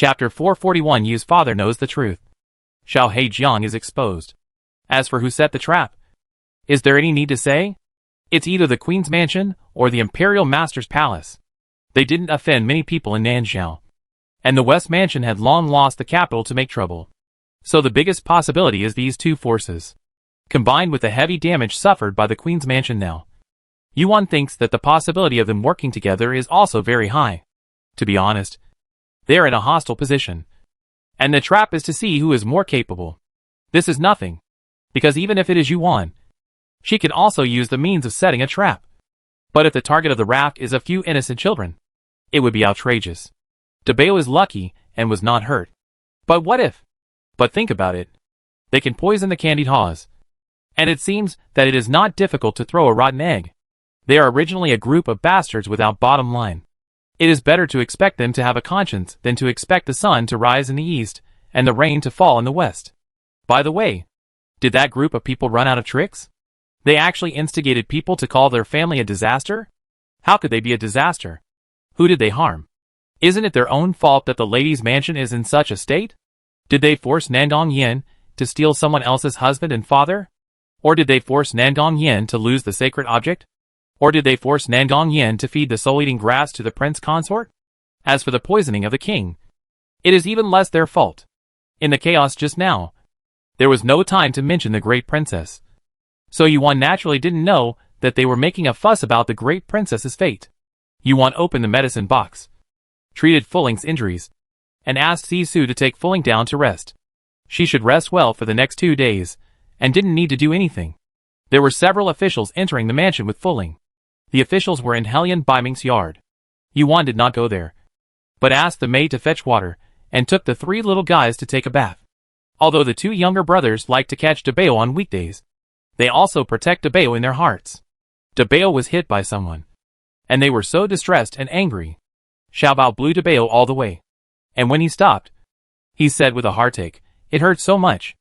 Chapter 441 Yu's father knows the truth. Xiao Heijiang is exposed. As for who set the trap, is there any need to say? It's either the Queen's mansion or the Imperial Master's palace. They didn't offend many people in Nanzhao. And the West Mansion had long lost the capital to make trouble. So the biggest possibility is these two forces, combined with the heavy damage suffered by the Queen's mansion now. Yuan thinks that the possibility of them working together is also very high. To be honest, they are in a hostile position. And the trap is to see who is more capable. This is nothing, because even if it is Yuan, she can also use the means of setting a trap. But if the target of the raft is a few innocent children, it would be outrageous. Dabeo is lucky and was not hurt. But what if? But think about it. They can poison the candied haws. And it seems that it is not difficult to throw a rotten egg. They are originally a group of bastards without bottom line. It is better to expect them to have a conscience than to expect the sun to rise in the east and the rain to fall in the west. By the way, did that group of people run out of tricks? They actually instigated people to call their family a disaster? How could they be a disaster? Who did they harm? Isn't it their own fault that the lady's mansion is in such a state? Did they force Nandong Yin to steal someone else's husband and father? Or did they force Nandong Yin to lose the sacred object? Or did they force Nandong Yin to feed the soul-eating grass to the prince consort? As for the poisoning of the king, it is even less their fault. In the chaos just now, there was no time to mention the great princess. So Yuan naturally didn't know that they were making a fuss about the great princess's fate. Yuan opened the medicine box, treated Fuling's injuries, and asked Sisu to take Fuling down to rest. She should rest well for the next 2 days, and didn't need to do anything. There were several officials entering the mansion with Fuling. The officials were in Helian Baiming's yard. Yuan did not go there, but asked the maid to fetch water, and took the 3 little guys to take a bath. Although the 2 younger brothers liked to catch Dabeo on weekdays, they also protect Dabeo in their hearts. Dabeo was hit by someone, and they were so distressed and angry. Xiaobao blew Dabeo all the way, and when he stopped, he said with a heartache, "It hurt so much."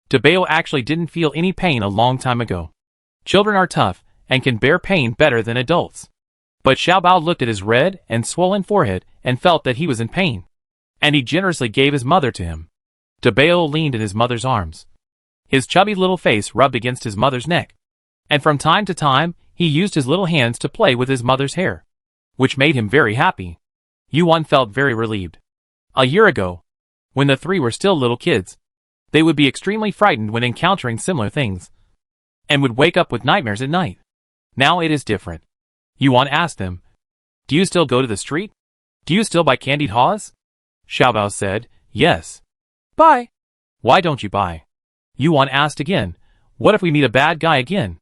Dabeo actually didn't feel any pain a long time ago. Children are tough and can bear pain better than adults. But Xiaobao looked at his red and swollen forehead and felt that he was in pain, and he generously gave his mother to him. Dabeo leaned in his mother's arms. His chubby little face rubbed against his mother's neck, and from time to time he used his little hands to play with his mother's hair, which made him very happy. Yuan felt very relieved. A year ago, when the 3 were still little kids, they would be extremely frightened when encountering similar things, and would wake up with nightmares at night. Now it is different. Yuan asked them, "Do you still go to the street? Do you still buy candied haws?" Xiaobao said, "Yes." "Buy?" "Why don't you buy?" Yuan asked again, "What if we meet a bad guy again?"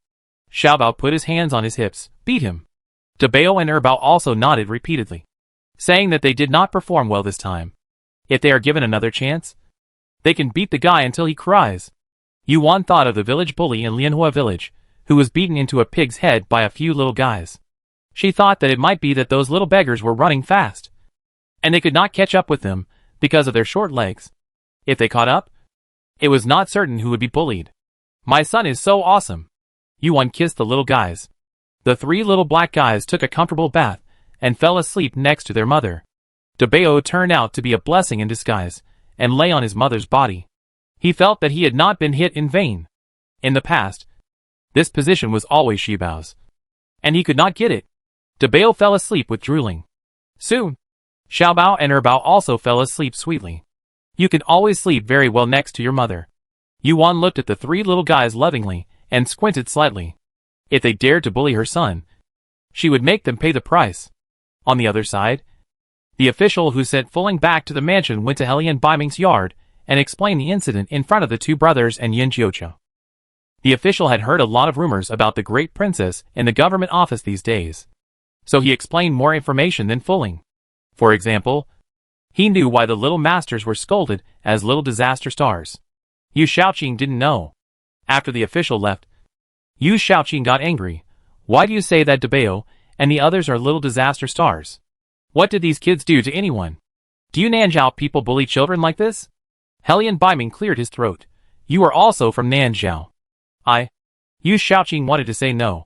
Xiaobao put his hands on his hips, "Beat him." Dabeo and Erbao also nodded repeatedly, saying that they did not perform well this time. If they are given another chance, they can beat the guy until he cries. Yuan thought of the village bully in Lianhua village, who was beaten into a pig's head by a few little guys. She thought that it might be that those little beggars were running fast, and they could not catch up with them because of their short legs. If they caught up, it was not certain who would be bullied. "My son is so awesome." Yuan kissed the little guys. The 3 little black guys took a comfortable bath and fell asleep next to their mother. Dabeo turned out to be a blessing in disguise, and lay on his mother's body. He felt that he had not been hit in vain. In the past, this position was always Xiaobao's, and he could not get it. Dabeo fell asleep with drooling. Soon, Xiaobao and Erbao also fell asleep sweetly. You can always sleep very well next to your mother. Yuan looked at the 3 little guys lovingly, and squinted slightly. If they dared to bully her son, she would make them pay the price. On the other side, the official who sent Fuling back to the mansion went to Helian Baiming's yard and explained the incident in front of the 2 brothers and Yin Jiuqiu. The official had heard a lot of rumors about the great princess in the government office these days, so he explained more information than Fuling. For example, he knew why the little masters were scolded as little disaster stars. Yu Shaoqing didn't know. After the official left, Yu Shaoqing got angry. "Why do you say that Dabeo and the others are little disaster stars? What did these kids do to anyone? Do you Nanzhao people bully children like this?" Helian Baiming cleared his throat. "You are also from Nanzhao." Yu Shaoqing wanted to say no,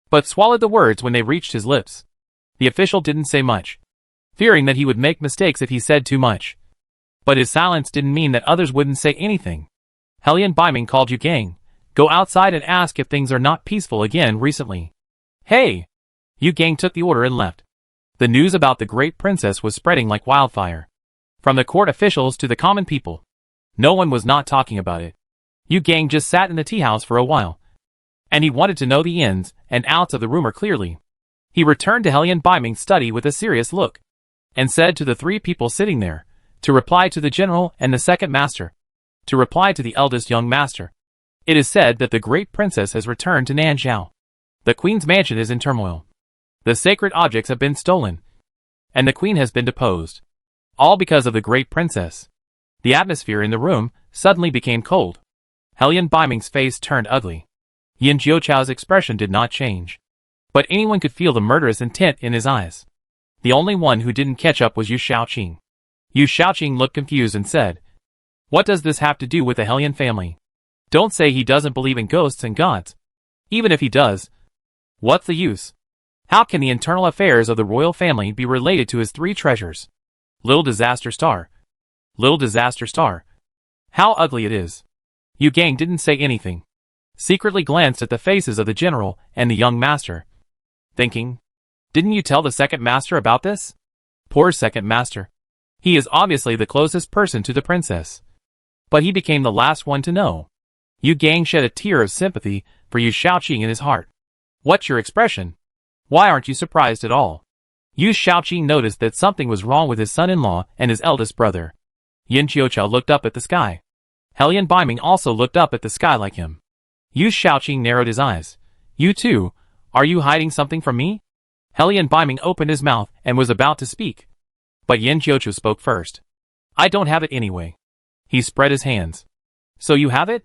but swallowed the words when they reached his lips. The official didn't say much, fearing that he would make mistakes if he said too much. But his silence didn't mean that others wouldn't say anything. Helian Biming called Yu Gang. Go outside and ask if things are not peaceful again recently. Hey! Yu Gang took the order and left. The news about the great princess was spreading like wildfire. From the court officials to the common people. No one was not talking about it. Yu Gang just sat in the tea house for a while. And he wanted to know the ins and outs of the rumor clearly. He returned to Helian Biming's study with a serious look. And said to the three people sitting there, to reply to the general and the second master. To reply to the eldest young master. It is said that the great princess has returned to Nanzhao. The queen's mansion is in turmoil. The sacred objects have been stolen. And the queen has been deposed. All because of the great princess. The atmosphere in the room suddenly became cold. Helian Biming's face turned ugly. Yin Jiuchao's expression did not change. But anyone could feel the murderous intent in his eyes. The only one who didn't catch up was Yu Shaoqing. Yu Shaoqing looked confused and said, "What does this have to do with the Helian family? Don't say he doesn't believe in ghosts and gods. Even if he does, what's the use? How can the internal affairs of the royal family be related to his three treasures? Little disaster star. Little disaster star. How ugly it is." Yu Gang didn't say anything. Secretly glanced at the faces of the general and the young master. Thinking, didn't you tell the second master about this? Poor second master. He is obviously the closest person to the princess. But he became the last one to know. Yu Gang shed a tear of sympathy for Yu Shaoqing in his heart. What's your expression? Why aren't you surprised at all? Yu Shaoqing noticed that something was wrong with his son-in-law and his eldest brother. Yin Jiuchao looked up at the sky. Helian Biming also looked up at the sky like him. Yu Shaoqing narrowed his eyes. You too, are you hiding something from me? Helian Biming opened his mouth and was about to speak. But Yin Jiuchao spoke first. I don't have it anyway. He spread his hands. So you have it?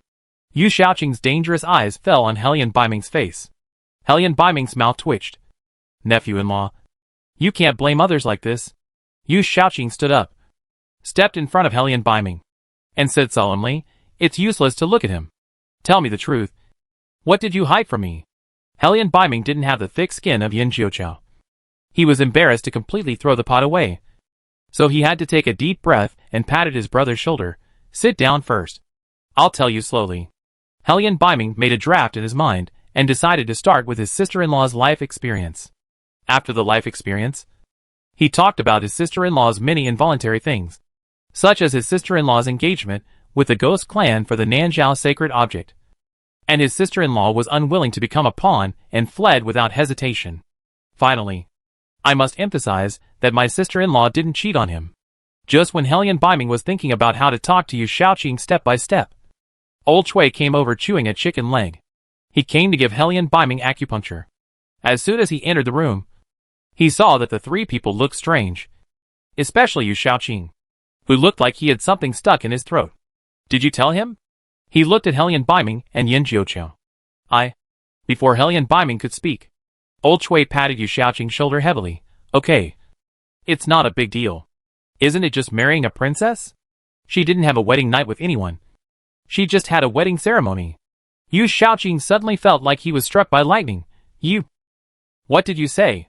Yu Shaoqing's dangerous eyes fell on Helian Biming's face. Helian Biming's mouth twitched. Nephew-in-law. You can't blame others like this. Yu Shaoqing stood up. Stepped in front of Helian Biming. And said solemnly, it's useless to look at him. Tell me the truth. What did you hide from me? Helian Biming didn't have the thick skin of Yin Jiuchao. He was embarrassed to completely throw the pot away. So he had to take a deep breath and patted his brother's shoulder. Sit down first. I'll tell you slowly. Helian Biming made a draft in his mind and decided to start with his sister-in-law's life experience. After the life experience, he talked about his sister-in-law's many involuntary things, such as his sister-in-law's engagement with the ghost clan for the Nanzhao sacred object. And his sister-in-law was unwilling to become a pawn and fled without hesitation. Finally, I must emphasize that my sister-in-law didn't cheat on him. Just when Helian Biming was thinking about how to talk to Yu Shaoqing step by step, Old Chui came over chewing a chicken leg. He came to give Helian Biming acupuncture. As soon as he entered the room, he saw that the three people looked strange. Especially Yu Shaoqing, who looked like he had something stuck in his throat. Did you tell him? He looked at Helian Biming and Yin Jiuchao. Before Helian Biming could speak, Old Chui patted Yu Shaoqing's shoulder heavily. Okay. It's not a big deal. Isn't it just marrying a princess? She didn't have a wedding night with anyone. She just had a wedding ceremony. Yu Shaoqing suddenly felt like he was struck by lightning. What did you say?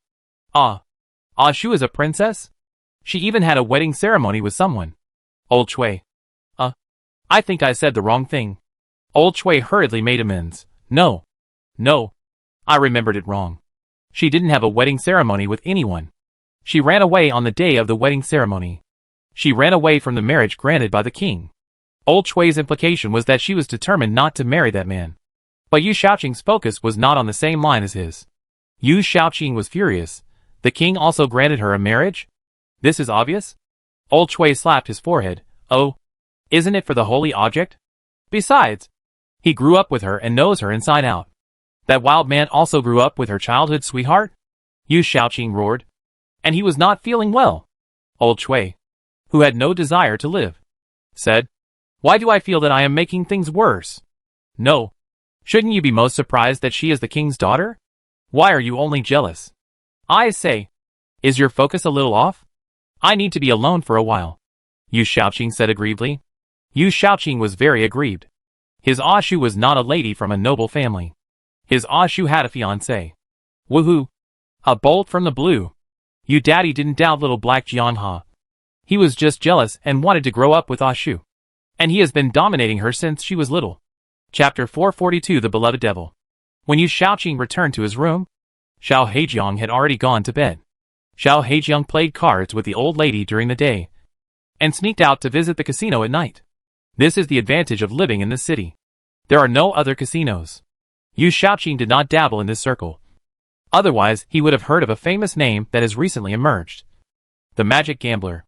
Shu is a princess? She even had a wedding ceremony with someone. Old Chui. I think I said the wrong thing. Old Chui hurriedly made amends. No. I remembered it wrong. She didn't have a wedding ceremony with anyone. She ran away on the day of the wedding ceremony. She ran away from the marriage granted by the king. Old Chui's implication was that she was determined not to marry that man. But Yu Shaoqing's focus was not on the same line as his. Yu Shaoqing was furious. The king also granted her a marriage? This is obvious? Old Chui slapped his forehead. Oh, isn't it for the holy object? Besides, he grew up with her and knows her inside out. That wild man also grew up with her childhood sweetheart? Yu Shaoqing roared. And he was not feeling well. Old Chui, who had no desire to live, said, why do I feel that I am making things worse? No. Shouldn't you be most surprised that she is the king's daughter? Why are you only jealous? I say, is your focus a little off? I need to be alone for a while. Yu Shaoqing said aggrievedly. Yu Shaoqing was very aggrieved. His Shu was not a lady from a noble family. His Shu had a fiancée. Woohoo! A bolt from the blue. You daddy didn't doubt little black Jianha. He was just jealous and wanted to grow up with Ashu. And he has been dominating her since she was little. Chapter 442 The Beloved Devil. When Yu Shaoqing returned to his room, Xiao Heijiang had already gone to bed. Xiao Heijiang played cards with the old lady during the day and sneaked out to visit the casino at night. This is the advantage of living in this city. There are no other casinos. Yu Shaoqing did not dabble in this circle. Otherwise, he would have heard of a famous name that has recently emerged. The Magic Gambler.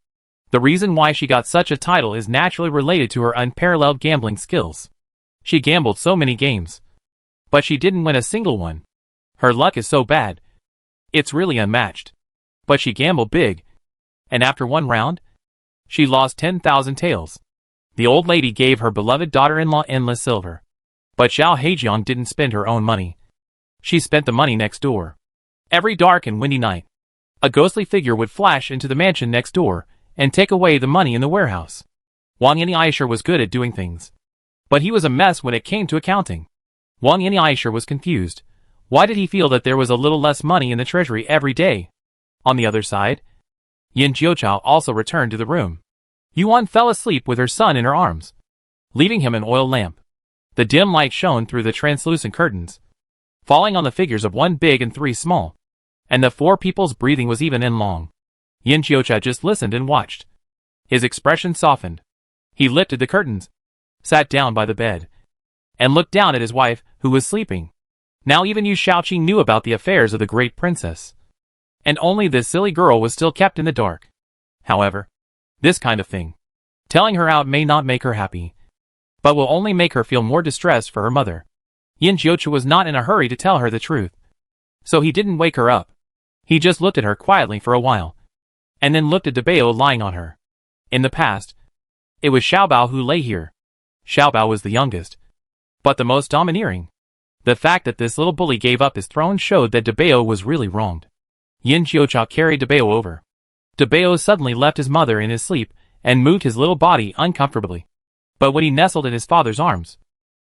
The reason why she got such a title is naturally related to her unparalleled gambling skills. She gambled so many games, but she didn't win a single one. Her luck is so bad. It's really unmatched. But she gambled big, and after one round, she lost 10,000 taels. The old lady gave her beloved daughter-in-law endless silver. But Xiao Heijiang didn't spend her own money. She spent the money next door. Every dark and windy night, a ghostly figure would flash into the mansion next door and take away the money in the warehouse. Wang Yin'Aisher was good at doing things, but he was a mess when it came to accounting. Wang Yin'Aisher was confused. Why did he feel that there was a little less money in the treasury every day? On the other side, Yin Jiuqiao also returned to the room. Yuan fell asleep with her son in her arms, leaving him an oil lamp. The dim light shone through the translucent curtains, falling on the figures of 1 big and 3 small, and the 4 people's breathing was even and long. Yin Jiuqiao just listened and watched. His expression softened. He lifted the curtains, sat down by the bed, and looked down at his wife, who was sleeping. Now even Yu Shaoqing knew about the affairs of the great princess, and only this silly girl was still kept in the dark. However, this kind of thing, telling her out may not make her happy, but will only make her feel more distressed for her mother. Yin Jiuqiao was not in a hurry to tell her the truth, so he didn't wake her up. He just looked at her quietly for a while, and then looked at Dabeo lying on her. In the past, it was Xiaobao who lay here. Xiaobao was the youngest, but the most domineering. The fact that this little bully gave up his throne showed that Dabeo was really wronged. Yin Jiuqiao carried Dabeo over. Dabeo suddenly left his mother in his sleep and moved his little body uncomfortably. But when he nestled in his father's arms,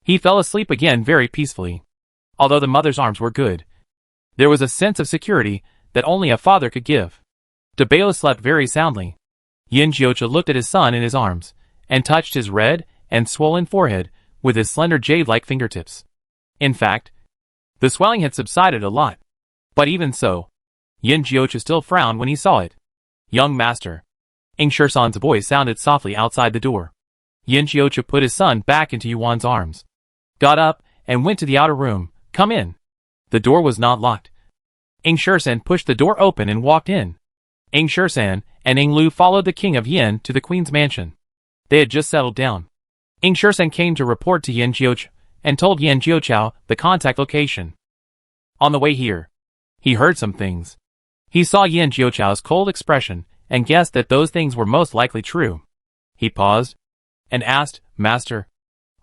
he fell asleep again very peacefully. Although the mother's arms were good, there was a sense of security that only a father could give. Dabeo slept very soundly. Yin Jiuqiao looked at his son in his arms, and touched his red and swollen forehead with his slender jade-like fingertips. In fact, the swelling had subsided a lot. But even so, Yin Jiuqiao still frowned when he saw it. "Young master." Ing Shisan's voice sounded softly outside the door. Yin Jiuqiao put his son back into Yuan's arms, got up, and went to the outer room. "Come in." The door was not locked. Ing Shisan pushed the door open and walked in. Ing Shisan and Ing Lu followed the king of Yin to the queen's mansion. They had just settled down. Ing Shisan came to report to Yin Jiuqiao and told Yin Jiuqiao the contact location. On the way here, he heard some things. He saw Yin Jiuqiao's cold expression and guessed that those things were most likely true. He paused and asked, "Master,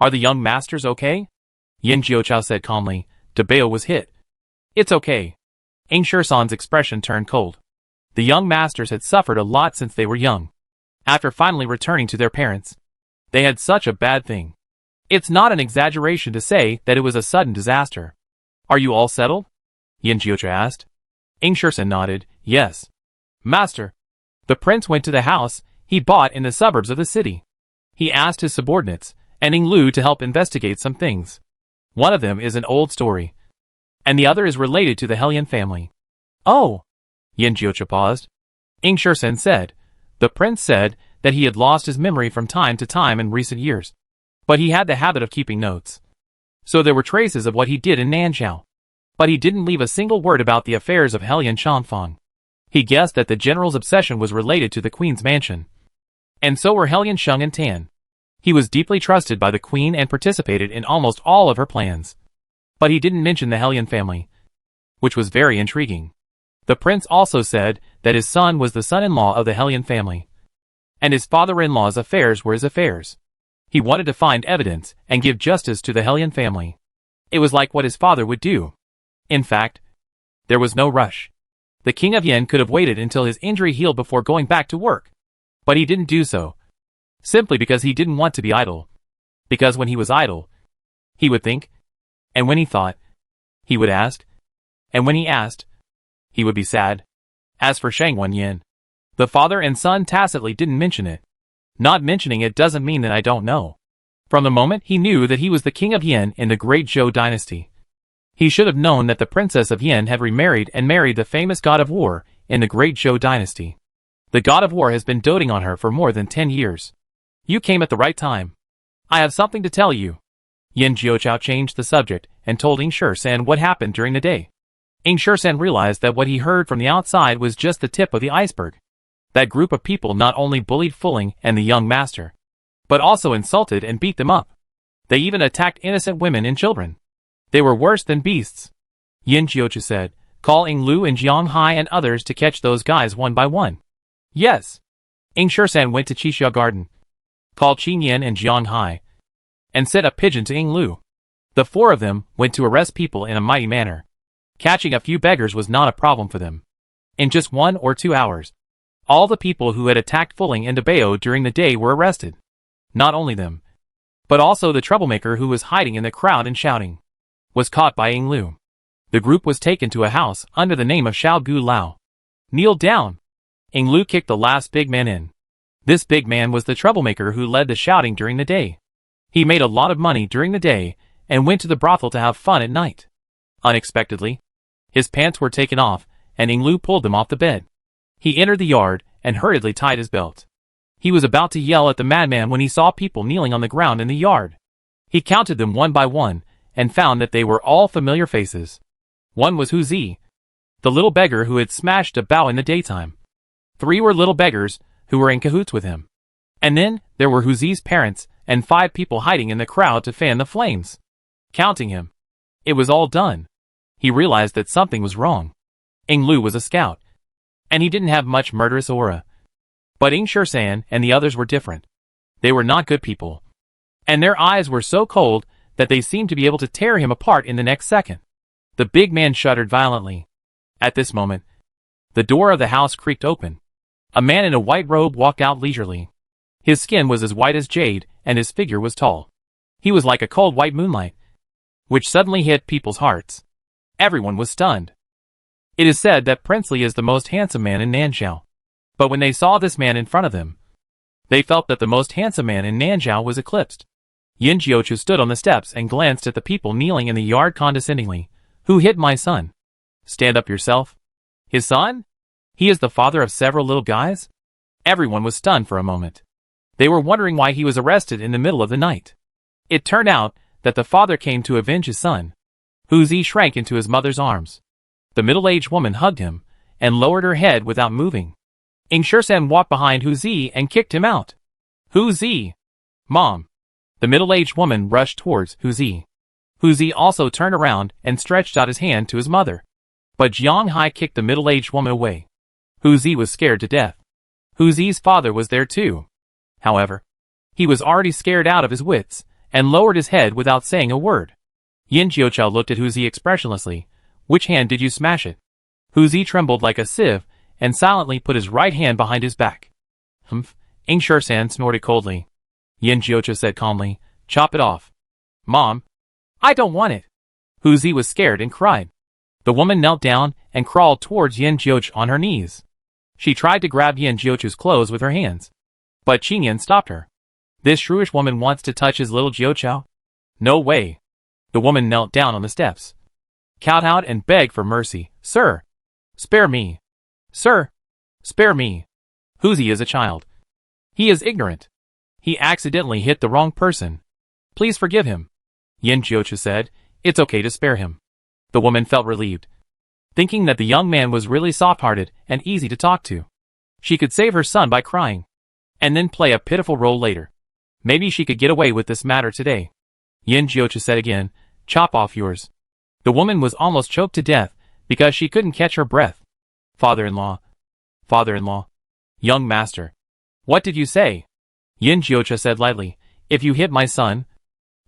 are the young masters okay?" Yin Jiuqiao said calmly, "Dabeo was hit." "It's okay." Ing Shisan's expression turned cold. The young masters had suffered a lot since they were young. After finally returning to their parents, they had such a bad thing. It's not an exaggeration to say that it was a sudden disaster. "Are you all settled?" Yin Jiuqiao asked. Ing Shisan nodded, "Yes. Master, the prince went to the house he bought in the suburbs of the city. He asked his subordinates and Ing Lu to help investigate some things. One of them is an old story, and the other is related to the Hellion family." "Oh!" Yin Jiuqiao paused. Ing Shisan said, "The prince said that he had lost his memory from time to time in recent years, but he had the habit of keeping notes. So there were traces of what he did in Nanzhao. But he didn't leave a single word about the affairs of Hellion Shanfang. He guessed that the general's obsession was related to the queen's mansion. And so were Hellion Sheng and Tan. He was deeply trusted by the queen and participated in almost all of her plans. But he didn't mention the Hellion family, which was very intriguing. The prince also said that his son was the son-in-law of the Hellion family, and his father-in-law's affairs were his affairs. He wanted to find evidence and give justice to the Hellion family. It was like what his father would do. In fact, there was no rush. The king of Yin could have waited until his injury healed before going back to work. But he didn't do so, simply because he didn't want to be idle. Because when he was idle, he would think, and when he thought, he would ask, and when he asked, he would be sad. As for Shang Wen Yin, The father and son tacitly didn't mention it. Not mentioning it doesn't mean that I don't know. From the moment he knew that he was the king of Yin in the great Zhou dynasty. He should have known that the princess of Yin had remarried and married the famous god of war in the great Zhou dynasty. The god of war has been doting on her for more than 10 years. You came at the right time. I have something to tell you. Yin Jiuqiao changed the subject and told Ing Shishan what happened during the day. Ing Shishan realized that what he heard from the outside was just the tip of the iceberg. That group of people not only bullied Fuling and the young master, but also insulted and beat them up. They even attacked innocent women and children. They were worse than beasts. Yin Jiuqiao said, call Ing Lu and Jiang Hai and others to catch those guys one by one. Yes. Ing Shishan went to Qixia Garden, called Qin Yin and Jiang Hai, and sent a pigeon to Ing Lu. The four of them went to arrest people in a mighty manner. Catching a few beggars was not a problem for them. In just 1 or 2 hours, all the people who had attacked Fuling and Dabao during the day were arrested. Not only them, but also the troublemaker who was hiding in the crowd and shouting, was caught by Ing Lu. The group was taken to a house under the name of Xiao Gu Lao. Kneel down. Ing Lu kicked the last big man in. This big man was the troublemaker who led the shouting during the day. He made a lot of money during the day and went to the brothel to have fun at night. Unexpectedly, his pants were taken off and Ing Lu pulled them off the bed. He entered the yard and hurriedly tied his belt. He was about to yell at the madman when he saw people kneeling on the ground in the yard. He counted them one by one and found that they were all familiar faces. One was Hu Zi, the little beggar who had smashed Dabao in the daytime. 3 were little beggars who were in cahoots with him. And then there were Hu Zi's parents and 5 people hiding in the crowd to fan the flames. Counting him, it was all done. He realized that something was wrong. Ing Lu was a scout, and he didn't have much murderous aura. But Ing Shishan and the others were different. They were not good people. And their eyes were so cold that they seemed to be able to tear him apart in the next second. The big man shuddered violently. At this moment, the door of the house creaked open. A man in a white robe walked out leisurely. His skin was as white as jade, and his figure was tall. He was like a cold white moonlight, which suddenly hit people's hearts. Everyone was stunned. It is said that Prince Li is the most handsome man in Nanzhao. But when they saw this man in front of them, they felt that the most handsome man in Nanzhao was eclipsed. Yin Jiuqiao stood on the steps and glanced at the people kneeling in the yard condescendingly. Who hit my son? Stand up yourself. His son? He is the father of several little guys? Everyone was stunned for a moment. They were wondering why he was arrested in the middle of the night. It turned out that the father came to avenge his son. Hu Zi shrank into his mother's arms. The middle-aged woman hugged him and lowered her head without moving. Ing Shishan walked behind Hu Zi and kicked him out. Hu Zi! Mom! The middle-aged woman rushed towards Hu Zi. Hu Zi also turned around and stretched out his hand to his mother. But Jiang Hai kicked the middle-aged woman away. Hu Zi was scared to death. Hu Zi's father was there too. However, he was already scared out of his wits and lowered his head without saying a word. Yin Jiuqiao looked at Hu Zi expressionlessly. Which hand did you smash it? Hu Zi trembled like a sieve and silently put his right hand behind his back. Humph, Ing Shishan snorted coldly. Yin Jiuqiao said calmly, chop it off. Mom, I don't want it. Hu Zi was scared and cried. The woman knelt down and crawled towards Yin Jiuqiao on her knees. She tried to grab Yin Jiuqiao's clothes with her hands, but Qin Yin stopped her. This shrewish woman wants to touch his little Jiuqiao? No way. The woman knelt down on the steps, kowtowed and begged for mercy. Sir, spare me. Sir, spare me. Hu Zi is a child. He is ignorant. He accidentally hit the wrong person. Please forgive him. Yin Jiuqiao said, it's okay to spare him. The woman felt relieved, thinking that the young man was really soft-hearted and easy to talk to. She could save her son by crying, and then play a pitiful role later. Maybe she could get away with this matter today. Yin Jiuqiao said again, chop off yours. The woman was almost choked to death because she couldn't catch her breath. Father-in-law. Father-in-law. Young master. What did you say? Yin Jiuqiao said lightly, if you hit my son,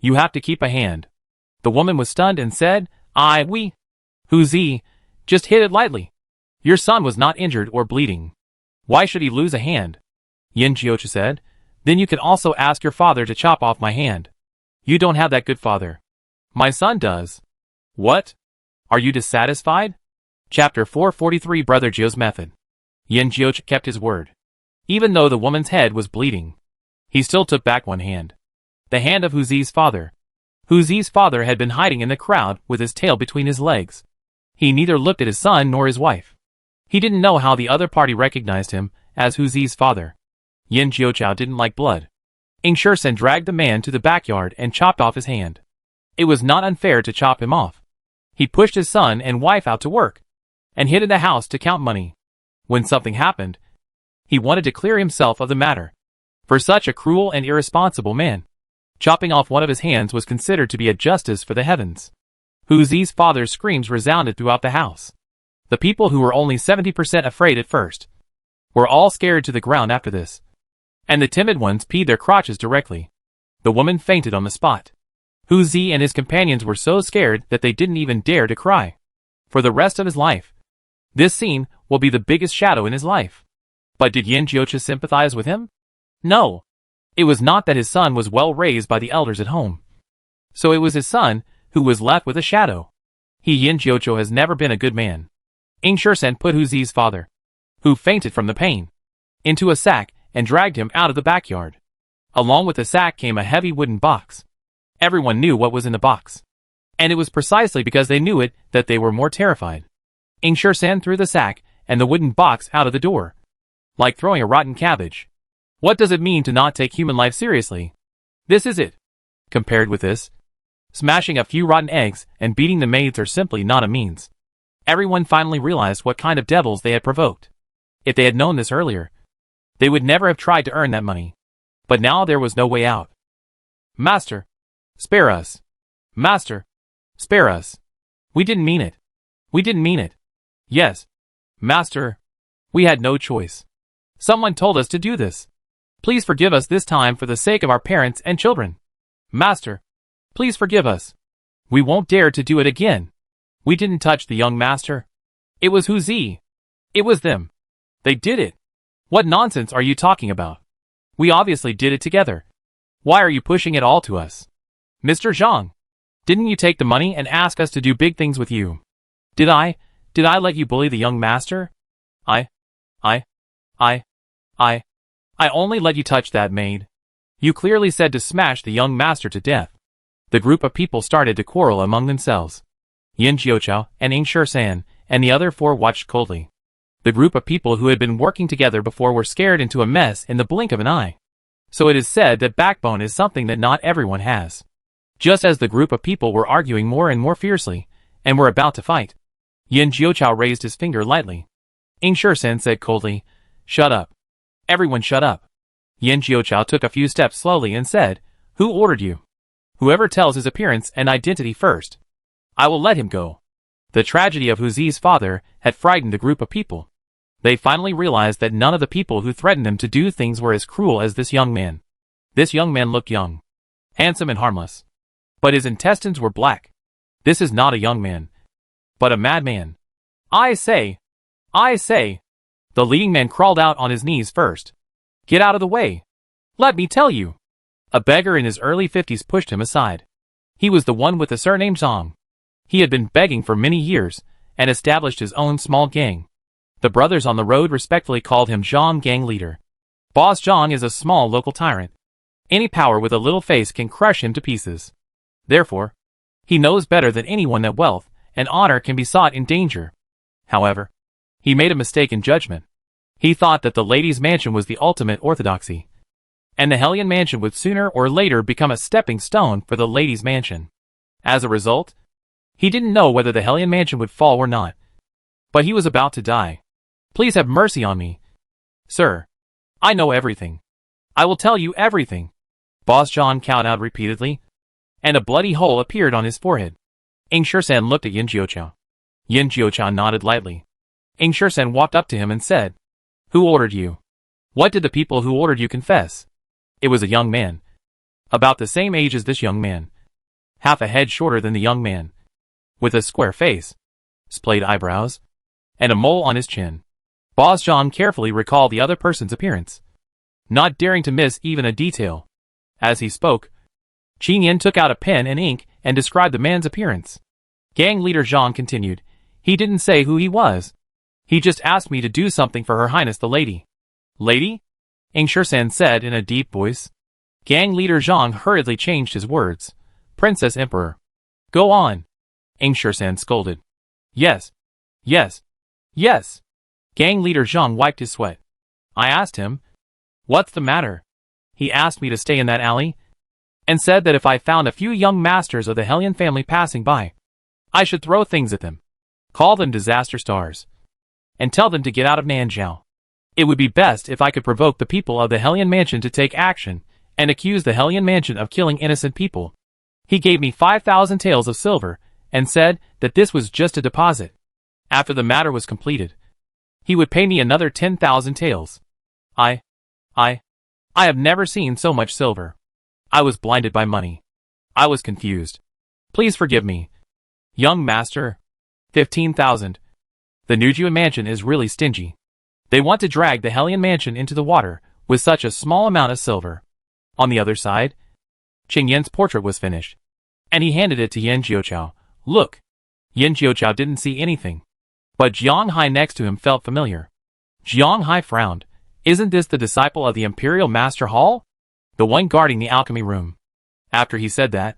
you have to keep a hand. The woman was stunned and said, Hu Zi, just hit it lightly. Your son was not injured or bleeding. Why should he lose a hand? Yin Jiuqiao said, then you can also ask your father to chop off my hand. You don't have that good father. My son does. What? Are you dissatisfied? Chapter 443 Brother Zhou's Method. Yin Jiucha kept his word. Even though the woman's head was bleeding, he still took back one hand. The hand of Hu Zi's father. Hu Zi's father had been hiding in the crowd with his tail between his legs. He neither looked at his son nor his wife. He didn't know how the other party recognized him as Hu Zi's father. Yin Jiuchao didn't like blood. Ing Shursen dragged the man to the backyard and chopped off his hand. It was not unfair to chop him off. He pushed his son and wife out to work, and hid in the house to count money. When something happened, he wanted to clear himself of the matter. For such a cruel and irresponsible man, chopping off one of his hands was considered to be a justice for the heavens. Hu Zi's father's screams resounded throughout the house. The people who were only 70% afraid at first were all scared to the ground after this. And the timid ones peed their crotches directly. The woman fainted on the spot. Hu Zi and his companions were so scared that they didn't even dare to cry. For the rest of his life, this scene will be the biggest shadow in his life. But did Yin Jiucha sympathize with him? No. It was not that his son was well raised by the elders at home. So it was his son who was left with a shadow. He, Yin Jiucha, has never been a good man. Ing Shursen put Hu Zi's father, who fainted from the pain, into a sack and dragged him out of the backyard. Along with the sack came a heavy wooden box. Everyone knew what was in the box. And it was precisely because they knew it that they were more terrified. Ing Shursen threw the sack and the wooden box out of the door. Like throwing a rotten cabbage. What does it mean to not take human life seriously? This is it. Compared with this, smashing a few rotten eggs and beating the maids are simply not a means. Everyone finally realized what kind of devils they had provoked. If they had known this earlier, they would never have tried to earn that money. But now there was no way out. Master, spare us. Master, spare us. We didn't mean it. We didn't mean it. Yes, Master, we had no choice. Someone told us to do this. Please forgive us this time for the sake of our parents and children. Master, please forgive us. We won't dare to do it again. We didn't touch the young master. It was Hu Zi. It was them. They did it. What nonsense are you talking about? We obviously did it together. Why are you pushing it all to us? Mr. Zhang, didn't you take the money and ask us to do big things with you? Did I let you bully the young master? I only let you touch that maid. You clearly said to smash the young master to death. The group of people started to quarrel among themselves. Yin Jiuchao and Ing Shursen and the other four watched coldly. The group of people who had been working together before were scared into a mess in the blink of an eye. So it is said that backbone is something that not everyone has. Just as the group of people were arguing more and more fiercely, and were about to fight, Yin Jiuchao raised his finger lightly. Ing Shursen said coldly, "Shut up. Everyone shut up." Yin Jiuchao took a few steps slowly and said, "Who ordered you? Whoever tells his appearance and identity first, I will let him go." The tragedy of Hu Zi's father had frightened the group of people. They finally realized that none of the people who threatened them to do things were as cruel as this young man. This young man looked young, handsome and harmless. But his intestines were black. This is not a young man, but a madman. I say! The leading man crawled out on his knees first. "Get out of the way! Let me tell you!" A beggar in his early 50s pushed him aside. He was the one with the surname Zhang. He had been begging for many years, and established his own small gang. The brothers on the road respectfully called him Zhang gang leader. Boss Zhang is a small local tyrant. Any power with a little face can crush him to pieces. Therefore, he knows better than anyone that wealth and honor can be sought in danger. However, he made a mistake in judgment. He thought that the ladies' mansion was the ultimate orthodoxy, and the Hellion mansion would sooner or later become a stepping stone for the ladies' mansion. As a result, he didn't know whether the Hellion mansion would fall or not. But he was about to die. "Please have mercy on me. Sir, I know everything. I will tell you everything." Boss John cowed out repeatedly, and a bloody hole appeared on his forehead. Ing Shursen looked at Yin Jiuchao. Yin Jiuchao nodded lightly. Ing Shursen walked up to him and said, "Who ordered you? What did the people who ordered you confess?" It was a young man. About the same age as this young man. Half a head shorter than the young man. With a square face, splayed eyebrows, and a mole on his chin. Boss John carefully recalled the other person's appearance, not daring to miss even a detail. As he spoke, Qin Yin took out a pen and ink and described the man's appearance. Gang leader Zhang continued, "He didn't say who he was. He just asked me to do something for Her Highness the Lady. Lady? Ing Shursan said in a deep voice. Gang leader Zhang hurriedly changed his words. Princess Emperor. Go on. Ing Shursan scolded. Yes. Yes. Yes. Gang leader Zhang wiped his sweat. I asked him. What's the matter? He asked me to stay in that alley, and said that if I found a few young masters of the Hellion family passing by, I should throw things at them, call them disaster stars, and tell them to get out of Nanjiao. It would be best if I could provoke the people of the Hellion Mansion to take action, and accuse the Hellion Mansion of killing innocent people. He gave me 5,000 taels of silver, and said that this was just a deposit. After the matter was completed, he would pay me another 10,000 taels. I have never seen so much silver. I was blinded by money. I was confused. Please forgive me. Young master. 15,000. The Nujua Mansion is really stingy. They want to drag the Hellion Mansion into the water with such a small amount of silver. On the other side, Qing Yan's portrait was finished, and he handed it to Yan Jiuqiao. Look. Yan Jiuqiao didn't see anything, but Jiang Hai next to him felt familiar. Jiang Hai frowned. Isn't this the disciple of the Imperial Master Hall? The one guarding the alchemy room. After he said that,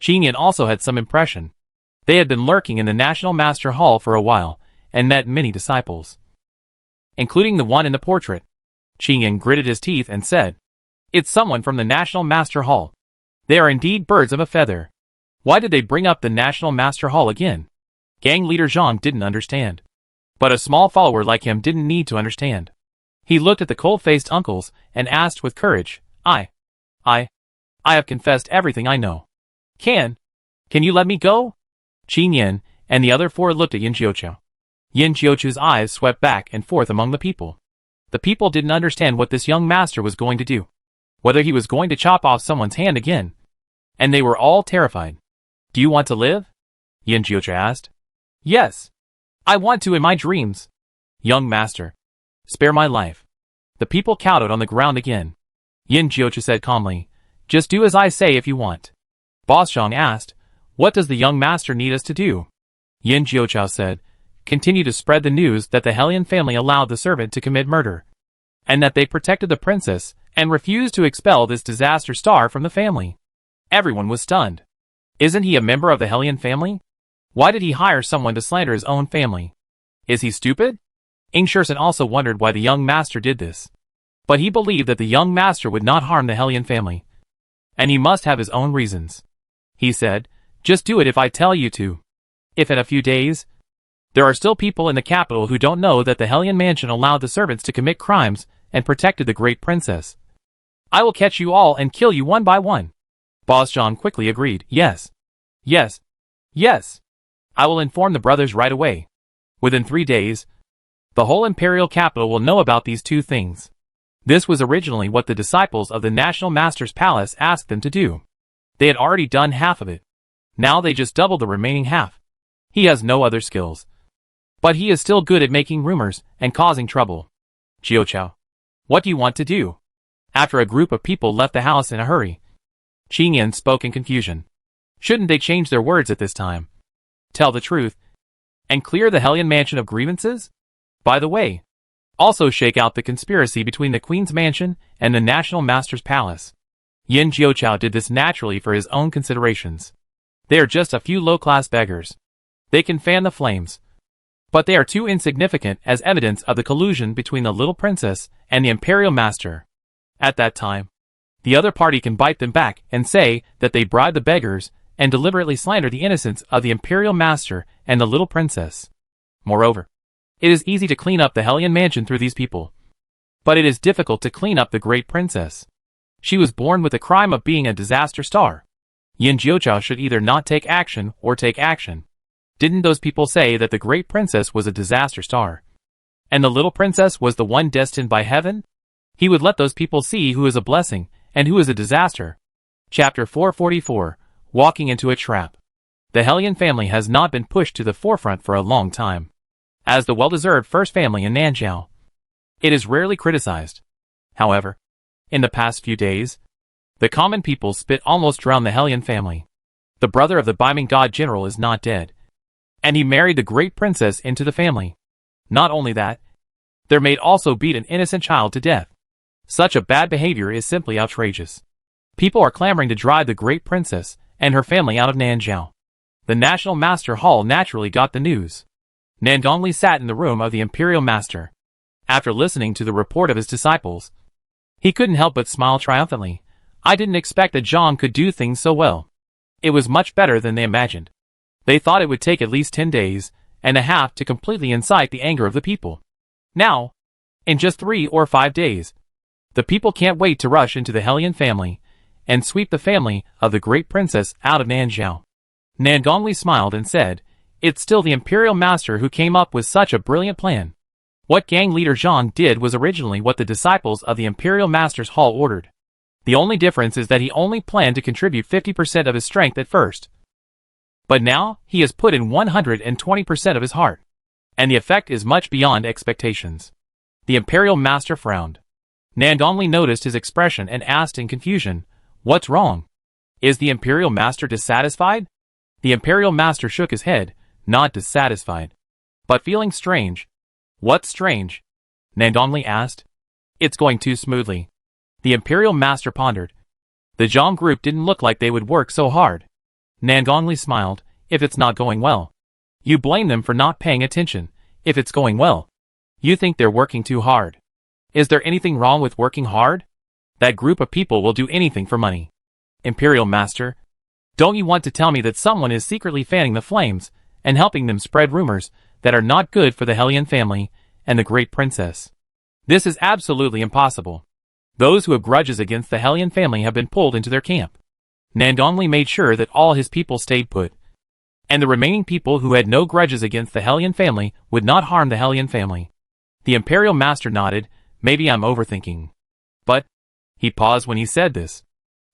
Qing Yan also had some impression. They had been lurking in the National Master Hall for a while, and met many disciples, including the one in the portrait. Qing Yan gritted his teeth and said, It's someone from the National Master Hall. They are indeed birds of a feather. Why did they bring up the National Master Hall again? Gang leader Zhang didn't understand. But a small follower like him didn't need to understand. He looked at the cold-faced uncles and asked with courage, I have confessed everything I know. Can you let me go? Qing Yan and the other four looked at Yan Jiuqiao. Yan Jiuqiao's eyes swept back and forth among the people. The people didn't understand what this young master was going to do. Whether he was going to chop off someone's hand again. And they were all terrified. Do you want to live? Yan Jiuqiao asked. Yes. I want to in my dreams. Young master. Spare my life. The people kowtowed on the ground again. Yan Jiuqiao said calmly, Just do as I say if you want. Boss Zhang asked, What does the young master need us to do? Yan Jiuqiao said, Continue to spread the news that the Hellion family allowed the servant to commit murder, and that they protected the princess and refused to expel this disaster star from the family. Everyone was stunned. Isn't he a member of the Hellion family? Why did he hire someone to slander his own family? Is he stupid? Ing Shursan also wondered why the young master did this. But he believed that the young master would not harm the Hellion family. And he must have his own reasons. He said, Just do it if I tell you to. If in a few days, there are still people in the capital who don't know that the Hellion Mansion allowed the servants to commit crimes and protected the great princess, I will catch you all and kill you one by one. Boss Zhang quickly agreed, Yes. Yes. Yes. I will inform the brothers right away. Within 3 days, the whole imperial capital will know about these two things. This was originally what the disciples of the National Master's Palace asked them to do. They had already done half of it. Now they just doubled the remaining half. He has no other skills. But he is still good at making rumors and causing trouble. Jiuqiao. What do you want to do? After a group of people left the house in a hurry, Qing Yan spoke in confusion. Shouldn't they change their words at this time? Tell the truth, and clear the Hellion Mansion of grievances? By the way, also shake out the conspiracy between the Queen's Mansion and the National Master's Palace. Yan Jiuqiao did this naturally for his own considerations. They are just a few low-class beggars. They can fan the flames. But they are too insignificant as evidence of the collusion between the little princess and the Imperial Master. At that time, the other party can bite them back and say that they bribed the beggars and deliberately slander the innocence of the Imperial Master and the little princess. Moreover, it is easy to clean up the Hellion Mansion through these people. But it is difficult to clean up the great princess. She was born with the crime of being a disaster star. Yan Jiuqiao should either not take action or take action. Didn't those people say that the great princess was a disaster star, and the little princess was the one destined by heaven? He would let those people see who is a blessing and who is a disaster. Chapter 444, Walking into a Trap. The Hellion family has not been pushed to the forefront for a long time. As the well-deserved first family in Nanjiao, it is rarely criticized. However, in the past few days, the common people spit almost drowned the Hellion family. The brother of the Beiming God General is not dead, and he married the great princess into the family. Not only that, their maid also beat an innocent child to death. Such a bad behavior is simply outrageous. People are clamoring to drive the great princess and her family out of Nanzhao. The National Master Hall naturally got the news. Nandongli sat in the room of the Imperial Master. After listening to the report of his disciples, he couldn't help but smile triumphantly. I didn't expect that Zhang could do things so well. It was much better than they imagined. They thought it would take at least 10 days and a half to completely incite the anger of the people. Now, in just 3 or 5 days, the people can't wait to rush into the Hellion family and sweep the family of the great princess out of Nanzhao. Nandongli smiled and said, it's still the Imperial Master who came up with such a brilliant plan. What gang leader Zhang did was originally what the disciples of the Imperial Master's Hall ordered. The only difference is that he only planned to contribute 50% of his strength at first. But now, he has put in 120% of his heart. And the effect is much beyond expectations. The Imperial Master frowned. Nandongli noticed his expression and asked in confusion, what's wrong? Is the Imperial Master dissatisfied? The Imperial Master shook his head, not dissatisfied, but feeling strange. What's strange? Nandongli asked. It's going too smoothly. The Imperial Master pondered. The Zhang group didn't look like they would work so hard. Nandongli smiled. If it's not going well, you blame them for not paying attention. If it's going well, you think they're working too hard. Is there anything wrong with working hard? That group of people will do anything for money. Imperial Master, don't you want to tell me that someone is secretly fanning the flames and helping them spread rumors that are not good for the Hellion family and the great princess? This is absolutely impossible. Those who have grudges against the Hellion family have been pulled into their camp. Nandongli made sure that all his people stayed put, and the remaining people who had no grudges against the Hellion family would not harm the Hellion family. The Imperial Master nodded. Maybe I'm overthinking. But, he paused when he said this.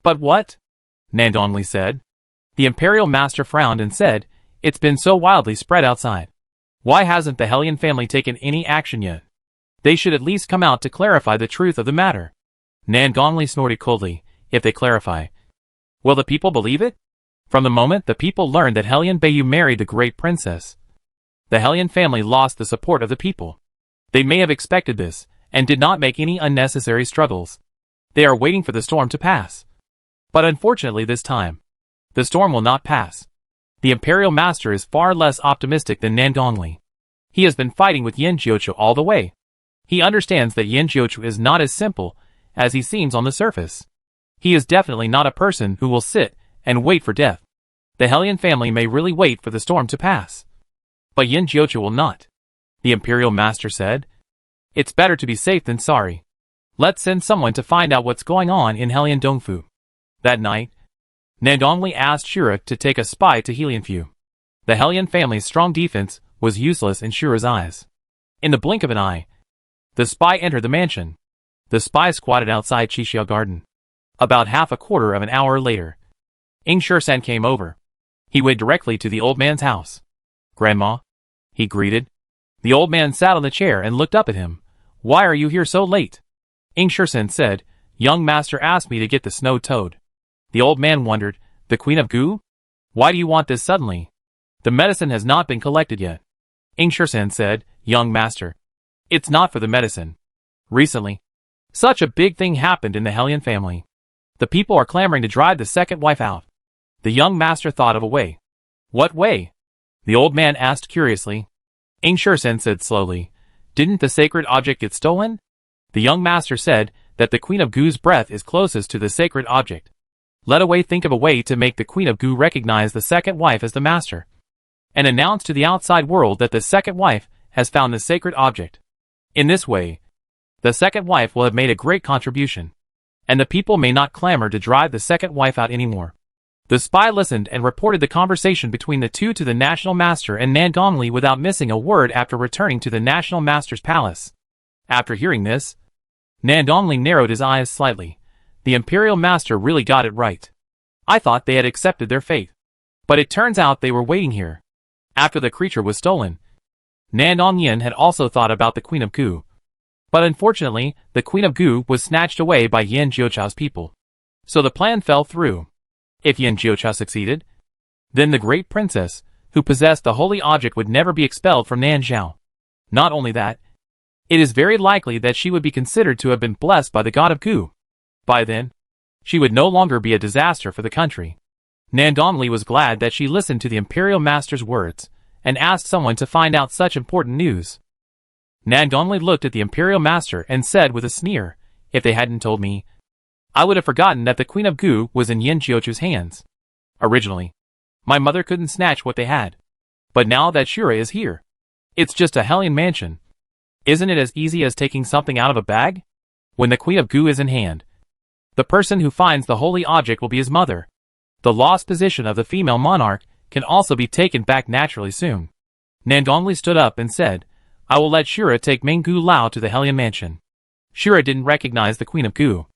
But what? Nandongli said. The Imperial Master frowned and said, it's been so wildly spread outside. Why hasn't the Hellion family taken any action yet? They should at least come out to clarify the truth of the matter. Nandongli snorted coldly. If they clarify, will the people believe it? From the moment the people learned that Hellion Bayu married the great princess, the Hellion family lost the support of the people. They may have expected this, and did not make any unnecessary struggles. They are waiting for the storm to pass. But unfortunately this time, the storm will not pass. The Imperial Master is far less optimistic than Nandongli. He has been fighting with Yin Jiuchu all the way. He understands that Yin Jiuchu is not as simple as he seems on the surface. He is definitely not a person who will sit and wait for death. The Hellion family may really wait for the storm to pass, but Yin Jiuchu will not. The Imperial Master said, it's better to be safe than sorry. Let's send someone to find out what's going on in Hellion Dongfu. That night, Nandongli asked Shura to take a spy to Helianfu. The Hellion family's strong defense was useless in Shura's eyes. In the blink of an eye, the spy entered the mansion. The spy squatted outside Qixia Garden. About half a quarter of an hour later, Ing Shursan came over. He went directly to the old man's house. Grandma, he greeted. The old man sat on the chair and looked up at him. Why are you here so late? Ing Shursan said, young master asked me to get the snow toad. The old man wondered, the Queen of Gu? Why do you want this suddenly? The medicine has not been collected yet. Ing Shursan said, young master, it's not for the medicine. Recently, such a big thing happened in the Hellion family. The people are clamoring to drive the second wife out. The young master thought of a way. What way? The old man asked curiously. Ing Shursan said slowly, didn't the sacred object get stolen? The young master said that the Queen of Gu's breath is closest to the sacred object. Let away think of a way to make the Queen of Gu recognize the second wife as the master, and announce to the outside world that the second wife has found the sacred object. In this way, the second wife will have made a great contribution, and the people may not clamor to drive the second wife out anymore. The spy listened and reported the conversation between the two to the National Master and Nandongli without missing a word after returning to the National Master's palace. After hearing this, Nandongli narrowed his eyes slightly. The Imperial Master really got it right. I thought they had accepted their fate, but it turns out they were waiting here. After the creature was stolen, Nandongyin had also thought about the Queen of Gu. But unfortunately, the Queen of Gu was snatched away by Yin Jiucha's people. So the plan fell through. If Yin Jiucha succeeded, then the great princess, who possessed the holy object, would never be expelled from Nanzhao. Not only that, it is very likely that she would be considered to have been blessed by the god of Gu. By then, she would no longer be a disaster for the country. Nandonli was glad that she listened to the Imperial Master's words, and asked someone to find out such important news. Nandonli looked at the Imperial Master and said with a sneer, "If they hadn't told me, I would have forgotten that the Queen of Gu was in Yin Jiuchu's hands. Originally, my mother couldn't snatch what they had. But now that Shura is here, it's just a Hellion mansion. Isn't it as easy as taking something out of a bag? When the Queen of Gu is in hand, the person who finds the holy object will be his mother. The lost position of the female monarch can also be taken back naturally soon." Nandonli stood up and said, "I will let Shura take Menggu Lao to the Hellion mansion." Shura didn't recognize the Queen of Gu,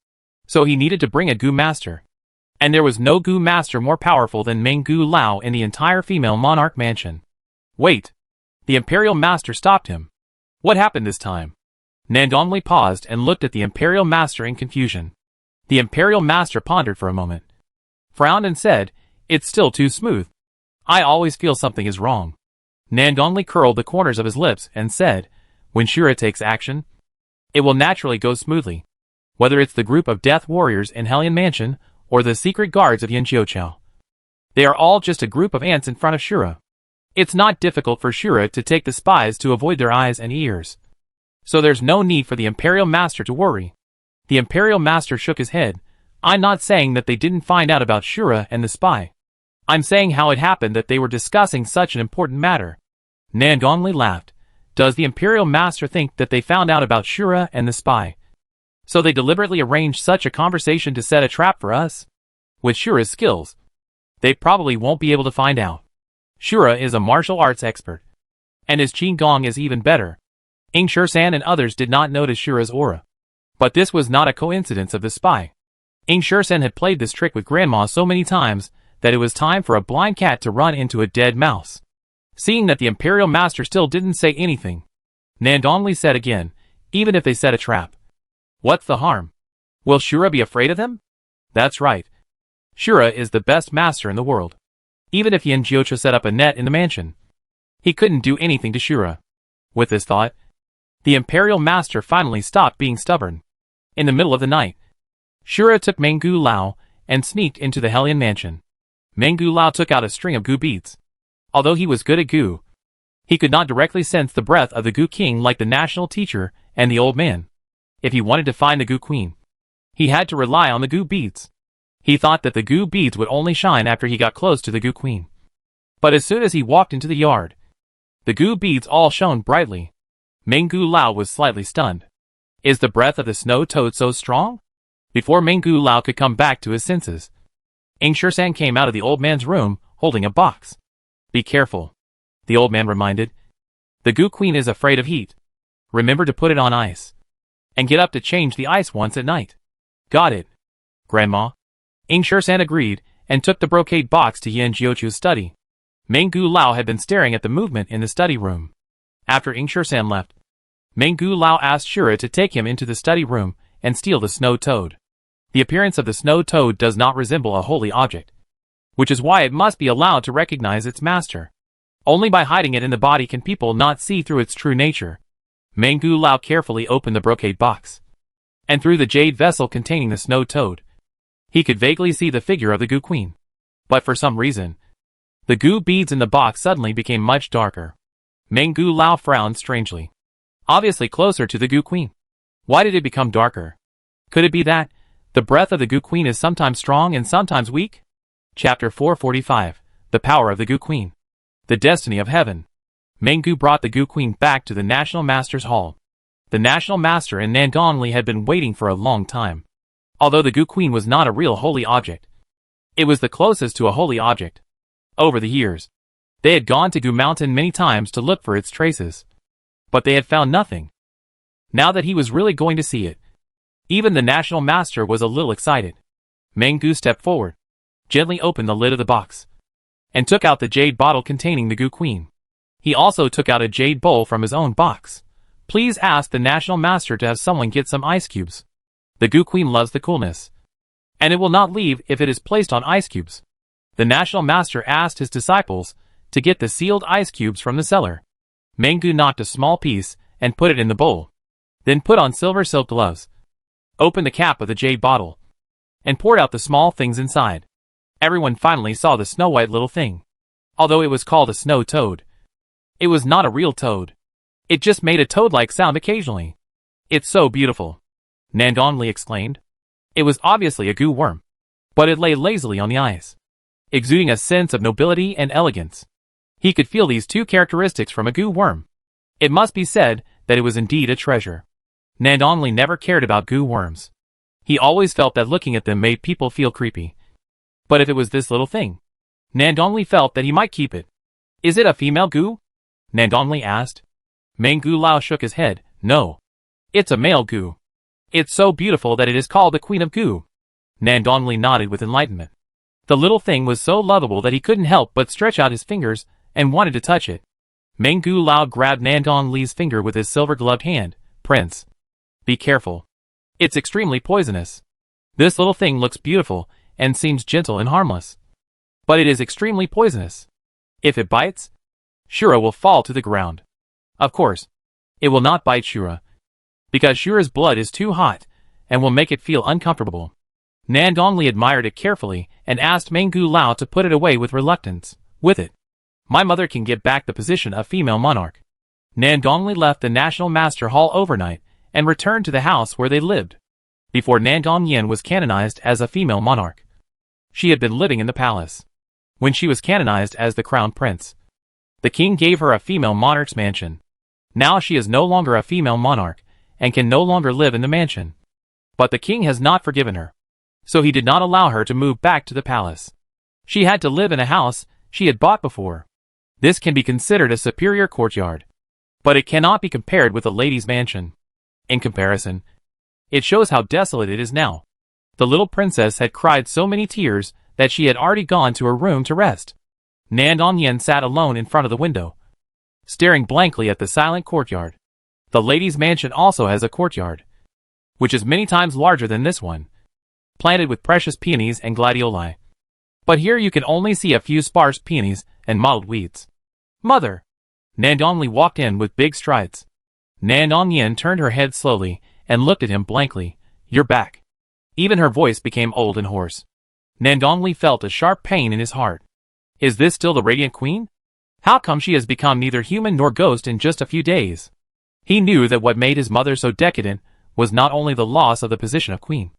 so he needed to bring a Gu master. And there was no Gu master more powerful than Menggu Lao in the entire female monarch mansion. "Wait!" The Imperial Master stopped him. "What happened this time?" Nandonli paused and looked at the Imperial Master in confusion. The Imperial Master pondered for a moment, frowned and said, "It's still too smooth. I always feel something is wrong." Nandonli curled the corners of his lips and said, "When Shura takes action, it will naturally go smoothly. Whether it's the group of death warriors in Hellion Mansion, or the secret guards of Yin Jiuqiu, they are all just a group of ants in front of Shura. It's not difficult for Shura to take the spies to avoid their eyes and ears. So there's no need for the Imperial Master to worry." The Imperial Master shook his head. "I'm not saying that they didn't find out about Shura and the spy. I'm saying how it happened that they were discussing such an important matter." Nandonli laughed. "Does the Imperial Master think that they found out about Shura and the spy, so they deliberately arranged such a conversation to set a trap for us? With Shura's skills, they probably won't be able to find out. Shura is a martial arts expert, and his Qigong is even better." Ing Shursan and others did not notice Shura's aura. But this was not a coincidence of the spy. Ing Shursan had played this trick with Grandma so many times that it was time for a blind cat to run into a dead mouse. Seeing that the Imperial Master still didn't say anything, Nandonli said again, "Even if they set a trap, what's the harm? Will Shura be afraid of them?" "That's right. Shura is the best master in the world. Even if Yin Jiuqiu set up a net in the mansion, he couldn't do anything to Shura." With this thought, the Imperial Master finally stopped being stubborn. In the middle of the night, Shura took Menggu Lao and sneaked into the Hellion mansion. Menggu Lao took out a string of Gu beads. Although he was good at Gu, he could not directly sense the breath of the Gu King like the national teacher and the old man. If he wanted to find the Gu Queen, he had to rely on the Gu beads. He thought that the Gu beads would only shine after he got close to the Gu Queen. But as soon as he walked into the yard, the Gu beads all shone brightly. Menggu Lao was slightly stunned. Is the breath of the snow toad so strong? Before Menggu Lao could come back to his senses, Ing Shursan came out of the old man's room, holding a box. "Be careful," the old man reminded. "The Gu Queen is afraid of heat. Remember to put it on ice. And get up to change the ice once at night." "Got it, Grandma." Ing Shursan agreed, and took the brocade box to Yin Jiuqiu's study. Menggu Lao had been staring at the movement in the study room. After Ing Shursan left, Menggu Lao asked Shura to take him into the study room and steal the snow toad. The appearance of the snow toad does not resemble a holy object, which is why it must be allowed to recognize its master. Only by hiding it in the body can people not see through its true nature. Menggu Lao carefully opened the brocade box, and through the jade vessel containing the snow toad, he could vaguely see the figure of the Gu Queen. But for some reason, the Gu beads in the box suddenly became much darker. Menggu Lao frowned strangely. Obviously closer to the Gu Queen. Why did it become darker? Could it be that the breath of the Gu Queen is sometimes strong and sometimes weak? Chapter 445. The Power of the Gu Queen. The Destiny of Heaven. Menggu brought the Gu Queen back to the National Master's Hall. The National Master and Nandonli had been waiting for a long time. Although the Gu Queen was not a real holy object, it was the closest to a holy object. Over the years, they had gone to Gu Mountain many times to look for its traces, but they had found nothing. Now that he was really going to see it, even the National Master was a little excited. Menggu stepped forward, gently opened the lid of the box, and took out the jade bottle containing the Gu Queen. He also took out a jade bowl from his own box. "Please ask the National Master to have someone get some ice cubes. The Gu Queen loves the coolness, and it will not leave if it is placed on ice cubes." The National Master asked his disciples to get the sealed ice cubes from the cellar. Menggu knocked a small piece and put it in the bowl. Then put on silver silk gloves, opened the cap of the jade bottle, and poured out the small things inside. Everyone finally saw the snow-white little thing. Although it was called a snow toad, it was not a real toad. It just made a toad-like sound occasionally. "It's so beautiful," Nandonli exclaimed. It was obviously a goo worm, but it lay lazily on the ice, exuding a sense of nobility and elegance. He could feel these two characteristics from a goo worm. It must be said that it was indeed a treasure. Nandonli never cared about goo worms. He always felt that looking at them made people feel creepy. But if it was this little thing, Nandonli felt that he might keep it. "Is it a female goo?" Nandonli asked. Menggu Lao shook his head. "No. It's a male goo. It's so beautiful that it is called the Queen of Goo." Nandonli nodded with enlightenment. The little thing was so lovable that he couldn't help but stretch out his fingers and wanted to touch it. Menggu Lao grabbed Nandonli's finger with his silver-gloved hand. "Prince, be careful. It's extremely poisonous. This little thing looks beautiful and seems gentle and harmless, but it is extremely poisonous. If it bites, Shura will fall to the ground. Of course, it will not bite Shura, because Shura's blood is too hot and will make it feel uncomfortable." Nandonli admired it carefully and asked Menggu Lao to put it away with reluctance. "With it, my mother can get back the position of female monarch." Nandonli left the National Master Hall overnight and returned to the house where they lived. Before Nandong was canonized as a female monarch, she had been living in the palace. When she was canonized as the crown prince, the king gave her a female monarch's mansion. Now she is no longer a female monarch and can no longer live in the mansion. But the king has not forgiven her, so he did not allow her to move back to the palace. She had to live in a house she had bought before. This can be considered a superior courtyard, but it cannot be compared with a lady's mansion. In comparison, it shows how desolate it is now. The little princess had cried so many tears that she had already gone to her room to rest. Nandong sat alone in front of the window, staring blankly at the silent courtyard. The lady's mansion also has a courtyard, which is many times larger than this one, planted with precious peonies and gladioli. But here you can only see a few sparse peonies and mottled weeds. "Mother!" Nandong walked in with big strides. Nandong turned her head slowly and looked at him blankly. "You're back." Even her voice became old and hoarse. Nandong felt a sharp pain in his heart. Is this still the Radiant Queen? How come she has become neither human nor ghost in just a few days? He knew that what made his mother so decadent was not only the loss of the position of queen,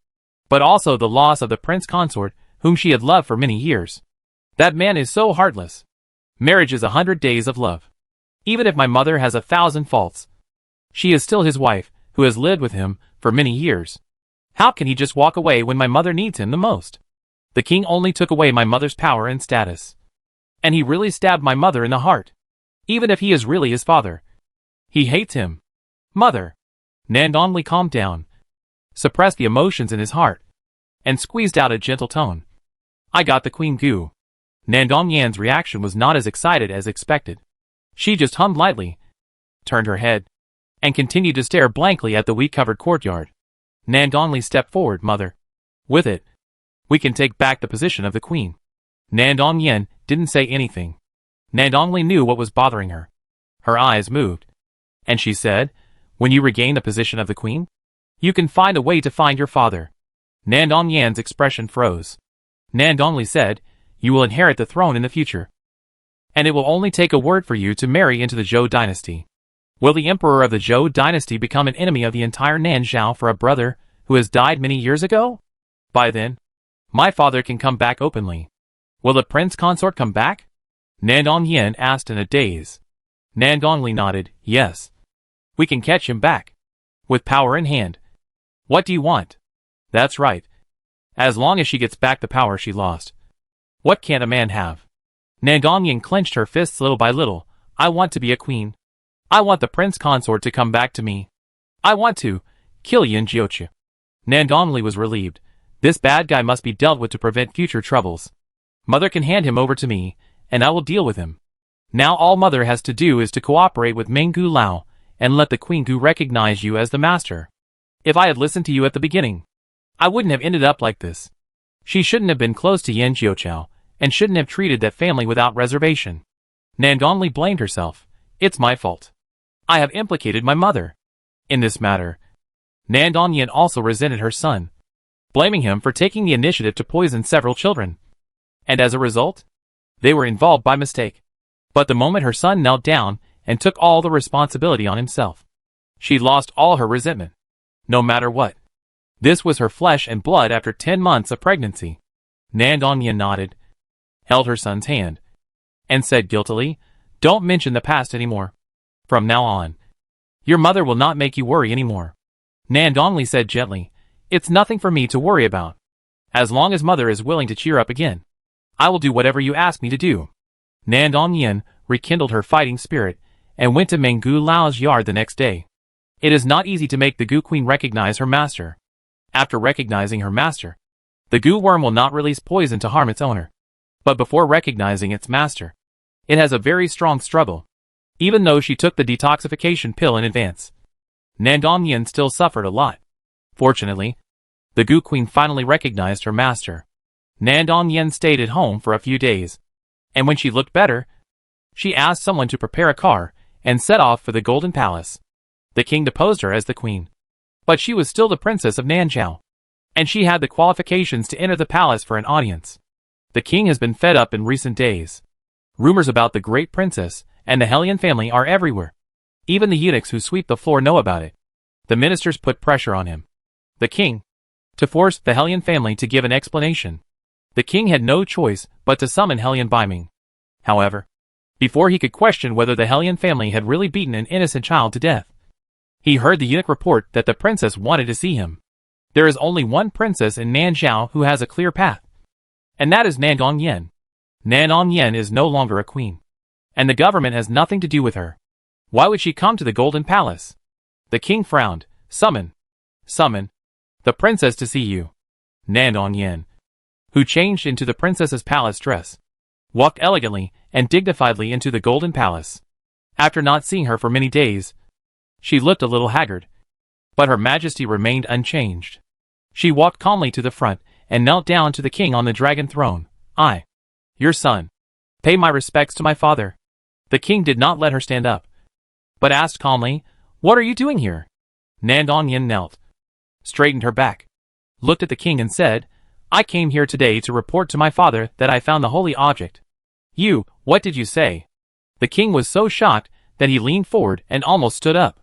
but also the loss of the prince consort whom she had loved for many years. That man is so heartless. Marriage is 100 days of love. Even if my mother has 1,000 faults, she is still his wife, who has lived with him for many years. How can he just walk away when my mother needs him the most? The king only took away my mother's power and status, and he really stabbed my mother in the heart. Even if he is really his father, he hates him. Mother! Nandong calmed down, suppressed the emotions in his heart, and squeezed out a gentle tone. "I got the Queen Goo." Nandong reaction was not as excited as expected. She just hummed lightly, turned her head, and continued to stare blankly at the wheat-covered courtyard. Nandong stepped forward. "Mother, with it, we can take back the position of the queen." Nandong didn't say anything. Nandong knew what was bothering her. Her eyes moved, and she said, "When you regain the position of the queen, you can find a way to find your father." Nandong expression froze. Nandong said, "You will inherit the throne in the future, and it will only take a word for you to marry into the Zhou dynasty. Will the emperor of the Zhou dynasty become an enemy of the entire Nanzhao for a brother who has died many years ago? By then, my father can come back openly. Will the prince consort come back?" Nandong asked in a daze. Nandong nodded. "Yes. We can catch him back, with power in hand." "What do you want?" "That's right. As long as she gets back the power she lost. What can't a man have?" Nandong clenched her fists little by little. "I want to be a queen. I want the prince consort to come back to me. I want to kill Yin Jiuqi." Nandong was relieved. This bad guy must be dealt with to prevent future troubles. Mother can hand him over to me, and I will deal with him. Now all Mother has to do is to cooperate with Menggu Lao and let the Queen Gu recognize you as the master. If I had listened to you at the beginning, I wouldn't have ended up like this. She shouldn't have been close to Yan Jiuqiao and shouldn't have treated that family without reservation. Nandong blamed herself. It's my fault. I have implicated my mother in this matter. Nan Dongyan also resented her son, blaming him for taking the initiative to poison several children. And as a result, they were involved by mistake. But the moment her son knelt down and took all the responsibility on himself, she lost all her resentment. No matter what. This was her flesh and blood after 10 months of pregnancy. Nan Dongyan nodded, held her son's hand, and said guiltily, "Don't mention the past anymore. From now on, your mother will not make you worry anymore." Nan Dongli said gently, "It's nothing for me to worry about. As long as mother is willing to cheer up again, I will do whatever you ask me to do." Nan Dongyan rekindled her fighting spirit and went to Meng Gu Lao's yard the next day. It is not easy to make the Gu Queen recognize her master. After recognizing her master, the Gu worm will not release poison to harm its owner. But before recognizing its master, it has a very strong struggle. Even though she took the detoxification pill in advance, Nan Dongyan still suffered a lot. Fortunately, the Gu Queen finally recognized her master. Nan Dongyan stayed at home for a few days, and when she looked better, she asked someone to prepare a car and set off for the Golden Palace. The king deposed her as the queen, but she was still the princess of Nanzhao, and she had the qualifications to enter the palace for an audience. The king has been fed up in recent days. Rumors about the great princess and the Hellion family are everywhere. Even the eunuchs who sweep the floor know about it. The ministers put pressure on him, the king, to force the Hellion family to give an explanation. The king had no choice but to summon Hellion Biming. However, before he could question whether the Hellion family had really beaten an innocent child to death, he heard the eunuch report that the princess wanted to see him. There is only one princess in Nanzhao who has a clear path, and that is Nan Dongyan. Nan Dongyan is no longer a queen, and the government has nothing to do with her. Why would she come to the Golden Palace? The king frowned. Summon the princess to see you. Nan Dongyan, who changed into the princess's palace dress, walked elegantly and dignifiedly into the Golden Palace. After not seeing her for many days, she looked a little haggard, but her majesty remained unchanged. She walked calmly to the front and knelt down to the king on the dragon throne. "I, your son, pay my respects to my father." The king did not let her stand up, but asked calmly, "What are you doing here?" Nan Dongyan knelt, straightened her back, looked at the king and said, "I came here today to report to my father that I found the holy object." "You, what did you say?" The king was so shocked that he leaned forward and almost stood up.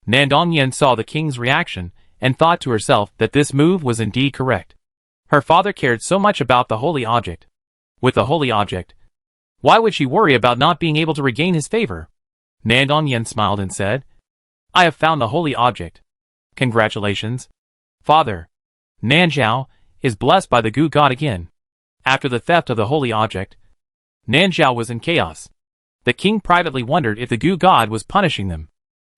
Nan Dongyan saw the king's reaction and thought to herself that this move was indeed correct. Her father cared so much about the holy object. With the holy object, why would she worry about not being able to regain his favor? Nan Dongyan smiled and said, "I have found the holy object. Congratulations, father." Nanzhao is blessed by the Gu god again. After the theft of the holy object, Nanzhao was in chaos. The king privately wondered if the Gu god was punishing them.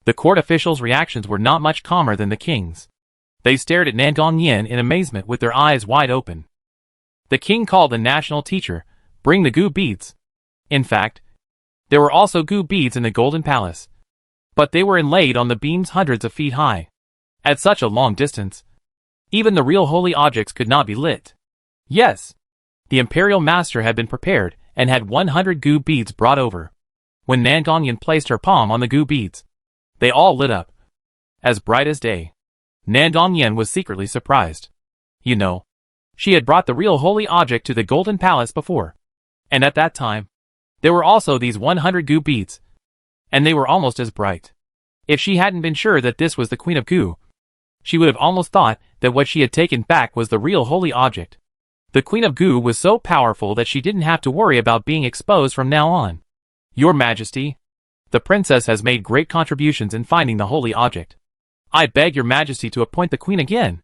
The court officials' reactions were not much calmer than the king's. They stared at Nan Dongyan in amazement with their eyes wide open. The king called the national teacher, "Bring the Gu beads." In fact, there were also Gu beads in the Golden Palace, but they were inlaid on the beams hundreds of feet high. At such a long distance, even the real holy objects could not be lit. Yes, the imperial master had been prepared and had 100 Gu beads brought over. When Nan Dongyan placed her palm on the Gu beads, they all lit up, as bright as day. Nan Dongyan was secretly surprised. You know, she had brought the real holy object to the Golden Palace before, and at that time, there were also these 100 Gu beads, and they were almost as bright. If she hadn't been sure that this was the Queen of Gu, she would have almost thought that what she had taken back was the real holy object. The Queen of Gu was so powerful that she didn't have to worry about being exposed from now on. "Your Majesty, the princess has made great contributions in finding the holy object. I beg your Majesty to appoint the Queen again.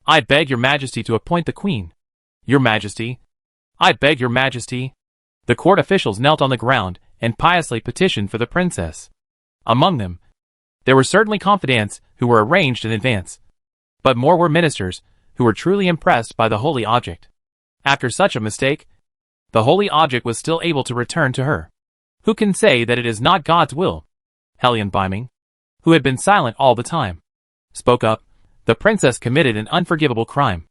I beg your Majesty to appoint the Queen. Your Majesty, I beg your Majesty." The court officials knelt on the ground and piously petitioned for the princess. Among them, there were certainly confidants who were arranged in advance, but more were ministers who were truly impressed by the holy object. After such a mistake, the holy object was still able to return to her. Who can say that it is not God's will? Hellion Biming, who had been silent all the time, spoke up. The princess committed an unforgivable crime.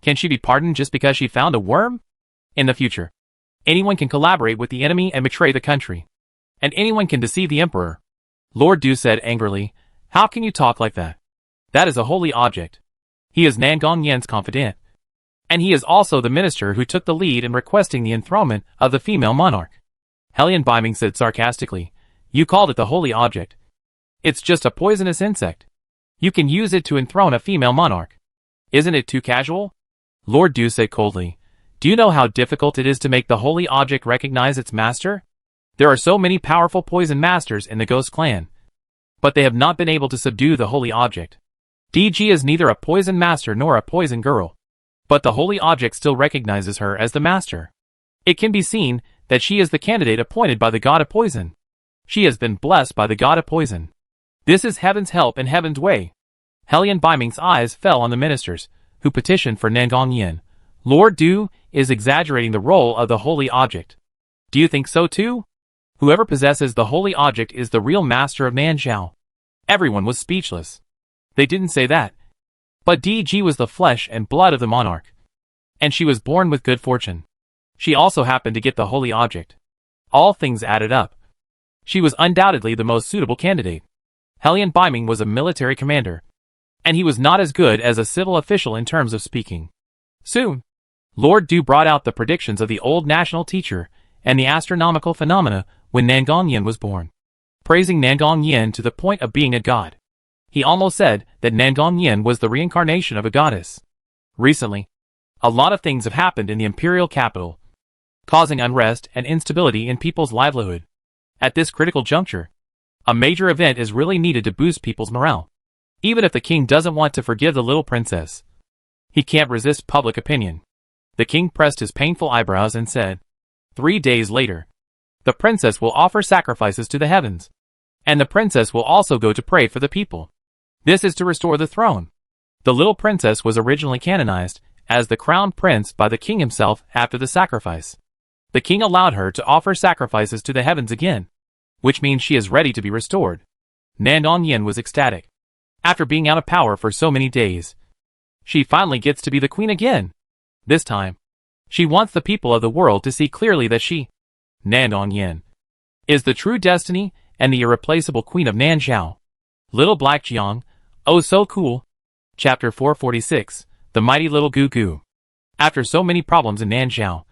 Can she be pardoned just because she found a worm? In the future, anyone can collaborate with the enemy and betray the country. and anyone can deceive the emperor. Lord Du said angrily, "How can you talk like that? That is a holy object. He is Nan Gongyan's confidant. And he is also the minister who took the lead in requesting the enthronement of the female monarch." Helian Biming said sarcastically, "You called it the holy object. It's just a poisonous insect. You can use it to enthrone a female monarch. Isn't it too casual?" Lord Du said coldly, "Do you know how difficult it is to make the holy object recognize its master? There are so many powerful poison masters in the Ghost clan, but they have not been able to subdue the holy object. DG is neither a poison master nor a poison girl, but the holy object still recognizes her as the master. It can be seen that she is the candidate appointed by the god of poison. She has been blessed by the god of poison. This is heaven's help and heaven's way." Helian Biming's eyes fell on the ministers, who petitioned for Nan Gongyan. "Lord Du is exaggerating the role of the holy object. Do you think so too? Whoever possesses the holy object is the real master of Nanzhao." Everyone was speechless. They didn't say that. But DG was the flesh and blood of the monarch. And she was born with good fortune. She also happened to get the holy object. All things added up. She was undoubtedly the most suitable candidate. Helian Biming was a military commander, and he was not as good as a civil official in terms of speaking. Soon, Lord Du brought out the predictions of the old national teacher and the astronomical phenomena when Nan Gongyan was born, praising Nan Gongyan to the point of being a god. He almost said that Nan Gongyan was the reincarnation of a goddess. Recently, a lot of things have happened in the imperial capital, causing unrest and instability in people's livelihood. At this critical juncture, a major event is really needed to boost people's morale. Even if the king doesn't want to forgive the little princess, he can't resist public opinion. The king pressed his painful eyebrows and said, 3 days later, the princess will offer sacrifices to the heavens, and the princess will also go to pray for the people. This is to restore the throne. The little princess was originally canonized as the crown prince by the king himself after the sacrifice. The king allowed her to offer sacrifices to the heavens again, which means she is ready to be restored. Nan Gongyan was ecstatic. After being out of power for so many days, she finally gets to be the queen again. This time, she wants the people of the world to see clearly that she, Nan Gongyan, is the true destiny and the irreplaceable queen of Nanzhao. Little Black Jiang, oh so cool. Chapter 446, The Mighty Little Goo Goo. After so many problems in Nanzhao,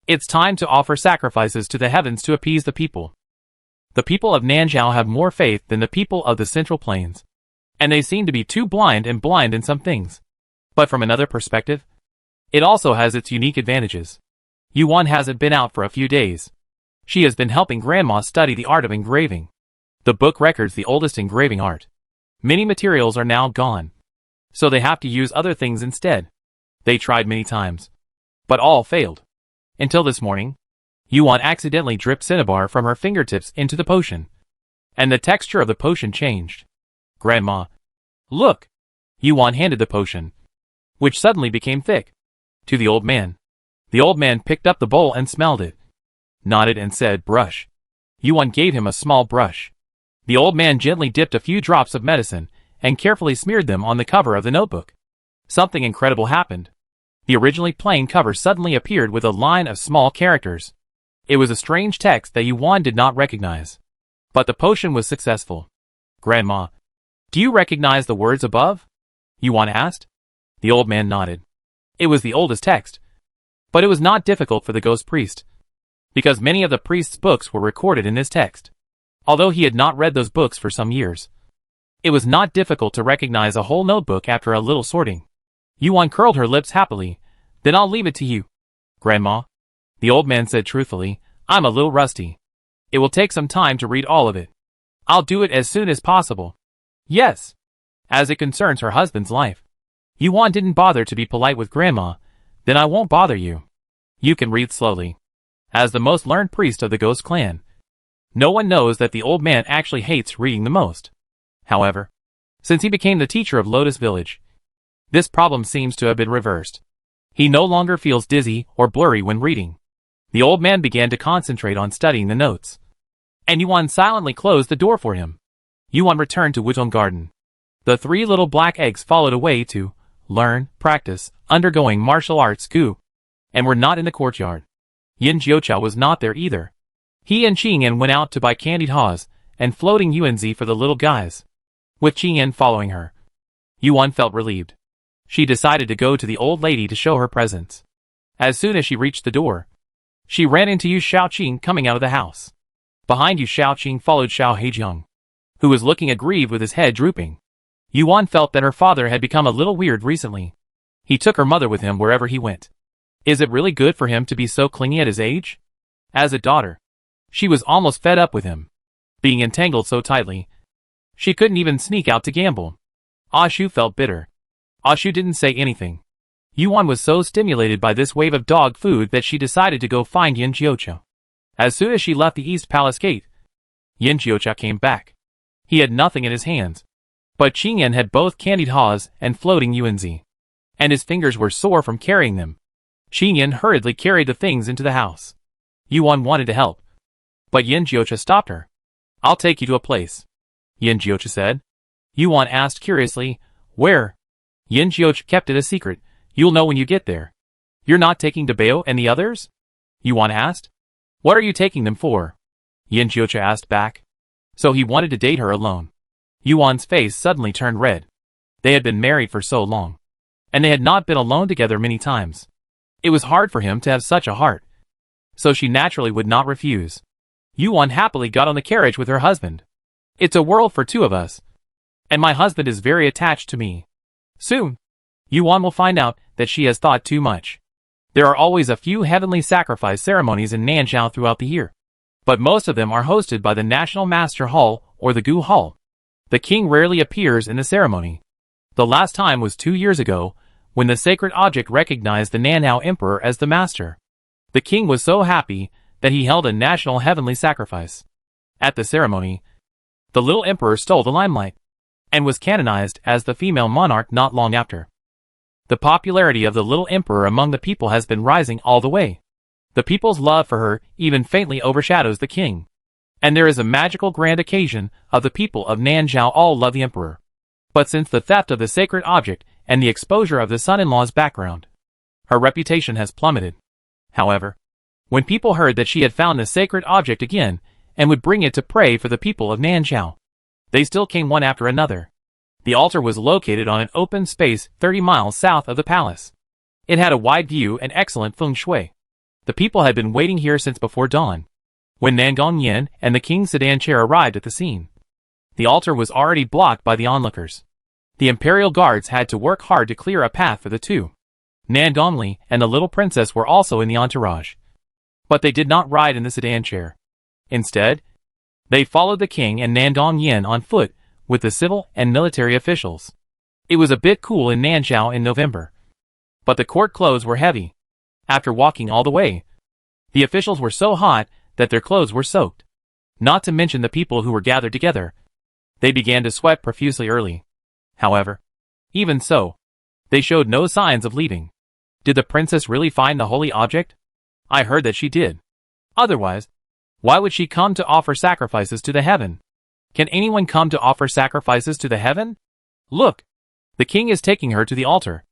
it's time to offer sacrifices to the heavens to appease the people. The people of Nanzhao have more faith than the people of the Central Plains, and they seem to be too blind in some things. But from another perspective, it also has its unique advantages. Yuan hasn't been out for a few days. She has been helping Grandma study the art of engraving. The book records the oldest engraving art. Many materials are now gone, so they have to use other things instead. They tried many times, but all failed. Until this morning, Yuan accidentally dripped cinnabar from her fingertips into the potion, and the texture of the potion changed. "Grandma, look!" Yuan handed the potion, which suddenly became thick, to the old man. The old man picked up the bowl and smelled it, nodded and said, "Brush." Yuan gave him a small brush. The old man gently dipped a few drops of medicine and carefully smeared them on the cover of the notebook. Something incredible happened. The originally plain cover suddenly appeared with a line of small characters. It was a strange text that Yuan did not recognize. But the potion was successful. "Grandma, do you recognize the words above?" Yuan asked. The old man nodded. It was the oldest text, but it was not difficult for the ghost priest, because many of the priest's books were recorded in this text. Although he had not read those books for some years, it was not difficult to recognize a whole notebook after a little sorting. Yuan curled her lips happily. "Then I'll leave it to you, Grandma." The old man said truthfully, "I'm a little rusty. It will take some time to read all of it. I'll do it as soon as possible." "Yes, as it concerns her husband's life." Yuan didn't bother to be polite with Grandma. "Then I won't bother you. You can read slowly." As the most learned priest of the Ghost clan, no one knows that the old man actually hates reading the most. However, since he became the teacher of Lotus Village, this problem seems to have been reversed. He no longer feels dizzy or blurry when reading. The old man began to concentrate on studying the notes, and Yuan silently closed the door for him. Yuan returned to Wuzhong Garden. The 3 little black eggs followed away to learn, practice, undergoing martial arts school, and were not in the courtyard. Yin Jiuqiao was not there either. He and Qingyan went out to buy candied haws and floating Yuanzi for the little guys, with Qingyan following her. Yuan felt relieved. She decided to go to the old lady to show her presents. As soon as she reached the door, she ran into Yu Shaoqing coming out of the house. Behind Yu Shaoqing followed Xiao Heijiang, who was looking aggrieved with his head drooping. Yuan felt that her father had become a little weird recently. He took her mother with him wherever he went. Is it really good for him to be so clingy at his age? As a daughter, she was almost fed up with him, being entangled so tightly. She couldn't even sneak out to gamble. Ashu felt bitter. Ashu didn't say anything. Yuan was so stimulated by this wave of dog food that she decided to go find Yin Jiucha. As soon as she left the East Palace gate, Yin Jiucha came back. He had nothing in his hands, but Qingyan had both candied haws and floating Yuanzi, and his fingers were sore from carrying them. Qingyan hurriedly carried the things into the house. Yuan wanted to help, but Yin Jiucha stopped her. I'll take you to a place, Yin Jiucha said. Yuan asked curiously, where? Yin Jiucha kept it a secret. You'll know when you get there. You're not taking Debao and the others? Yuan asked. What are you taking them for? Yin Jiucha asked back. So he wanted to date her alone. Yuan's face suddenly turned red. They had been married for so long, and they had not been alone together many times. It was hard for him to have such a heart, so she naturally would not refuse. Yuan happily got on the carriage with her husband. It's a world for two of us, and my husband is very attached to me. Soon, Yuan will find out that she has thought too much. There are always a few heavenly sacrifice ceremonies in Nanzhao throughout the year, but most of them are hosted by the National Master Hall or the Gu Hall. The king rarely appears in the ceremony. The last time was 2 years ago, when the sacred object recognized the Nanhao Emperor as the master. The king was so happy that he held a national heavenly sacrifice. At the ceremony, the little emperor stole the limelight, and was canonized as the female monarch not long after. The popularity of the little emperor among the people has been rising all the way. The people's love for her even faintly overshadows the king. And there is a magical grand occasion of the people of Nanzhao all love the emperor. But since the theft of the sacred object and the exposure of the son-in-law's background, her reputation has plummeted. However, when people heard that she had found the sacred object again and would bring it to pray for the people of Nanzhao, they still came one after another. The altar was located on an open space 30 miles south of the palace. It had a wide view and excellent feng shui. The people had been waiting here since before dawn. When Nangong Yin and the king's sedan chair arrived at the scene, the altar was already blocked by the onlookers. The imperial guards had to work hard to clear a path for the two. Nandongli and the little princess were also in the entourage, but they did not ride in the sedan chair. Instead, they followed the king and Nandong Yin on foot with the civil and military officials. It was a bit cool in Nanzhao in November, but the court clothes were heavy. After walking all the way, the officials were so hot that their clothes were soaked. Not to mention the people who were gathered together. They began to sweat profusely early. However, even so, they showed no signs of leaving. Did the princess really find the holy object? I heard that she did. Otherwise, why would she come to offer sacrifices to the heaven? Can anyone come to offer sacrifices to the heaven? Look! The king is taking her to the altar.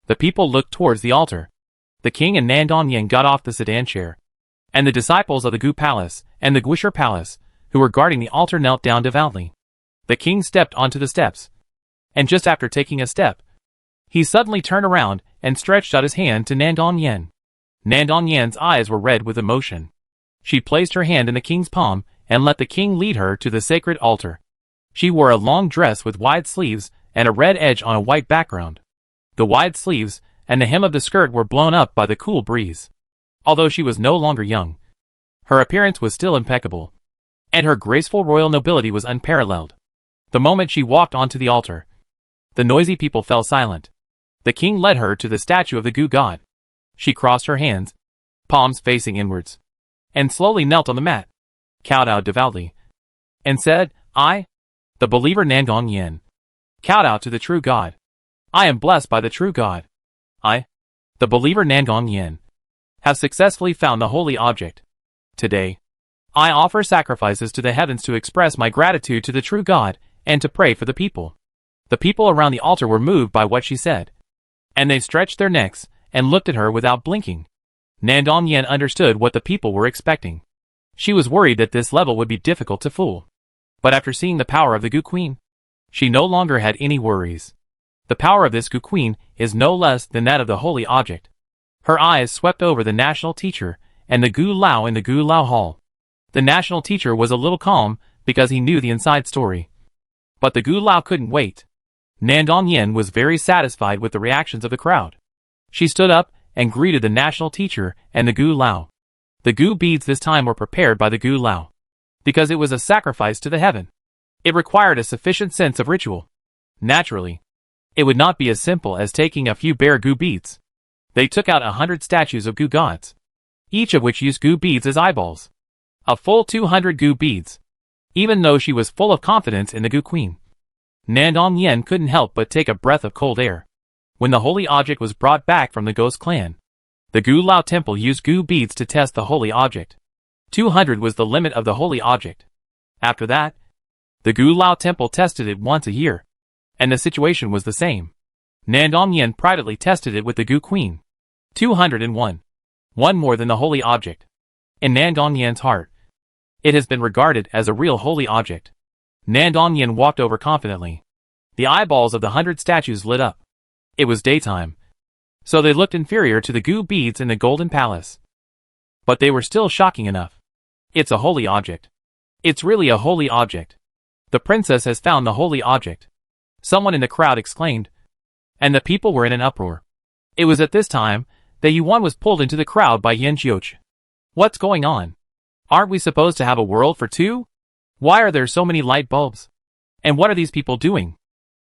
The people looked towards the altar. The king and Nandong Yin got off the sedan chair, and the disciples of the Gu Palace and the Guisher Palace, who were guarding the altar, knelt down devoutly. The king stepped onto the steps, and just after taking a step, he suddenly turned around and stretched out his hand to Nandong Yin. Nandong Yin's eyes were red with emotion. She placed her hand in the king's palm and let the king lead her to the sacred altar. She wore a long dress with wide sleeves and a red edge on a white background. The wide sleeves and the hem of the skirt were blown up by the cool breeze. Although she was no longer young, her appearance was still impeccable, and her graceful royal nobility was unparalleled. The moment she walked onto the altar, the noisy people fell silent. The king led her to the statue of the Gu god. She crossed her hands, palms facing inwards, and slowly knelt on the mat, kowtowed devoutly, and said, I, the believer Nangong Yin, kowtow to the true God. I am blessed by the true God. I, the believer Nangong Yin, have successfully found the holy object. Today, I offer sacrifices to the heavens to express my gratitude to the true God and to pray for the people. The people around the altar were moved by what she said, and they stretched their necks and looked at her without blinking. Nandong Yin understood what the people were expecting. She was worried that this level would be difficult to fool. But after seeing the power of the Goo Queen, she no longer had any worries. The power of this Goo Queen is no less than that of the holy object. Her eyes swept over the national teacher and the Goo Lao in the Goo Lao Hall. The national teacher was a little calm because he knew the inside story. But the Goo Lao couldn't wait. Nandong Yen was very satisfied with the reactions of the crowd. She stood up and greeted the national teacher and the Goo Lao. The Goo beads this time were prepared by the Goo Lao, because it was a sacrifice to the heaven. It required a sufficient sense of ritual. Naturally, it would not be as simple as taking a few bare Goo beads. They took out 100 statues of Goo gods, each of which used Goo beads as eyeballs. A full 200 Goo beads. Even though she was full of confidence in the Goo Queen, Nandong Yen couldn't help but take a breath of cold air. When the holy object was brought back from the Ghost Clan, the Goo Lao Temple used Goo beads to test the holy object. 200 was the limit of the holy object. After that, the Goo Lao Temple tested it once a year, and the situation was the same. Nandong Yen privately tested it with the Goo Queen. 201. One more than the holy object. In Nandong Yen's heart, it has been regarded as a real holy object. Nandong Yen walked over confidently. The eyeballs of the 100 statues lit up. It was daytime, so they looked inferior to the Goo beads in the Golden Palace. But they were still shocking enough. It's a holy object. It's really a holy object. The princess has found the holy object, someone in the crowd exclaimed, and the people were in an uproar. It was at this time that Yuan was pulled into the crowd by Yen Jiuchi. What's going on? Aren't we supposed to have a world for two? Why are there so many light bulbs? And what are these people doing?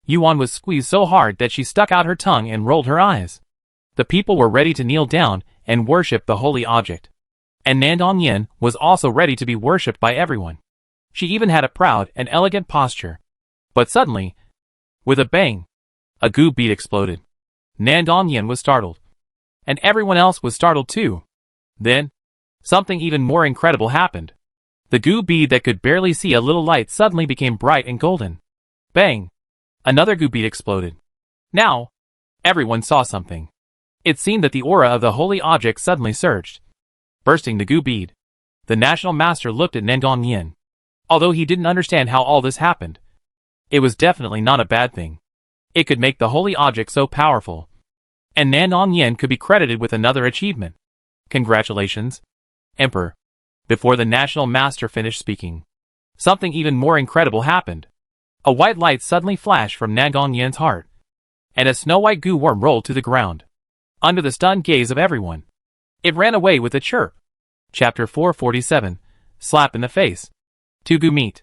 Yuan was squeezed so hard that she stuck out her tongue and rolled her eyes. The people were ready to kneel down and worship the holy object. And Nandong Yen was also ready to be worshipped by everyone. She even had a proud and elegant posture. But suddenly, with a bang, a Goo bead exploded. Nandong Yen was startled. And everyone else was startled too. Then, something even more incredible happened. The Goo bead that could barely see a little light suddenly became bright and golden. Bang! Another Goo bead exploded. Now, everyone saw something. It seemed that the aura of the holy object suddenly surged, bursting the Goo bead. The national master looked at Nandong Yen. Although he didn't understand how all this happened, it was definitely not a bad thing. It could make the holy object so powerful. And Nandong Yen could be credited with another achievement. Congratulations, Emperor. Before the national master finished speaking, something even more incredible happened. A white light suddenly flashed from Nandong Yen's heart, and a snow-white Goo worm rolled to the ground, under the stunned gaze of everyone. It ran away with a chirp. Chapter 447, Slap in the Face. Two Goo meet.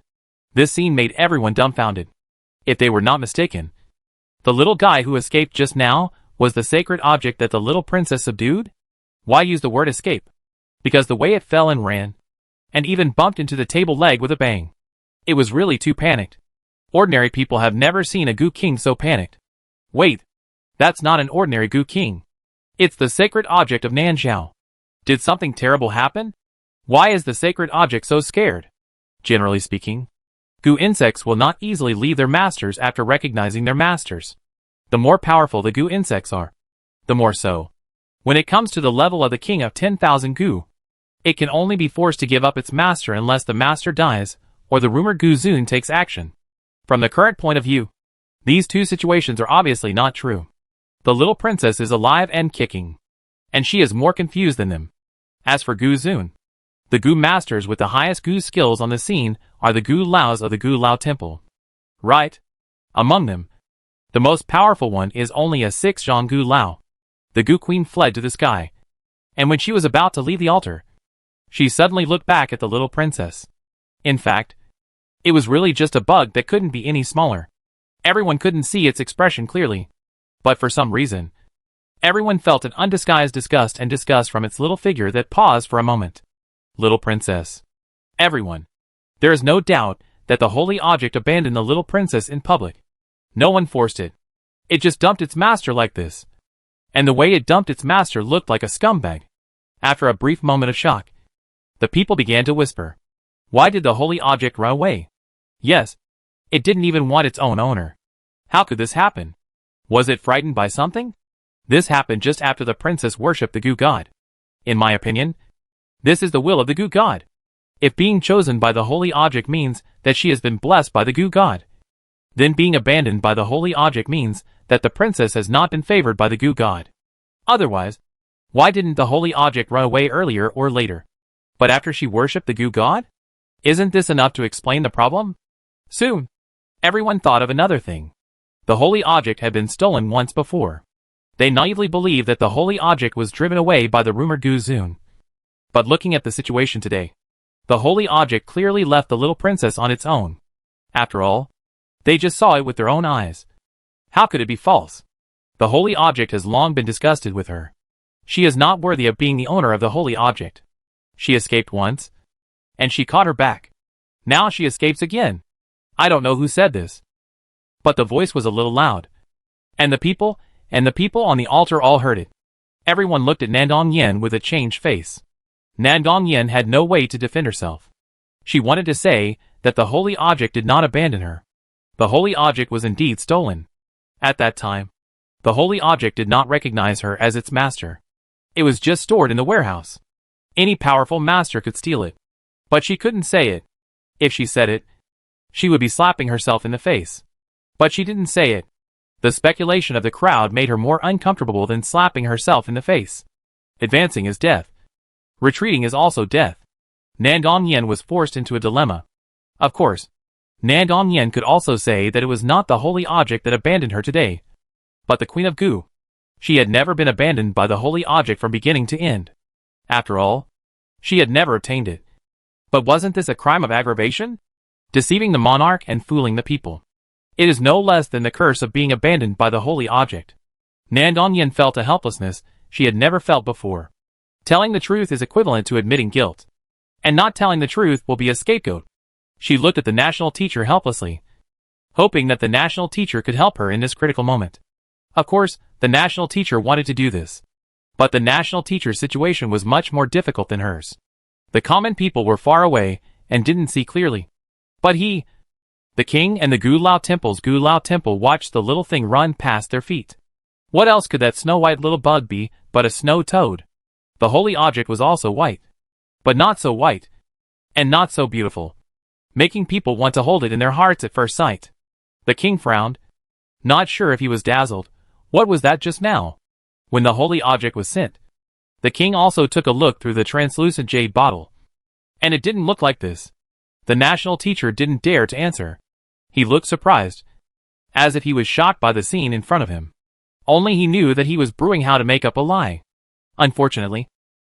This scene made everyone dumbfounded. If they were not mistaken, the little guy who escaped just now was the sacred object that the little princess subdued? Why use the word escape? Because the way it fell and ran, and even bumped into the table leg with a bang. It was really too panicked. Ordinary people have never seen a Goo King so panicked. Wait, that's not an ordinary Goo King. It's the sacred object of Nanzhao. Did something terrible happen? Why is the sacred object so scared? Generally speaking, Goo insects will not easily leave their masters after recognizing their masters. The more powerful the Goo insects are, the more so. When it comes to the level of the king of 10,000 Goo, it can only be forced to give up its master unless the master dies, or the rumored Goo Zun takes action. From the current point of view, these two situations are obviously not true. The little princess is alive and kicking, and she is more confused than them. As for Goo Zun, the Goo masters with the highest Goo skills on the scene are the Goo Laos of the Goo Lao Temple. Right? Among them, the most powerful one is only a 6-Zhang Goo Lao. The Goo Queen fled to the sky, and when she was about to leave the altar, she suddenly looked back at the little princess. In fact, it was really just a bug that couldn't be any smaller. Everyone couldn't see its expression clearly, but for some reason, everyone felt an undisguised disgust from its little figure that paused for a moment. Little princess. Everyone. There is no doubt that the holy object abandoned the little princess in public. No one forced it. It just dumped its master like this. And the way it dumped its master looked like a scumbag. After a brief moment of shock, the people began to whisper. Why did the holy object run away? Yes, it didn't even want its own owner. How could this happen? Was it frightened by something? This happened just after the princess worshipped the Goo god. In my opinion, this is the will of the Goo god. If being chosen by the holy object means that she has been blessed by the Gu god, then being abandoned by the holy object means that the princess has not been favored by the Gu god. Otherwise, why didn't the holy object run away earlier or later? But after she worshipped the Gu god? Isn't this enough to explain the problem? Soon, everyone thought of another thing. The holy object had been stolen once before. They naively believed that the holy object was driven away by the rumored Gu Zun. But looking at the situation today, the holy object clearly left the little princess on its own. After all, they just saw it with their own eyes. How could it be false? The holy object has long been disgusted with her. She is not worthy of being the owner of the holy object. She escaped once, and she caught her back. Now she escapes again. I don't know who said this, but the voice was a little loud. And the people on the altar all heard it. Everyone looked at Nandong Yen with a changed face. Nandong Yen had no way to defend herself. She wanted to say that the holy object did not abandon her. The holy object was indeed stolen. At that time, the holy object did not recognize her as its master. It was just stored in the warehouse. Any powerful master could steal it. But she couldn't say it. If she said it, she would be slapping herself in the face. But she didn't say it. The speculation of the crowd made her more uncomfortable than slapping herself in the face. Advancing is death. Retreating is also death. Nandong Yen was forced into a dilemma. Of course, Nandong Yen could also say that it was not the holy object that abandoned her today, but the Queen of Gu. She had never been abandoned by the holy object from beginning to end. After all, she had never obtained it. But wasn't this a crime of aggravation? Deceiving the monarch and fooling the people. It is no less than the curse of being abandoned by the holy object. Nandong Yen felt a helplessness she had never felt before. Telling the truth is equivalent to admitting guilt. And not telling the truth will be a scapegoat. She looked at the national teacher helplessly, hoping that the national teacher could help her in this critical moment. Of course, the national teacher wanted to do this. But the national teacher's situation was much more difficult than hers. The common people were far away and didn't see clearly. But the king and the Gu Lao temple watched the little thing run past their feet. What else could that snow-white little bug be but a snow toad? The holy object was also white. But not so white. And not so beautiful. Making people want to hold it in their hearts at first sight. The king frowned, not sure if he was dazzled. What was that just now? When the holy object was sent, the king also took a look through the translucent jade bottle. And it didn't look like this. The national teacher didn't dare to answer. He looked surprised, as if he was shocked by the scene in front of him. Only he knew that he was brewing how to make up a lie. Unfortunately,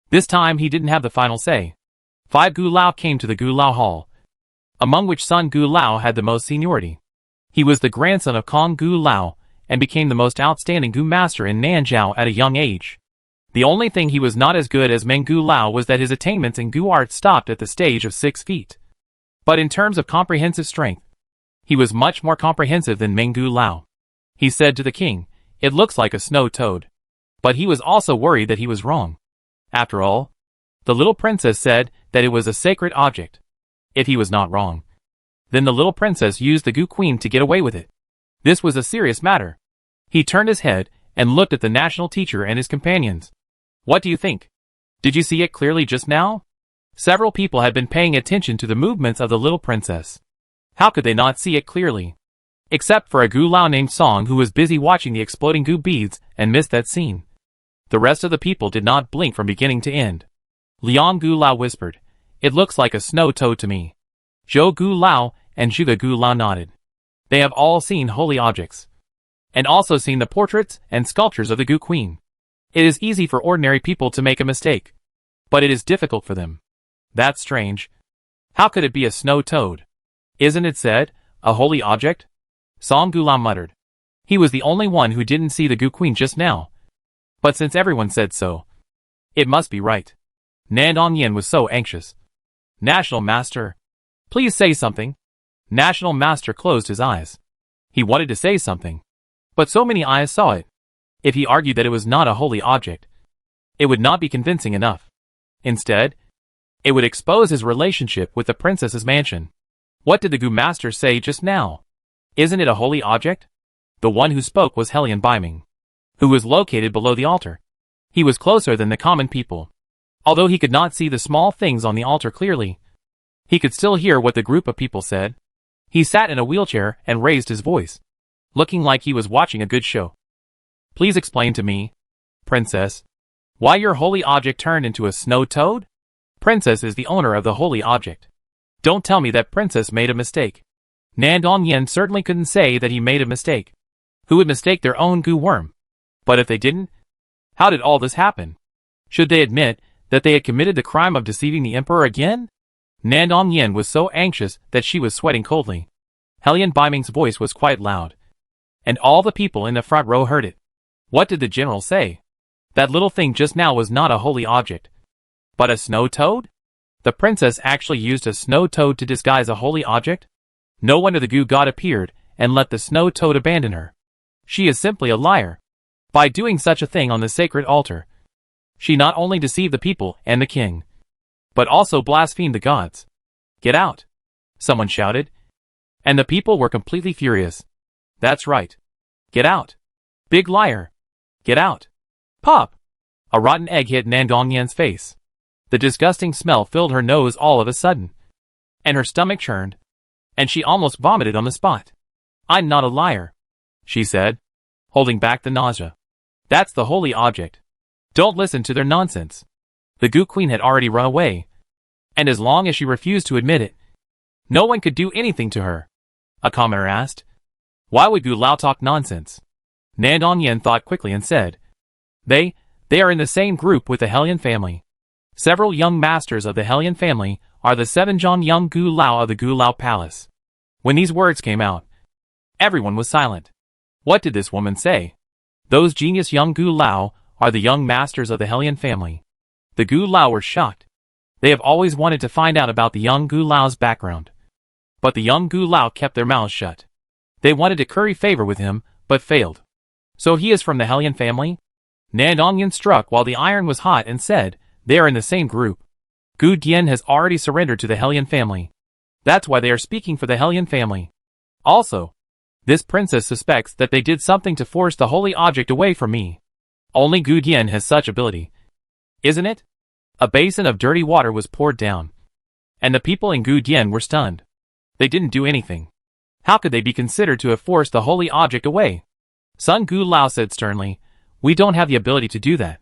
this time he didn't have the final say. 5 Gu Lao came to the Gu Lao hall, among which Sun Gu Lao had the most seniority. He was the grandson of Kong Gu Lao, and became the most outstanding Gu master in Nanzhao at a young age. The only thing he was not as good as Meng Gu Lao was that his attainments in Gu art stopped at the stage of 6 feet. But in terms of comprehensive strength, he was much more comprehensive than Meng Gu Lao. He said to the king, "It looks like a snow toad." But he was also worried that he was wrong. After all, the little princess said that it was a sacred object. If he was not wrong, then the little princess used the Gu queen to get away with it. This was a serious matter. He turned his head and looked at the national teacher and his companions. What do you think? Did you see it clearly just now? Several people had been paying attention to the movements of the little princess. How could they not see it clearly? Except for a Gu Lao named Song who was busy watching the exploding Gu beads and missed that scene. The rest of the people did not blink from beginning to end. Liang Gu Lao whispered, "It looks like a snow toad to me." Zhou Gu Lao and Zhuge Gu Lao nodded. They have all seen holy objects, and also seen the portraits and sculptures of the Gu Queen. It is easy for ordinary people to make a mistake, but it is difficult for them. That's strange. How could it be a snow toad? Isn't it said, a holy object? Song Gu Lao muttered. He was the only one who didn't see the Gu Queen just now. But since everyone said so, it must be right. Nandong Yen was so anxious. National Master, please say something. National Master closed his eyes. He wanted to say something, but so many eyes saw it. If he argued that it was not a holy object, it would not be convincing enough. Instead, it would expose his relationship with the princess's mansion. What did the Gu Master say just now? Isn't it a holy object? The one who spoke was Helian Baiming, who was located below the altar. He was closer than the common people. Although he could not see the small things on the altar clearly, He could still hear what the group of people said. He sat in a wheelchair and raised his voice, looking like he was watching a good show. Please explain to me, Princess, why your holy object turned into a snow toad? Princess is the owner of the holy object. Don't tell me that Princess made a mistake. Nandong Yen certainly couldn't say that he made a mistake. Who would mistake their own goo worm? But if they didn't, how did all this happen? Should they admit that they had committed the crime of deceiving the emperor again? Nandong Yen was so anxious that she was sweating coldly. Helian Baiming's voice was quite loud, and all the people in the front row heard it. What did the general say? That little thing just now was not a holy object, but a snow toad? The princess actually used a snow toad to disguise a holy object? No wonder the goo god appeared and let the snow toad abandon her. She is simply a liar. By doing such a thing on the sacred altar, she not only deceived the people and the king, but also blasphemed the gods. Get out! Someone shouted, and the people were completely furious. That's right. Get out! Big liar! Get out! Pop! A rotten egg hit Nandong Yen's face. The disgusting smell filled her nose all of a sudden, and her stomach churned, and she almost vomited on the spot. I'm not a liar, she said, holding back the nausea. That's the holy object. Don't listen to their nonsense. The Goo Queen had already run away, and as long as she refused to admit it, no one could do anything to her. A commoner asked, why would Goo Lao talk nonsense? Nandong Yen thought quickly and said, They are in the same group with the Helian family. Several young masters of the Helian family are the 7 young Goo Lao of the Goo Lao Palace. When these words came out, everyone was silent. What did this woman say? Those genius young Goo Lao are the young masters of the Helian family. The Goo Lao were shocked. They have always wanted to find out about the young Goo Lao's background. But the young Goo Lao kept their mouths shut. They wanted to curry favor with him, but failed. So he is from the Helian family? Nandong Yen struck while the iron was hot and said, they are in the same group. Gu Dian has already surrendered to the Helian family. That's why they are speaking for the Helian family. Also, this princess suspects that they did something to force the holy object away from me. Only Gu Dian has such ability. Isn't it? A basin of dirty water was poured down, and the people in Gu Dian were stunned. They didn't do anything. How could they be considered to have forced the holy object away? Sun Gu Lao said sternly, we don't have the ability to do that.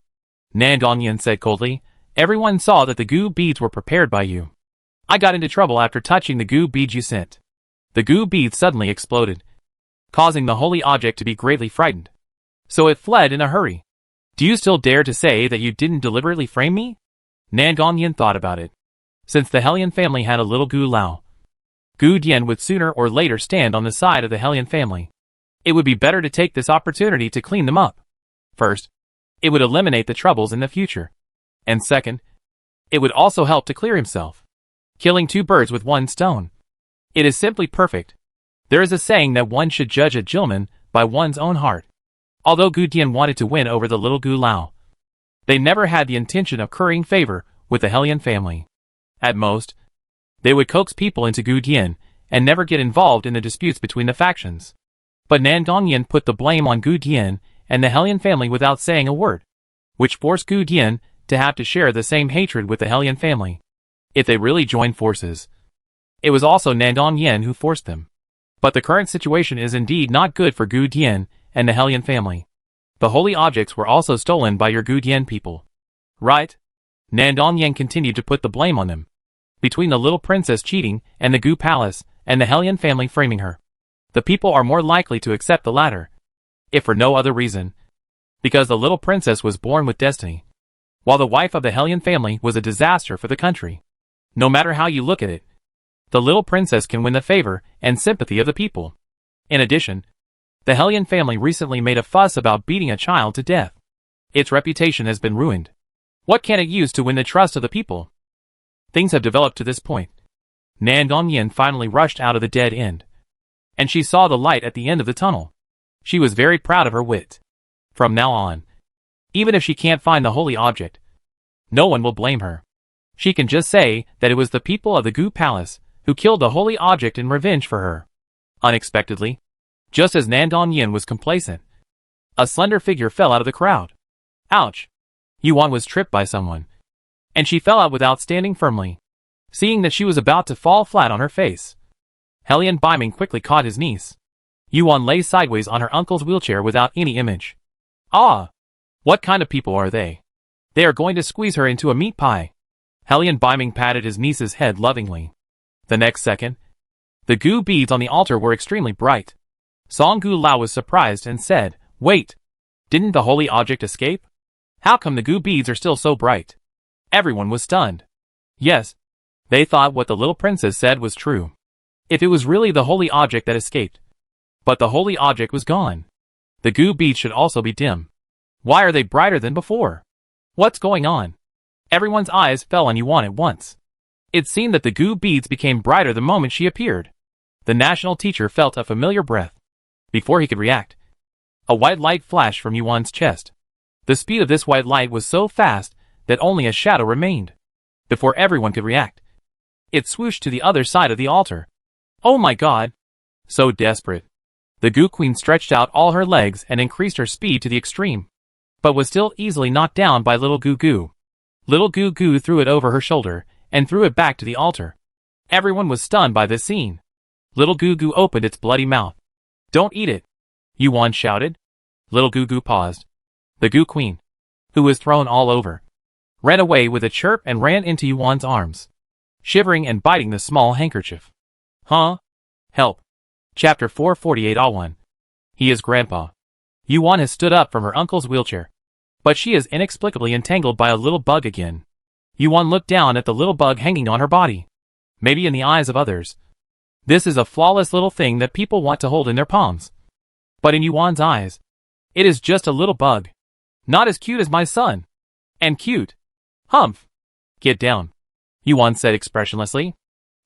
Nandong Yen said coldly, everyone saw that the goo beads were prepared by you. I got into trouble after touching the goo beads you sent. The goo beads suddenly exploded, causing the holy object to be greatly frightened. So it fled in a hurry. Do you still dare to say that you didn't deliberately frame me? Nandong Yen thought about it. Since the Helian family had a little Goo Lao, Gu Dian would sooner or later stand on the side of the Helian family. It would be better to take this opportunity to clean them up. First, it would eliminate the troubles in the future. And second, it would also help to clear himself. Killing 2 birds with 1 stone. It is simply perfect. There is a saying that one should judge a gentleman by one's own heart. Although Gu Dian wanted to win over the little Goo Lao, they never had the intention of currying favor with the Helian family. At most, they would coax people into Gu Dian and never get involved in the disputes between the factions. But Nandong Yen put the blame on Gu Dian and the Helian family without saying a word, which forced Gu Dian to have to share the same hatred with the Helian family. If they really joined forces, it was also Nandong Yen who forced them. But the current situation is indeed not good for Gu Dian and the Helian family. The holy objects were also stolen by your Gu Dian people. Right? Nandong Yen continued to put the blame on them. Between the little princess cheating and the Gu Palace and the Helian family framing her, the people are more likely to accept the latter, if for no other reason, because the little princess was born with destiny, while the wife of the Helian family was a disaster for the country. No matter how you look at it, the little princess can win the favor and sympathy of the people. In addition, the Helian family recently made a fuss about beating a child to death. Its reputation has been ruined. What can it use to win the trust of the people? Things have developed to this point. Nandong Yen finally rushed out of the dead end, and she saw the light at the end of the tunnel. She was very proud of her wit. From now on, even if she can't find the holy object, no one will blame her. She can just say that it was the people of the Gu Palace who killed the holy object in revenge for her. Unexpectedly, just as Nandong Yen was complacent, a slender figure fell out of the crowd. Ouch! Yuan was tripped by someone, and she fell out without standing firmly. seeing that she was about to fall flat on her face. Helian Biming quickly caught his niece. Yuan lay sideways on her uncle's wheelchair without any image. Ah! What kind of people are they? They are going to squeeze her into a meat pie. Helian Biming patted his niece's head lovingly. The next second, the goo beads on the altar were extremely bright. Song Gu Lao was surprised and said, "Wait! Didn't the holy object escape? How come the goo beads are still so bright?" Everyone was stunned. Yes, they thought what the little princess said was true. If it was really the holy object that escaped. But the holy object was gone. The goo beads should also be dim. Why are they brighter than before? What's going on? Everyone's eyes fell on Yuan at once. It seemed that the goo beads became brighter the moment she appeared. The national teacher felt a familiar breath. Before he could react, a white light flashed from Yuan's chest. The speed of this white light was so fast that only a shadow remained. Before everyone could react, it swooshed to the other side of the altar. Oh my god! So desperate. The Goo Queen stretched out all her legs and increased her speed to the extreme, but was still easily knocked down by Little Goo Goo. Little Goo Goo threw it over her shoulder and threw it back to the altar. Everyone was stunned by this scene. Little Goo Goo opened its bloody mouth. "Don't eat it!" Yuan shouted. Little Goo Goo paused. The Goo Queen, who was thrown all over, ran away with a chirp and ran into Yuan's arms, shivering and biting the small handkerchief. Huh? Help. Chapter 448 A1. He is Grandpa. Yuan has stood up from her uncle's wheelchair, but she is inexplicably entangled by a little bug again. Yuan looked down at the little bug hanging on her body. Maybe in the eyes of others, this is a flawless little thing that people want to hold in their palms. But in Yuan's eyes, it is just a little bug. Not as cute as my son. And cute. Humph. Get down, Yuan said expressionlessly.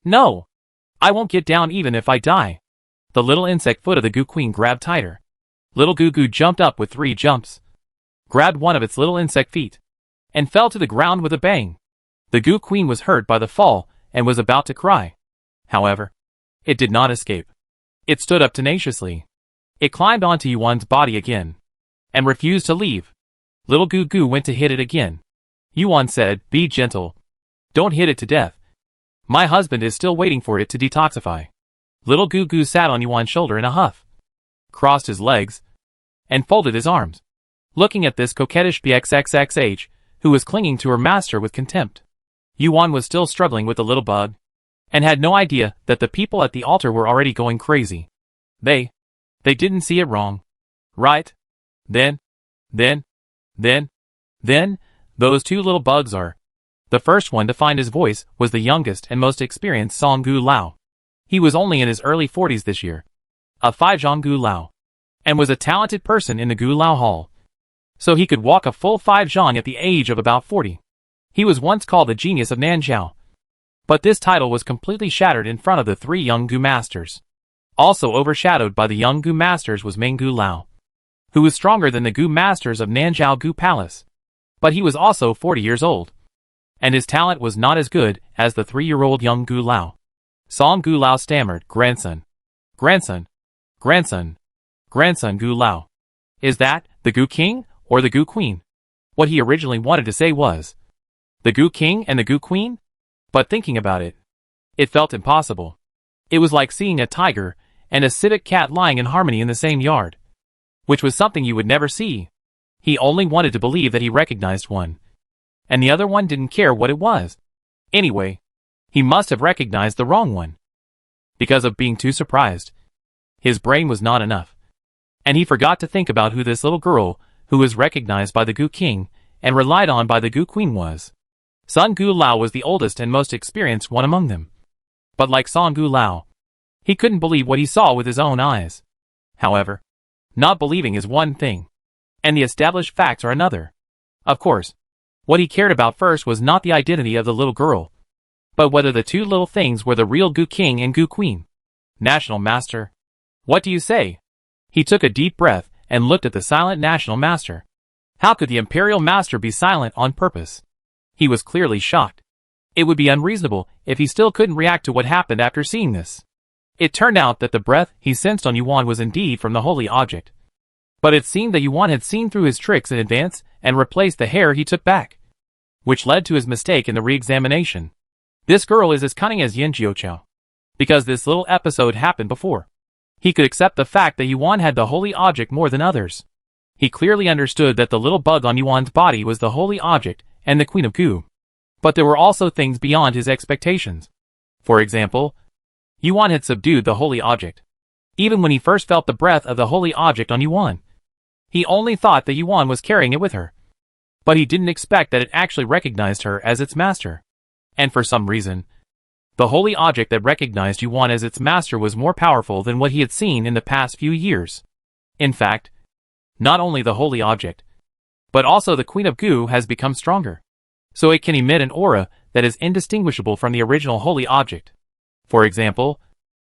No. I won't get down even if I die. The little insect foot of the Goo Queen grabbed tighter. Little Goo Goo jumped up with 3 jumps, grabbed one of its little insect feet, and fell to the ground with a bang. The Goo Queen was hurt by the fall and was about to cry. However, it did not escape. It stood up tenaciously. It climbed onto Yuan's body again, and refused to leave. Little Goo Goo went to hit it again. Yuan said, "Be gentle. Don't hit it to death. My husband is still waiting for it to detoxify." Little Goo Goo sat on Yuan's shoulder in a huff, crossed his legs, and folded his arms, looking at this coquettish BXXXH, who was clinging to her master with contempt. Yuan was still struggling with the little bug, and had no idea that the people at the altar were already going crazy. They didn't see it wrong. Right? Then, those 2 little bugs are. The first one to find his voice was the youngest and most experienced Song Gu Lao. He was only in his early 40s this year. A 5 Gu Lao. And was a talented person in the Gu Lao Hall. So he could walk a full 5 zhang at the age of about 40. He was once called the genius of Nanzhao. But this title was completely shattered in front of the 3 young Gu masters. Also overshadowed by the young Gu masters was Meng Gu Lao, who was stronger than the Gu masters of Nanzhao Gu Palace. But he was also 40 years old, and his talent was not as good as the 3-year-old young Gu Lao. Song Gu Lao stammered, "Grandson. Grandson. Grandson. Grandson Gu Lao. Is that the Gu King or the Gu Queen?" What he originally wanted to say was, "The Gu King and the Gu Queen?" But thinking about it, it felt impossible. It was like seeing a tiger and a civet cat lying in harmony in the same yard, which was something you would never see. He only wanted to believe that he recognized one, and the other one didn't care what it was. Anyway, he must have recognized the wrong one, because of being too surprised. His brain was not enough, and he forgot to think about who this little girl, who was recognized by the Gu King and relied on by the Gu Queen, was. Sun Gu Lao was the oldest and most experienced one among them. But like Song Gu Lao, he couldn't believe what he saw with his own eyes. However, not believing is one thing, and the established facts are another. Of course, what he cared about first was not the identity of the little girl, but whether the 2 little things were the real Gu King and Gu Queen. National Master. What do you say? He took a deep breath and looked at the silent National Master. How could the Imperial Master be silent on purpose? He was clearly shocked. It would be unreasonable if he still couldn't react to what happened after seeing this. It turned out that the breath he sensed on Yuan was indeed from the holy object. But it seemed that Yuan had seen through his tricks in advance and replaced the hair he took back, which led to his mistake in the re-examination. This girl is as cunning as Yin Jiuqiao. Because this little episode happened before. He could accept the fact that Yuan had the holy object more than others. He clearly understood that the little bug on Yuan's body was the holy object and the Queen of Goo. But there were also things beyond his expectations. For example, Yuan had subdued the holy object. Even when he first felt the breath of the holy object on Yuan, he only thought that Yuan was carrying it with her. But he didn't expect that it actually recognized her as its master. And for some reason, the holy object that recognized Yuan as its master was more powerful than what he had seen in the past few years. In fact, not only the holy object, but also the Queen of Goo has become stronger. So it can emit an aura that is indistinguishable from the original holy object. For example,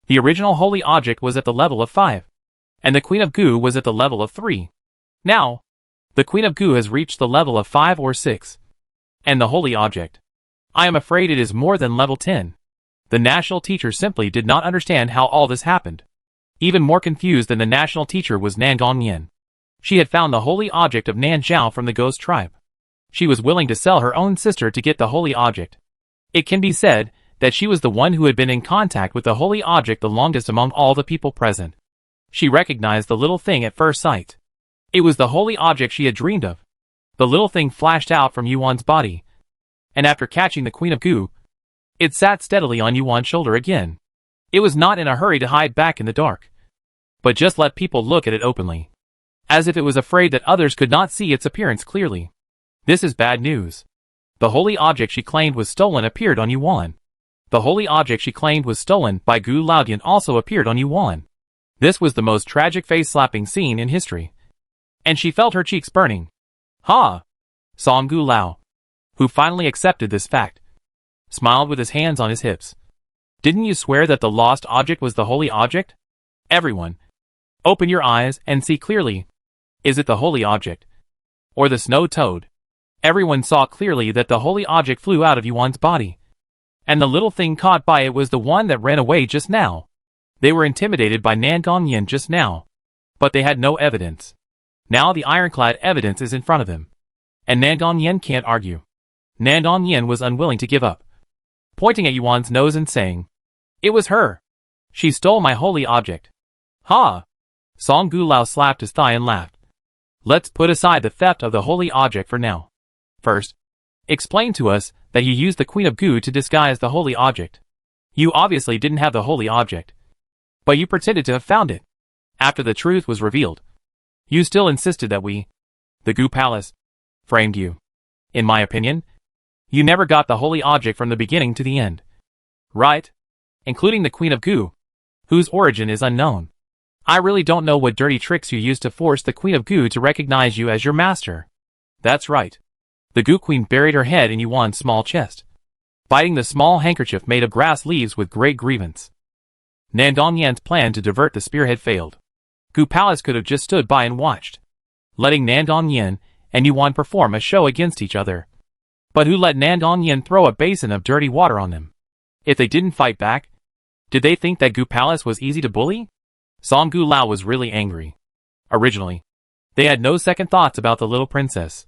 the original holy object was at the level of 5, and the Queen of Goo was at the level of 3. Now, the Queen of Goo has reached the level of 5 or 6. And the holy object, I am afraid it is more than level 10. The national teacher simply did not understand how all this happened. Even more confused than the national teacher was Nan Gongyan. She had found the holy object of Nan Zhao from the ghost tribe. She was willing to sell her own sister to get the holy object. It can be said that she was the one who had been in contact with the holy object the longest among all the people present. She recognized the little thing at first sight. It was the holy object she had dreamed of. The little thing flashed out from Yuan's body, and after catching the Queen of Goo, it sat steadily on Yuan's shoulder again. It was not in a hurry to hide back in the dark, but just let people look at it openly, as if it was afraid that others could not see its appearance clearly. This is bad news. The holy object she claimed was stolen appeared on Yuan. The holy object she claimed was stolen by Gu Laodian also appeared on Yuan. This was the most tragic face-slapping scene in history. And she felt her cheeks burning. Ha! Song Gu Lao, who finally accepted this fact, smiled with his hands on his hips. Didn't you swear that the lost object was the holy object? Everyone, open your eyes and see clearly. Is it the holy object? Or the snow toad? Everyone saw clearly that the holy object flew out of Yuan's body. And the little thing caught by it was the one that ran away just now. They were intimidated by Nan Gongyan just now. But they had no evidence. Now the ironclad evidence is in front of them. And Nan Gongyan can't argue. Nan Gongyan was unwilling to give up, pointing at Yuan's nose and saying, "It was her. She stole my holy object." Ha! Song Gu Lao slapped his thigh and laughed. Let's put aside the theft of the holy object for now. First, explain to us that you used the Queen of Goo to disguise the holy object. You obviously didn't have the holy object, but you pretended to have found it. After the truth was revealed, you still insisted that we, the Goo Palace, framed you. In my opinion, you never got the holy object from the beginning to the end. Right? Including the Queen of Goo, whose origin is unknown. I really don't know what dirty tricks you used to force the Queen of Goo to recognize you as your master. That's right. The Goo Queen buried her head in Yuan's small chest, biting the small handkerchief made of grass leaves with great grievance. Nan Gongyan's plan to divert the spear had failed. Goo Palace could have just stood by and watched, letting Nan Gongyan and Yuan perform a show against each other. But who let Nan Gongyan throw a basin of dirty water on them? If they didn't fight back, did they think that Goo Palace was easy to bully? Song Gu Lao was really angry. Originally, they had no second thoughts about the little princess.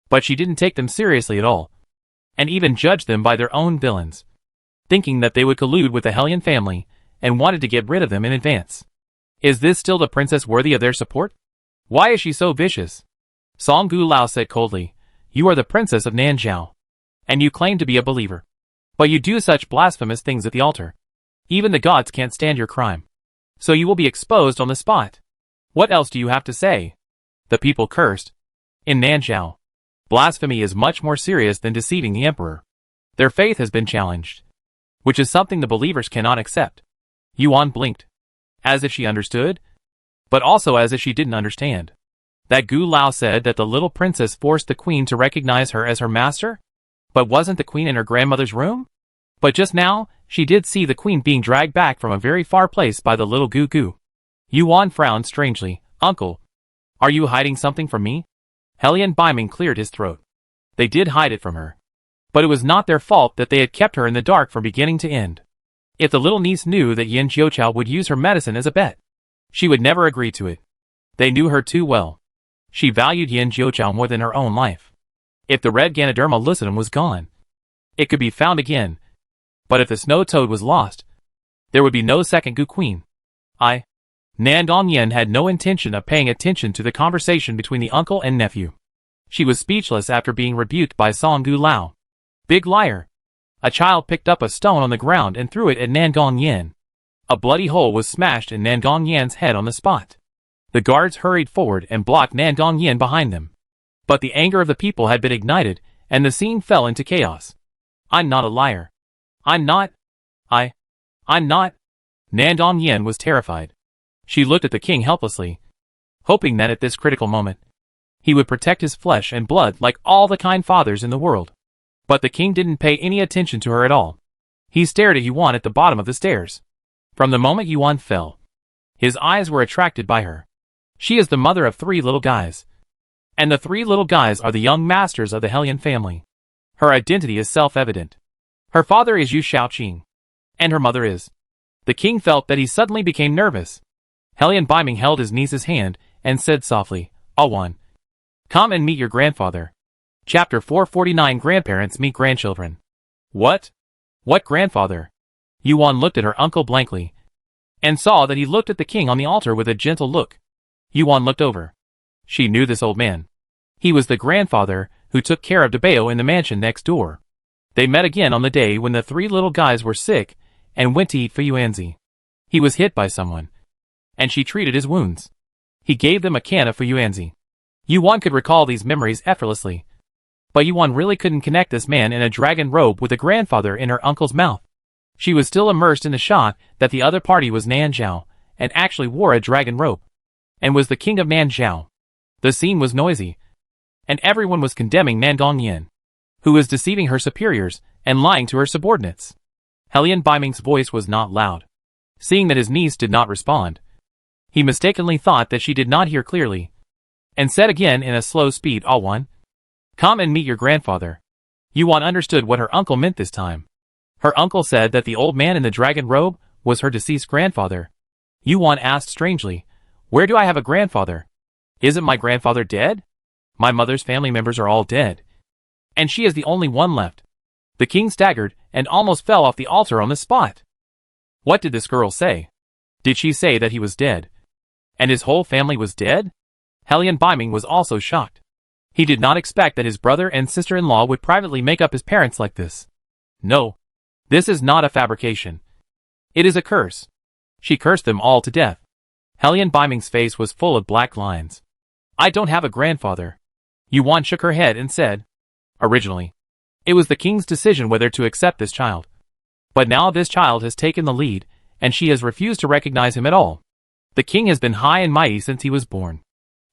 But she didn't take them seriously at all, and even judged them by their own villains, thinking that they would collude with the Hellion family, and wanted to get rid of them in advance. Is this still the princess worthy of their support? Why is she so vicious? Song Gu Lao said coldly, "You are the princess of Nanzhao, and you claim to be a believer. But you do such blasphemous things at the altar. Even the gods can't stand your crime. So you will be exposed on the spot. What else do you have to say?" The people cursed. In Nanzhao, blasphemy is much more serious than deceiving the emperor. Their faith has been challenged, which is something the believers cannot accept. Yuan blinked, as if she understood, but also as if she didn't understand. That Gu Lao said that the little princess forced the queen to recognize her as her master? But wasn't the queen in her grandmother's room? But just now, she did see the queen being dragged back from a very far place by the little Gu Gu. Yuan frowned strangely. "Uncle, are you hiding something from me?" Hellion Baiming cleared his throat. They did hide it from her. But it was not their fault that they had kept her in the dark from beginning to end. If the little niece knew that Yin Jiuqiao would use her medicine as a bet, she would never agree to it. They knew her too well. She valued Yin Jiuqiao more than her own life. If the red Ganoderma lucidum was gone, it could be found again, But if the snow toad was lost, there would be no second Gu Queen. Nan Gongyan had no intention of paying attention to the conversation between the uncle and nephew. She was speechless after being rebuked by Song Gu Lao. Big liar. A child picked up a stone on the ground and threw it at Nan Gongyan. A bloody hole was smashed in Nan Gongyan's head on the spot. The guards hurried forward and blocked Nan Gongyan behind them. But the anger of the people had been ignited, and the scene fell into chaos. I'm not a liar. I'm not. Nan Gongyan was terrified. She looked at the king helplessly, hoping that at this critical moment, he would protect his flesh and blood like all the kind fathers in the world. But the king didn't pay any attention to her at all. He stared at Yuan at the bottom of the stairs. From the moment Yuan fell, his eyes were attracted by her. She is the mother of 3 little guys. And the 3 little guys are the young masters of the Hellion family. Her identity is self-evident. Her father is Yu Shaoqing. And her mother is. The king felt that he suddenly became nervous. Hellion Biming held his niece's hand and said softly, Awan, come and meet your grandfather. Chapter 449 Grandparents Meet Grandchildren. What? What grandfather? Yuan looked at her uncle blankly, and saw that he looked at the king on the altar with a gentle look. Yuan looked over. She knew this old man. He was the grandfather who took care of Debao in the mansion next door. They met again on the day when the 3 little guys were sick and went to eat fuyuanzi. He was hit by someone, and she treated his wounds. He gave them a can of fuyuanzi. Yuan could recall these memories effortlessly. But Yuan really couldn't connect this man in a dragon robe with the grandfather in her uncle's mouth. She was still immersed in the shock that the other party was Nanzhao, and actually wore a dragon robe, and was the king of Nanzhao. The scene was noisy, and everyone was condemning Nan Gongyan, who was deceiving her superiors and lying to her subordinates. Hellion Biming's voice was not loud. Seeing that his niece did not respond, he mistakenly thought that she did not hear clearly, and said again in a slow speed, Awan, come and meet your grandfather. Yuan understood what her uncle meant this time. Her uncle said that the old man in the dragon robe was her deceased grandfather. Yuan asked strangely, where do I have a grandfather? Isn't my grandfather dead? My mother's family members are all dead, and she is the only one left. The king staggered and almost fell off the altar on the spot. What did this girl say? Did she say that he was dead, and his whole family was dead? Hellion Biming was also shocked. He did not expect that his brother and sister-in-law would privately make up his parents like this. No, this is not a fabrication. It is a curse. She cursed them all to death. Hellion Biming's face was full of black lines. I don't have a grandfather. Yuan shook her head and said, originally, it was the king's decision whether to accept this child. But now this child has taken the lead, and she has refused to recognize him at all. The king has been high and mighty since he was born,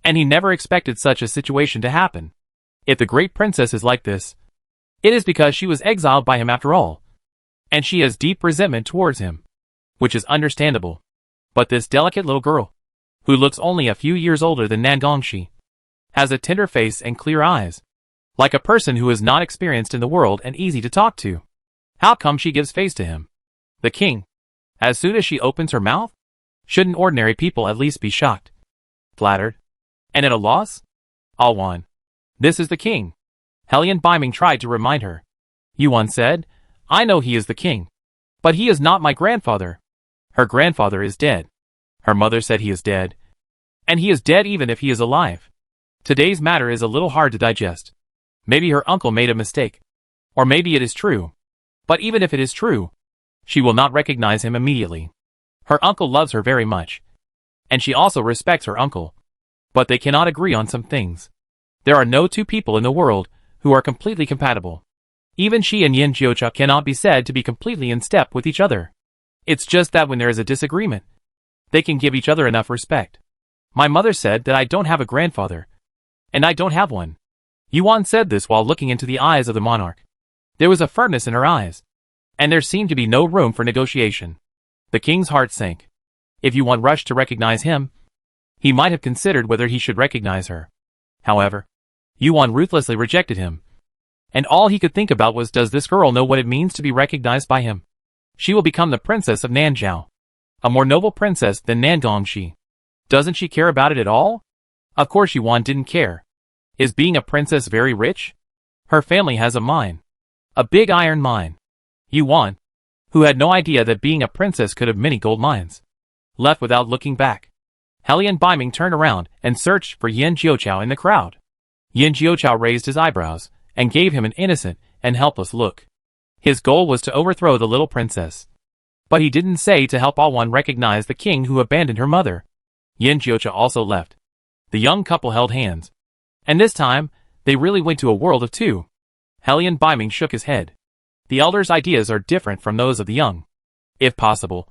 and he never expected such a situation to happen. If the great princess is like this, it is because she was exiled by him after all, and she has deep resentment towards him, which is understandable. But this delicate little girl, who looks only a few years older than Nan Gongxi, has a tender face and clear eyes, like a person who is not experienced in the world and easy to talk to. How come she gives face to him? The king. As soon as she opens her mouth? Shouldn't ordinary people at least be shocked, flattered, and at a loss? Awan, this is the king. Hellion Biming tried to remind her. Yuan said, I know he is the king, but he is not my grandfather. Her grandfather is dead. Her mother said he is dead, and he is dead even if he is alive. Today's matter is a little hard to digest. Maybe her uncle made a mistake, or maybe it is true. But even if it is true, she will not recognize him immediately. Her uncle loves her very much, and she also respects her uncle. But they cannot agree on some things. There are no 2 people in the world who are completely compatible. Even she and Yin Jiucha cannot be said to be completely in step with each other. It's just that when there is a disagreement, they can give each other enough respect. My mother said that I don't have a grandfather, and I don't have one. Yuan said this while looking into the eyes of the monarch. There was a firmness in her eyes, and there seemed to be no room for negotiation. The king's heart sank. If Yuan rushed to recognize him, he might have considered whether he should recognize her. However, Yuan ruthlessly rejected him, and all he could think about was, does this girl know what it means to be recognized by him? She will become the princess of Nanzhao, a more noble princess than Nan Gongxi. Doesn't she care about it at all? Of course Yuan didn't care. Is being a princess very rich? Her family has a mine. A big iron mine. Yuan, who had no idea that being a princess could have many gold mines. Left without looking back, Helian Biming turned around and searched for Yin Jiuqiao in the crowd. Yin Jiuqiao raised his eyebrows and gave him an innocent and helpless look. His goal was to overthrow the little princess. But he didn't say to help Alwan recognize the king who abandoned her mother. Yin Jiuqiao also left. The young couple held hands. And this time, they really went to a world of two. Helian Biming shook his head. The elder's ideas are different from those of the young. If possible,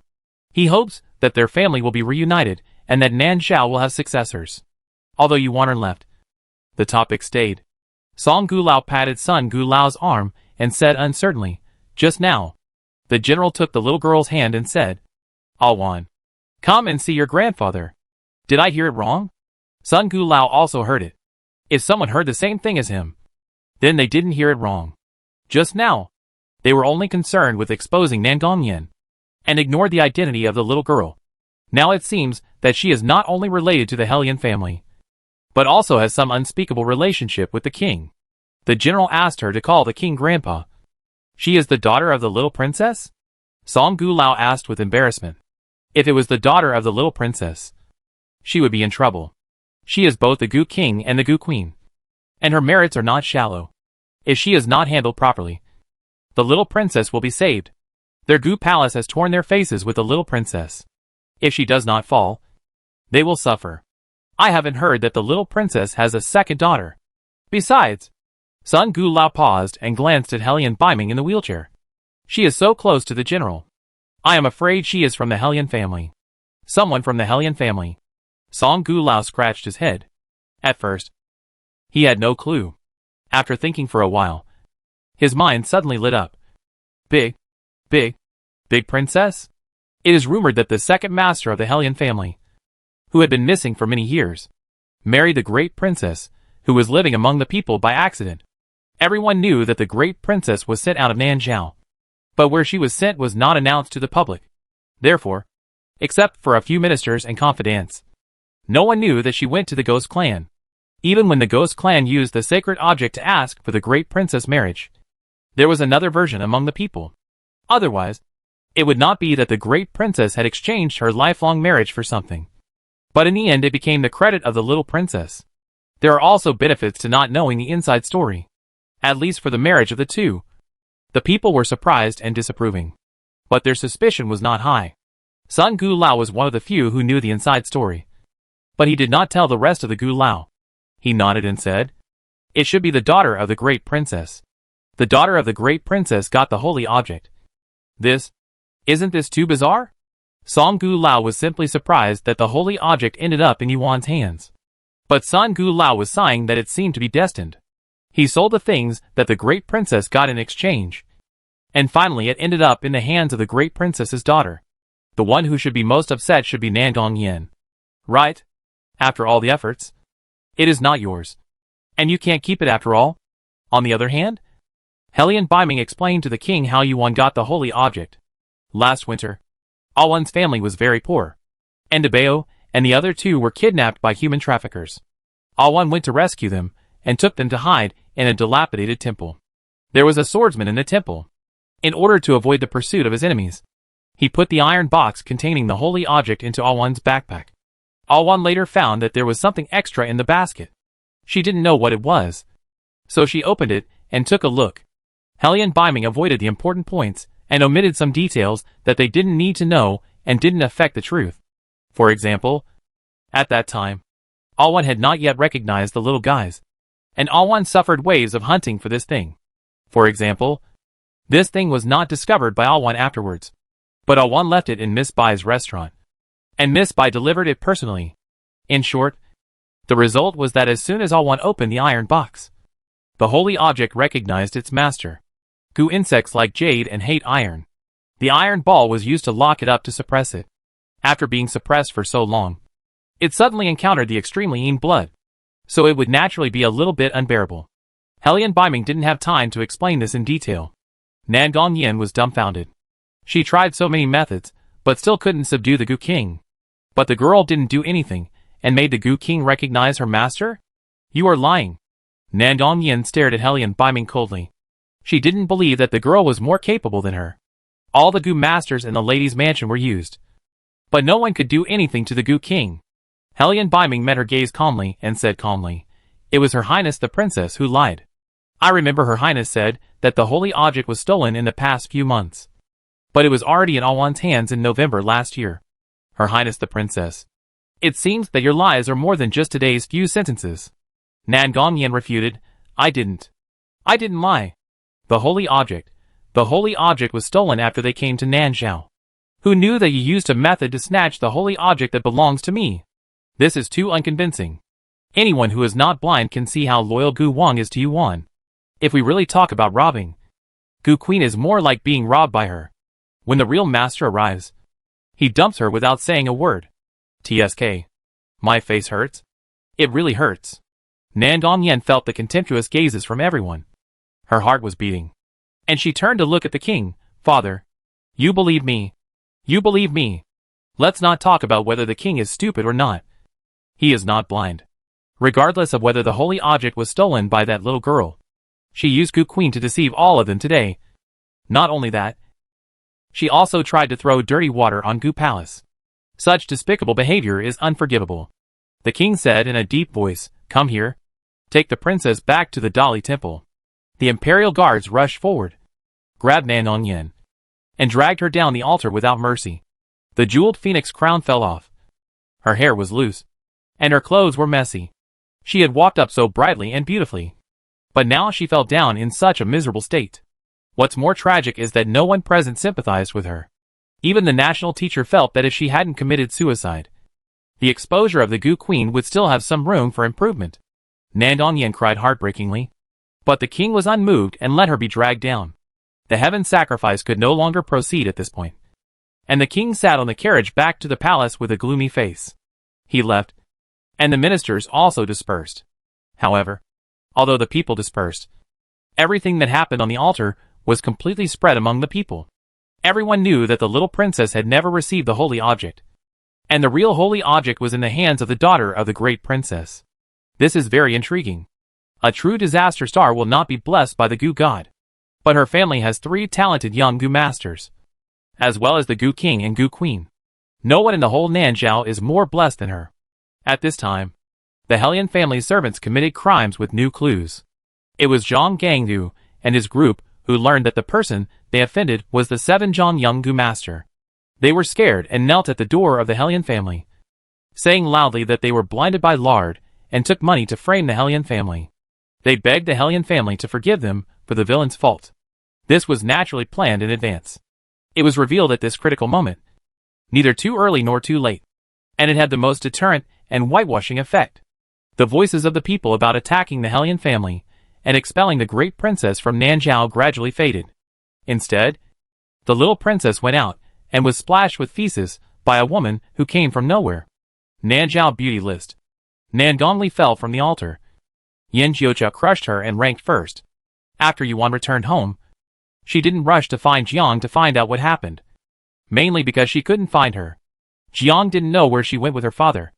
he hopes that their family will be reunited and that Nan Zhao will have successors. Although Yuan left, the topic stayed. Song Gulao patted Sun Gulao's arm and said uncertainly, "Just now." The general took the little girl's hand and said, "Alwan, come and see your grandfather." Did I hear it wrong? Sun Gulao also heard it. If someone heard the same thing as him, then they didn't hear it wrong. Just now, they were only concerned with exposing Nan Gongyan, and ignored the identity of the little girl. Now it seems that she is not only related to the Helian family, but also has some unspeakable relationship with the king. The general asked her to call the king grandpa. She is the daughter of the little princess? Song Gulao asked with embarrassment. If it was the daughter of the little princess, she would be in trouble. She is both the Gu king and the Gu queen, and her merits are not shallow. If she is not handled properly, the little princess will be saved. Their Gu palace has torn their faces with the little princess. If she does not fall, they will suffer. I haven't heard that the little princess has a second daughter. Besides, Sun Gulao paused and glanced at Helian Biming in the wheelchair. She is so close to the general. I am afraid she is from the Helian family. Someone from the Helian family. Song Gulao scratched his head. At first, he had no clue. After thinking for a while, his mind suddenly lit up. Big princess? It is rumored that the second master of the Helian family, who had been missing for many years, married the great princess, who was living among the people by accident. Everyone knew that the great princess was sent out of Nanzhao, but where she was sent was not announced to the public. Therefore, except for a few ministers and confidants, no one knew that she went to the Ghost Clan. Even when the Ghost Clan used the sacred object to ask for the great princess marriage, there was another version among the people. Otherwise, it would not be that the great princess had exchanged her lifelong marriage for something. But in the end it became the credit of the little princess. There are also benefits to not knowing the inside story. At least for the marriage of the two. The people were surprised and disapproving. But their suspicion was not high. Sun Gulao was one of the few who knew the inside story. But he did not tell the rest of the Gulao. He nodded and said, "It should be the daughter of the great princess. The daughter of the great princess got the holy object. Isn't this too bizarre?" Song Gulao was simply surprised that the holy object ended up in Yuan's hands. But Sun Gulao was sighing that it seemed to be destined. He sold the things that the great princess got in exchange. And finally it ended up in the hands of the great princess's daughter. The one who should be most upset should be Nan Gongyan. Right? After all the efforts, it is not yours. And you can't keep it after all. On the other hand, Helian Biming explained to the king how Yuan got the holy object. Last winter, Alwan's family was very poor. And Debeo and the other two were kidnapped by human traffickers. Alwan went to rescue them and took them to hide in a dilapidated temple. There was a swordsman in the temple. In order to avoid the pursuit of his enemies, he put the iron box containing the holy object into Alwan's backpack. Alwan later found that there was something extra in the basket. She didn't know what it was, so she opened it and took a look. Helian Biming avoided the important points and omitted some details that they didn't need to know and didn't affect the truth. For example, at that time, Alwan had not yet recognized the little guys, and Alwan suffered waves of hunting for this thing. For example, this thing was not discovered by Alwan afterwards, but Alwan left it in Miss Bai's restaurant, and Miss Bai delivered it personally. In short, the result was that as soon as Alwan opened the iron box, the holy object recognized its master. Gu insects like jade and hate iron. The iron ball was used to lock it up to suppress it. After being suppressed for so long, it suddenly encountered the extremely yin blood, so it would naturally be a little bit unbearable. Helian Biming didn't have time to explain this in detail. Nan Gongyan was dumbfounded. She tried so many methods, but still couldn't subdue the Gu King. But the girl didn't do anything, and made the Gu King recognize her master? You are lying. Nan Gongyan stared at Helian Biming coldly. She didn't believe that the girl was more capable than her. All the Gu masters in the lady's mansion were used. But no one could do anything to the Gu king. Hellion Biming met her gaze calmly and said calmly, "It was Her Highness the Princess who lied. I remember Her Highness said that the holy object was stolen in the past few months. But it was already in Awan's hands in November last year. Her Highness the Princess. It seems that your lies are more than just today's few sentences." Nan Gongyan refuted, I didn't lie. The holy object was stolen after they came to Nanzhao. Who knew that you used a method to snatch the holy object that belongs to me? This is too unconvincing. Anyone who is not blind can see how loyal Gu Wang is to Yuan. If we really talk about robbing, Gu Queen is more like being robbed by her. When the real master arrives, he dumps her without saying a word. TSK. My face hurts. It really hurts. Nan Gongyan felt the contemptuous gazes from everyone. Her heart was beating. And she turned to look at the king. Father, you believe me. You believe me. Let's not talk about whether the king is stupid or not. He is not blind. Regardless of whether the holy object was stolen by that little girl, she used Gu Queen to deceive all of them today. Not only that, she also tried to throw dirty water on Gu Palace. Such despicable behavior is unforgivable. The king said in a deep voice, "Come here. Take the princess back to the Dali temple." The imperial guards rushed forward, grabbed Nan Gongyan, and dragged her down the altar without mercy. The jeweled phoenix crown fell off. Her hair was loose, and her clothes were messy. She had walked up so brightly and beautifully, but now she fell down in such a miserable state. What's more tragic is that no one present sympathized with her. Even the national teacher felt that if she hadn't committed suicide, the exposure of the Gu Queen would still have some room for improvement. Nan Gongyan cried heartbreakingly, but the king was unmoved and let her be dragged down. The heaven sacrifice could no longer proceed at this point, and the king sat on the carriage back to the palace with a gloomy face. He left, and the ministers also dispersed. However, although the people dispersed, everything that happened on the altar was completely spread among the people. Everyone knew that the little princess had never received the holy object, and the real holy object was in the hands of the daughter of the great princess. This is very intriguing. A true disaster star will not be blessed by the Gu god, but her family has 3 talented young Gu masters, as well as the Gu king and Gu queen. No one in the whole Nanzhao is more blessed than her. At this time, the Hellion family's servants committed crimes with new clues. It was Zhang Gangdu and his group who learned that the person they offended was the 7 Zhang young Gu master. They were scared and knelt at the door of the Hellion family, saying loudly that they were blinded by lard and took money to frame the Hellion family. They begged the Hellion family to forgive them for the villain's fault. This was naturally planned in advance. It was revealed at this critical moment, neither too early nor too late, and it had the most deterrent and whitewashing effect. The voices of the people about attacking the Hellion family and expelling the great princess from Nanzhao gradually faded. Instead, the little princess went out and was splashed with feces by a woman who came from nowhere. Nanzhao beauty list. Nan Gongli fell from the altar. Yin Jiucha crushed her and ranked first. After Yuan returned home, she didn't rush to find Jiang to find out what happened, mainly because she couldn't find her. Jiang didn't know where she went with her father.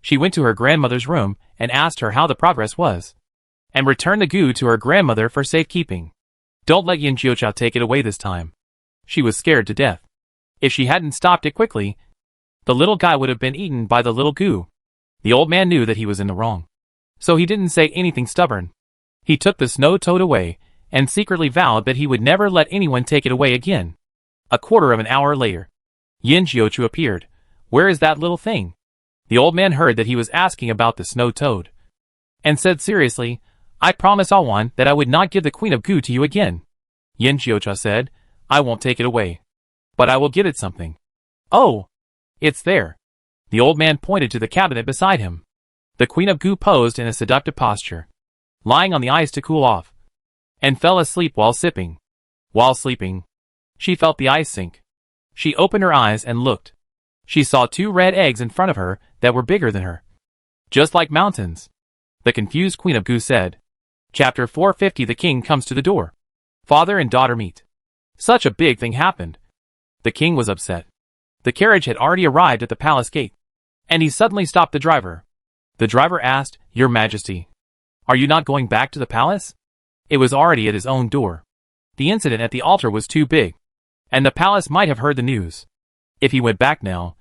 She went to her grandmother's room and asked her how the progress was, and returned the Gu to her grandmother for safekeeping. Don't let Yin Jiucha take it away this time. She was scared to death. If she hadn't stopped it quickly, the little guy would have been eaten by the little Gu. The old man knew that he was in the wrong, so he didn't say anything stubborn. He took the snow toad away and secretly vowed that he would never let anyone take it away again. A quarter of an hour later, Yin Jiuchu appeared. Where is that little thing? The old man heard that he was asking about the snow toad, and said seriously, I promise Awan that I would not give the Queen of Gu to you again. Yin Jiucha said, I won't take it away, but I will give it something. Oh, it's there. The old man pointed to the cabinet beside him. The Queen of Gu posed in a seductive posture, lying on the ice to cool off, and fell asleep while sipping. While sleeping, she felt the ice sink. She opened her eyes and looked. She saw 2 red eggs in front of her that were bigger than her, just like mountains. The confused Queen of Gu said, Chapter 450. The king comes to the door. Father and daughter meet. Such a big thing happened. The king was upset. The carriage had already arrived at the palace gate, and he suddenly stopped the driver. The driver asked, Your Majesty, are you not going back to the palace? It was already at his own door. The incident at the altar was too big, and the palace might have heard the news. If he went back now,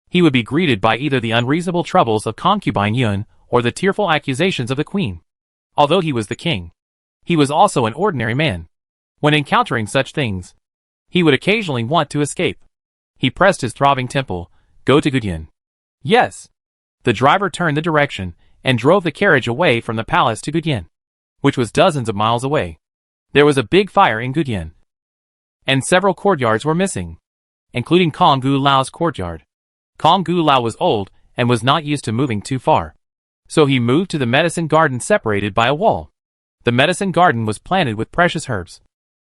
he would be greeted by either the unreasonable troubles of concubine Yun or the tearful accusations of the queen. Although he was the king, he was also an ordinary man. When encountering such things, he would occasionally want to escape. He pressed his throbbing temple. Go to Gudyan. Yes. The driver turned the direction and drove the carriage away from the palace to Gudyan, which was dozens of miles away. There was a big fire in Gudyan, and several courtyards were missing, including Kong Gu Lao's courtyard. Kong Gu Lao was old and was not used to moving too far, so he moved to the medicine garden separated by a wall. The medicine garden was planted with precious herbs,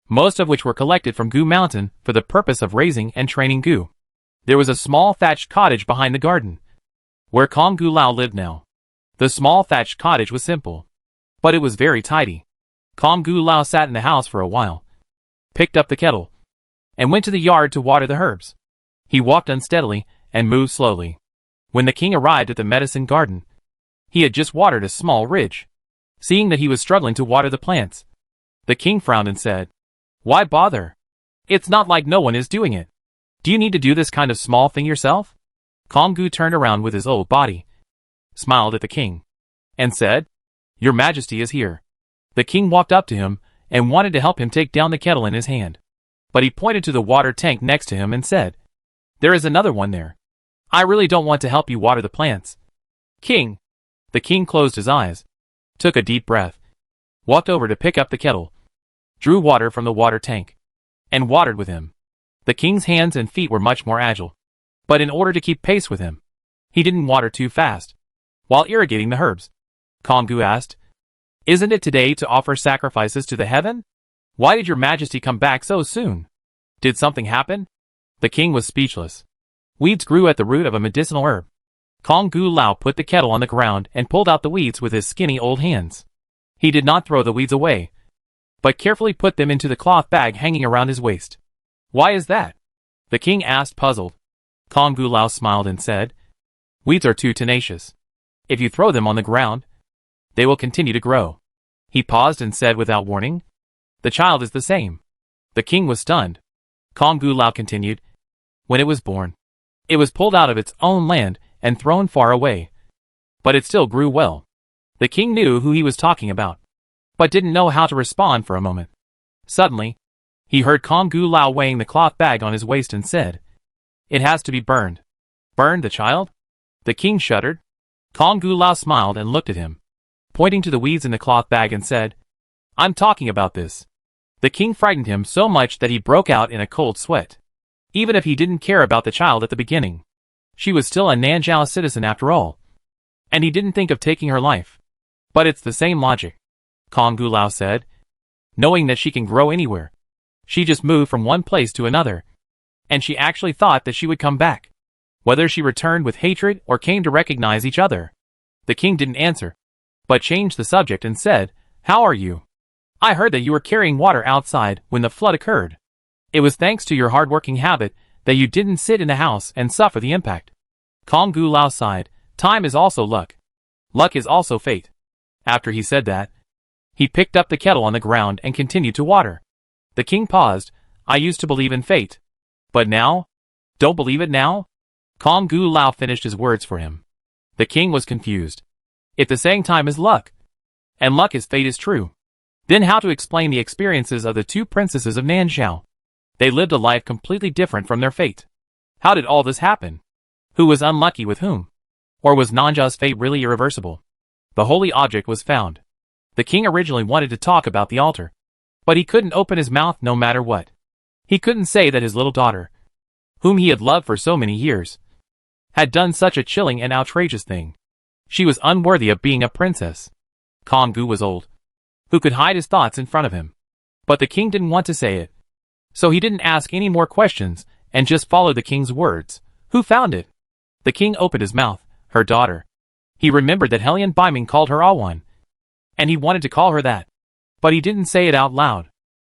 most of which were collected from Gu Mountain for the purpose of raising and training Gu. There was a small thatched cottage behind the garden, where Kong Gu Lao lived now. The small thatched cottage was simple, but it was very tidy. Kong Gu Lao sat in the house for a while, picked up the kettle, and went to the yard to water the herbs. He walked unsteadily and moved slowly. When the king arrived at the medicine garden, he had just watered a small ridge. Seeing that he was struggling to water the plants, the king frowned and said, "Why bother? It's not like no one is doing it. Do you need to do this kind of small thing yourself?" Kong Gu turned around with his old body, smiled at the king, and said, "Your Majesty is here." The king walked up to him and wanted to help him take down the kettle in his hand, but he pointed to the water tank next to him and said, "There is another one there. I really don't want to help you water the plants." "King." The king closed his eyes, took a deep breath, walked over to pick up the kettle, drew water from the water tank, and watered with him. The king's hands and feet were much more agile, but in order to keep pace with him, he didn't water too fast. While irrigating the herbs, Kong Gu asked, "Isn't it today to offer sacrifices to the heaven? Why did your Majesty come back so soon? Did something happen?" The king was speechless. Weeds grew at the root of a medicinal herb. Kong Gu Lao put the kettle on the ground and pulled out the weeds with his skinny old hands. He did not throw the weeds away, but carefully put them into the cloth bag hanging around his waist. "Why is that?" the king asked, puzzled. Kong Gu Lao smiled and said, "Weeds are too tenacious. If you throw them on the ground, they will continue to grow." He paused and said without warning, "The child is the same." The king was stunned. Kong Gu Lao continued, "When it was born, it was pulled out of its own land and thrown far away, but it still grew well." The king knew who he was talking about, but didn't know how to respond for a moment. Suddenly, he heard Kong Gu Lao weighing the cloth bag on his waist and said, "It has to be burned." "Burned the child?" The king shuddered. Kong Gu Lao smiled and looked at him, pointing to the weeds in the cloth bag and said, "I'm talking about this." The king frightened him so much that he broke out in a cold sweat. Even if he didn't care about the child at the beginning, she was still a Nanzhao citizen after all, and he didn't think of taking her life. "But it's the same logic," Kong Gu Lao said, "knowing that she can grow anywhere. She just moved from one place to another, and she actually thought that she would come back. Whether she returned with hatred or came to recognize each other." The king didn't answer, but changed the subject and said, "How are you? I heard that you were carrying water outside when the flood occurred. It was thanks to your hard-working habit that you didn't sit in the house and suffer the impact." Kong Gu Lao sighed. "Time is also luck. Luck is also fate." After he said that, he picked up the kettle on the ground and continued to water. The king paused. "I used to believe in fate, but now? Don't believe it now?" Kong Gu Lao finished his words for him. The king was confused. If the saying time is luck, and luck is fate is true, then how to explain the experiences of the two princesses of Nanzhao? They lived a life completely different from their fate. How did all this happen? Who was unlucky with whom? Or was Nanzhao's fate really irreversible? The holy object was found. The king originally wanted to talk about the altar, but he couldn't open his mouth no matter what. He couldn't say that his little daughter, whom he had loved for so many years, had done such a chilling and outrageous thing. She was unworthy of being a princess. Kong Gu was old. Who could hide his thoughts in front of him? But the king didn't want to say it, so he didn't ask any more questions and just followed the king's words. "Who found it?" The king opened his mouth. "Her daughter." He remembered that Helian Baiming called her Awan, and he wanted to call her that, but he didn't say it out loud.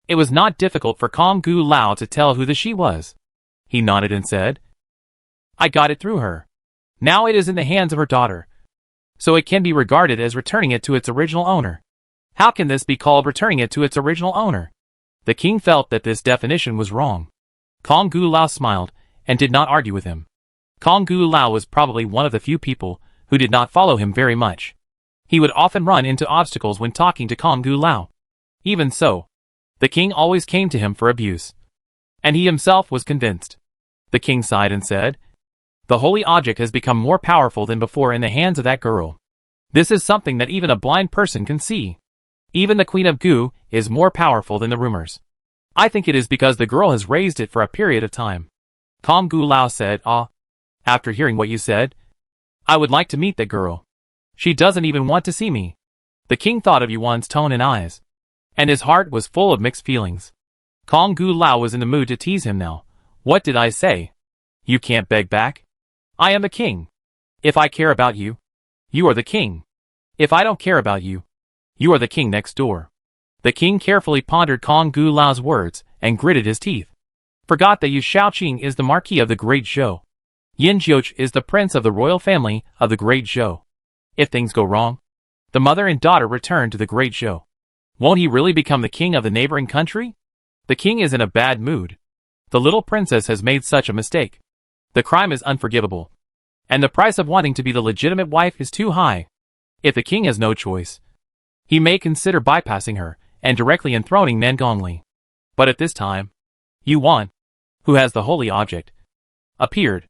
It was not difficult for Kong Gu Lao to tell who the she was. He nodded and said, "I got it through her. Now it is in the hands of her daughter, so it can be regarded as returning it to its original owner." How can this be called returning it to its original owner? The king felt that this definition was wrong. Kong Gu Lao smiled, and did not argue with him. Kong Gu Lao was probably one of the few people who did not follow him very much. He would often run into obstacles when talking to Kong Gu Lao. Even so, the king always came to him for abuse. And he himself was convinced. The king sighed and said, "The holy object has become more powerful than before in the hands of that girl. This is something that even a blind person can see. Even the Queen of Gu is more powerful than the rumors. I think it is because the girl has raised it for a period of time." Kong Gu Lao said, "After hearing what you said, I would like to meet that girl. She doesn't even want to see me." The king thought of Yuan's tone and eyes, and his heart was full of mixed feelings. Kong Gu Lao was in the mood to tease him now. "What did I say? You can't beg back. I am the king. If I care about you, you are the king. If I don't care about you, you are the king next door." The king carefully pondered Kong Gu Lao's words and gritted his teeth. "Forgot that Yu Shaoqing is the Marquis of the Great Zhou. Yin Jiuch is the prince of the royal family of the Great Zhou. If things go wrong, the mother and daughter return to the Great Zhou. Won't he really become the king of the neighboring country? The king is in a bad mood. The little princess has made such a mistake. The crime is unforgivable. And the price of wanting to be the legitimate wife is too high. If the king has no choice, he may consider bypassing her and directly enthroning Nangongli. But at this time, Yuan, who has the holy object, appeared.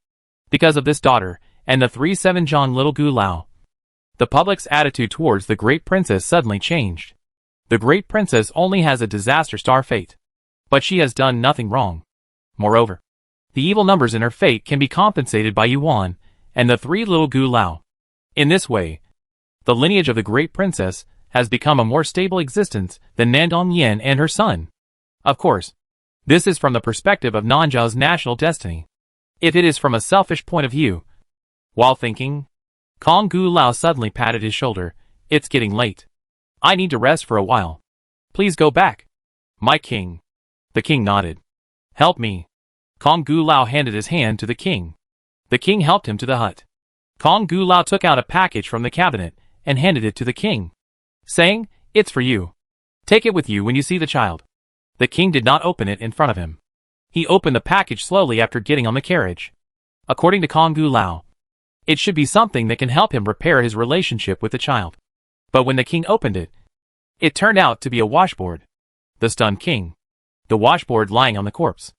Because of this daughter and the 3-7 little Gu Lao, the public's attitude towards the great princess suddenly changed. The great princess only has a disaster star fate, but she has done nothing wrong. Moreover, the evil numbers in her fate can be compensated by Yuan and the 3 little Gu Lao. In this way, the lineage of the great princess has become a more stable existence than Nandong Yin and her son. Of course, this is from the perspective of Nanzhao's national destiny. If it is from a selfish point of view. While thinking, Kong Gu Lao suddenly patted his shoulder. "It's getting late. I need to rest for a while. Please go back, my king." The king nodded. "Help me." Kong Gu Lao handed his hand to the king. The king helped him to the hut. Kong Gu Lao took out a package from the cabinet and handed it to the king, saying, "It's for you. Take it with you when you see the child." The king did not open it in front of him. He opened the package slowly after getting on the carriage. According to Kong Gu Lao, it should be something that can help him repair his relationship with the child. But when the king opened it, it turned out to be a washboard. The stunned king. The washboard lying on the corpse.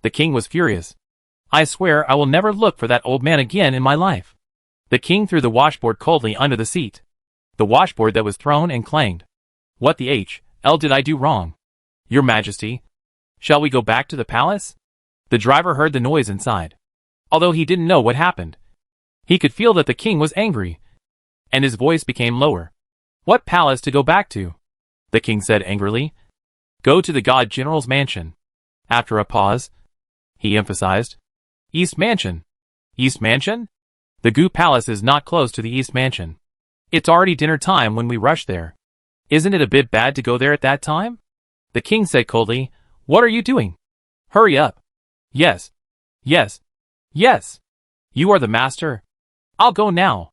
The king was furious. "I swear I will never look for that old man again in my life." The king threw the washboard coldly under the seat. The washboard that was thrown and clanged. "What the hell did I do wrong? Your Majesty, shall we go back to the palace?" The driver heard the noise inside. Although he didn't know what happened, he could feel that the king was angry, and his voice became lower. "What palace to go back to?" the king said angrily. "Go to the God General's mansion." After a pause, he emphasized, "East Mansion." "East Mansion?" "The Gu Palace is not close to the East Mansion. It's already dinner time when we rush there. Isn't it a bit bad to go there at that time?" The king said coldly, "What are you doing? Hurry up." Yes. Yes. Yes. You are the master. I'll go now."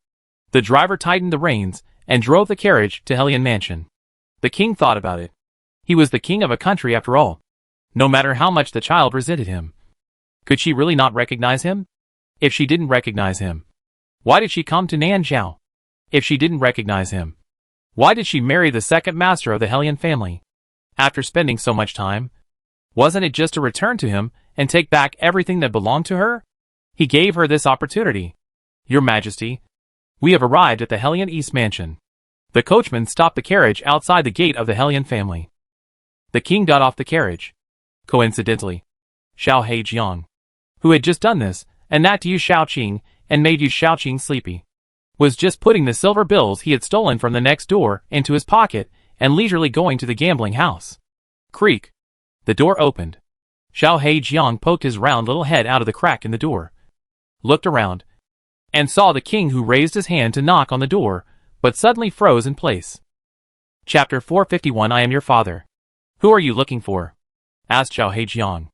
The driver tightened the reins and drove the carriage to Hellion Mansion. The king thought about it. He was the king of a country after all. No matter how much the child resented him. Could she really not recognize him? If she didn't recognize him, why did she come to Nanzhao? If she didn't recognize him, why did she marry the second master of the Hellion family? After spending so much time, wasn't it just to return to him and take back everything that belonged to her? He gave her this opportunity. "Your Majesty, we have arrived at the Hellion East Mansion." The coachman stopped the carriage outside the gate of the Hellion family. The king got off the carriage. Coincidentally, Xiao Hejiang, who had just done this, and that to Yu Shaoqing and made Yu Shaoqing sleepy, was just putting the silver bills he had stolen from the next door into his pocket and leisurely going to the gambling house. Creak. The door opened. Xiao Hejiang poked his round little head out of the crack in the door, looked around, and saw the king, who raised his hand to knock on the door, but suddenly froze in place. Chapter 451. I am your father. "Who are you looking for?" asked Xiao Hejiang.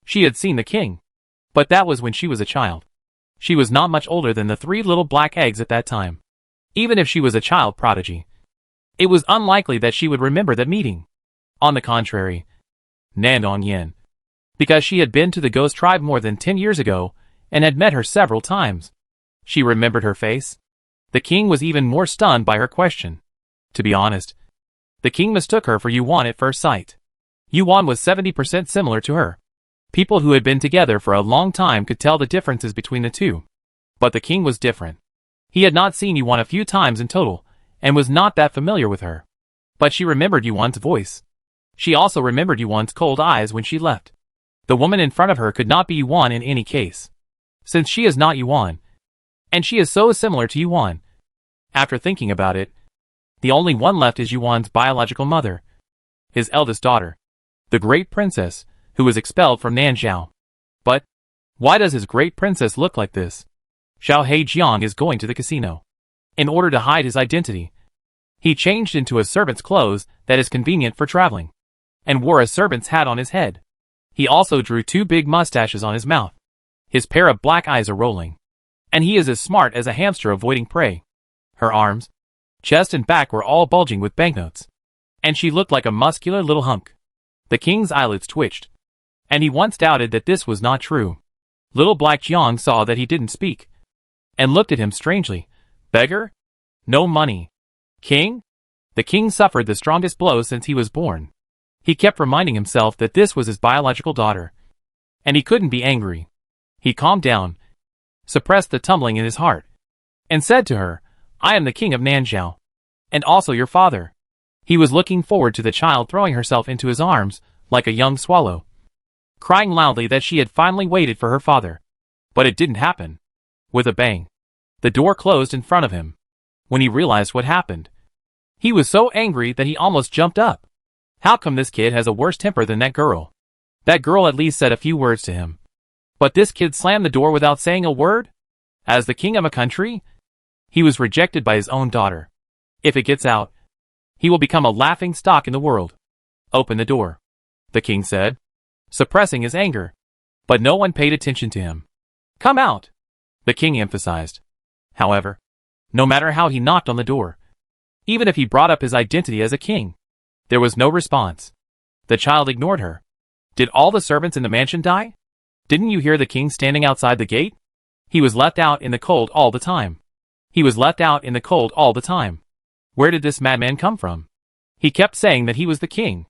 She had seen the king, but that was when she was a child. She was not much older than the 3 little black eggs at that time. Even if she was a child prodigy, it was unlikely that she would remember that meeting. On the contrary, Nandong Yin, because she had been to the ghost tribe more than 10 years ago and had met her several times. She remembered her face. The king was even more stunned by her question. To be honest, the king mistook her for Yuan at first sight. Yuan was 70% similar to her. People who had been together for a long time could tell the differences between the two. But the king was different. He had not seen Yuan a few times in total, and was not that familiar with her. But she remembered Yuan's voice. She also remembered Yuan's cold eyes when she left. The woman in front of her could not be Yuan in any case, since she is not Yuan, and she is so similar to Yuan. After thinking about it, the only one left is Yuan's biological mother, his eldest daughter, the great princess, who was expelled from Nanzhao. But why does his great princess look like this? Xiao Hejiang is going to the casino. In order to hide his identity, he changed into a servant's clothes that is convenient for traveling, and wore a servant's hat on his head. He also drew 2 big mustaches on his mouth. His pair of black eyes are rolling, and he is as smart as a hamster avoiding prey. Her arms, chest and back were all bulging with banknotes, and she looked like a muscular little hunk. The king's eyelids twitched, and he once doubted that this was not true. Little Black Jiang saw that he didn't speak, and looked at him strangely. Beggar? No money. King? The king suffered the strongest blow since he was born. He kept reminding himself that this was his biological daughter, and he couldn't be angry. He calmed down, suppressed the tumbling in his heart, and said to her, I am the king of Nanzhao, and also your father. He was looking forward to the child throwing herself into his arms, like a young swallow, crying loudly that she had finally waited for her father. But it didn't happen. With a bang, the door closed in front of him. When he realized what happened, he was so angry that he almost jumped up. How come this kid has a worse temper than that girl? That girl at least said a few words to him. But this kid slammed the door without saying a word? As the king of a country, he was rejected by his own daughter. If it gets out, he will become a laughing stock in the world. Open the door, the king said, suppressing his anger. But no one paid attention to him. Come out, the king emphasized. However, no matter how he knocked on the door, even if he brought up his identity as a king, there was no response. The child ignored her. Did all the servants in the mansion die? Didn't you hear the king standing outside the gate? He was left out in the cold all the time. He was left out in the cold all the time. Where did this madman come from? He kept saying that he was the king.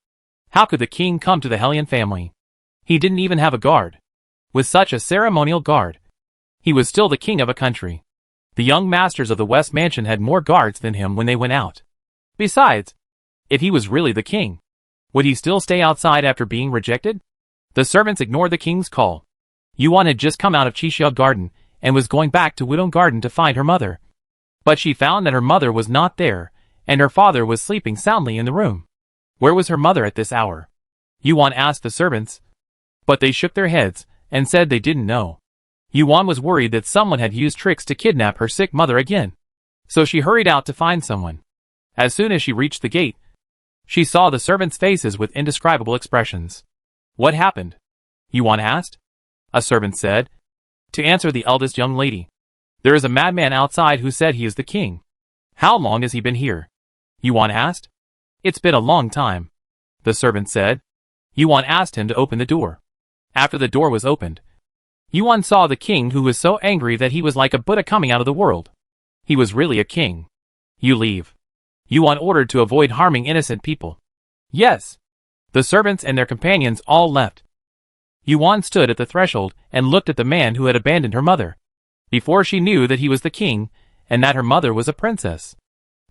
How could the king come to the Hellion family? He didn't even have a guard. With such a ceremonial guard, he was still the king of a country. The young masters of the West Mansion had more guards than him when they went out. Besides, if he was really the king, would he still stay outside after being rejected? The servants ignored the king's call. Yuan had just come out of Qixia Garden and was going back to Wudong Garden to find her mother. But she found that her mother was not there, and her father was sleeping soundly in the room. Where was her mother at this hour? Yuan asked the servants, but they shook their heads and said they didn't know. Yuan was worried that someone had used tricks to kidnap her sick mother again, so she hurried out to find someone. As soon as she reached the gate, she saw the servants' faces with indescribable expressions. What happened? Yuan asked. A servant said, to answer the eldest young lady. There is a madman outside who said he is the king. How long has he been here? Yuan asked. It's been a long time, the servant said. Yuan asked him to open the door. After the door was opened, Yuan saw the king, who was so angry that he was like a Buddha coming out of the world. He was really a king. You leave, Yuan ordered, to avoid harming innocent people. Yes. The servants and their companions all left. Yuan stood at the threshold and looked at the man who had abandoned her mother. Before she knew that he was the king, and that her mother was a princess,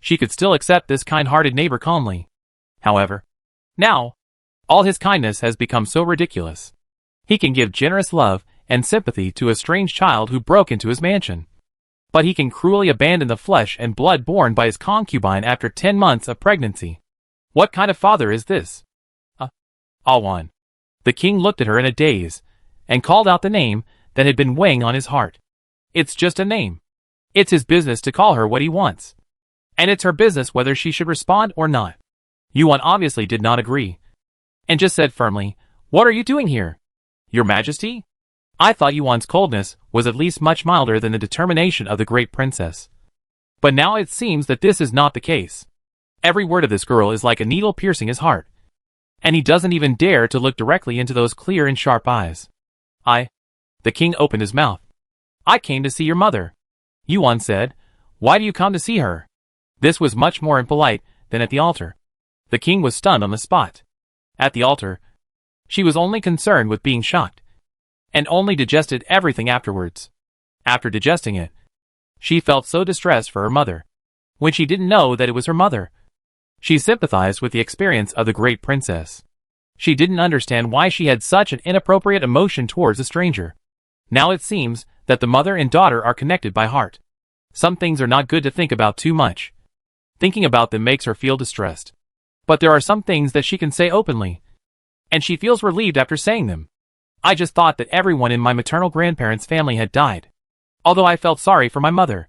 she could still accept this kind-hearted neighbor calmly. However, now, all his kindness has become so ridiculous. He can give generous love and sympathy to a strange child who broke into his mansion, but he can cruelly abandon the flesh and blood born by his concubine after 10 months of pregnancy. What kind of father is this? Awan. The king looked at her in a daze, and called out the name that had been weighing on his heart. It's just a name. It's his business to call her what he wants, and it's her business whether she should respond or not. Yuan obviously did not agree, and just said firmly, What are you doing here? Your Majesty? I thought Yuan's coldness was at least much milder than the determination of the great princess. But now it seems that this is not the case. Every word of this girl is like a needle piercing his heart, and he doesn't even dare to look directly into those clear and sharp eyes. The king opened his mouth. I came to see your mother. Yuan said, why do you come to see her? This was much more impolite than at the altar. The king was stunned on the spot. At the altar, she was only concerned with being shocked, and only digested everything afterwards. After digesting it, she felt so distressed for her mother, when she didn't know that it was her mother. She sympathized with the experience of the great princess. She didn't understand why she had such an inappropriate emotion towards a stranger. Now it seems that the mother and daughter are connected by heart. Some things are not good to think about too much. Thinking about them makes her feel distressed. But there are some things that she can say openly, and she feels relieved after saying them. I just thought that everyone in my maternal grandparents' family had died. Although I felt sorry for my mother,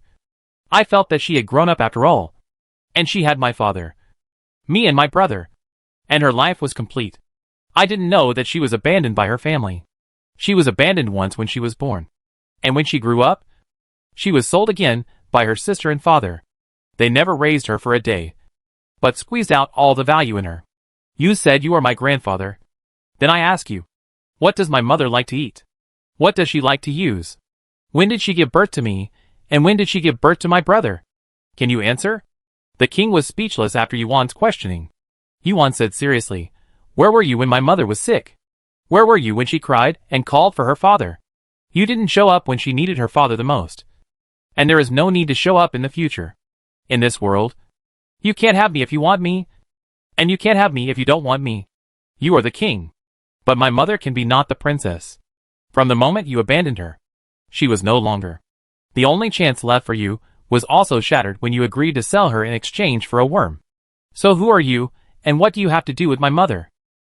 I felt that she had grown up after all, and she had my father, me and my brother, and her life was complete. I didn't know that she was abandoned by her family. She was abandoned once when she was born, and when she grew up, she was sold again by her sister and father. They never raised her for a day, but squeezed out all the value in her. You said you are my grandfather. Then I ask you, what does my mother like to eat? What does she like to use? When did she give birth to me, and when did she give birth to my brother? Can you answer? The king was speechless after Yuan's questioning. Yuan said seriously, where were you when my mother was sick? Where were you when she cried and called for her father? You didn't show up when she needed her father the most. And there is no need to show up in the future. In this world, you can't have me if you want me, and you can't have me if you don't want me. You are the king. But my mother can be not the princess. From the moment you abandoned her, she was no longer. The only chance left for you was also shattered when you agreed to sell her in exchange for a worm. So who are you, and what do you have to do with my mother?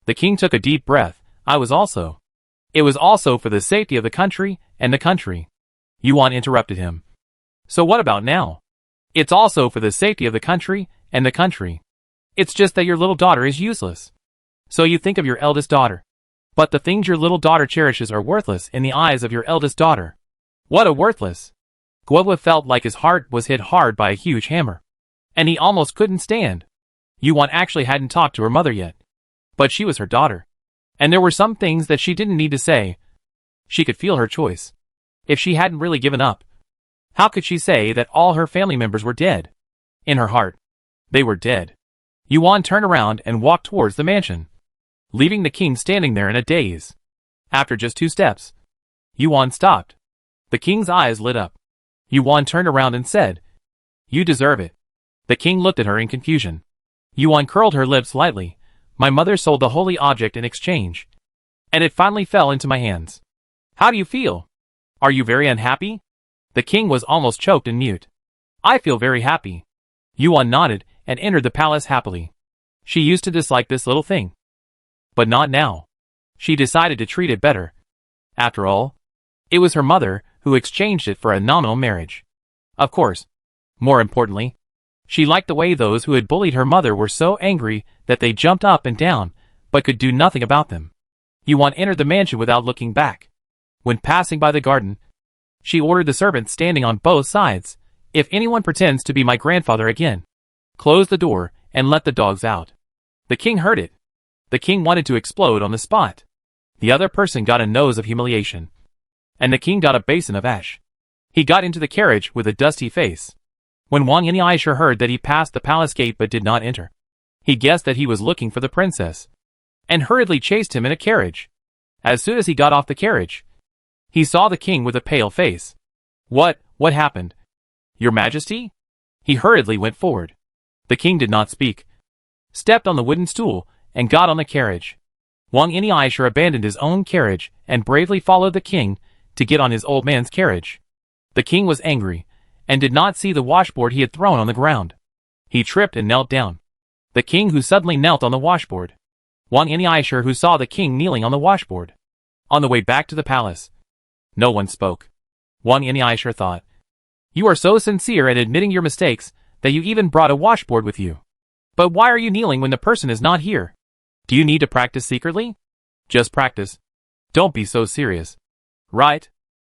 The king took a deep breath. It was also for the safety of the country and the country. Yuan interrupted him. So what about now? It's also for the safety of the country and the country. It's just that your little daughter is useless. So you think of your eldest daughter. But the things your little daughter cherishes are worthless in the eyes of your eldest daughter. What a worthless! Guoba felt like his heart was hit hard by a huge hammer, and he almost couldn't stand. Yuan actually hadn't talked to her mother yet, but she was her daughter, and there were some things that she didn't need to say. She could feel her choice. If she hadn't really given up, how could she say that all her family members were dead? In her heart, they were dead. Yuan turned around and walked towards the mansion, leaving the king standing there in a daze. After just 2 steps, Yuan stopped. The king's eyes lit up. Yuan turned around and said, "You deserve it." The king looked at her in confusion. Yuan curled her lips lightly. My mother sold the holy object in exchange, and it finally fell into my hands. How do you feel? Are you very unhappy? The king was almost choked and mute. I feel very happy. Yuan nodded and entered the palace happily. She used to dislike this little thing, but not now. She decided to treat it better. After all, it was her mother who exchanged it for a nominal marriage. Of course, more importantly, she liked the way those who had bullied her mother were so angry that they jumped up and down, but could do nothing about them. Yuan entered the mansion without looking back. When passing by the garden, she ordered the servants standing on both sides, "If anyone pretends to be my grandfather again, close the door and let the dogs out." The king heard it. The king wanted to explode on the spot. The other person got a nose of humiliation, and the king got a basin of ash. He got into the carriage with a dusty face. When Wang Yinisha heard that he passed the palace gate but did not enter, he guessed that he was looking for the princess, and hurriedly chased him in a carriage. As soon as he got off the carriage, he saw the king with a pale face. What happened? Your Majesty? He hurriedly went forward. The king did not speak, stepped on the wooden stool, and got on the carriage. Wang Yinisha abandoned his own carriage and bravely followed the king to get on his old man's carriage. The king was angry, and did not see the washboard he had thrown on the ground. He tripped and knelt down. The king who suddenly knelt on the washboard. Wang Yinisha who saw the king kneeling on the washboard. On the way back to the palace, no one spoke. Wang Yinisha thought, "You are so sincere at admitting your mistakes that you even brought a washboard with you. But why are you kneeling when the person is not here? Do you need to practice secretly? Just practice. Don't be so serious. Right?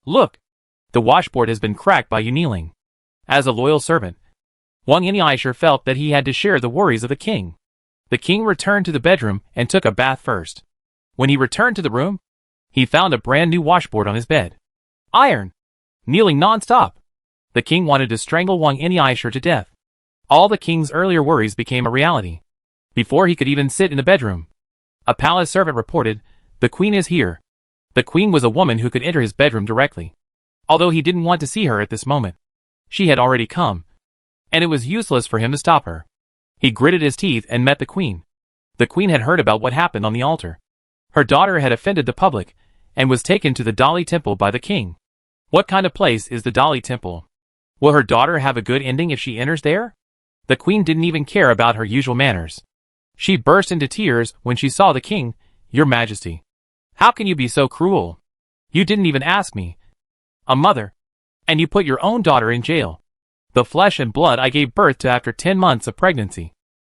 Look, the washboard has been cracked by you kneeling." As a loyal servant, Wang Yinisha felt that he had to share the worries of the king. The king returned to the bedroom and took a bath first. When he returned to the room, he found a brand new washboard on his bed. Iron. Kneeling non-stop. The king wanted to strangle Wang Inyaisher to death. All the king's earlier worries became a reality. Before he could even sit in the bedroom, a palace servant reported, "The queen is here." The queen was a woman who could enter his bedroom directly. Although he didn't want to see her at this moment. She had already come. And it was useless for him to stop her. He gritted his teeth and met the queen. The queen had heard about what happened on the altar. Her daughter had offended the public, and was taken to the Dali Temple by the king. What kind of place is the Dali Temple? Will her daughter have a good ending if she enters there? The queen didn't even care about her usual manners. She burst into tears when she saw the king. "Your Majesty, how can you be so cruel? You didn't even ask me, a mother, and you put your own daughter in jail. The flesh and blood I gave birth to after 10 months of pregnancy.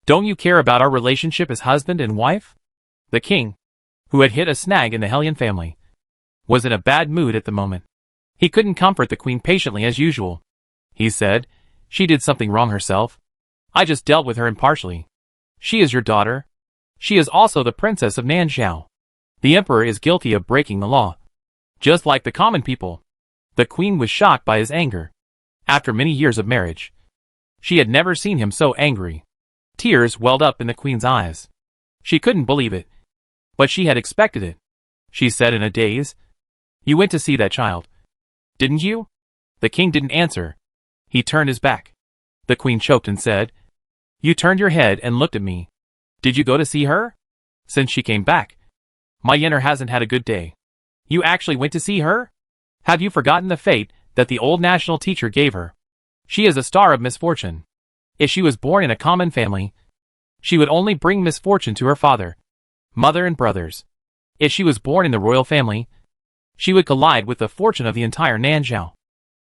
Don't you care about our relationship as husband and wife?" The king, who had hit a snag in the Hellion family, was in a bad mood at the moment. He couldn't comfort the queen patiently as usual. He said, "She did something wrong herself. I just dealt with her impartially. She is your daughter. She is also the princess of Nanzhao. The emperor is guilty of breaking the law, just like the common people." The queen was shocked by his anger. After many years of marriage, she had never seen him so angry. Tears welled up in the queen's eyes. She couldn't believe it. But she had expected it. She said in a daze, "You went to see that child, didn't you?" The king didn't answer. He turned his back. The queen choked and said, "You turned your head and looked at me. Did you go to see her?" "Since she came back, my Yenner hasn't had a good day." "You actually went to see her? Have you forgotten the fate that the old national teacher gave her? She is a star of misfortune. If she was born in a common family, she would only bring misfortune to her father, mother and brothers. If she was born in the royal family, she would collide with the fortune of the entire Nanzhao."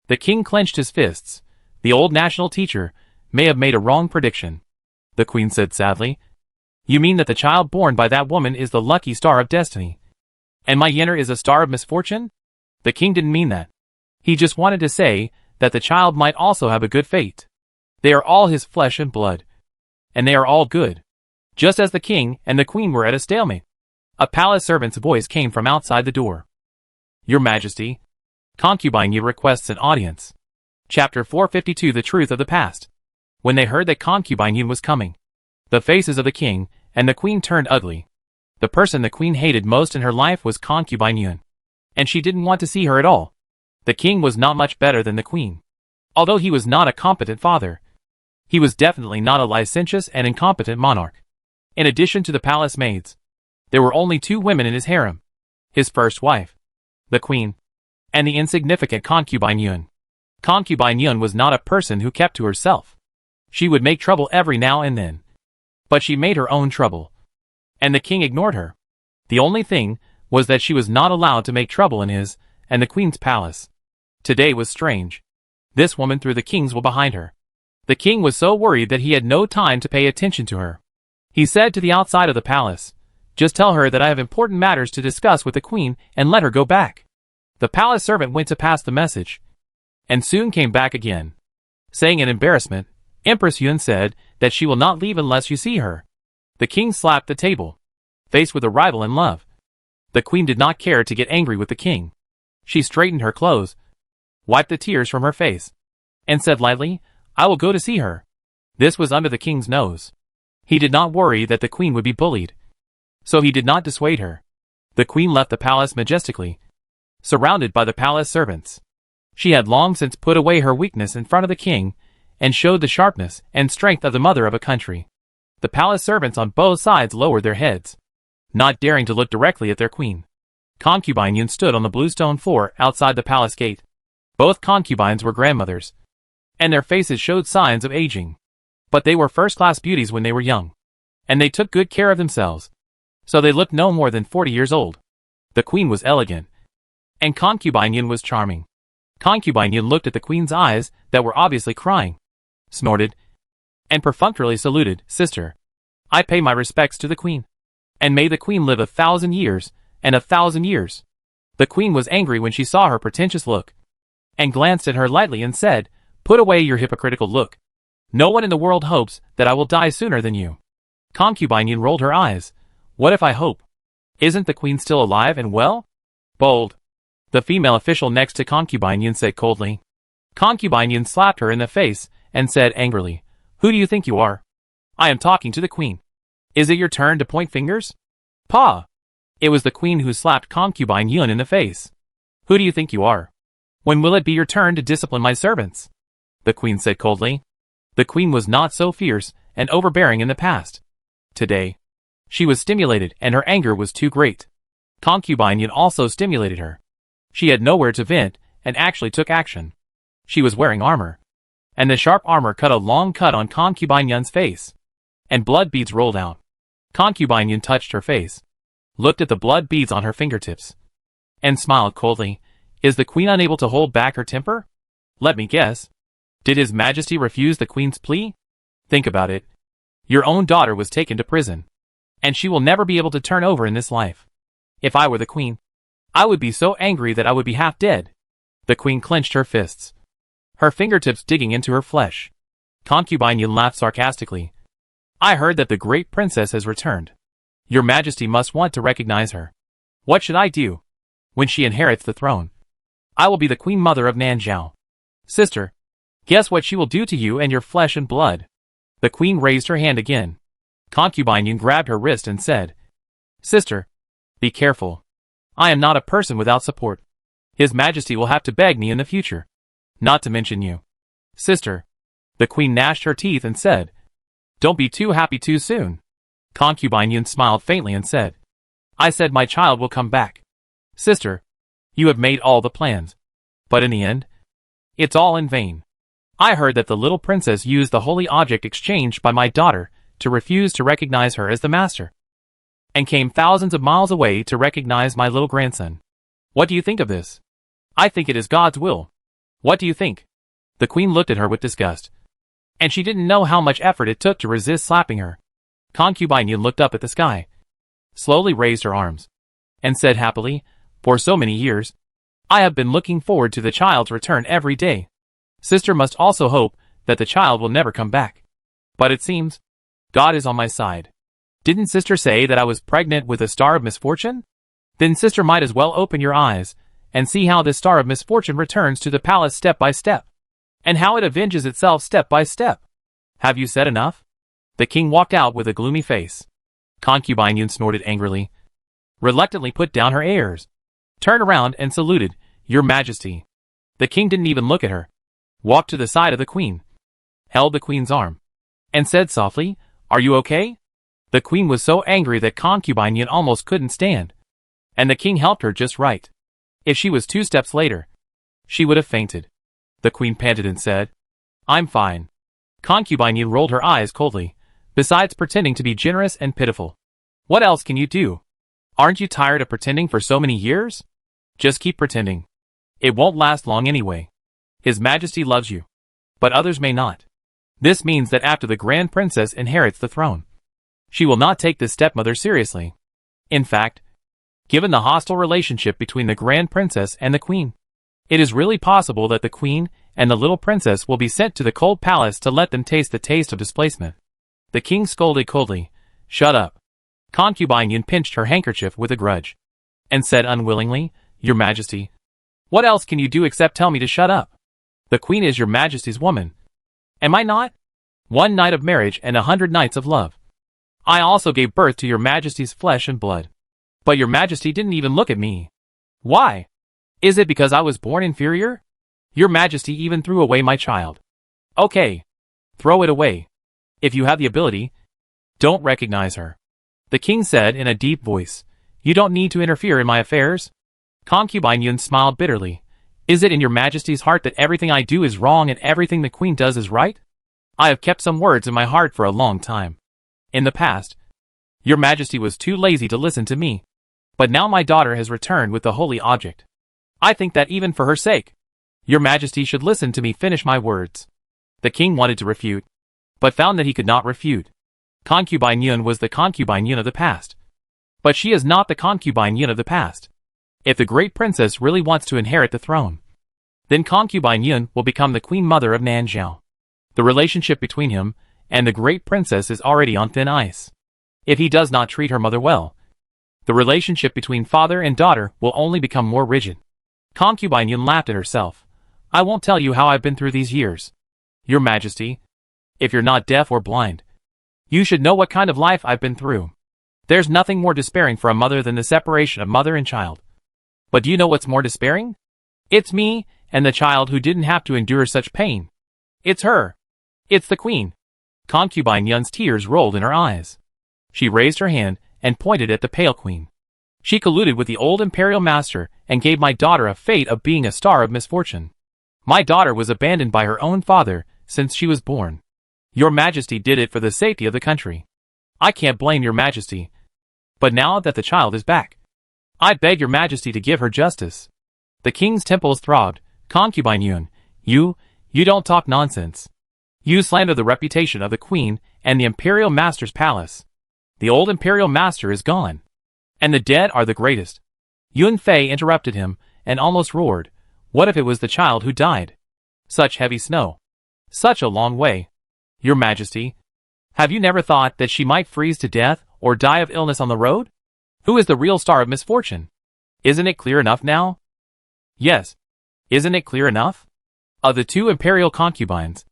The king clenched his fists. The old national teacher may have made a wrong prediction. The queen said sadly, "You mean that the child born by that woman is the lucky star of destiny, and my Yenner is a star of misfortune?" The king didn't mean that. He just wanted to say that the child might also have a good fate. They are all his flesh and blood, and they are all good. Just as the king and the queen were at a stalemate, a palace servant's voice came from outside the door. "Your Majesty, concubine Yu requests an audience." Chapter 452 The Truth of the Past. When they heard that concubine Yun was coming, the faces of the king and the queen turned ugly. The person the queen hated most in her life was concubine Yun, and she didn't want to see her at all. The king was not much better than the queen. Although he was not a competent father, he was definitely not a licentious and incompetent monarch. In addition to the palace maids, there were only 2 women in his harem: his first wife, the queen, and the insignificant concubine Yun. Concubine Yun was not a person who kept to herself. She would make trouble every now and then, but she made her own trouble, and the king ignored her. The only thing was that she was not allowed to make trouble in his and the queen's palace. Today was strange. This woman threw the king's will behind her. The king was so worried that he had no time to pay attention to her. He said to the outside of the palace, "Just tell her that I have important matters to discuss with the queen and let her go back." The palace servant went to pass the message, and soon came back again, saying in embarrassment, "Empress Yun said that she will not leave unless you see her." The king slapped the table, faced with a rival in love. The queen did not care to get angry with the king. She straightened her clothes, wiped the tears from her face, and said lightly, "I will go to see her." This was under the king's nose. He did not worry that the queen would be bullied, so he did not dissuade her. The queen left the palace majestically, surrounded by the palace servants. She had long since put away her weakness in front of the king, and showed the sharpness and strength of the mother of a country. The palace servants on both sides lowered their heads, not daring to look directly at their queen. Concubine Yun stood on the bluestone floor outside the palace gate. Both concubines were grandmothers, and their faces showed signs of aging. But they were first-class beauties when they were young, and they took good care of themselves, so they looked no more than 40 years old. The queen was elegant, and concubine Yun was charming. Concubine Yun looked at the queen's eyes that were obviously crying, snorted, and perfunctorily saluted, "Sister, I pay my respects to the queen, and may the queen live 1,000 years, and 1,000 years." The queen was angry when she saw her pretentious look, and glanced at her lightly and said, "Put away your hypocritical look. No one in the world hopes that I will die sooner than you." Concubine Yun rolled her eyes. What if I hope? Isn't the queen still alive and well? Bold. The female official next to Concubine Yun said coldly. Concubine Yun slapped her in the face and said angrily, Who do you think you are? I am talking to the queen. Is it your turn to point fingers? Pa! It was the queen who slapped Concubine Yun in the face. Who do you think you are? When will it be your turn to discipline my servants? The queen said coldly. The queen was not so fierce and overbearing in the past. Today, she was stimulated and her anger was too great. Concubine Yun also stimulated her. She had nowhere to vent and actually took action. She was wearing armor. And the sharp armor cut a long cut on Concubine Yun's face. And blood beads rolled out. Concubine Yun touched her face, looked at the blood beads on her fingertips, and smiled coldly. Is the queen unable to hold back her temper? Let me guess. Did His Majesty refuse the queen's plea? Think about it. Your own daughter was taken to prison, and she will never be able to turn over in this life. If I were the queen, I would be so angry that I would be half dead. The queen clenched her fists, her fingertips digging into her flesh. Concubine Yun laughed sarcastically. I heard that the great princess has returned. Your Majesty must want to recognize her. What should I do? When she inherits the throne, I will be the queen mother of Nanzhao. Sister, guess what she will do to you and your flesh and blood? The queen raised her hand again. Concubine Yun grabbed her wrist and said, Sister, be careful. I am not a person without support. His Majesty will have to beg me in the future. Not to mention you. Sister. The queen gnashed her teeth and said, Don't be too happy too soon. Concubine Yun smiled faintly and said, I said my child will come back. Sister, you have made all the plans. But in the end, it's all in vain. I heard that the little princess used the holy object exchanged by my daughter to refuse to recognize her as the master, and came thousands of miles away to recognize my little grandson. What do you think of this? I think it is God's will. What do you think? The queen looked at her with disgust, and she didn't know how much effort it took to resist slapping her. Concubine Yun looked up at the sky, slowly raised her arms, and said happily, For so many years, I have been looking forward to the child's return every day. Sister must also hope that the child will never come back. But it seems, God is on my side. Didn't sister say that I was pregnant with a star of misfortune? Then sister might as well open your eyes and see how this star of misfortune returns to the palace step by step, and how it avenges itself step by step. Have you said enough? The king walked out with a gloomy face. Concubine Yun snorted angrily, reluctantly put down her airs, turned around and saluted, Your Majesty. The king didn't even look at her, walked to the side of the queen, held the queen's arm, and said softly, Are you okay? The queen was so angry that Concubine Yun almost couldn't stand, and the king helped her just right. If she was 2 steps later, she would have fainted. The queen panted and said, I'm fine. Concubine Yun rolled her eyes coldly, besides pretending to be generous and pitiful. What else can you do? Aren't you tired of pretending for so many years? Just keep pretending. It won't last long anyway. His Majesty loves you, but others may not. This means that after the Grand Princess inherits the throne, she will not take this stepmother seriously. In fact, given the hostile relationship between the Grand Princess and the Queen, it is really possible that the Queen and the little princess will be sent to the cold palace to let them taste the taste of displacement. The king scolded coldly, Shut up. Concubine Yun pinched her handkerchief with a grudge, and said unwillingly, Your Majesty, what else can you do except tell me to shut up? The Queen is Your Majesty's woman. Am I not? 1 night of marriage and 100 nights of love. I also gave birth to Your Majesty's flesh and blood. But Your Majesty didn't even look at me. Why? Is it because I was born inferior? Your Majesty even threw away my child. Okay. Throw it away. If you have the ability, don't recognize her. The king said in a deep voice, You don't need to interfere in my affairs. Concubine Yun smiled bitterly. Is it in Your Majesty's heart that everything I do is wrong and everything the queen does is right? I have kept some words in my heart for a long time. In the past, Your Majesty was too lazy to listen to me. But now my daughter has returned with the holy object. I think that even for her sake, Your Majesty should listen to me finish my words. The king wanted to refute, but found that he could not refute. Concubine Yun was the Concubine Yun of the past. But she is not the Concubine Yun of the past. If the great princess really wants to inherit the throne, then Concubine Yun will become the queen mother of Nanzhao. The relationship between him and the great princess is already on thin ice. If he does not treat her mother well, the relationship between father and daughter will only become more rigid. Concubine Yun laughed at herself. I won't tell you how I've been through these years. Your Majesty, if you're not deaf or blind, you should know what kind of life I've been through. There's nothing more despairing for a mother than the separation of mother and child. But do you know what's more despairing? It's me and the child who didn't have to endure such pain. It's her. It's the queen. Concubine Yun's tears rolled in her eyes. She raised her hand and pointed at the pale queen. She colluded with the old imperial master and gave my daughter a fate of being a star of misfortune. My daughter was abandoned by her own father since she was born. Your Majesty did it for the safety of the country. I can't blame your Majesty. But now that the child is back, I beg your Majesty to give her justice. The king's temples throbbed. Concubine Yun, you don't talk nonsense. You slander the reputation of the queen and the imperial master's palace. The old imperial master is gone, and the dead are the greatest. Yun Fei interrupted him and almost roared. What if it was the child who died? Such heavy snow. Such a long way. Your Majesty, have you never thought that she might freeze to death or die of illness on the road? Who is the real star of misfortune? Isn't it clear enough now? Yes. Isn't it clear enough? Of the two imperial concubines,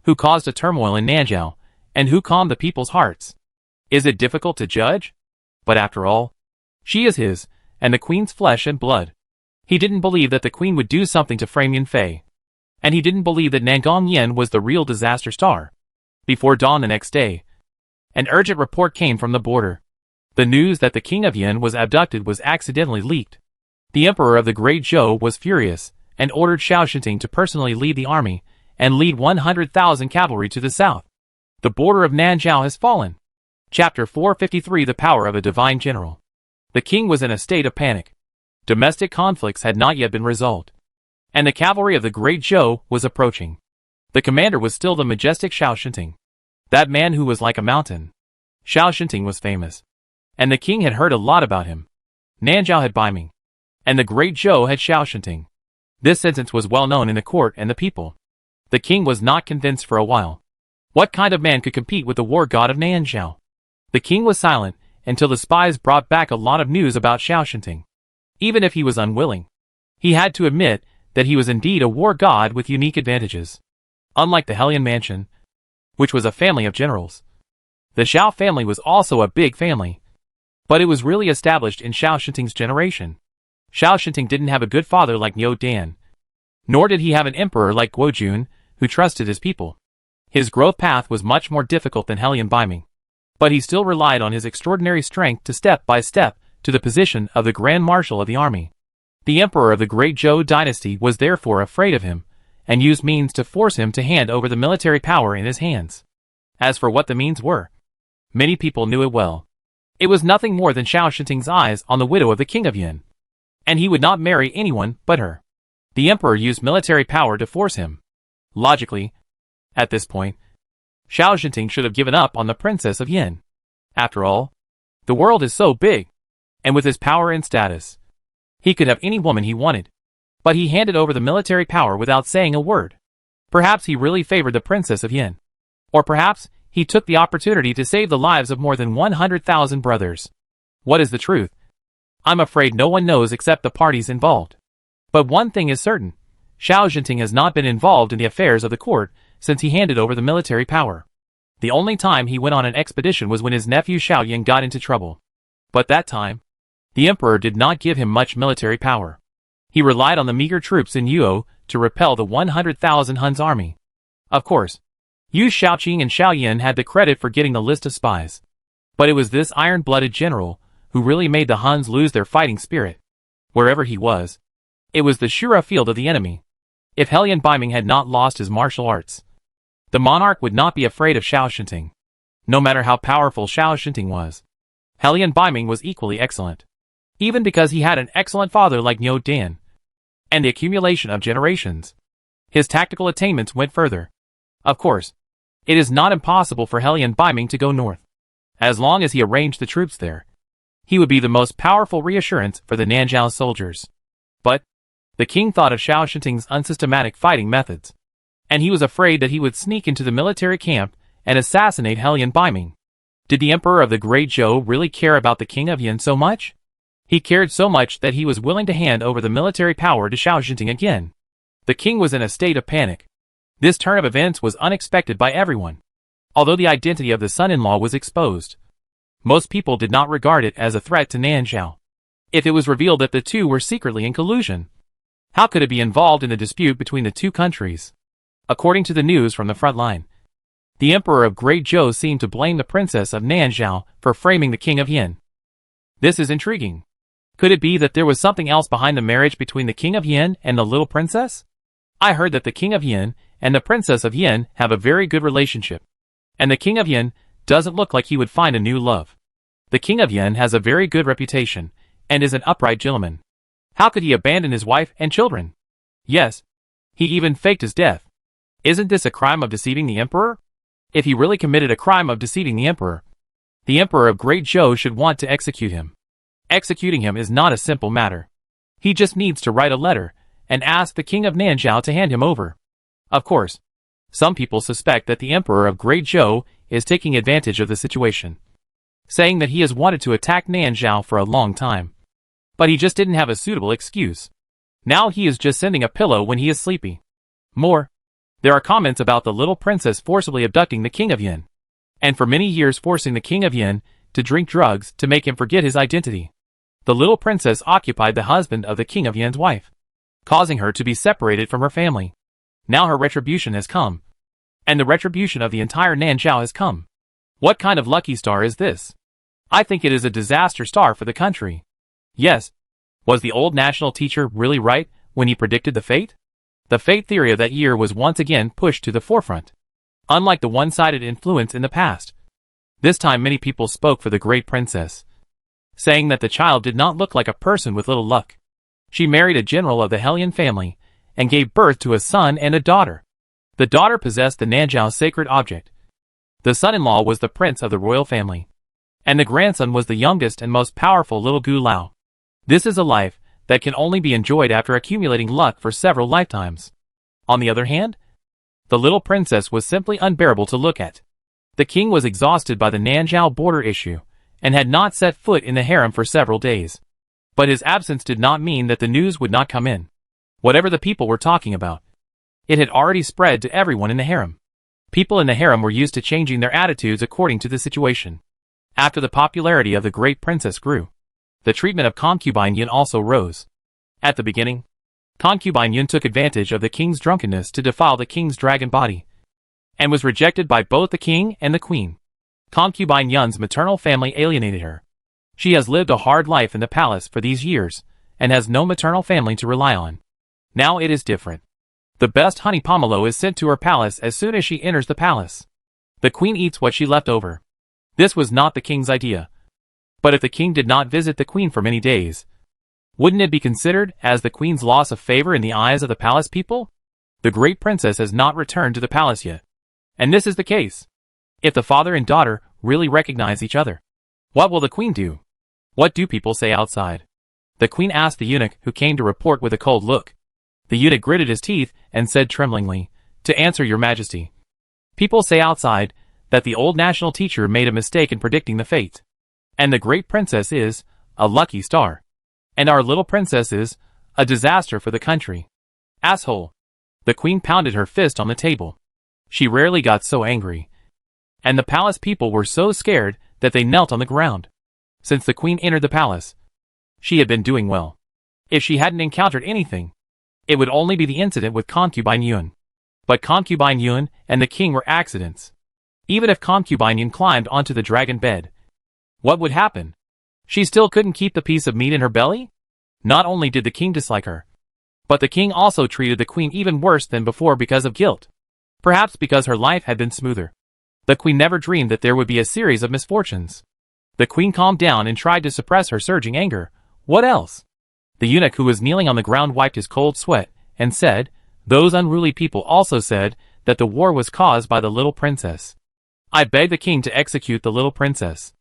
who caused a turmoil in Nanjiao, and who calmed the people's hearts, is it difficult to judge? But after all, she is his, and the queen's flesh and blood. He didn't believe that the queen would do something to frame Yun Fei. And he didn't believe that Nangong Yen was the real disaster star. Before dawn the next day, an urgent report came from the border. The news that the king of Yin was abducted was accidentally leaked. The emperor of the Great Zhou was furious, and ordered Xiao Shinting to personally lead the army, and lead 100,000 cavalry to the south. The border of Nanjiao has fallen. Chapter 453 The Power of a Divine General. The king was in a state of panic. Domestic conflicts had not yet been resolved, and the cavalry of the Great Zhou was approaching. The commander was still the majestic Xiao Shinting, that man who was like a mountain. Xiao Shinting was famous, and the king had heard a lot about him. Nanjiao had Baiming, and the Great Zhou had Xiao Shinting. This sentence was well known in the court and the people. The king was not convinced for a while. What kind of man could compete with the war god of Nanjiao? The king was silent until the spies brought back a lot of news about Xiao Shinting. Even if he was unwilling, he had to admit that he was indeed a war god with unique advantages. Unlike the Hellion mansion, which was a family of generals, the Xiao family was also a big family. But it was really established in Xiao Shinting's generation. Xiao Shinting didn't have a good father like Niu Dan, nor did he have an emperor like Guo Jun, who trusted his people. His growth path was much more difficult than Hellion Baiming, but he still relied on his extraordinary strength to step by step to the position of the Grand Marshal of the army. The emperor of the Great Zhou dynasty was therefore afraid of him, and used means to force him to hand over the military power in his hands. As for what the means were, many people knew it well. It was nothing more than Xiao Shinting's eyes on the widow of the king of Yin, and he would not marry anyone but her. The emperor used military power to force him. Logically, at this point, Xiao Shinting should have given up on the princess of Yin. After all, the world is so big, and with his power and status, he could have any woman he wanted. But he handed over the military power without saying a word. Perhaps he really favored the princess of Yin. Or perhaps he took the opportunity to save the lives of more than 100,000 brothers. What is the truth? I'm afraid no one knows except the parties involved. But one thing is certain. Xiao Shinting has not been involved in the affairs of the court since he handed over the military power. The only time he went on an expedition was when his nephew Xiao Yan got into trouble. But that time, the emperor did not give him much military power. He relied on the meager troops in Yuo to repel the 100,000 Hun's army. Of course, Yu Shaoqing and Xiao Yan had the credit for getting the list of spies. But it was this iron-blooded general who really made the Huns lose their fighting spirit. Wherever he was, it was the Shura field of the enemy. If Hellion Baiming had not lost his martial arts, the monarch would not be afraid of Xiao Shinting. No matter how powerful Xiao Shinting was, Hellion Baiming was equally excellent. Even because he had an excellent father like Niu Dan, and the accumulation of generations, his tactical attainments went further. Of course, it is not impossible for Hellion Baiming to go north. As long as he arranged the troops there, he would be the most powerful reassurance for the Nanjiao soldiers. But the king thought of Xiao Shinting's unsystematic fighting methods, and he was afraid that he would sneak into the military camp and assassinate Hellion Baiming. Did the Emperor of the Great Zhou really care about the King of Yin so much? He cared so much that he was willing to hand over the military power to Xiao Jinting again. The king was in a state of panic. This turn of events was unexpected by everyone. Although the identity of the son-in-law was exposed, most people did not regard it as a threat to Nanzhao. If it was revealed that the two were secretly in collusion, how could it be involved in the dispute between the two countries? According to the news from the front line, the Emperor of Great Zhou seemed to blame the Princess of Nanzhao for framing the King of Yin. This is intriguing. Could it be that there was something else behind the marriage between the King of Yin and the little princess? I heard that the King of Yin and the Princess of Yin have a very good relationship, and the King of Yin doesn't look like he would find a new love. The King of Yin has a very good reputation, and is an upright gentleman. How could he abandon his wife and children? Yes, he even faked his death. Isn't this a crime of deceiving the Emperor? If he really committed a crime of deceiving the Emperor of Great Zhou should want to execute him. Executing him is not a simple matter. He just needs to write a letter and ask the King of Nanzhao to hand him over. Of course, some people suspect that the Emperor of Great Zhou is taking advantage of the situation, saying that he has wanted to attack Nanzhao for a long time, but he just didn't have a suitable excuse. Now he is just sending a pillow when he is sleepy. More, there are comments about the little princess forcibly abducting the King of Yin, and for many years forcing the King of Yin to drink drugs to make him forget his identity. The little princess occupied the husband of the King of Yin's wife, causing her to be separated from her family. Now her retribution has come, and the retribution of the entire Nanzhao has come. What kind of lucky star is this? I think it is a disaster star for the country. Yes, was the old national teacher really right when he predicted the fate? The fate theory of that year was once again pushed to the forefront. Unlike the one-sided influence in the past, this time many people spoke for the great princess, saying that the child did not look like a person with little luck. She married a general of the Hellion family and gave birth to a son and a daughter. The daughter possessed the Nanzhao sacred object. The son-in-law was the prince of the royal family, and the grandson was the youngest and most powerful little Gu Lao. This is a life that can only be enjoyed after accumulating luck for several lifetimes. On the other hand, the little princess was simply unbearable to look at. The king was exhausted by the Nanzhao border issue, and had not set foot in the harem for several days. But his absence did not mean that the news would not come in. Whatever the people were talking about, it had already spread to everyone in the harem. People in the harem were used to changing their attitudes according to the situation. After the popularity of the great princess grew, the treatment of concubine Yin also rose. At the beginning, concubine Yin took advantage of the king's drunkenness to defile the king's dragon body, and was rejected by both the king and the queen. Concubine Yun's maternal family alienated her. She has lived a hard life in the palace for these years, and has no maternal family to rely on. Now it is different. The best honey pomelo is sent to her palace as soon as she enters the palace. The queen eats what she left over. This was not the king's idea. But if the king did not visit the queen for many days, wouldn't it be considered as the queen's loss of favor in the eyes of the palace people? The great princess has not returned to the palace yet. And this is the case. If the father and daughter really recognize each other, what will the queen do? What do people say outside? The queen asked the eunuch who came to report with a cold look. The eunuch gritted his teeth and said tremblingly, "To answer your majesty. People say outside that the old national teacher made a mistake in predicting the fate. And the great princess is a lucky star. And our little princess is a disaster for the country." Asshole. The queen pounded her fist on the table. She rarely got so angry. And the palace people were so scared that they knelt on the ground. Since the queen entered the palace, she had been doing well. If she hadn't encountered anything, it would only be the incident with concubine Yun. But concubine Yun and the king were accidents. Even if concubine Yun climbed onto the dragon bed, what would happen? She still couldn't keep the piece of meat in her belly? Not only did the king dislike her, but the king also treated the queen even worse than before because of guilt. Perhaps because her life had been smoother. The queen never dreamed that there would be a series of misfortunes. The queen calmed down and tried to suppress her surging anger. What else? The eunuch who was kneeling on the ground wiped his cold sweat and said, "Those unruly people also said that the war was caused by the little princess. I beg the king to execute the little princess."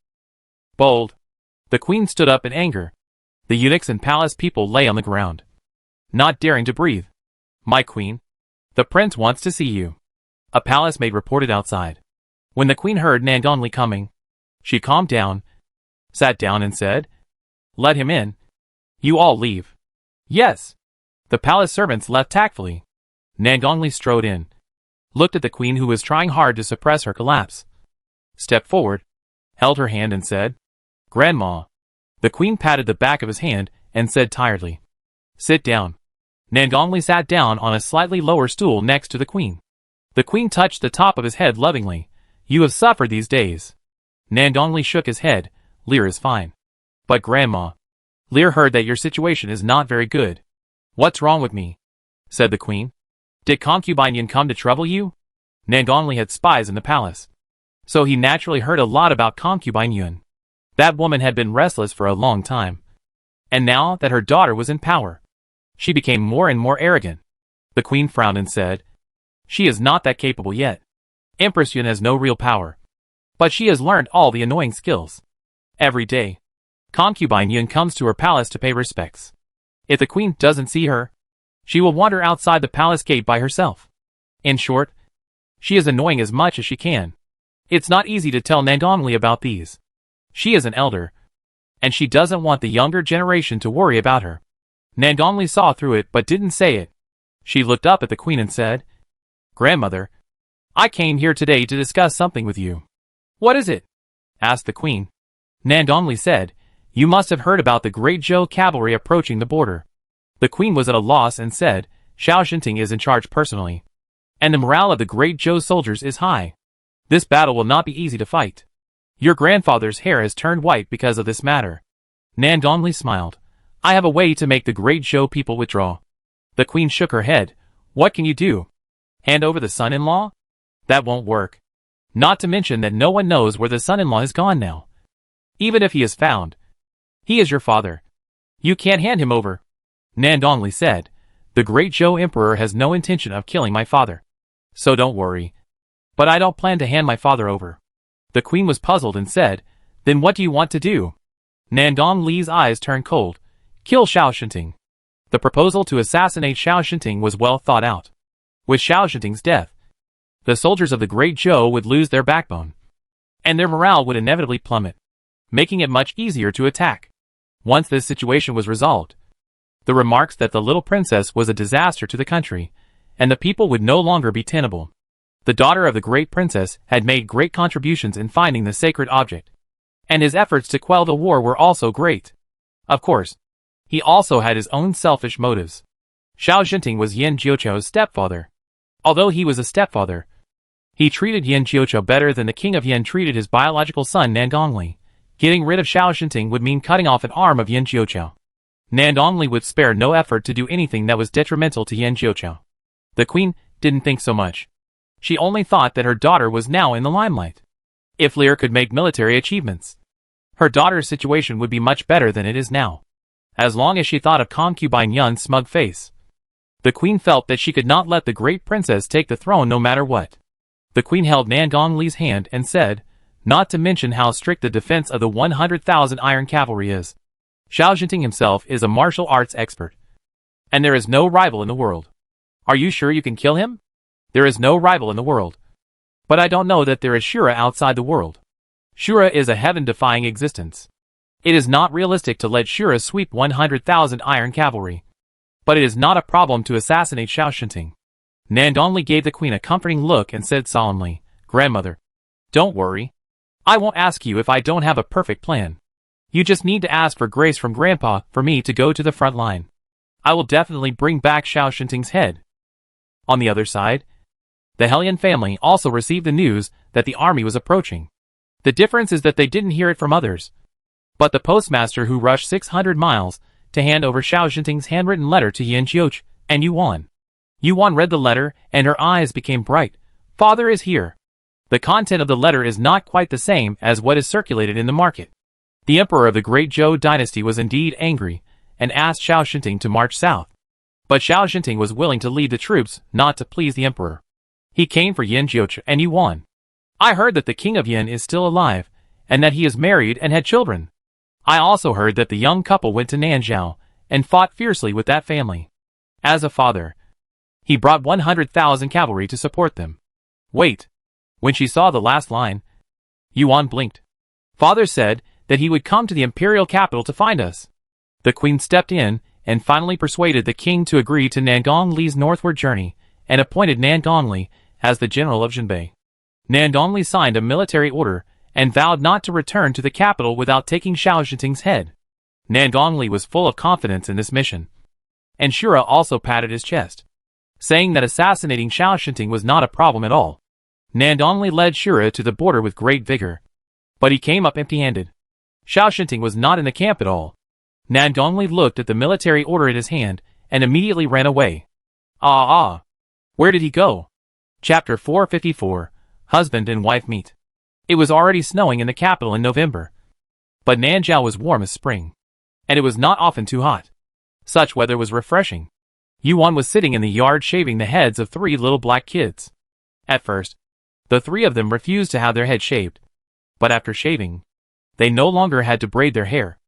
Bold. The queen stood up in anger. The eunuchs and palace people lay on the ground, not daring to breathe. "My queen, the prince wants to see you," a palace maid reported outside. When the queen heard Nangongli coming, She calmed down, sat down and said, "Let him in. You all leave." "Yes." The palace servants left tactfully. Nangongli strode in, looked at the queen who was trying hard to suppress her collapse, stepped forward, held her hand and said, "Grandma." The queen patted the back of his hand and said tiredly, "Sit down." Nangongli sat down on a slightly lower stool next to the queen. The queen touched the top of his head lovingly. "You have suffered these days." Nangongli shook his head. "Lear is fine." "But Grandma, Lear heard that your situation is not very good." "What's wrong with me?" said the queen. "Did concubine Yin come to trouble you?" Nangongli had spies in the palace, so he naturally heard a lot about concubine Yun. That woman had been restless for a long time, and now that her daughter was in power, she became more and more arrogant. The queen frowned and said, "She is not that capable yet. Empress Yun has no real power, but she has learned all the annoying skills. Every day, concubine Yun comes to her palace to pay respects. If the queen doesn't see her, she will wander outside the palace gate by herself. In short, she is annoying as much as she can. It's not easy to tell Nangongli about these. She is an elder, and she doesn't want the younger generation to worry about her." Nangongli saw through it but didn't say it. She looked up at the queen and said, "Grandmother, I came here today to discuss something with you." "What is it?" asked the queen. Nangongli said, "You must have heard about the great Zhou cavalry approaching the border." The queen was at a loss and said, "Xiao Shinting is in charge personally, and the morale of the great Zhou soldiers is high. This battle will not be easy to fight. Your grandfather's hair has turned white because of this matter." Nangongli smiled. "I have a way to make the great Zhou people withdraw." The queen shook her head. "What can you do? Hand over the son-in-law? That won't work. Not to mention that no one knows where the son-in-law is gone now. Even if he is found, he is your father. You can't hand him over." Nangongli said, "The great Zhou emperor has no intention of killing my father, so don't worry. But I don't plan to hand my father over." The queen was puzzled and said, "Then what do you want to do?" Nangongli's eyes turned cold. "Kill Xiao Shinting." The proposal to assassinate Xiao Shinting was well thought out. With Xiao Shinting's death, the soldiers of the great Zhou would lose their backbone, and their morale would inevitably plummet, making it much easier to attack. Once this situation was resolved, the remarks that the little princess was a disaster to the country, and the people would no longer be tenable. The daughter of the great princess had made great contributions in finding the sacred object, and his efforts to quell the war were also great. Of course, he also had his own selfish motives. Xiao Shinting was Yin Jiuqiu's stepfather. Although he was a stepfather, he treated Yin Jiuqiu better than the king of Yin treated his biological son Nangongli. Getting rid of Xiao Shinting would mean cutting off an arm of Yin Jiuqiu. Nangongli would spare no effort to do anything that was detrimental to Yin Jiuqiu. The queen didn't think so much. She only thought that her daughter was now in the limelight. If Lear could make military achievements, her daughter's situation would be much better than it is now. As long as she thought of concubine Yun's smug face, the queen felt that she could not let the great princess take the throne no matter what. The queen held Nangongali's hand and said, "Not to mention how strict the defense of the 100,000 iron cavalry is. Xiao Shinting himself is a martial arts expert, and there is no rival in the world." "Are you sure you can kill him?" "There is no rival in the world. But I don't know that there is Shura outside the world. Shura is a heaven-defying existence. It is not realistic to let Shura sweep 100,000 iron cavalry. But it is not a problem to assassinate Xiao Shinting." Nangongli gave the queen a comforting look and said solemnly, "Grandmother, don't worry. I won't ask you if I don't have a perfect plan. You just need to ask for grace from Grandpa for me to go to the front line. I will definitely bring back Xiao Shinting's head." On the other side, the Hellion family also received the news that the army was approaching. The difference is that they didn't hear it from others, but the postmaster who rushed 600 miles to hand over Xiao Shinting's handwritten letter to Yin Jiuqiu and Yuan. Yuan read the letter and her eyes became bright. "Father is here." The content of the letter is not quite the same as what is circulated in the market. The emperor of the great Zhou dynasty was indeed angry and asked Xiao Shinting to march south. But Xiao Shinting was willing to lead the troops not to please the emperor. He came for Yin Jiuqiu and Yuan. "I heard that the king of Yin is still alive and that he is married and had children. I also heard that the young couple went to Nanzhao and fought fiercely with that family. As a father, he brought 100,000 cavalry to support them." Wait. When she saw the last line, Yuan blinked. Father said that he would come to the imperial capital to find us. The queen stepped in and finally persuaded the king to agree to Nangong Li's northward journey and appointed Nangong Li as the general of Jinbei. Nangong Li signed a military order and vowed not to return to the capital without taking Xiao Zhenting's head. Nangong Li was full of confidence in this mission. And Shura also patted his chest, saying that assassinating Xiao Zhenting was not a problem at all. Nangong Li led Shura to the border with great vigor, but he came up empty-handed. Xiao Zhenting was not in the camp at all. Nangong Li looked at the military order in his hand and immediately ran away. Where did he go? Chapter 454, Husband and Wife Meet. It was already snowing in the capital in November. But Nanjiao was warm as spring. And it was not often too hot. Such weather was refreshing. Yuan was sitting in the yard shaving the heads of 3 little black kids. At first, the 3 of them refused to have their heads shaved. But after shaving, they no longer had to braid their hair.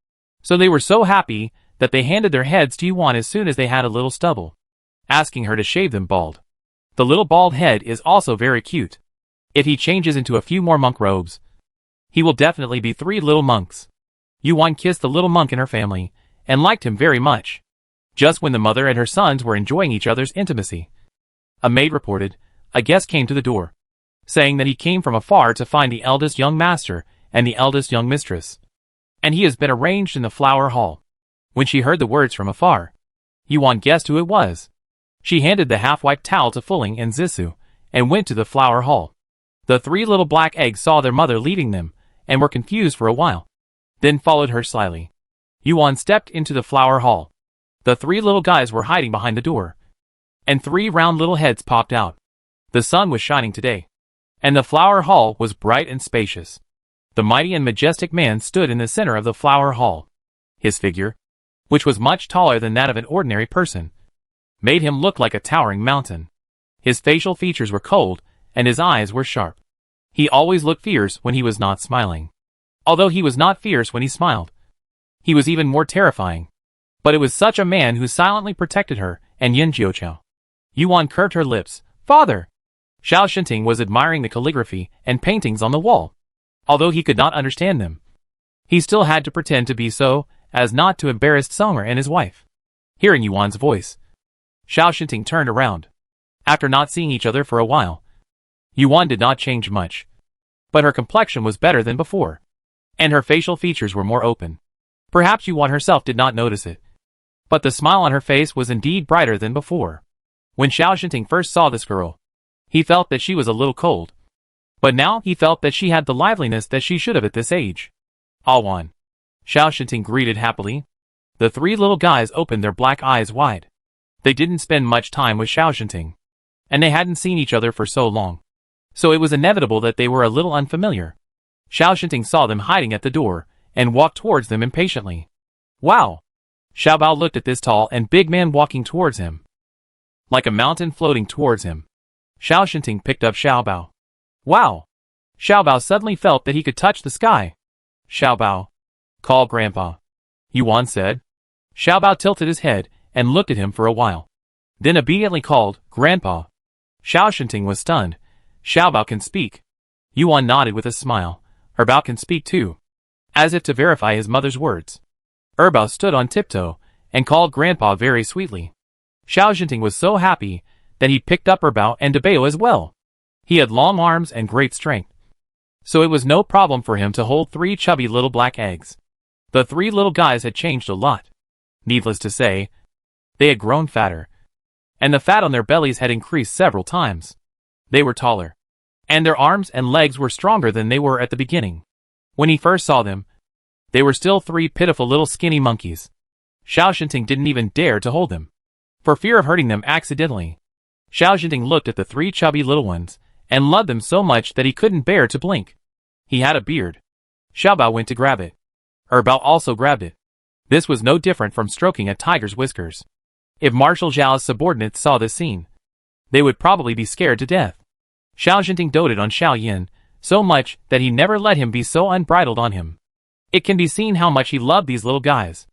So they were so happy that they handed their heads to Yuan as soon as they had a little stubble, asking her to shave them bald. The little bald head is also very cute. If he changes into a few more monk robes, he will definitely be 3 little monks. Yuan kissed the little monk in her family, and liked him very much. Just when the mother and her sons were enjoying each other's intimacy, a maid reported, a guest came to the door, saying that he came from afar to find the eldest young master and the eldest young mistress, and he has been arranged in the flower hall. When she heard the words from afar, Yuan guessed who it was. She handed the half-wiped towel to Fuling and Zissou, and went to the flower hall. The 3 little black eggs saw their mother leading them, and were confused for a while, then followed her slyly. Yuan stepped into the flower hall. The 3 little guys were hiding behind the door, and 3 round little heads popped out. The sun was shining today, and the flower hall was bright and spacious. The mighty and majestic man stood in the center of the flower hall. His figure, which was much taller than that of an ordinary person, made him look like a towering mountain. His facial features were cold, and his eyes were sharp. He always looked fierce when he was not smiling. Although he was not fierce when he smiled, he was even more terrifying. But it was such a man who silently protected her and Yin Jiuqiao. Yuan curved her lips. Father! Xiao Zhenting was admiring the calligraphy and paintings on the wall. Although he could not understand them, he still had to pretend to be so, as not to embarrass Songer and his wife. Hearing Yuan's voice, Xiao Zhenting turned around. After not seeing each other for a while, Yuan did not change much. But her complexion was better than before, and her facial features were more open. Perhaps Yuan herself did not notice it, but the smile on her face was indeed brighter than before. When Xiao Zhenting first saw this girl, he felt that she was a little cold. But now he felt that she had the liveliness that she should have at this age. Awan. Xiao Zhenting greeted happily. The 3 little guys opened their black eyes wide. They didn't spend much time with Xiao Zhenting, and they hadn't seen each other for so long. So it was inevitable that they were a little unfamiliar. Xiao Zhenting saw them hiding at the door, and walked towards them impatiently. Wow! Xiao Bao looked at this tall and big man walking towards him, like a mountain floating towards him. Xiao Zhenting picked up Xiao Bao. Wow! Xiao Bao suddenly felt that he could touch the sky. Xiao Bao. Call Grandpa, Yuan said. Xiao Bao tilted his head and looked at him for a while, then obediently called, Grandpa. Xiao Zhenting was stunned. Xiao Bao can speak. Yuan nodded with a smile. Bao can speak too, as if to verify his mother's words. Bao stood on tiptoe and called Grandpa very sweetly. Xiao Zhenting was so happy that he picked up Bao and Bao as well. He had long arms and great strength, so it was no problem for him to hold 3 chubby little black eggs. The 3 little guys had changed a lot. Needless to say, they had grown fatter, and the fat on their bellies had increased several times. They were taller, and their arms and legs were stronger than they were at the beginning. When he first saw them, they were still 3 pitiful little skinny monkeys. Xiao Zhenting didn't even dare to hold them, for fear of hurting them accidentally. Xiao Zhenting looked at the 3 chubby little ones, and loved them so much that he couldn't bear to blink. He had a beard. Xiao Bao went to grab it. Bao also grabbed it. This was no different from stroking a tiger's whiskers. If Marshal Zhao's subordinates saw this scene, they would probably be scared to death. Xiao Zhenting doted on Xiao Yin so much that he never let him be so unbridled on him. It can be seen how much he loved these little guys.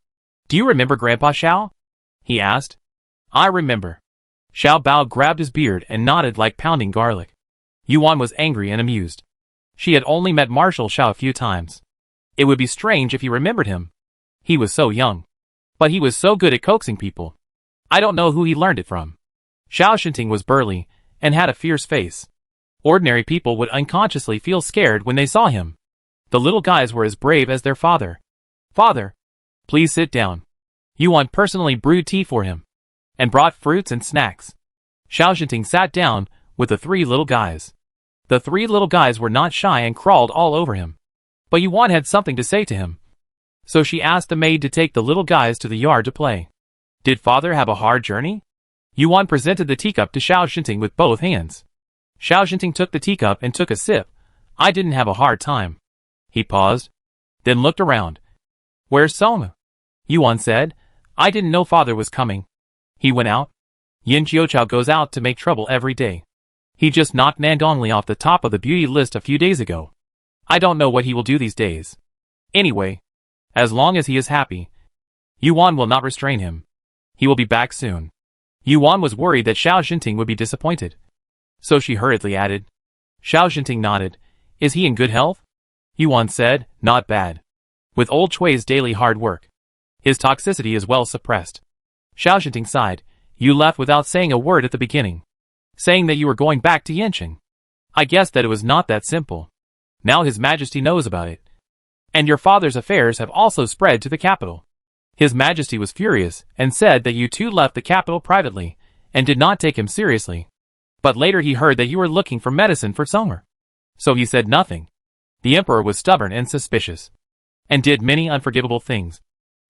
Do you remember Grandpa Xiao? He asked. I remember. Xiao Bao grabbed his beard and nodded like pounding garlic. Yuan was angry and amused. She had only met Marshal Xiao a few times, It would be strange if he remembered him. He was so young. But he was so good at coaxing people. I don't know who he learned it from. Xiao Shinting was burly and had a fierce face. Ordinary people would unconsciously feel scared when they saw him. The little guys were as brave as their father. Father, please sit down. Yuan personally brewed tea for him and brought fruits and snacks. Xiao Shinting sat down with the three little guys. The three little guys were not shy and crawled all over him. But Yuan had something to say to him. So she asked the maid to take the little guys to the yard to play. Did father have a hard journey? Yuan presented the teacup to Xiao Shinting with both hands. Xiao Shinting took the teacup and took a sip. I didn't have a hard time. He paused, then looked around. Where's Soma? Yuan said. I didn't know father was coming. He went out. Yin Jiuchao goes out to make trouble every day. He just knocked Nan Gongli off the top of the beauty list a few days ago. I don't know what he will do these days. Anyway, as long as he is happy, Yuan will not restrain him. He will be back soon. Yuan was worried that Xiao Shinting would be disappointed. So she hurriedly added. Xiao Shinting nodded. Is he in good health? Yuan said, not bad. With old Chui's daily hard work, his toxicity is well suppressed. Xiao Shinting sighed. You left without saying a word at the beginning. Saying that you were going back to Yanqing. I guessed that it was not that simple. Now His Majesty knows about it. And your father's affairs have also spread to the capital. His Majesty was furious and said that you two left the capital privately and did not take him seriously. But later he heard that you were looking for medicine for Summer. So he said nothing. The emperor was stubborn and suspicious, and did many unforgivable things.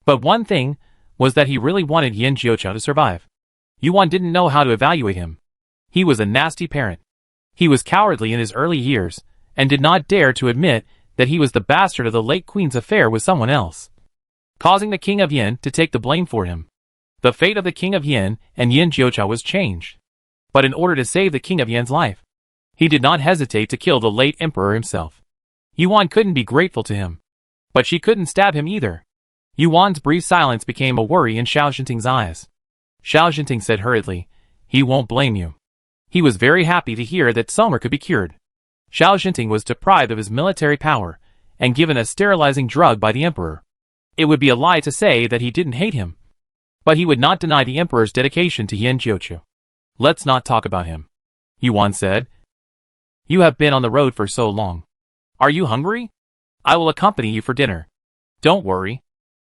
But one thing was that he really wanted Yin Jiuchao to survive. Yuan didn't know how to evaluate him. He was a nasty parent. He was cowardly in his early years, and did not dare to admit that he was the bastard of the late queen's affair with someone else, causing the king of Yin to take the blame for him. The fate of the king of Yin and Yin Jiuchao was changed. But in order to save the king of Yin's life, he did not hesitate to kill the late emperor himself. Yuan couldn't be grateful to him. But she couldn't stab him either. Yuan's brief silence became a worry in Xiao Shinting's eyes. Xiao Shinting said hurriedly, he won't blame you. He was very happy to hear that Summer could be cured. Xiao Shinting was deprived of his military power, and given a sterilizing drug by the emperor. It would be a lie to say that he didn't hate him. But he would not deny the emperor's dedication to Yin Jiuchao. Let's not talk about him, Yuan said. You have been on the road for so long. Are you hungry? I will accompany you for dinner. Don't worry.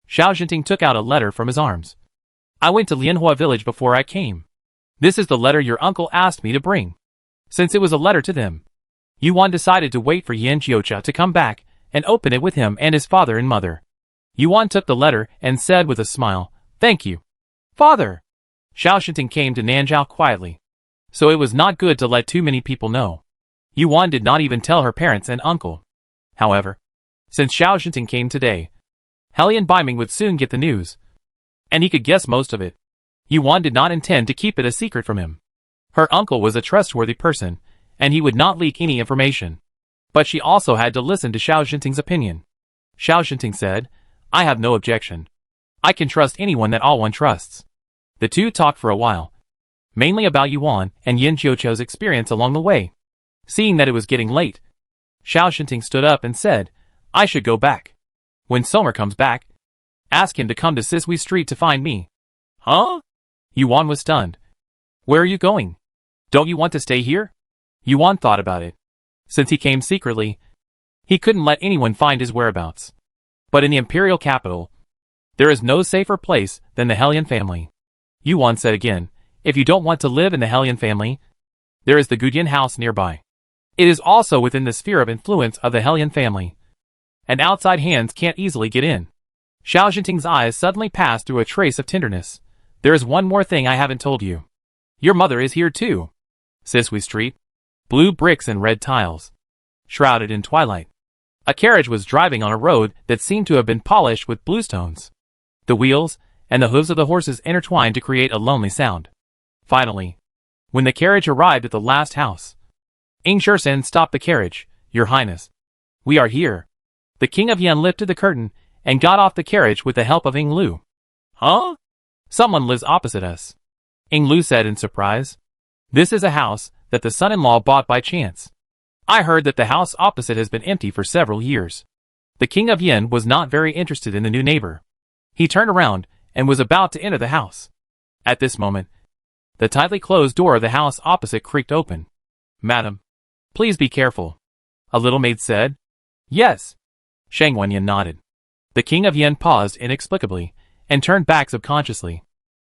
Xiao Shinting took out a letter from his arms. I went to Lianhua village before I came. This is the letter your uncle asked me to bring. Since it was a letter to them, Yuan decided to wait for Yin Jiuchao to come back and open it with him and his father and mother. Yuan took the letter and said with a smile, Thank you, father. Xiao Shinting came to Nanzhao quietly. So it was not good to let too many people know. Yuan did not even tell her parents and uncle. However, since Xiao Shinting came today, Hellion Baiming would soon get the news. And he could guess most of it. Yuan did not intend to keep it a secret from him. Her uncle was a trustworthy person, and he would not leak any information. But she also had to listen to Xiao Shinting's opinion. Xiao Shinting said, I have no objection. I can trust anyone that all one trusts. The two talked for a while, mainly about Yuan and Yin Jiuchao's experience along the way. Seeing that it was getting late, Xiao Shinting stood up and said, I should go back. When Somer comes back, ask him to come to Sisui Street to find me. Huh? Yuan was stunned. Where are you going? Don't you want to stay here? Yuan thought about it. Since he came secretly, he couldn't let anyone find his whereabouts. But in the imperial capital, there is no safer place than the Hellion family. Yuan said again, if you don't want to live in the Hellion family, there is the Gudyan house nearby. It is also within the sphere of influence of the Hellion family, and outside hands can't easily get in. Xiao Shinting's eyes suddenly passed through a trace of tenderness. There is one more thing I haven't told you. Your mother is here too. Sisui Street. Blue bricks and red tiles. Shrouded in twilight. A carriage was driving on a road that seemed to have been polished with bluestones. The wheels and the hooves of the horses intertwined to create a lonely sound. Finally, when the carriage arrived at the last house, Ing Shursen stopped the carriage. Your Highness, we are here. The King of Yan lifted the curtain and got off the carriage with the help of Ing Lu. Huh? Someone lives opposite us, Ing Lu said in surprise. This is a house that the son-in-law bought by chance. I heard that the house opposite has been empty for several years. The King of Yin was not very interested in the new neighbor. He turned around and was about to enter the house. At this moment, the tightly closed door of the house opposite creaked open. "Madam, please be careful," a little maid said. "Yes." Shang Wenyan nodded. The King of Yin paused inexplicably and turned back subconsciously.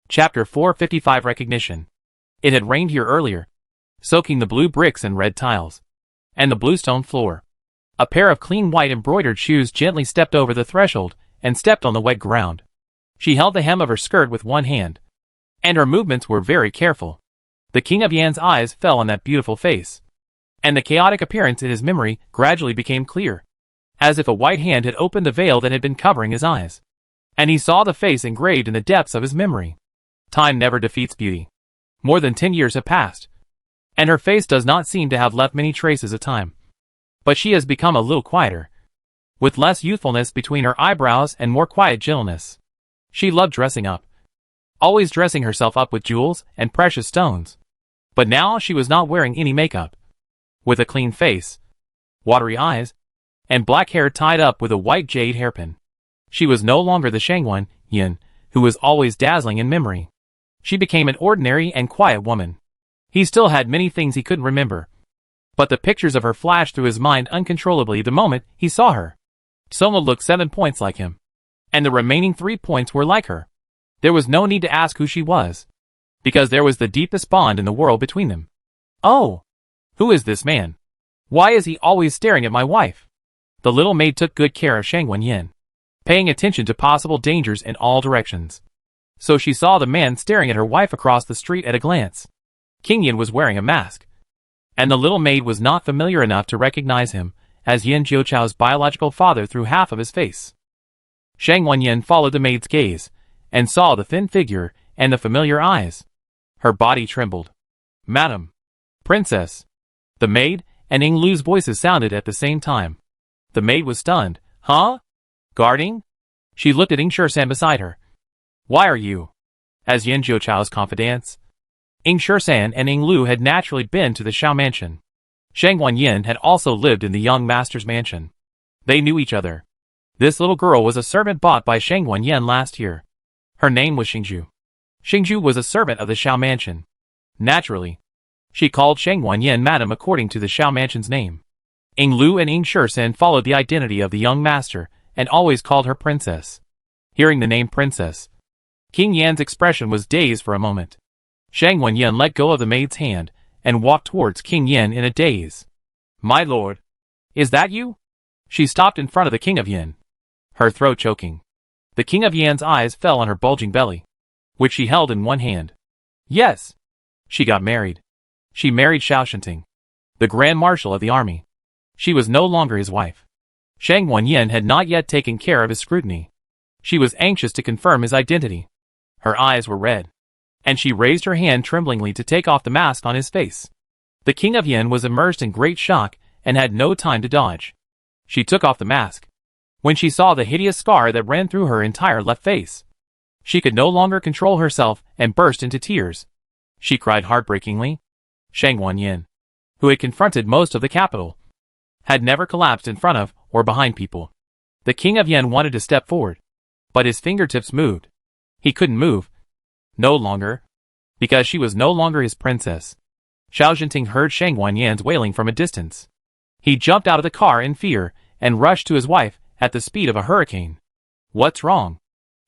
Chapter 455 Recognition. It had rained here earlier, soaking the blue bricks and red tiles, and the blue stone floor. A pair of clean white embroidered shoes gently stepped over the threshold and stepped on the wet ground. She held the hem of her skirt with one hand, and her movements were very careful. The King of Yan's eyes fell on that beautiful face, and the chaotic appearance in his memory gradually became clear, as if a white hand had opened the veil that had been covering his eyes, and he saw the face engraved in the depths of his memory. Time never defeats beauty. More than 10 years have passed, and her face does not seem to have left many traces of time. But she has become a little quieter, with less youthfulness between her eyebrows and more quiet gentleness. She loved dressing up, always dressing herself up with jewels and precious stones. But now she was not wearing any makeup. With a clean face, watery eyes, and black hair tied up with a white jade hairpin, she was no longer the Shang Yin, who was always dazzling in memory. She became an ordinary and quiet woman. He still had many things he couldn't remember, but the pictures of her flashed through his mind uncontrollably the moment he saw her. Soma looked 7 points like him, and the remaining 3 points were like her. There was no need to ask who she was, because there was the deepest bond in the world between them. "Oh, who is this man? Why is he always staring at my wife?" The little maid took good care of Shang Wenyan, paying attention to possible dangers in all directions. So she saw the man staring at her wife across the street at a glance. King Yin was wearing a mask, and the little maid was not familiar enough to recognize him as Yin Jiuchao's biological father through half of his face. Shang Wenyan followed the maid's gaze, and saw the thin figure and the familiar eyes. Her body trembled. "Madam, Princess." The maid and Ying Lu's voices sounded at the same time. The maid was stunned. "Huh? Guarding?" She looked at Ying Shusan beside her. "Why are you?" As Yin Jiuchao's confidants, Ying Shusan and Ying Lu had naturally been to the Shao mansion. Shang Wenyan had also lived in the young master's mansion. They knew each other. This little girl was a servant bought by Shang Wenyan last year. Her name was Xingju. Xingju was a servant of the Shao mansion. Naturally, she called Shang Wenyan Madam according to the Shao mansion's name. Ying Lu and Ying Shusan followed the identity of the young master and always called her Princess. Hearing the name Princess, King Yan's expression was dazed for a moment. Shang Wenyan let go of the maid's hand and walked towards King Yin in a daze. "My lord, is that you?" She stopped in front of the King of Yin, her throat choking. The King of Yan's eyes fell on her bulging belly, which she held in one hand. "Yes. She got married. She married Xiao Shanting, the Grand Marshal of the army. She was no longer his wife." Shang Wenyan had not yet taken care of his scrutiny. She was anxious to confirm his identity. Her eyes were red, and she raised her hand tremblingly to take off the mask on his face. The King of Yin was immersed in great shock and had no time to dodge. She took off the mask. When she saw the hideous scar that ran through her entire left face, she could no longer control herself and burst into tears. She cried heartbreakingly. Shang Wenyan, who had confronted most of the capital, had never collapsed in front of or behind people. The King of Yin wanted to step forward, but his fingertips moved. He couldn't move. No longer, because she was no longer his princess. Xiao Jinting heard Shang Wenyan's wailing from a distance. He jumped out of the car in fear and rushed to his wife at the speed of a hurricane. "What's wrong?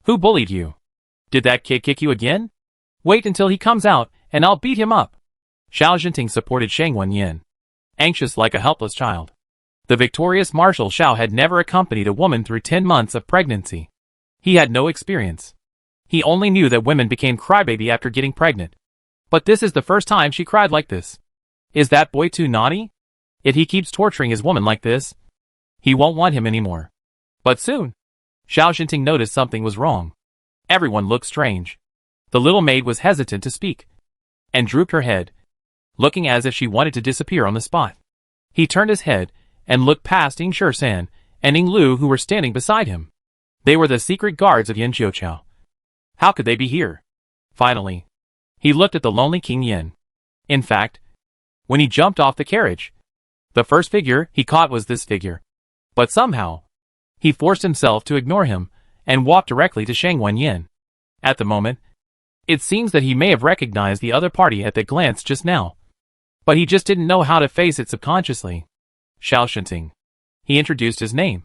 Who bullied you? Did that kid kick you again? Wait until he comes out and I'll beat him up." Xiao Jinting supported Shang Wenyan, anxious like a helpless child. The victorious Marshal Xiao had never accompanied a woman through 10 months of pregnancy. He had no experience. He only knew that women became crybaby after getting pregnant. But this is the first time she cried like this. Is that boy too naughty? If he keeps torturing his woman like this, he won't want him anymore. But soon, Xiao Jinting noticed something was wrong. Everyone looked strange. The little maid was hesitant to speak, and drooped her head, looking as if she wanted to disappear on the spot. He turned his head and looked past Ying Shusan and Ying Lu who were standing beside him. They were the secret guards of Yin Jiuchao. How could they be here? Finally, he looked at the lonely King Yin. In fact, when he jumped off the carriage, the first figure he caught was this figure. But somehow, He forced himself to ignore him, and walked directly to Shang Wanyin. At the moment, it seems that he may have recognized the other party at that glance just now. But he just didn't know how to face it subconsciously. Xiao Shinting. He introduced his name,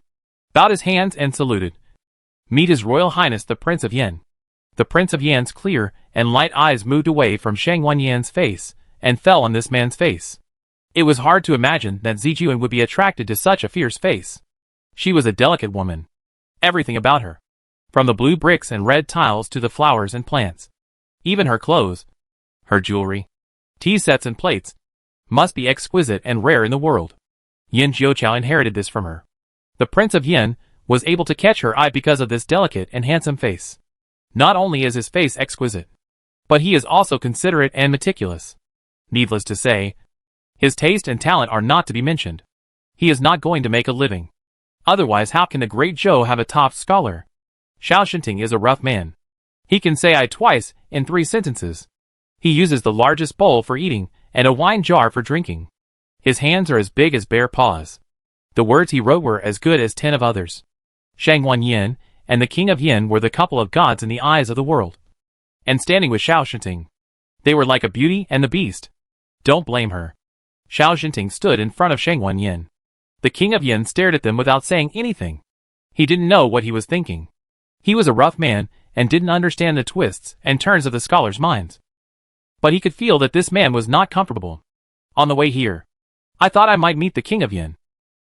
bowed his hands and saluted. Meet His Royal Highness the Prince of Yin. The Prince of Yan's clear and light eyes moved away from Shang Wanyan's face, and fell on this man's face. It was hard to imagine that Zijuan would be attracted to such a fierce face. She was a delicate woman. Everything about her, from the blue bricks and red tiles to the flowers and plants, even her clothes, her jewelry, tea sets and plates, must be exquisite and rare in the world. Yin Jiuqiao inherited this from her. The Prince of Yin was able to catch her eye because of this delicate and handsome face. Not only is his face exquisite, but he is also considerate and meticulous. Needless to say, his taste and talent are not to be mentioned. He is not going to make a living. Otherwise, how can a great Zhou have a top scholar? Xiao Shinting is a rough man. He can say I twice in 3 sentences. He uses the largest bowl for eating and a wine jar for drinking. His hands are as big as bear paws. The words he wrote were as good as 10 of others. Shang Wanyin and the King of Yin were the couple of gods in the eyes of the world. And standing with Xiao Shinting, they were like a beauty and the beast. Don't blame her. Xiao Shinting stood in front of Shang Wanyin. The King of Yin stared at them without saying anything. He didn't know what he was thinking. He was a rough man and didn't understand the twists and turns of the scholars' minds. But he could feel that this man was not comfortable. On the way here, I thought I might meet the King of Yin,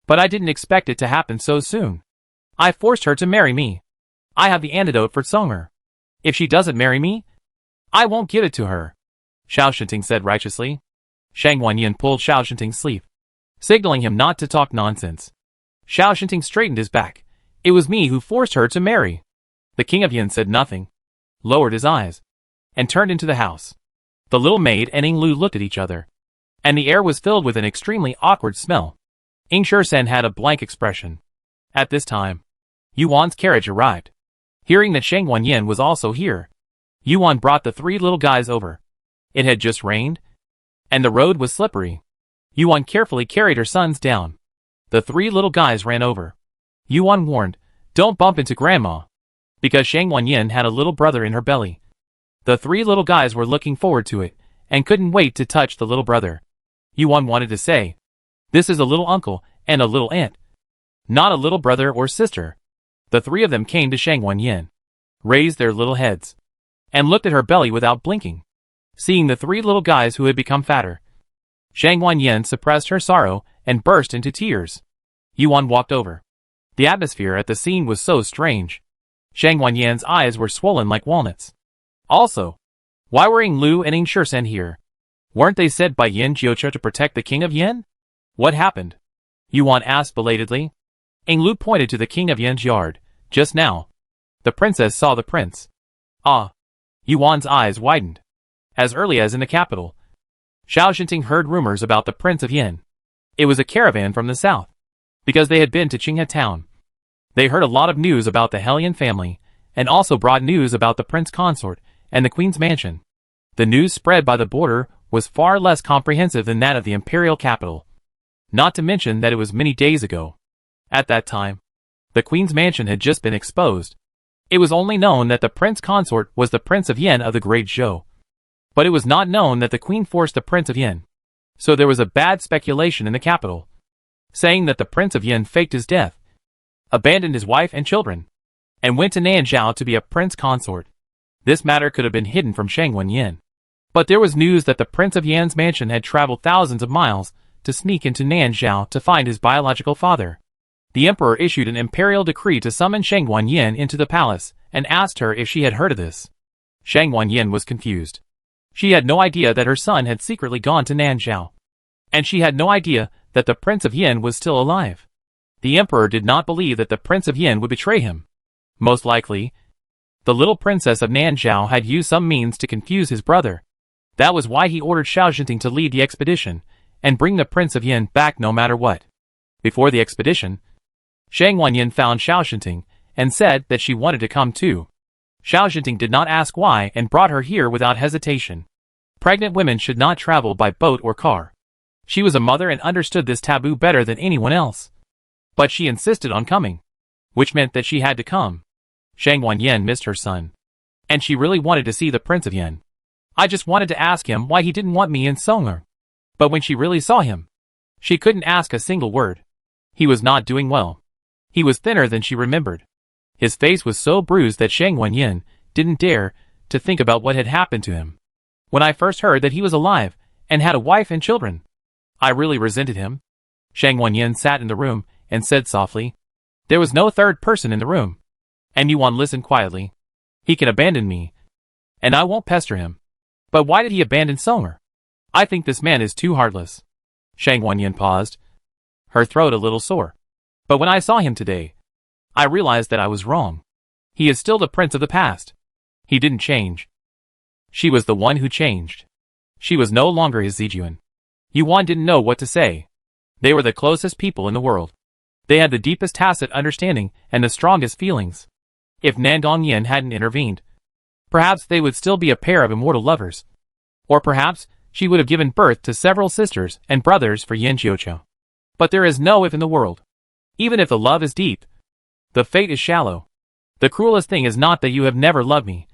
but I didn't expect it to happen so soon. I forced her to marry me. I have the antidote for Songer. If she doesn't marry me, I won't give it to her, Xiao Shinting said righteously. Shang Wanyin pulled Xiao Shinting's sleeve, signaling him not to talk nonsense. Xiao Shinting straightened his back. It was me who forced her to marry. The King of Yin said nothing, lowered his eyes, and turned into the house. The little maid and Ying Lu looked at each other, and the air was filled with an extremely awkward smell. Ying Shursen had a blank expression. At this time, Yuan's carriage arrived. Hearing that Shang Wanyin was also here, Yuan brought the 3 little guys over. It had just rained, and the road was slippery. Yuan carefully carried her sons down. The 3 little guys ran over. Yuan warned, "Don't bump into Grandma," because Shang Wanyin had a little brother in her belly. The 3 little guys were looking forward to it, and couldn't wait to touch the little brother. Yuan wanted to say, "This is a little uncle and a little aunt, not a little brother or sister." The 3 of them came to Shang Wanyin, raised their little heads, and looked at her belly without blinking. Seeing the 3 little guys who had become fatter, Shang Wanyin suppressed her sorrow and burst into tears. Yuan walked over. The atmosphere at the scene was so strange. Shang Wanyin's eyes were swollen like walnuts. Also, why were Ying Lu and Ying Shursen here? Weren't they sent by Yin Jiuqiao to protect the King of Yin? What happened? Yuan asked belatedly. Ying Lu pointed to the King of Yin's yard. Just now, the princess saw the prince. Ah! Yuan's eyes widened. As early as in the capital, Xiao Shinting heard rumors about the Prince of Yin. It was a caravan from the south, because they had been to Qinghe town. They heard a lot of news about the Hellion family, and also brought news about the prince consort and the queen's mansion. The news spread by the border was far less comprehensive than that of the imperial capital. Not to mention that it was many days ago. At that time, the queen's mansion had just been exposed. It was only known that the prince consort was the Prince of Yin of the Great Zhou. But it was not known that the queen forced the Prince of Yin. So there was a bad speculation in the capital, saying that the Prince of Yin faked his death, abandoned his wife and children, and went to Nanzhao to be a prince consort. This matter could have been hidden from Shang Wanyin. But there was news that the Prince of Yan's mansion had traveled thousands of miles to sneak into Nanzhao to find his biological father. The emperor issued an imperial decree to summon Shang Wanyin into the palace and asked her if she had heard of this. Shang Wanyin was confused. She had no idea that her son had secretly gone to Nanzhao. And she had no idea that the Prince of Yin was still alive. The emperor did not believe that the Prince of Yin would betray him. Most likely, the little princess of Nanzhao had used some means to confuse his brother. That was why he ordered Xiao Shinting to lead the expedition and bring the Prince of Yin back no matter what. Before the expedition, Shang Wanyin found Xiao Shinting and said that she wanted to come too. Xiao Shinting did not ask why and brought her here without hesitation. Pregnant women should not travel by boat or car. She was a mother and understood this taboo better than anyone else. But she insisted on coming. which meant that she had to come. Shang Wanyan missed her son. And she really wanted to see the Prince of Yen. I just wanted to ask him why he didn't want me in Song'er. But when she really saw him, she couldn't ask a single word. He was not doing well. He was thinner than she remembered. His face was so bruised that Shang Wanyan didn't dare to think about what had happened to him. When I first heard that he was alive and had a wife and children, I really resented him. Shang Wanyan sat in the room and said softly, "There was no third person in the room. And Yuan listened quietly. He can abandon me, and I won't pester him. But why did he abandon Song'er? I think this man is too heartless." Shang Wanyan paused, her throat a little sore. "But when I saw him today, I realized that I was wrong. He is still the prince of the past. He didn't change. She was the one who changed. She was no longer his Zijuan." Yuan didn't know what to say. They were the closest people in the world. They had the deepest tacit understanding and the strongest feelings. If Nandong Yen hadn't intervened, perhaps they would still be a pair of immortal lovers. Or perhaps she would have given birth to several sisters and brothers for Yin Jiuqiu. But there is no if in the world. Even if the love is deep, the fate is shallow. The cruelest thing is not that you have never loved me,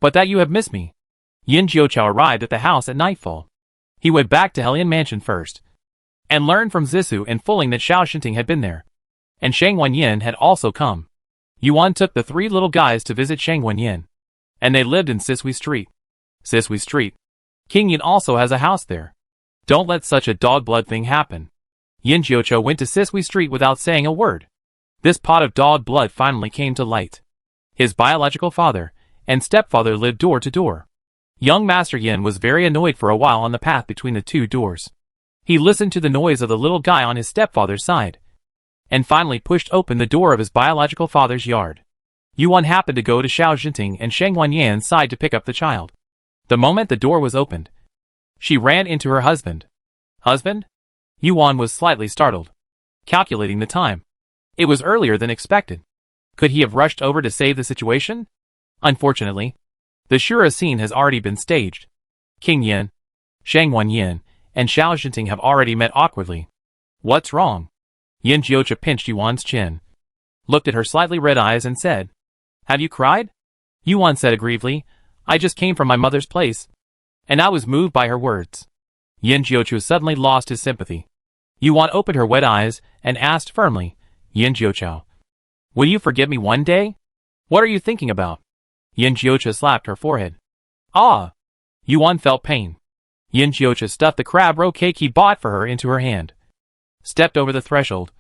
but that you have missed me. Yin Jiuqiu arrived at the house at nightfall. He went back to Helian Mansion first, and learned from Zissou and Fuling that Xiao Shinting had been there, and Shang Wanyan had also come. Yuan took the three little guys to visit Shang Wanyan, and they lived in Sisui Street. Sisui Street. King Yin also has a house there. Don't let such a dog blood thing happen. Yin Jiuqiu went to Sisui Street without saying a word. This pot of dog blood finally came to light. His biological father and stepfather lived door to door. Young Master Yin was very annoyed for a while on the path between the two doors. He listened to the noise of the little guy on his stepfather's side, and finally pushed open the door of his biological father's yard. Yuan happened to go to Xiao Jinting and Shang Wanyan's side to pick up the child. The moment the door was opened, she ran into her husband. "Husband?" Yuan was slightly startled, calculating the time. It was earlier than expected. Could he have rushed over to save the situation? Unfortunately, the Shura scene has already been staged. King Yin, Shang Wanyan, and Xiao Jinting have already met awkwardly. "What's wrong?" Yin Jiuqiu pinched Yuan's chin, looked at her slightly red eyes and said, "Have you cried?" Yuan said aggrievedly, "I just came from my mother's place, and I was moved by her words." Yin Jiuqiu suddenly lost his sympathy. Yuan opened her wet eyes and asked firmly, "Yin Jiuqiu, will you forgive me one day? What are you thinking about?" Yin Jiuqiu slapped her forehead. "Ah!" Yuan felt pain. Yin Jiuqiu stuffed the crab roe cake he bought for her into her hand, stepped over the threshold,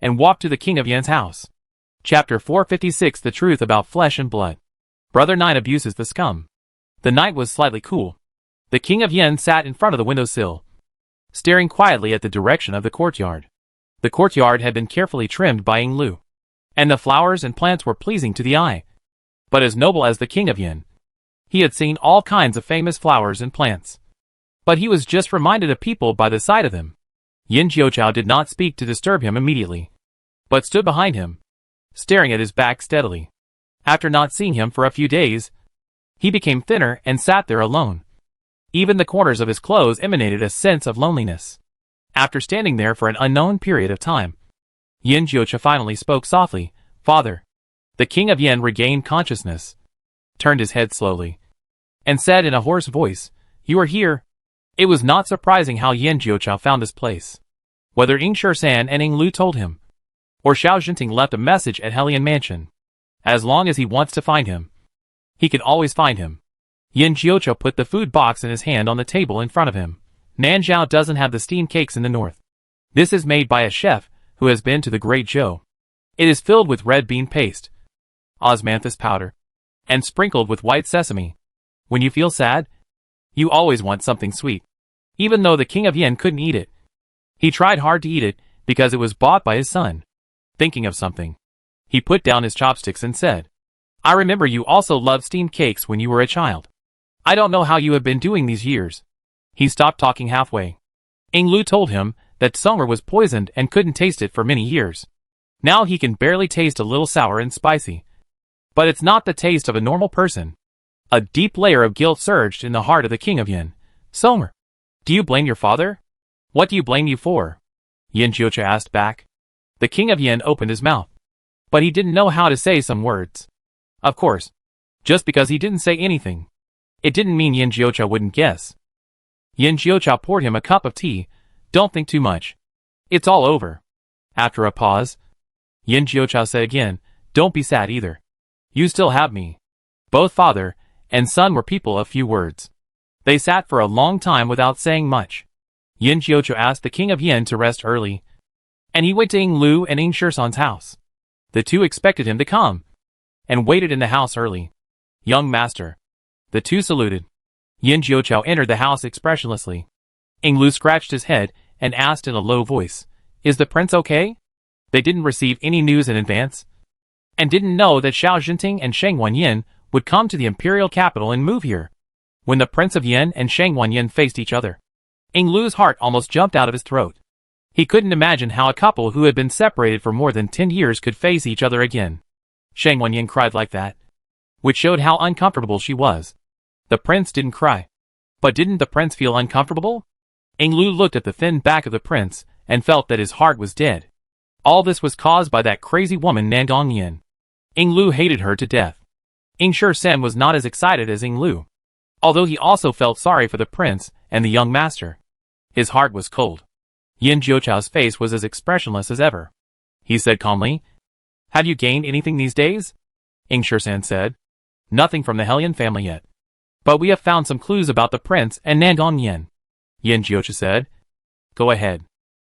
and walked to the King of Yen's house. Chapter 456 The Truth About Flesh and Blood. Brother 9 Abuses the Scum. The night was slightly cool. The King of Yen sat in front of the windowsill, staring quietly at the direction of the courtyard. The courtyard had been carefully trimmed by Ying Lu, and the flowers and plants were pleasing to the eye. But as noble as the King of Yen, he had seen all kinds of famous flowers and plants. But he was just reminded of people by the side of him. Yin Jiuqiu did not speak to disturb him immediately, but stood behind him, staring at his back steadily. After not seeing him for a few days, he became thinner and sat there alone. Even the corners of his clothes emanated a sense of loneliness. After standing there for an unknown period of time, Yin Jiuqiu finally spoke softly, "Father." The King of Yen regained consciousness, turned his head slowly, and said in a hoarse voice, "You are here." It was not surprising how Yin Jiuqiu found this place. Whether Ying Shersan and Ying Lu told him, or Xiao Jinting left a message at Helian Mansion, as long as he wants to find him, he can always find him. Yin Jiuqiu put the food box in his hand on the table in front of him. Nanzhao doesn't have the steamed cakes in the north. This is made by a chef who has been to the Great Zhou. It is filled with red bean paste, osmanthus powder, and sprinkled with white sesame. When you feel sad, you always want something sweet. Even though the King of Yen couldn't eat it, he tried hard to eat it because it was bought by his son. Thinking of something, he put down his chopsticks and said, "I remember you also loved steamed cakes when you were a child. I don't know how you have been doing these years." He stopped talking halfway. Ying Lu told him that Song'er was poisoned and couldn't taste it for many years. Now he can barely taste a little sour and spicy. But it's not the taste of a normal person. A deep layer of guilt surged in the heart of the King of Yen. "Song'er, do you blame your father? What do you blame you for?" Yin Jiuqiu asked back. The King of Yen opened his mouth. but he didn't know how to say some words. Of course, just because he didn't say anything, it didn't mean Yin Jiucha wouldn't guess. Yin Jiucha poured him a cup of tea. Don't think too much. It's all over. After a pause, Yin Jiucha said again, don't be sad either. You still have me. Both father and son were people of few words. They sat for a long time without saying much. Yin Jiucha asked the king of Yin to rest early, and he went to Ying Lu and Ying Shisan's house. The two expected him to come, and waited in the house early. Young master. The two saluted. Yin Jiucha entered the house expressionlessly. Ying Lu scratched his head and asked in a low voice, is the prince okay? They didn't receive any news in advance, and didn't know that Xiao Jinting and Shang Wanyin would come to the imperial capital and move here. When the Prince of Yin and Shang Wanyin faced each other, Ying Lu's heart almost jumped out of his throat. He couldn't imagine how a couple who had been separated for more than 10 years could face each other again. Shang Wanyin cried like that, which showed how uncomfortable she was. The prince didn't cry. But didn't the prince feel uncomfortable? Ying Lu looked at the thin back of the prince and felt that his heart was dead. All this was caused by that crazy woman Nandong Yin. Ying Lu hated her to death. Ying Shisan was not as excited as Ying Lu, although he also felt sorry for the prince and the young master. His heart was cold. Yin Jiuchao's face was as expressionless as ever. He said calmly, have you gained anything these days? Ying Shisan said, nothing from the Hellion family yet. But we have found some clues about the prince and Nandong Yin. Yin Jiucha said, go ahead.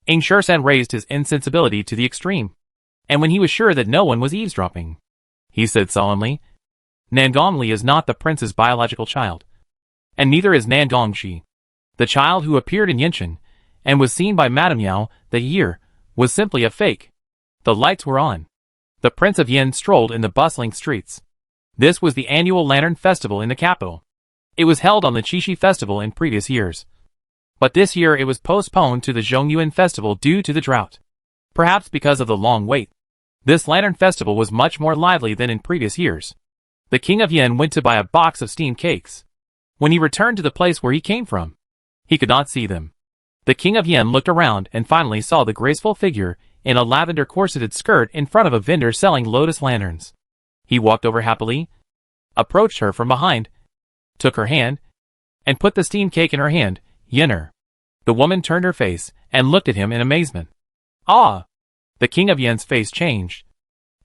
Ying Shisan raised his insensibility to the extreme, and when he was sure that no one was eavesdropping, he said solemnly, Nandong Li is not the prince's biological child, and neither is Nandong Shi. The child who appeared in Yinshan and was seen by Madame Yao that year was simply a fake. The lights were on. The Prince of Yin strolled in the bustling streets. This was the annual Lantern Festival in the capital. It was held on the Qixi Festival in previous years, but this year it was postponed to the Zhongyuan Festival due to the drought. Perhaps because of the long wait, this Lantern Festival was much more lively than in previous years. The King of Yin went to buy a box of steamed cakes. When he returned to the place where he came from, he could not see them. The King of Yin looked around and finally saw the graceful figure in a lavender corseted skirt in front of a vendor selling lotus lanterns. He walked over happily, approached her from behind, took her hand, and put the steamed cake in her hand. Yinner. The woman turned her face and looked at him in amazement. Ah! The King of Yin's face changed,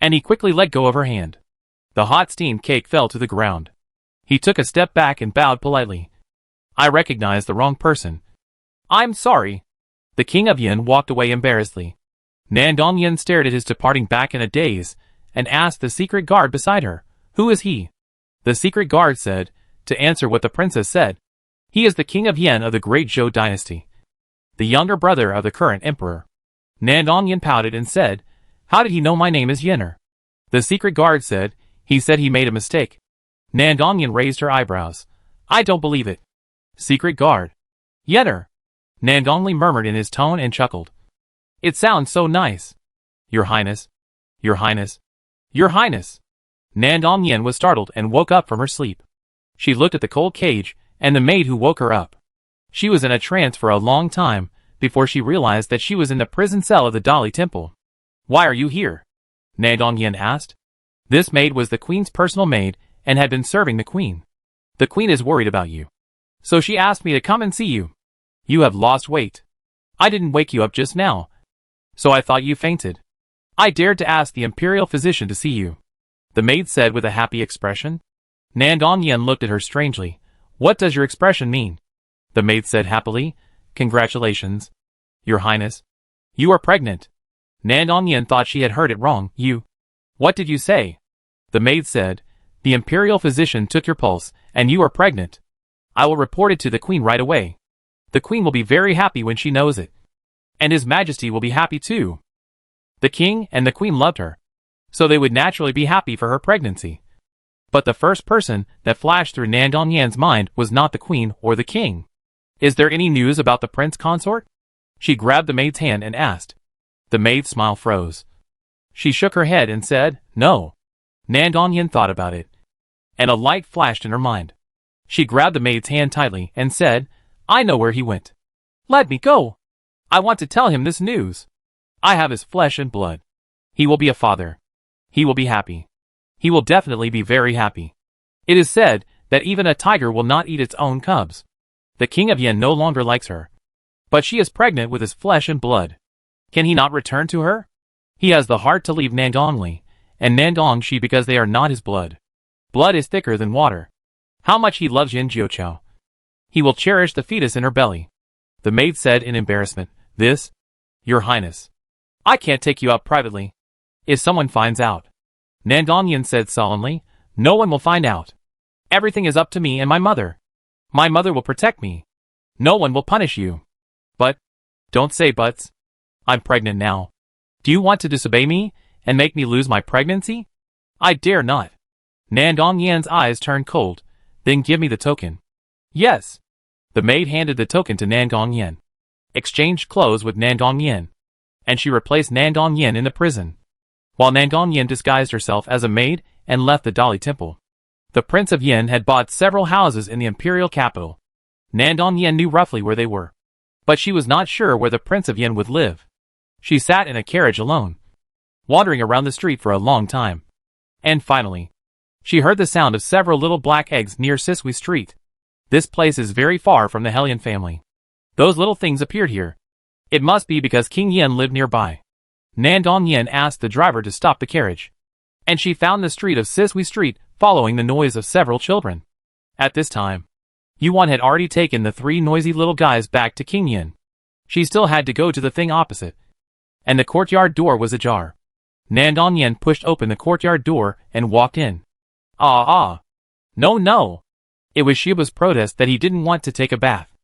and he quickly let go of her hand. The hot steamed cake fell to the ground. He took a step back and bowed politely. I recognized the wrong person. I'm sorry. The King of Yin walked away embarrassedly. Nandong Yin stared at his departing back in a daze, and asked the secret guard beside her, who is he? The secret guard said, to answer what the princess said, he is the King of Yin of the Great Zhou dynasty, the younger brother of the current emperor. Nandong Yin pouted and said, how did he know my name is Yinner? The secret guard said, he said he made a mistake. Nandong Yin raised her eyebrows. I don't believe it. Secret guard. Yinner. Nandong Li murmured in his tone and chuckled. It sounds so nice. Your Highness. Your Highness. Your Highness. Nandong Yin was startled and woke up from her sleep. She looked at the cold cage and the maid who woke her up. She was in a trance for a long time before she realized that she was in the prison cell of the Dali Temple. Why are you here? Nandong Yin asked. This maid was the queen's personal maid and had been serving the queen. The queen is worried about you, so she asked me to come and see you. You have lost weight. I didn't wake you up just now, so I thought you fainted. I dared to ask the imperial physician to see you, the maid said with a happy expression. Nandong Yin looked at her strangely. What does your expression mean? The maid said happily. Congratulations, Your Highness. You are pregnant. Nandong Yin thought she had heard it wrong. You. What did you say? The maid said, the imperial physician took your pulse, and you are pregnant. I will report it to the queen right away. The queen will be very happy when she knows it. And His Majesty will be happy too. The king and the queen loved her, so they would naturally be happy for her pregnancy. But the first person that flashed through Nandong Yan's mind was not the queen or the king. Is there any news about the prince consort? She grabbed the maid's hand and asked. The maid's smile froze. She shook her head and said, no. Nandong Yan thought about it, and a light flashed in her mind. She grabbed the maid's hand tightly and said, I know where he went. Let me go. I want to tell him this news. I have his flesh and blood. He will be a father. He will be happy. He will definitely be very happy. It is said that even a tiger will not eat its own cubs. The king of Yin no longer likes her. But she is pregnant with his flesh and blood. Can he not return to her? He has the heart to leave Nandongli, and Nandongshi because they are not his blood. Blood is thicker than water. How much he loves Yin Jiuqiao. He will cherish the fetus in her belly. The maid said in embarrassment, "This? Your Highness. I can't take you out privately. If someone finds out." Nandongyin said solemnly, "No one will find out. Everything is up to me and my mother. My mother will protect me. No one will punish you." "But, don't say buts. I'm pregnant now. Do you want to disobey me and make me lose my pregnancy?" "I dare not." Nandongyan's eyes turned cold. "Then give me the token." "Yes." The maid handed the token to Nandongyin, exchanged clothes with Nandongyin, and she replaced Nandongyin in the prison, while Nandongyin disguised herself as a maid and left the Dali temple. The Prince of Yin had bought several houses in the imperial capital. Nandongyin knew roughly where they were, but she was not sure where the Prince of Yin would live. She sat in a carriage alone, wandering around the street for a long time. And finally, she heard the sound of several little black eggs near Sisui Street. This place is very far from the Hellion family. Those little things appeared here. It must be because King Yin lived nearby. Nandongyin asked the driver to stop the carriage, and she found the street of Sisui Street following the noise of several children. At this time, Yuan had already taken the three noisy little guys back to King Yin. She still had to go to the thing opposite, and the courtyard door was ajar. Nandongyin pushed open the courtyard door and walked in. No, no. It was Shiba's protest that he didn't want to take a bath.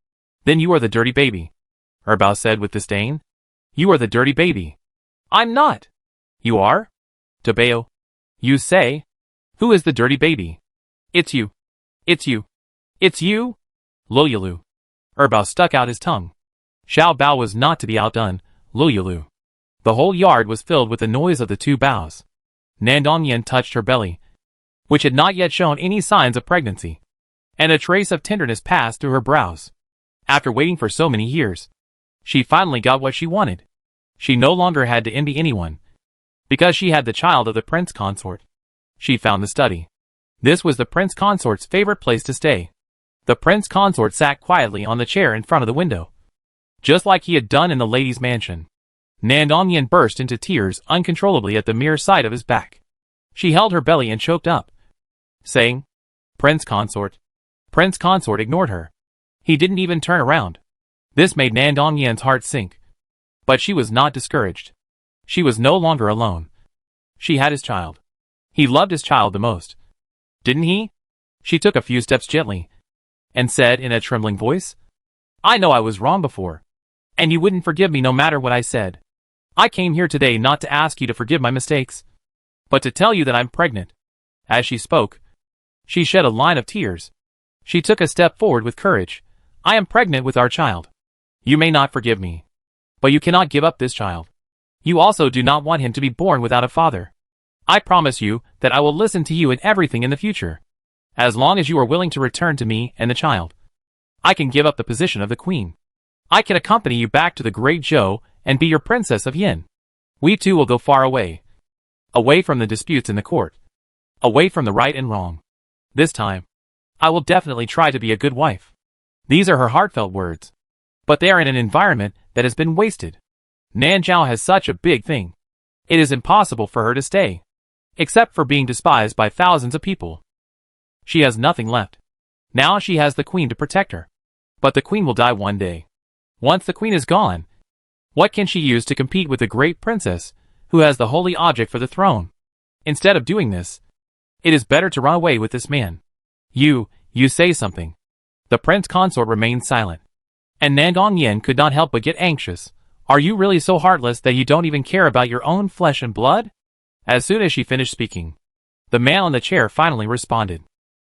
"Then you are the dirty baby," Erbao said with disdain. "You are the dirty baby." "I'm not." "You are?" "Tabeo." "You say?" "Who is the dirty baby?" "It's you. It's you. It's you?" "Loyalu." Erbao stuck out his tongue. Xiao Bao was not to be outdone. "Loyalu." The whole yard was filled with the noise of the two bows. Nandongyin touched her belly, which had not yet shown any signs of pregnancy, and a trace of tenderness passed through her brows. After waiting for so many years, she finally got what she wanted. She no longer had to envy anyone, because she had the child of the prince consort. She found the study. This was the prince consort's favorite place to stay. The prince consort sat quietly on the chair in front of the window, just like he had done in the lady's mansion. Nandongyin burst into tears uncontrollably at the mere sight of his back. She held her belly and choked up, saying, "Prince consort." Prince consort ignored her. He didn't even turn around. This made Nandongyin's heart sink. But she was not discouraged. She was no longer alone. She had his child. He loved his child the most. Didn't he? She took a few steps gently, and said in a trembling voice, "I know I was wrong before, and you wouldn't forgive me no matter what I said. I came here today not to ask you to forgive my mistakes, but to tell you that I'm pregnant." As she spoke, she shed a line of tears. She took a step forward with courage. "I am pregnant with our child. You may not forgive me, but you cannot give up this child. You also do not want him to be born without a father. I promise you that I will listen to you in everything in the future, as long as you are willing to return to me and the child. I can give up the position of the queen. I can accompany you back to the Great Zhou and be your princess of Yin. We two will go far away. Away from the disputes in the court. Away from the right and wrong. This time, I will definitely try to be a good wife." These are her heartfelt words. But they are in an environment that has been wasted. Nanzhao has such a big thing. It is impossible for her to stay, except for being despised by thousands of people. She has nothing left. Now she has the queen to protect her. But the queen will die one day. Once the queen is gone, what can she use to compete with the great princess, who has the holy object for the throne? Instead of doing this, it is better to run away with this man. You say something." The prince consort remained silent, and Nandongyin could not help but get anxious. "Are you really so heartless that you don't even care about your own flesh and blood?" As soon as she finished speaking, the man on the chair finally responded.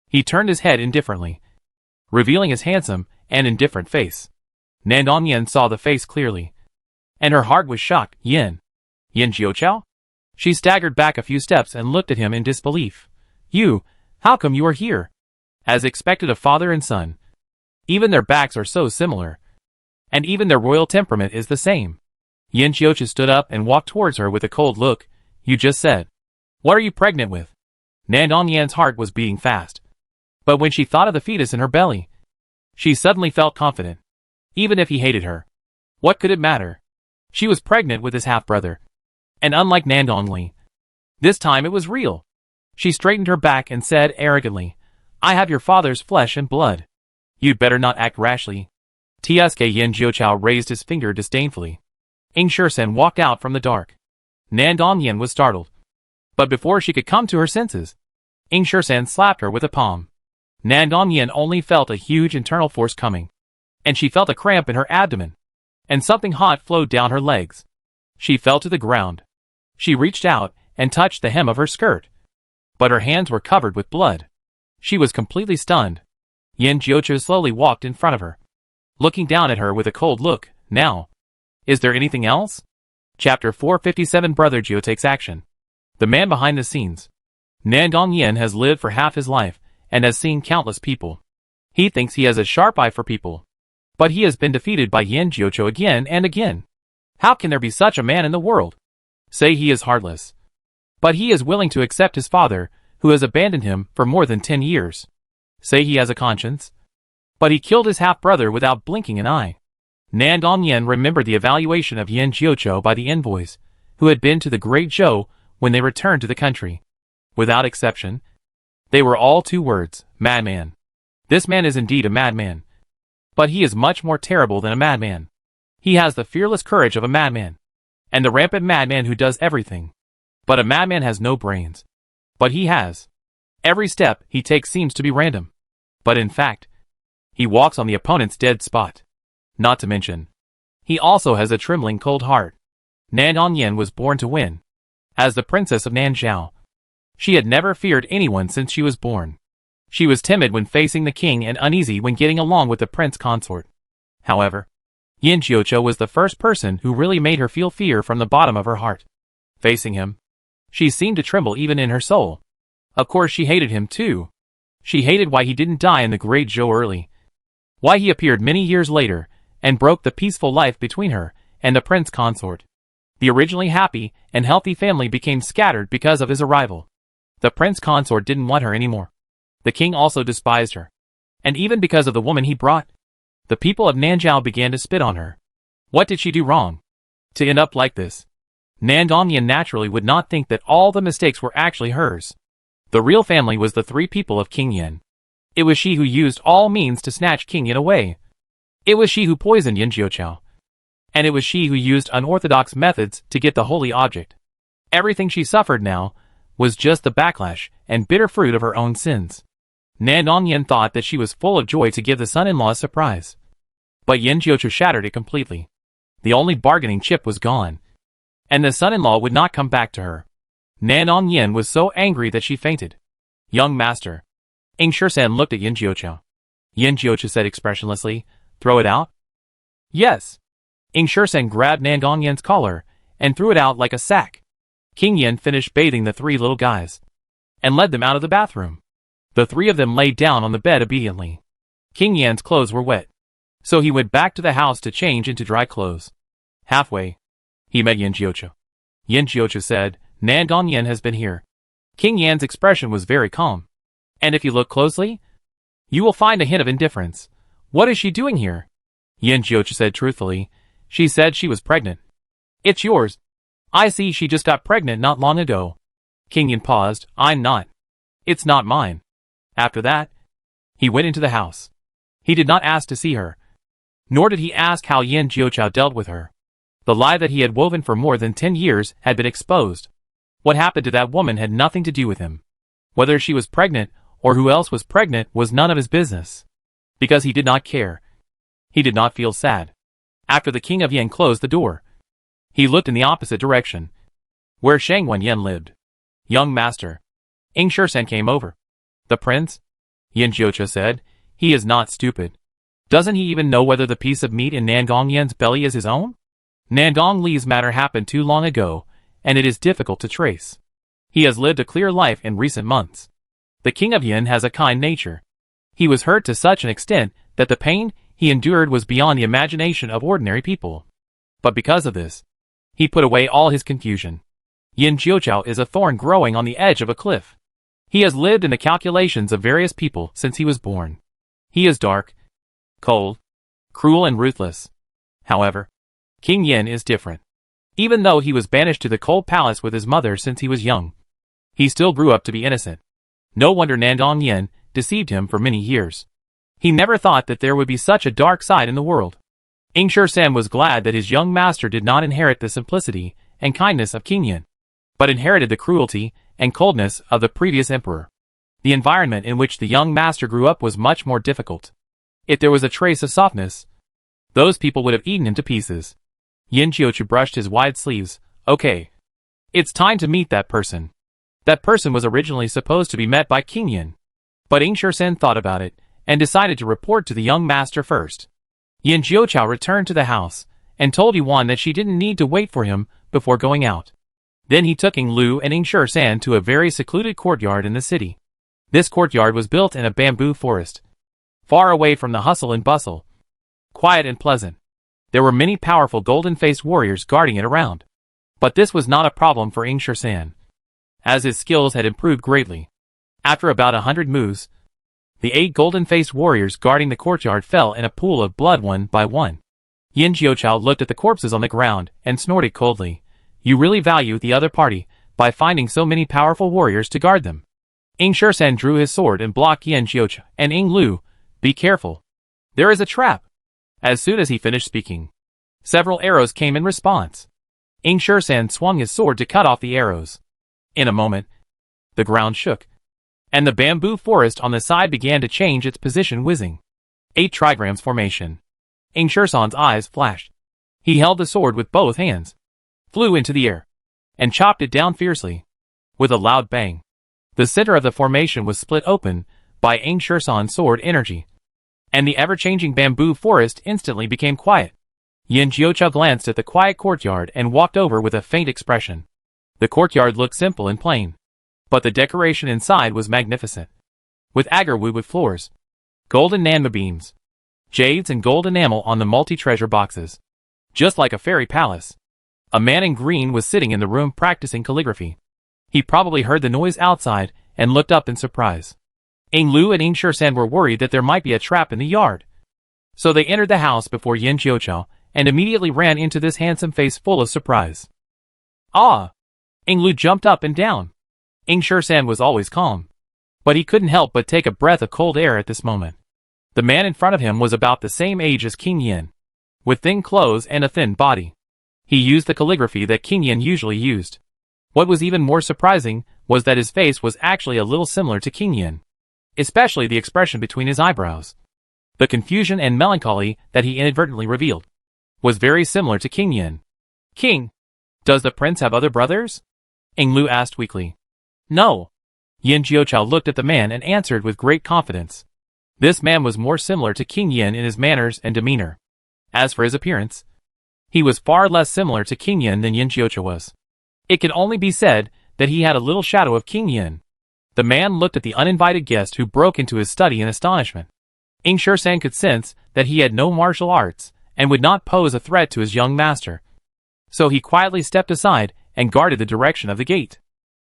He turned his head indifferently, revealing his handsome and indifferent face. Nandongyin saw the face clearly, and her heart was shocked. Yin Jiuqiao?" She staggered back a few steps and looked at him in disbelief. How come you are here?" As expected of father and son. Even their backs are so similar, and even their royal temperament is the same. Yin Jiuqiao stood up and walked towards her with a cold look. "You just said." What are you pregnant with? Nandong Yan's heart was beating fast. But when she thought of the fetus in her belly, she suddenly felt confident. Even if he hated her, what could it matter? She was pregnant with his half-brother. And unlike Nandong Li, this time it was real. She straightened her back and said arrogantly, I have your father's flesh and blood. You'd better not act rashly. Tsk Yin Jiuchao raised his finger disdainfully. Ing Shursen walked out from the dark. Nandong Yin was startled. But before she could come to her senses, Ing Shursen slapped her with a palm. Nandong Yin only felt a huge internal force coming. And she felt a cramp in her abdomen. And something hot flowed down her legs. She fell to the ground. She reached out and touched the hem of her skirt. But her hands were covered with blood. She was completely stunned. Yin Jiuchao slowly walked in front of her, looking down at her with a cold look. Now, is there anything else? Chapter 457 Brother Jiu takes action. The man behind the scenes. Nandong Yin has lived for half his life, and has seen countless people. He thinks he has a sharp eye for people. But he has been defeated by Yin Jiuchao again and again. How can there be such a man in the world? Say he is heartless. But he is willing to accept his father, who has abandoned him for more than 10 years. Say he has a conscience. But he killed his half-brother without blinking an eye. Nandong Yin remembered the evaluation of Yin Jiuchao by the envoys, who had been to the Great Zhou when they returned to the country. Without exception, they were all 2 words, madman. This man is indeed a madman. But he is much more terrible than a madman. He has the fearless courage of a madman, and the rampant madman who does everything. But a madman has no brains. But he has. Every step he takes seems to be random. But in fact, he walks on the opponent's dead spot. Not to mention, he also has a trembling cold heart. Nandong Yin was born to win. As the princess of Nanzhao, she had never feared anyone since she was born. She was timid when facing the king and uneasy when getting along with the prince consort. However, Yin Jiuchao was the first person who really made her feel fear from the bottom of her heart. Facing him, she seemed to tremble even in her soul. Of course she hated him too. She hated why he didn't die in the Great Zhou early. Why he appeared many years later, and broke the peaceful life between her and the prince consort. The originally happy and healthy family became scattered because of his arrival. The prince consort didn't want her anymore. The king also despised her. And even because of the woman he brought, the people of Nanzhao began to spit on her. What did she do wrong to end up like this? Nandong Yin naturally would not think that all the mistakes were actually hers. The real family was the 3 people of King Yin. It was she who used all means to snatch King Yin away. It was she who poisoned Yin Jiuchao. And it was she who used unorthodox methods to get the holy object. Everything she suffered now was just the backlash and bitter fruit of her own sins. Nandong Yin thought that she was full of joy to give the son-in-law a surprise. But Yin Jiuchao shattered it completely. The only bargaining chip was gone. And the son-in-law would not come back to her. Nandong Yin was so angry that she fainted. Young master. Ing Shursen looked at Yin Jiuchao. Yin Jiuchao said expressionlessly, throw it out? Yes. Ing Shursen grabbed Nandong Yin's collar and threw it out like a sack. King Yin finished bathing the 3 little guys and led them out of the bathroom. The 3 of them laid down on the bed obediently. King Yan's clothes were wet, so he went back to the house to change into dry clothes. Halfway, he met Yin Jiuchao. Yin Jiuchao said, Nandong Yin has been here. King Yan's expression was very calm. And if you look closely, you will find a hint of indifference. What is she doing here? Yin Jiuchao said truthfully, she said she was pregnant. It's yours. I see she just got pregnant not long ago. King Yin paused, I'm not. It's not mine. After that, he went into the house. He did not ask to see her. Nor did he ask how Yin Jiuchao dealt with her. The lie that he had woven for more than 10 years had been exposed. What happened to that woman had nothing to do with him. Whether she was pregnant or who else was pregnant was none of his business. Because he did not care. He did not feel sad. After the King of Yin closed the door, he looked in the opposite direction, where Shang Wen Yin lived. Young master. Ing Shursen came over. The prince? Yin Jiuchao said, he is not stupid. Doesn't he even know whether the piece of meat in Nandong Yin's belly is his own? Nandong Li's matter happened too long ago, and it is difficult to trace. He has lived a clear life in recent months. The King of Yin has a kind nature. He was hurt to such an extent that the pain he endured was beyond the imagination of ordinary people. But because of this, he put away all his confusion. Yin Jiuqiao is a thorn growing on the edge of a cliff. He has lived in the calculations of various people since he was born. He is dark, cold, cruel and ruthless. However, King Yin is different. Even though he was banished to the cold palace with his mother since he was young, he still grew up to be innocent. No wonder Nandong Yin deceived him for many years. He never thought that there would be such a dark side in the world. Ingshur-san was glad that his young master did not inherit the simplicity and kindness of King Yin, but inherited the cruelty and coldness of the previous emperor. The environment in which the young master grew up was much more difficult. If there was a trace of softness, those people would have eaten him to pieces. Yin Jiuqiao brushed his wide sleeves. Okay. It's time to meet that person. That person was originally supposed to be met by King Yin. But Ingshur-san thought about it, and decided to report to the young master first. Yin Jiuqiao returned to the house, and told Yuan that she didn't need to wait for him before going out. Then he took Ing Lu and Ingshur-san to a very secluded courtyard in the city. This courtyard was built in a bamboo forest, far away from the hustle and bustle. Quiet and pleasant. There were many powerful golden-faced warriors guarding it around. But this was not a problem for Ingshur-san, as his skills had improved greatly. After about 100 moves, the 8 golden-faced warriors guarding the courtyard fell in a pool of blood one by one. Yin Jiuqiao looked at the corpses on the ground and snorted coldly. You really value the other party by finding so many powerful warriors to guard them. Ingshur-san drew his sword and blocked Yin Jiuqiao and Ing Lu. Be careful. There is a trap. As soon as he finished speaking, several arrows came in response. Ingshur-san swung his sword to cut off the arrows. In a moment, the ground shook, and the bamboo forest on the side began to change its position, whizzing. 8 trigrams formation. Ingshur-san's eyes flashed. He held the sword with both hands, flew into the air, and chopped it down fiercely. With a loud bang, the center of the formation was split open by Ingshur-san's sword energy, and the ever-changing bamboo forest instantly became quiet. Yin Jiuqiao glanced at the quiet courtyard and walked over with a faint expression. The courtyard looked simple and plain, but the decoration inside was magnificent. With agar-wood floors, golden nanma beams, jades and gold enamel on the multi-treasure boxes. Just like a fairy palace. A man in green was sitting in the room practicing calligraphy. He probably heard the noise outside and looked up in surprise. Ing Lu and Ingshur-san were worried that there might be a trap in the yard. So they entered the house before Yin Jiuqiao and immediately ran into this handsome face full of surprise. Ah! Ing Lu jumped up and down. Ingshur-san was always calm, but he couldn't help but take a breath of cold air at this moment. The man in front of him was about the same age as King Yin, with thin clothes and a thin body. He used the calligraphy that King Yin usually used. What was even more surprising was that his face was actually a little similar to King Yin, especially the expression between his eyebrows. The confusion and melancholy that he inadvertently revealed was very similar to King Yin. King, does the prince have other brothers? Ing Lu asked weakly. No. Yin Jiuqiao looked at the man and answered with great confidence. This man was more similar to King Yin in his manners and demeanor. As for his appearance, he was far less similar to King Yin than Yin Jiuqiao was. It could only be said that he had a little shadow of King Yin. The man looked at the uninvited guest who broke into his study in astonishment. Ingshur-san could sense that he had no martial arts and would not pose a threat to his young master. So he quietly stepped aside and guarded the direction of the gate.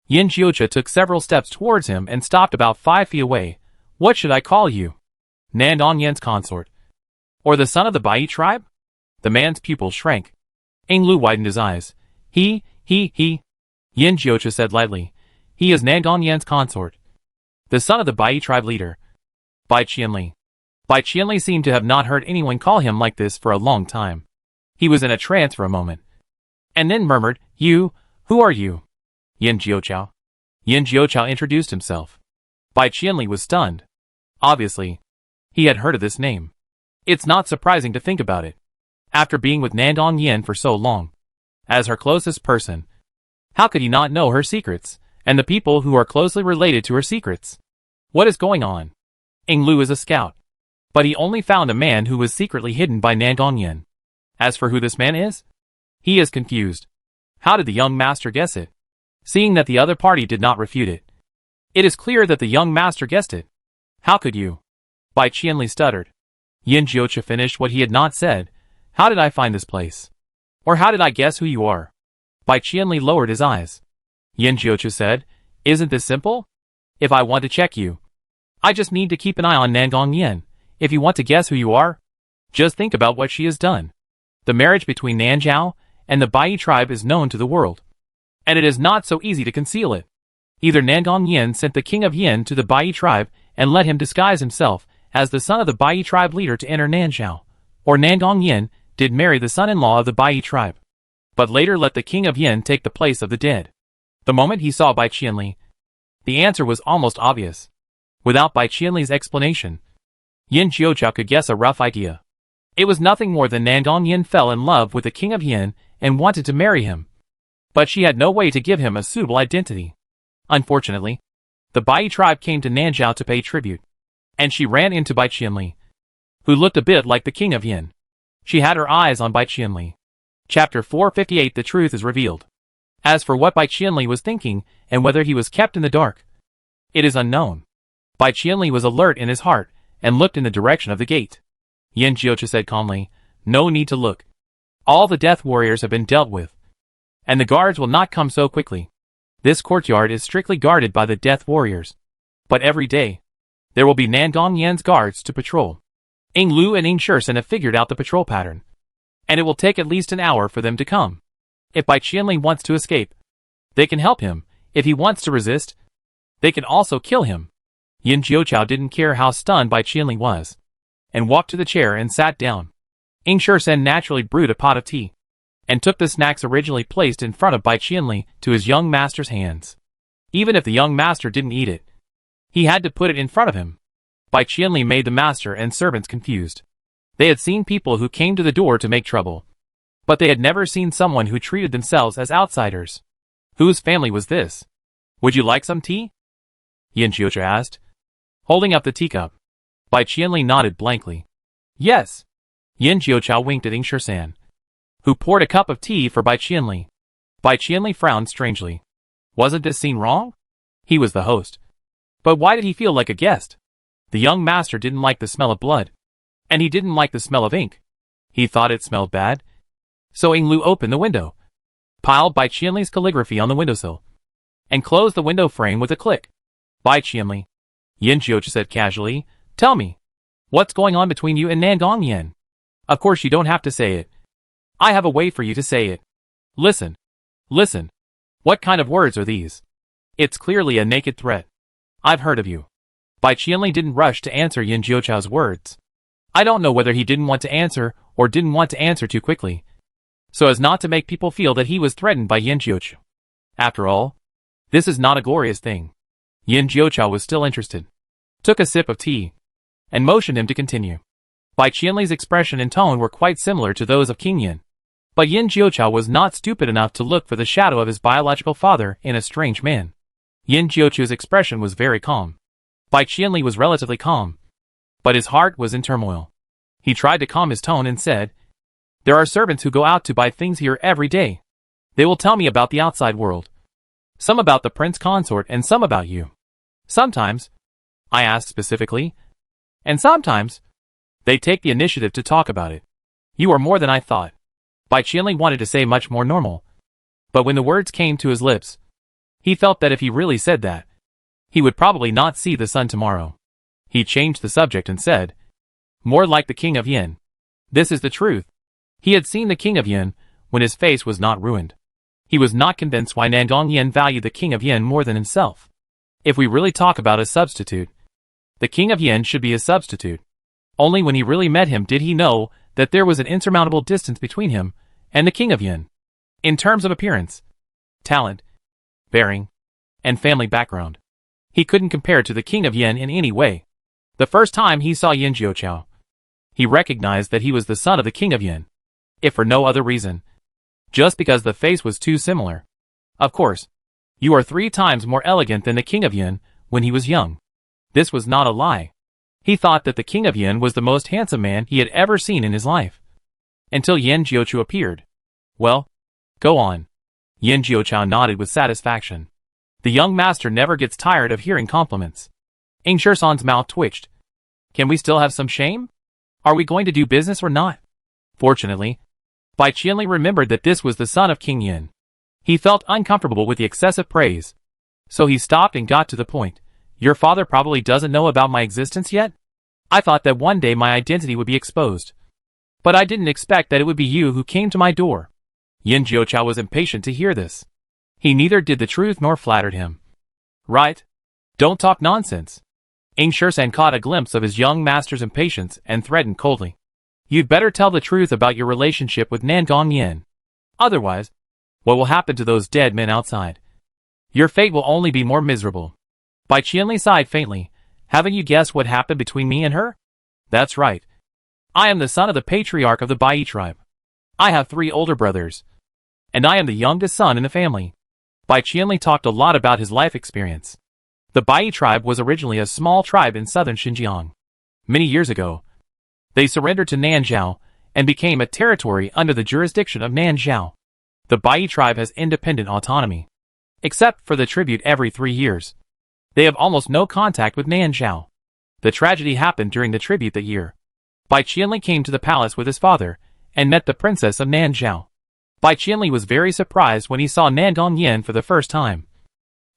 Yin Jiuqiao took several steps towards him and stopped about 5 feet away. What should I call you? Nandong Yin's consort? Or the son of the Bai tribe? The man's pupils shrank. Ing Lu widened his eyes. He. Yin Jiuqiao said lightly. He is Nandong Yin's consort, the son of the Bai tribe leader, Bai Qianli. Bai Qianli seemed to have not heard anyone call him like this for a long time. He was in a trance for a moment, and then murmured, You, who are you? Yin Jiuqiao. Yin Jiuqiao introduced himself. Bai Qianli was stunned. Obviously, he had heard of this name. It's not surprising to think about it. After being with Nandong Yin for so long, as her closest person, how could he not know her secrets, and the people who are closely related to her secrets? What is going on? Ing Lu is a scout, but he only found a man who was secretly hidden by Nandong Yin. As for who this man is, he is confused. How did the young master guess it? Seeing that the other party did not refute it, it is clear that the young master guessed it. How could you? Bai Qianli stuttered. Yin Jiuqiao finished what he had not said. How did I find this place? Or how did I guess who you are? Bai Qianli lowered his eyes. Yin Jiuchu said. Isn't this simple? If I want to check you, I just need to keep an eye on Nangong Yin. If you want to guess who you are, just think about what she has done. The marriage between Nanzhao and the Bai tribe is known to the world, and it is not so easy to conceal it. Either Nangong Yin sent the king of Yin to the Bai tribe and let him disguise himself as the son of the Bai tribe leader to enter Nanzhao, or Nangong Yin did marry the son-in-law of the Bai tribe, but later let the king of Yin take the place of the dead. The moment he saw Bai Qianli, the answer was almost obvious. Without Bai Qianli's explanation, Yin Jiuchao could guess a rough idea. It was nothing more than Nangong Yin fell in love with the king of Yin and wanted to marry him. But she had no way to give him a suitable identity. Unfortunately, the Bai tribe came to Nanzhao to pay tribute, and she ran into Bai Qianli, who looked a bit like the king of Yin. She had her eyes on Bai Qianli. Chapter 458 The truth is revealed. As for what Bai Qianli was thinking and whether he was kept in the dark, it is unknown. Bai Qianli was alert in his heart and looked in the direction of the gate. Yin Jiuchu said calmly, no need to look. All the death warriors have been dealt with, and the guards will not come so quickly. This courtyard is strictly guarded by the death warriors. But every day, there will be Nangong Yin's guards to patrol. Ying Lu and Ying Shursen have figured out the patrol pattern, and it will take at least an hour for them to come. If Bai Qianli wants to escape, they can help him. If he wants to resist, they can also kill him. Yin Jiuchao didn't care how stunned Bai Qianli was, and walked to the chair and sat down. Ying Shursen naturally brewed a pot of tea, and took the snacks originally placed in front of Bai Qianli to his young master's hands. Even if the young master didn't eat it, he had to put it in front of him. Bai Qianli made the master and servants confused. They had seen people who came to the door to make trouble, but they had never seen someone who treated themselves as outsiders. Whose family was this? Would you like some tea? Yin Jiuchao asked, holding up the teacup. Bai Qianli nodded blankly. Yes. Yin Jiuchao winked at Ying Shursen, who poured a cup of tea for Bai Qianli. Bai Qianli frowned strangely. Wasn't this scene wrong? He was the host. But why did he feel like a guest? The young master didn't like the smell of blood, and he didn't like the smell of ink. He thought it smelled bad. So Ying Lu opened the window, piled Bai Qianli's calligraphy on the windowsill, and closed the window frame with a click. Bai Qianli, Yin Jiuchao said casually, tell me, what's going on between you and Nangong Yin? Of course you don't have to say it. I have a way for you to say it. Listen. Listen. What kind of words are these? It's clearly a naked threat. I've heard of you. Bai Qianli didn't rush to answer Yin Jiuchao's words. I don't know whether he didn't want to answer or didn't want to answer too quickly, so as not to make people feel that he was threatened by Yin Jiuchao. After all, this is not a glorious thing. Yin Jiuchao was still interested, took a sip of tea, and motioned him to continue. Bai Qianli's expression and tone were quite similar to those of King Yin, but Yin Jiuchao was not stupid enough to look for the shadow of his biological father in a strange man. Yin Jiuchao's expression was very calm. Bai Qianli was relatively calm, but his heart was in turmoil. He tried to calm his tone and said, there are servants who go out to buy things here every day. They will tell me about the outside world. Some about the prince consort and some about you. Sometimes, I asked specifically, and sometimes, they take the initiative to talk about it. You are more than I thought. Bai Qianli wanted to say much more normal, but when the words came to his lips, he felt that if he really said that, he would probably not see the sun tomorrow. He changed the subject and said, more like the king of Yin. This is the truth. He had seen the king of Yin when his face was not ruined. He was not convinced why Nangong Yin valued the king of Yin more than himself. If we really talk about a substitute, the king of Yin should be a substitute. Only when he really met him did he know that there was an insurmountable distance between him and the king of Yin, in terms of appearance, talent, bearing, and family background. He couldn't compare to the king of Yin in any way. The first time he saw Yin Jiuchao, he recognized that he was the son of the king of Yin, if for no other reason, just because the face was too similar. Of course, you are 3 times more elegant than the king of Yin when he was young. This was not a lie. He thought that the king of Yin was the most handsome man he had ever seen in his life. Until Yin Jiuchao appeared. Well, go on. Yin Jiuchao nodded with satisfaction. The young master never gets tired of hearing compliments. Ying Shursen's mouth twitched. Can we still have some shame? Are we going to do business or not? Fortunately, Bai Qianli remembered that this was the son of King Yin. He felt uncomfortable with the excessive praise. So he stopped and got to the point. Your father probably doesn't know about my existence yet? I thought that one day my identity would be exposed. But I didn't expect that it would be you who came to my door. Yin Jiuqiao was impatient to hear this. He neither did the truth nor flattered him. Right? Don't talk nonsense. Ing Shersan caught a glimpse of his young master's impatience and threatened coldly. You'd better tell the truth about your relationship with Nangong Yin. Otherwise, what will happen to those dead men outside? Your fate will only be more miserable. Bai Qianli sighed faintly. Haven't you guessed what happened between me and her? That's right. I am the son of the patriarch of the Bai tribe. I have 3 older brothers. And I am the youngest son in the family. Bai Qianli talked a lot about his life experience. The Bai tribe was originally a small tribe in southern Xinjiang. Many years ago, they surrendered to Nanzhao and became a territory under the jurisdiction of Nanzhao. The Bai tribe has independent autonomy, except for the tribute every 3 years. They have almost no contact with Nanzhao. The tragedy happened during the tribute that year. Bai Qianli came to the palace with his father and met the princess of Nanzhao. Bai Qianli was very surprised when he saw Nandong Yin for the first time.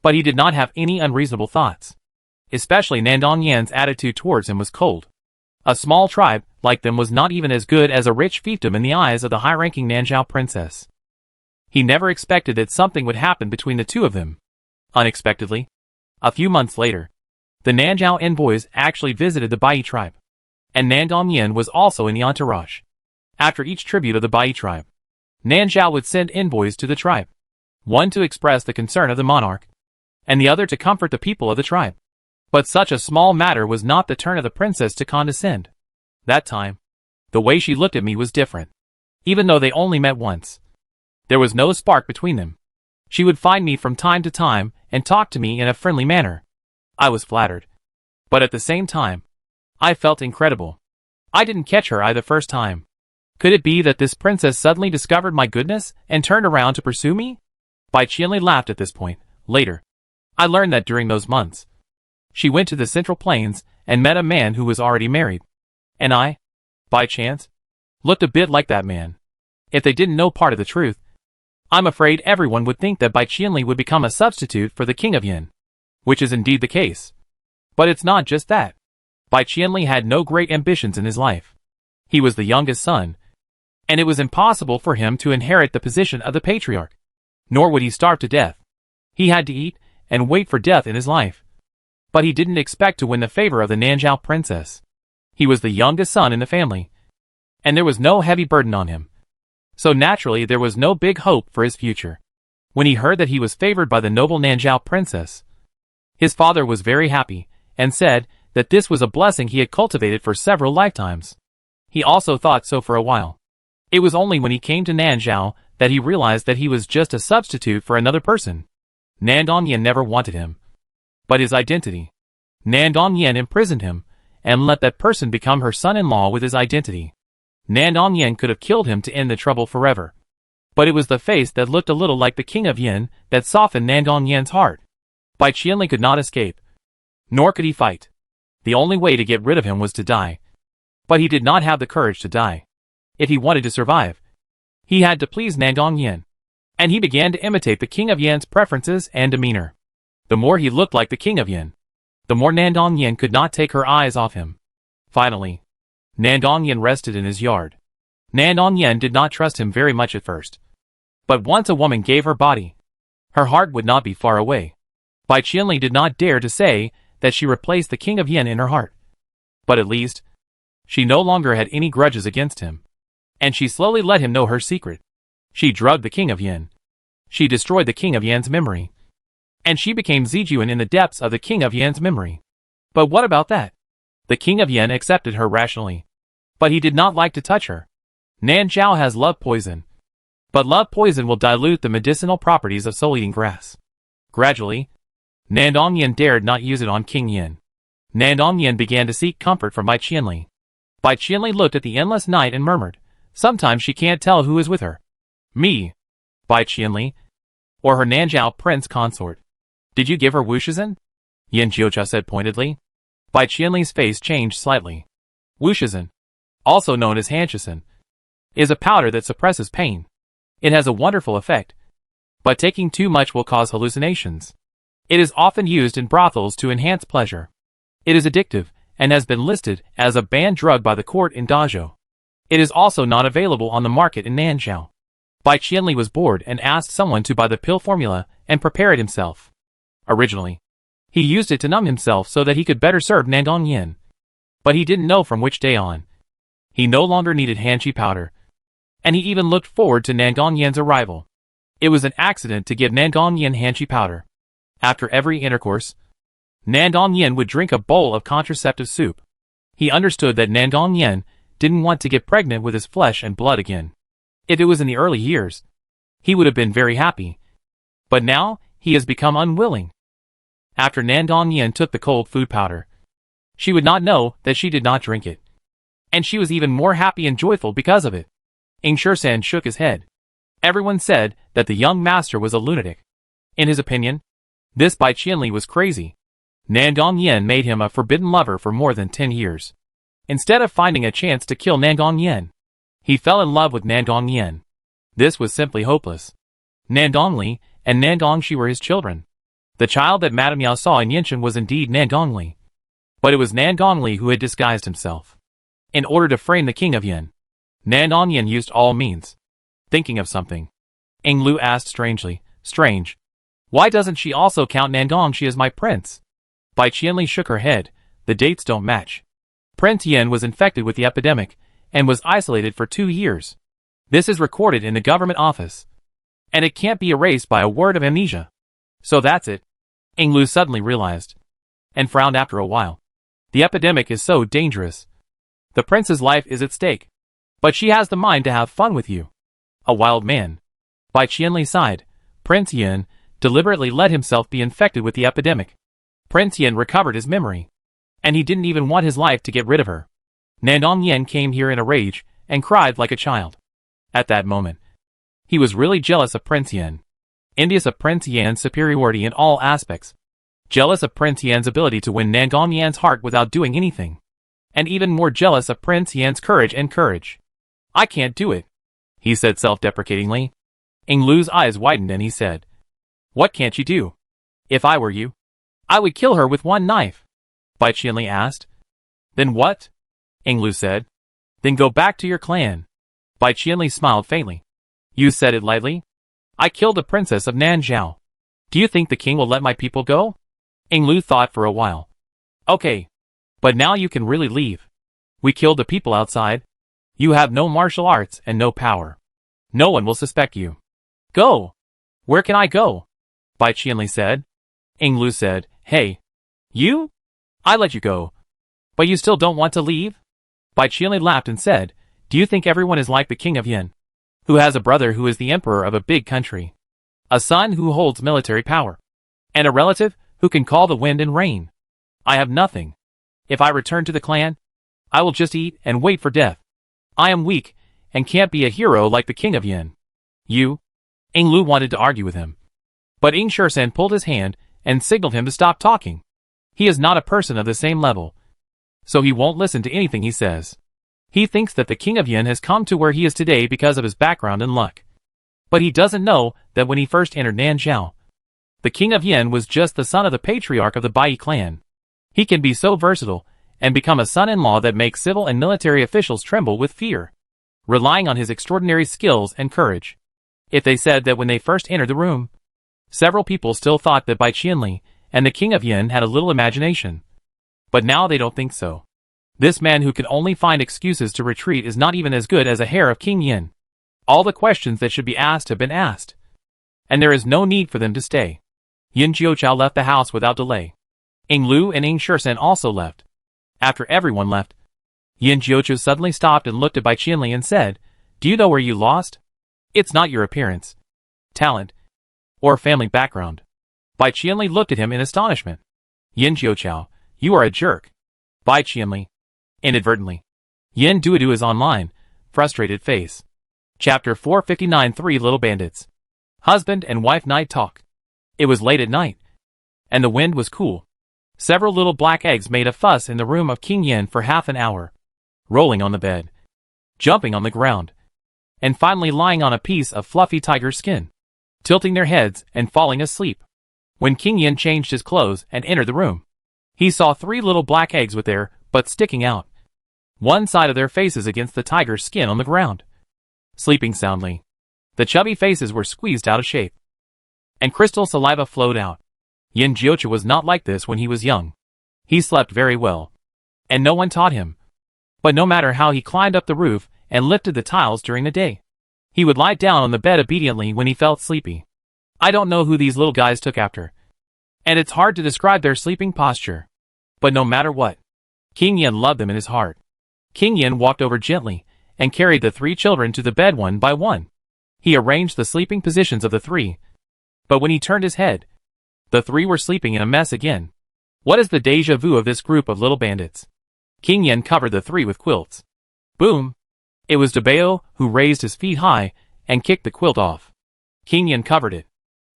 But he did not have any unreasonable thoughts. Especially Nandong Yin's attitude towards him was cold. A small tribe like them was not even as good as a rich fiefdom in the eyes of the high-ranking Nanzhao princess. He never expected that something would happen between the two of them. Unexpectedly, a few months later, the Nanzhao envoys actually visited the Bai tribe. And Nandong Yin was also in the entourage. After each tribute of the Bai tribe, Nanzhao would send envoys to the tribe. One to express the concern of the monarch, and the other to comfort the people of the tribe. But such a small matter was not the turn of the princess to condescend. That time, the way she looked at me was different. Even though they only met once, there was no spark between them. She would find me from time to time and talk to me in a friendly manner. I was flattered. But at the same time, I felt incredible. I didn't catch her eye the first time. Could it be that this princess suddenly discovered my goodness and turned around to pursue me? Bai Qianli laughed at this point. Later, I learned that during those months, she went to the Central Plains and met a man who was already married. And I, by chance, looked a bit like that man. If they didn't know part of the truth, I'm afraid everyone would think that Bai Qianli would become a substitute for the king of Yin. Which is indeed the case. But it's not just that. Bai Qianli had no great ambitions in his life. He was the youngest son, and it was impossible for him to inherit the position of the patriarch. Nor would he starve to death. He had to eat and wait for death in his life. But he didn't expect to win the favor of the Nanzhao princess. He was the youngest son in the family, and there was no heavy burden on him. So naturally there was no big hope for his future. When he heard that he was favored by the noble Nanzhao princess, his father was very happy, and said that this was a blessing he had cultivated for several lifetimes. He also thought so for a while. It was only when he came to Nanzhao that he realized that he was just a substitute for another person. Nandong Yin never wanted him. But his identity. Nandong Yin imprisoned him, and let that person become her son-in-law with his identity. Nandong Yin could have killed him to end the trouble forever. But it was the face that looked a little like the king of Yin that softened Nandong Yin's heart. Bai Qianli could not escape. Nor could he fight. The only way to get rid of him was to die. But he did not have the courage to die. If he wanted to survive, he had to please Nandong Yin. And he began to imitate the king of Yin's preferences and demeanor. The more he looked like the king of Yin, the more Nandong Yin could not take her eyes off him. Finally, Nandong Yin rested in his yard. Nandong Yin did not trust him very much at first. But once a woman gave her body, her heart would not be far away. Bai Qianli did not dare to say that she replaced the king of Yin in her heart. But at least, she no longer had any grudges against him. And she slowly let him know her secret. She drugged the king of Yin. She destroyed the king of Yin's memory. And she became Zijuan in the depths of the king of Yin's memory. But what about that? The king of Yin accepted her rationally. But he did not like to touch her. Nanzhao has love poison. But love poison will dilute the medicinal properties of soul-eating grass. Gradually, Nandong Yin dared not use it on King Yin. Nandong Yin began to seek comfort from Bai Qianli. Bai Qianli looked at the endless night and murmured, "Sometimes she can't tell who is with her. Me, Bai Qianli, or her Nanzhao prince consort. Did you give her wushizhen?" Yin Jiuqiao said pointedly. Bai Qianli's face changed slightly. Wushizhen, also known as hanshisen, is a powder that suppresses pain. It has a wonderful effect, but taking too much will cause hallucinations. It is often used in brothels to enhance pleasure. It is addictive, and has been listed as a banned drug by the court in Dazhou. It is also not available on the market in Nanzhou. Bai Qianli was bored and asked someone to buy the pill formula and prepare it himself. Originally, he used it to numb himself so that he could better serve Nandong Yin. But he didn't know from which day on. He no longer needed Hanqi powder, and he even looked forward to Nandong Yin's arrival. It was an accident to give Nandong Yin Hanqi powder. After every intercourse, Nandong Yin would drink a bowl of contraceptive soup. He understood that Nandong Yin didn't want to get pregnant with his flesh and blood again. If it was in the early years, he would have been very happy. But now, he has become unwilling. After Nandong Yin took the cold food powder, she would not know that she did not drink it. And she was even more happy and joyful because of it. Ing Shursan shook his head. Everyone said that the young master was a lunatic. In his opinion, this Bai Qianli was crazy. Nandong Yin made him a forbidden lover for more than 10 years. Instead of finding a chance to kill Nandong Yin, he fell in love with Nandong Yin. This was simply hopeless. Nandong Li and Nandong Shi were his children. The child that Madame Yao saw in Yinshan was indeed Nandong Li. But it was Nandong Li who had disguised himself. In order to frame the king of Yin, Nandong Yin used all means. Thinking of something, Ing Lu asked strangely, "Strange. Why doesn't she also count Nandong Shi as my prince?" Bai Qianli shook her head. The dates don't match. Prince Yin was infected with the epidemic, and was isolated for 2 years. This is recorded in the government office. And it can't be erased by a word of amnesia. So that's it. Ing Lu suddenly realized. And frowned after a while. The epidemic is so dangerous. The prince's life is at stake. But she has the mind to have fun with you. A wild man. Bai Qianli sighed. Prince Yin deliberately let himself be infected with the epidemic. Prince Yin recovered his memory. And he didn't even want his life to get rid of her. Nandong Yin came here in a rage, and cried like a child. At that moment, he was really jealous of Prince Yin. Envious of Prince Yan's superiority in all aspects. Jealous of Prince Yan's ability to win Nandong Yan's heart without doing anything. And even more jealous of Prince Yan's courage. "I can't do it," he said self-deprecatingly. Ing Lu's eyes widened and he said, "What can't you do? If I were you, I would kill her with one knife." Bai Qianli asked. "Then what?" Ing Lu said. "Then go back to your clan." Bai Qianli smiled faintly. "You said it lightly. I killed the princess of Nanzhou. Do you think the king will let my people go?" Ing Lu thought for a while. "Okay. But now you can really leave. We killed the people outside. You have no martial arts and no power. No one will suspect you. Go." "Where can I go?" Bai Qianli said. Ing Lu said, "Hey. You? I let you go. But you still don't want to leave?" Bai Qianli laughed and said, "Do you think everyone is like the king of Yin, who has a brother who is the emperor of a big country, a son who holds military power, and a relative who can call the wind and rain? I have nothing. If I return to the clan, I will just eat and wait for death. I am weak and can't be a hero like the king of Yin." "You?" Ing Lu wanted to argue with him. But Ing Shursan pulled his hand and signaled him to stop talking. He is not a person of the same level, so he won't listen to anything he says. He thinks that the king of Yin has come to where he is today because of his background and luck. But he doesn't know that when he first entered Nanzhou, the king of Yin was just the son of the patriarch of the Bai clan. He can be so versatile and become a son-in-law that makes civil and military officials tremble with fear, relying on his extraordinary skills and courage. If they said that when they first entered the room, several people still thought that Bai Qianli and the king of Yin had a little imagination. But now they don't think so. This man who can only find excuses to retreat is not even as good as a heir of King Yin. All the questions that should be asked have been asked. And there is no need for them to stay. Yin Jiuqiao left the house without delay. Ing Lu and Ing Shursan also left. After everyone left, Yin Jiuqiao suddenly stopped and looked at Bai Qianli and said, "Do you know where you lost? It's not your appearance, talent, or family background." Bai Qianli looked at him in astonishment. "Yin Jiuqiao, you are a jerk." Bai Qianli. Inadvertently. Yin Duodu is online. Frustrated face. Chapter 459. 3 Little Bandits. Husband and wife night talk. It was late at night, and the wind was cool. Several little black eggs made a fuss in the room of King Yin for half an hour, rolling on the bed, jumping on the ground, and finally lying on a piece of fluffy tiger skin. tilting their heads and falling asleep. When King Yin changed his clothes and entered the room, he saw 3 little black eggs with their butts sticking out, one side of their faces against the tiger's skin on the ground, sleeping soundly. The chubby faces were squeezed out of shape, and crystal saliva flowed out. Yin Jiuqiu was not like this when he was young. He slept very well, and no one taught him. But no matter how he climbed up the roof and lifted the tiles during the day, he would lie down on the bed obediently when he felt sleepy. I don't know who these little guys took after, and it's hard to describe their sleeping posture. But no matter what, King Yin loved them in his heart. King Yin walked over gently and carried the 3 children to the bed one by one. He arranged the sleeping positions of the 3, but when he turned his head, the 3 were sleeping in a mess again. What is the déjà vu of this group of little bandits? King Yin covered the 3 with quilts. Boom! It was Dabeo who raised his feet high and kicked the quilt off. King Yin covered it.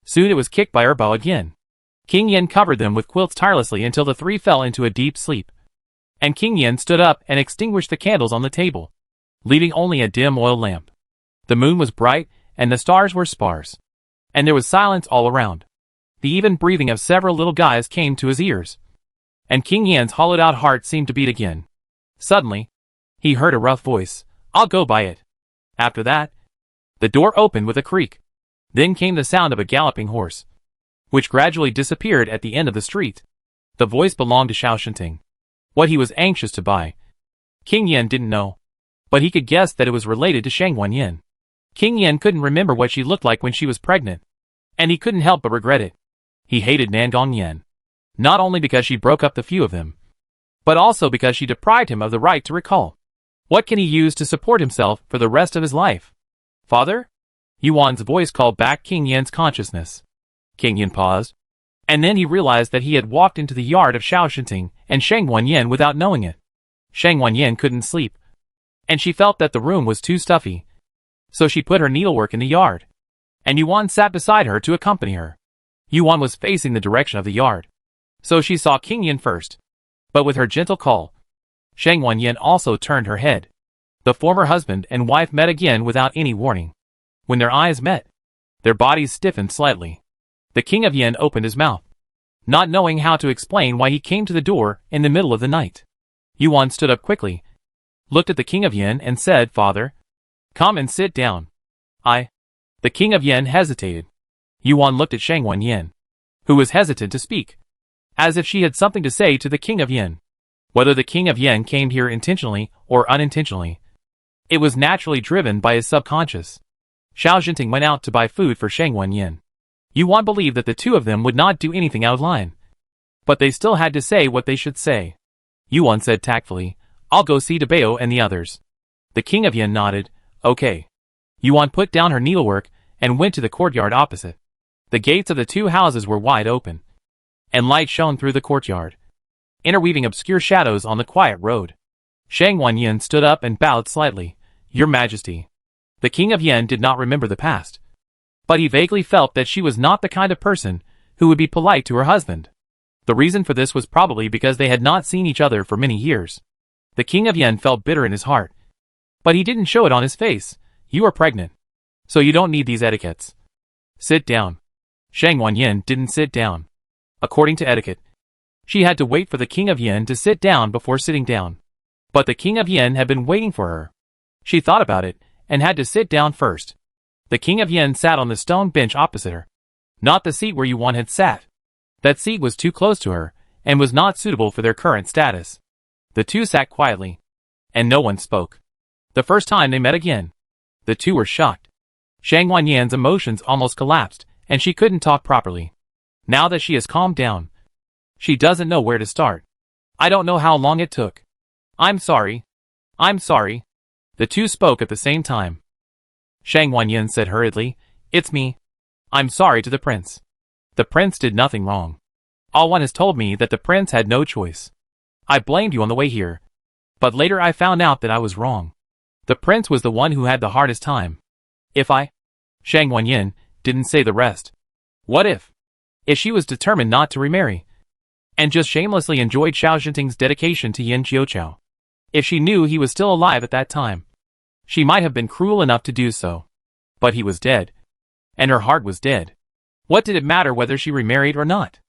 Soon it was kicked by Erbao again. King Yin covered them with quilts tirelessly until the 3 fell into a deep sleep. And King Yin stood up and extinguished the candles on the table, leaving only a dim oil lamp. The moon was bright and the stars were sparse, and there was silence all around. The even breathing of several little guys came to his ears, and King Yin's hollowed-out heart seemed to beat again. Suddenly, he heard a rough voice. "I'll go by it." After that, the door opened with a creak. Then came the sound of a galloping horse, which gradually disappeared at the end of the street. The voice belonged to Xiao Shinting. What he was anxious to buy, King Yin didn't know, but he could guess that it was related to Shang Wanyin. King Yin couldn't remember what she looked like when she was pregnant, and he couldn't help but regret it. He hated Nangong Yen, not only because she broke up the few of them, but also because she deprived him of the right to recall. What can he use to support himself for the rest of his life? "Father?" Yuan's voice called back King Yin's consciousness. King Yin paused, and then he realized that he had walked into the yard of Xiao Shinting and Shang Wanyin without knowing it. Shang Wanyin couldn't sleep, and she felt that the room was too stuffy, so she put her needlework in the yard, and Yuan sat beside her to accompany her. Yuan was facing the direction of the yard, so she saw King Yin first. But with her gentle call, Shang Wanyin also turned her head. The former husband and wife met again without any warning. When their eyes met, their bodies stiffened slightly. The King of Yin opened his mouth, not knowing how to explain why he came to the door in the middle of the night. Yuan stood up quickly, looked at the King of Yin and said, "Father, come and sit down." The King of Yin hesitated. Yuan looked at Shang Wanyin, who was hesitant to speak, as if she had something to say to the King of Yin. Whether the King of Yin came here intentionally or unintentionally, it was naturally driven by his subconscious. Xiao Jinting went out to buy food for Shang Wanyin. Yuan believed that the 2 of them would not do anything out of line, but they still had to say what they should say. Yuan said tactfully, "I'll go see Dabeo and the others." The King of Yin nodded. "Okay." Yuan put down her needlework and went to the courtyard opposite. The gates of the 2 houses were wide open, and light shone through the courtyard, interweaving obscure shadows on the quiet road. Shang Wanyin stood up and bowed slightly. "Your Majesty." The King of Yin did not remember the past, but he vaguely felt that she was not the kind of person who would be polite to her husband. The reason for this was probably because they had not seen each other for many years. The King of Yin felt bitter in his heart, but he didn't show it on his face. "You are pregnant, so you don't need these etiquettes. Sit down." Shang Wanyin didn't sit down. According to etiquette, she had to wait for the King of Yin to sit down before sitting down. But the King of Yin had been waiting for her. She thought about it and had to sit down first. The King of Yin sat on the stone bench opposite her, not the seat where Yuan had sat. That seat was too close to her and was not suitable for their current status. The 2 sat quietly, and no one spoke. The first time they met again, the 2 were shocked. Shang Wanyin's emotions almost collapsed, and she couldn't talk properly. Now that she has calmed down, she doesn't know where to start. "I don't know how long it took. I'm sorry. I'm sorry." The 2 spoke at the same time. Shang Wanyin said hurriedly, "It's me. I'm sorry to the prince. The prince did nothing wrong. All one has told me that the prince had no choice. I blamed you on the way here, but later I found out that I was wrong. The prince was the one who had the hardest time. If I..." Shang Wanyin didn't say the rest. What if she was determined not to remarry, and just shamelessly enjoyed Xiao Jinting's dedication to Yin Jiuqiu? If she knew he was still alive at that time, she might have been cruel enough to do so. But he was dead, and her heart was dead. What did it matter whether she remarried or not?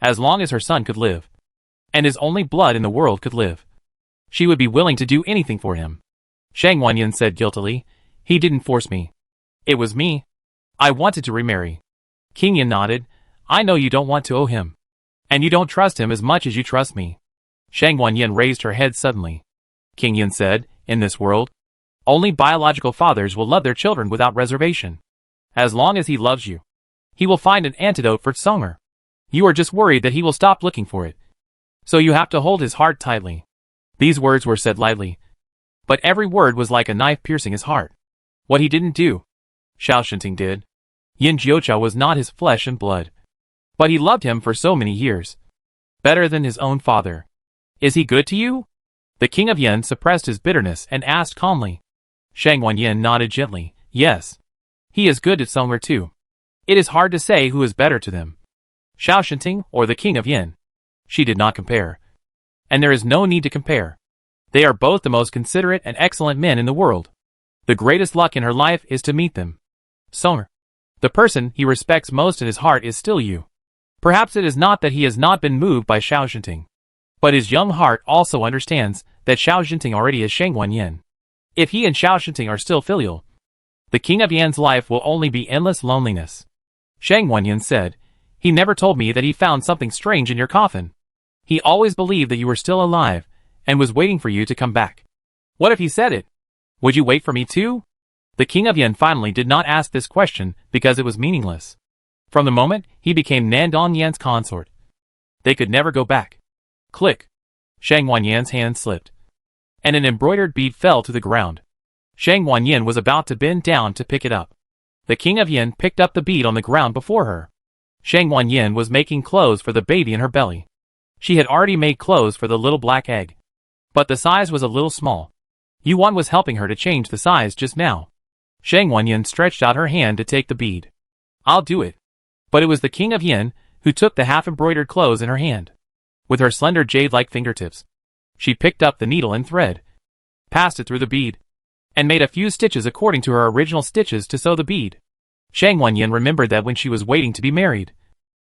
As long as her son could live, and his only blood in the world could live, she would be willing to do anything for him. Shang Wanyan said guiltily, "He didn't force me. It was me. I wanted to remarry." King Yin nodded, "I know you don't want to owe him. And you don't trust him as much as you trust me." Shang Wanyan raised her head suddenly. King Yin said, "In this world, only biological fathers will love their children without reservation. As long as he loves you, he will find an antidote for Tsonger. You are just worried that he will stop looking for it. So you have to hold his heart tightly." These words were said lightly, but every word was like a knife piercing his heart. What he didn't do, Xiao Shinting did. Yin Jiuqiao was not his flesh and blood, but he loved him for so many years. Better than his own father. "Is he good to you?" The king of Yin suppressed his bitterness and asked calmly. Shang Wanyan nodded gently, "Yes. He is good to Tsonger too. It is hard to say who is better to them, Xiao Shinting or the king of Yin." She did not compare. And there is no need to compare. They are both the most considerate and excellent men in the world. The greatest luck in her life is to meet them. Tsonger, the person he respects most in his heart, is still you. Perhaps it is not that he has not been moved by Xiao Shinting, but his young heart also understands that Xiao Shinting already is Shang Wanyan. If he and Xiao Shinting are still filial, the king of Yan's life will only be endless loneliness. Shang Wanyan said, "He never told me that he found something strange in your coffin. He always believed that you were still alive, and was waiting for you to come back. What if he said it? Would you wait for me too?" The king of Yan finally did not ask this question because it was meaningless. From the moment he became Nandong Yan's consort, they could never go back. Click. Shang Wanyan's hand slipped, and an embroidered bead fell to the ground. Shang Wanyan was about to bend down to pick it up. The king of Yin picked up the bead on the ground before her. Shang Wanyan was making clothes for the baby in her belly. She had already made clothes for the little black egg, but the size was a little small. Yuan was helping her to change the size just now. Shang Wanyan stretched out her hand to take the bead. "I'll do it." But it was the king of Yin who took the half-embroidered clothes in her hand. With her slender jade-like fingertips, she picked up the needle and thread, passed it through the bead, and made a few stitches according to her original stitches to sew the bead. Shang Wanyan remembered that when she was waiting to be married,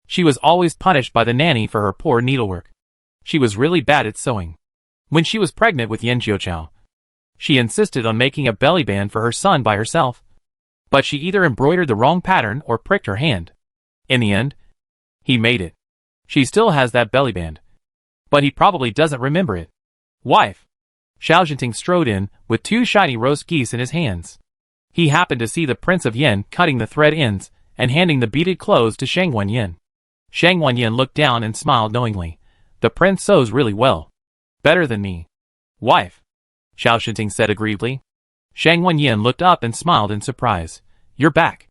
she was always punished by the nanny for her poor needlework. She was really bad at sewing. When she was pregnant with Yin Jiuqiao, she insisted on making a belly band for her son by herself. But she either embroidered the wrong pattern or pricked her hand. In the end, he made it. She still has that belly band, but he probably doesn't remember it. "Wife." Xiao Jinting strode in with 2 shiny roast geese in his hands. He happened to see the Prince of Yin cutting the thread ends and handing the beaded clothes to Shang Wanyan. Shang Wanyan looked down and smiled knowingly. "The prince sews really well. Better than me." "Wife," Xiao Shinting said aggrievedly. Shang Wanyan looked up and smiled in surprise. "You're back."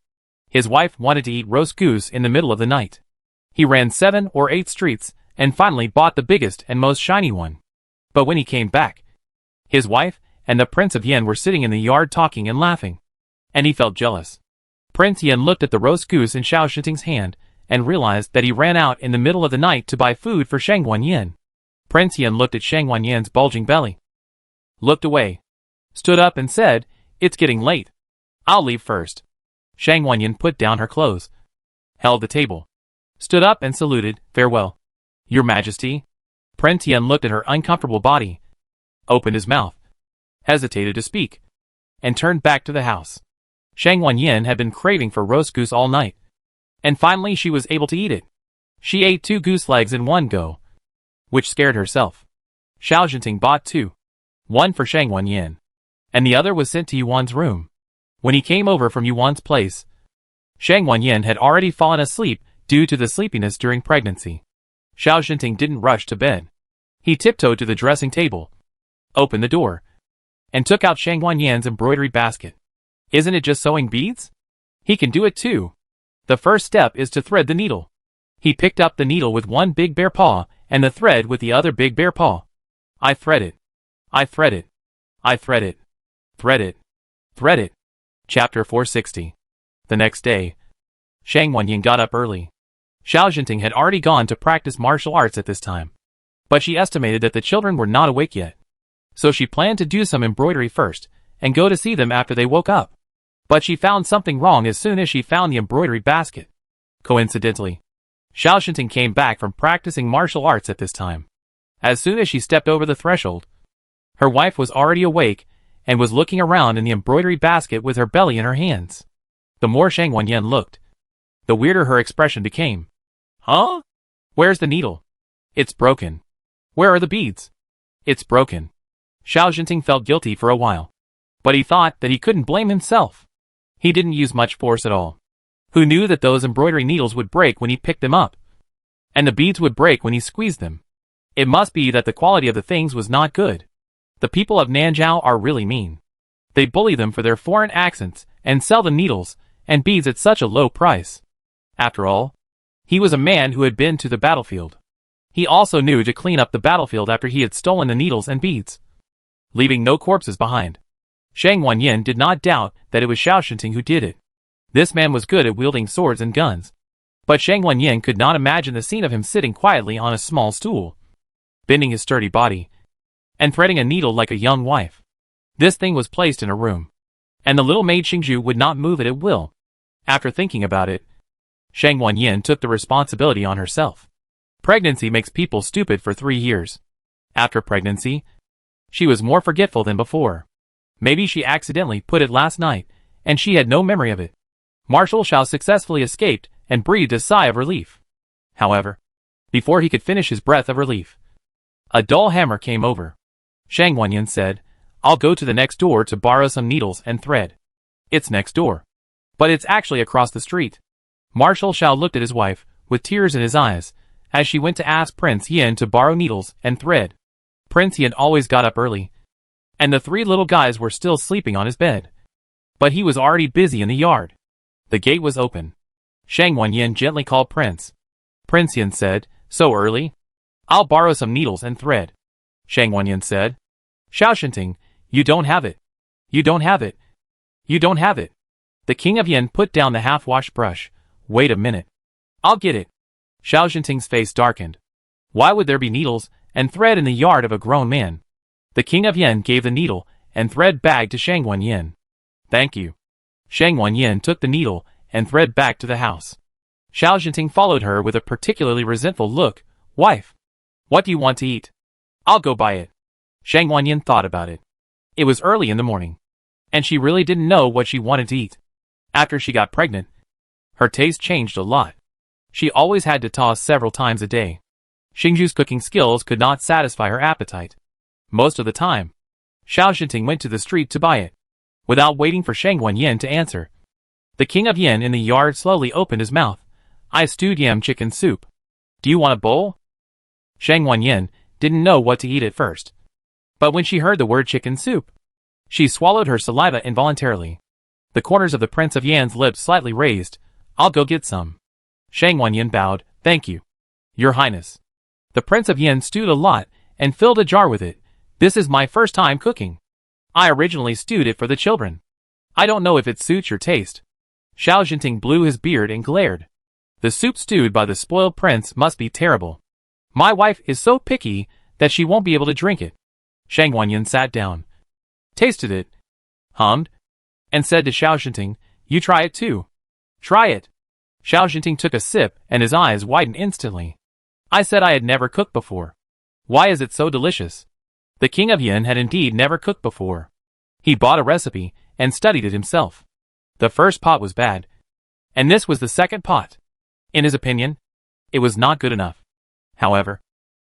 His wife wanted to eat roast goose in the middle of the night. He ran 7 or 8 streets and finally bought the biggest and most shiny one. But when he came back, his wife and the Prince of Yin were sitting in the yard talking and laughing, and he felt jealous. Prince Yin looked at the roast goose in Xiao Shinting's hand and realized that he ran out in the middle of the night to buy food for Shang Wanyan. Prince Yin looked at Shang Wanyan's bulging belly, looked away, stood up and said, "It's getting late. I'll leave first." Shang Wanyan put down her clothes, held the table, stood up and saluted, "Farewell, Your Majesty." Prince Yin looked at her uncomfortable body, opened his mouth, hesitated to speak, and turned back to the house. Shang Wanyan had been craving for roast goose all night, and finally she was able to eat it. She ate 2 goose legs in one go, which scared herself. Xiao Jinting bought 2, one for Shang Wanyan, and the other was sent to Yuan's room. When he came over from Yuan's place, Shang Wanyan had already fallen asleep due to the sleepiness during pregnancy. Xiao Jinting didn't rush to bed. He tiptoed to the dressing table, opened the door, and took out Shang Wanyan's embroidery basket. Isn't it just sewing beads? He can do it too. The first step is to thread the needle. He picked up the needle with one big bare paw and the thread with the other big bare paw. I thread it. I thread it. I thread it. Thread it. Thread it. Chapter 460. The next day, Shang Wanyan got up early. Xiao Jinting had already gone to practice martial arts at this time, but she estimated that the children were not awake yet. So she planned to do some embroidery first, and go to see them after they woke up. But she found something wrong as soon as she found the embroidery basket. Coincidentally, Xiao Shinting came back from practicing martial arts at this time. As soon as she stepped over the threshold, her wife was already awake and was looking around in the embroidery basket with her belly in her hands. The more Shang Wanyan looked, the weirder her expression became. Huh? Where's the needle? It's broken. Where are the beads? It's broken. Xiao Jinting felt guilty for a while. But he thought that he couldn't blame himself. He didn't use much force at all. Who knew that those embroidery needles would break when he picked them up? And the beads would break when he squeezed them. It must be that the quality of the things was not good. The people of Nanzhao are really mean. They bully them for their foreign accents and sell the needles and beads at such a low price. After all, he was a man who had been to the battlefield. He also knew to clean up the battlefield after he had stolen the needles and beads, leaving no corpses behind. Shang Wanyin did not doubt that it was Xiao Shinting who did it. This man was good at wielding swords and guns. But Shang Wanyin could not imagine the scene of him sitting quietly on a small stool, bending his sturdy body, and threading a needle like a young wife. This thing was placed in a room, and the little maid Xingju would not move it at will. After thinking about it, Shang Wanyin took the responsibility on herself. Pregnancy makes people stupid for 3 years. After pregnancy, she was more forgetful than before. Maybe she accidentally put it last night, and she had no memory of it. Marshal Xiao successfully escaped and breathed a sigh of relief. However, before he could finish his breath of relief, a dull hammer came over. Shang Wanyin said, "I'll go to the next door to borrow some needles and thread." It's next door. But it's actually across the street. Marshal Xiao looked at his wife, with tears in his eyes, as she went to ask Prince Yin to borrow needles and thread. Prince Yin always got up early, and the 3 little guys were still sleeping on his bed. But he was already busy in the yard. The gate was open. Shang Wanyin gently called Prince. Prince Yin said, "So early? I'll borrow some needles and thread." Shang Wanyin said, "Xiao Shinting, you don't have it. You don't have it. You don't have it." The King of Yin put down the half-washed brush. "Wait a minute. I'll get it." Xiao Shinting's face darkened. Why would there be needles and thread in the yard of a grown man? The King of Yin gave the needle and thread bag to Shang Wanyin. "Thank you." Shang Wanyin took the needle and thread back to the house. Xiao Shinting followed her with a particularly resentful look. "Wife, what do you want to eat? I'll go buy it." Shang Wanyin thought about it. It was early in the morning, and she really didn't know what she wanted to eat. After she got pregnant, her taste changed a lot. She always had to toss several times a day. Xingju's cooking skills could not satisfy her appetite. Most of the time, Xiao Shinting went to the street to buy it, without waiting for Shang Wanyin to answer. The King of Yin in the yard slowly opened his mouth. "I stewed yam chicken soup. Do you want a bowl?" Shang Wanyin didn't know what to eat at first. But when she heard the word chicken soup, she swallowed her saliva involuntarily. The corners of the Prince of Yan's lips slightly raised. "I'll go get some." Shang Wanyin bowed. "Thank you, Your Highness." The Prince of Yin stewed a lot and filled a jar with it. "This is my first time cooking. I originally stewed it for the children. I don't know if it suits your taste." Xiao Jinting blew his beard and glared. The soup stewed by the spoiled prince must be terrible. My wife is so picky that she won't be able to drink it. Shang Wanyin sat down, tasted it, hummed, and said to Xiao Jinting, "You try it too." "Try it." Xiao Jinting took a sip and his eyes widened instantly. "I said I had never cooked before. Why is it so delicious?" The King of Yin had indeed never cooked before. He bought a recipe and studied it himself. The first pot was bad, and this was the second pot. In his opinion, it was not good enough. However,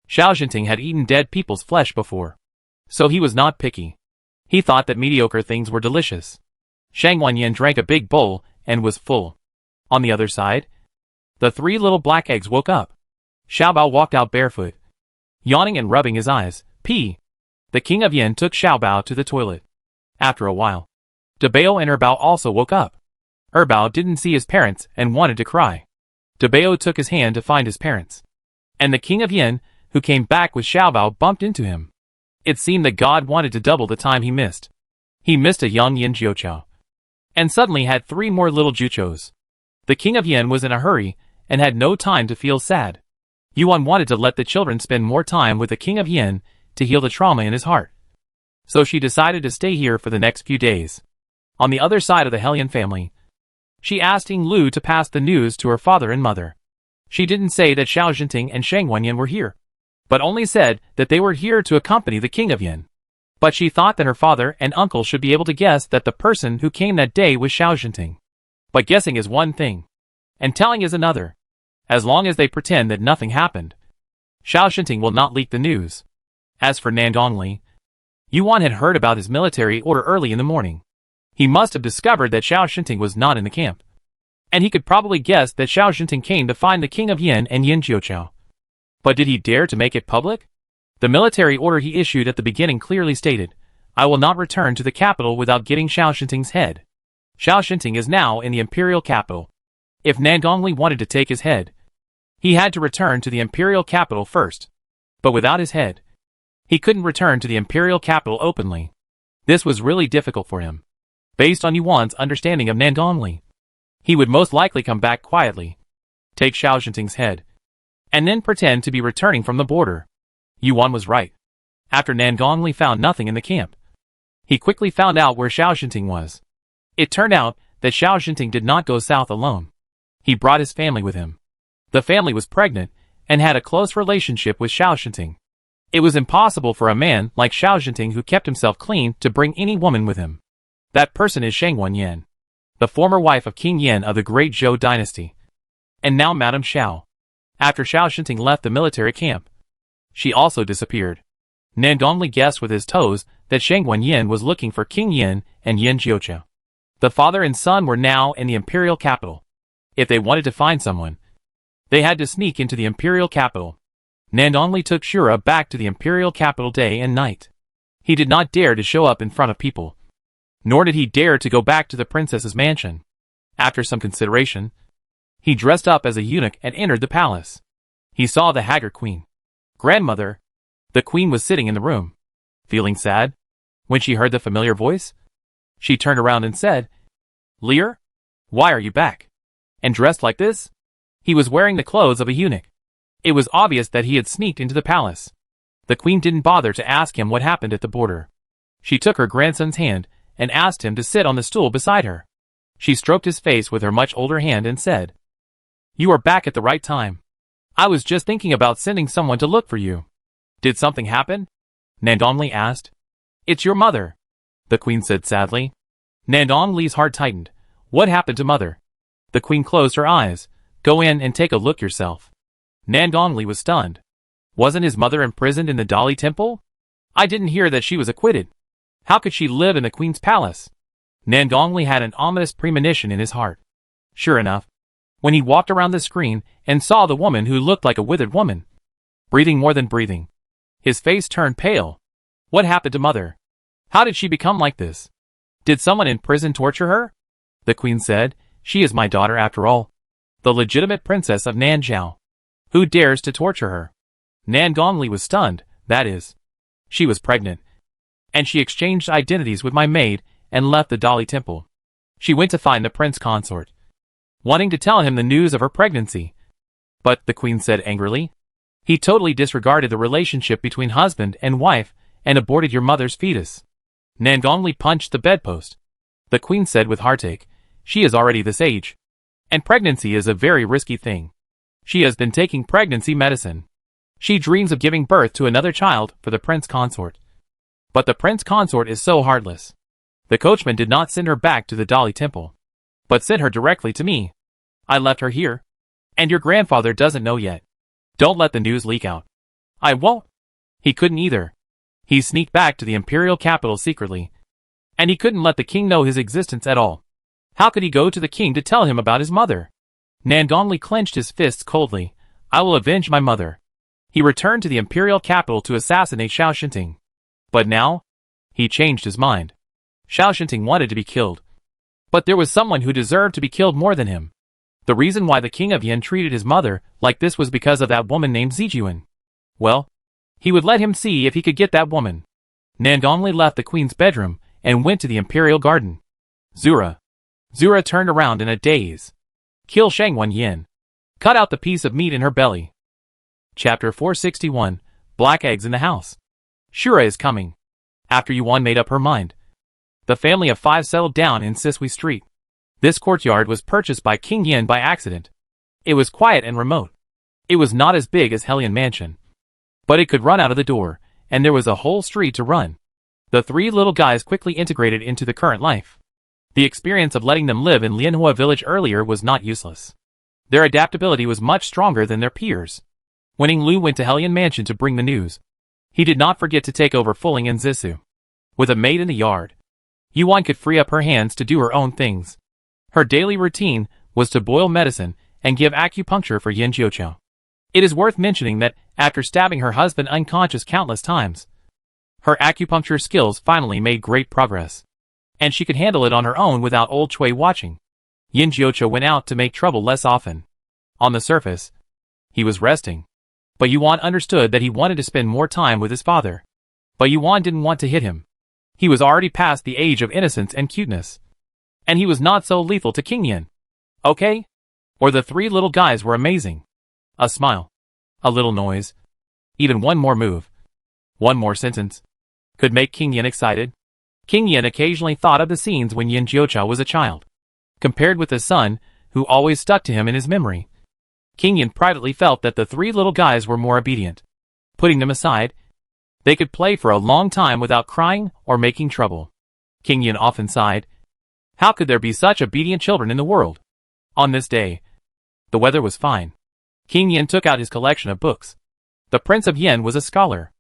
Xiao Jinting had eaten dead people's flesh before, so he was not picky. He thought that mediocre things were delicious. Shang Wanyin drank a big bowl and was full. On the other side, the 3 little black eggs woke up. Xiaobao walked out barefoot, yawning and rubbing his eyes. The King of Yin took Xiaobao to the toilet. After a while, Debao and Erbao also woke up. Erbao didn't see his parents and wanted to cry. Debao took his hand to find his parents. And the King of Yin, who came back with Xiaobao, bumped into him. It seemed that God wanted to double the time he missed. He missed a young Yin Jiuqiao, and suddenly had 3 more little Jiuqiaos. The King of Yin was in a hurry and had no time to feel sad. Yuan wanted to let the children spend more time with the King of Yin to heal the trauma in his heart. So she decided to stay here for the next few days. on the other side of the Hellion family. She asked Ying Lu to pass the news to her father and mother. She didn't say that Xiao Jinting and Shang Wenyan were here, but only said that they were here to accompany the king of Yin. But she thought that her father and uncle should be able to guess that the person who came that day was Xiao Jinting. But guessing is one thing, and telling is another. As long as they pretend that nothing happened, Xiao Jinting will not leak the news. As for Nandongli, Yuan had heard about his military order early in the morning. He must have discovered that Xiao Jinting was not in the camp, and he could probably guess that Xiao Jinting came to find the king of Yin and Yin Jiuqiao. But did he dare to make it public? The military order he issued at the beginning clearly stated, "I will not return to the capital without getting Xiao Jinting's head." Xiao Jinting is now in the imperial capital. If Nandongli wanted to take his head, he had to return to the imperial capital first. But without his head, he couldn't return to the imperial capital openly. This was really difficult for him. Based on Yuan's understanding of Nandongli, he would most likely come back quietly, take Xiao Jinting's head, and then pretend to be returning from the border. Yuan was right. After Nandongli found nothing in the camp, he quickly found out where Xiao Jinting was. It turned out that Xiao Jinting did not go south alone. He brought his family with him. The family was pregnant and had a close relationship with Xiao Jinting. It was impossible for a man like Xiao Jinting who kept himself clean to bring any woman with him. That person is Shang Wenyan, the former wife of King Yin of the Great Zhou dynasty, and now Madame Xiao. After Xiao Jinting left the military camp, she also disappeared. Nandongli guessed with his toes that Shang Wenyan was looking for King Yin and Yin Jiuqiao. The father and son were now in the imperial capital. If they wanted to find someone, they had to sneak into the imperial capital. Nandongli took Shura back to the imperial capital day and night. He did not dare to show up in front of people, nor did he dare to go back to the princess's mansion. After some consideration, he dressed up as a eunuch and entered the palace. He saw the haggard queen. "Grandmother." The queen was sitting in the room, feeling sad. When she heard the familiar voice, she turned around and said, "Lear? Why are you back? And dressed like this?" He was wearing the clothes of a eunuch. It was obvious that he had sneaked into the palace. The queen didn't bother to ask him what happened at the border. She took her grandson's hand and asked him to sit on the stool beside her. She stroked his face with her much older hand and said, "You are back at the right time. I was just thinking about sending someone to look for you." "Did something happen?" Nandongli asked. "It's your mother," the queen said sadly. Nandongli's heart tightened. What happened to mother? The queen closed her eyes. "Go in and take a look yourself." Nandongli was stunned. Wasn't his mother imprisoned in the Dali temple? I didn't hear that she was acquitted. How could she live in the queen's palace? Nandongli had an ominous premonition in his heart. Sure enough, when he walked around the screen and saw the woman who looked like a withered woman, breathing more than breathing, his face turned pale. What happened to mother? How did she become like this? Did someone in prison torture her? The queen said, "She is my daughter after all, the legitimate princess of Nanzhao. Who dares to torture her?" Nandongli was stunned. That is, she was pregnant, and she exchanged identities with my maid and left the Dali temple. She went to find the prince consort, wanting to tell him the news of her pregnancy. But, the queen said angrily, he totally disregarded the relationship between husband and wife and aborted your mother's fetus. Nandongli punched the bedpost. The queen said with heartache, "She is already this age, and pregnancy is a very risky thing. She has been taking pregnancy medicine. She dreams of giving birth to another child for the prince consort. But the prince consort is so heartless. The coachman did not send her back to the Dali temple, but sent her directly to me. I left her here, and your grandfather doesn't know yet. Don't let the news leak out." "I won't." He couldn't either. He sneaked back to the imperial capital secretly, and he couldn't let the king know his existence at all. How could he go to the king to tell him about his mother? Nandongli clenched his fists coldly. "I will avenge my mother." He returned to the imperial capital to assassinate Xiao Jinting. But now, he changed his mind. Xiao Jinting wanted to be killed, but there was someone who deserved to be killed more than him. The reason why the king of Yin treated his mother like this was because of that woman named Zijuan. Well, he would let him see if he could get that woman. Nandongli left the queen's bedroom and went to the imperial garden. Zura turned around in a daze. Kill Shang Wenyan. Cut out the piece of meat in her belly. Chapter 461, Black Eggs in the House. Shura is coming. After Yuan made up her mind The family of 5 settled down in Sisui Street. This courtyard was purchased by King Yin by accident. It was quiet and remote. It was not as big as Hellion Mansion, but it could run out of the door, and there was a whole street to run. The 3 little guys quickly integrated into the current life. The experience of letting them live in Lianhua village earlier was not useless. Their adaptability was much stronger than their peers. When Ning Lu went to Hellion Mansion to bring the news, he did not forget to take over Fuling and Zisu. With a maid in the yard, Yuan could free up her hands to do her own things. Her daily routine was to boil medicine and give acupuncture for Yin Jiuqiu. It is worth mentioning that, after stabbing her husband unconscious countless times, her acupuncture skills finally made great progress, and she could handle it on her own without old Chui watching. Yin Jiuqiu went out to make trouble less often. On the surface, he was resting, but Yuan understood that he wanted to spend more time with his father. But Yuan didn't want to hit him. He was already past the age of innocence and cuteness, and he was not so lethal to King Yin. Okay? Or the 3 little guys were amazing. A smile, a little noise, even one more move, one more sentence, could make King Yin excited. King Yin occasionally thought of the scenes when Yin Jiuqiu was a child, compared with his son, who always stuck to him in his memory. King Yin privately felt that the 3 little guys were more obedient. Putting them aside, they could play for a long time without crying or making trouble. King Yin often sighed. How could there be such obedient children in the world? On this day, the weather was fine. King Yin took out his collection of books. The Prince of Yin was a scholar.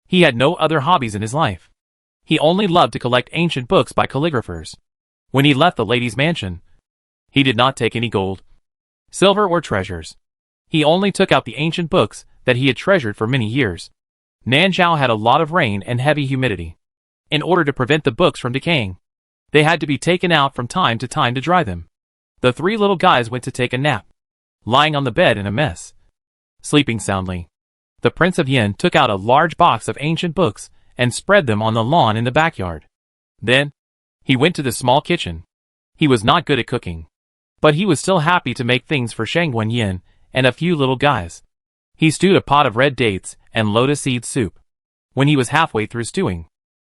He had no other hobbies in his life. He only loved to collect ancient books by calligraphers. When he left the lady's mansion, he did not take any gold, silver or treasures. He only took out the ancient books that he had treasured for many years. Nanzhao had a lot of rain and heavy humidity. In order to prevent the books from decaying, they had to be taken out from time to time to dry them. The 3 little guys went to take a nap, lying on the bed in a mess, sleeping soundly. The Prince of Yin took out a large box of ancient books and spread them on the lawn in the backyard. Then, he went to the small kitchen. He was not good at cooking, but he was still happy to make things for Shangguan Yin and a few little guys. He stewed a pot of red dates and lotus seed soup. When he was halfway through stewing,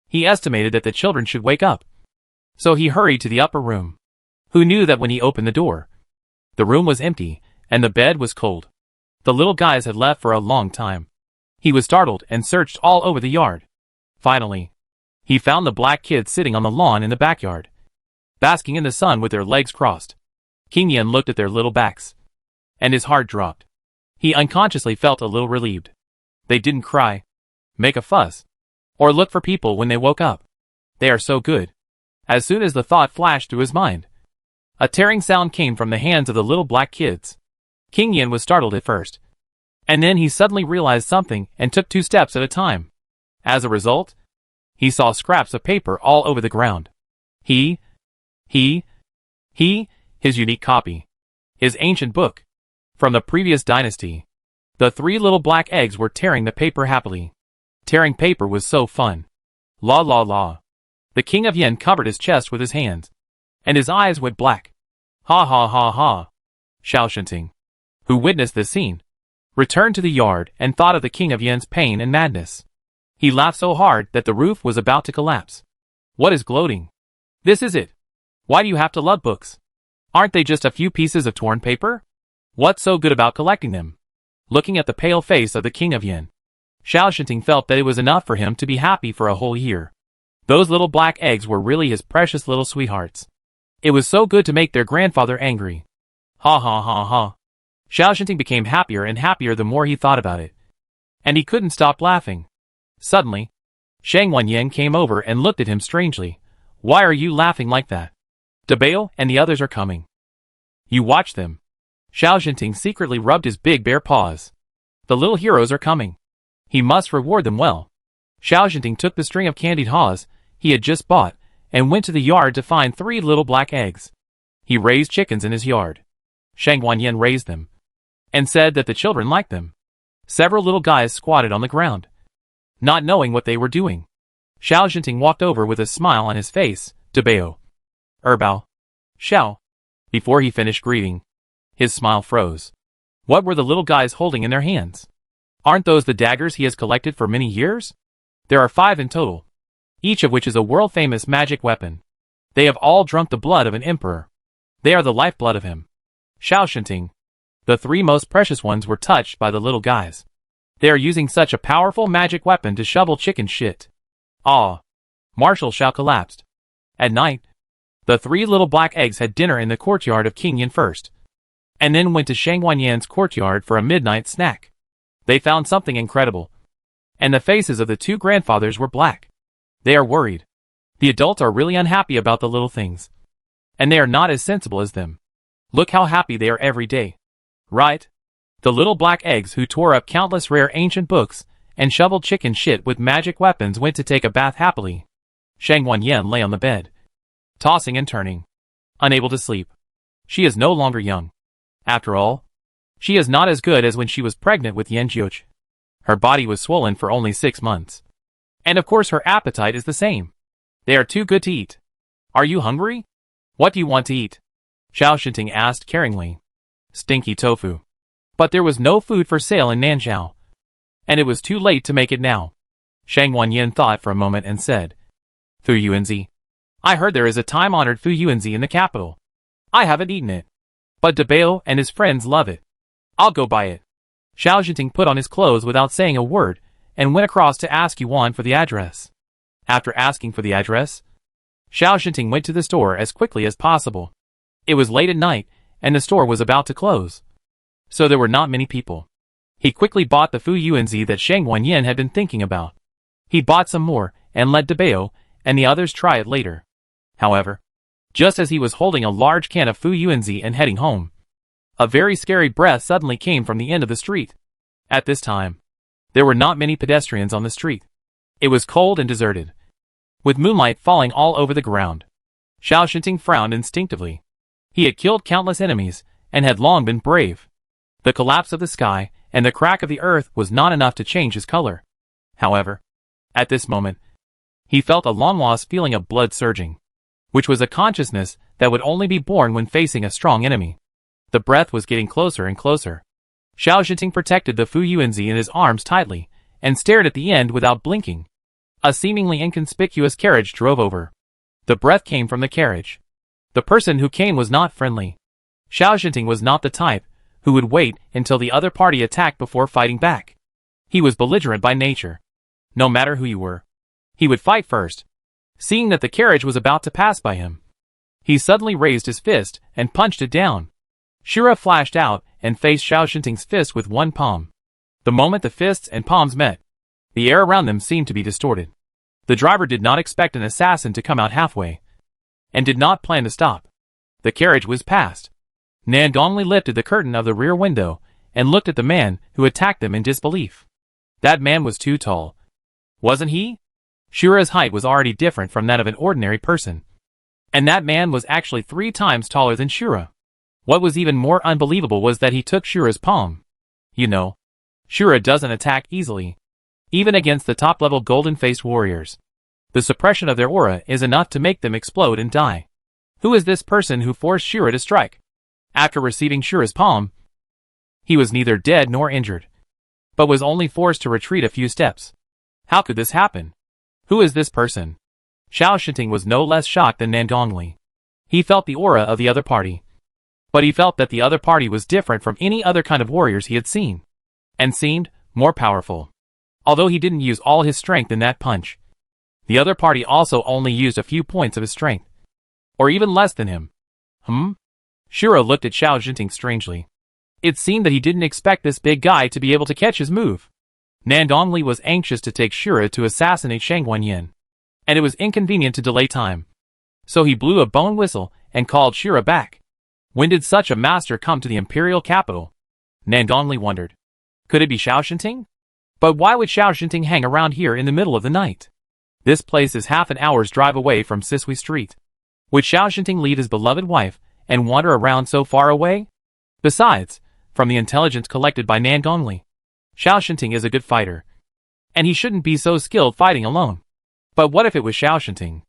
he estimated that the children should wake up. So he hurried to the upper room. Who knew that when he opened the door, the room was empty and the bed was cold. The little guys had left for a long time. He was startled and searched all over the yard. Finally, he found the black kids sitting on the lawn in the backyard, basking in the sun with their legs crossed. King Yin looked at their little backs, and his heart dropped. He unconsciously felt a little relieved. They didn't cry, make a fuss, or look for people when they woke up. They are so good. As soon as the thought flashed through his mind, a tearing sound came from the hands of the little black kids. King Yin was startled at first, and then he suddenly realized something and took 2 steps at a time. As a result, he saw scraps of paper all over the ground. His unique copy. His ancient book. From the previous dynasty. The 3 little black eggs were tearing the paper happily. Tearing paper was so fun. La la la. The King of Yin covered his chest with his hands, and his eyes went black. Ha ha ha ha. Xiao Shenting, who witnessed this scene, returned to the yard and thought of the King of Yin's pain and madness. He laughed so hard that the roof was about to collapse. What is gloating? This is it. Why do you have to love books? Aren't they just a few pieces of torn paper? What's so good about collecting them? Looking at the pale face of the King of Yin, Xiao Shenting felt that it was enough for him to be happy for a whole year. Those little black eggs were really his precious little sweethearts. It was so good to make their grandfather angry. Ha ha ha ha. Xiao Shenting became happier and happier the more he thought about it, and he couldn't stop laughing. Suddenly, Shangguan Yin came over and looked at him strangely. Why are you laughing like that? Dabao and the others are coming. You watch them. Xiao Shenting secretly rubbed his big bare paws. The little heroes are coming. He must reward them well. Xiao Shenting took the string of candied haws he had just bought and went to the yard to find 3 little black eggs. He raised chickens in his yard. Shangguan Yin raised them and said that the children liked them. Several little guys squatted on the ground, not knowing what they were doing. Xiao Shenting walked over with a smile on his face. Dabao. Erbao. Xiao. Before he finished greeting, his smile froze. What were the little guys holding in their hands? Aren't those the daggers he has collected for many years? There are 5 in total, each of which is a world-famous magic weapon. They have all drunk the blood of an emperor. They are the lifeblood of him. Xiaoshenting. The three most precious ones were touched by the little guys. They are using such a powerful magic weapon to shovel chicken shit. Ah. Marshal Xiao collapsed. At night, the three little black eggs had dinner in the courtyard of King Yin first, and then went to Shang Wanyan's courtyard for a midnight snack. They found something incredible, and the faces of the two grandfathers were black. They are worried. The adults are really unhappy about the little things, and they are not as sensible as them. Look how happy they are every day. Right? The little black eggs who tore up countless rare ancient books and shoveled chicken shit with magic weapons went to take a bath happily. Shang Wanyan lay on the bed, tossing and turning, unable to sleep. She is no longer young. After all, she is not as good as when she was pregnant with Yan Jiuch. Her body was swollen for only 6 months. And of course her appetite is the same. They are too good to eat. Are you hungry? What do you want to eat? Xiaoshenting asked caringly. Stinky tofu. But there was no food for sale in Nanzhao, and it was too late to make it now. Shang Wanyan thought for a moment and said, Fu Yuanzi. I heard there is a time-honored Fu Yuanzi in the capital. I haven't eaten it, but Debao and his friends love it. I'll go buy it. Xiaoshenting put on his clothes without saying a word and went across to ask Yuan for the address. After asking for the address, Xiaoshenting went to the store as quickly as possible. It was late at night, and the store was about to close, so there were not many people. He quickly bought the Fu Yuanzi that Shang Wanyan had been thinking about. He bought some more and let Debao and the others try it later. However, just as he was holding a large can of Fu Yuanzi and heading home, a very scary breath suddenly came from the end of the street. At this time, there were not many pedestrians on the street. It was cold and deserted, with moonlight falling all over the ground. Xiaoshenting frowned instinctively. He had killed countless enemies and had long been brave. The collapse of the sky and the crack of the earth was not enough to change his color. However, at this moment, he felt a long-lost feeling of blood surging, which was a consciousness that would only be born when facing a strong enemy. The breath was getting closer and closer. Xiaoshenting protected the Fu Yuanzi in his arms tightly and stared at the end without blinking. A seemingly inconspicuous carriage drove over. The breath came from the carriage. The person who came was not friendly. Xiaoshenting was not the type who would wait until the other party attacked before fighting back. He was belligerent by nature. No matter who you were, he would fight first. Seeing that the carriage was about to pass by him, he suddenly raised his fist and punched it down. Shura flashed out and faced Xiaoshenting's fist with one palm. The moment the fists and palms met, the air around them seemed to be distorted. The driver did not expect an assassin to come out halfway, and did not plan to stop. The carriage was passed. Nan Gongli lifted the curtain of the rear window and looked at the man who attacked them in disbelief. That man was too tall. Wasn't he? Shura's height was already different from that of an ordinary person. And that man was actually 3 times taller than Shura. What was even more unbelievable was that he took Shura's palm. You know, Shura doesn't attack easily, even against the top-level golden-faced warriors. The suppression of their aura is enough to make them explode and die. Who is this person who forced Shura to strike? After receiving Shura's palm, he was neither dead nor injured, but was only forced to retreat a few steps. How could this happen? Who is this person? Xiaoshenting was no less shocked than Nan Gongli. He felt the aura of the other party, but he felt that the other party was different from any other kind of warriors he had seen, and seemed more powerful. Although he didn't use all his strength in that punch, the other party also only used a few points of his strength, or even less than him. Shura looked at Xiaoshenting strangely. It seemed that he didn't expect this big guy to be able to catch his move. Nan Gongli was anxious to take Shura to assassinate Shang Wanyan, and it was inconvenient to delay time. So he blew a bone whistle and called Shura back. When did such a master come to the imperial capital? Nan Gongli wondered. Could it be Xiaoshenting? But why would Xiaoshenting hang around here in the middle of the night? This place is half an hour's drive away from Sisui Street. Would Xiaoshenting leave his beloved wife and wander around so far away? Besides, from the intelligence collected by Nan Gongli, Xiaoshenting is a good fighter, and he shouldn't be so skilled fighting alone. But what if it was Xiaoshenting?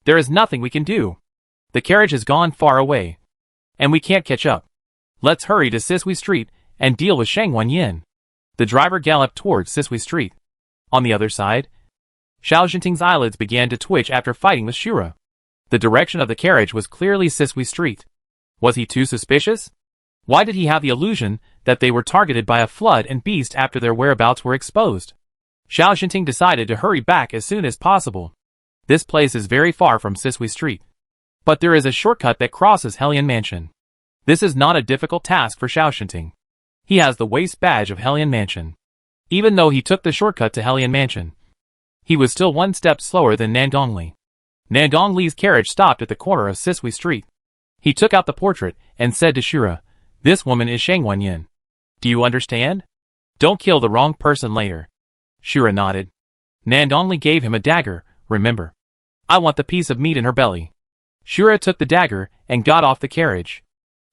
There is nothing we can do. The carriage has gone far away, and we can't catch up. Let's hurry to Sisui Street and deal with Shang Wanyan. The driver galloped towards Sisui Street. On the other side, Xiaoshenting's eyelids began to twitch after fighting with Shura. The direction of the carriage was clearly Sisui Street. Was he too suspicious? Why did he have the illusion that they were targeted by a flood and beast after their whereabouts were exposed? Xiao Xinting decided to hurry back as soon as possible. This place is very far from Sisui Street. But there is a shortcut that crosses Hellion Mansion. This is not a difficult task for Xiao Xinting. He has the waist badge of Hellion Mansion. Even though he took the shortcut to Hellion Mansion, he was still one step slower than Nandong. Nandong Li's carriage stopped at the corner of Sisui Street. He took out the portrait and said to Shura, "This woman is Shang Wenyan. Do you understand? Don't kill the wrong person later." Shura nodded. Nandong Li gave him a dagger, "Remember, I want the piece of meat in her belly." Shura took the dagger and got off the carriage.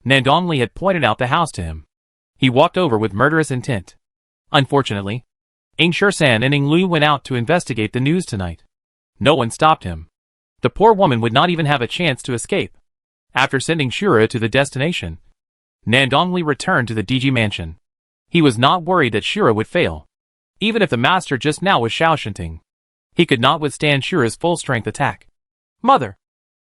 Nandong Li had pointed out the house to him. He walked over with murderous intent. Unfortunately, Ing Shursan and Ing Lu went out to investigate the news tonight. No one stopped him. The poor woman would not even have a chance to escape. After sending Shura to the destination, Nandong Li returned to the DG mansion. He was not worried that Shura would fail. Even if the master just now was Xiao Xinting, he could not withstand Shura's full-strength attack. "Mother,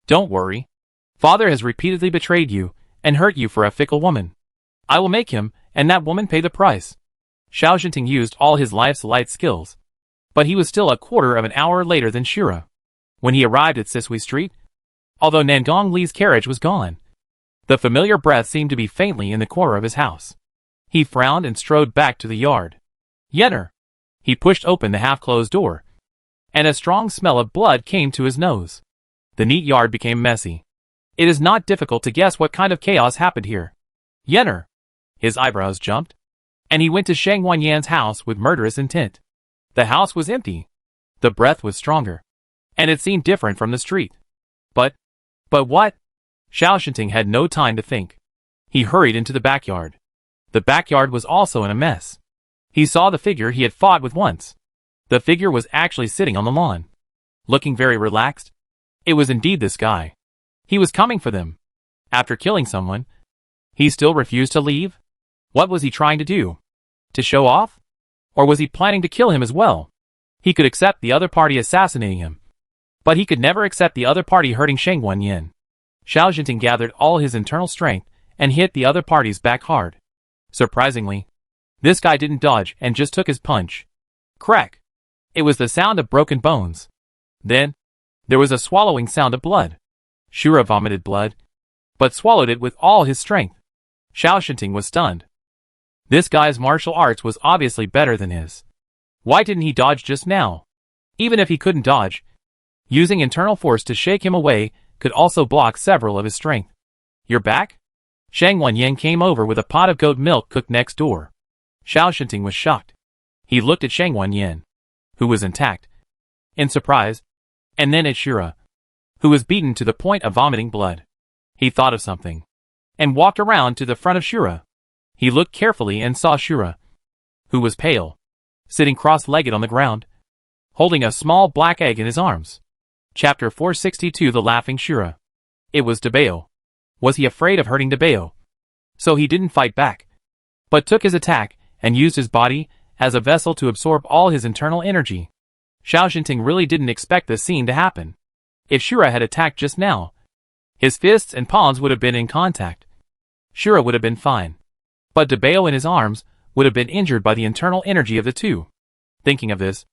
don't worry. Father has repeatedly betrayed you and hurt you for a fickle woman. I will make him and that woman pay the price." Xiao Xinting used all his life's light skills, but he was still a quarter of an hour later than Shura. When he arrived at Sisui Street, although Nandong Li's carriage was gone, the familiar breath seemed to be faintly in the corner of his house. He frowned and strode back to the yard. "Yenner!" He pushed open the half-closed door, and a strong smell of blood came to his nose. The neat yard became messy. It is not difficult to guess what kind of chaos happened here. "Yenner!" His eyebrows jumped, and he went to Shang Wanyan's house with murderous intent. The house was empty. The breath was stronger, and it seemed different from the street. But what? Xiao Xinting had no time to think. He hurried into the backyard. The backyard was also in a mess. He saw the figure he had fought with once. The figure was actually sitting on the lawn, looking very relaxed. It was indeed this guy. He was coming for them. After killing someone, he still refused to leave? What was he trying to do? To show off? Or was he planning to kill him as well? He could accept the other party assassinating him, but he could never accept the other party hurting Shang Wanyan. Xiao Xinting gathered all his internal strength and hit the other party's back hard. Surprisingly, this guy didn't dodge and just took his punch. Crack! It was the sound of broken bones. Then, there was a swallowing sound of blood. Shura vomited blood, but swallowed it with all his strength. Xiao Xinting was stunned. This guy's martial arts was obviously better than his. Why didn't he dodge just now? Even if he couldn't dodge, using internal force to shake him away could also block several of his strength. "You're back?" Shang Wanyan came over with a pot of goat milk cooked next door. Xiao Xinting was shocked. He looked at Shang Wanyan, who was intact, in surprise, and then at Shura, who was beaten to the point of vomiting blood. He thought of something, and walked around to the front of Shura. He looked carefully and saw Shura, who was pale, sitting cross-legged on the ground, holding a small black egg in his arms. Chapter 462 The Laughing Shura. It was Dabeo. Was he afraid of hurting Dabeo? So he didn't fight back, but took his attack and used his body as a vessel to absorb all his internal energy. Xiao Xinting really didn't expect this scene to happen. If Shura had attacked just now, his fists and palms would have been in contact. Shura would have been fine, but Dabeo in his arms would have been injured by the internal energy of the two. Thinking of this,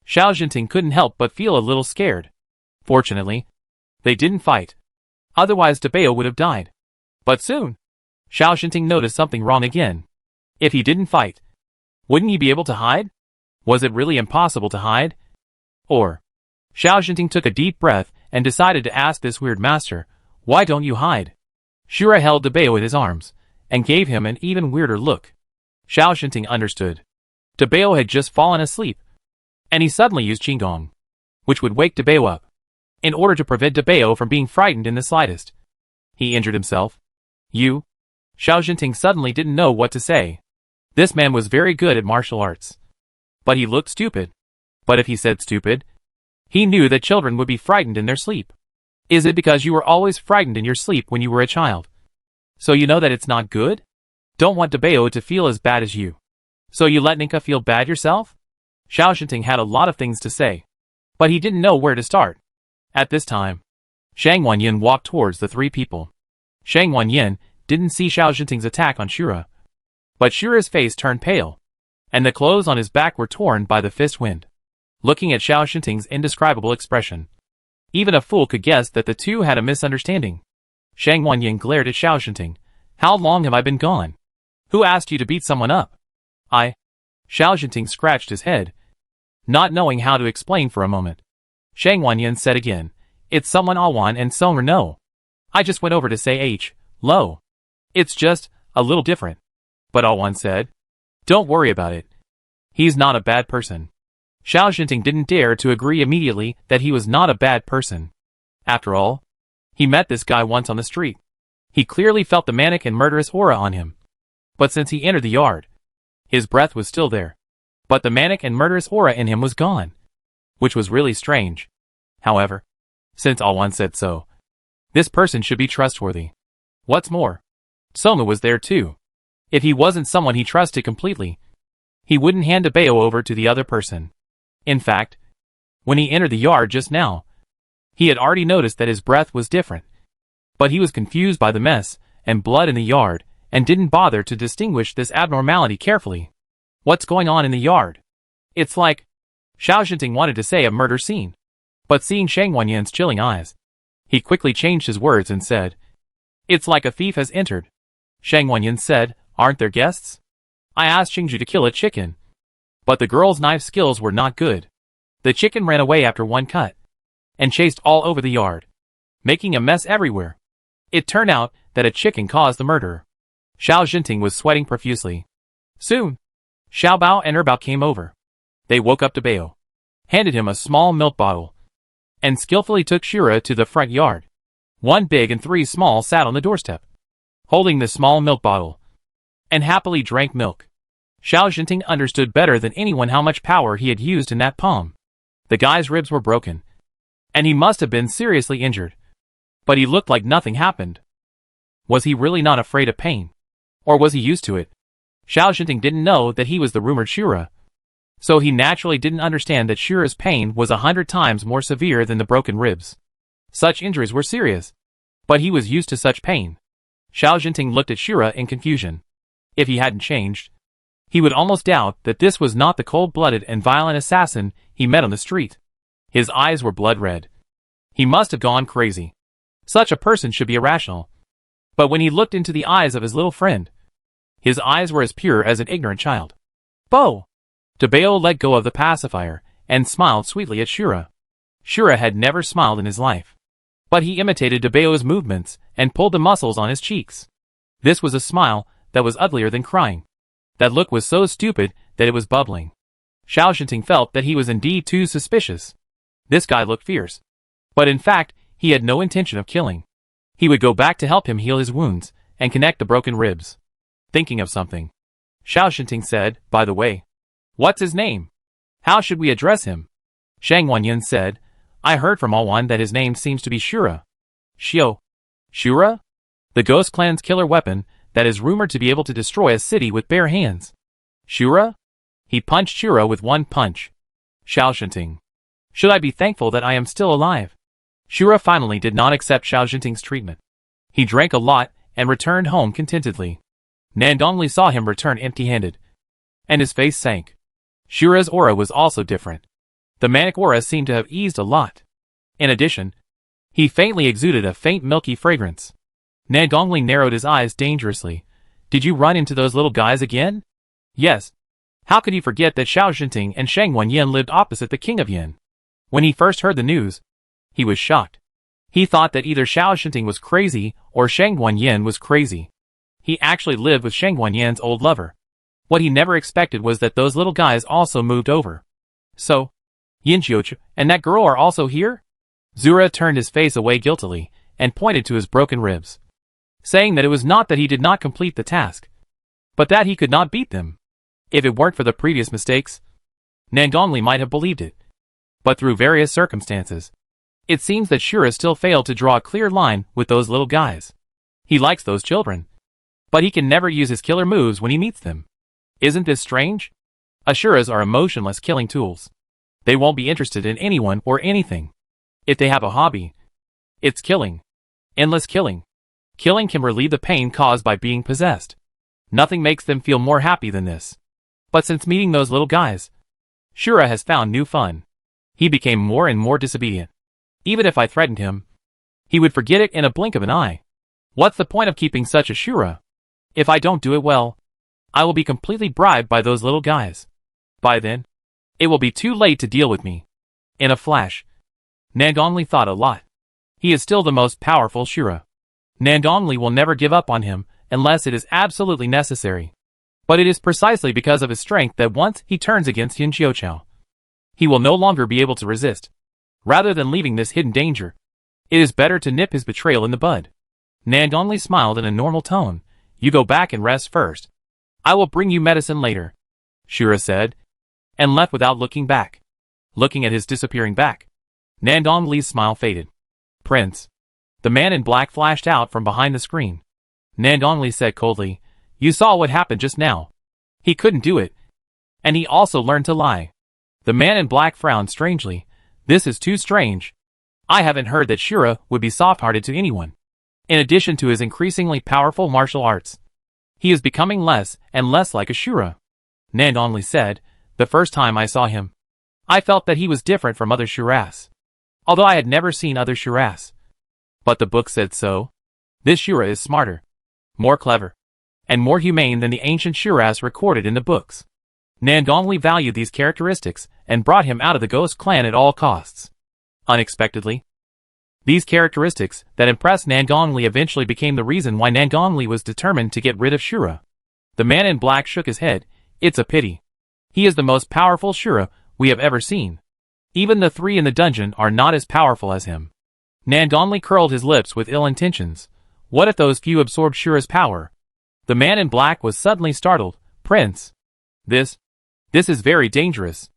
Xiao Xinting couldn't help but feel a little scared. Fortunately, they didn't fight. Otherwise Dabeo would have died. But soon, Xiao Xinting noticed something wrong again. If he didn't fight, wouldn't he be able to hide? Was it really impossible to hide? Or, Xiao Xinting took a deep breath and decided to ask this weird master, "Why don't you hide?" Shura held Dabeo in his arms, and gave him an even weirder look. Xiao Xinting understood. Dabeo had just fallen asleep, and he suddenly used Qigong, which would wake Dabeo up, in order to prevent Dabeo from being frightened in the slightest. He injured himself. "You?" Xiao Xinting suddenly didn't know what to say. This man was very good at martial arts, but he looked stupid. But if he said stupid, he knew that children would be frightened in their sleep. Is it because you were always frightened in your sleep when you were a child? So you know that it's not good? Don't want Dabeo to feel as bad as you. So you let Ninka feel bad yourself? Xiao Xinting had a lot of things to say, but he didn't know where to start. At this time, Shang Wanyin walked towards the three people. Shang Wanyin didn't see Xiao Jinting's attack on Shura. But Shura's face turned pale, and the clothes on his back were torn by the fist wind. Looking at Xiao Jinting's indescribable expression, even a fool could guess that the two had a misunderstanding. Shang Wanyin glared at Xiao Jinting. How long have I been gone? Who asked you to beat someone up? I. Xiao Jinting scratched his head, not knowing how to explain for a moment. Shang Wanyin said again, it's someone Awan and Songer know. I just went over to say hello. It's just a little different. But Awan said, don't worry about it. He's not a bad person. Xiao Jinting didn't dare to agree immediately that he was not a bad person. After all, he met this guy once on the street. He clearly felt the manic and murderous aura on him. But since he entered the yard, his breath was still there. But the manic and murderous aura in him was gone, which was really strange. However, since Awan said so, this person should be trustworthy. What's more, Soma was there too. If he wasn't someone he trusted completely, he wouldn't hand a Bao over to the other person. In fact, when he entered the yard just now, he had already noticed that his breath was different. But he was confused by the mess and blood in the yard and didn't bother to distinguish this abnormality carefully. What's going on in the yard? It's like, Xiao Jinting wanted to say a murder scene. But seeing Shang Wanyin's chilling eyes, he quickly changed his words and said, it's like a thief has entered. Shang Wanyin said, aren't there guests? I asked Xingju to kill a chicken. But the girl's knife skills were not good. The chicken ran away after one cut, and chased all over the yard, making a mess everywhere. It turned out that a chicken caused the murder. Xiao Jinting was sweating profusely. Soon, Xiao Bao and Erbao came over. They woke up to Bao, handed him a small milk bottle, and skillfully took Shura to the front yard. One big and three small sat on the doorstep, holding the small milk bottle, and happily drank milk. Xiao Jinting understood better than anyone how much power he had used in that palm. The guy's ribs were broken, and he must have been seriously injured. But he looked like nothing happened. Was he really not afraid of pain? Or was he used to it? Xiao Jinting didn't know that he was the rumored Shura, so he naturally didn't understand that Shura's pain was 100 times more severe than the broken ribs. Such injuries were serious, but he was used to such pain. Xiao Jinting looked at Shura in confusion. If he hadn't changed, he would almost doubt that this was not the cold-blooded and violent assassin he met on the street. His eyes were blood red. He must have gone crazy. Such a person should be irrational. But when he looked into the eyes of his little friend, his eyes were as pure as an ignorant child. Bo! Dabeo let go of the pacifier and smiled sweetly at Shura. Shura had never smiled in his life. But he imitated Dabeo's movements and pulled the muscles on his cheeks. This was a smile that was uglier than crying. That look was so stupid that it was bubbling. Xiao Jinting felt that he was indeed too suspicious. This guy looked fierce. But in fact, he had no intention of killing. He would go back to help him heal his wounds and connect the broken ribs. Thinking of something, Xiao Jinting said, by the way, what's his name? How should we address him? Shang Wanyin said, I heard from Awan that his name seems to be Shura. Shura? The Ghost Clan's killer weapon that is rumored to be able to destroy a city with bare hands. Shura? He punched Shura with one punch. Xiao Jinting. Should I be thankful that I am still alive? Shura finally did not accept Xiao Jinting's treatment. He drank a lot and returned home contentedly. Nandongli saw him return empty-handed, and his face sank. Shura's aura was also different. The manic aura seemed to have eased a lot. In addition, he faintly exuded a faint milky fragrance. Nandongli narrowed his eyes dangerously. Did you run into those little guys again? Yes. How could he forget that Xiao Jinting and Shang Wanyin lived opposite the King of Yin? When he first heard the news, he was shocked. He thought that either Xiao Jinting was crazy or Shang Wanyin was crazy. He actually lived with Shang Wanyin's old lover. What he never expected was that those little guys also moved over. So, Yin Jiuchu and that girl are also here? Zura turned his face away guiltily and pointed to his broken ribs, saying that it was not that he did not complete the task, but that he could not beat them. If it weren't for the previous mistakes, Nandongli might have believed it. But through various circumstances, it seems that Shura still failed to draw a clear line with those little guys. He likes those children, but he can never use his killer moves when he meets them. Isn't this strange? Asuras are emotionless killing tools. They won't be interested in anyone or anything. If they have a hobby, It's killing. Endless killing. Killing can relieve the pain caused by being possessed. Nothing makes them feel more happy than this. But since meeting those little guys, Shura has found new fun. He became more and more disobedient. Even if I threatened him, he would forget it in a blink of an eye. What's the point of keeping such a Shura? If I don't do it well, I will be completely bribed by those little guys. By then, it will be too late to deal with me. In a flash, Nandongli thought a lot. He is still the most powerful Shura. Nandongli will never give up on him unless it is absolutely necessary. But it is precisely because of his strength that once he turns against Yin Xiaoqiao, he will no longer be able to resist. Rather than leaving this hidden danger, it is better to nip his betrayal in the bud. Nandongli smiled in a normal tone. You go back and rest first. I will bring you medicine later, Shura said, and left without looking back. Looking at his disappearing back, Nandongli's smile faded. Prince. The man in black flashed out from behind the screen. Nandongli said coldly, you saw what happened just now. He couldn't do it. And he also learned to lie. The man in black frowned strangely. This is too strange. I haven't heard that Shura would be soft-hearted to anyone. In addition to his increasingly powerful martial arts, he is becoming less and less like a Shura. Nandongli said, the first time I saw him, I felt that he was different from other Shuras. Although I had never seen other Shuras. But the book said so. This Shura is smarter, more clever, and more humane than the ancient Shuras recorded in the books. Nandongli valued these characteristics and brought him out of the Ghost clan at all costs. Unexpectedly, these characteristics that impressed Nandongli eventually became the reason why Nandongli was determined to get rid of Shura. The man in black shook his head. It's a pity. He is the most powerful Shura we have ever seen. Even the three in the dungeon are not as powerful as him. Nandongli curled his lips with ill intentions. What if those few absorbed Shura's power? The man in black was suddenly startled. Prince. This is very dangerous.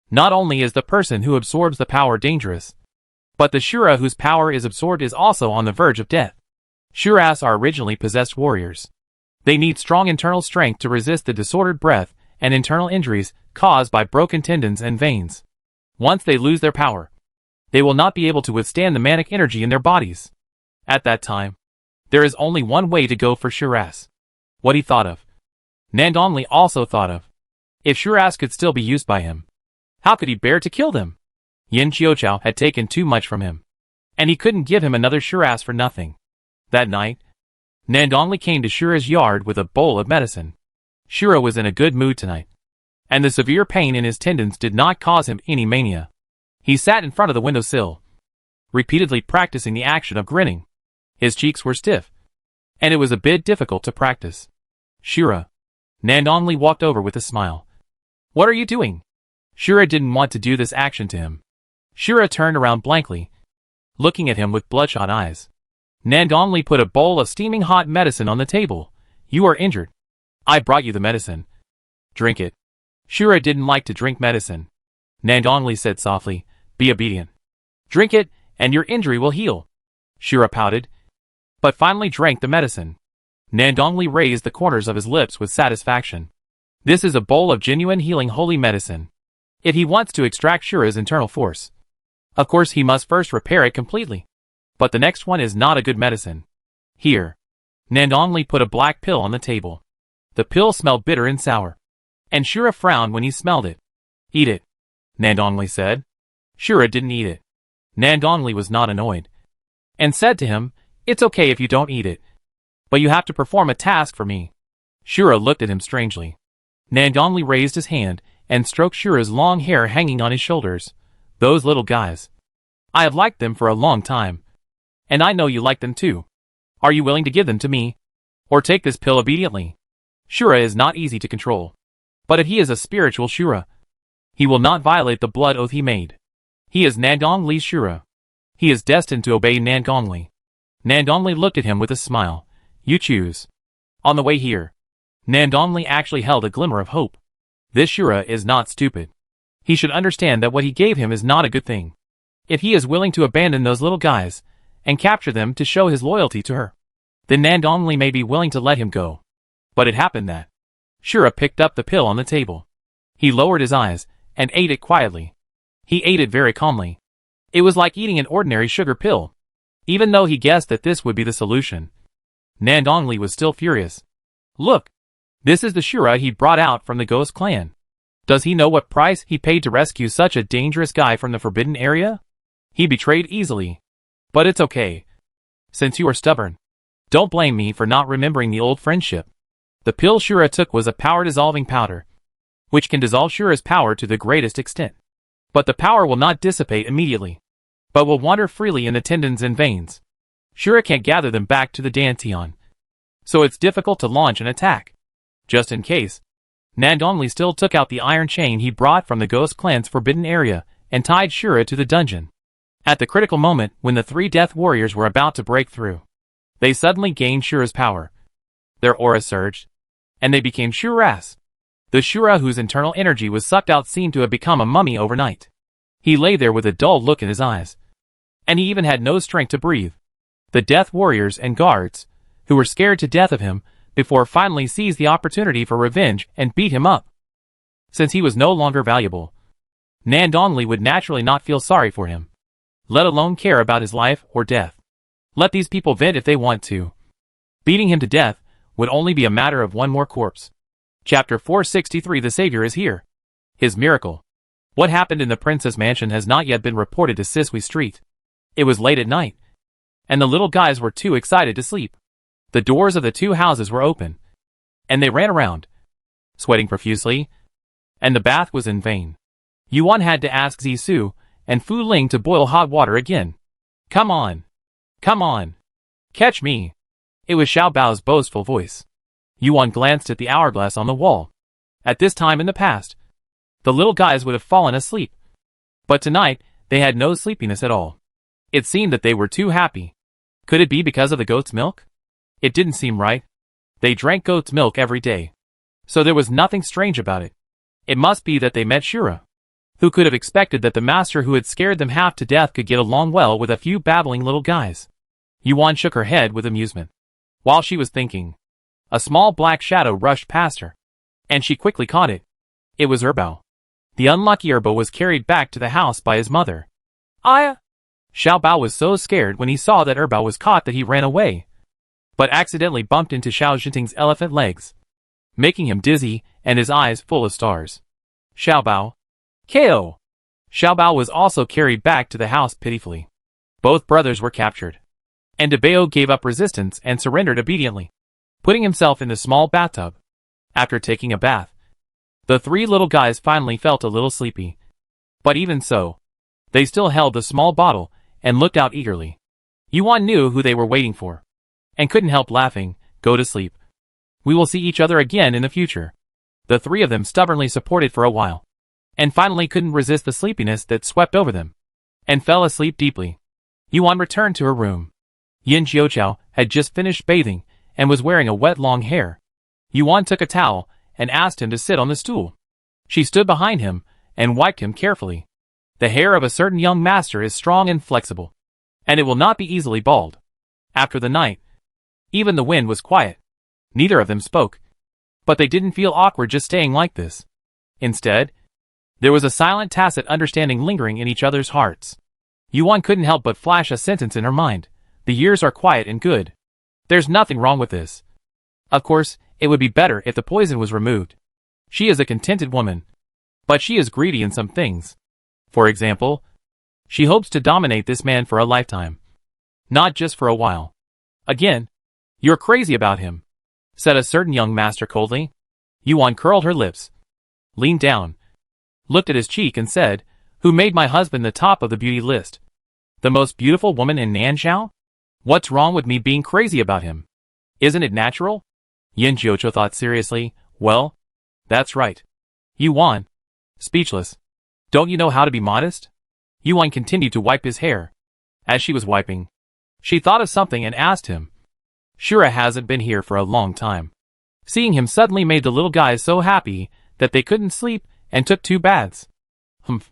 Not only is the person who absorbs the power dangerous, but the Shura whose power is absorbed is also on the verge of death. Shuras are originally possessed warriors. They need strong internal strength to resist the disordered breath and internal injuries caused by broken tendons and veins. Once they lose their power, they will not be able to withstand the manic energy in their bodies. At that time, there is only one way to go for Shuras. What he thought of, Nandongli also thought of. If Shuras could still be used by him, how could he bear to kill them? Yin Xiaoqiao had taken too much from him, and he couldn't give him another Shuras for nothing. That night, Nandongli came to Shura's yard with a bowl of medicine. Shura was in a good mood tonight, and the severe pain in his tendons did not cause him any mania. He sat in front of the windowsill, repeatedly practicing the action of grinning. His cheeks were stiff, and it was a bit difficult to practice. Shura. Nandongli walked over with a smile. What are you doing? Shura didn't want to do this action to him. Shura turned around blankly, looking at him with bloodshot eyes. Nandongli put a bowl of steaming hot medicine on the table. You are injured. I brought you the medicine. Drink it. Shura didn't like to drink medicine. Nandongli said softly, be obedient. Drink it, and your injury will heal. Shura pouted, but finally drank the medicine. Nandongli raised the corners of his lips with satisfaction. This is a bowl of genuine healing holy medicine. If he wants to extract Shura's internal force, of course he must first repair it completely. But the next one is not a good medicine. Here. Nandongli put a black pill on the table. The pill smelled bitter and sour, and Shura frowned when he smelled it. Eat it, Nandongli said. Shura didn't eat it. Nandongli was not annoyed, and said to him, it's okay if you don't eat it, but you have to perform a task for me. Shura looked at him strangely. Nandongli raised his hand and stroked Shura's long hair hanging on his shoulders. Those little guys. I have liked them for a long time. And I know you like them too. Are you willing to give them to me? Or take this pill obediently? Shura is not easy to control. But if he is a spiritual Shura, he will not violate the blood oath he made. He is Nandongli's Shura. He is destined to obey Nandongli. Nandongli looked at him with a smile. You choose. On the way here, Nandongli actually held a glimmer of hope. This Shura is not stupid. He should understand that what he gave him is not a good thing. If he is willing to abandon those little guys and capture them to show his loyalty to her, then Nandongli may be willing to let him go. But it happened that Shura picked up the pill on the table. He lowered his eyes and ate it quietly. He ate it very calmly. It was like eating an ordinary sugar pill. Even though he guessed that this would be the solution, Nandongli was still furious. Look! This is the Shura he brought out from the Ghost clan. Does he know what price he paid to rescue such a dangerous guy from the forbidden area? He betrayed easily. But it's okay. Since you are stubborn, don't blame me for not remembering the old friendship. The pill Shura took was a power-dissolving powder, which can dissolve Shura's power to the greatest extent. But the power will not dissipate immediately, but will wander freely in the tendons and veins. Shura can't gather them back to the Dantian, so it's difficult to launch an attack. Just in case, Nandongli still took out the iron chain he brought from the Ghost clan's forbidden area and tied Shura to the dungeon. At the critical moment when the three Death Warriors were about to break through, they suddenly gained Shura's power. Their aura surged, and they became Shuras. The Shura whose internal energy was sucked out seemed to have become a mummy overnight. He lay there with a dull look in his eyes, and he even had no strength to breathe. The Death Warriors and guards, who were scared to death of him, before finally seized the opportunity for revenge and beat him up. Since he was no longer valuable, Nandongli would naturally not feel sorry for him, let alone care about his life or death. Let these people vent if they want to. Beating him to death would only be a matter of one more corpse. Chapter 463. The Savior is here. His miracle. What happened in the Princess Mansion has not yet been reported to Sisui Street. It was late at night, and the little guys were too excited to sleep. The doors of the two houses were open, and they ran around, sweating profusely, and the bath was in vain. Yuan had to ask Zissou and Fu Ling to boil hot water again. Come on! Come on! Catch me! It was Xiao Bao's boastful voice. Yuan glanced at the hourglass on the wall. At this time in the past, the little guys would have fallen asleep. But tonight, they had no sleepiness at all. It seemed that they were too happy. Could it be because of the goat's milk? It didn't seem right. They drank goat's milk every day, so there was nothing strange about it. It must be that they met Shura. Who could have expected that the master who had scared them half to death could get along well with a few babbling little guys? Yuan shook her head with amusement. While she was thinking, a small black shadow rushed past her, and she quickly caught it. It was Erbao. The unlucky Erbao was carried back to the house by his mother. Aya! Xiao Bao was so scared when he saw that Erbao was caught that he ran away, but accidentally bumped into Xiao Jinting's elephant legs, making him dizzy and his eyes full of stars. Xiao Bao. KO! Xiao Bao was also carried back to the house pitifully. Both brothers were captured, and Debao gave up resistance and surrendered obediently, putting himself in the small bathtub. After taking a bath, the three little guys finally felt a little sleepy. But even so, they still held the small bottle and looked out eagerly. Yuan knew who they were waiting for, and couldn't help laughing. Go to sleep. We will see each other again in the future. The three of them stubbornly supported for a while, and finally couldn't resist the sleepiness that swept over them, and fell asleep deeply. Yuan returned to her room. Yin Jiuqiao had just finished bathing, and was wearing a wet long hair. Yuan took a towel, and asked him to sit on the stool. She stood behind him, and wiped him carefully. The hair of a certain young master is strong and flexible, and it will not be easily bald. After the night, even the wind was quiet. Neither of them spoke, but they didn't feel awkward just staying like this. Instead, there was a silent tacit understanding lingering in each other's hearts. Yuan couldn't help but flash a sentence in her mind. The years are quiet and good. There's nothing wrong with this. Of course, it would be better if the poison was removed. She is a contented woman, but she is greedy in some things. For example, she hopes to dominate this man for a lifetime, not just for a while. Again, you're crazy about him, said a certain young master coldly. Yuan curled her lips, leaned down, looked at his cheek and said, who made my husband the top of the beauty list? The most beautiful woman in Nanxiao? What's wrong with me being crazy about him? Isn't it natural? Yin Jiuqiao thought seriously. Well, that's right. Yuan. Speechless. Don't you know how to be modest? Yuan continued to wipe his hair. As she was wiping, she thought of something and asked him. Shura hasn't been here for a long time. Seeing him suddenly made the little guys so happy that they couldn't sleep and took 2 baths. Humph.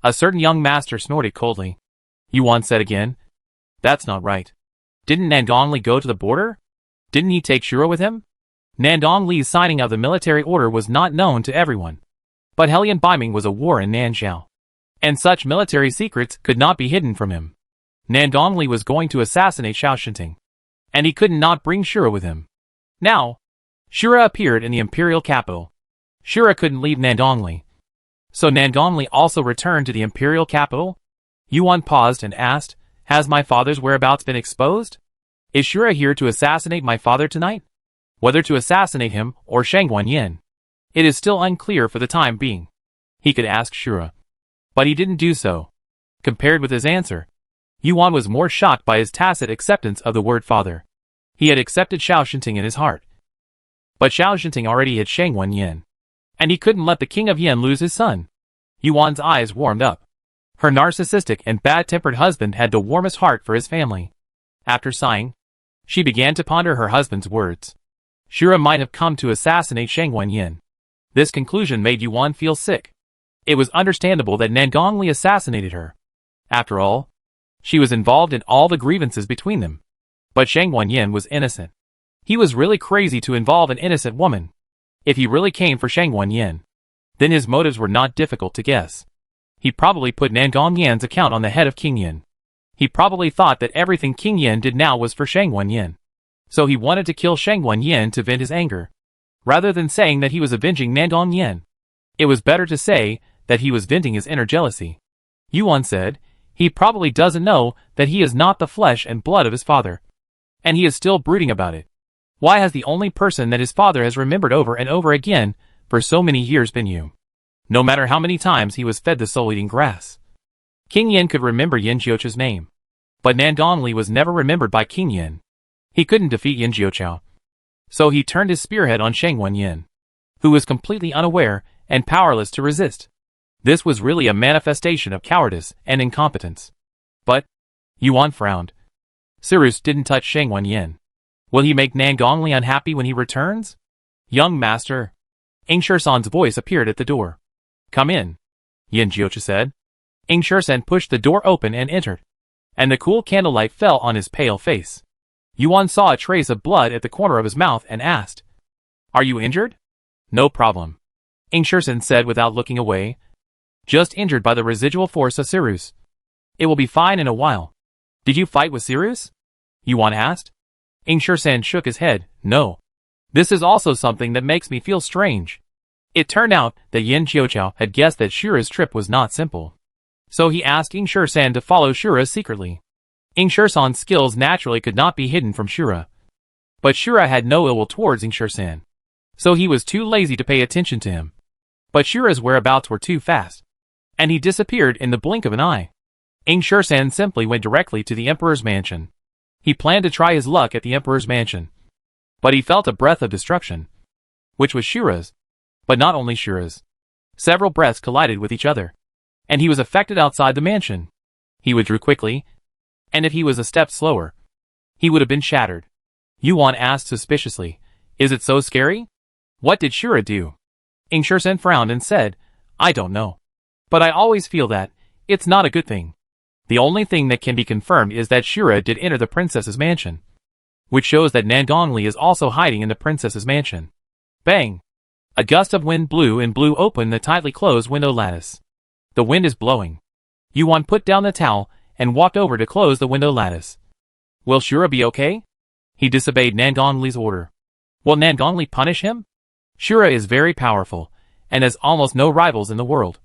A certain young master snorted coldly. Yuan said again. That's not right. Didn't Nandongli go to the border? Didn't he take Shura with him? Nandongli's signing of the military order was not known to everyone. But Hellion Biming was a war in Nanxiao, and such military secrets could not be hidden from him. Nandongli was going to assassinate Xiaoshenting, and he could not bring Shura with him. Now, Shura appeared in the imperial capital. Shura couldn't leave Nandongli. So Nandongli also returned to the imperial capital? Yuan paused and asked, "Has my father's whereabouts been exposed? Is Shura here to assassinate my father tonight? Whether to assassinate him or Shang Wanyin, it is still unclear for the time being." He could ask Shura. But he didn't do so. Compared with his answer, Yuan was more shocked by his tacit acceptance of the word father. He had accepted Xiaoshenting in his heart. But Xiaoshenting already had Shang Wanyin, and he couldn't let the king of Yin lose his son. Yuan's eyes warmed up. Her narcissistic and bad-tempered husband had the warmest heart for his family. After sighing, she began to ponder her husband's words. Shura might have come to assassinate Shang Wanyin. This conclusion made Yuan feel sick. It was understandable that Nandongli assassinated her. After all, she was involved in all the grievances between them. But Shang Wanyin was innocent. He was really crazy to involve an innocent woman. If he really came for Shang Wanyin, then his motives were not difficult to guess. He probably put Nandong Yan's account on the head of King Yin. He probably thought that everything King Yin did now was for Shang Wanyin. So he wanted to kill Shang Wanyin to vent his anger. Rather than saying that he was avenging Nandong Yan, it was better to say that he was venting his inner jealousy. Yuan said, "He probably doesn't know that he is not the flesh and blood of his father. And he is still brooding about it. Why has the only person that his father has remembered over and over again for so many years been you? No matter how many times he was fed the soul-eating grass." King Yin could remember Yin Jiuqiu's name. But Nandongli was never remembered by King Yin. He couldn't defeat Yin Jiuqiu. So he turned his spearhead on Shang Wanyin, who was completely unaware and powerless to resist. This was really a manifestation of cowardice and incompetence. But Yuan frowned. Cyrus didn't touch Shang Wanyin. Will he make Nandongli unhappy when he returns? "Young master." Ing Shursan's voice appeared at the door. "Come in," Yin Jiuqiu said. Ing Shursan pushed the door open and entered, and the cool candlelight fell on his pale face. Yuan saw a trace of blood at the corner of his mouth and asked, "Are you injured?" "No problem," Ing Shursan said without looking away. "Just injured by the residual force of Cyrus. It will be fine in a while." "Did you fight with Cyrus?" Yuan asked. Ing Shursan shook his head. "No. This is also something that makes me feel strange." It turned out that Yin Jiuqiu had guessed that Shura's trip was not simple. So he asked Ing Shursan to follow Shura secretly. Ing Shursan's skills naturally could not be hidden from Shura. But Shura had no ill will towards Ing Shursan. So he was too lazy to pay attention to him. But Shura's whereabouts were too fast, and he disappeared in the blink of an eye. Ing Shursan simply went directly to the Emperor's mansion. He planned to try his luck at the Emperor's mansion. But he felt a breath of destruction, which was Shura's. But not only Shura's. Several breaths collided with each other, and he was affected outside the mansion. He withdrew quickly, and if he was a step slower, he would have been shattered. Yuan asked suspiciously, "Is it so scary? What did Shura do?" Ing Shursan frowned and said, "I don't know. But I always feel that it's not a good thing. The only thing that can be confirmed is that Shura did enter the princess's mansion, which shows that Nandongli is also hiding in the princess's mansion." Bang! A gust of wind blew and blew open the tightly closed window lattice. "The wind is blowing." Yuan put down the towel and walked over to close the window lattice. "Will Shura be okay?" He disobeyed Nandongli's order. "Will Nandongli punish him?" Shura is very powerful, and has almost no rivals in the world.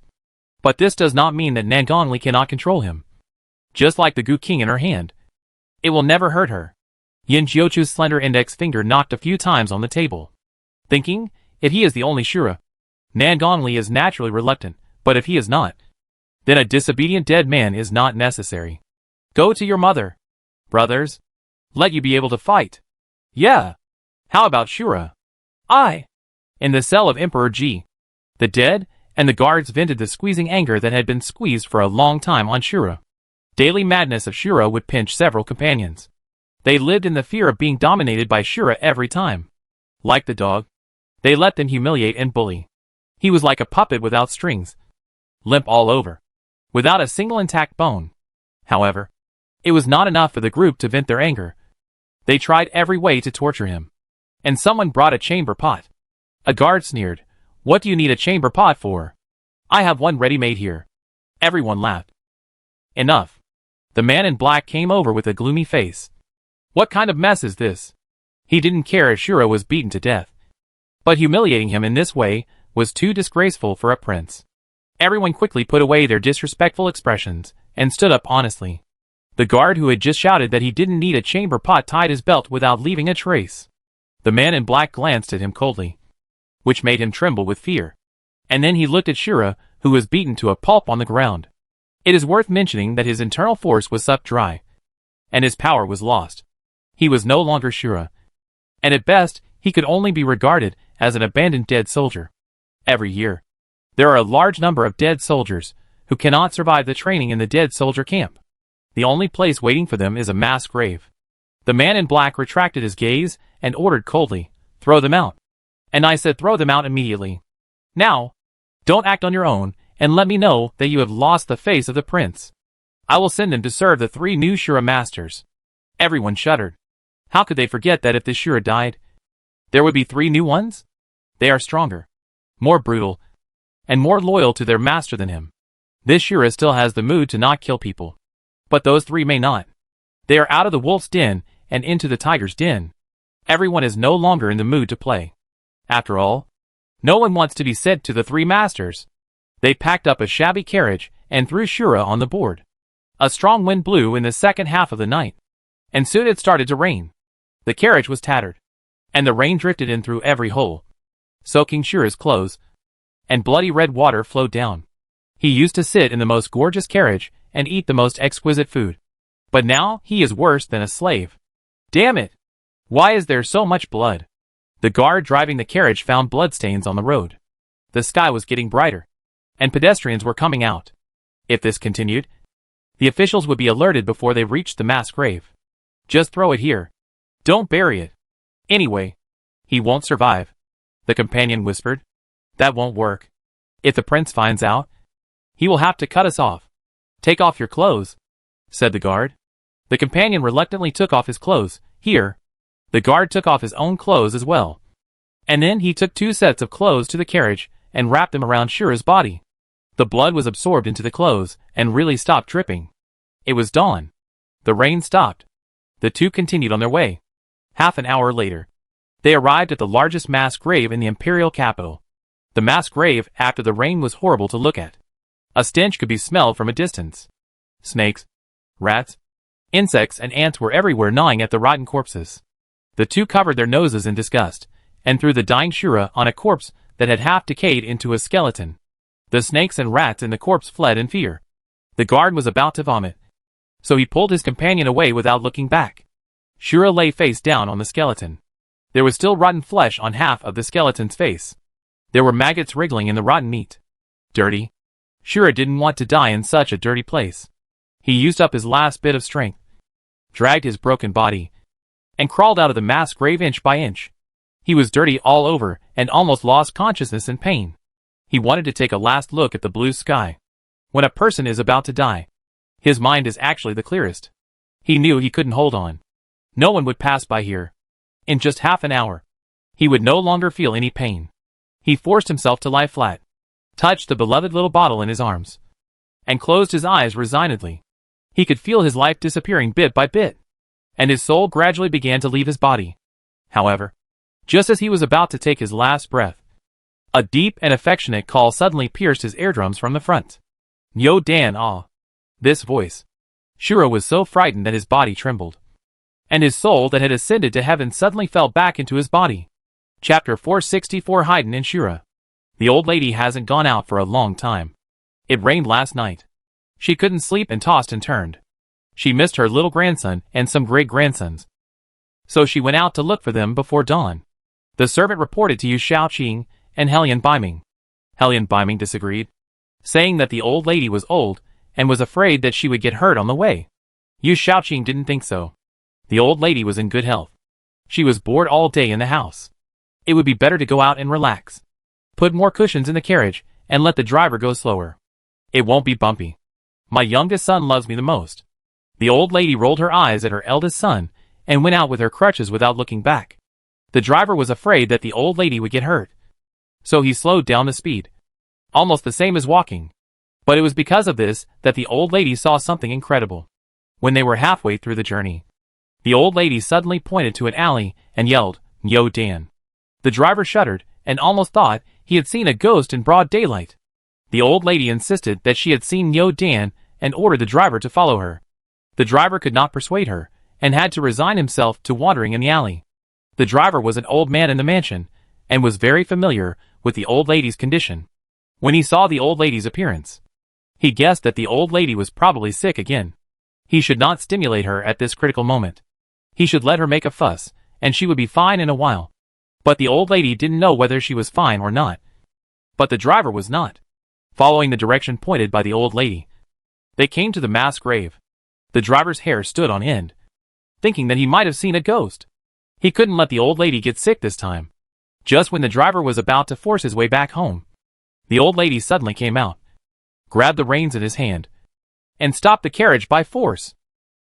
But this does not mean that Nandongli cannot control him. Just like the Gu King in her hand, it will never hurt her. Yin Jiuqiu's slender index finger knocked a few times on the table, thinking, if he is the only Shura, Nandongli is naturally reluctant, but if he is not, then a disobedient dead man is not necessary. "Go to your mother, brothers. Let you be able to fight." "Yeah. How about Shura?" In the cell of Emperor Ji, the dead and the guards vented the squeezing anger that had been squeezed for a long time on Shura. Daily madness of Shura would pinch several companions. They lived in the fear of being dominated by Shura every time. Like the dog, they let them humiliate and bully. He was like a puppet without strings, limp all over, without a single intact bone. However, it was not enough for the group to vent their anger. They tried every way to torture him. And someone brought a chamber pot. A guard sneered, "What do you need a chamber pot for? I have one ready-made here." Everyone laughed. "Enough." The man in black came over with a gloomy face. What kind of mess is this? He didn't care if Shura was beaten to death. But humiliating him in this way was too disgraceful for a prince. Everyone quickly put away their disrespectful expressions and stood up honestly. The guard who had just shouted that he didn't need a chamber pot tied his belt without leaving a trace. The man in black glanced at him coldly, which made him tremble with fear. And then he looked at Shura, who was beaten to a pulp on the ground. It is worth mentioning that his internal force was sucked dry, and his power was lost. He was no longer Shura, and at best, he could only be regarded as an abandoned dead soldier. Every year, there are a large number of dead soldiers who cannot survive the training in the dead soldier camp. The only place waiting for them is a mass grave. The man in black retracted his gaze and ordered coldly, "Throw them out." And I said throw them out immediately. Now, don't act on your own, and let me know that you have lost the face of the prince. I will send them to serve the 3 new Shura masters. Everyone shuddered. How could they forget that if the Shura died, there would be 3 new ones? They are stronger, more brutal, and more loyal to their master than him. This Shura still has the mood to not kill people. But those 3 may not. They are out of the wolf's den and into the tiger's den. Everyone is no longer in the mood to play. After all, no one wants to be sent to the 3 masters. They packed up a shabby carriage and threw Shura on the board. A strong wind blew in the second half of the night, and soon it started to rain. The carriage was tattered, and the rain drifted in through every hole, soaking Shura's clothes, and bloody red water flowed down. He used to sit in the most gorgeous carriage and eat the most exquisite food. But now he is worse than a slave. Damn it! Why is there so much blood? The guard driving the carriage found bloodstains on the road. The sky was getting brighter, and pedestrians were coming out. If this continued, the officials would be alerted before they reached the mass grave. Just throw it here. Don't bury it. Anyway, he won't survive. The companion whispered. That won't work. If the prince finds out, he will have to cut us off. Take off your clothes, said the guard. The companion reluctantly took off his clothes. Here. The guard took off his own clothes as well. And then he took 2 sets of clothes to the carriage and wrapped them around Shura's body. The blood was absorbed into the clothes and really stopped dripping. It was dawn. The rain stopped. The 2 continued on their way. Half an hour later, they arrived at the largest mass grave in the imperial capital. The mass grave after the rain was horrible to look at. A stench could be smelled from a distance. Snakes, rats, insects and ants were everywhere gnawing at the rotten corpses. The 2 covered their noses in disgust, and threw the dying Shura on a corpse that had half decayed into a skeleton. The snakes and rats in the corpse fled in fear. The guard was about to vomit, so he pulled his companion away without looking back. Shura lay face down on the skeleton. There was still rotten flesh on half of the skeleton's face. There were maggots wriggling in the rotten meat. Dirty. Shura didn't want to die in such a dirty place. He used up his last bit of strength, dragged his broken body, and crawled out of the mass grave inch by inch. He was dirty all over and almost lost consciousness in pain. He wanted to take a last look at the blue sky. When a person is about to die, his mind is actually the clearest. He knew he couldn't hold on. No one would pass by here. In just half an hour, he would no longer feel any pain. He forced himself to lie flat, touched the beloved little bottle in his arms, and closed his eyes resignedly. He could feel his life disappearing bit by bit, and his soul gradually began to leave his body. However, just as he was about to take his last breath, a deep and affectionate call suddenly pierced his eardrums from the front. Yo Dan ah. This voice. Shura was so frightened that his body trembled, and his soul that had ascended to heaven suddenly fell back into his body. Chapter 464 Haydn and Shura. The old lady hasn't gone out for a long time. It rained last night. She couldn't sleep and tossed and turned. She missed her little grandson and some great-grandsons, so she went out to look for them before dawn. The servant reported to Yu Shaoqing and Helian Biming. Helian Biming disagreed, saying that the old lady was old and was afraid that she would get hurt on the way. Yu Shaoqing didn't think so. The old lady was in good health. She was bored all day in the house. It would be better to go out and relax. Put more cushions in the carriage and let the driver go slower. It won't be bumpy. My youngest son loves me the most. The old lady rolled her eyes at her eldest son and went out with her crutches without looking back. The driver was afraid that the old lady would get hurt, so he slowed down the speed, almost the same as walking. But it was because of this that the old lady saw something incredible. When they were halfway through the journey, the old lady suddenly pointed to an alley and yelled, "Yo, Dan." The driver shuddered and almost thought he had seen a ghost in broad daylight. The old lady insisted that she had seen Yo Dan and ordered the driver to follow her. The driver could not persuade her and had to resign himself to wandering in the alley. The driver was an old man in the mansion and was very familiar with the old lady's condition. When he saw the old lady's appearance, he guessed that the old lady was probably sick again. He should not stimulate her at this critical moment. He should let her make a fuss, and she would be fine in a while. But the old lady didn't know whether she was fine or not. But the driver was not. Following the direction pointed by the old lady, they came to the mass grave. The driver's hair stood on end, thinking that he might have seen a ghost. He couldn't let the old lady get sick this time. Just when the driver was about to force his way back home, the old lady suddenly came out, grabbed the reins in his hand, and stopped the carriage by force.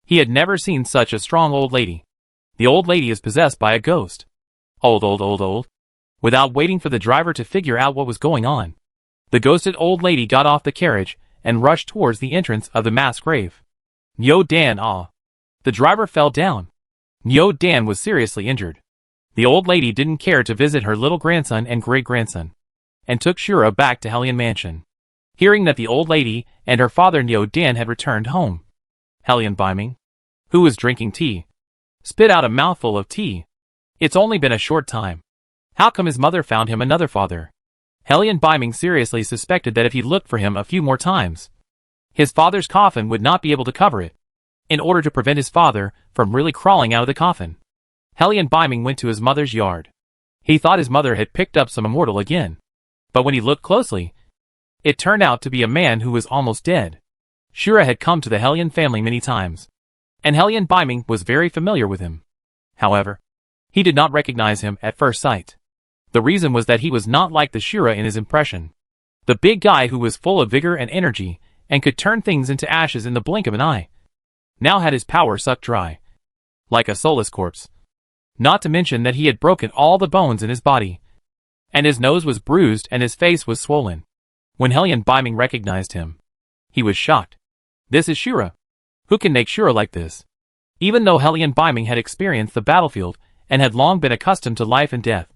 He had never seen such a strong old lady. The old lady is possessed by a ghost. Old. Without waiting for the driver to figure out what was going on, the ghosted old lady got off the carriage and rushed towards the entrance of the mass grave. Yo Dan, ah! The driver fell down. Yo Dan was seriously injured. The old lady didn't care to visit her little grandson and great-grandson, and took Shura back to Hellion Mansion. Hearing that the old lady and her father Yo Dan had returned home, Hellion Biming, who was drinking tea, spit out a mouthful of tea. It's only been a short time. How come his mother found him another father? Hellion Biming seriously suspected that if he looked for him a few more times, his father's coffin would not be able to cover it. In order to prevent his father from really crawling out of the coffin, Hellion Biming went to his mother's yard. He thought his mother had picked up some immortal again. But when he looked closely, it turned out to be a man who was almost dead. Shura had come to the Hellion family many times, and Hellion Biming was very familiar with him. However, he did not recognize him at first sight. The reason was that he was not like the Shura in his impression. The big guy who was full of vigor and energy and could turn things into ashes in the blink of an eye, now had his power sucked dry, like a soulless corpse. Not to mention that he had broken all the bones in his body, and his nose was bruised and his face was swollen. When Hellion Biming recognized him, he was shocked. This is Shura. Who can make Shura like this? Even though Hellion Biming had experienced the battlefield and had long been accustomed to life and death,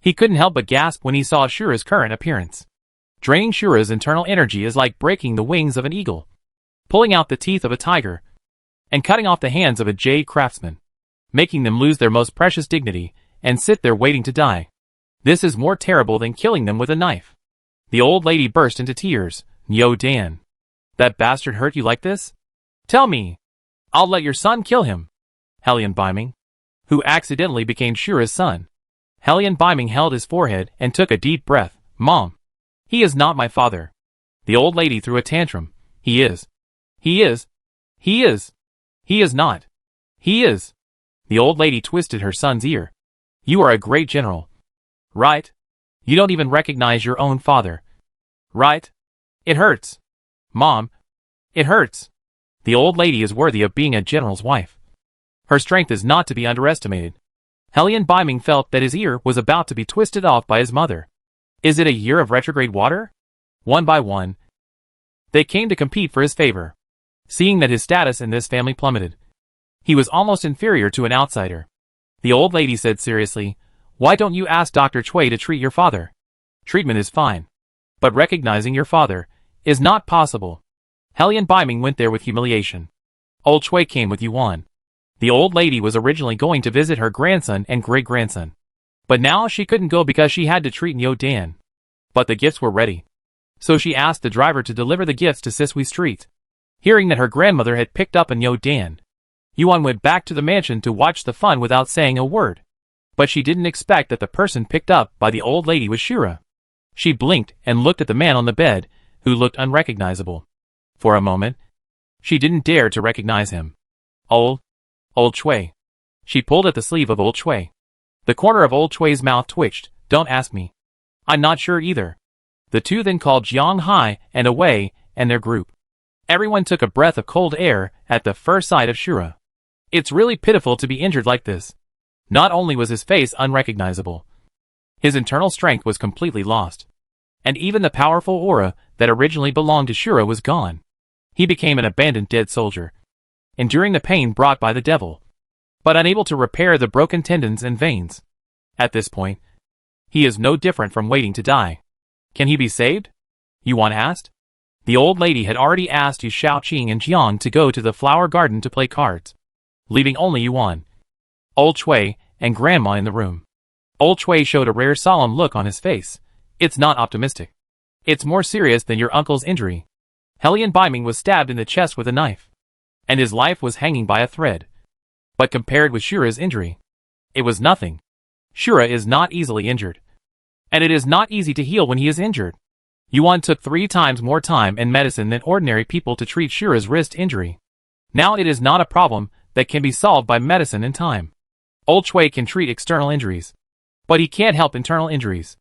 he couldn't help but gasp when he saw Shura's current appearance. Draining Shura's internal energy is like breaking the wings of an eagle, pulling out the teeth of a tiger, and cutting off the hands of a jade craftsman, making them lose their most precious dignity and sit there waiting to die. This is more terrible than killing them with a knife. The old lady burst into tears. Yo Dan, that bastard hurt you like this? Tell me. I'll let your son kill him. Hellion Biming, who accidentally became Shura's son. Hellion Biming held his forehead and took a deep breath. Mom, he is not my father. The old lady threw a tantrum. He is. He is. He is. He is not. He is. The old lady twisted her son's ear. You are a great general. Right? You don't even recognize your own father. Right? It hurts. Mom, it hurts. The old lady is worthy of being a general's wife. Her strength is not to be underestimated. Hellion Biming felt that his ear was about to be twisted off by his mother. Is it a year of retrograde water? One by one, they came to compete for his favor. Seeing that his status in this family plummeted, he was almost inferior to an outsider. The old lady said seriously, why don't you ask Dr. Chui to treat your father? Treatment is fine, but recognizing your father is not possible. Hellion Biming went there with humiliation. Old Chui came with Yuan. The old lady was originally going to visit her grandson and great-grandson, but now she couldn't go because she had to treat Yo Dan. But the gifts were ready, so she asked the driver to deliver the gifts to Sisui Street. Hearing that her grandmother had picked up a Yo Dan, Yuan went back to the mansion to watch the fun without saying a word. But she didn't expect that the person picked up by the old lady was Shura. She blinked and looked at the man on the bed, who looked unrecognizable. For a moment, she didn't dare to recognize him. Old Chui. She pulled at the sleeve of Old Chui. The corner of Old Chui's mouth twitched. Don't ask me. I'm not sure either. The two then called Jiang Hai and Away and their group. Everyone took a breath of cold air at the first sight of Shura. It's really pitiful to be injured like this. Not only was his face unrecognizable, his internal strength was completely lost. And even the powerful aura that originally belonged to Shura was gone. He became an abandoned dead soldier. enduring the pain brought by the devil, but unable to repair the broken tendons and veins. At this point, he is no different from waiting to die. Can he be saved? Yuan asked. The old lady had already asked Yu Shaoqing and Jiang to go to the flower garden to play cards, leaving only Yuan, Old Chui, and Grandma in the room. Old Chui showed a rare solemn look on his face. It's not optimistic. It's more serious than your uncle's injury. Helian Baiming was stabbed in the chest with a knife, and his life was hanging by a thread. But compared with Shura's injury, it was nothing. Shura is not easily injured, and it is not easy to heal when he is injured. Yuan took 3 times more time and medicine than ordinary people to treat Shura's wrist injury. Now it is not a problem that can be solved by medicine and time. Old Chui can treat external injuries, but he can't help internal injuries.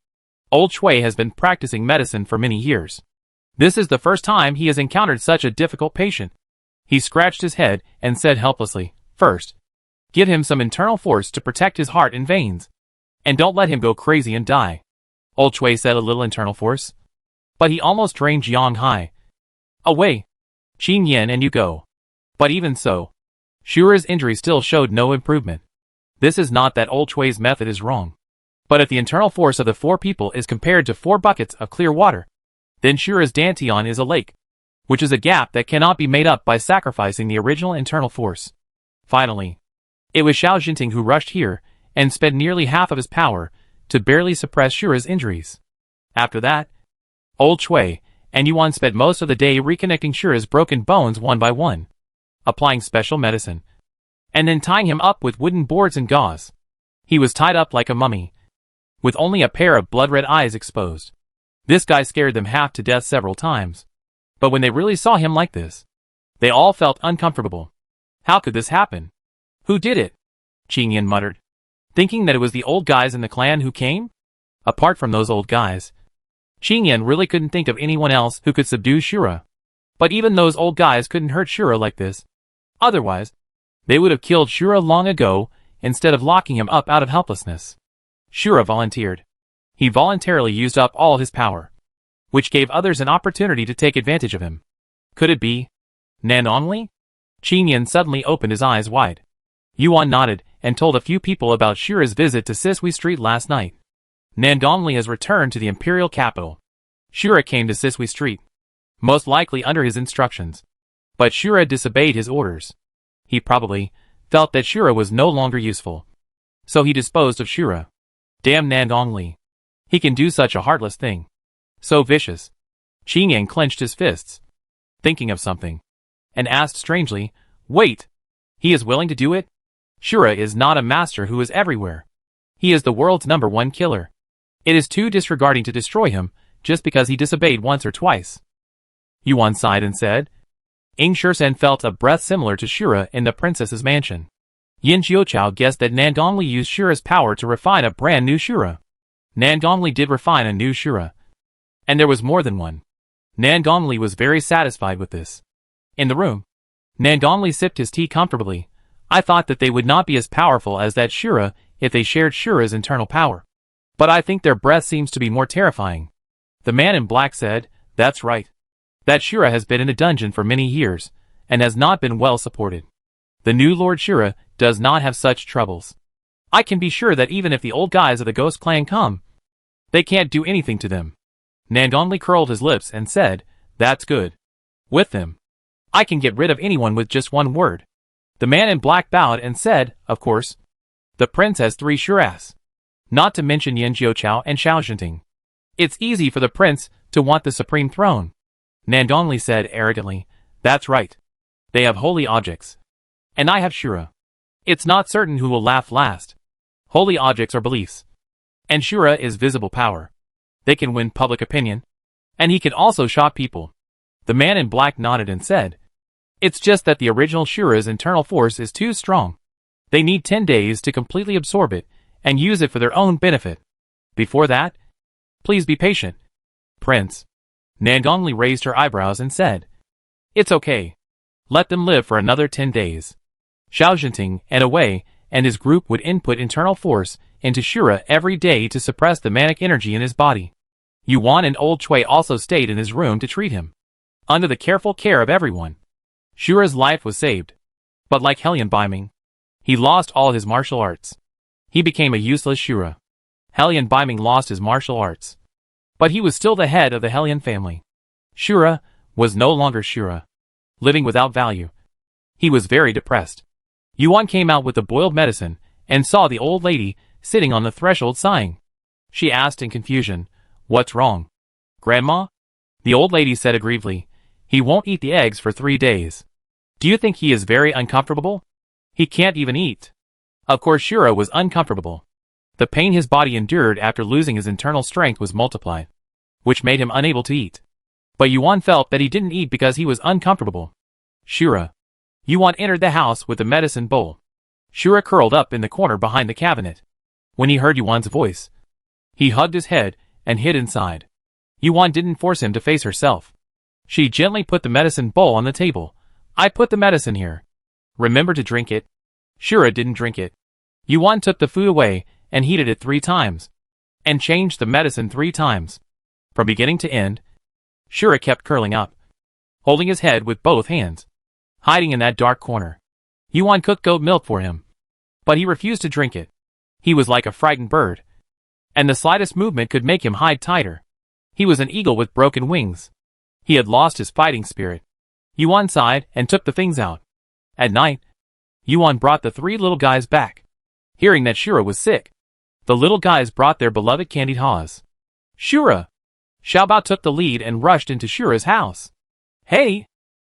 Old Chui has been practicing medicine for many years. This is the first time he has encountered such a difficult patient. He scratched his head and said helplessly, "First, give him some internal force to protect his heart and veins, and don't let him go crazy and die." Old Chui said a little internal force, but he almost drained Jiang Hai. Away, Qin Yan, and you go. But even so, Shura's injury still showed no improvement. This is not that Old Chui's method is wrong, but if the internal force of the 4 people is compared to 4 buckets of clear water, then Shura's Dantian is a lake, which is a gap that cannot be made up by sacrificing the original internal force. Finally, it was Xiao Jinting who rushed here and spent nearly half of his power to barely suppress Shura's injuries. After that, Old Chui and Yuan spent most of the day reconnecting Shura's broken bones one by one, applying special medicine, and then tying him up with wooden boards and gauze. He was tied up like a mummy, with only a pair of blood-red eyes exposed. This guy scared them half to death several times. But when they really saw him like this, they all felt uncomfortable. How could this happen? Who did it? Qin Yan muttered, thinking that it was the old guys in the clan who came? Apart from those old guys, Qin Yan really couldn't think of anyone else who could subdue Shura. But even those old guys couldn't hurt Shura like this. Otherwise, they would have killed Shura long ago instead of locking him up out of helplessness. Shura volunteered. He voluntarily used up all his power, which gave others an opportunity to take advantage of him. Could it be Nandongli? Qin Yan suddenly opened his eyes wide. Yuan nodded and told a few people about Shura's visit to Sisui Street last night. Nandongli has returned to the imperial capital. Shura came to Sisui Street, most likely under his instructions. But Shura disobeyed his orders. He probably felt that Shura was no longer useful, so he disposed of Shura. Damn Nandongli. He can do such a heartless thing. So vicious. Qin Yan clenched his fists, thinking of something, and asked strangely, "Wait, he is willing to do it? Shura is not a master who is everywhere. He is the world's #1 killer. It is too disregarding to destroy him just because he disobeyed once or twice." Yuan sighed and said, Ing Shursen felt a breath similar to Shura in the princess's mansion. Yin Jiuqiao guessed that Nandongli used Shura's power to refine a brand new Shura. Nandongli did refine a new Shura, and there was more than one. Nandongli was very satisfied with this. In the room, Nandongli sipped his tea comfortably. "I thought that they would not be as powerful as that Shura if they shared Shura's internal power. But I think their breath seems to be more terrifying." The man in black said, "That's right. That Shura has been in a dungeon for many years, and has not been well supported. The new Lord Shura does not have such troubles. I can be sure that even if the old guys of the Ghost Clan come, they can't do anything to them." Nandongli curled his lips and said, "That's good. With them, I can get rid of anyone with just one word." The man in black bowed and said, "Of course. The prince has 3 Shuras, not to mention Yin Jiuqiao and Xiao Jinting. It's easy for the prince to want the supreme throne." Nandongli said arrogantly, "That's right. They have holy objects. And I have Shura. It's not certain who will laugh last. Holy objects are beliefs. And Shura is visible power. They can win public opinion. And he can also shock people." The man in black nodded and said, "It's just that the original Shura's internal force is too strong. They need 10 days to completely absorb it and use it for their own benefit. Before that, please be patient, Prince." Nandongli raised her eyebrows and said, "It's okay. Let them live for another 10 days." Xiao Jinting and Away and his group would input internal force into Shura every day to suppress the manic energy in his body. Yuan and Old Chui also stayed in his room to treat him. Under the careful care of everyone, Shura's life was saved. But like Hellion Biming, he lost all his martial arts. He became a useless Shura. Hellion Biming lost his martial arts. But he was still the head of the Hellion family. Shura was no longer Shura, living without value. He was very depressed. Yuan came out with the boiled medicine and saw the old lady sitting on the threshold sighing. She asked in confusion, "What's wrong, Grandma?" The old lady said aggrievedly, "He won't eat the eggs for 3 days. Do you think he is very uncomfortable? He can't even eat." Of course Shura was uncomfortable. The pain his body endured after losing his internal strength was multiplied, which made him unable to eat. But Yuan felt that he didn't eat because he was uncomfortable. Shura. Yuan entered the house with the medicine bowl. Shura curled up in the corner behind the cabinet. When he heard Yuan's voice, he hugged his head and hid inside. Yuan didn't force him to face herself. She gently put the medicine bowl on the table. "I put the medicine here. Remember to drink it." Shura didn't drink it. Yuan took the food away and heated it 3 times, and changed the medicine 3 times. From beginning to end, Shura kept curling up, holding his head with both hands, hiding in that dark corner. Yuan cooked goat milk for him, but he refused to drink it. He was like a frightened bird, and the slightest movement could make him hide tighter. He was an eagle with broken wings. He had lost his fighting spirit. Yuan sighed and took the things out. At night, Yuan brought the 3 little guys back. Hearing that Shura was sick, the little guys brought their beloved candied haws. "Shura!" Xiaobao took the lead and rushed into Shura's house. "Hey!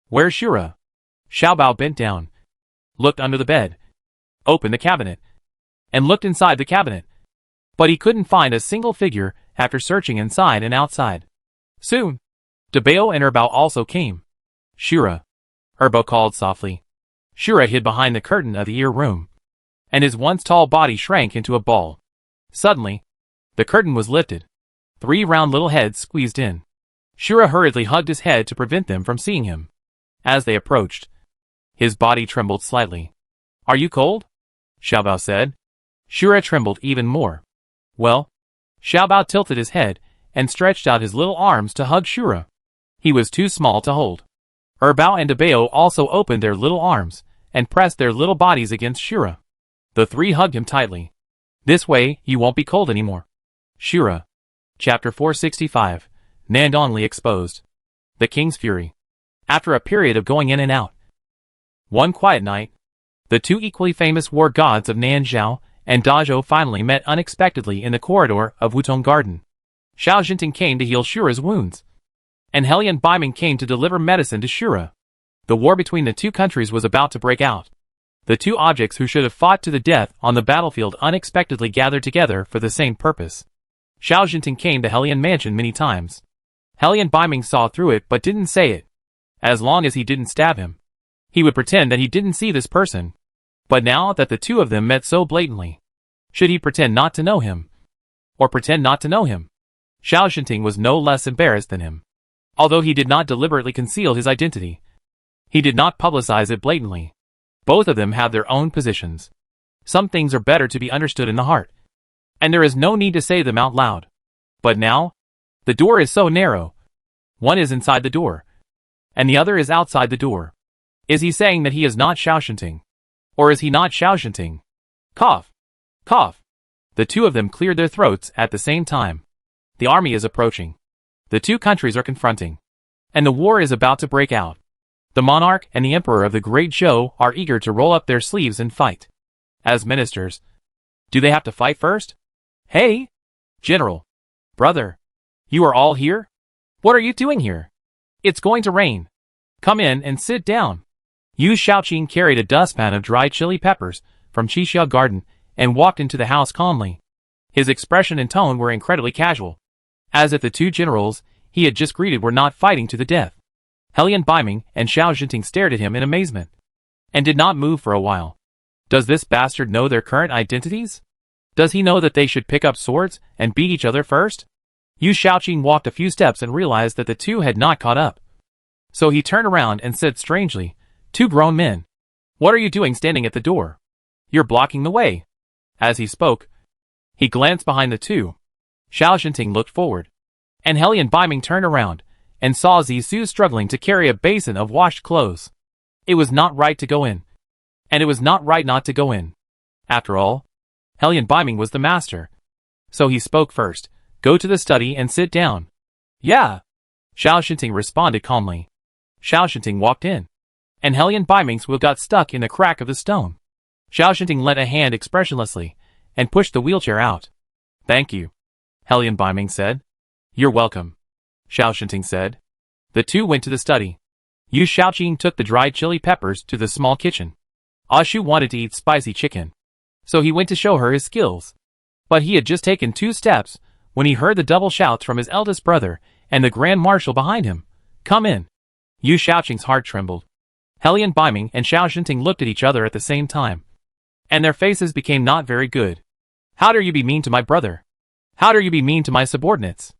Where's Shura?" Xiaobao bent down, looked under the bed, opened the cabinet, and looked inside the cabinet. But he couldn't find a single figure after searching inside and outside. Soon, Debao and Erbao also came. "Shura," Erbao called softly. Shura hid behind the curtain of the ear room, and his once tall body shrank into a ball. Suddenly, the curtain was lifted. 3 round little heads squeezed in. Shura hurriedly hugged his head to prevent them from seeing him. As they approached, his body trembled slightly. "Are you cold?" Xiaobao said. Shura trembled even more. "Well?" Xiaobao tilted his head and stretched out his little arms to hug Shura. He was too small to hold. Erbao and Debao also opened their little arms and pressed their little bodies against Shura. The 3 hugged him tightly. "This way, you won't be cold anymore." Shura. Chapter 465. Nandonli exposed. The King's Fury. After a period of going in and out, one quiet night, the 2 equally famous war gods of Nanzhao and Dazhou finally met unexpectedly in the corridor of Wutong Garden. Xiao Jinting came to heal Shura's wounds, and Hellion Biming came to deliver medicine to Shura. The war between the 2 countries was about to break out. The 2 objects who should have fought to the death on the battlefield unexpectedly gathered together for the same purpose. Xiao Jinting came to Hellion Mansion many times. Hellion Biming saw through it but didn't say it. As long as he didn't stab him, he would pretend that he didn't see this person. But now that the 2 of them met so blatantly, should he pretend not to know him? Or pretend not to know him? Xiao Jinting was no less embarrassed than him. Although he did not deliberately conceal his identity, he did not publicize it blatantly. Both of them have their own positions. Some things are better to be understood in the heart, and there is no need to say them out loud. But now, the door is so narrow. One is inside the door, and the other is outside the door. Is he saying that he is not Xiao Jinting? Or is he not Xiao Jinting? Cough. Cough. The 2 of them cleared their throats at the same time. The army is approaching. The 2 countries are confronting, and the war is about to break out. The monarch and the emperor of the Great Zhou are eager to roll up their sleeves and fight. As ministers, do they have to fight first? "Hey, General, brother, you are all here? What are you doing here? It's going to rain. Come in and sit down." Yu Shaoqing carried a dustpan of dried chili peppers from Qixia Garden and walked into the house calmly. His expression and tone were incredibly casual, as if the 2 generals he had just greeted were not fighting to the death. Hellion Biming and Xiao Jinting stared at him in amazement, and did not move for a while. Does this bastard know their current identities? Does he know that they should pick up swords and beat each other first? Yu Shaoqing walked a few steps and realized that the 2 had not caught up. So he turned around and said strangely, "2 grown men. What are you doing standing at the door? You're blocking the way." As he spoke, he glanced behind the 2. Xiao Jinting looked forward, and Hellion Biming turned around and saw Zixu struggling to carry a basin of washed clothes. It was not right to go in. and it was not right not to go in. After all, Hellion Biming was the master. So he spoke first. Go to the study and sit down. Yeah. Xiao Shinting responded calmly. Xiao Shinting walked in, and Hellion Biming's wheel got stuck in the crack of the stone. Xiao Shinting lent a hand expressionlessly, and pushed the wheelchair out. Thank you, Hellion Biming said. You're welcome, Xiao Shinting said. The two went to the study. Yu Xiaoqing took the dried chili peppers to the small kitchen. Ashu wanted to eat spicy chicken, so he went to show her his skills. But he had just taken 2 steps when he heard the double shouts from his eldest brother and the Grand Marshal behind him. Come in. Yu Xiaoqing's heart trembled. Hellion Biming and Xiao Shinting looked at each other at the same time, and their faces became not very good. How dare you be mean to my brother? How dare you be mean to my subordinates?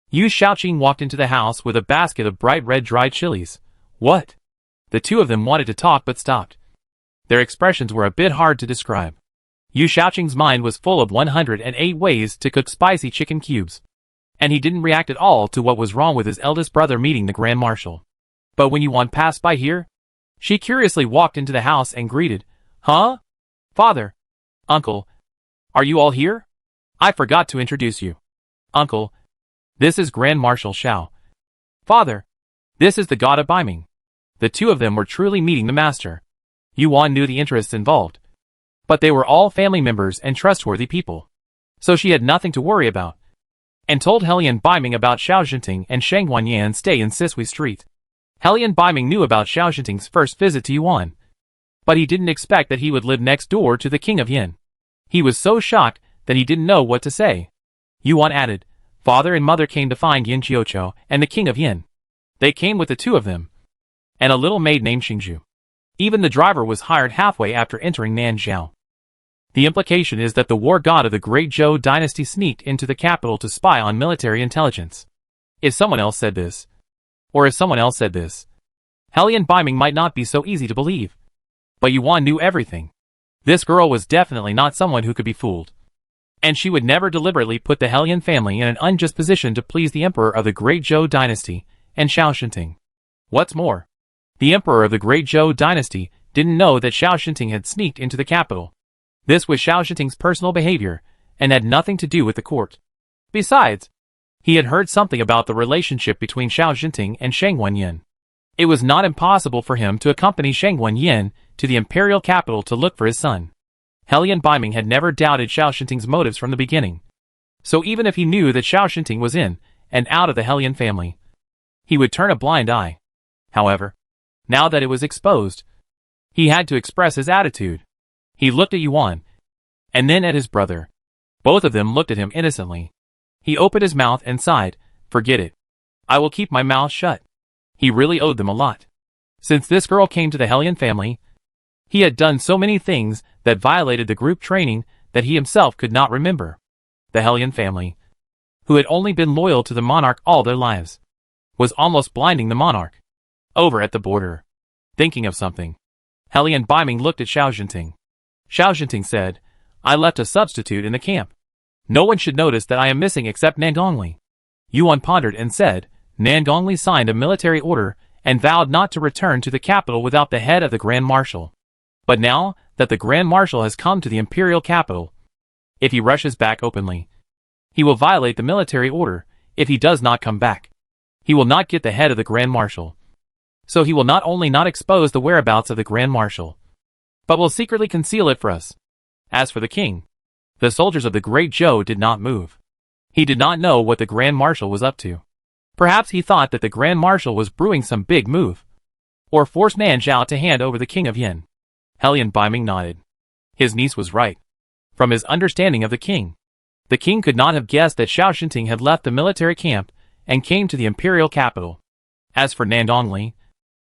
Yu Xiaoqing walked into the house with a basket of bright red dried chilies. What? The two of them wanted to talk but stopped. Their expressions were a bit hard to describe. Yu Xiaoqing's mind was full of 108 ways to cook spicy chicken cubes, and he didn't react at all to what was wrong with his eldest brother meeting the Grand Marshal. But when Yuan passed by here, she curiously walked into the house and greeted, Huh? Father. Uncle. Are you all here? I forgot to introduce you. Uncle. This is Grand Marshal Xiao. Father. This is the god of Biming. The two of them were truly meeting the master. Yuan knew the interests involved, but they were all family members and trustworthy people, so she had nothing to worry about, and told Hellion Biming about Xiao Jinting and Shang Wanyan's stay in Sisui Street. Hellion Biming knew about Xiao Jinting's first visit to Yuan, but he didn't expect that he would live next door to the king of Yin. He was so shocked that he didn't know what to say. Yuan added, Father and mother came to find Yin Qiuqiu and the king of Yin. They came with the two of them, and a little maid named Xingzhu. Even the driver was hired halfway after entering Nanzhao. The implication is that the war god of the great Zhou dynasty sneaked into the capital to spy on military intelligence. If someone else said this, Hellion Biming might not be so easy to believe. But Yuan knew everything. This girl was definitely not someone who could be fooled, and she would never deliberately put the Hellion family in an unjust position to please the emperor of the great Zhou dynasty and Xiao Shinting. What's more, the emperor of the great Zhou dynasty didn't know that Xiao Shinting had sneaked into the capital. This was Xiao Shinting's personal behavior, and had nothing to do with the court. Besides, he had heard something about the relationship between Xiao Shinting and Shang Wanyan. It was not impossible for him to accompany Shang Wanyan to the imperial capital to look for his son. Hellion Biming had never doubted Xiao Shinting's motives from the beginning. So even if he knew that Xiao Shinting was in and out of the Hellion family, he would turn a blind eye. However, now that it was exposed, he had to express his attitude. He looked at Yuan, and then at his brother. Both of them looked at him innocently. He opened his mouth and sighed, Forget it. I will keep my mouth shut. He really owed them a lot. Since this girl came to the Hellion family, he had done so many things that violated the group training that he himself could not remember. The Hellion family, who had only been loyal to the monarch all their lives, was almost blinding the monarch. Over at the border, thinking of something, Hellion Biming looked at Xiao Jinting. Xiao Jinting said, I left a substitute in the camp. No one should notice that I am missing except Nangongli. Yuan pondered and said, Nangongli signed a military order and vowed not to return to the capital without the head of the Grand Marshal. But now that the Grand Marshal has come to the imperial capital, if he rushes back openly, he will violate the military order. If he does not come back, he will not get the head of the Grand Marshal. So he will not only not expose the whereabouts of the Grand Marshal, but will secretly conceal it for us. As for the king, the soldiers of the great Zhou did not move. He did not know what the Grand Marshal was up to. Perhaps he thought that the Grand Marshal was brewing some big move, or forced Nanzhao to hand over the king of Yin. Hellion Biming nodded. His niece was right. From his understanding of the king could not have guessed that Xiao Shinting had left the military camp and came to the imperial capital. As for Nandongli,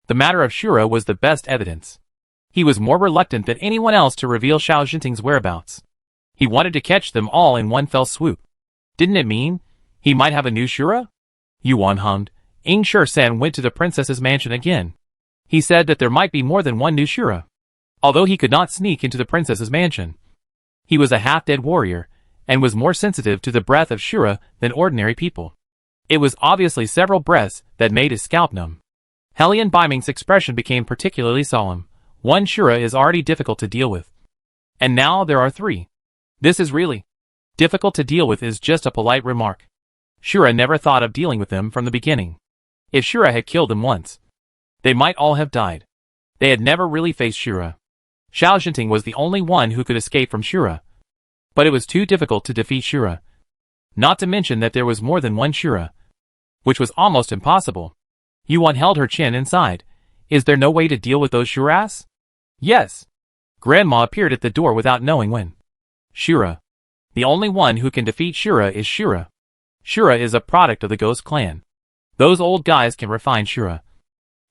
the matter of Shura was the best evidence. He was more reluctant than anyone else to reveal Xiao Jinting's whereabouts. He wanted to catch them all in one fell swoop. Didn't it mean he might have a new Shura? Yuan hummed. Ing Shi-Sen went to the princess's mansion again. He said that there might be more than one new Shura. Although he could not sneak into the princess's mansion, he was a half-dead warrior, and was more sensitive to the breath of Shura than ordinary people. It was obviously several breaths that made his scalp numb. Hellion Biming's expression became particularly solemn. One Shura is already difficult to deal with. And now there are 3. This is really difficult to deal with is just a polite remark. Shura never thought of dealing with them from the beginning. If Shura had killed them once, they might all have died. They had never really faced Shura. Xiao Jinting was the only one who could escape from Shura. But it was too difficult to defeat Shura. Not to mention that there was more than one Shura, which was almost impossible. Yuan held her chin inside. Is there no way to deal with those Shuras? Yes. Grandma appeared at the door without knowing when. Shura. The only one who can defeat Shura is Shura. Shura is a product of the Ghost Clan. Those old guys can refine Shura.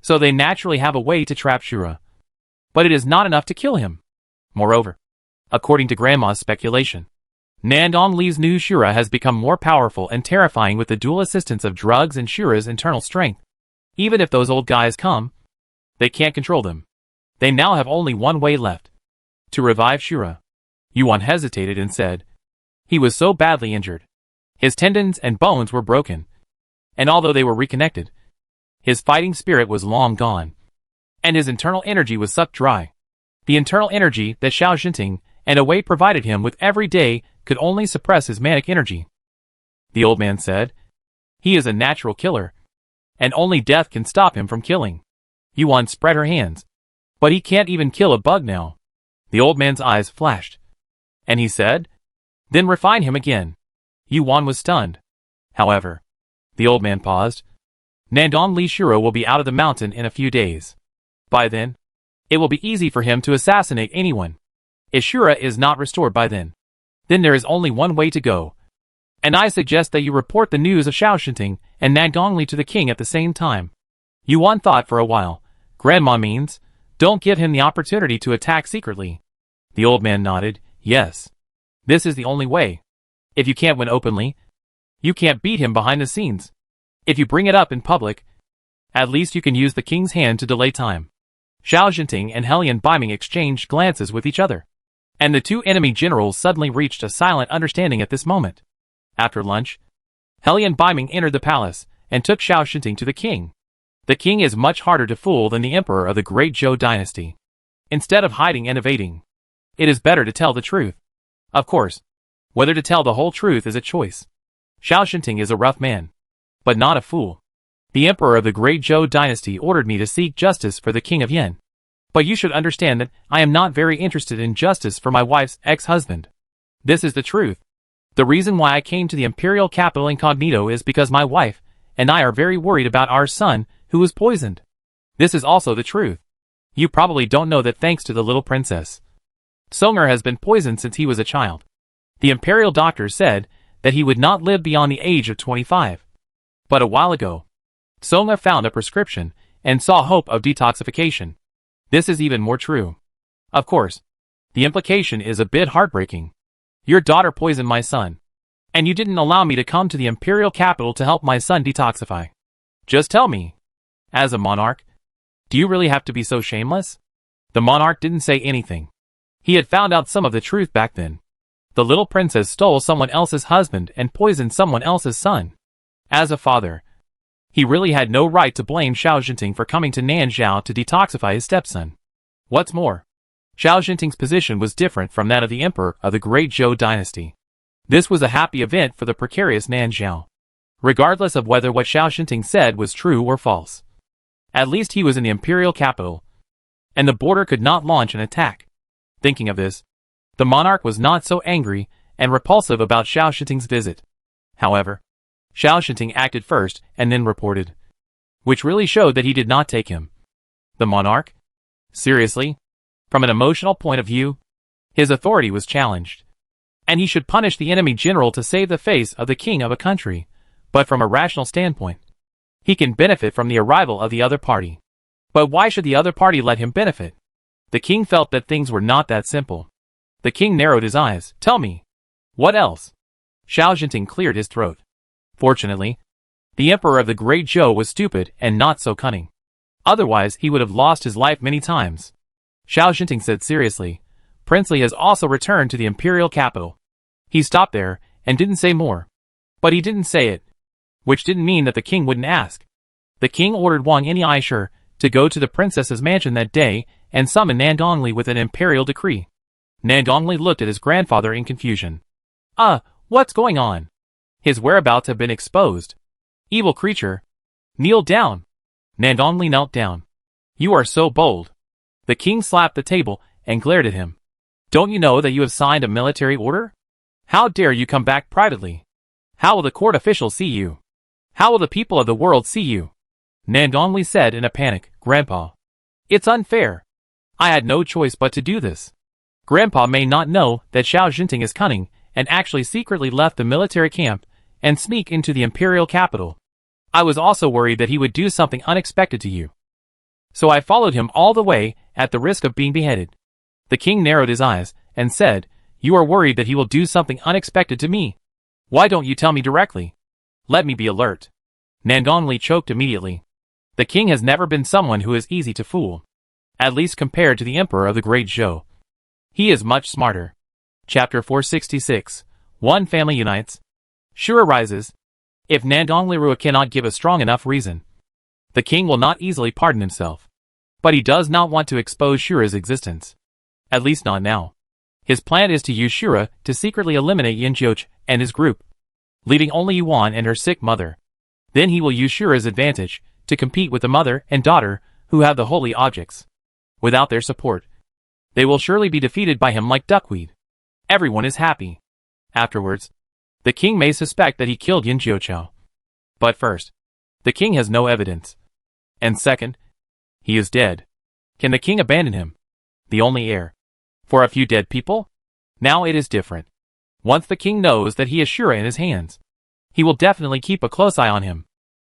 So they naturally have a way to trap Shura. But it is not enough to kill him. Moreover, according to Grandma's speculation, Nandong Li's new Shura has become more powerful and terrifying with the dual assistance of drugs and Shura's internal strength. Even if those old guys come, they can't control them. They now have only one way left. To revive Shura. Yuan hesitated and said, he was so badly injured. His tendons and bones were broken. And although they were reconnected, his fighting spirit was long gone. And his internal energy was sucked dry. The internal energy that Xiao Jinting and Awei provided him with every day could only suppress his manic energy. The old man said, he is a natural killer, and only death can stop him from killing. Yuan spread her hands. But he can't even kill a bug now. The old man's eyes flashed. And he said, then refine him again. Yuan was stunned. However, the old man paused. Nandong Li Shura will be out of the mountain in a few days. By then, it will be easy for him to assassinate anyone. If Shura is not restored by then there is only one way to go. And I suggest that you report the news of Xiao Jinting and Nandong Li to the king at the same time. Yuan thought for a while. Grandma means, don't give him the opportunity to attack secretly. The old man nodded, yes. This is the only way. If you can't win openly, you can't beat him behind the scenes. If you bring it up in public, at least you can use the king's hand to delay time. Xiao Jinting and Helian Biming exchanged glances with each other. And the 2 enemy generals suddenly reached a silent understanding at this moment. After lunch, Helian Biming entered the palace and took Xiao Jinting to the king. The king is much harder to fool than the emperor of the great Zhou dynasty. Instead of hiding and evading, it is better to tell the truth. Of course, whether to tell the whole truth is a choice. Xiao Jinting is a rough man, but not a fool. The emperor of the great Zhou dynasty ordered me to seek justice for the king of Yen. But you should understand that I am not very interested in justice for my wife's ex-husband. This is the truth. The reason why I came to the imperial capital incognito is because my wife and I are very worried about our son, who was poisoned. This is also the truth. You probably don't know that thanks to the little princess, Songer has been poisoned since he was a child. The imperial doctor said that he would not live beyond the age of 25. But a while ago, Songer found a prescription and saw hope of detoxification. This is even more true. Of course, the implication is a bit heartbreaking. Your daughter poisoned my son, and you didn't allow me to come to the imperial capital to help my son detoxify. Just tell me, as a monarch, do you really have to be so shameless? The monarch didn't say anything. He had found out some of the truth back then. The little princess stole someone else's husband and poisoned someone else's son. As a father, he really had no right to blame Xiao Jinting for coming to Nanzhao to detoxify his stepson. What's more, Xiao Jinting's position was different from that of the emperor of the great Zhou dynasty. This was a happy event for the precarious Nanzhao, regardless of whether what Xiao Jinting said was true or false. At least he was in the imperial capital, and the border could not launch an attack. Thinking of this, the monarch was not so angry and repulsive about Xiao Jinting's visit. However, Xiao Jinting acted first and then reported, which really showed that he did not take him. The monarch? Seriously? From an emotional point of view, his authority was challenged. And he should punish the enemy general to save the face of the king of a country, but from a rational standpoint, he can benefit from the arrival of the other party. But why should the other party let him benefit? The king felt that things were not that simple. The king narrowed his eyes. Tell me, what else? Xiao Jinting cleared his throat. Fortunately, the emperor of the great Zhou was stupid and not so cunning. Otherwise he would have lost his life many times. Xiao Jinting said seriously, Prince Li has also returned to the imperial capital. He stopped there and didn't say more. But he didn't say it, which didn't mean that the king wouldn't ask. The king ordered Wang Any Aishur to go to the princess's mansion that day and summon Nandongli with an imperial decree. Nandongli looked at his grandfather in confusion. What's going on? His whereabouts have been exposed. Evil creature. Kneel down. Nandongli knelt down. You are so bold. The king slapped the table and glared at him. Don't you know that you have signed a military order? How dare you come back privately? How will the court officials see you? How will the people of the world see you? Nandongli said in a panic, Grandpa. It's unfair. I had no choice but to do this. Grandpa may not know that Xiao Jinting is cunning and actually secretly left the military camp and sneak into the imperial capital. I was also worried that he would do something unexpected to you. So I followed him all the way at the risk of being beheaded. The king narrowed his eyes and said, You are worried that he will do something unexpected to me. Why don't you tell me directly? Let me be alert. Nandongli choked immediately. The king has never been someone who is easy to fool. At least compared to the emperor of the Great Zhou. He is much smarter. Chapter 466. One family unites. Shura rises. If Nandongli cannot give a strong enough reason, the king will not easily pardon himself. But he does not want to expose Shura's existence. At least not now. His plan is to use Shura to secretly eliminate Yin Jiuch and his group, leaving only Yuan and her sick mother. Then he will use Shura's advantage to compete with the mother and daughter who have the holy objects. Without their support, they will surely be defeated by him like duckweed. Everyone is happy. Afterwards, the king may suspect that he killed Yin Jiuchao. But first, the king has no evidence. And second, he is dead. Can the king abandon him? The only heir. For a few dead people? Now it is different. Once the king knows that he has Shura in his hands, he will definitely keep a close eye on him.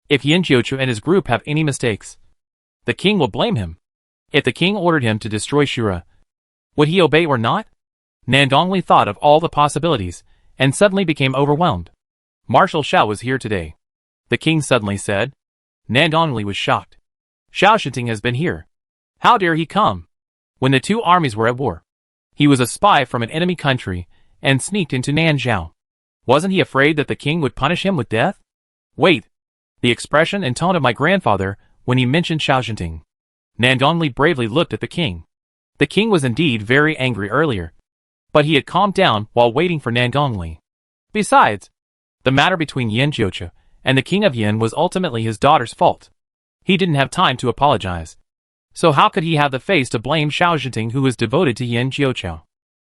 If Yin Jiuchu and his group have any mistakes, the king will blame him. If the king ordered him to destroy Shura, would he obey or not? Nandongli thought of all the possibilities, and suddenly became overwhelmed. Marshal Xiao was here today. The king suddenly said. Nandongli was shocked. Xiao Shinting has been here. How dare he come? When the two armies were at war, he was a spy from an enemy country, and sneaked into Nanzhao. Wasn't he afraid that the king would punish him with death? Wait. The expression and tone of my grandfather when he mentioned Xiao Shinting. Nandongli bravely looked at the king. The king was indeed very angry earlier, but he had calmed down while waiting for Nandongli. Besides, the matter between Yin Jiuchu and the king of Yin was ultimately his daughter's fault. He didn't have time to apologize. So how could he have the face to blame Xiao Jinting, who was devoted to Yin Jiuchao?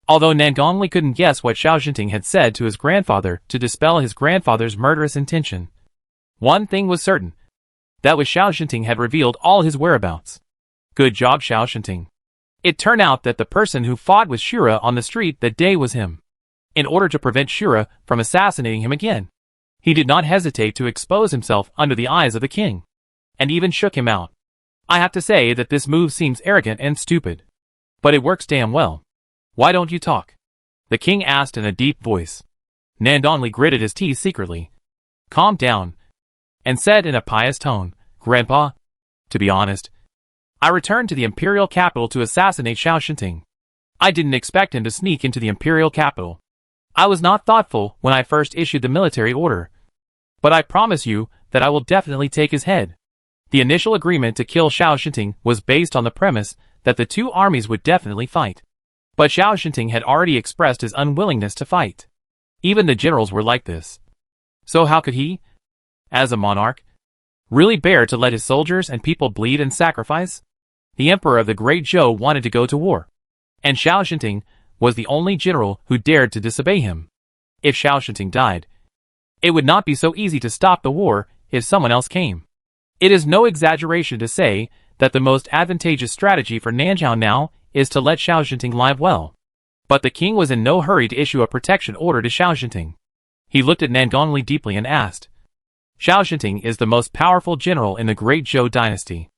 Although Nandongli couldn't guess what Xiao Jinting had said to his grandfather to dispel his grandfather's murderous intention, one thing was certain. That was Xiao Jinting had revealed all his whereabouts. Good job, Xiao Shinting. It turned out that the person who fought with Shura on the street that day was him. In order to prevent Shura from assassinating him again, he did not hesitate to expose himself under the eyes of the king, and even shook him out. I have to say that this move seems arrogant and stupid, but it works damn well. Why don't you talk? The king asked in a deep voice. Nandongli gritted his teeth secretly, calmed down, and said in a pious tone, Grandpa, to be honest, I returned to the imperial capital to assassinate Xiao Shinting. I didn't expect him to sneak into the imperial capital. I was not thoughtful when I first issued the military order. But I promise you that I will definitely take his head. The initial agreement to kill Xiao Shinting was based on the premise that the two armies would definitely fight. But Xiao Shinting had already expressed his unwillingness to fight. Even the generals were like this. So how could he, as a monarch, really bear to let his soldiers and people bleed and sacrifice? The emperor of the Great Zhou wanted to go to war, and Xiao Shinting was the only general who dared to disobey him. If Xiao Shinting died, it would not be so easy to stop the war if someone else came. It is no exaggeration to say that the most advantageous strategy for Nanzhao now is to let Xiao Shinting live well. But the king was in no hurry to issue a protection order to Xiao Shinting. He looked at Nandongli deeply and asked, Xiao Shinting is the most powerful general in the Great Zhou dynasty.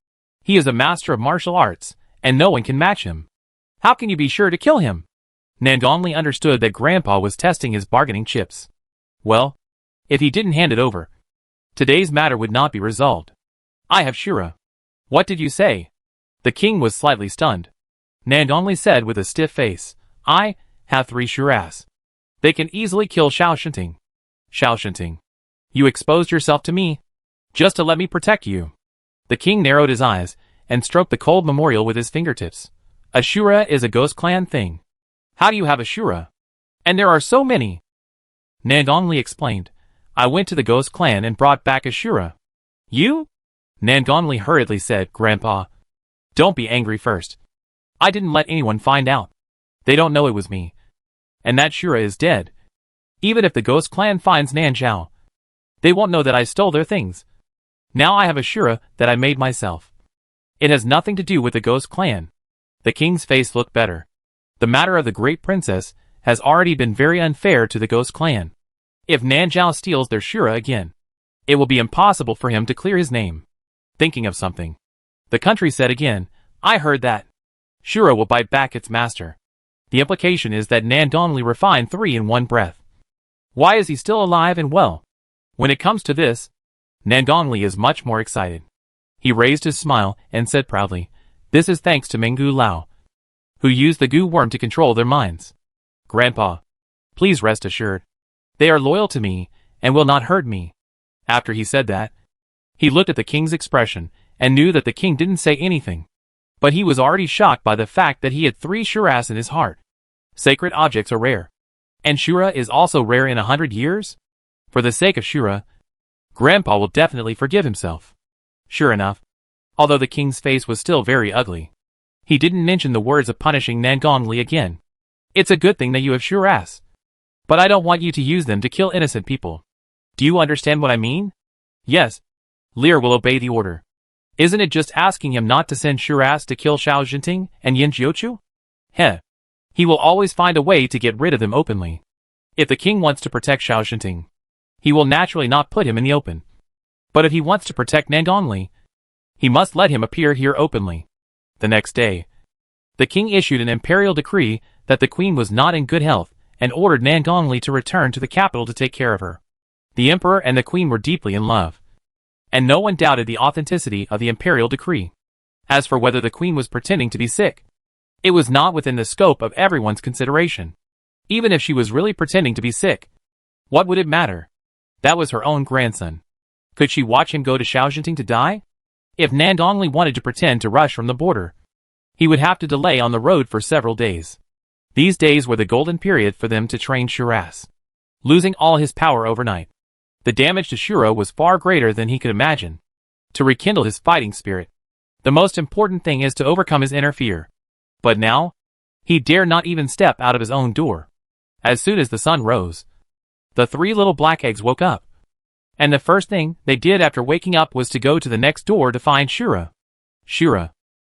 He is a master of martial arts, and no one can match him. How can you be sure to kill him? Nandongli understood that Grandpa was testing his bargaining chips. Well, if he didn't hand it over, today's matter would not be resolved. I have Shura. What did you say? The king was slightly stunned. Nandongli said with a stiff face, I have 3 Shuras. They can easily kill Xiao Shinting. Xiao Shinting, you exposed yourself to me, just to let me protect you. The king narrowed his eyes, and stroked the cold memorial with his fingertips. A shura is a ghost clan thing. How do you have a shura? And there are so many. Nandongli explained. I went to the ghost clan and brought back a shura. You? Nandongli hurriedly said, Grandpa. Don't be angry first. I didn't let anyone find out. They don't know it was me. And that shura is dead. Even if the ghost clan finds Nanzhao, they won't know that I stole their things. Now I have a shura that I made myself. It has nothing to do with the ghost clan. The king's face looked better. The matter of the great princess has already been very unfair to the ghost clan. If Nanzhao steals their shura again, it will be impossible for him to clear his name. Thinking of something, the country said again, I heard that shura will bite back its master. The implication is that Nandongli refined 3 in one breath. Why is he still alive and well? When it comes to this, Nandongli is much more excited. He raised his smile and said proudly, this is thanks to Menggu Lao, who used the goo worm to control their minds. Grandpa, please rest assured. They are loyal to me and will not hurt me. After he said that, he looked at the king's expression and knew that the king didn't say anything. But he was already shocked by the fact that he had 3 shuras in his heart. Sacred objects are rare. And shura is also rare in 100 years? For the sake of shura, Grandpa will definitely forgive himself. Sure enough, although the king's face was still very ugly, he didn't mention the words of punishing Nandongli again. It's a good thing that you have shuras. But I don't want you to use them to kill innocent people. Do you understand what I mean? Yes. Lear will obey the order. Isn't it just asking him not to send shuras to kill Xiao Jinting and Yin Jiuchu? Heh. He will always find a way to get rid of them openly. If the king wants to protect Xiao Jinting, he will naturally not put him in the open. But if he wants to protect Nandongli, he must let him appear here openly. The next day, the king issued an imperial decree that the queen was not in good health and ordered Nandongli to return to the capital to take care of her. The emperor and the queen were deeply in love, and no one doubted the authenticity of the imperial decree. As for whether the queen was pretending to be sick, it was not within the scope of everyone's consideration. Even if she was really pretending to be sick, what would it matter? That was her own grandson. Could she watch him go to Xiaojinting to die? If Nandongli wanted to pretend to rush from the border, he would have to delay on the road for several days. These days were the golden period for them to train shuras. Losing all his power overnight, the damage to Shura was far greater than he could imagine. To rekindle his fighting spirit, the most important thing is to overcome his inner fear. But now, he dare not even step out of his own door. As soon as the sun rose, the 3 little black eggs woke up. And the first thing they did after waking up was to go to the next door to find Shura. Shura.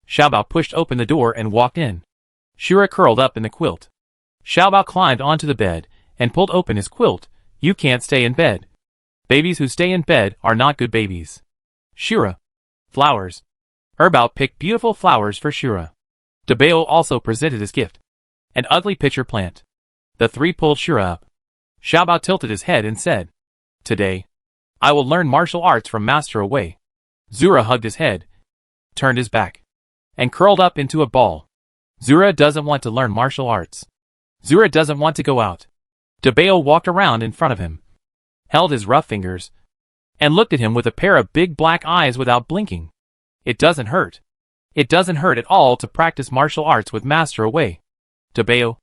Xiaobao pushed open the door and walked in. Shura curled up in the quilt. Xiaobao climbed onto the bed and pulled open his quilt. You can't stay in bed. Babies who stay in bed are not good babies. Shura. Flowers. Erbao picked beautiful flowers for Shura. Dabeo also presented his gift. An ugly pitcher plant. The 3 pulled Shura up. Xiaobao tilted his head and said, Today, I will learn martial arts from Master Away. Zura hugged his head, turned his back, and curled up into a ball. Zura doesn't want to learn martial arts. Zura doesn't want to go out. Dabeo walked around in front of him, held his rough fingers, and looked at him with a pair of big black eyes without blinking. It doesn't hurt. It doesn't hurt at all to practice martial arts with Master Away. Dabeo,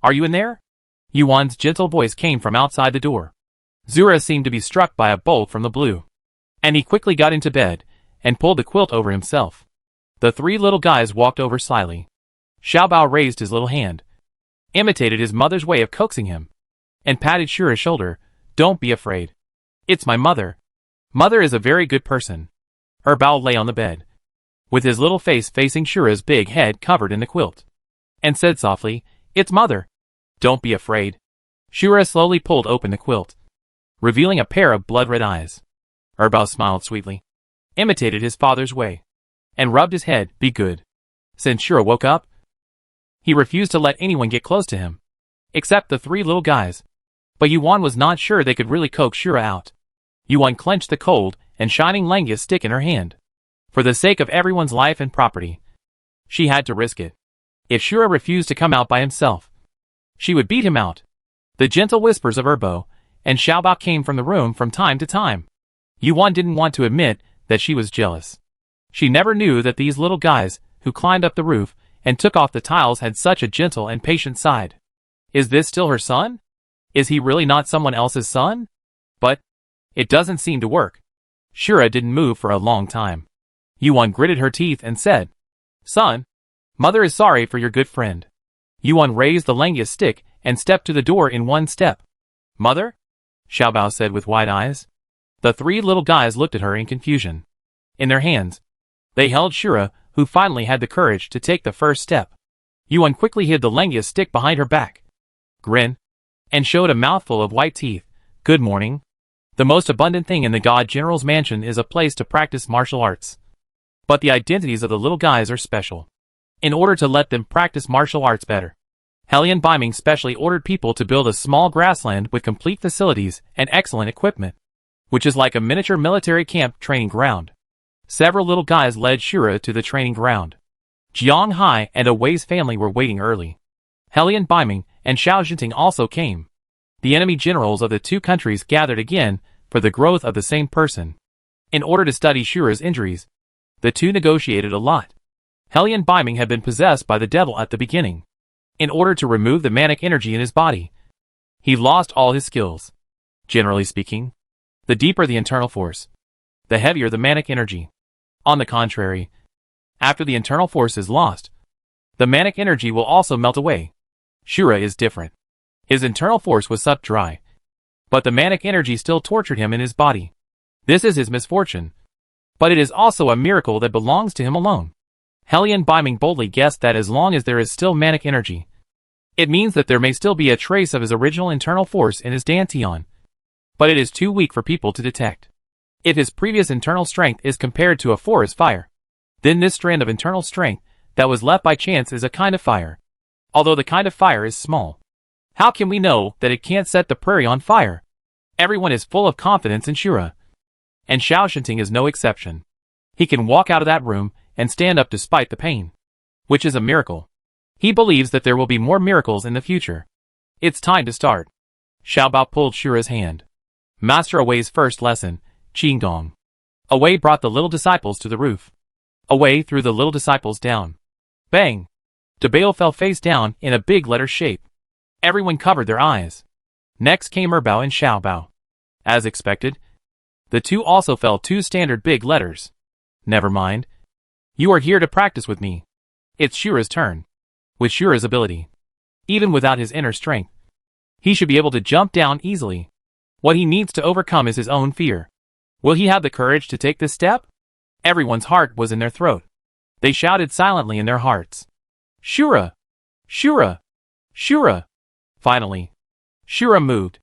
are you in there? Yuan's gentle voice came from outside the door. Zura seemed to be struck by a bolt from the blue, and he quickly got into bed and pulled the quilt over himself. The 3 little guys walked over slyly. Xiaobao raised his little hand, imitated his mother's way of coaxing him, and patted Shura's shoulder. Don't be afraid. It's my mother. Mother is a very good person. Erbao lay on the bed, with his little face facing Shura's big head covered in the quilt, and said softly, It's mother. Don't be afraid. Shura slowly pulled open the quilt, revealing a pair of blood-red eyes. Erbao smiled sweetly, imitated his father's way, and rubbed his head. Be good. Since Shura woke up, he refused to let anyone get close to him, except the 3 little guys. But Yuan was not sure they could really coax Shura out. Yuan clenched the cold and shining Langia stick in her hand. For the sake of everyone's life and property, she had to risk it. If Shura refused to come out by himself, she would beat him out. The gentle whispers of Erbo and Xiaobao came from the room from time to time. Yuan didn't want to admit that she was jealous. She never knew that these little guys, who climbed up the roof and took off the tiles, had such a gentle and patient side. Is this still her son? Is he really not someone else's son? But it doesn't seem to work. Shura didn't move for a long time. Yuan gritted her teeth and said, "Son, mother is sorry for your good friend." Yuan raised the Langius stick and stepped to the door in one step. "Mother?" Xiaobao said with wide eyes. The three little guys looked at her in confusion. In their hands, they held Shura, who finally had the courage to take the first step. Yuan quickly hid the Langius stick behind her back, grinned, and showed a mouthful of white teeth. "Good morning. The most abundant thing in the God General's mansion is a place to practice martial arts. But the identities of the little guys are special. In order to let them practice martial arts better, Hellion Biming specially ordered people to build a small grassland with complete facilities and excellent equipment, which is like a miniature military camp training ground." Several little guys led Shura to the training ground. Jiang Hai and Awei's family were waiting early. Hellion Biming and Xiao Jinting also came. The enemy generals of the two countries gathered again for the growth of the same person. In order to study Shura's injuries, the two negotiated a lot. Hellion Biming had been possessed by the devil at the beginning. In order to remove the manic energy in his body, he lost all his skills. Generally speaking, the deeper the internal force, the heavier the manic energy. On the contrary, after the internal force is lost, the manic energy will also melt away. Shura is different. His internal force was sucked dry, but the manic energy still tortured him in his body. This is his misfortune, but it is also a miracle that belongs to him alone. Hellion Biming boldly guessed that as long as there is still manic energy, it means that there may still be a trace of his original internal force in his Dantian, but it is too weak for people to detect. If his previous internal strength is compared to a forest fire, then this strand of internal strength that was left by chance is a kind of fire, although the kind of fire is small. How can we know that it can't set the prairie on fire? Everyone is full of confidence in Shura, and Xiao Shinting is no exception. He can walk out of that room and stand up despite the pain, which is a miracle. He believes that there will be more miracles in the future. It's time to start. Xiaobao pulled Shura's hand. Master Awei's first lesson, Qigong. Awei brought the little disciples to the roof. Awei threw the little disciples down. Bang! Debao fell face down in a big letter shape. Everyone covered their eyes. Next came Erbao and Xiaobao. As expected, the two also fell two standard big letters. Never mind. You are here to practice with me. It's Shura's turn. With Shura's ability, even without his inner strength, he should be able to jump down easily. What he needs to overcome is his own fear. Will he have the courage to take this step? Everyone's heart was in their throat. They shouted silently in their hearts. Shura! Shura! Shura! Finally, Shura moved.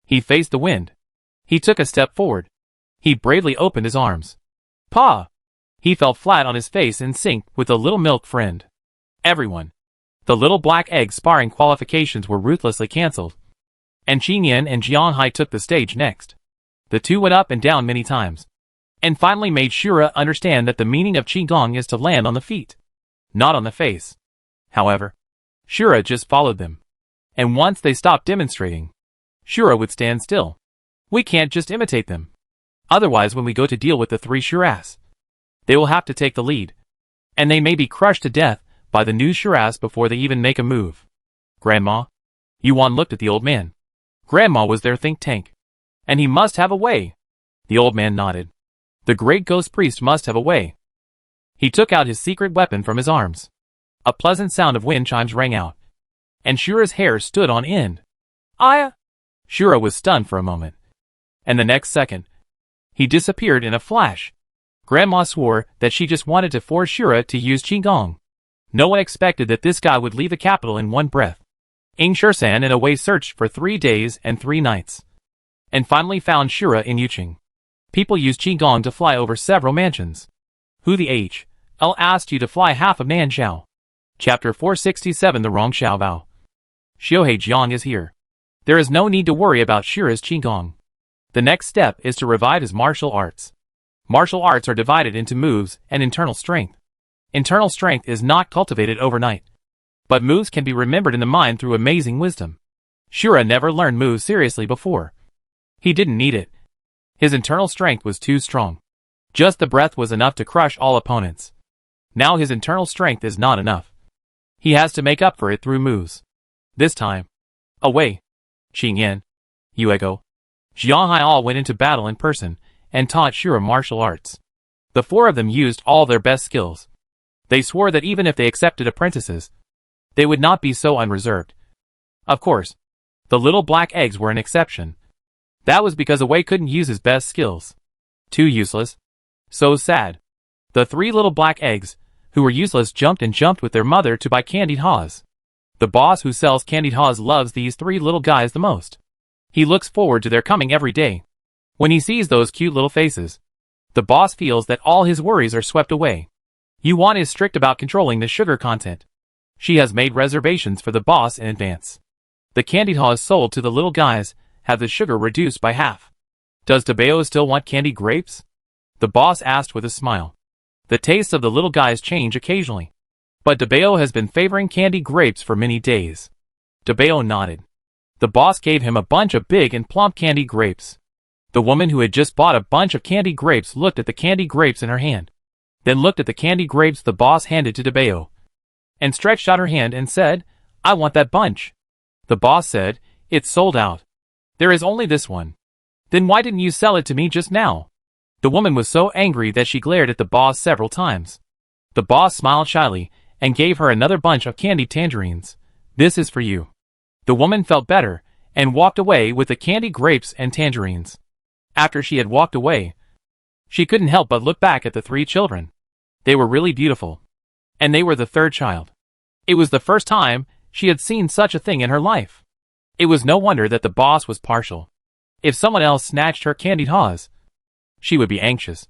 He faced the wind. He took a step forward. He bravely opened his arms. Pa! He fell flat on his face in sync with the little milk friend. Everyone. The little black egg sparring qualifications were ruthlessly cancelled, and Qingyan and Jianghai took the stage next. The two went up and down many times, and finally made Shura understand that the meaning of Qigong is to land on the feet, not on the face. However, Shura just followed them, and once they stopped demonstrating, Shura would stand still. We can't just imitate them. Otherwise, when we go to deal with the three Shuras, they will have to take the lead, and they may be crushed to death by the new Shuras before they even make a move. Grandma? Yuan looked at the old man. Grandma was their think tank, and he must have a way. The old man nodded. The great ghost priest must have a way. He took out his secret weapon from his arms. A pleasant sound of wind chimes rang out, and Shura's hair stood on end. Aya! Shura was stunned for a moment, and the next second, he disappeared in a flash. Grandma swore that she just wanted to force Shura to use Qigong. No one expected that this guy would leave the capital in one breath. Ing Shursan and Awei searched for 3 days and 3 nights, and finally found Shura in Yuqing. People use Qigong to fly over several mansions. Who the H.L. asked you to fly half of Nanzhao? Chapter 467 The Wrong Xiaobao. Xiuhei Jiang is here. There is no need to worry about Shura's Qigong. The next step is to revive his martial arts. Martial arts are divided into moves and internal strength. Internal strength is not cultivated overnight, but moves can be remembered in the mind through amazing wisdom. Shura never learned moves seriously before. He didn't need it. His internal strength was too strong. Just the breath was enough to crush all opponents. Now his internal strength is not enough. He has to make up for it through moves. This time. Away. Qing Yan. Yuego. Jianhai all went into battle in person, and taught Shura martial arts. The four of them used all their best skills. They swore that even if they accepted apprentices, they would not be so unreserved. Of course, the little black eggs were an exception. That was because Away couldn't use his best skills. Too useless. So sad. The three little black eggs, who were useless, jumped with their mother to buy candied haws. The boss who sells candied haws loves these three little guys the most. He looks forward to their coming every day. When he sees those cute little faces, the boss feels that all his worries are swept away. Yuan is strict about controlling the sugar content. She has made reservations for the boss in advance. The candied haws sold to the little guys have the sugar reduced by half. Does Tabeo still want candied grapes? The boss asked with a smile. The tastes of the little guys change occasionally. But Tabeo has been favoring candied grapes for many days. Tabeo nodded. The boss gave him a bunch of big and plump candied grapes. The woman who had just bought a bunch of candied grapes looked at the candied grapes in her hand, then looked at the candied grapes the boss handed to Tabeo, and stretched out her hand and said, "I want that bunch." The boss said, "It's sold out. There is only this one." "Then why didn't you sell it to me just now?" The woman was so angry that she glared at the boss several times. The boss smiled shyly and gave her another bunch of candied tangerines. "This is for you." The woman felt better and walked away with the candied grapes and tangerines. After she had walked away, she couldn't help but look back at the three children. They were really beautiful. And they were the third child. It was the first time she had seen such a thing in her life. It was no wonder that the boss was partial. If someone else snatched her candied haws, she would be anxious.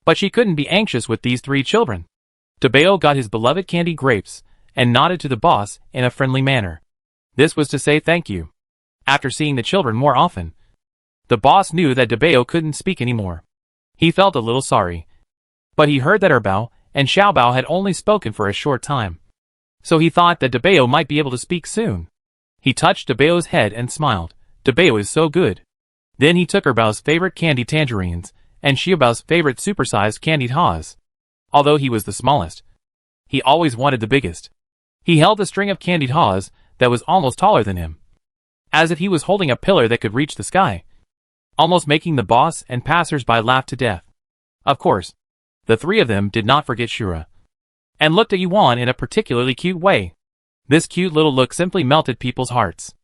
But she couldn't be anxious with these three children. Tabeo got his beloved candied grapes and nodded to the boss in a friendly manner. This was to say thank you. After seeing the children more often, the boss knew that Tabeo couldn't speak anymore. He felt a little sorry. But he heard that Erbao and Xiaobao had only spoken for a short time. So he thought that Tabeo might be able to speak soon. He touched Tabeo's head and smiled. Tabeo is so good. Then he took Erbao's favorite candied tangerines and Xiaobao's favorite supersized candied haws. Although he was the smallest, he always wanted the biggest. He held a string of candied haws that was almost taller than him, as if he was holding a pillar that could reach the sky, almost making the boss and passers-by laugh to death. Of course, the three of them did not forget Shura, and looked at Yuan in a particularly cute way. This cute little look simply melted people's hearts.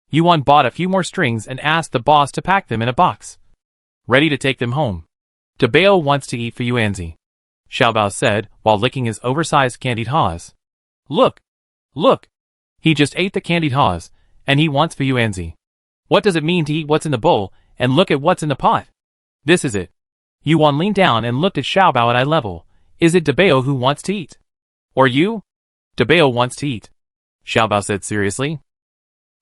Yuan bought a few more strings and asked the boss to pack them in a box, ready to take them home. Tabeo wants to eat for Yuanzi, Xiaobao said while licking his oversized candied haws. Look! Look! He just ate the candied haws, and he wants for Yuanzi. What does it mean to eat what's in the bowl and look at what's in the pot? This is it. Yuan leaned down and looked at Xiaobao at eye level. Is it Tabeo who wants to eat? Or you? Tabeo wants to eat, Xiaobao said seriously.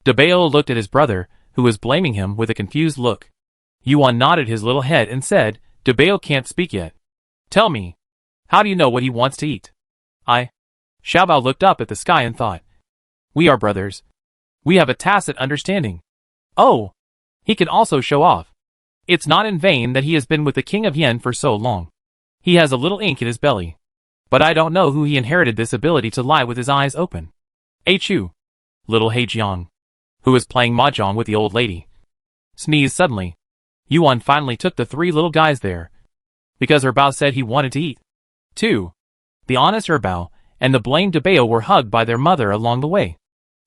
Tabeo looked at his brother, who was blaming him with a confused look. Yuan nodded his little head and said, Tabeo can't speak yet. Tell me, how do you know what he wants to eat? Xiaobao looked up at the sky and thought. We are brothers. We have a tacit understanding. Oh! He can also show off. It's not in vain that he has been with the King of Yen for so long. He has a little ink in his belly. But I don't know who he inherited this ability to lie with his eyes open. Chu, little Heijiang, who was playing mahjong with the old lady, sneezed suddenly. Yuan finally took the three little guys there, because Erbao said he wanted to eat, too. The honest Erbao and the blamed Tabeo were hugged by their mother along the way.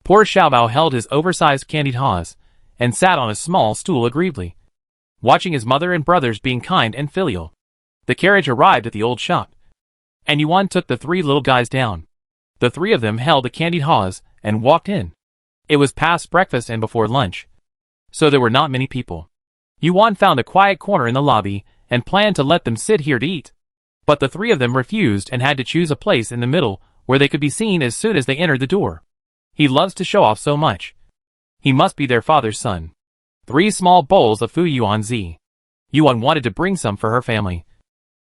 Poor Xiaobao held his oversized candied haws and sat on a small stool aggrievedly, watching his mother and brothers being kind and filial. The carriage arrived at the old shop, and Yuan took the three little guys down. The three of them held the candied haws and walked in. It was past breakfast and before lunch, so there were not many people. Yuan found a quiet corner in the lobby and planned to let them sit here to eat. But the three of them refused and had to choose a place in the middle where they could be seen as soon as they entered the door. He loves to show off so much. He must be their father's son. 3 small bowls of Fu Yuanzi. Yuan wanted to bring some for her family.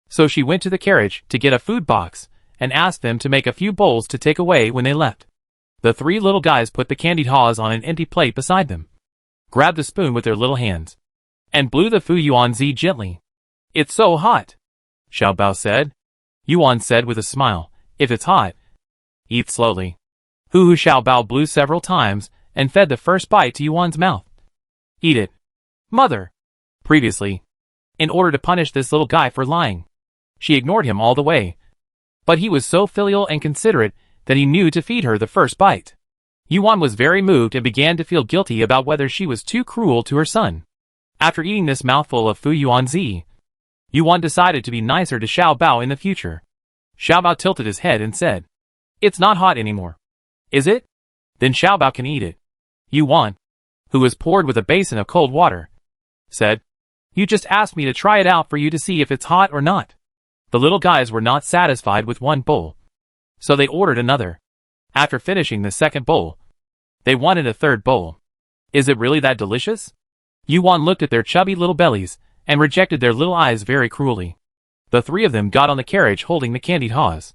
So she went to the carriage to get a food box and asked them to make a few bowls to take away when they left. The 3 little guys put the candied haws on an empty plate beside them, grabbed a spoon with their little hands, and blew the Fu Yuanzi gently. It's so hot, Xiao Bao said. Yuan said with a smile, if it's hot, eat slowly. Hu Xiao Bao blew several times and fed the first bite to Yuan's mouth. Eat it. Mother. Previously, in order to punish this little guy for lying, she ignored him all the way. But he was so filial and considerate that he knew to feed her the first bite. Yuan was very moved and began to feel guilty about whether she was too cruel to her son. After eating this mouthful of Fu Yuanzi, Yuan decided to be nicer to Xiao Bao in the future. Xiao Bao tilted his head and said, it's not hot anymore. Is it? Then Xiao Bao can eat it. Yuan, who was poured with a basin of cold water, said, you just asked me to try it out for you to see if it's hot or not. The little guys were not satisfied with one bowl, so they ordered another. After finishing the second bowl, they wanted a third bowl. Is it really that delicious? Yuan looked at their chubby little bellies and rejected their little eyes very cruelly. The three of them got on the carriage holding the candied haws.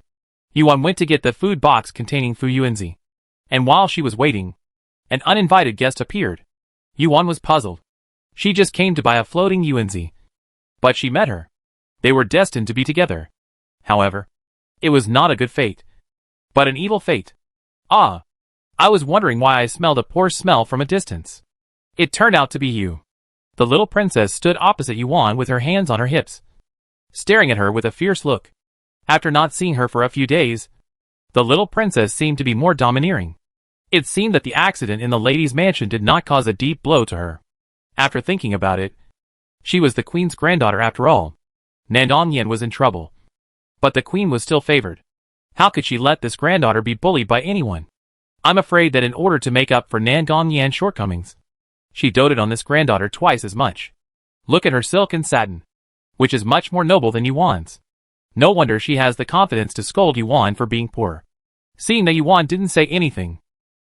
Yuan went to get the food box containing Fu Yuanzi, and while she was waiting, an uninvited guest appeared. Yuan was puzzled. She just came to buy a floating Yuanzi, but she met her. They were destined to be together. However, it was not a good fate, but an evil fate. Ah! I was wondering why I smelled a poor smell from a distance. It turned out to be you. The little princess stood opposite Yuan with her hands on her hips, staring at her with a fierce look. After not seeing her for a few days, the little princess seemed to be more domineering. It seemed that the accident in the lady's mansion did not cause a deep blow to her. After thinking about it, she was the queen's granddaughter after all. Nandong was in trouble, but the queen was still favored. How could she let this granddaughter be bullied by anyone? I'm afraid that in order to make up for Nandong shortcomings, she doted on this granddaughter twice as much. Look at her silk and satin, which is much more noble than Yuan's. No wonder she has the confidence to scold Yuan for being poor. Seeing that Yuan didn't say anything,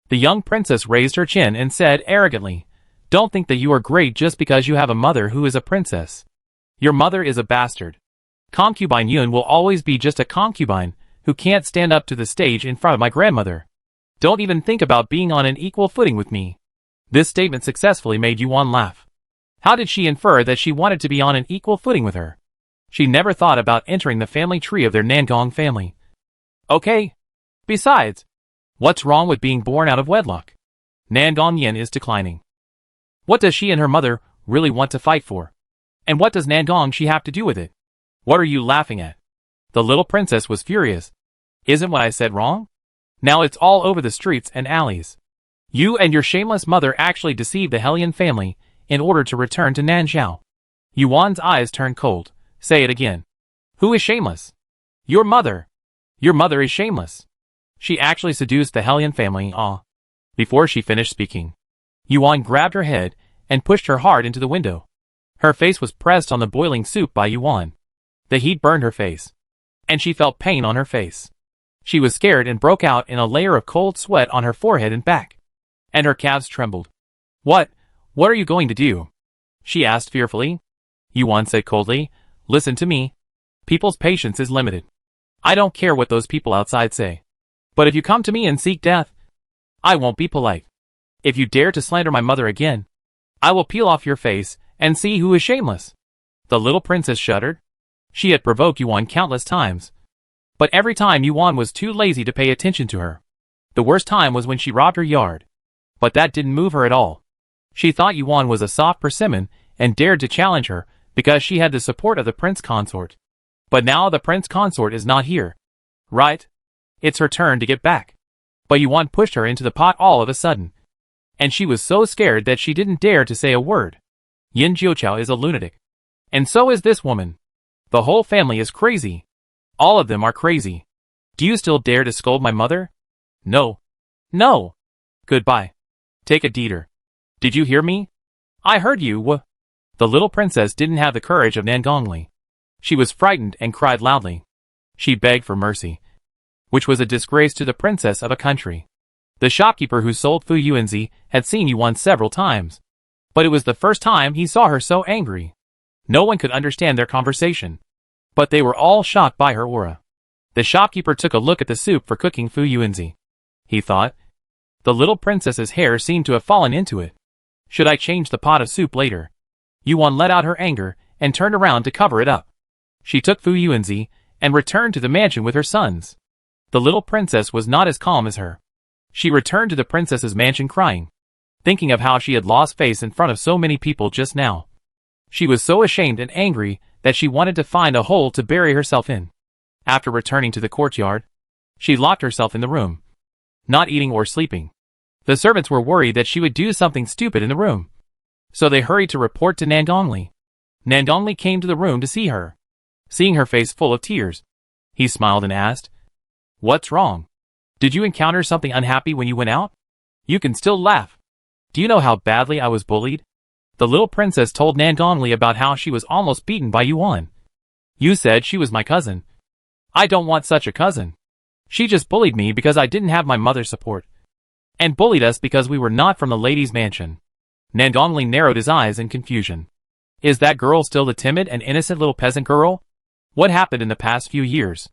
the young princess raised her chin and said arrogantly, don't think that you are great just because you have a mother who is a princess. Your mother is a bastard. Concubine Yun will always be just a concubine who can't stand up to the stage in front of my grandmother. Don't even think about being on an equal footing with me. This statement successfully made Yuan laugh. How did she infer that she wanted to be on an equal footing with her? She never thought about entering the family tree of their Nandong family. Okay. Besides, what's wrong with being born out of wedlock? Nandong is declining. What does she and her mother really want to fight for? And what does Nandong she have to do with it? What are you laughing at? The little princess was furious. Isn't what I said wrong? Now it's all over the streets and alleys. You and your shameless mother actually deceived the Hellion family in order to return to Nanxiao. Yuan's eyes turned cold. Say it again. Who is shameless? Your mother. Your mother is shameless. She actually seduced the Hellion family. Before she finished speaking, Yuan grabbed her head and pushed her hard into the window. Her face was pressed on the boiling soup by Yuan. The heat burned her face, and she felt pain on her face. She was scared and broke out in a layer of cold sweat on her forehead and back, and her calves trembled. What are you going to do? She asked fearfully. Yuan said coldly, listen to me. People's patience is limited. I don't care what those people outside say. But if you come to me and seek death, I won't be polite. If you dare to slander my mother again, I will peel off your face and see who is shameless. The little princess shuddered. She had provoked Yuan countless times, but every time Yuan was too lazy to pay attention to her. The worst time was when she robbed her yard, but that didn't move her at all. She thought Yuan was a soft persimmon and dared to challenge her because she had the support of the prince consort. But now the prince consort is not here. Right? It's her turn to get back. But Yuan pushed her into the pot all of a sudden, and she was so scared that she didn't dare to say a word. Yin Jiuqiao is a lunatic. And so is this woman. The whole family is crazy. All of them are crazy. Do you still dare to scold my mother? No. No. Goodbye. Take a deeder. Did you hear me? I heard you. The little princess didn't have the courage of Nandongli. She was frightened and cried loudly. She begged for mercy, which was a disgrace to the princess of a country. The shopkeeper who sold Fu Yuanzi had seen Yuan several times, but it was the first time he saw her so angry. No one could understand their conversation, but they were all shocked by her aura. The shopkeeper took a look at the soup for cooking Fu Yuanzi. He thought, the little princess's hair seemed to have fallen into it. Should I change the pot of soup later? Yuan let out her anger and turned around to cover it up. She took Fu Yuanzi and returned to the mansion with her sons. The little princess was not as calm as her. She returned to the princess's mansion crying, thinking of how she had lost face in front of so many people just now. She was so ashamed and angry that she wanted to find a hole to bury herself in. After returning to the courtyard, she locked herself in the room, not eating or sleeping. The servants were worried that she would do something stupid in the room, so they hurried to report to Nandongli. Nandongli came to the room to see her. Seeing her face full of tears, he smiled and asked, "What's wrong? Did you encounter something unhappy when you went out? You can still laugh. Do you know how badly I was bullied?" The little princess told Nandongli about how she was almost beaten by Yuan. "You said she was my cousin. I don't want such a cousin. She just bullied me because I didn't have my mother's support, and bullied us because we were not from the lady's mansion." Nandongli narrowed his eyes in confusion. Is that girl still the timid and innocent little peasant girl? What happened in the past few years?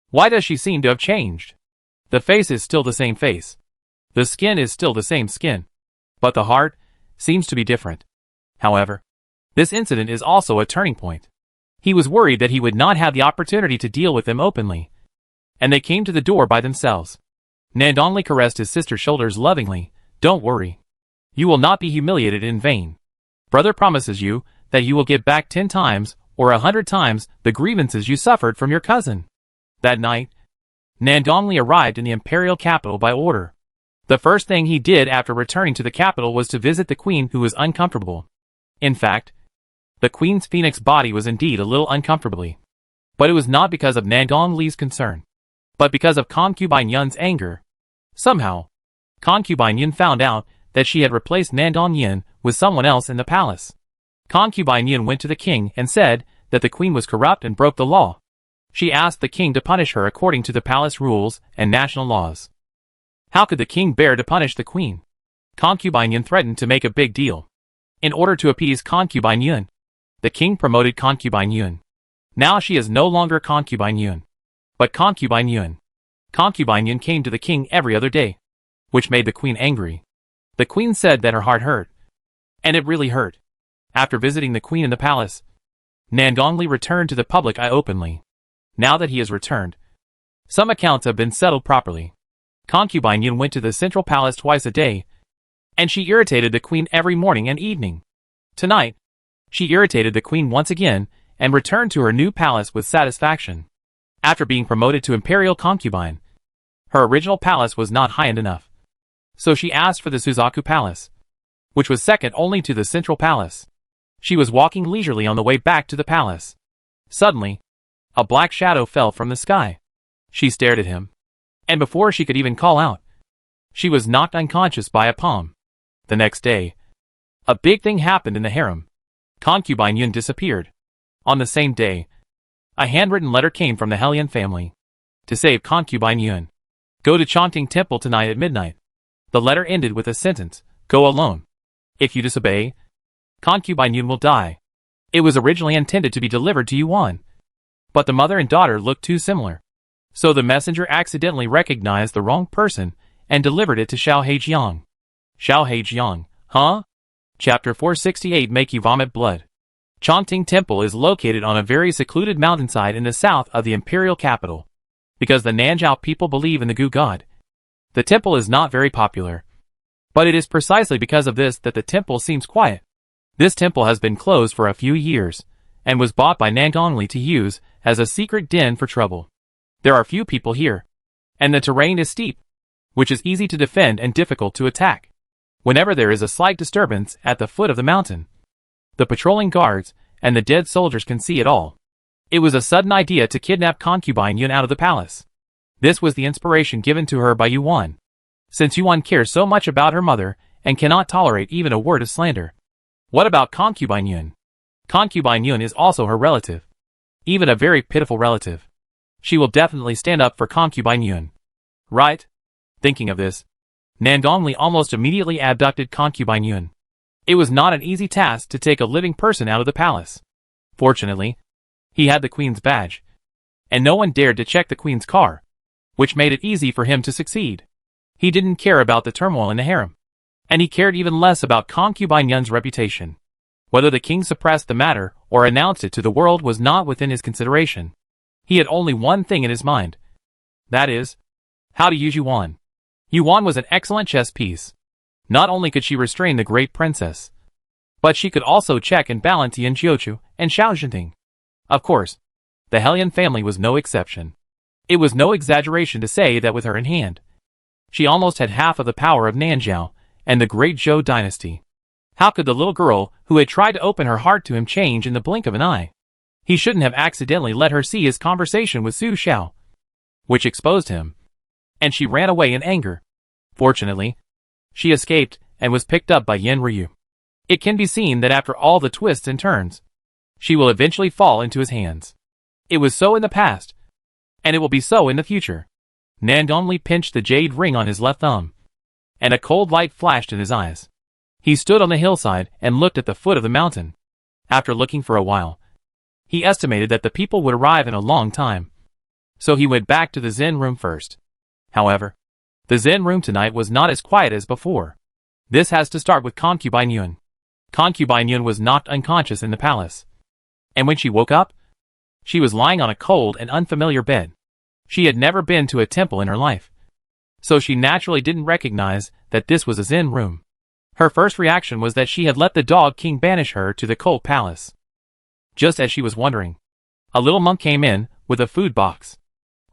Why does she seem to have changed? The face is still the same face. The skin is still the same skin. But the heart seems to be different. However, this incident is also a turning point. He was worried that he would not have the opportunity to deal with them openly, and they came to the door by themselves. Nandongli caressed his sister's shoulders lovingly. "Don't worry. You will not be humiliated in vain. Brother promises you that you will get back 10 times or 100 times the grievances you suffered from your cousin." That night, Nandongli arrived in the imperial capital by order. The first thing he did after returning to the capital was to visit the queen, who was uncomfortable. In fact, the queen's phoenix body was indeed a little uncomfortably. But it was not because of Nandongli's concern, but because of concubine Yun's anger. Somehow, concubine Yun found out that she had replaced Nandong Yin with someone else in the palace. Concubine Yun went to the king and said that the queen was corrupt and broke the law. She asked the king to punish her according to the palace rules and national laws. How could the king bear to punish the queen? Concubine Yun threatened to make a big deal. In order to appease concubine Yun, the king promoted concubine Yun. Now she is no longer concubine Yun, but concubine Yun. Concubine Yun came to the king every other day, which made the queen angry. The queen said that her heart hurt, and it really hurt. After visiting the queen in the palace, Nandongli returned to the public eye openly. Now that he has returned, some accounts have been settled properly. Concubine Yun went to the central palace twice a day, and she irritated the queen every morning and evening. Tonight, she irritated the queen once again and returned to her new palace with satisfaction. After being promoted to imperial concubine, her original palace was not high-end enough, so she asked for the Suzaku Palace, which was second only to the central palace. She was walking leisurely on the way back to the palace. Suddenly, a black shadow fell from the sky. She stared at him, and before she could even call out, she was knocked unconscious by a palm. The next day, a big thing happened in the harem. Concubine Yun disappeared. On the same day, a handwritten letter came from the Helian family to save concubine Yun. Go to Chanting Temple tonight at midnight. The letter ended with a sentence, "Go alone. If you disobey, concubine Yun will die." It was originally intended to be delivered to Yuan, but the mother and daughter looked too similar, so the messenger accidentally recognized the wrong person and delivered it to Xiao Heijiang. Xiao Heijiang, huh? Chapter 468 Make You Vomit Blood. Chanting Temple is located on a very secluded mountainside in the south of the imperial capital. Because the Nanzhao people believe in the Gu god, the temple is not very popular. But it is precisely because of this that the temple seems quiet. This temple has been closed for a few years, and was bought by Nandongli to use as a secret den for trouble. There are few people here, and the terrain is steep, which is easy to defend and difficult to attack. Whenever there is a slight disturbance at the foot of the mountain, the patrolling guards and the dead soldiers can see it all. It was a sudden idea to kidnap concubine Yun out of the palace. This was the inspiration given to her by Yuan, since Yuan cares so much about her mother and cannot tolerate even a word of slander. What about concubine Yun? Concubine Yun is also her relative, even a very pitiful relative. She will definitely stand up for concubine Yun. Right? Thinking of this, Nandongli almost immediately abducted concubine Yun. It was not an easy task to take a living person out of the palace. Fortunately, he had the queen's badge, and no one dared to check the queen's car, which made it easy for him to succeed. He didn't care about the turmoil in the harem, and he cared even less about concubine Yun's reputation. Whether the king suppressed the matter or announced it to the world was not within his consideration. He had only one thing in his mind. That is, how to use Yuan. Yuan was an excellent chess piece. Not only could she restrain the great princess, but she could also check and balance Yin Jiuchu and Xiao Zhenting. Of course, the Hellion family was no exception. It was no exaggeration to say that with her in hand, she almost had half of the power of Nanzhao and the great Zhou dynasty. How could the little girl who had tried to open her heart to him change in the blink of an eye? He shouldn't have accidentally let her see his conversation with Su Xiao, which exposed him, and she ran away in anger. Fortunately, she escaped and was picked up by Yin Ryu. It can be seen that after all the twists and turns, she will eventually fall into his hands. It was so in the past, and it will be so in the future. Nandongli pinched the jade ring on his left thumb, and a cold light flashed in his eyes. He stood on the hillside and looked at the foot of the mountain. After looking for a while, he estimated that the people would arrive in a long time. So he went back to the Zen room first. However, the Zen room tonight was not as quiet as before. This has to start with Concubine Yun. Concubine Yun was knocked unconscious in the palace. And when she woke up, she was lying on a cold and unfamiliar bed. She had never been to a temple in her life, so she naturally didn't recognize that this was a Zen room. Her first reaction was that she had let the dog king banish her to the cold palace. Just as she was wondering, a little monk came in with a food box.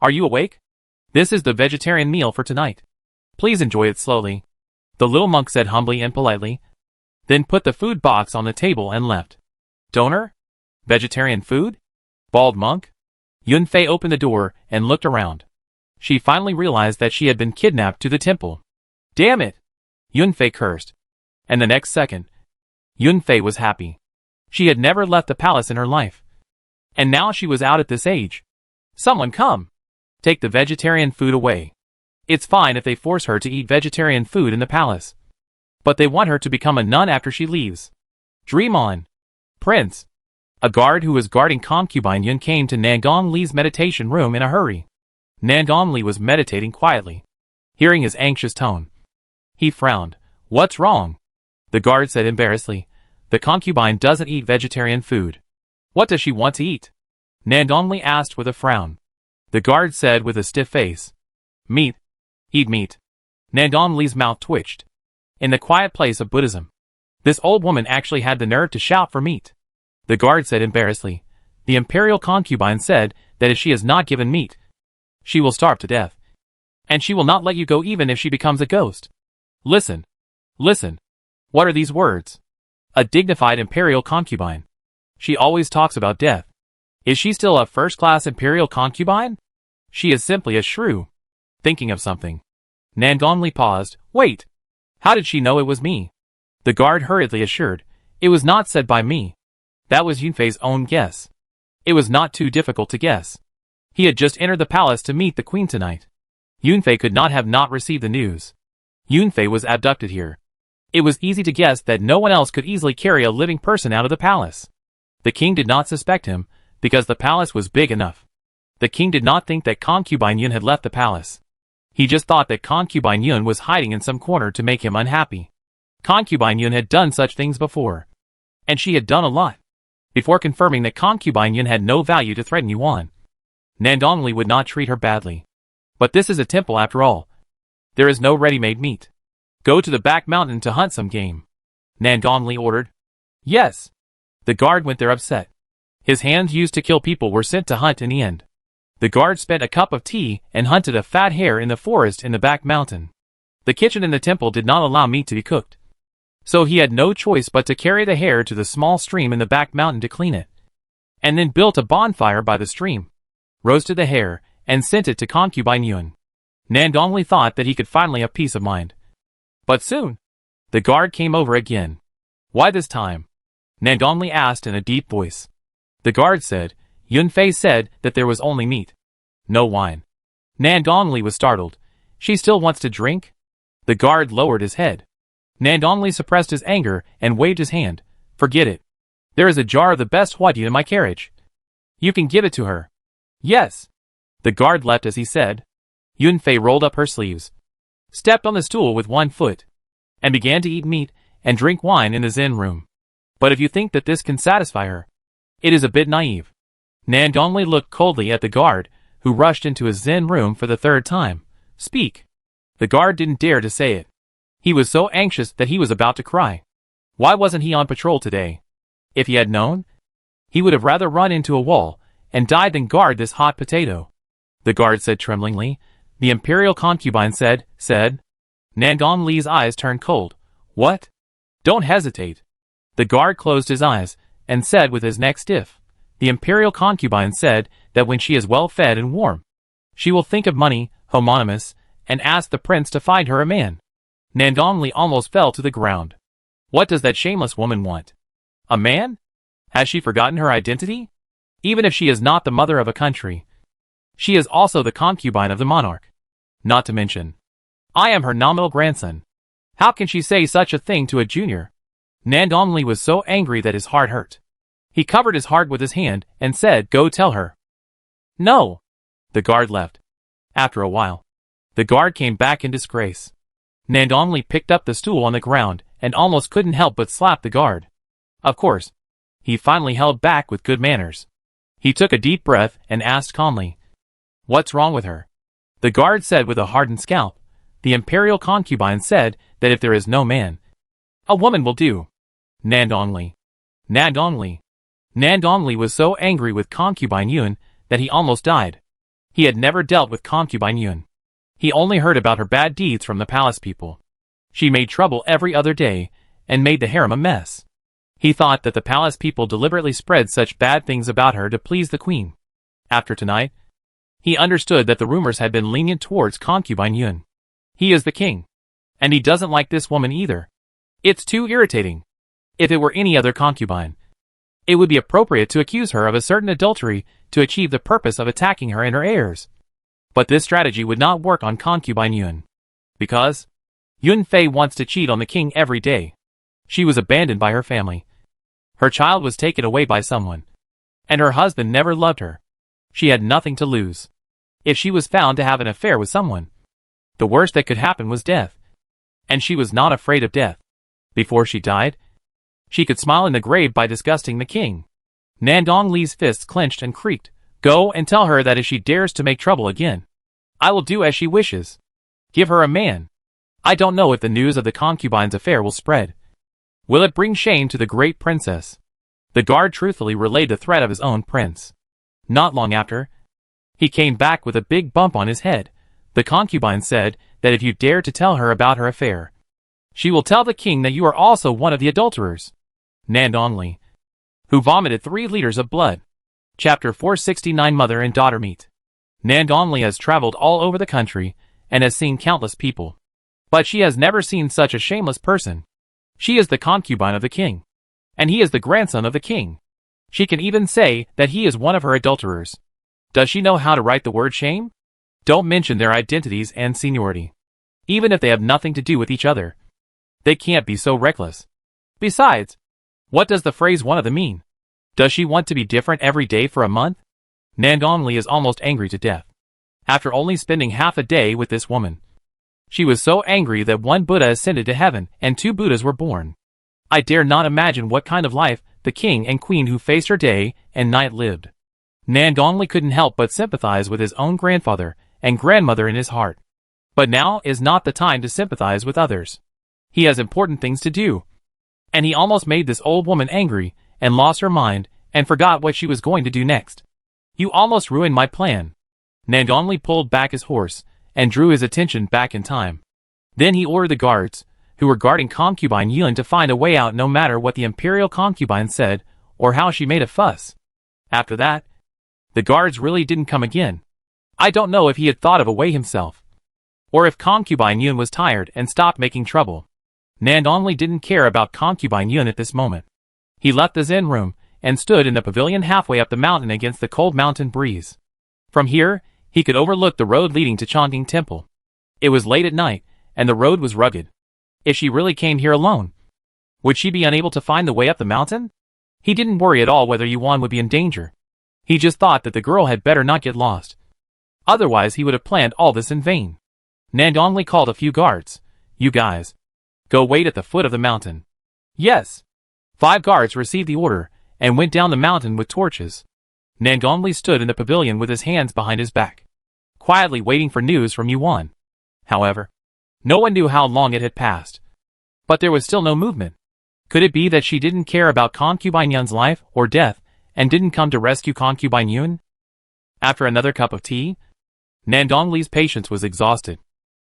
"Are you awake? This is the vegetarian meal for tonight. Please enjoy it slowly," the little monk said humbly and politely, then put the food box on the table and left. "Donor? Vegetarian food?" bawled monk. Yunfei opened the door and looked around. She finally realized that she had been kidnapped to the temple. "Damn it!" Yunfei cursed. And the next second, Yunfei was happy. She had never left the palace in her life. And now she was out at this age. "Someone come! Take the vegetarian food away. It's fine if they force her to eat vegetarian food in the palace, but they want her to become a nun after she leaves. Dream on, Prince." A guard who was guarding Concubine Yun came to Nangong Li's meditation room in a hurry. Nangong Li was meditating quietly. Hearing his anxious tone, he frowned. "What's wrong?" The guard said embarrassedly. "The concubine doesn't eat vegetarian food." "What does she want to eat?" Nangong Li asked with a frown. The guard said with a stiff face, "Meat. Eat meat." Nangong Li's mouth twitched. In the quiet place of Buddhism, this old woman actually had the nerve to shout for meat. The guard said embarrassedly, "The imperial concubine said that if she is not given meat, she will starve to death. And she will not let you go even if she becomes a ghost." Listen. Listen. What are these words? A dignified imperial concubine. She always talks about death. Is she still a first-class imperial concubine? She is simply a shrew. Thinking of something, Nangong Li paused. "Wait. How did she know it was me?" The guard hurriedly assured, "It was not said by me. That was Yunfei's own guess." It was not too difficult to guess. He had just entered the palace to meet the queen tonight. Yunfei could not have not received the news. Yunfei was abducted here. It was easy to guess that no one else could easily carry a living person out of the palace. The king did not suspect him, because the palace was big enough. The king did not think that Concubine Yun had left the palace. He just thought that Concubine Yun was hiding in some corner to make him unhappy. Concubine Yun had done such things before. And she had done a lot. Before confirming that Concubine Yun had no value to threaten Yuan, Nangong Li would not treat her badly. But this is a temple after all. There is no ready-made meat. Go to the back mountain to hunt some game, Nangong Li ordered. Yes. The guard went there upset. His hands used to kill people were sent to hunt in the end. The guard spent a cup of tea and hunted a fat hare in the forest in the back mountain. The kitchen in the temple did not allow meat to be cooked, so he had no choice but to carry the hare to the small stream in the back mountain to clean it, and then built a bonfire by the stream, roasted the hare, and sent it to Concubine Yun. Nangong Li thought that he could finally have peace of mind. But soon, the guard came over again. "Why this time?" Nangong Li asked in a deep voice. The guard said, "Yunfei said that there was only meat. No wine." Nangong Li was startled. "She still wants to drink?" The guard lowered his head. Nangong Li suppressed his anger and waved his hand. "Forget it. There is a jar of the best huadi in my carriage. You can give it to her." "Yes." The guard left as he said. Yunfei rolled up her sleeves, stepped on the stool with one foot, and began to eat meat and drink wine in the Zen room. But if you think that this can satisfy her, it is a bit naive. Nandongli looked coldly at the guard, who rushed into his zen room for the third time. Speak. The guard didn't dare to say it. He was so anxious that he was about to cry. Why wasn't he on patrol today? If he had known, he would have rather run into a wall and died than guard this hot potato. The guard said tremblingly. The imperial concubine said. Nandongli's eyes turned cold. What? Don't hesitate. The guard closed his eyes and said with his neck stiff. The imperial concubine said that when she is well fed and warm, she will think of money, homonymous, and ask the prince to find her a man. Nandongli almost fell to the ground. What does that shameless woman want? A man? Has she forgotten her identity? Even if she is not the mother of a country, she is also the concubine of the monarch. Not to mention, I am her nominal grandson. How can she say such a thing to a junior? Nandongli was so angry that his heart hurt. He covered his heart with his hand and said, Go tell her. No. The guard left. After a while, the guard came back in disgrace. Nandongli picked up the stool on the ground and almost couldn't help but slap the guard. Of course, he finally held back with good manners. He took a deep breath and asked calmly, What's wrong with her? The guard said with a hardened scalp, The imperial concubine said that if there is no man, a woman will do. Nandongli. Nandongli was so angry with concubine Yun that he almost died. He had never dealt with concubine Yun. He only heard about her bad deeds from the palace people. She made trouble every other day and made the harem a mess. He thought that the palace people deliberately spread such bad things about her to please the queen. After tonight, he understood that the rumors had been lenient towards concubine Yun. He is the king, and he doesn't like this woman either. It's too irritating. If it were any other concubine, it would be appropriate to accuse her of a certain adultery to achieve the purpose of attacking her and her heirs. But this strategy would not work on concubine Yun. Because Yun Fei wants to cheat on the king every day. She was abandoned by her family. Her child was taken away by someone. And her husband never loved her. She had nothing to lose. If she was found to have an affair with someone, the worst that could happen was death. And she was not afraid of death. Before she died, she could smile in the grave by disgusting the king. Nandongli's fists clenched and creaked. Go and tell her that if she dares to make trouble again, I will do as she wishes. Give her a man. I don't know if the news of the concubine's affair will spread. Will it bring shame to the great princess? The guard truthfully relayed the threat of his own prince. Not long after, he came back with a big bump on his head. The concubine said that if you dare to tell her about her affair, she will tell the king that you are also one of the adulterers. Nandongli, who vomited 3 liters of blood. Chapter 469 Mother and Daughter Meet. Nandongli has traveled all over the country and has seen countless people. But she has never seen such a shameless person. She is the concubine of the king. And he is the grandson of the king. She can even say that he is one of her adulterers. Does she know how to write the word shame? Don't mention their identities and seniority. Even if they have nothing to do with each other. They can't be so reckless. Besides, what does the phrase one of them mean? Does she want to be different every day for a month? Nandongli is almost angry to death. After only spending half a day with this woman, she was so angry that 1 Buddha ascended to heaven and 2 Buddhas were born. I dare not imagine what kind of life the king and queen who faced her day and night lived. Nandongli couldn't help but sympathize with his own grandfather and grandmother in his heart. But now is not the time to sympathize with others. He has important things to do. And he almost made this old woman angry and lost her mind and forgot what she was going to do next. You almost ruined my plan. Nandongli pulled back his horse and drew his attention back in time. Then he ordered the guards, who were guarding concubine Yun, to find a way out no matter what the imperial concubine said or how she made a fuss. After that, the guards really didn't come again. I don't know if he had thought of a way himself, or if concubine Yun was tired and stopped making trouble. Nandongli didn't care about concubine Yun at this moment. He left the Zen room and stood in the pavilion halfway up the mountain against the cold mountain breeze. From here, he could overlook the road leading to Chanting Temple. It was late at night, and the road was rugged. If she really came here alone, would she be unable to find the way up the mountain? He didn't worry at all whether Yuan would be in danger. He just thought that the girl had better not get lost. Otherwise he would have planned all this in vain. Nandongli called a few guards. You guys, go wait at the foot of the mountain. Yes. 5 guards received the order and went down the mountain with torches. Nandonli stood in the pavilion with his hands behind his back, quietly waiting for news from Yuan. However, no one knew how long it had passed. But there was still no movement. Could it be that she didn't care about Concubine Yun's life or death and didn't come to rescue Concubine Yun? After another cup of tea, Nandongli's patience was exhausted.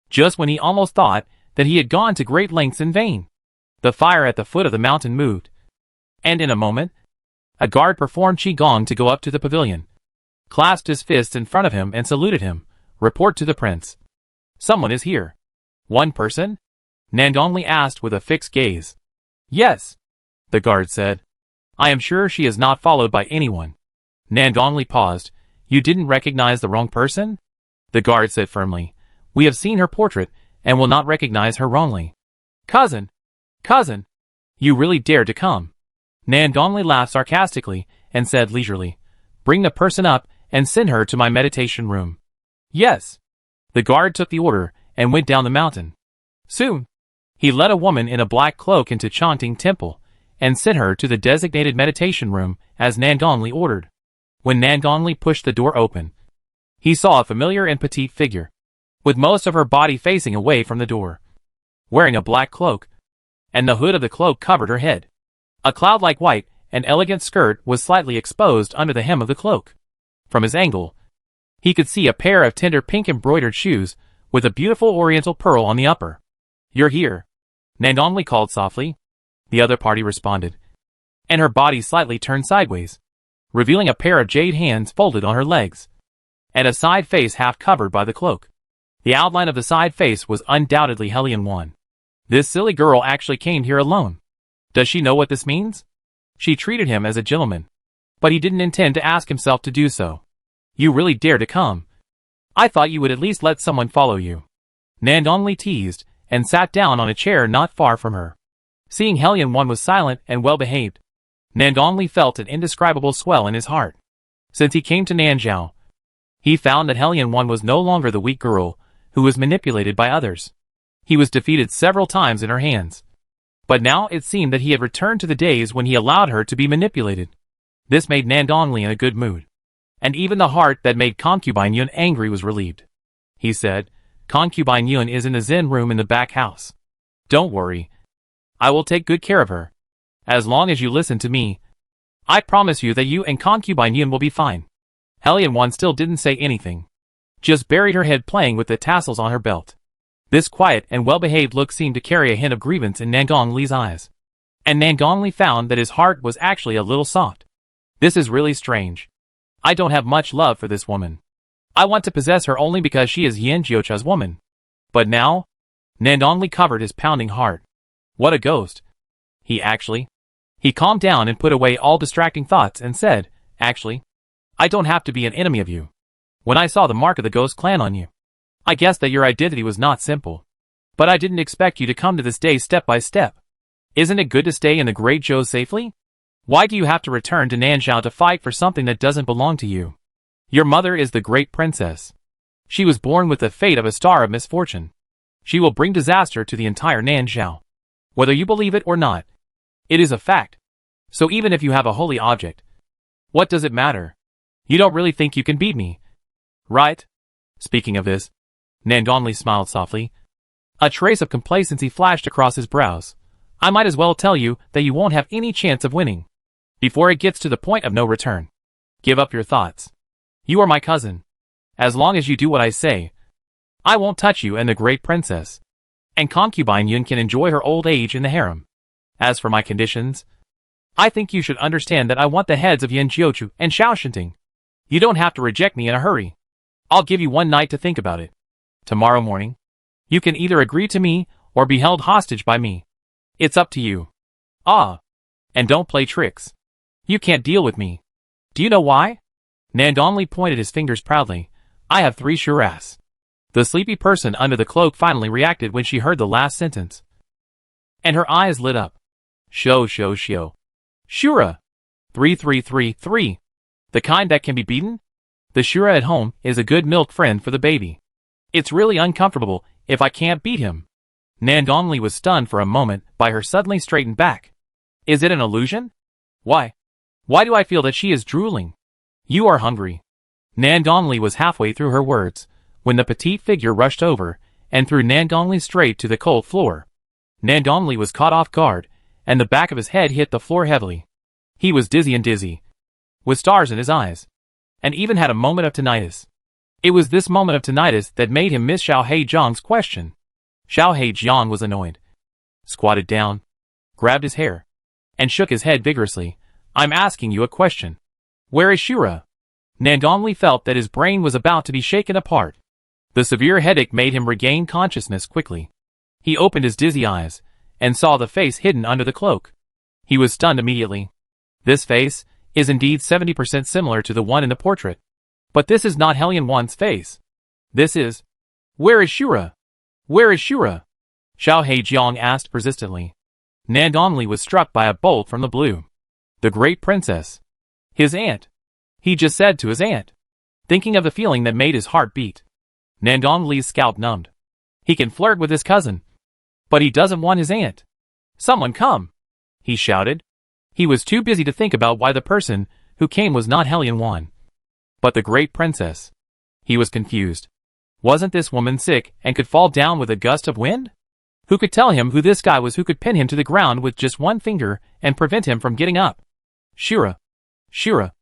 Just when he almost thought that he had gone to great lengths in vain, the fire at the foot of the mountain moved. And in a moment, a guard performed Qigong to go up to the pavilion, clasped his fists in front of him and saluted him. Report to the prince. Someone is here. One person? Nandonli asked with a fixed gaze. Yes, the guard said. I am sure she is not followed by anyone. Nandonli paused. You didn't recognize the wrong person? The guard said firmly. We have seen her portrait and will not recognize her wrongly. Cousin! Cousin! You really dared to come. Nandonli laughed sarcastically and said leisurely, bring the person up and send her to my meditation room. Yes. The guard took the order and went down the mountain. Soon, he led a woman in a black cloak into Chanting Temple and sent her to the designated meditation room as Nandonli ordered. When Nandonli pushed the door open, he saw a familiar and petite figure, with most of her body facing away from the door, wearing a black cloak, and the hood of the cloak covered her head. A cloud-like white and elegant skirt was slightly exposed under the hem of the cloak. From his angle, he could see a pair of tender pink embroidered shoes with a beautiful oriental pearl on the upper. You're here, Nandonli called softly. The other party responded, and her body slightly turned sideways, revealing a pair of jade hands folded on her legs, and a side face half covered by the cloak. The outline of the side face was undoubtedly Hellion One. This silly girl actually came here alone. Does she know what this means? She treated him as a gentleman, but he didn't intend to ask himself to do so. You really dare to come. I thought you would at least let someone follow you. Nandonli teased, and sat down on a chair not far from her. Seeing Hellion One was silent and well-behaved, Nandonli felt an indescribable swell in his heart. Since he came to Nanzhao, he found that Hellion One was no longer the weak girl who was manipulated by others. He was defeated several times in her hands. But now it seemed that he had returned to the days when he allowed her to be manipulated. This made Nandonli in a good mood. And even the heart that made Concubine Yun angry was relieved. He said, Concubine Yun is in the Zen room in the back house. Don't worry. I will take good care of her. As long as you listen to me, I promise you that you and Concubine Yun will be fine. Hellion One still didn't say anything. Just buried her head playing with the tassels on her belt. This quiet and well-behaved look seemed to carry a hint of grievance in Nandonli's eyes. And Nandonli found that his heart was actually a little soft. This is really strange. I don't have much love for this woman. I want to possess her only because she is Yin Jiocha's woman. But now, Nandonli covered his pounding heart. What a ghost. He calmed down and put away all distracting thoughts and said, actually, I don't have to be an enemy of you. When I saw the mark of the ghost clan on you, I guessed that your identity was not simple. But I didn't expect you to come to this day step by step. Isn't it good to stay in the Great Zhou safely? Why do you have to return to Nanzhao to fight for something that doesn't belong to you? Your mother is the great princess. She was born with the fate of a star of misfortune. She will bring disaster to the entire Nanzhao. Whether you believe it or not, it is a fact. So even if you have a holy object, what does it matter? You don't really think you can beat me, right? Speaking of this, Nandonli smiled softly. A trace of complacency flashed across his brows. I might as well tell you that you won't have any chance of winning. Before it gets to the point of no return, give up your thoughts. You are my cousin. As long as you do what I say, I won't touch you and the great princess. And Concubine Yun can enjoy her old age in the harem. As for my conditions, I think you should understand that I want the heads of Yin Jiuchu and Xiao Shinting. You don't have to reject me in a hurry. I'll give you one night to think about it. Tomorrow morning, you can either agree to me or be held hostage by me. It's up to you. Ah, and don't play tricks. You can't deal with me. Do you know why? Nandonli pointed his fingers proudly. I have 3 shuras. The sleepy person under the cloak finally reacted when she heard the last sentence. And her eyes lit up. Shio. Shura. 3. The kind that can be beaten? The shura at home is a good milk friend for the baby. It's really uncomfortable if I can't beat him. Nandonli was stunned for a moment by her suddenly straightened back. Is it an illusion? Why? Why do I feel that she is drooling? You are hungry. Nandonli was halfway through her words, when the petite figure rushed over, and threw Nandonli straight to the cold floor. Nandonli was caught off guard, and the back of his head hit the floor heavily. He was dizzy, with stars in his eyes, and even had a moment of tinnitus. It was this moment of tinnitus that made him miss Xiao Heijiang's question. Xiao Heijiang was annoyed, squatted down, grabbed his hair, and shook his head vigorously. I'm asking you a question. Where is Shura? Nandonli felt that his brain was about to be shaken apart. The severe headache made him regain consciousness quickly. He opened his dizzy eyes, and saw the face hidden under the cloak. He was stunned immediately. This face is indeed 70% similar to the one in the portrait. But this is not Hellion One's face. This is... Where is Shura? Where is Shura? Xiao Heijiang asked persistently. Nandonli was struck by a bolt from the blue. The great princess. His aunt. He just said to his aunt. Thinking of the feeling that made his heart beat. Nandonli's scalp numbed. He can flirt with his cousin. But he doesn't want his aunt. Someone come! He shouted. He was too busy to think about why the person who came was not Hellion One, but the great princess. He was confused. Wasn't this woman sick and could fall down with a gust of wind? Who could tell him who this guy was who could pin him to the ground with just one finger and prevent him from getting up? Shura. Shura.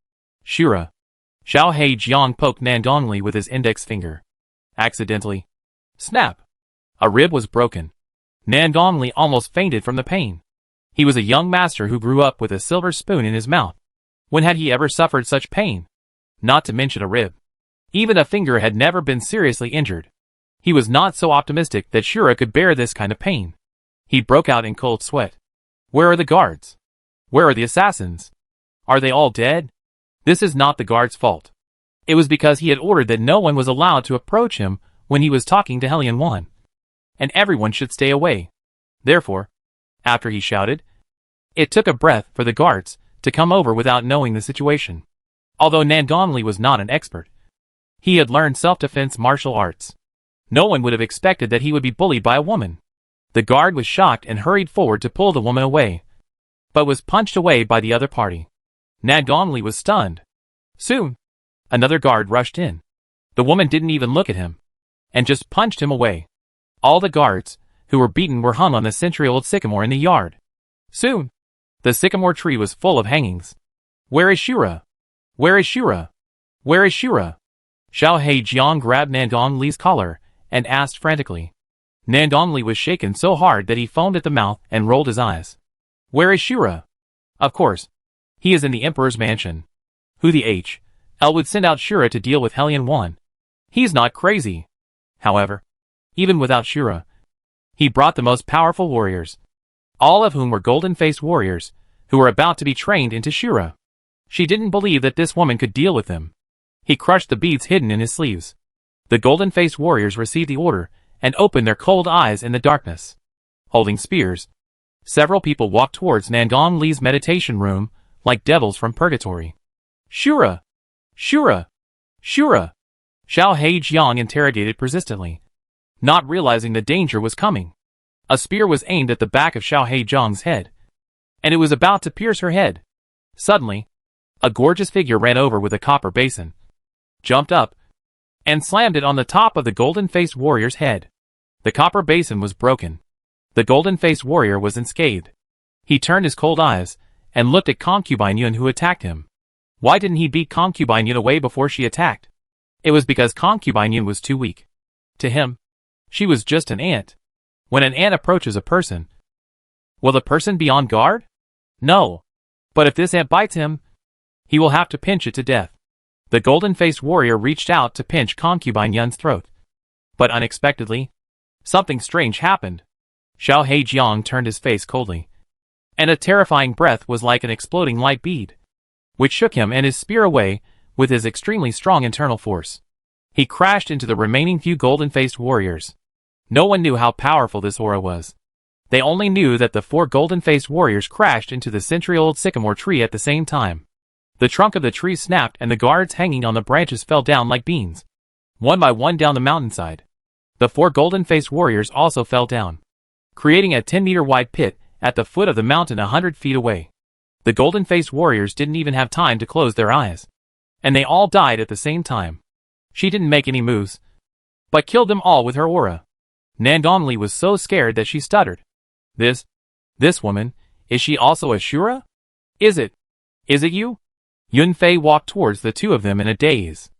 Shura. Xiao Heijiang poked Nandonli with his index finger. Accidentally. Snap. A rib was broken. Nandonli almost fainted from the pain. He was a young master who grew up with a silver spoon in his mouth. When had he ever suffered such pain? Not to mention a rib. Even a finger had never been seriously injured. He was not so optimistic that Shura could bear this kind of pain. He broke out in cold sweat. Where are the guards? Where are the assassins? Are they all dead? This is not the guards' fault. It was because he had ordered that no one was allowed to approach him when he was talking to Hellion One. And everyone should stay away. Therefore, after he shouted, it took a breath for the guards to come over without knowing the situation. Although Nandonli was not an expert, he had learned self-defense martial arts. No one would have expected that he would be bullied by a woman. The guard was shocked and hurried forward to pull the woman away, but was punched away by the other party. Nandonli was stunned. Soon, another guard rushed in. The woman didn't even look at him, and just punched him away. All the guards who were beaten were hung on the century-old sycamore in the yard. Soon, the sycamore tree was full of hangings. Where is Shura? Where is Shura? Where is Shura? Xiao Heijiang grabbed Nandonli's collar and asked frantically. Nandonli was shaken so hard that he foamed at the mouth and rolled his eyes. Where is Shura? Of course. He is in the Emperor's mansion. Who the H.L. would send out Shura to deal with Hellion One? He's not crazy. However, even without Shura, he brought the most powerful warriors, all of whom were golden-faced warriors, who were about to be trained into Shura. She didn't believe that this woman could deal with them. He crushed the beads hidden in his sleeves. The golden-faced warriors received the order and opened their cold eyes in the darkness. Holding spears, several people walked towards Nandonli's meditation room like devils from purgatory. Shura! Shura! Shura! Xiao Heijiang interrogated persistently, not realizing the danger was coming. A spear was aimed at the back of Xiao Heijiang's head, and it was about to pierce her head. Suddenly, a gorgeous figure ran over with a copper basin, jumped up, and slammed it on the top of the golden-faced warrior's head. The copper basin was broken. The golden-faced warrior was unscathed. He turned his cold eyes and looked at Concubine Yun, who attacked him. Why didn't he beat Concubine Yun away before she attacked? It was because Concubine Yun was too weak. To him, she was just an ant. When an ant approaches a person, will the person be on guard? No. But if this ant bites him, he will have to pinch it to death. The golden-faced warrior reached out to pinch Concubine Yun's throat. But unexpectedly, something strange happened. Xiao Heijiang turned his face coldly, and a terrifying breath was like an exploding light bead, which shook him and his spear away with his extremely strong internal force. He crashed into the remaining few golden-faced warriors. No one knew how powerful this aura was. They only knew that the 4 golden-faced warriors crashed into the century-old sycamore tree at the same time. The trunk of the tree snapped and the guards hanging on the branches fell down like beans, one by one down the mountainside. The 4 golden-faced warriors also fell down, creating a 10-meter wide pit at the foot of the mountain 100 feet away. The golden-faced warriors didn't even have time to close their eyes. And they all died at the same time. She didn't make any moves, but killed them all with her aura. Nandonli was so scared that she stuttered. This woman, is she also a Shura? Is it you? Yunfei walked towards the two of them in a daze.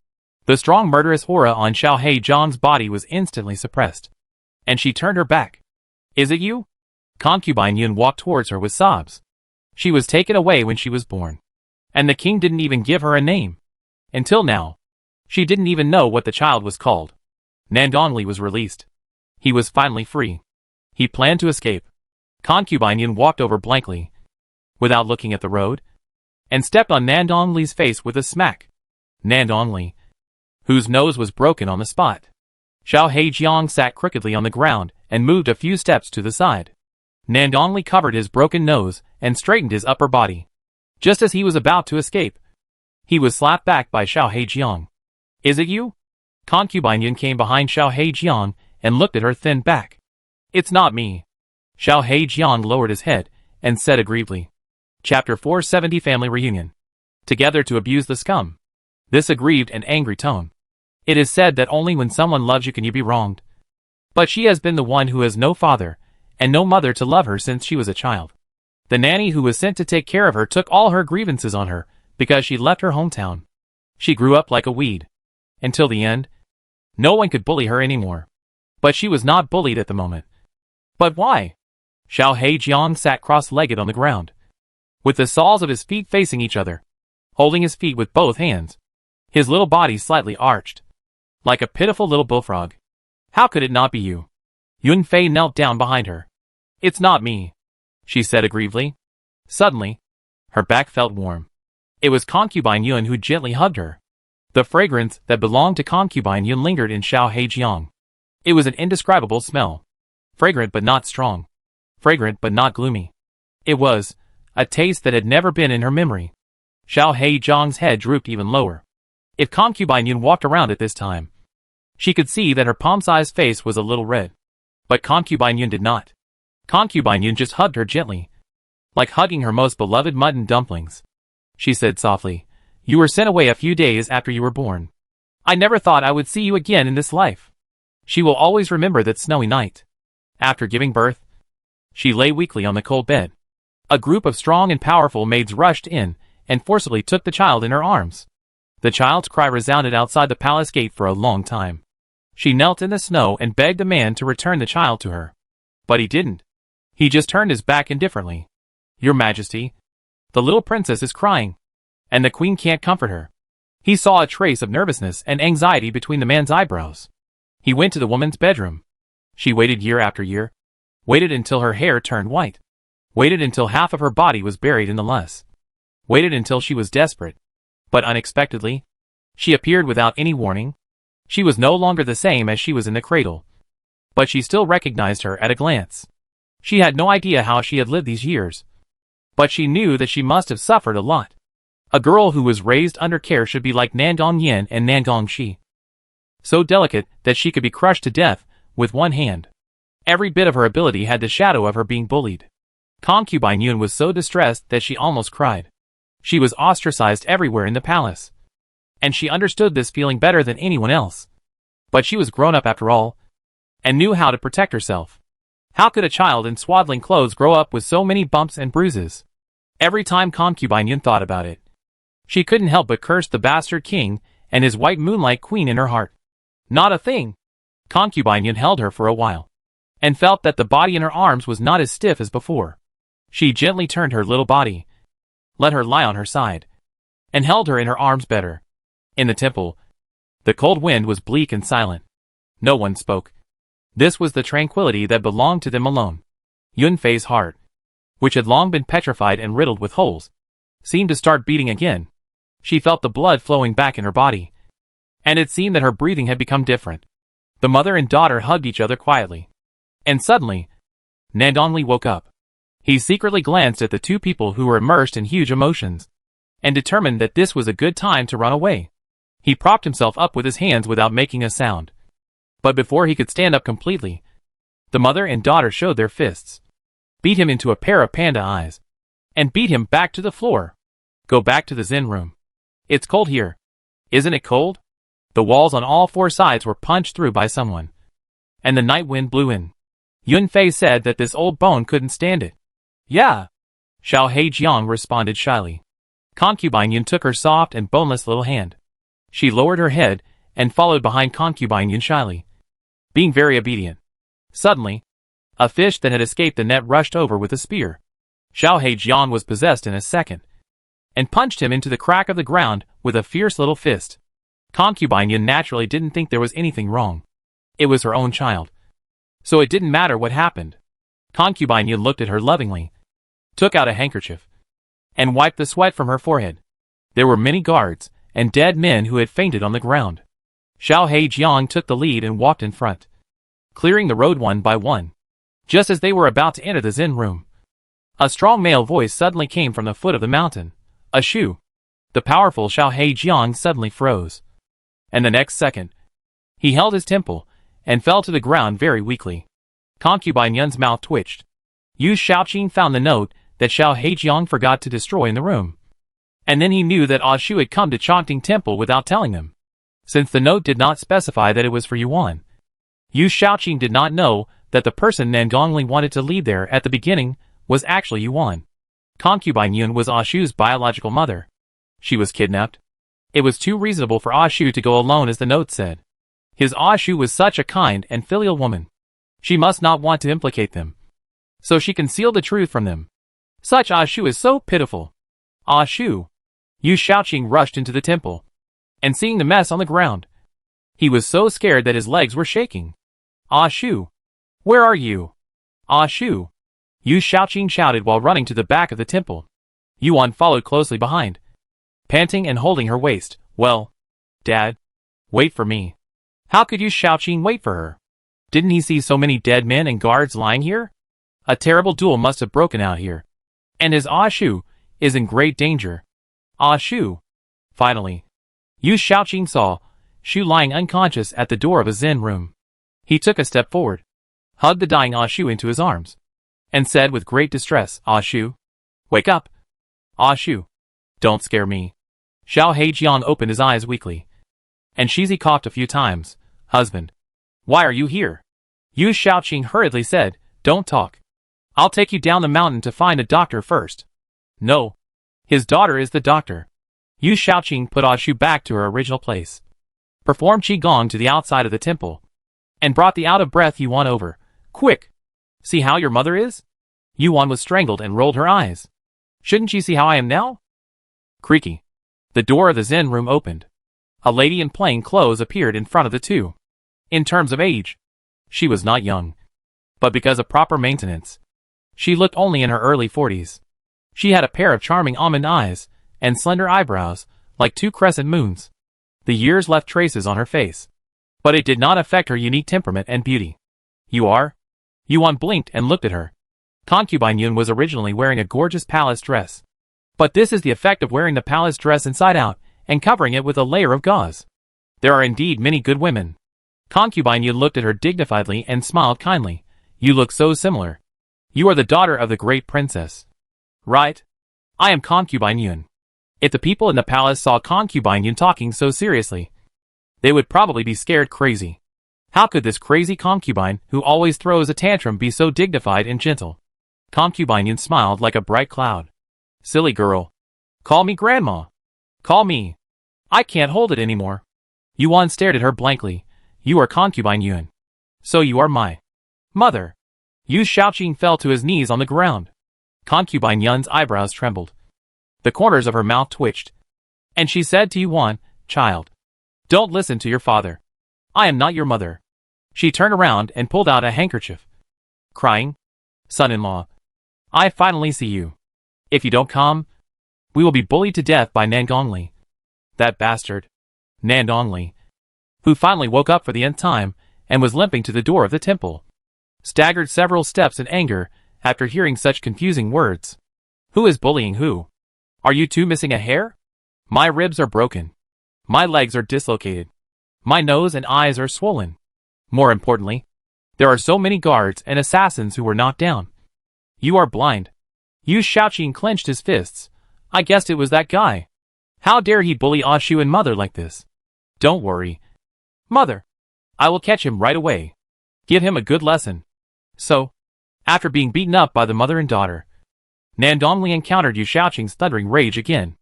The strong murderous aura on Xiao Heijiang's body was instantly suppressed. And she turned her back. Is it you? Concubine Yun walked towards her with sobs. She was taken away when she was born. And the king didn't even give her a name. Until now. She didn't even know what the child was called. Nandonli was released. He was finally free. He planned to escape. Concubine Yun walked over blankly, without looking at the road, and stepped on Nandonli's face with a smack. Nandonli, whose nose was broken on the spot. Xiao Heijiang sat crookedly on the ground and moved a few steps to the side. Nandonli covered his broken nose and straightened his upper body. Just as he was about to escape, he was slapped back by Xiao Heijiang. Is it you? Concubine Yun came behind Xiao Heijiang and looked at her thin back. It's not me. Xiao Heijiang lowered his head and said aggrievedly. Chapter 470 Family Reunion. Together to abuse the scum. This aggrieved and angry tone. It is said that only when someone loves you can you be wronged. But she has been the one who has no father and no mother to love her since she was a child. The nanny who was sent to take care of her took all her grievances on her because she left her hometown. She grew up like a weed. Until the end, no one could bully her anymore. But she was not bullied at the moment. But why? Xiao Heijiang sat cross-legged on the ground, with the soles of his feet facing each other, holding his feet with both hands, his little body slightly arched, like a pitiful little bullfrog. How could it not be you? Yunfei knelt down behind her. It's not me, she said aggrievedly. Suddenly, her back felt warm. It was Concubine Yun who gently hugged her. The fragrance that belonged to Concubine Yun lingered in Xiao Heijiang. It was an indescribable smell. Fragrant but not strong. Fragrant but not gloomy. It was a taste that had never been in her memory. Xiao Heijiang's head drooped even lower. If Concubine Yun walked around at this time, she could see that her palm-sized face was a little red. But Concubine Yun did not. Concubine Yun just hugged her gently, like hugging her most beloved mutton dumplings. She said softly, "You were sent away a few days after you were born. I never thought I would see you again in this life." She will always remember that snowy night. After giving birth, she lay weakly on the cold bed. A group of strong and powerful maids rushed in and forcibly took the child in her arms. The child's cry resounded outside the palace gate for a long time. She knelt in the snow and begged the man to return the child to her. But he didn't. He just turned his back indifferently. "Your Majesty, the little princess is crying, and the queen can't comfort her." He saw a trace of nervousness and anxiety between the man's eyebrows. He went to the woman's bedroom. She waited year after year. Waited until her hair turned white. Waited until half of her body was buried in the loess. Waited until she was desperate. But unexpectedly, she appeared without any warning. She was no longer the same as she was in the cradle. But she still recognized her at a glance. She had no idea how she had lived these years. But she knew that she must have suffered a lot. A girl who was raised under care should be like Nandong Yen and Nandong Shi. So delicate that she could be crushed to death with one hand. Every bit of her ability had the shadow of her being bullied. Concubine Yun was so distressed that she almost cried. She was ostracized everywhere in the palace. And she understood this feeling better than anyone else. But she was grown up after all, and knew how to protect herself. How could a child in swaddling clothes grow up with so many bumps and bruises? Every time Concubine Yun thought about it, she couldn't help but curse the bastard king and his white moonlight queen in her heart. Not a thing. Concubine Yun held her for a while, and felt that the body in her arms was not as stiff as before. She gently turned her little body, let her lie on her side, and held her in her arms better. In the temple, the cold wind was bleak and silent. No one spoke. This was the tranquility that belonged to them alone. Yunfei's heart, which had long been petrified and riddled with holes, seemed to start beating again. She felt the blood flowing back in her body, and it seemed that her breathing had become different. The mother and daughter hugged each other quietly. And suddenly, Nandonli woke up. He secretly glanced at the two people who were immersed in huge emotions, and determined that this was a good time to run away. He propped himself up with his hands without making a sound. But before he could stand up completely, the mother and daughter showed their fists. beat him into a pair of panda eyes, and beat him back to the floor. Go back to the Zen room. It's cold here. Isn't it cold? The walls on all four sides were punched through by someone, and the night wind blew in. Yun Fei said that this old bone couldn't stand it. Yeah. Xiao Heijiang responded shyly. Concubine Yun took her soft and boneless little hand. She lowered her head and followed behind Concubine Yun shyly, being very obedient. Suddenly, a fish that had escaped the net rushed over with a spear. Xiao Heijiang was possessed in a second, and punched him into the crack of the ground with a fierce little fist. Concubine Yun naturally didn't think there was anything wrong. It was her own child, so it didn't matter what happened. Concubine Yun looked at her lovingly, took out a handkerchief, and wiped the sweat from her forehead. There were many guards and dead men who had fainted on the ground. Xiao Heijiang took the lead and walked in front, clearing the road one by one. Just as they were about to enter the Zen room, a strong male voice suddenly came from the foot of the mountain. A shoe. The powerful Xiao Heijiang suddenly froze, and the next second, he held his temple and fell to the ground very weakly. Concubine Yun's mouth twitched. Yu Shaoqing found the note that Xiao Heijiang forgot to destroy in the room, and then he knew that Ah Shu had come to Chongting Temple without telling them, since the note did not specify that it was for Yuan. Yu Shaoqing did not know that the person Nangongli wanted to lead there at the beginning was actually Yuan. Concubine Yun was Ah Shu's biological mother. She was kidnapped. It was too reasonable for Ah Shu to go alone, as the note said. His Ah Shu was such a kind and filial woman. She must not want to implicate them, so she concealed the truth from them. Such Ah Shu is so pitiful. Ah Shu. Yu Shaoqing rushed into the temple, and seeing the mess on the ground, he was so scared that his legs were shaking. Ah Shu. Where are you? Ah Shu. Yu Shaoqing shouted while running to the back of the temple. Yuan followed closely behind, panting and holding her waist. Well, Dad, wait for me. How could Yu Shaoqing wait for her? Didn't he see so many dead men and guards lying here? A terrible duel must have broken out here, and his Ah Shu is in great danger. Ah Shu. Finally, Yu Shaoqing saw Shu lying unconscious at the door of a Zen room. He took a step forward, hugged the dying Ah Shu into his arms, and said with great distress, Ah Shu, wake up. Ah Shu, don't scare me. Xiao Heijiang opened his eyes weakly, and Shizi coughed a few times. Husband, why are you here? Yu Shaoqing hurriedly said, don't talk. I'll take you down the mountain to find a doctor first. No. His daughter is the doctor. Yu Shaoqing put Ah Shu back to her original place, performed Qigong to the outside of the temple, and brought the out-of-breath Yuan over. Quick! See how your mother is? Yuan was strangled and rolled her eyes. Shouldn't you see how I am now? Creaky. The door of the Zen room opened. A lady in plain clothes appeared in front of the two. In terms of age, she was not young, but because of proper maintenance, she looked only in her early 40s. She had a pair of charming almond eyes and slender eyebrows, like two crescent moons. The years left traces on her face, but it did not affect her unique temperament and beauty. You are? Yuan blinked and looked at her. Concubine Yun was originally wearing a gorgeous palace dress, but this is the effect of wearing the palace dress inside out and covering it with a layer of gauze. There are indeed many good women. Concubine Yun looked at her dignifiedly and smiled kindly. You look so similar. You are the daughter of the great princess. Right? I am Concubine Yun. If the people in the palace saw Concubine Yun talking so seriously, they would probably be scared crazy. How could this crazy concubine, who always throws a tantrum, be so dignified and gentle? Concubine Yun smiled like a bright cloud. Silly girl. Call me grandma. Call me. I can't hold it anymore. Yuan stared at her blankly. You are Concubine Yun. So you are my mother. Yu Shaoqing fell to his knees on the ground. Concubine Yun's eyebrows trembled. The corners of her mouth twitched, and she said to Yuan, Child, don't listen to your father. I am not your mother. She turned around and pulled out a handkerchief, crying, Son-in-law, I finally see you. If you don't come, we will be bullied to death by Nangongli. That bastard, Nangongli, who finally woke up for the nth time and was limping to the door of the temple, staggered several steps in anger after hearing such confusing words. Who is bullying who? Are you two missing a hair? My ribs are broken. My legs are dislocated. My nose and eyes are swollen. More importantly, there are so many guards and assassins who were knocked down. You are blind. Yu Shaoqing clenched his fists. I guessed it was that guy. How dare he bully Ashu and Mother like this? Don't worry, Mother. I will catch him right away. Give him a good lesson. So, after being beaten up by the mother and daughter, Nandongli encountered Yu Shaoqing's thundering rage again.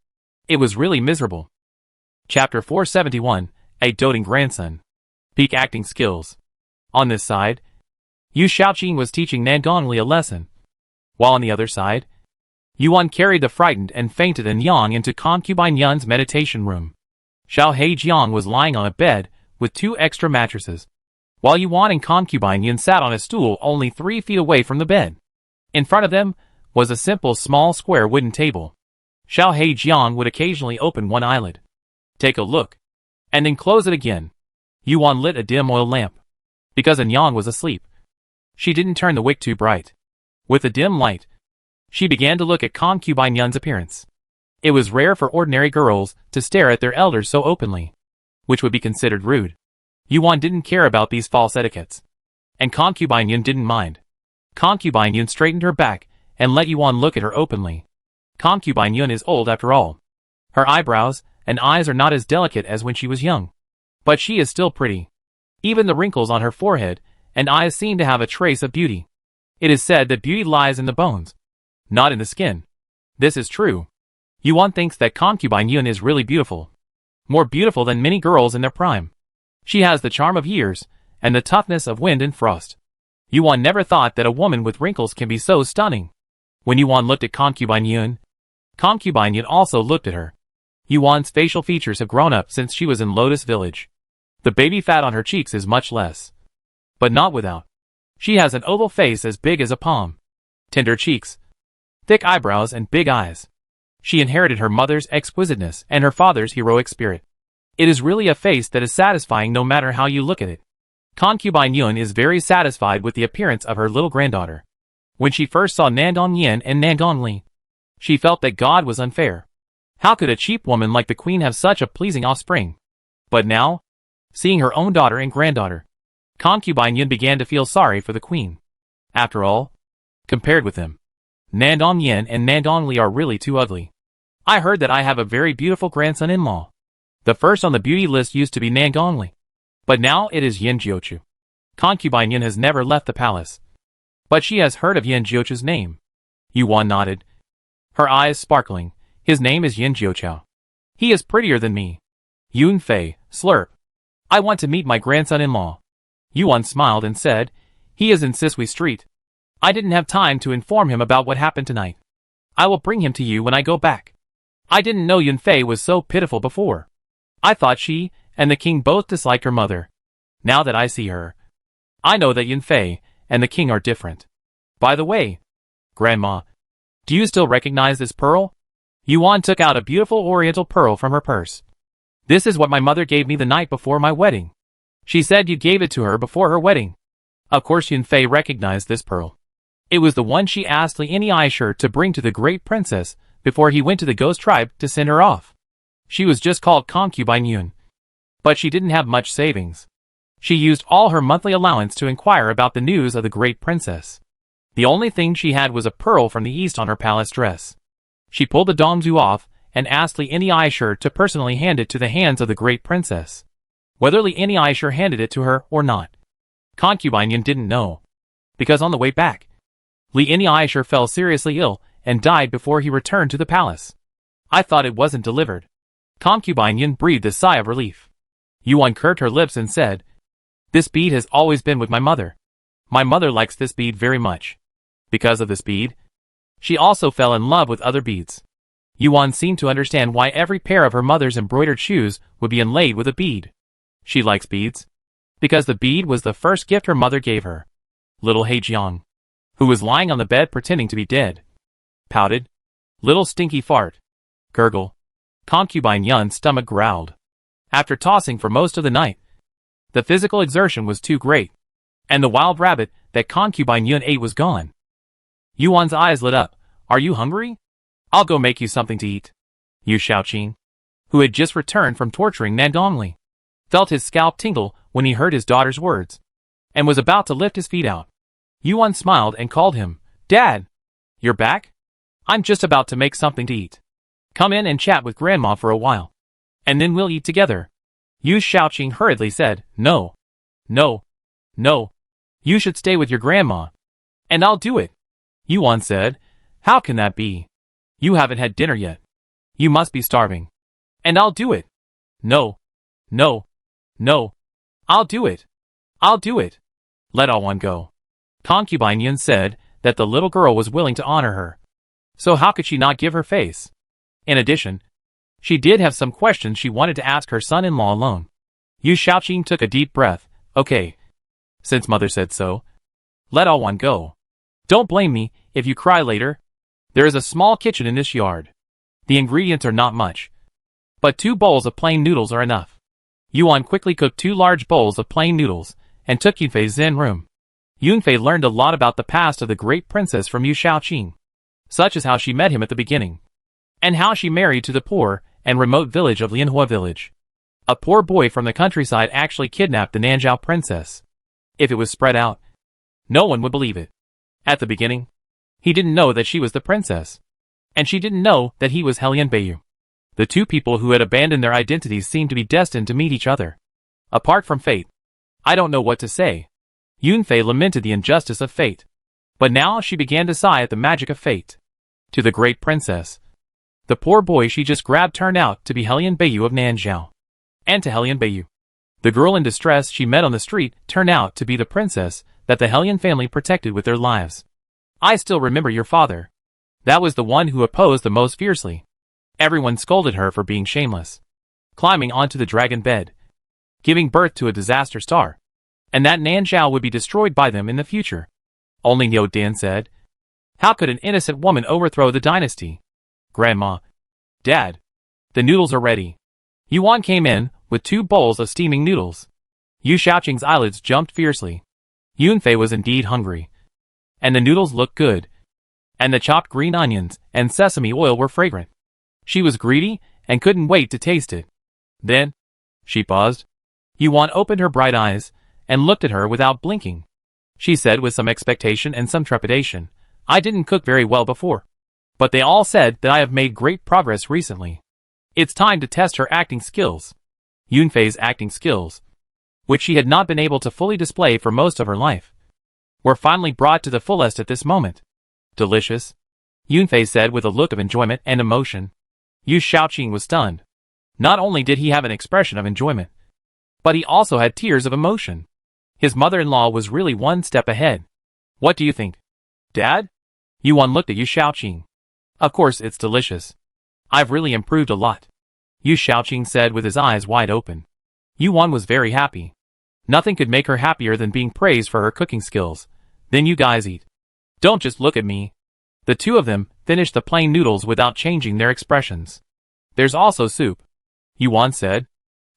It was really miserable. Chapter 471, A Doting Grandson. Peak acting skills. On this side, Yu Shaoqing was teaching Nandongli a lesson, while on the other side, Yuan carried the frightened and fainted and Yang into concubine Yun's meditation room. Xiao Heijiang was lying on a bed with 2 extra mattresses, while Yuan and concubine Yun sat on a stool only 3 feet away from the bed. In front of them was a simple small square wooden table. Xiao Heijiang would occasionally open one eyelid, take a look, and then close it again. Yuan lit a dim oil lamp. Because Yang was asleep, she didn't turn the wick too bright. With the dim light, she began to look at concubine Yun's appearance. It was rare for ordinary girls to stare at their elders so openly, which would be considered rude. Yuan didn't care about these false etiquettes, and concubine Yun didn't mind. Concubine Yun straightened her back and let Yuan look at her openly. Concubine Yun is old after all. Her eyebrows and eyes are not as delicate as when she was young, but she is still pretty. Even the wrinkles on her forehead and eyes seem to have a trace of beauty. It is said that beauty lies in the bones, not in the skin. This is true. Yuan thinks that concubine Yun is really beautiful. More beautiful than many girls in their prime. She has the charm of years, and the toughness of wind and frost. Yuan never thought that a woman with wrinkles can be so stunning. When Yuan looked at concubine Yun also looked at her. Yuan's facial features have grown up since she was in Lotus Village. The baby fat on her cheeks is much less, but not without. She has an oval face as big as a palm, tender cheeks, thick eyebrows and big eyes. She inherited her mother's exquisiteness and her father's heroic spirit. It is really a face that is satisfying no matter how you look at it. Concubine Yun is very satisfied with the appearance of her little granddaughter. When she first saw Nandong Yin and Nandong Li, she felt that God was unfair. How could a cheap woman like the queen have such a pleasing offspring? But now, seeing her own daughter and granddaughter, concubine Yun began to feel sorry for the queen. After all, compared with them, Nandong Yin and Nandong Li are really too ugly. I heard that I have a very beautiful grandson-in-law. The first on the beauty list used to be Nandong Li, but now it is Yin Jiuchu. Concubine Yun has never left the palace, but she has heard of Yin Jiuchu's name. Yuan nodded, her eyes sparkling. His name is Yin Jiuchao. He is prettier than me. Yun Fei, slurp. I want to meet my grandson-in-law. Yuan smiled and said, he is in Sisui Street. I didn't have time to inform him about what happened tonight. I will bring him to you when I go back. I didn't know Yun Fei was so pitiful before. I thought she and the king both disliked her mother. Now that I see her, I know that Yun Fei and the king are different. By the way, Grandma, do you still recognize this pearl? Yuan took out a beautiful oriental pearl from her purse. This is what my mother gave me the night before my wedding. She said you gave it to her before her wedding. Of course Yun Fei recognized this pearl. It was the one she asked Li Aishur to bring to the great princess before he went to the ghost tribe to send her off. She was just called concubine Yun, but she didn't have much savings. She used all her monthly allowance to inquire about the news of the great princess. The only thing she had was a pearl from the east on her palace dress. She pulled the dongzu off and asked Li Aishur to personally hand it to the hands of the great princess. Whether Li Aishur handed it to her or not, concubine Yun didn't know, because on the way back, Li Aishur fell seriously ill and died before he returned to the palace. I thought it wasn't delivered. Concubine Yun breathed a sigh of relief. Yuan curved her lips and said, this bead has always been with my mother. My mother likes this bead very much. Because of this bead, she also fell in love with other beads. Yuan seemed to understand why every pair of her mother's embroidered shoes would be inlaid with a bead. She likes beads, because the bead was the first gift her mother gave her. Little Heijiang, who was lying on the bed pretending to be dead, pouted. Little stinky fart. Gurgle. Concubine Yun's stomach growled. After tossing for most of the night, the physical exertion was too great, and the wild rabbit that concubine Yun ate was gone. Yuan's eyes lit up. Are you hungry? I'll go make you something to eat. Yu Shaoqing, who had just returned from torturing Nandongli, felt his scalp tingle when he heard his daughter's words, and was about to lift his feet out. Yuan smiled and called him, Dad. You're back? I'm just about to make something to eat. Come in and chat with Grandma for a while. And then we'll eat together. Yu Shaoqing hurriedly said, No. No. No. You should stay with your grandma. And I'll do it. Yuan said, How can that be? You haven't had dinner yet. You must be starving. And I'll do it. No. No. No. I'll do it. I'll do it. Let all one go. Concubine Yun said that the little girl was willing to honor her. So how could she not give her face? In addition, she did have some questions she wanted to ask her son-in-law alone. Yu Shaoqing took a deep breath. Okay. Since mother said so. Let all one go. Don't blame me if you cry later. There is a small kitchen in this yard. The ingredients are not much. But 2 bowls of plain noodles are enough. Yuan quickly cooked 2 large bowls of plain noodles and took Yunfei's zen room. Yunfei learned a lot about the past of the great princess from Yu Shaoqing, such as how she met him at the beginning, and how she married to the poor and remote village of Lianhua village. A poor boy from the countryside actually kidnapped the Nanzhao princess. If it was spread out, no one would believe it. At the beginning, he didn't know that she was the princess, and she didn't know that he was Helian Beiyu. The 2 people who had abandoned their identities seemed to be destined to meet each other. Apart from fate, I don't know what to say. Yunfei lamented the injustice of fate. But now she began to sigh at the magic of fate. To the great princess, the poor boy she just grabbed turned out to be Helian Beiyu of Nanzhao. And to Helian Beiyu, the girl in distress she met on the street turned out to be the princess that the Helian family protected with their lives. I still remember your father. That was the one who opposed the most fiercely. Everyone scolded her for being shameless, climbing onto the dragon bed, giving birth to a disaster star, and that Nanzhao would be destroyed by them in the future. Only Niu Dan said, How could an innocent woman overthrow the dynasty? Grandma. Dad. The noodles are ready. Yuan came in with 2 bowls of steaming noodles. Yu Shaoqing's eyelids jumped fiercely. Yunfei was indeed hungry. And the noodles looked good. And the chopped green onions and sesame oil were fragrant. She was greedy and couldn't wait to taste it. Then, she paused. Yuan opened her bright eyes and looked at her without blinking. She said with some expectation and some trepidation, I didn't cook very well before. But they all said that I have made great progress recently. It's time to test her acting skills. Yunfei's acting skills, which she had not been able to fully display for most of her life, were finally brought to the fullest at this moment. Delicious, Yunfei said with a look of enjoyment and emotion. Yu Shaoqing was stunned. Not only did he have an expression of enjoyment, but he also had tears of emotion. His mother-in-law was really one step ahead. What do you think? Dad? Yuan looked at Yu Shaoqing. Of course it's delicious. I've really improved a lot. Yu Shaoqing said with his eyes wide open. Yuan was very happy. Nothing could make her happier than being praised for her cooking skills. Then you guys eat. Don't just look at me. The 2 of them finished the plain noodles without changing their expressions. There's also soup, Yuan said.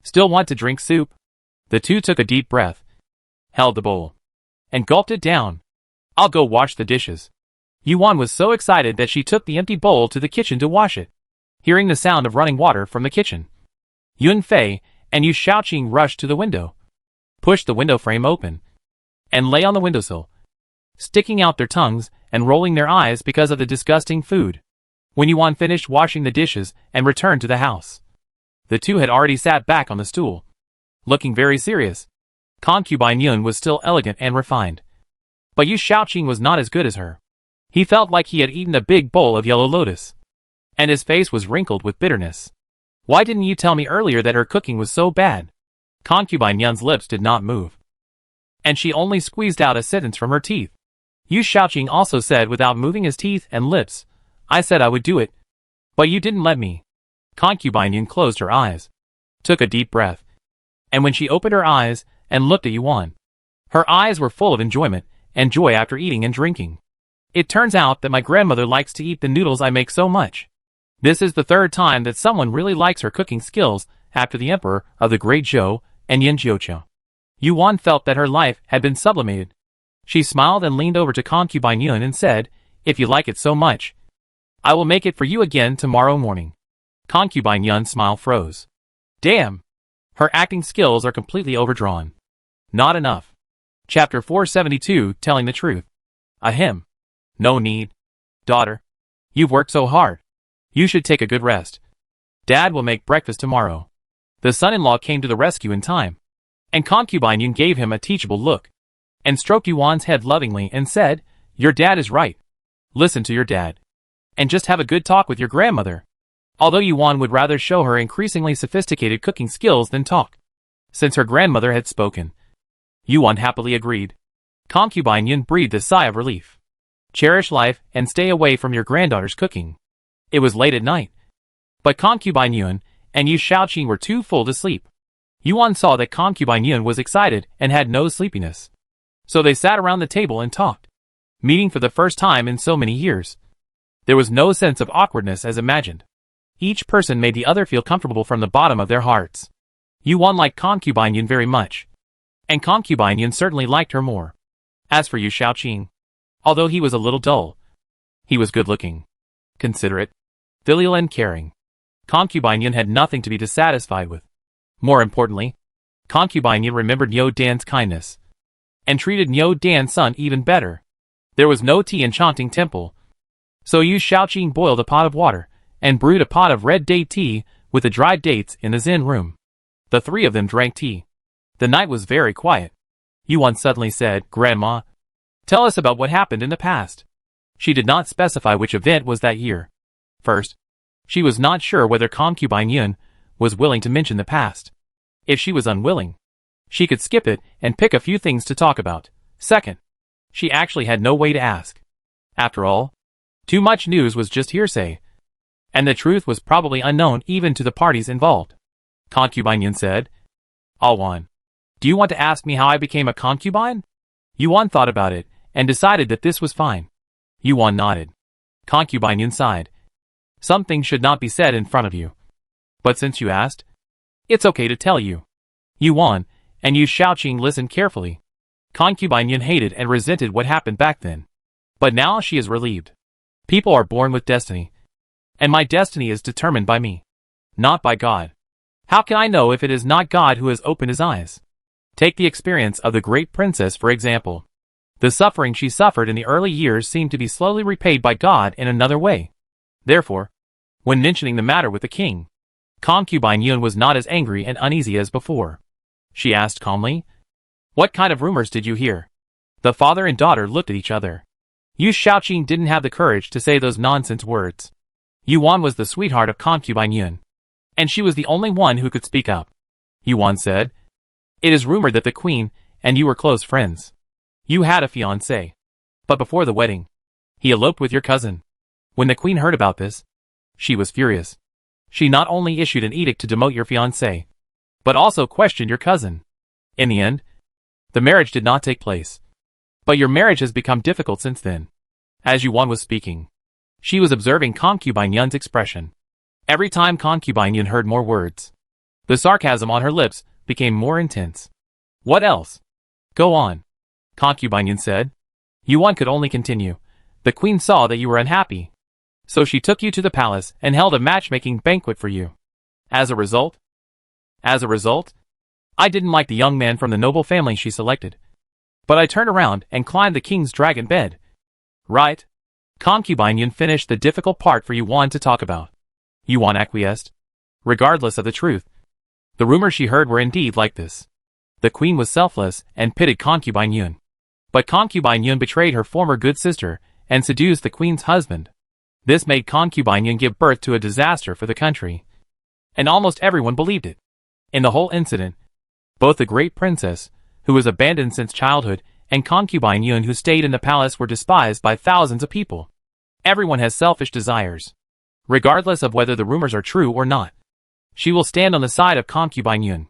Still want to drink soup? The 2 took a deep breath, held the bowl, and gulped it down. I'll go wash the dishes. Yuan was so excited that she took the empty bowl to the kitchen to wash it. Hearing the sound of running water from the kitchen, Yunfei and Yu Shaoqing rushed to the window, pushed the window frame open, and lay on the windowsill, sticking out their tongues and rolling their eyes because of the disgusting food. When Yuan finished washing the dishes and returned to the house, the 2 had already sat back on the stool, looking very serious. Concubine Yun was still elegant and refined, but Yu Shaoqing was not as good as her. He felt like he had eaten a big bowl of yellow lotus, and his face was wrinkled with bitterness. Why didn't you tell me earlier that her cooking was so bad? Concubine Yun's lips did not move, and she only squeezed out a sentence from her teeth. Yu Shaoqing also said without moving his teeth and lips, I said I would do it, but you didn't let me. Concubine Yun closed her eyes, took a deep breath, and when she opened her eyes and looked at Yuan, her eyes were full of enjoyment and joy after eating and drinking. It turns out that my grandmother likes to eat the noodles I make so much. This is the 3rd time that someone really likes her cooking skills after the emperor of the Great Zhou and Yin Jiuqiu. Yuan felt that her life had been sublimated. She smiled and leaned over to Concubine Yun and said, If you like it so much, I will make it for you again tomorrow morning. Concubine Yun's smile froze. Damn! Her acting skills are completely overdrawn. Not enough. Chapter 472, Telling the Truth. Ahem. No need. Daughter, you've worked so hard. You should take a good rest. Dad will make breakfast tomorrow. The son-in-law came to the rescue in time, and concubine Yun gave him a teachable look, and stroked Yuan's head lovingly and said, your dad is right. Listen to your dad. And just have a good talk with your grandmother. Although Yuan would rather show her increasingly sophisticated cooking skills than talk, since her grandmother had spoken. Yuan happily agreed. Concubine Yun breathed a sigh of relief. Cherish life and stay away from your granddaughter's cooking. It was late at night, but concubine Yun and Yu Shaoqing were too full to sleep. Yuan saw that concubine Yun was excited and had no sleepiness. So they sat around the table and talked, meeting for the first time in so many years. There was no sense of awkwardness as imagined. Each person made the other feel comfortable from the bottom of their hearts. Yuan liked concubine Yun very much, and concubine Yun certainly liked her more. As for Yu Shaoqing, although he was a little dull, he was good-looking, considerate, filial and caring. Concubine Yun had nothing to be dissatisfied with. More importantly, concubine Yun remembered Niu Dan's kindness, and treated Niu Dan's son even better. There was no tea in Chanting Temple, so Yu Shaoqing boiled a pot of water and brewed a pot of red date tea with the dried dates in the Zen room. The three of them drank tea. The night was very quiet. Yuan suddenly said, Grandma, tell us about what happened in the past. She did not specify which event was that year. First, she was not sure whether concubine Yun was willing to mention the past. If she was unwilling, she could skip it and pick a few things to talk about. Second, she actually had no way to ask. After all, too much news was just hearsay, and the truth was probably unknown even to the parties involved. Concubine Yun said, Alwan, do you want to ask me how I became a concubine? Yuan thought about it and decided that this was fine. Yuan nodded. Concubine Yun sighed. Some things should not be said in front of you. But since you asked, it's okay to tell you. Yuan and Yu Shaoqing listened carefully. Concubine Yun hated and resented what happened back then. But now she is relieved. People are born with destiny, and my destiny is determined by me, not by God. How can I know if it is not God who has opened his eyes? Take the experience of the great princess for example. The suffering she suffered in the early years seemed to be slowly repaid by God in another way. Therefore, when mentioning the matter with the king, concubine Yun was not as angry and uneasy as before. She asked calmly, what kind of rumors did you hear? The father and daughter looked at each other. Yu Shaoqing didn't have the courage to say those nonsense words. Yuan was the sweetheart of concubine Yun, and she was the only one who could speak up. Yuan said, it is rumored that the queen and you were close friends. You had a fiancé, but before the wedding, he eloped with your cousin. When the queen heard about this, she was furious. She not only issued an edict to demote your fiancé, but also questioned your cousin. In the end, the marriage did not take place. But your marriage has become difficult since then. As Yuan was speaking, she was observing concubine Yun's expression. Every time concubine Yun heard more words, the sarcasm on her lips became more intense. What else? Go on. Concubine Yun said. Yuan could only continue. The queen saw that you were unhappy, so she took you to the palace and held a matchmaking banquet for you. As a result, I didn't like the young man from the noble family she selected, but I turned around and climbed the king's dragon bed. Right? Concubine Yun finished the difficult part for Yuan to talk about. Yuan acquiesced. Regardless of the truth, the rumors she heard were indeed like this. The queen was selfless and pitied concubine Yun. But concubine Yun betrayed her former good sister and seduced the queen's husband. This made concubine Yun give birth to a disaster for the country. And almost everyone believed it. In the whole incident, both the great princess, who was abandoned since childhood, and concubine Yun who stayed in the palace were despised by thousands of people. Everyone has selfish desires, regardless of whether the rumors are true or not. She will stand on the side of concubine Yun.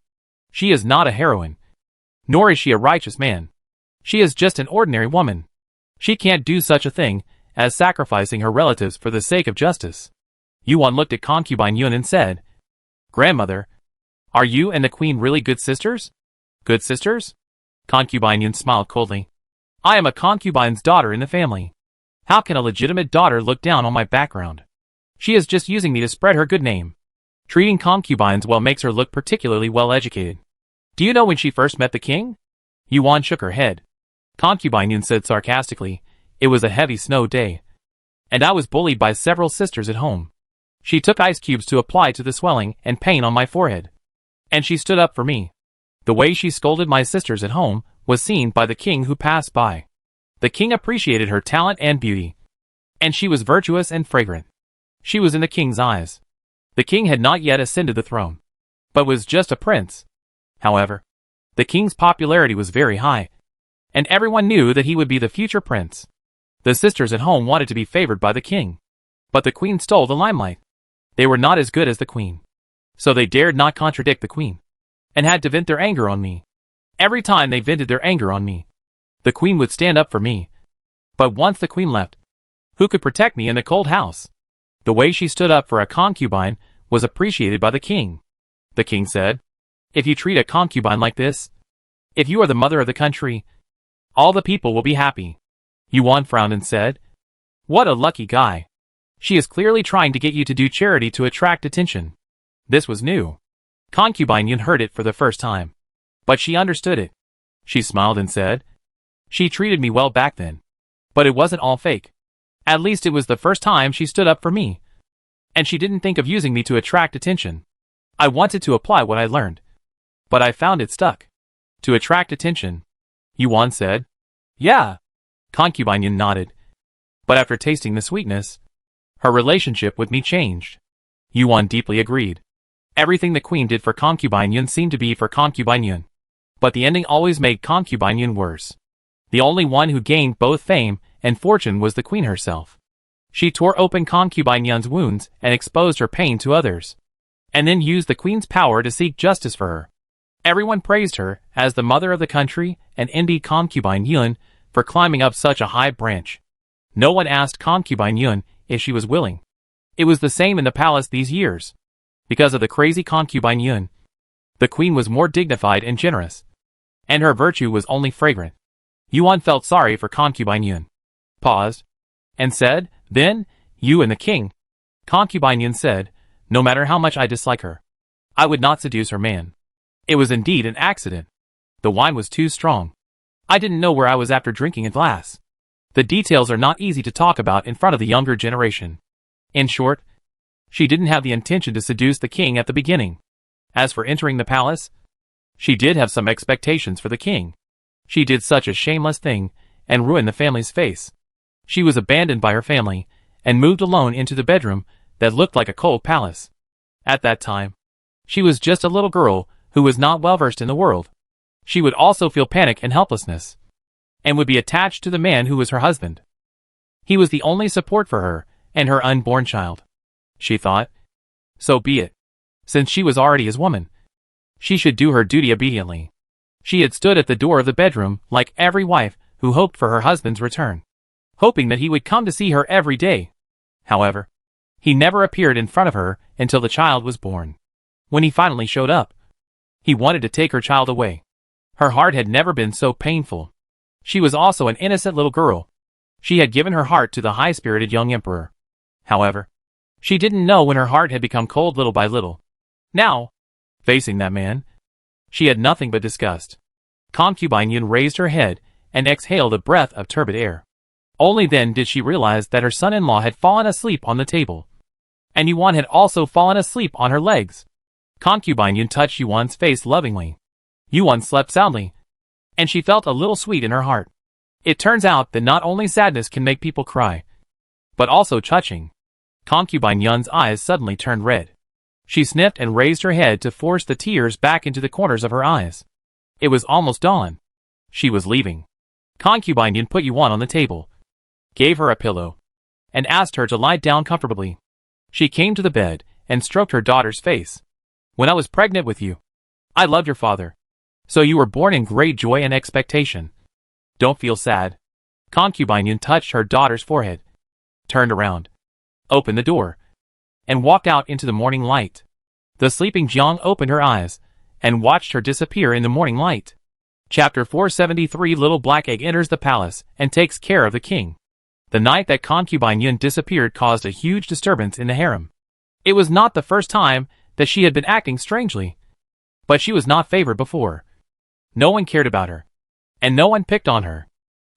She is not a heroine, nor is she a righteous man. She is just an ordinary woman. She can't do such a thing as sacrificing her relatives for the sake of justice. Yuan looked at concubine Yun and said, Grandmother, are you and the queen really good sisters? Good sisters? Concubine Yun smiled coldly. I am a concubine's daughter in the family. How can a legitimate daughter look down on my background? She is just using me to spread her good name. Treating concubines well makes her look particularly well educated. Do you know when she first met the king? Yuan shook her head. Concubine Yun said sarcastically, it was a heavy snow day, and I was bullied by several sisters at home. She took ice cubes to apply to the swelling and pain on my forehead. And she stood up for me. The way she scolded my sisters at home was seen by the king who passed by. The king appreciated her talent and beauty. And she was virtuous and fragrant. She was in the king's eyes. The king had not yet ascended the throne, but was just a prince. However, the king's popularity was very high, and everyone knew that he would be the future prince. The sisters at home wanted to be favored by the king, but the queen stole the limelight. They were not as good as the queen, so they dared not contradict the queen, and had to vent their anger on me. Every time they vented their anger on me, the queen would stand up for me. But once the queen left, who could protect me in the cold house? The way she stood up for a concubine was appreciated by the king. The king said, "If you treat a concubine like this, if you are the mother of the country, all the people will be happy." Yuan frowned and said, "What a lucky guy. She is clearly trying to get you to do charity to attract attention." This was new. Concubine Yun heard it for the first time, but she understood it. She smiled and said, "She treated me well back then, but it wasn't all fake. At least it was the first time she stood up for me. And she didn't think of using me to attract attention. I wanted to apply what I learned, but I found it stuck." "To attract attention," Yuan said. "Yeah." Concubine Yun nodded. "But after tasting the sweetness, her relationship with me changed." Yuan deeply agreed. Everything the queen did for Concubine Yun seemed to be for Concubine Yun, but the ending always made Concubine Yun worse. The only one who gained both fame and fortune was the queen herself. She tore open Concubine Yun's wounds and exposed her pain to others, and then used the queen's power to seek justice for her. Everyone praised her as the mother of the country and envied Concubine Yun for climbing up such a high branch. No one asked Concubine Yun if she was willing. It was the same in the palace these years. Because of the crazy Concubine Yun, the queen was more dignified and generous, and her virtue was only fragrant. Yuan felt sorry for Concubine Yun, paused, and said, "Then, you and the king." Concubine Yun said, "No matter how much I dislike her, I would not seduce her man. It was indeed an accident. The wine was too strong. I didn't know where I was after drinking a glass. The details are not easy to talk about in front of the younger generation. In short, she didn't have the intention to seduce the king at the beginning. As for entering the palace, she did have some expectations for the king. She did such a shameless thing and ruined the family's face. She was abandoned by her family and moved alone into the bedroom that looked like a cold palace. At that time, she was just a little girl who was not well versed in the world. She would also feel panic and helplessness, and would be attached to the man who was her husband. He was the only support for her and her unborn child. She thought, so be it. Since she was already his woman, she should do her duty obediently. She had stood at the door of the bedroom like every wife who hoped for her husband's return, hoping that he would come to see her every day. However, he never appeared in front of her until the child was born. When he finally showed up, he wanted to take her child away. Her heart had never been so painful. She was also an innocent little girl. She had given her heart to the high-spirited young emperor. However, she didn't know when her heart had become cold little by little. Now, facing that man, she had nothing but disgust. Concubine Yun raised her head and exhaled a breath of turbid air. Only then did she realize that her son-in-law had fallen asleep on the table, and Yuan had also fallen asleep on her legs. Concubine Yun touched Yuan's face lovingly. Yuan slept soundly, and she felt a little sweet in her heart. It turns out that not only sadness can make people cry, but also touching. Concubine Yun's eyes suddenly turned red. She sniffed and raised her head to force the tears back into the corners of her eyes. It was almost dawn. She was leaving. Concubine Yun put Yuan on the table, gave her a pillow, and asked her to lie down comfortably. She came to the bed and stroked her daughter's face. When I was pregnant with you, I loved your father. So you were born in great joy and expectation. Don't feel sad. Concubine Yun touched her daughter's forehead, turned around, opened the door, and walked out into the morning light. The sleeping Jiang opened her eyes and watched her disappear in the morning light. Chapter 473. Little Black Egg enters the palace and takes care of the king. The night that Concubine Yun disappeared caused a huge disturbance in the harem. It was not the first time that she had been acting strangely, but she was not favored before. No one cared about her, and no one picked on her.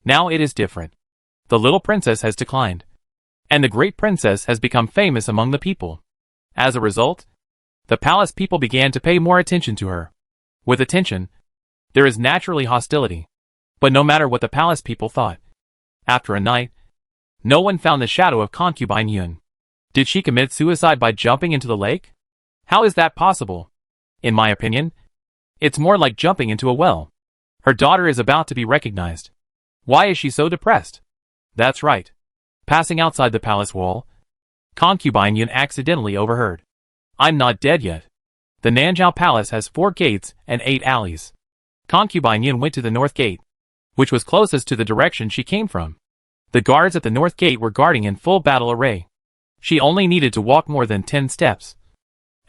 Now it is different. The little princess has declined, and the great princess has become famous among the people. As a result, the palace people began to pay more attention to her. With attention, there is naturally hostility. But no matter what the palace people thought, after a night, no one found the shadow of concubine Yun. Did she commit suicide by jumping into the lake? How is that possible? In my opinion, it's more like jumping into a well. Her daughter is about to be recognized. Why is she so depressed? That's right. Passing outside the palace wall, concubine Yun accidentally overheard. I'm not dead yet. The Nanjiao Palace has 4 gates and 8 alleys. Concubine Yun went to the north gate, which was closest to the direction she came from. The guards at the north gate were guarding in full battle array. She only needed to walk more than 10 steps,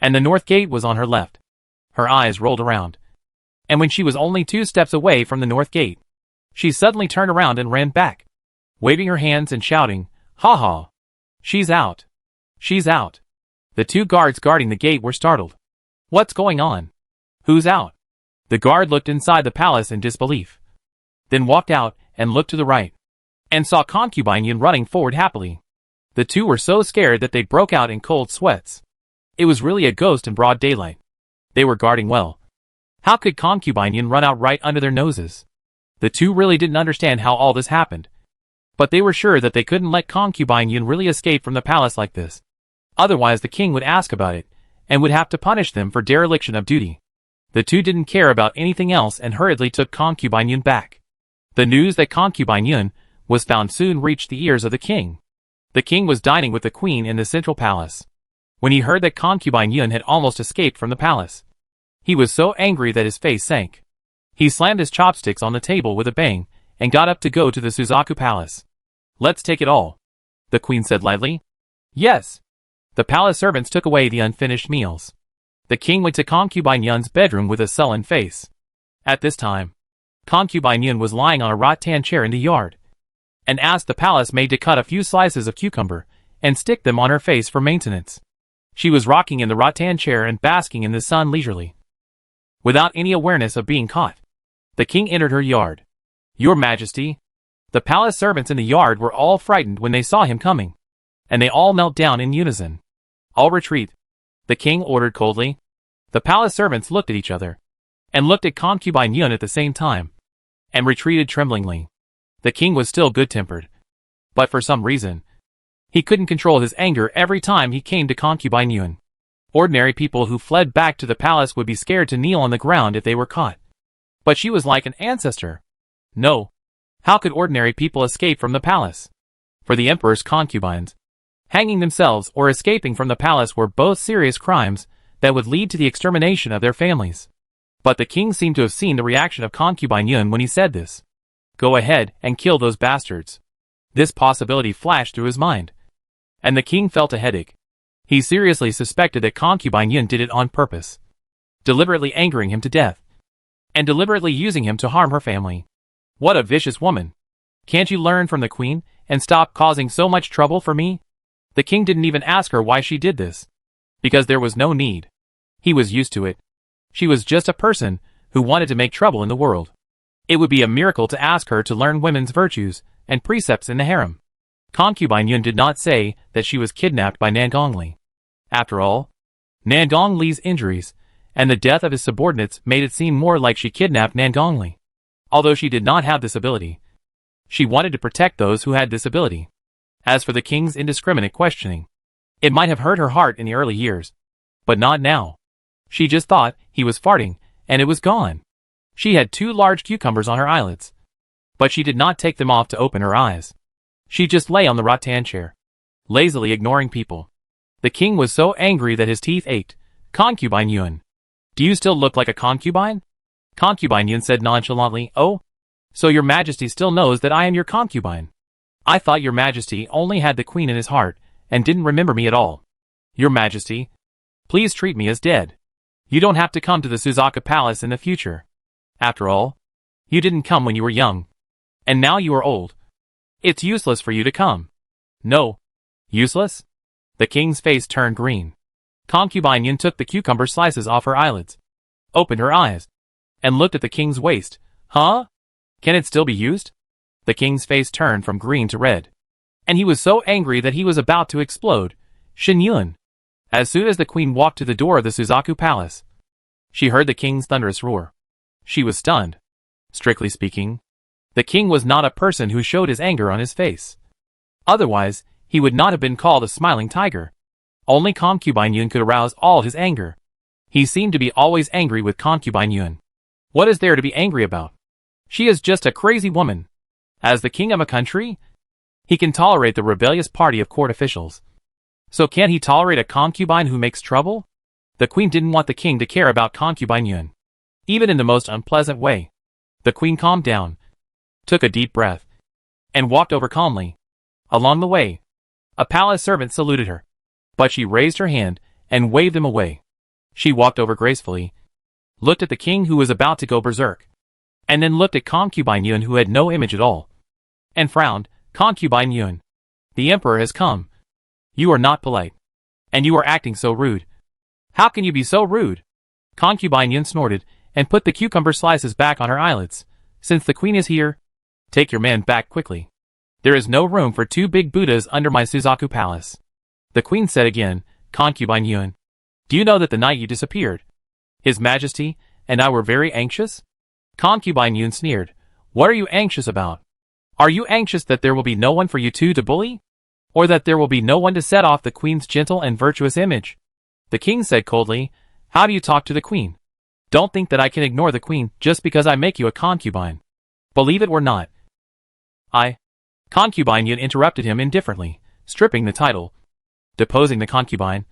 and the north gate was on her left. Her eyes rolled around, and when she was only 2 steps away from the north gate, she suddenly turned around and ran back, waving her hands and shouting, "Ha ha! She's out! She's out!" The 2 guards guarding the gate were startled. What's going on? Who's out? The guard looked inside the palace in disbelief, then walked out and looked to the right, and saw concubine Yun running forward happily. The 2 were so scared that they broke out in cold sweats. It was really a ghost in broad daylight. They were guarding well. How could concubine Yun run out right under their noses? The 2 really didn't understand how all this happened, but they were sure that they couldn't let concubine Yun really escape from the palace like this. Otherwise the king would ask about it, and would have to punish them for dereliction of duty. The 2 didn't care about anything else and hurriedly took concubine Yun back. The news that concubine Yun was found soon reached the ears of the king. The king was dining with the queen in the central palace. When he heard that concubine Yun had almost escaped from the palace, he was so angry that his face sank. He slammed his chopsticks on the table with a bang and got up to go to the Suzaku Palace. Let's take it all, the queen said lightly. Yes. The palace servants took away the unfinished meals. The king went to concubine Yun's bedroom with a sullen face. At this time, concubine Yun was lying on a rattan chair in the yard, and asked the palace maid to cut a few slices of cucumber and stick them on her face for maintenance. She was rocking in the rattan chair and basking in the sun leisurely, without any awareness of being caught. The king entered her yard. Your Majesty. The palace servants in the yard were all frightened when they saw him coming, and they all knelt down in unison. All retreat, the king ordered coldly. The palace servants looked at each other, and looked at concubine Yun at the same time, and retreated tremblingly. The king was still good-tempered, but for some reason, he couldn't control his anger every time he came to concubine Yun. Ordinary people who fled back to the palace would be scared to kneel on the ground if they were caught. But she was like an ancestor. No. How could ordinary people escape from the palace? For the emperor's concubines, hanging themselves or escaping from the palace were both serious crimes that would lead to the extermination of their families. But the king seemed to have seen the reaction of concubine Yun when he said this. Go ahead and kill those bastards. This possibility flashed through his mind, and the king felt a headache. He seriously suspected that concubine Yun did it on purpose, deliberately angering him to death, and deliberately using him to harm her family. What a vicious woman. Can't you learn from the queen and stop causing so much trouble for me? The king didn't even ask her why she did this, because there was no need. He was used to it. She was just a person who wanted to make trouble in the world. It would be a miracle to ask her to learn women's virtues and precepts in the harem. Concubine Yun did not say that she was kidnapped by Nangongli. After all, Nangongli's injuries and the death of his subordinates made it seem more like she kidnapped Nangongli. Although she did not have this ability, she wanted to protect those who had this ability. As for the king's indiscriminate questioning, it might have hurt her heart in the early years, but not now. She just thought he was farting, and it was gone. She had 2 large cucumbers on her eyelids, but she did not take them off to open her eyes. She just lay on the rattan chair, lazily ignoring people. The king was so angry that his teeth ached. Concubine Yun. Do you still look like a concubine? Concubine Yun said nonchalantly, Oh? So your majesty still knows that I am your concubine. I thought your majesty only had the queen in his heart, and didn't remember me at all. Your majesty, please treat me as dead. You don't have to come to the Suzaku Palace in the future. After all, you didn't come when you were young, and now you are old. It's useless for you to come. No. Useless? The king's face turned green. Concubine Yun took the cucumber slices off her eyelids, opened her eyes, and looked at the king's waist. Huh? Can it still be used? The king's face turned from green to red. and he was so angry that he was about to explode. Shin Yun. As soon as the queen walked to the door of the Suzaku Palace, she heard the king's thunderous roar. She was stunned. Strictly speaking, the king was not a person who showed his anger on his face. Otherwise, he would not have been called a smiling tiger. Only concubine Yun could arouse all his anger. He seemed to be always angry with concubine Yun. What is there to be angry about? She is just a crazy woman. As the king of a country, he can tolerate the rebellious party of court officials. So can't he tolerate a concubine who makes trouble? The queen didn't want the king to care about concubine Yun, even in the most unpleasant way. The queen calmed down, took a deep breath, and walked over calmly. Along the way, a palace servant saluted her, but she raised her hand and waved him away. She walked over gracefully, looked at the king who was about to go berserk, and then looked at concubine Yun who had no image at all, and frowned. Concubine Yun, the emperor has come. You are not polite, and you are acting so rude. How can you be so rude? Concubine Yun snorted and put the cucumber slices back on her eyelids. Since the queen is here, take your man back quickly. There is no room for two big Buddhas under my Suzaku palace. The queen said again, Concubine Yun, do you know that the night you disappeared, His Majesty and I were very anxious? Concubine Yun sneered. What are you anxious about? Are you anxious that there will be no one for you two to bully? Or that there will be no one to set off the queen's gentle and virtuous image? The king said coldly, how do you talk to the queen? Don't think that I can ignore the queen just because I make you a concubine. Believe it or not. Concubine Yun interrupted him indifferently, stripping the title, deposing the concubine,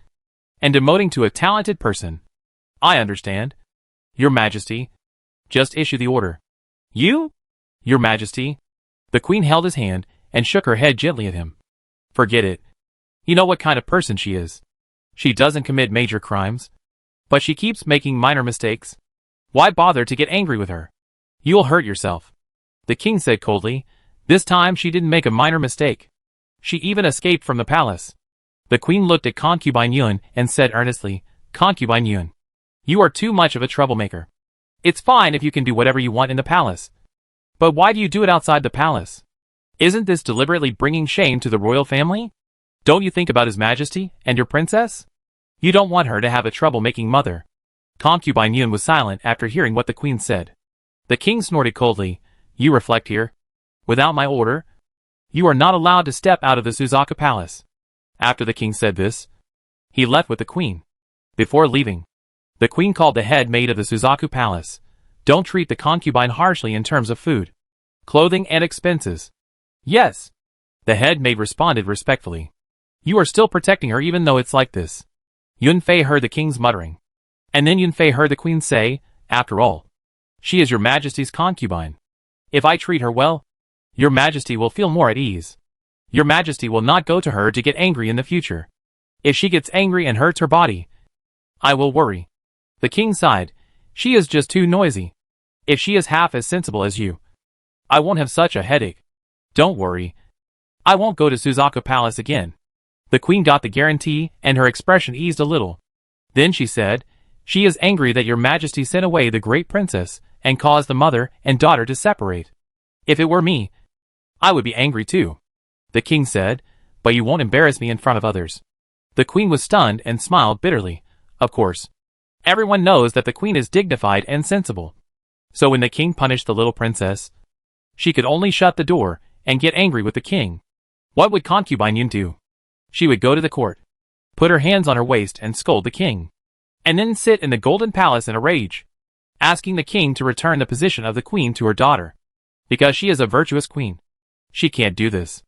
and demoting to a talented person. I understand. Your Majesty. Just issue the order. You? Your Majesty. The queen held his hand and shook her head gently at him. Forget it. You know what kind of person she is. She doesn't commit major crimes, but she keeps making minor mistakes. Why bother to get angry with her? You'll hurt yourself. The king said coldly. This time she didn't make a minor mistake. She even escaped from the palace. The queen looked at Concubine Yun and said earnestly, Concubine Yun, you are too much of a troublemaker. It's fine if you can do whatever you want in the palace. But why do you do it outside the palace? Isn't this deliberately bringing shame to the royal family? Don't you think about His Majesty and your princess? You don't want her to have a troublemaking mother. Concubine Yun was silent after hearing what the queen said. The king snorted coldly. You reflect here. Without my order, you are not allowed to step out of the Suzaku palace. After the king said this, he left with the queen. Before leaving, the queen called the head maid of the Suzaku palace. Don't treat the concubine harshly in terms of food, clothing and expenses. Yes. The head maid responded respectfully. You are still protecting her even though it's like this. Yun Fei heard the king's muttering. And then Yun Fei heard the queen say, after all, she is your Majesty's concubine. If I treat her well, your Majesty will feel more at ease. Your Majesty will not go to her to get angry in the future. If she gets angry and hurts her body, I will worry. The king sighed. She is just too noisy. If she is half as sensible as you, I won't have such a headache. Don't worry. I won't go to Suzaku Palace again. The queen got the guarantee and her expression eased a little. Then she said, she is angry that your Majesty sent away the great princess and caused the mother and daughter to separate. If it were me, I would be angry too. The king said, but you won't embarrass me in front of others. The queen was stunned and smiled bitterly. Of course. Everyone knows that the queen is dignified and sensible. So when the king punished the little princess, she could only shut the door and get angry with the king. What would concubine Yun do? She would go to the court, put her hands on her waist and scold the king, and then sit in the golden palace in a rage, asking the king to return the position of the queen to her daughter. Because she is a virtuous queen, she can't do this.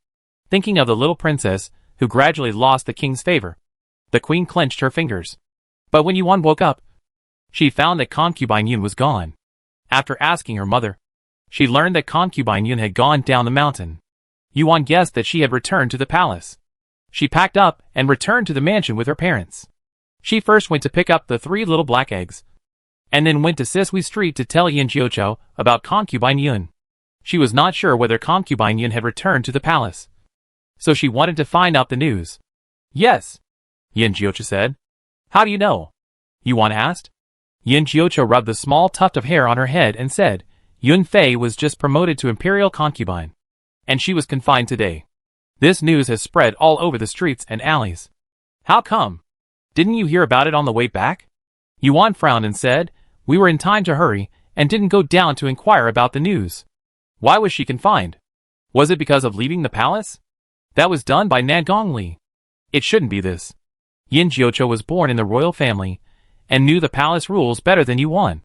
Thinking of the little princess, who gradually lost the king's favor, the queen clenched her fingers. But when Yuan woke up, she found that concubine Yun was gone. After asking her mother, she learned that concubine Yun had gone down the mountain. Yuan guessed that she had returned to the palace. She packed up and returned to the mansion with her parents. She first went to pick up the 3 little black eggs, and then went to Sisui Street to tell Yin Jiuqiu about concubine Yun. She was not sure whether concubine Yun had returned to the palace, so she wanted to find out the news. Yes, Yin Jiuqiu said. How do you know? Yuan asked. Yin Jiuqiu rubbed the small tuft of hair on her head and said, Yun Fei was just promoted to imperial concubine, and she was confined today. This news has spread all over the streets and alleys. How come? Didn't you hear about it on the way back? Yuan frowned and said, we were in time to hurry and didn't go down to inquire about the news. Why was she confined? Was it because of leaving the palace? That was done by Nan Gongli. It shouldn't be this. Yin Jiuqiu was born in the royal family and knew the palace rules better than Yuan.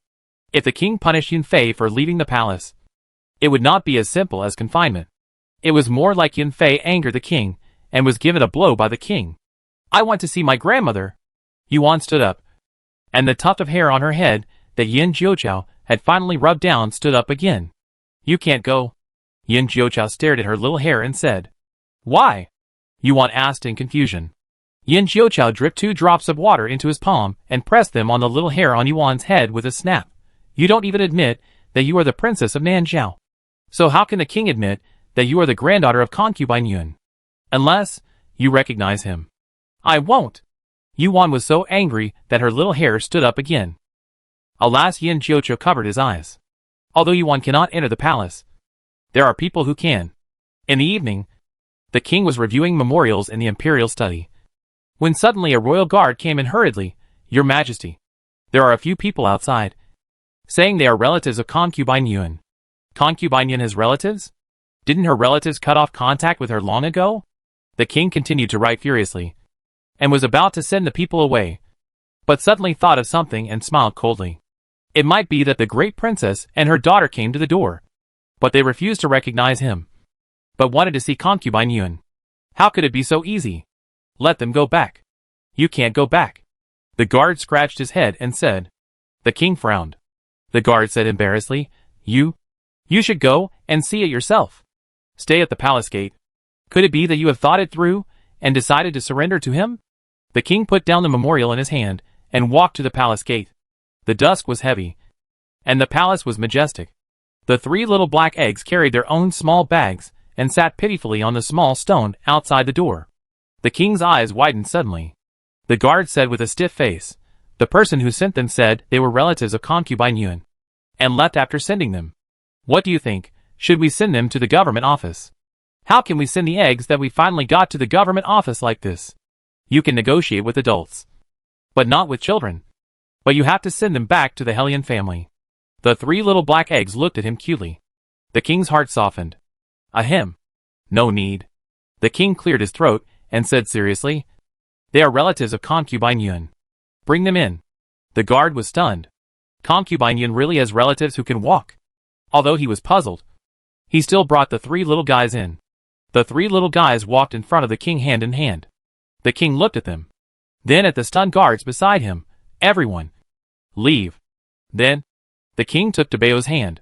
If the king punished Yun Fei for leaving the palace, it would not be as simple as confinement. It was more like Yun Fei angered the king and was given a blow by the king. I want to see my grandmother. Yuan stood up, and the tuft of hair on her head that Yin Jiuqiu had finally rubbed down stood up again. You can't go. Yin Jiuqiu stared at her little hair and said, Why? Yuan asked in confusion. Yin Jiuqiu dripped 2 drops of water into his palm and pressed them on the little hair on Yuan's head with a snap. You don't even admit that you are the princess of Nanzhao. So how can the king admit that you are the granddaughter of concubine Yun? Unless you recognize him. I won't. Yuan was so angry that her little hair stood up again. Alas, Yin Jiuqiu covered his eyes. Although Yuan cannot enter the palace, there are people who can. In the evening, the king was reviewing memorials in the imperial study, when suddenly a royal guard came in hurriedly. Your Majesty, there are a few people outside, saying they are relatives of concubine Yun. Concubine Yun has relatives? Didn't her relatives cut off contact with her long ago? The king continued to write furiously, and was about to send the people away, but suddenly thought of something and smiled coldly. It might be that the great princess and her daughter came to the door, but they refused to recognize him, but wanted to see concubine Yun. How could it be so easy? Let them go back. You can't go back. The guard scratched his head and said. The king frowned. The guard said embarrassedly, You should go and see it yourself. Stay at the palace gate. Could it be that you have thought it through and decided to surrender to him? The king put down the memorial in his hand and walked to the palace gate. The dusk was heavy, and the palace was majestic. The 3 little black eggs carried their own small bags and sat pitifully on the small stone outside the door. The king's eyes widened suddenly. The guard said with a stiff face, The person who sent them said they were relatives of concubine Yun, and left after sending them. What do you think? Should we send them to the government office? How can we send the eggs that we finally got to the government office like this? You can negotiate with adults, but not with children. But you have to send them back to the Hellion family. The 3 little black eggs looked at him cutely. The king's heart softened. Ahem. No need. The king cleared his throat and said seriously, They are relatives of concubine Yun. Bring them in. The guard was stunned. Concubine Yun really has relatives who can walk. Although he was puzzled, he still brought the 3 little guys in. The 3 little guys walked in front of the king hand in hand. The king looked at them, then at the stunned guards beside him. Everyone, leave. Then, the king took Tabeo's hand,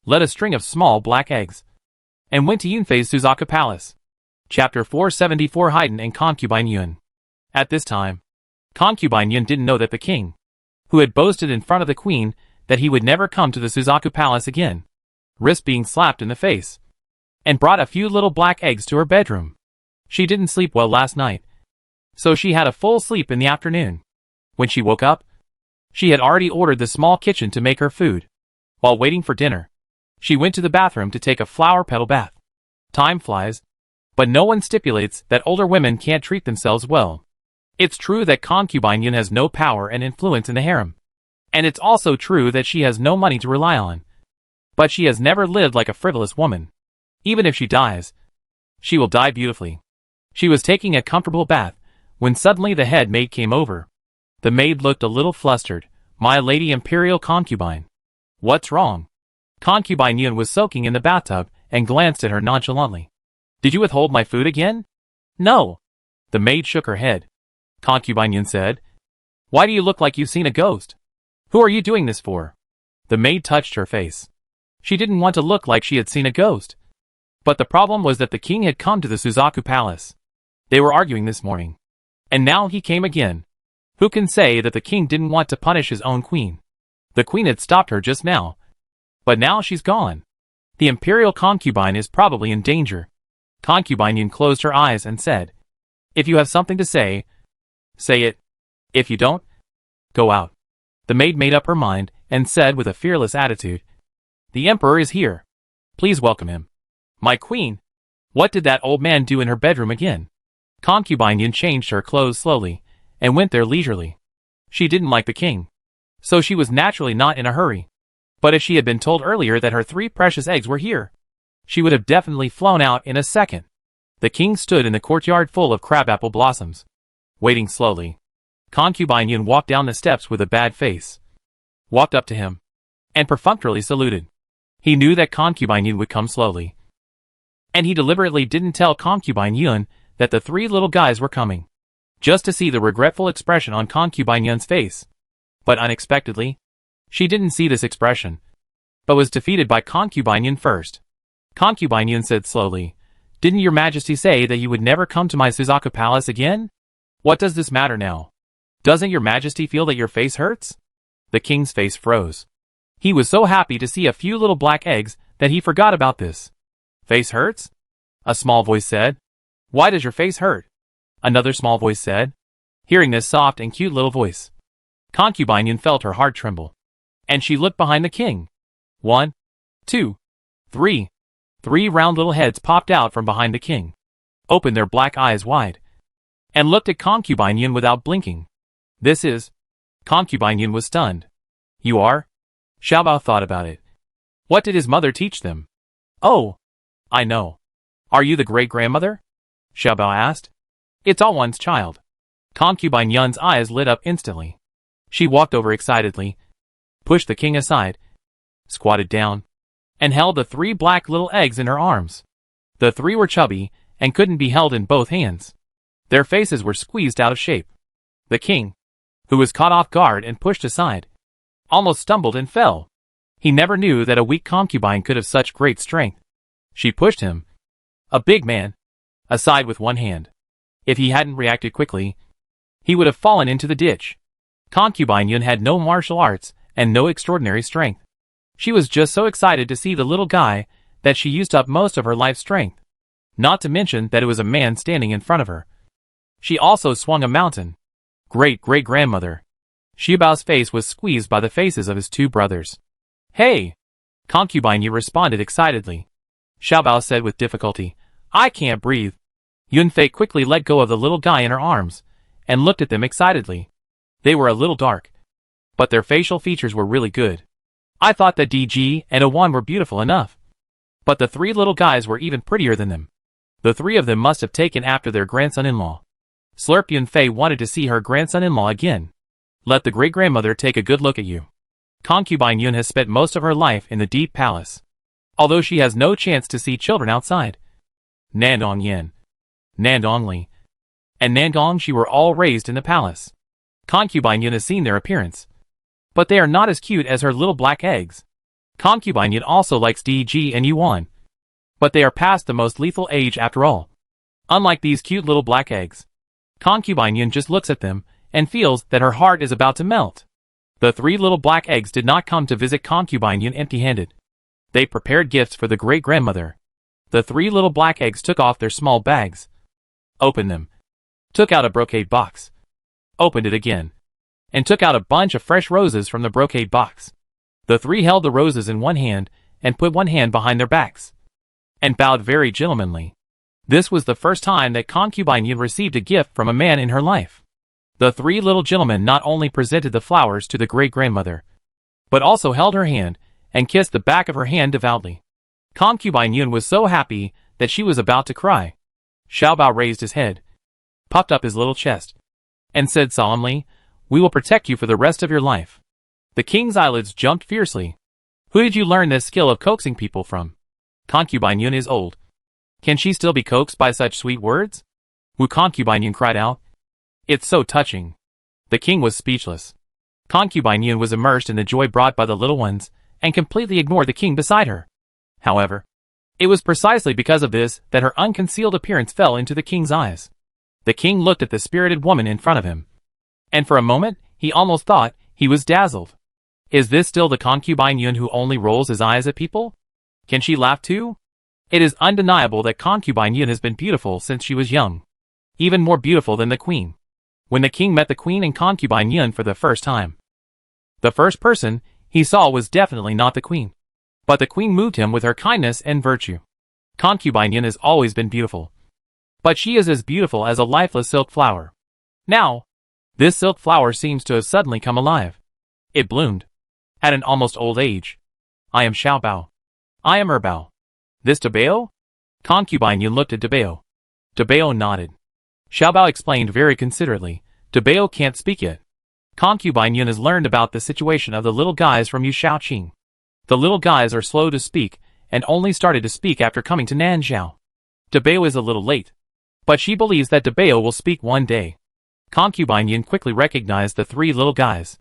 led a string of small black eggs, and went to Yunfei's Suzaku Palace. Chapter 474 Haydn and Concubine Yun. At this time, Concubine Yun didn't know that the king, who had boasted in front of the queen that he would never come to the Suzaku Palace again, risked being slapped in the face, and brought a few little black eggs to her bedroom. She didn't sleep well last night, so she had a full sleep in the afternoon. When she woke up, she had already ordered the small kitchen to make her food. While waiting for dinner, she went to the bathroom to take a flower petal bath. Time flies, but no one stipulates that older women can't treat themselves well. It's true that concubine Yun has no power and influence in the harem, and it's also true that she has no money to rely on. But she has never lived like a frivolous woman. Even if she dies, she will die beautifully. She was taking a comfortable bath when suddenly the head maid came over. The maid looked a little flustered. My lady imperial concubine. What's wrong? Concubine Yun was soaking in the bathtub and glanced at her nonchalantly. Did you withhold my food again? No. The maid shook her head. Concubine Yun said, Why do you look like you've seen a ghost? Who are you doing this for? The maid touched her face. She didn't want to look like she had seen a ghost. But the problem was that the king had come to the Suzaku Palace. They were arguing this morning, and now he came again. Who can say that the king didn't want to punish his own queen? The queen had stopped her just now, but now she's gone. The imperial concubine is probably in danger. Concubine Yun closed her eyes and said, If you have something to say, say it. If you don't, go out. The maid made up her mind and said with a fearless attitude, The emperor is here. Please welcome him. My queen. What did that old man do in her bedroom again? Concubine Yun changed her clothes slowly, and went there leisurely. She didn't like the king, so she was naturally not in a hurry. But if she had been told earlier that her 3 precious eggs were here, she would have definitely flown out in a second. The king stood in the courtyard full of crabapple blossoms, waiting slowly. Concubine Yun walked down the steps with a bad face, walked up to him, and perfunctorily saluted. He knew that Concubine Yun would come slowly, and he deliberately didn't tell Concubine Yun that the 3 little guys were coming, just to see the regretful expression on Concubine Yun's face. But unexpectedly, she didn't see this expression, but was defeated by Concubine Yun first. Concubine Yun said slowly, "Didn't your majesty say that you would never come to my Suzaku palace again? What does this matter now? Doesn't your majesty feel that your face hurts?" The king's face froze. He was so happy to see a few little black eggs that he forgot about this. "Face hurts?" a small voice said. "Why does your face hurt?" another small voice said. Hearing this soft and cute little voice, Concubine Yun felt her heart tremble, and she looked behind the king. 1, 2, 3. 3 round little heads popped out from behind the king, opened their black eyes wide, and looked at Concubine Yun without blinking. "This is..." Concubine Yun was stunned. "You are?" Xiaobao thought about it. What did his mother teach them? "Oh, I know. Are you the great-grandmother?" Xiaobao asked. "It's all one's child." Concubine Yun's eyes lit up instantly. She walked over excitedly, pushed the king aside, squatted down, and held the 3 black little eggs in her arms. The 3 were chubby and couldn't be held in both hands. Their faces were squeezed out of shape. The king, who was caught off guard and pushed aside, almost stumbled and fell. He never knew that a weak concubine could have such great strength. She pushed him, a big man, aside with one hand. If he hadn't reacted quickly, he would have fallen into the ditch. Concubine Yun had no martial arts and no extraordinary strength. She was just so excited to see the little guy that she used up most of her life strength. Not to mention that it was a man standing in front of her. She also swung a mountain. Great-great-grandmother. Xiaobao's face was squeezed by the faces of his 2 brothers. "Hey!" Concubine Yun responded excitedly. Xiaobao said with difficulty, "I can't breathe." Yunfei quickly let go of the little guy in her arms, and looked at them excitedly. They were a little dark, but their facial features were really good. "I thought that DG and Owan were beautiful enough, but the 3 little guys were even prettier than them. The 3 of them must have taken after their grandson-in-law." Slurp Yunfei wanted to see her grandson-in-law again. Let the great-grandmother take a good look at you. Concubine Yun has spent most of her life in the deep palace, although she has no chance to see children outside. Nandong Yan, Nandong Li, and Nandong Shi were all raised in the palace. Concubine Yun has seen their appearance, but they are not as cute as her little black eggs. Concubine Yun also likes DG and Yuan, but they are past the most lethal age after all. Unlike these cute little black eggs, Concubine Yun just looks at them and feels that her heart is about to melt. The 3 little black eggs did not come to visit Concubine Yun empty-handed. They prepared gifts for the great-grandmother. The 3 little black eggs took off their small bags, opened them, took out a brocade box, opened it again, and took out a bunch of fresh roses from the brocade box. The 3 held the roses in one hand and put one hand behind their backs, and bowed very gentlemanly. This was the first time that Concubine Yun received a gift from a man in her life. The 3 little gentlemen not only presented the flowers to the great-grandmother, but also held her hand and kissed the back of her hand devoutly. Concubine Yun was so happy that she was about to cry. Xiaobao raised his head, puffed up his little chest, and said solemnly, "We will protect you for the rest of your life." The king's eyelids jumped fiercely. "Who did you learn this skill of coaxing people from?" Concubine Yun is old. Can she still be coaxed by such sweet words? Wu Concubine Yun cried out. "It's so touching." The king was speechless. Concubine Yun was immersed in the joy brought by the little ones, and completely ignored the king beside her. However, it was precisely because of this that her unconcealed appearance fell into the king's eyes. The king looked at the spirited woman in front of him, and for a moment he almost thought he was dazzled. Is this still the Concubine Yun who only rolls his eyes at people? Can she laugh too? It is undeniable that Concubine Yun has been beautiful since she was young, even more beautiful than the queen. When the king met the queen and Concubine Yun for the first time, the first person he saw was definitely not the queen, but the queen moved him with her kindness and virtue. Concubine Yun has always been beautiful. But she is as beautiful as a lifeless silk flower. Now, this silk flower seems to have suddenly come alive. It bloomed. At an almost old age. I am Xiaobao. I am Erbao. This Dabeo? Concubine Yun looked at Dabeo. Dabeo nodded. Xiaobao explained very considerately, Dabeo can't speak yet. Concubine Yun has learned about the situation of the little guys from Yu Shaoqing. The little guys are slow to speak, and only started to speak after coming to Nanzhao. Dabeo is a little late. But she believes that Dabeo will speak one day. Concubine Yun quickly recognized the three little guys.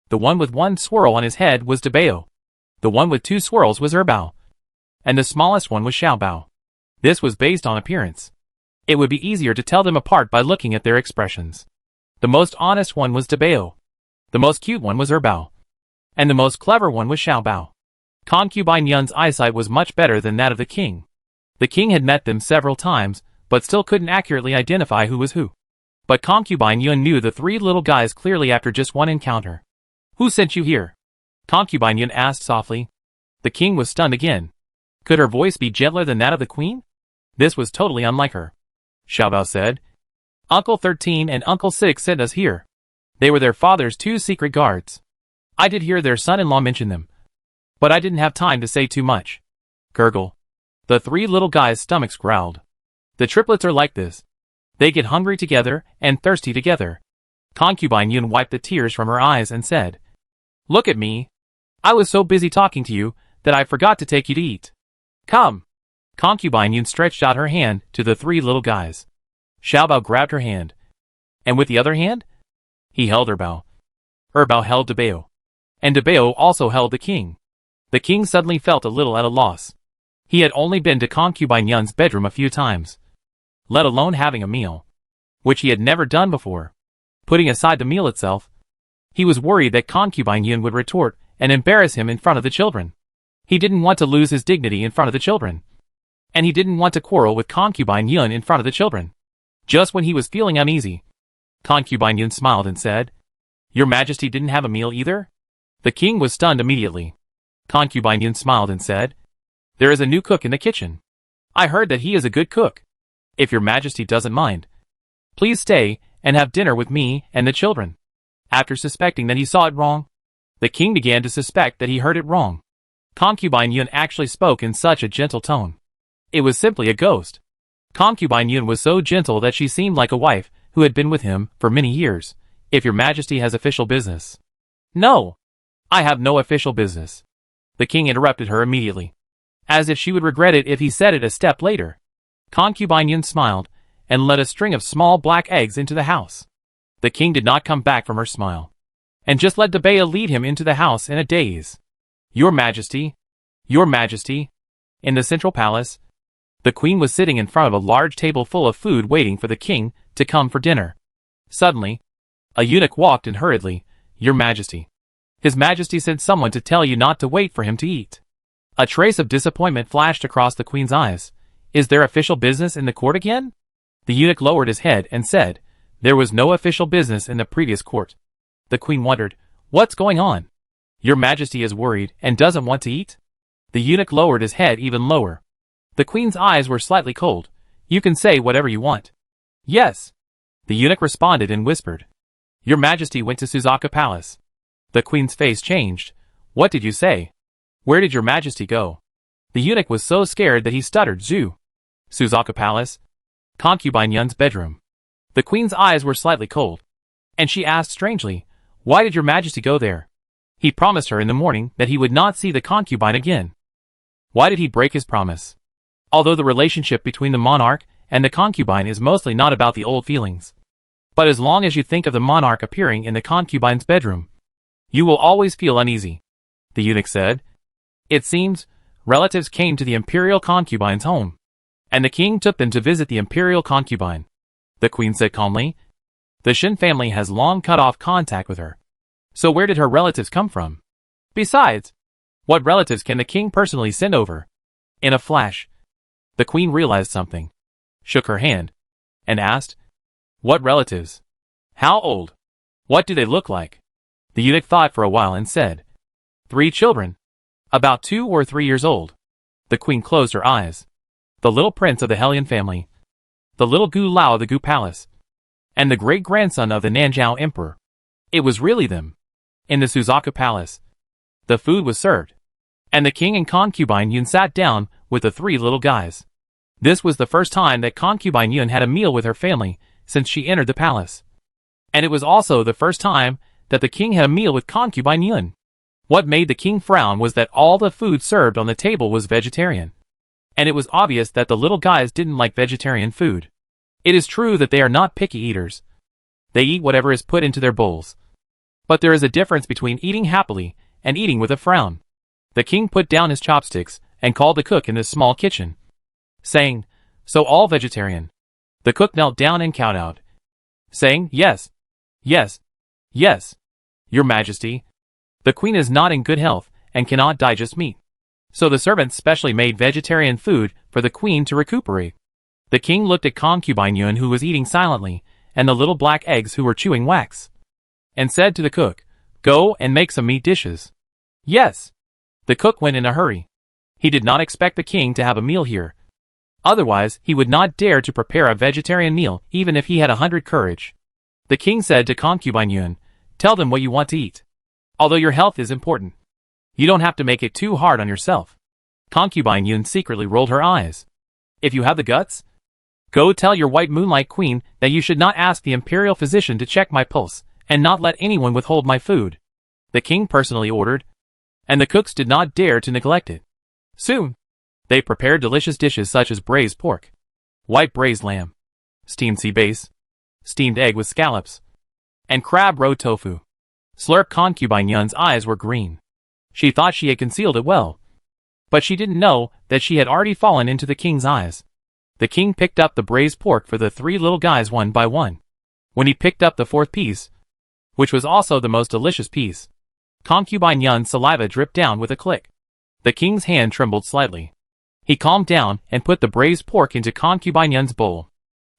The one with one swirl on his head was Dabeo. The one with two swirls was Erbao. And the smallest one was Xiaobao. This was based on appearance. It would be easier to tell them apart by looking at their expressions. The most honest one was Dabeo. The most cute one was Erbao. And the most clever one was Xiaobao. Concubine Yun's eyesight was much better than that of the king. The king had met them several times, but still couldn't accurately identify who was who. But Concubine Yun knew the three little guys clearly after just one encounter. Who sent you here? Concubine Yun asked softly. The king was stunned again. Could her voice be gentler than that of the queen? This was totally unlike her. Xiaobao said. Uncle 13 and Uncle 6 sent us here. They were their father's two secret guards. I did hear their son-in-law mention them. But I didn't have time to say too much. Gurgle. The three little guys' stomachs growled. The triplets are like this. They get hungry together and thirsty together. Concubine Yun wiped the tears from her eyes and said, Look at me. I was so busy talking to you that I forgot to take you to eat. Come. Concubine Yun stretched out her hand to the three little guys. Xiaobao grabbed her hand. And with the other hand? He held Erbao. Erbao held Dabeo. And Dabeo also held the king. The king suddenly felt a little at a loss. He had only been to Concubine Yun's bedroom a few times, let alone having a meal, which he had never done before. Putting aside the meal itself, he was worried that Concubine Yun would retort and embarrass him in front of the children. He didn't want to lose his dignity in front of the children. And he didn't want to quarrel with Concubine Yun in front of the children. Just when he was feeling uneasy, Concubine Yun smiled and said, Your Majesty didn't have a meal either? The king was stunned immediately. Concubine Yun smiled and said, There is a new cook in the kitchen. I heard that he is a good cook. If your Majesty doesn't mind, please stay and have dinner with me and the children. After suspecting that he saw it wrong, the king began to suspect that he heard it wrong. Concubine Yun actually spoke in such a gentle tone. It was simply a ghost. Concubine Yun was so gentle that she seemed like a wife who had been with him for many years. If your Majesty has official business. No. I have no official business. The king interrupted her immediately. As if she would regret it if he said it a step later. Concubine Yun smiled, and let a string of small black eggs into the house. The king did not come back from her smile. And just let Dabeo lead him into the house in a daze. Your Majesty. Your Majesty. In the central palace, the queen was sitting in front of a large table full of food waiting for the king to come for dinner. Suddenly, a eunuch walked in hurriedly. Your Majesty. His Majesty sent someone to tell you not to wait for him to eat. A trace of disappointment flashed across the queen's eyes. Is there official business in the court again? The eunuch lowered his head and said, There was no official business in the previous court. The queen wondered, What's going on? Your Majesty is worried and doesn't want to eat? The eunuch lowered his head even lower. The queen's eyes were slightly cold. You can say whatever you want. Yes. The eunuch responded and whispered. Your Majesty went to Suzaka Palace. The queen's face changed. What did you say? Where did your Majesty go? The eunuch was so scared that he stuttered. Zhu. Suzaka Palace? Concubine Yun's bedroom. The queen's eyes were slightly cold. And she asked strangely, Why did your Majesty go there? He promised her in the morning that he would not see the concubine again. Why did he break his promise? Although the relationship between the monarch and the concubine is mostly not about the old feelings. But as long as you think of the monarch appearing in the concubine's bedroom, you will always feel uneasy. The eunuch said. It seems, relatives came to the imperial concubine's home. And the king took them to visit the imperial concubine. The queen said calmly. The Shen family has long cut off contact with her. So where did her relatives come from? Besides, what relatives can the king personally send over? In a flash, the queen realized something, shook her hand, and asked, What relatives? How old? What do they look like? The eunuch thought for a while and said, 3 children. About 2 or 3 years old. The queen closed her eyes. the little prince of the Helian family, the little Gu Lao of the Gu Palace, and the great-grandson of the Nanjiao Emperor. It was really them. In the Suzaku Palace, the food was served, and the king and concubine Yun sat down with the three little guys. This was the first time that concubine Yun had a meal with her family since she entered the palace. And it was also the first time that the king had a meal with concubine Yun. What made the king frown was that all the food served on the table was vegetarian. And it was obvious that the little guys didn't like vegetarian food. It is true that they are not picky eaters. They eat whatever is put into their bowls. But there is a difference between eating happily and eating with a frown. The king put down his chopsticks and called the cook in the small kitchen, saying, "So all vegetarian?" The cook knelt down and kowtowed, saying, "Yes, yes, yes, Your Majesty. The queen is not in good health and cannot digest meat. So the servants specially made vegetarian food for the queen to recuperate." The king looked at concubine Yun, who was eating silently, and the little black eggs who were chewing wax, and said to the cook, "Go and make some meat dishes." "Yes." The cook went in a hurry. He did not expect the king to have a meal here. Otherwise, he would not dare to prepare a vegetarian meal even if he had 100 courage. The king said to concubine Yun, "Tell them what you want to eat. Although your health is important, you don't have to make it too hard on yourself." Concubine Yun secretly rolled her eyes. "If you have the guts, go tell your white moonlight queen that you should not ask the imperial physician to check my pulse and not let anyone withhold my food," the king personally ordered, and the cooks did not dare to neglect it. Soon, they prepared delicious dishes such as braised pork, white braised lamb, steamed sea bass, steamed egg with scallops, and crab roe tofu. Slurp concubine Yun's eyes were green. She thought she had concealed it well, but she didn't know that she had already fallen into the king's eyes. The king picked up the braised pork for the three little guys one by one. When he picked up the fourth piece, which was also the most delicious piece, concubine Yun's saliva dripped down with a click. The king's hand trembled slightly. He calmed down and put the braised pork into concubine Yun's bowl.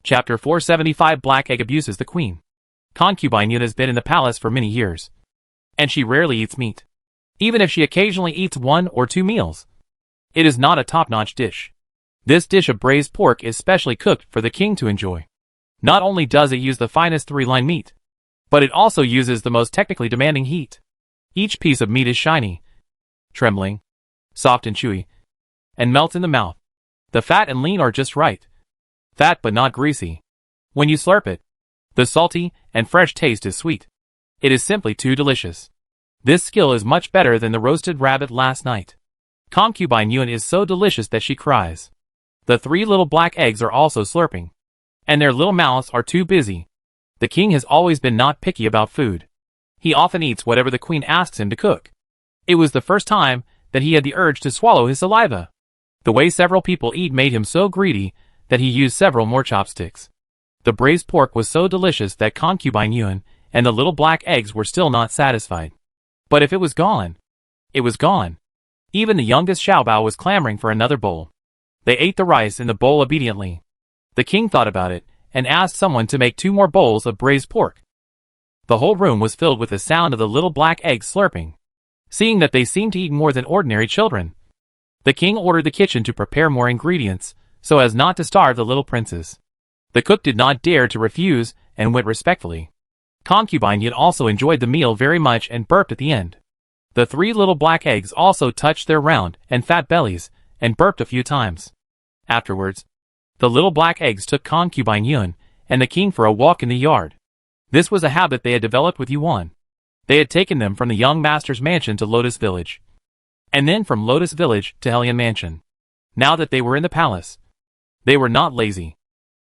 Chapter 475 Black Egg Abuses the Queen. Concubine Yun has been in the palace for many years, and she rarely eats meat. Even if she occasionally eats 1 or 2 meals, it is not a top-notch dish. This dish of braised pork is specially cooked for the king to enjoy. Not only does it use the finest 3-line meat, but it also uses the most technically demanding heat. Each piece of meat is shiny, trembling, soft and chewy, and melts in the mouth. The fat and lean are just right. Fat but not greasy. When you slurp it, the salty and fresh taste is sweet. It is simply too delicious. This skill is much better than the roasted rabbit last night. Concubine Yun is so delicious that she cries. The 3 little black eggs are also slurping, and their little mouths are too busy. The king has always been not picky about food. He often eats whatever the queen asks him to cook. It was the first time that he had the urge to swallow his saliva. The way several people eat made him so greedy that he used several more chopsticks. The braised pork was so delicious that concubine Yun and the little black eggs were still not satisfied. But if it was gone, it was gone. Even the youngest Xiaobao was clamoring for another bowl. They ate the rice in the bowl obediently. The king thought about it and asked someone to make 2 more bowls of braised pork. The whole room was filled with the sound of the little black eggs slurping. Seeing that they seemed to eat more than ordinary children, the king ordered the kitchen to prepare more ingredients so as not to starve the little princes. The cook did not dare to refuse and went respectfully. Concubine Yun also enjoyed the meal very much and burped at the end. The 3 little black eggs also touched their round and fat bellies and burped a few times. Afterwards, the little black eggs took concubine Yun and the king for a walk in the yard. This was a habit they had developed with Yuan. They had taken them from the young master's mansion to Lotus Village, and then from Lotus Village to Helian Mansion. Now that they were in the palace, they were not lazy.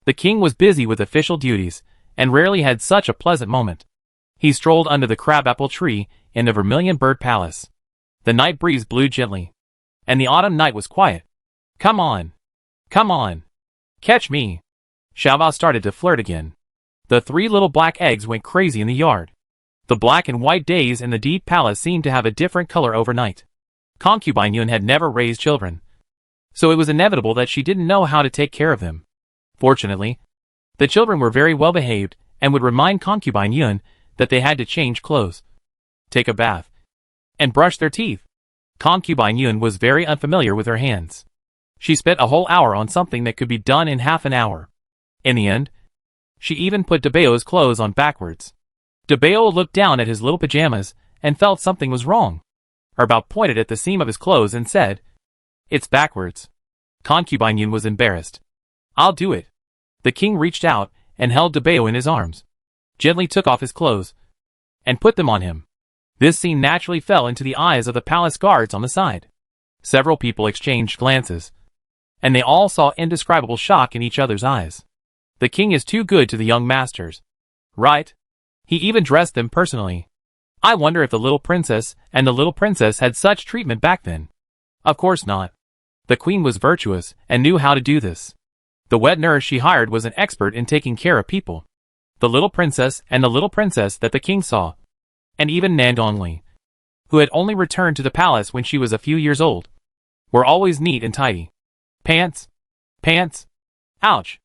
The king was busy with official duties, and rarely had such a pleasant moment. He strolled under the crabapple tree in the Vermilion Bird Palace. The night breeze blew gently, and the autumn night was quiet. "Come on! Come on! Catch me!" Xiaobao started to flirt again. The 3 little black eggs went crazy in the yard. The black and white days in the deep palace seemed to have a different color overnight. Concubine Yun had never raised children, so it was inevitable that she didn't know how to take care of them. Fortunately, the children were very well behaved and would remind concubine Yun that they had to change clothes, take a bath, and brush their teeth. Concubine Yun was very unfamiliar with her hands, She spent a whole hour on something that could be done in half an hour. In the end, she even put Debao's clothes on backwards. Debao looked down at his little pajamas and felt something was wrong. Erbao pointed at the seam of his clothes and said, "It's backwards." Concubine Yun was embarrassed. "I'll do it." The king reached out and held Debao in his arms, gently took off his clothes, and put them on him. This scene naturally fell into the eyes of the palace guards on the side. Several people exchanged glances, and they all saw indescribable shock in each other's eyes. The king is too good to the young masters. Right? He even dressed them personally. I wonder if the little princess and the little princess had such treatment back then. Of course not. The queen was virtuous and knew how to do this. The wet nurse she hired was an expert in taking care of people. The little princess and the little princess that the king saw, and even Nandongli, who had only returned to the palace when she was a few years old, were always neat and tidy. Pants? Pants? Ouch!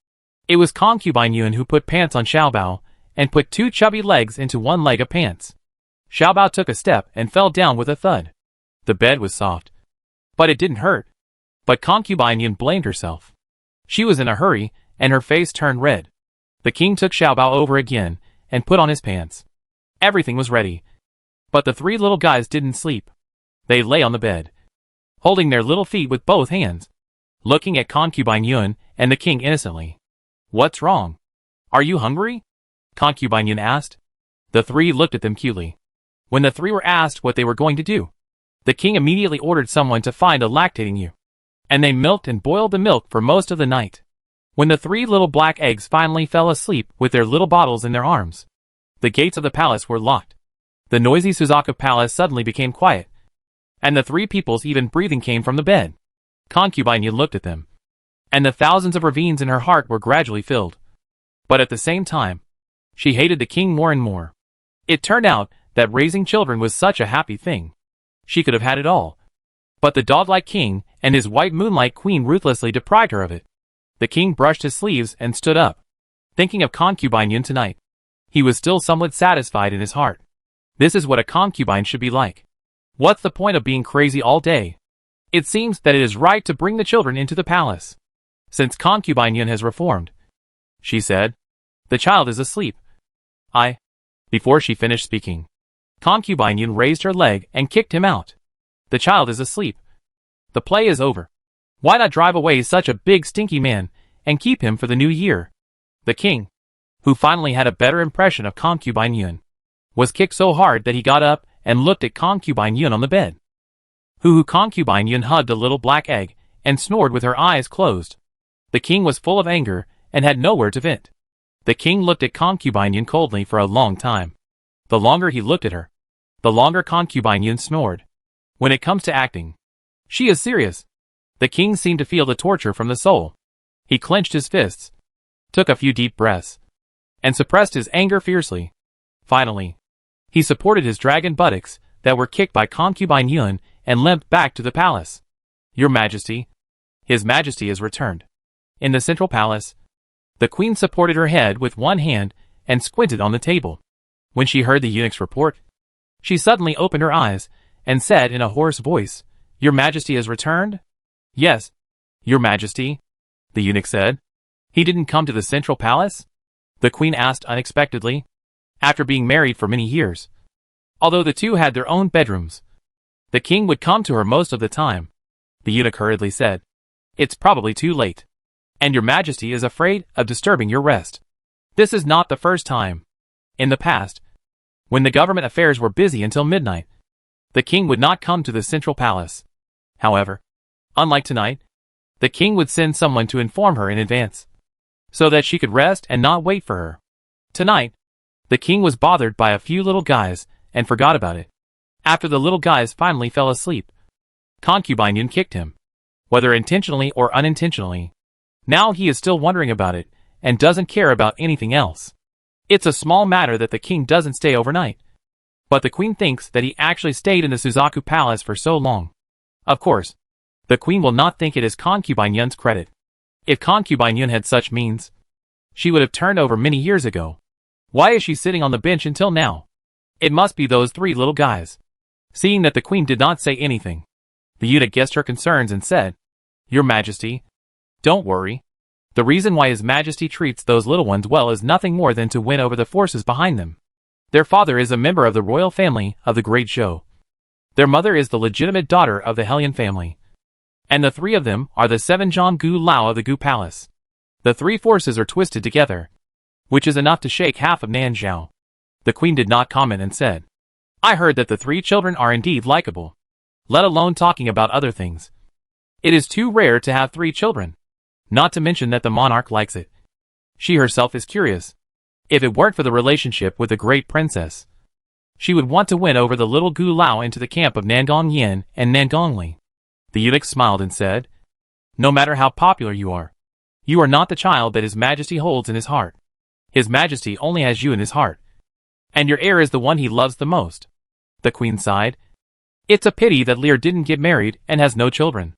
It was Concubine Yun who put pants on Xiaobao, and put 2 chubby legs into one leg of pants. Xiaobao took a step and fell down with a thud. The bed was soft, but it didn't hurt. But Concubine Yun blamed herself. She was in a hurry, and her face turned red. The king took Xiaobao over again, and put on his pants. Everything was ready. But the 3 little guys didn't sleep. They lay on the bed, holding their little feet with both hands, looking at Concubine Yun and the king innocently. "What's wrong? Are you hungry?" Concubine Yun asked. The 3 looked at them cutely. When the 3 were asked what they were going to do, the king immediately ordered someone to find a lactating ewe, and they milked and boiled the milk for most of the night. When the 3 little black eggs finally fell asleep with their little bottles in their arms, the gates of the palace were locked. The noisy Suzaku palace suddenly became quiet, and the 3 people's even breathing came from the bed. Concubine Yun looked at them, and the thousands of ravines in her heart were gradually filled. But at the same time, she hated the king more and more. It turned out that raising children was such a happy thing. She could have had it all. But the dog-like king and his white moonlight queen ruthlessly deprived her of it. The king brushed his sleeves and stood up, thinking of Concubine Yun tonight. He was still somewhat satisfied in his heart. This is what a concubine should be like. What's the point of being crazy all day? It seems that it is right to bring the children into the palace. Since Concubine Yun has reformed, she said, the child is asleep. Before she finished speaking, Concubine Yun raised her leg and kicked him out. The child is asleep. The play is over. Why not drive away such a big stinky man and keep him for the new year? The king, who finally had a better impression of Concubine Yun, was kicked so hard that he got up and looked at Concubine Yun on the bed. Concubine Yun hugged a little black egg and snored with her eyes closed. The king was full of anger and had nowhere to vent. The king looked at Concubine Yun coldly for a long time. The longer he looked at her, the longer Concubine Yun snored. When it comes to acting, she is serious. The king seemed to feel the torture from the soul. He clenched his fists, took a few deep breaths, and suppressed his anger fiercely. Finally, he supported his dragon buttocks that were kicked by Concubine Yun and limped back to the palace. "Your Majesty." His Majesty is returned. In the central palace, the queen supported her head with one hand and squinted on the table. When she heard the eunuch's report, she suddenly opened her eyes and said in a hoarse voice, "Your Majesty has returned?" "Yes, Your Majesty," the eunuch said. "He didn't come to the central palace?" the queen asked unexpectedly. After being married for many years, although the two had their own bedrooms, the king would come to her most of the time. The eunuch hurriedly said, "It's probably too late, and Your Majesty is afraid of disturbing your rest. This is not the first time. In the past, when the government affairs were busy until midnight, the king would not come to the central palace. However, unlike tonight, the king would send someone to inform her in advance, so that she could rest and not wait for her. Tonight, the king was bothered by a few little guys and forgot about it. After the little guys finally fell asleep, Concubine Yun kicked him, whether intentionally or unintentionally. Now he is still wondering about it and doesn't care about anything else. It's a small matter that the king doesn't stay overnight, but the queen thinks that he actually stayed in the Suzaku palace for so long. Of course, the queen will not think it is Concubine Yun's credit. If Concubine Yun had such means, she would have turned over many years ago. Why is she sitting on the bench until now? It must be those 3 little guys. Seeing that the queen did not say anything, the eunuch guessed her concerns and said, Your Majesty, don't worry. The reason why His Majesty treats those little ones well is nothing more than to win over the forces behind them. Their father is a member of the royal family of the Great Zhou. Their mother is the legitimate daughter of the Hellion family. And the three of them are the 7 Zhang Gu Lao of the Gu Palace. The three forces are twisted together, which is enough to shake half of Nanzhao. The queen did not comment and said, I heard that the 3 children are indeed likable, let alone talking about other things. It is too rare to have 3 children, not to mention that the monarch likes it. She herself is curious. If it weren't for the relationship with the great princess, she would want to win over the little Gu Lao into the camp of Nangong Yin and Nangong Li. The eunuch smiled and said, no matter how popular you are not the child that His Majesty holds in his heart. His Majesty only has you in his heart. And your heir is the one he loves the most. The queen sighed. It's a pity that Lear didn't get married and has no children.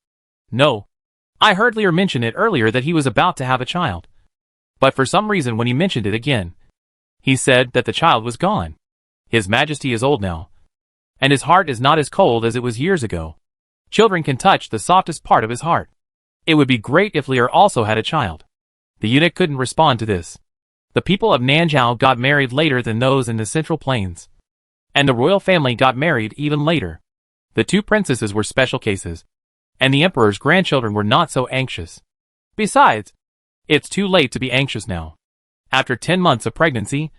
No. I heard Lear mention it earlier that he was about to have a child. But for some reason when he mentioned it again, he said that the child was gone. His Majesty is old now, and his heart is not as cold as it was years ago. Children can touch the softest part of his heart. It would be great if Lear also had a child. The eunuch couldn't respond to this. The people of Nanzhao got married later than those in the Central Plains. And the royal family got married even later. The 2 princesses were special cases, and the emperor's grandchildren were not so anxious. Besides, it's too late to be anxious now. After 10 months of pregnancy,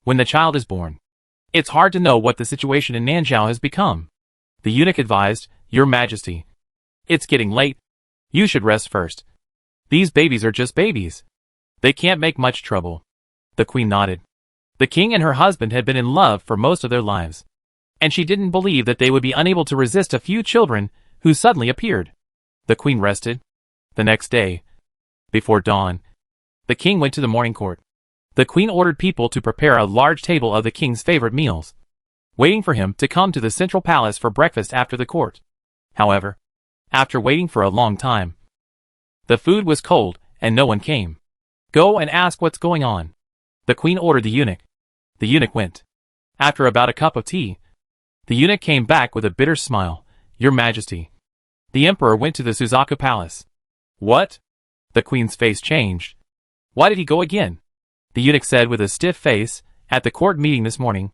when the child is born, it's hard to know what the situation in Nanzhao has become. The eunuch advised, Your Majesty, it's getting late. You should rest first. These babies are just babies. They can't make much trouble. The queen nodded. The king and her husband had been in love for most of their lives, and she didn't believe that they would be unable to resist a few children who suddenly appeared. The queen rested. The next day, before dawn, the king went to the morning court. The queen ordered people to prepare a large table of the king's favorite meals, waiting for him to come to the central palace for breakfast after the court. However, after waiting for a long time, the food was cold and no one came. Go and ask what's going on. The queen ordered the eunuch. The eunuch went. After about a cup of tea, the eunuch came back with a bitter smile. Your Majesty. The emperor went to the Suzaku Palace. What? The queen's face changed. Why did he go again? The eunuch said with a stiff face, at the court meeting this morning,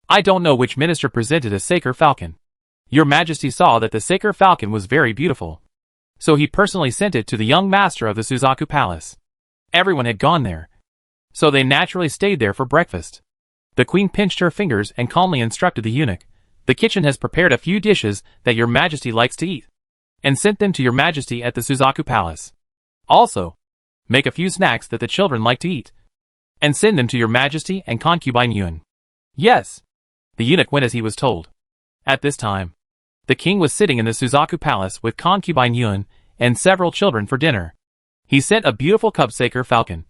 I don't know which minister presented a Saker falcon. Your Majesty saw that the Saker falcon was very beautiful, so he personally sent it to the young master of the Suzaku Palace. Everyone had gone there, so they naturally stayed there for breakfast. The queen pinched her fingers and calmly instructed the eunuch, the kitchen has prepared a few dishes that Your Majesty likes to eat, and sent them to Your Majesty at the Suzaku Palace. Also, make a few snacks that the children like to eat, and send them to Your Majesty and concubine Yuan. Yes. The eunuch went as he was told. At this time, the king was sitting in the Suzaku Palace with concubine Yuan and several children for dinner. He sent a beautiful cub-saker falcon,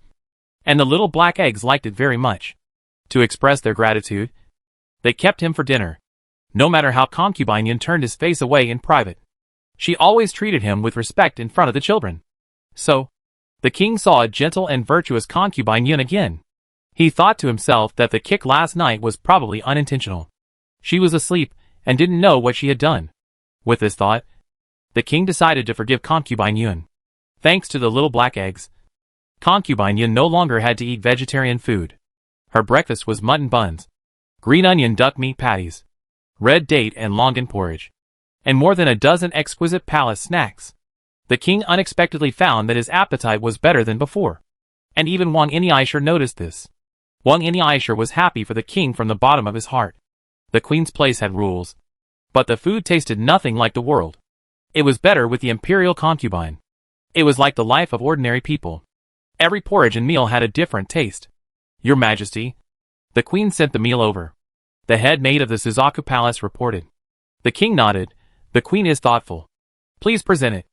and the little black eggs liked it very much. To express their gratitude, they kept him for dinner. No matter how concubine Yuan turned his face away in private, she always treated him with respect in front of the children. So, the king saw a gentle and virtuous concubine Yuan again. He thought to himself that the kick last night was probably unintentional. She was asleep and didn't know what she had done. With this thought, the king decided to forgive concubine Yuan. Thanks to the little black eggs, concubine Yuan no longer had to eat vegetarian food. Her breakfast was mutton buns, green onion duck meat patties, red date and longan porridge, and more than a dozen exquisite palace snacks. The king unexpectedly found that his appetite was better than before. And even Wang Ini noticed this. Wang Ini was happy for the king from the bottom of his heart. The queen's place had rules, but the food tasted nothing like the world. It was better with the imperial concubine. It was like the life of ordinary people. Every porridge and meal had a different taste. Your Majesty. The queen sent the meal over. The head maid of the Suzaku Palace reported. The king nodded. The queen is thoughtful. Please present it.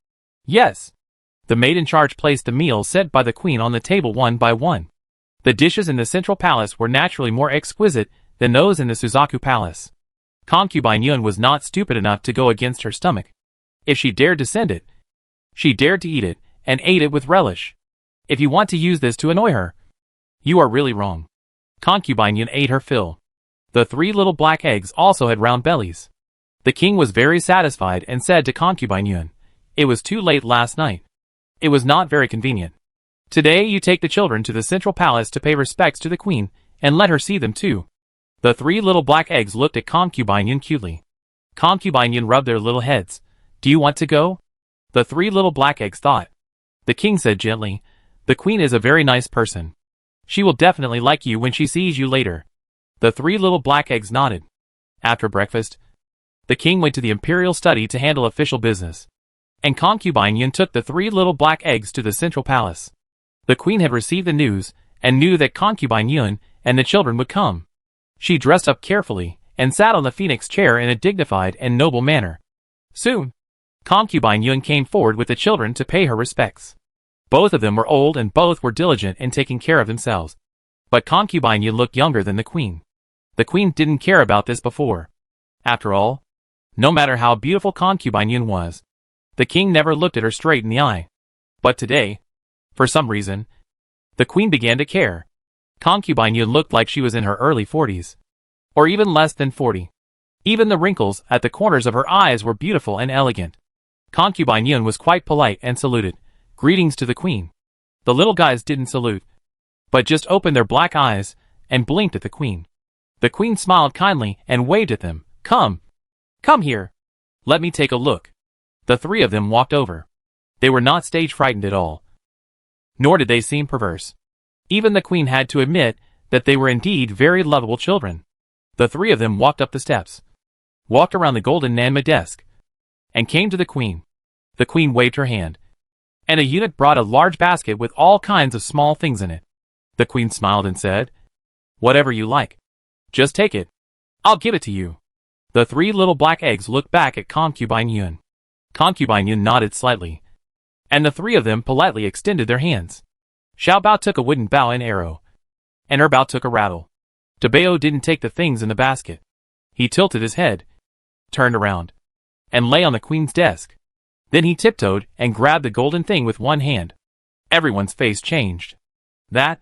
Yes. The maid in charge placed the meals sent by the queen on the table one by one. The dishes in the central palace were naturally more exquisite than those in the Suzaku Palace. Concubine Yuan was not stupid enough to go against her stomach. If she dared to send it, she dared to eat it, and ate it with relish. If you want to use this to annoy her, you are really wrong. Concubine Yuan ate her fill. The 3 little black eggs also had round bellies. The king was very satisfied and said to concubine Yuan, It was too late last night. It was not very convenient. Today you take the children to the central palace to pay respects to the queen, and let her see them too. The three little black eggs looked at Concubine Yun cutely. Concubine Yun rubbed their little heads. Do you want to go? The three little black eggs thought. The king said gently, the queen is a very nice person. She will definitely like you when she sees you later. The three little black eggs nodded. After breakfast, the king went to the imperial study to handle official business. And Concubine Yun took the three little black eggs to the central palace. The queen had received the news, and knew that Concubine Yun and the children would come. She dressed up carefully, and sat on the phoenix chair in a dignified and noble manner. Soon, Concubine Yun came forward with the children to pay her respects. Both of them were old and both were diligent in taking care of themselves. But Concubine Yun looked younger than the queen. The queen didn't care about this before. After all, no matter how beautiful Concubine Yun was, the king never looked at her straight in the eye. But today, for some reason, the queen began to care. Concubine Yun looked like she was in her early 40s. Or even less than 40. Even the wrinkles at the corners of her eyes were beautiful and elegant. Concubine Yun was quite polite and saluted. Greetings to the queen. The little guys didn't salute, but just opened their black eyes and blinked at the queen. The queen smiled kindly and waved at them. Come. Come here. Let me take a look. The three of them walked over. They were not stage frightened at all. Nor did they seem perverse. Even the queen had to admit that they were indeed very lovable children. The three of them walked up the steps, walked around the golden Nanma desk, and came to the queen. The queen waved her hand, and a eunuch brought a large basket with all kinds of small things in it. The queen smiled and said, whatever you like. Just take it. I'll give it to you. The three little black eggs looked back at Concubine Yun. Concubine Yun nodded slightly, and the three of them politely extended their hands. Xiao Bao took a wooden bow and arrow, and Er Bao took a rattle. Dabeo didn't take the things in the basket. He tilted his head, turned around, and lay on the queen's desk. Then he tiptoed and grabbed the golden thing with one hand. Everyone's face changed. That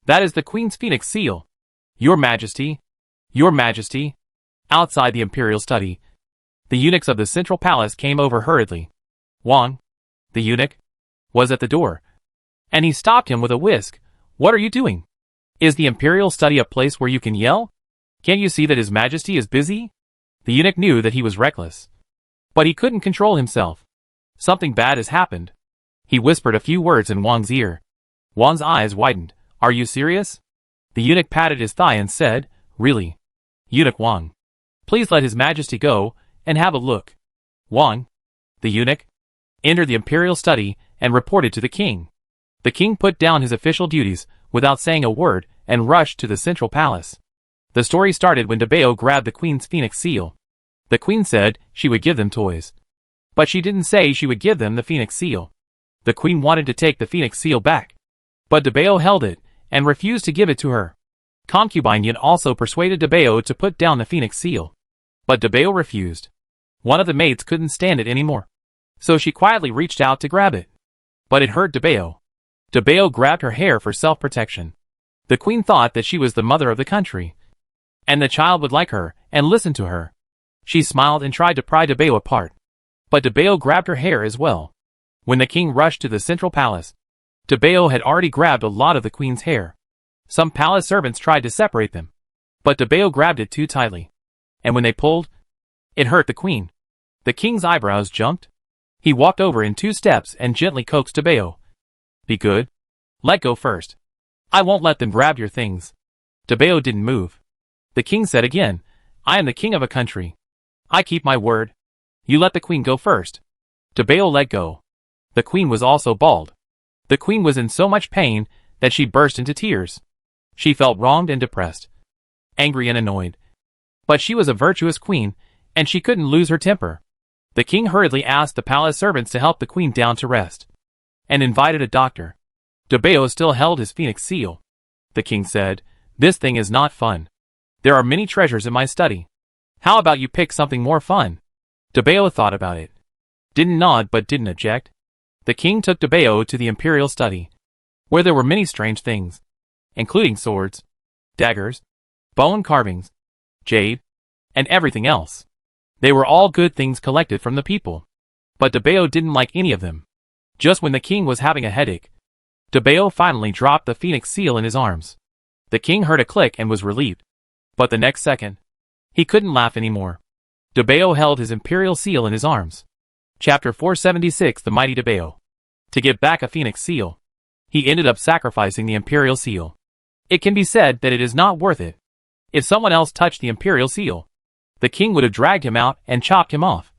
is the queen's phoenix seal. Your Majesty. Your Majesty. Outside the imperial study, the eunuchs of the central palace came over hurriedly. Wang, the eunuch, was at the door, and he stopped him with a whisk. What are you doing? Is the imperial study a place where you can yell? Can't you see that His Majesty is busy? The eunuch knew that he was reckless, but he couldn't control himself. Something bad has happened. He whispered a few words in Wang's ear. Wang's eyes widened. Are you serious? The eunuch patted his thigh and said, really? Eunuch Wang, please let His Majesty go and have a look. Wang, the eunuch, entered the imperial study and reported to the king. The king put down his official duties without saying a word and rushed to the central palace. The story started when Dabeo grabbed the queen's phoenix seal. The queen said she would give them toys, but she didn't say she would give them the phoenix seal. The queen wanted to take the phoenix seal back, but Dabeo held it and refused to give it to her. Concubine Yun also persuaded Dabeo to put down the phoenix seal, but Dabeo refused. One of the maids couldn't stand it anymore, so she quietly reached out to grab it. But it hurt Dabeo. Dabeo grabbed her hair for self-protection. The queen thought that she was the mother of the country, and the child would like her and listen to her. She smiled and tried to pry Dabeo apart, but Dabeo grabbed her hair as well. When the king rushed to the central palace, Dabeo had already grabbed a lot of the queen's hair. Some palace servants tried to separate them, but Dabeo grabbed it too tightly, and when they pulled, it hurt the queen. The king's eyebrows jumped. He walked over in 2 steps and gently coaxed Dabeo. Be good. Let go first. I won't let them grab your things. Dabeo didn't move. The king said again, I am the king of a country. I keep my word. You let the queen go first. Dabeo let go. The queen was also bald. The queen was in so much pain that she burst into tears. She felt wronged and depressed, angry and annoyed. But she was a virtuous queen, and she couldn't lose her temper. The king hurriedly asked the palace servants to help the queen down to rest, and invited a doctor. Dabeo still held his phoenix seal. The king said, this thing is not fun. There are many treasures in my study. How about you pick something more fun? Dabeo thought about it. Didn't nod but didn't object. The king took Dabeo to the imperial study, where there were many strange things, including swords, daggers, bone carvings, jade, and everything else. They were all good things collected from the people. But Debeo didn't like any of them. Just when the king was having a headache, Debeo finally dropped the phoenix seal in his arms. The king heard a click and was relieved. But the next second, he couldn't laugh anymore. Debeo held his imperial seal in his arms. Chapter 476, The Mighty Debeo. To get back a phoenix seal, he ended up sacrificing the imperial seal. It can be said that it is not worth it. If someone else touched the imperial seal, the king would have dragged him out and chopped him off.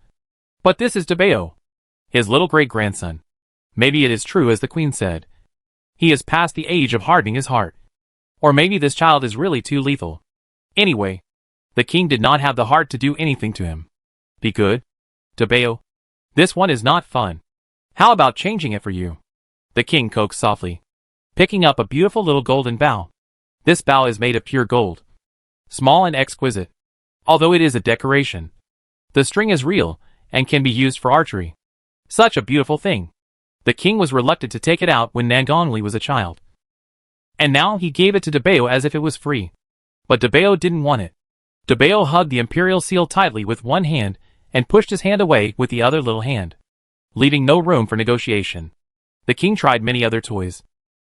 But this is Debeo, his little great-grandson. Maybe it is true as the queen said. He is past the age of hardening his heart. Or maybe this child is really too lethal. Anyway, the king did not have the heart to do anything to him. Be good, Debeo. This one is not fun. How about changing it for you? The king coaxed softly, picking up a beautiful little golden bow. This bow is made of pure gold. Small and exquisite. Although it is a decoration, the string is real and can be used for archery. Such a beautiful thing. The king was reluctant to take it out when Nangongli was a child. And now he gave it to Debeo as if it was free. But Debeo didn't want it. Debeo hugged the imperial seal tightly with one hand and pushed his hand away with the other little hand, leaving no room for negotiation. The king tried many other toys,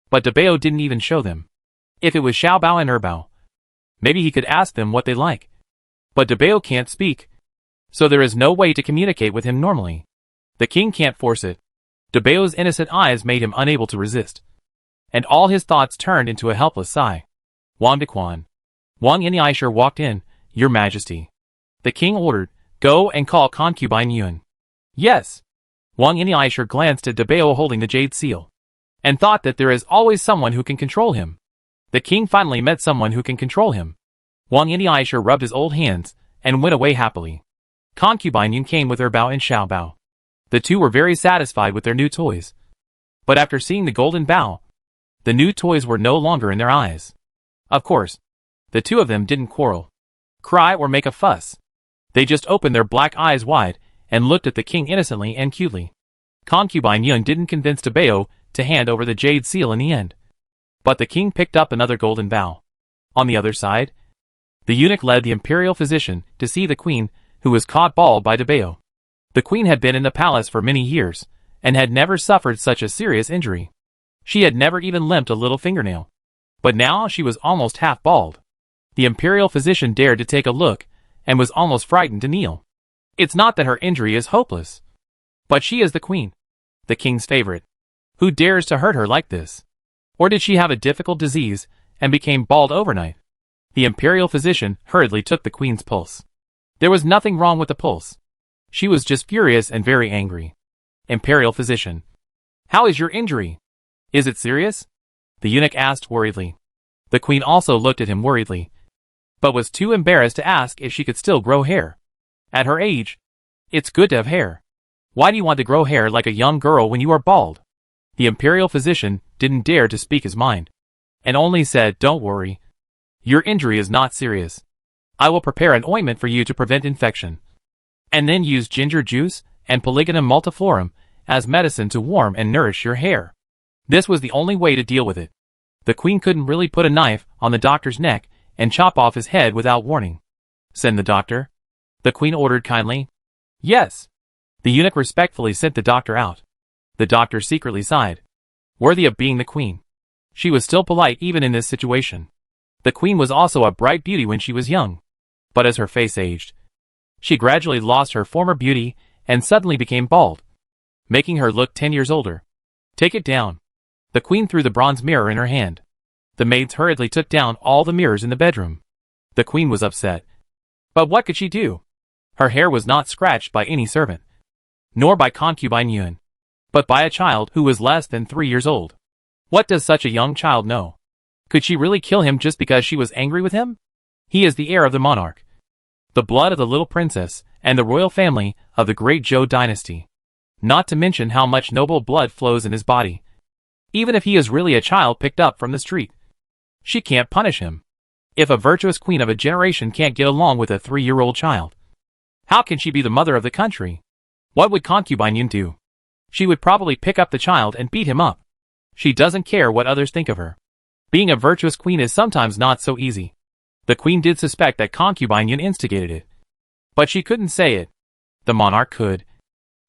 but Debeo didn't even show them. If it was Xiaobao and Erbao, maybe he could ask them what they like. But Debeo can't speak, so there is no way to communicate with him normally. The king can't force it. Debeo's innocent eyes made him unable to resist, and all his thoughts turned into a helpless sigh. Wang Dequan. Wang Yin'Aisher walked in. Your Majesty. The king ordered, go and call concubine Yuan. Yes. Wang Yin'Aisher glanced at Debeo holding the jade seal, and thought that there is always someone who can control him. The king finally met someone who can control him. Wang Yin'Aisher rubbed his old hands, and went away happily. Concubine Yuan came with Erbao and Xiaobao. The two were very satisfied with their new toys. But after seeing the golden bow, the new toys were no longer in their eyes. Of course, the two of them didn't quarrel, cry or make a fuss. They just opened their black eyes wide and looked at the king innocently and cutely. Concubine Yuan didn't convince Debeo to hand over the jade seal in the end. But the king picked up another golden bow. On the other side, the eunuch led the imperial physician to see the queen, who was caught bald by Debeo. The queen had been in the palace for many years, and had never suffered such a serious injury. She had never even limped a little fingernail. But now she was almost half bald. The imperial physician dared to take a look, and was almost frightened to kneel. It's not that her injury is hopeless, but she is the queen, the king's favorite. Who dares to hurt her like this? Or did she have a difficult disease, and became bald overnight? The imperial physician hurriedly took the queen's pulse. There was nothing wrong with the pulse. She was just furious and very angry. Imperial physician. How is your injury? Is it serious? The eunuch asked worriedly. The queen also looked at him worriedly, but was too embarrassed to ask if she could still grow hair. At her age, it's good to have hair. Why do you want to grow hair like a young girl when you are bald? The imperial physician didn't dare to speak his mind, and only said, don't worry. Your injury is not serious. I will prepare an ointment for you to prevent infection, and then use ginger juice and Polygonum multiflorum as medicine to warm and nourish your hair. This was the only way to deal with it. The queen couldn't really put a knife on the doctor's neck and chop off his head without warning. Send the doctor, the queen ordered kindly. Yes. The eunuch respectfully sent the doctor out. The doctor secretly sighed. Worthy of being the queen. She was still polite even in this situation. The queen was also a bright beauty when she was young. But as her face aged, she gradually lost her former beauty and suddenly became bald, making her look 10 years older. Take it down. The queen threw the bronze mirror in her hand. The maids hurriedly took down all the mirrors in the bedroom. The queen was upset. But what could she do? Her hair was not scratched by any servant, nor by concubine Yuan, but by a child who was less than 3 years old. What does such a young child know? Could she really kill him just because she was angry with him? He is the heir of the monarch, the blood of the little princess, and the royal family of the great Zhou dynasty. Not to mention how much noble blood flows in his body. Even if he is really a child picked up from the street, she can't punish him. If a virtuous queen of a generation can't get along with a 3-year-old child, how can she be the mother of the country? What would concubine Yuan do? She would probably pick up the child and beat him up. She doesn't care what others think of her. Being a virtuous queen is sometimes not so easy. The queen did suspect that concubine Yuan instigated it, but she couldn't say it. The monarch could.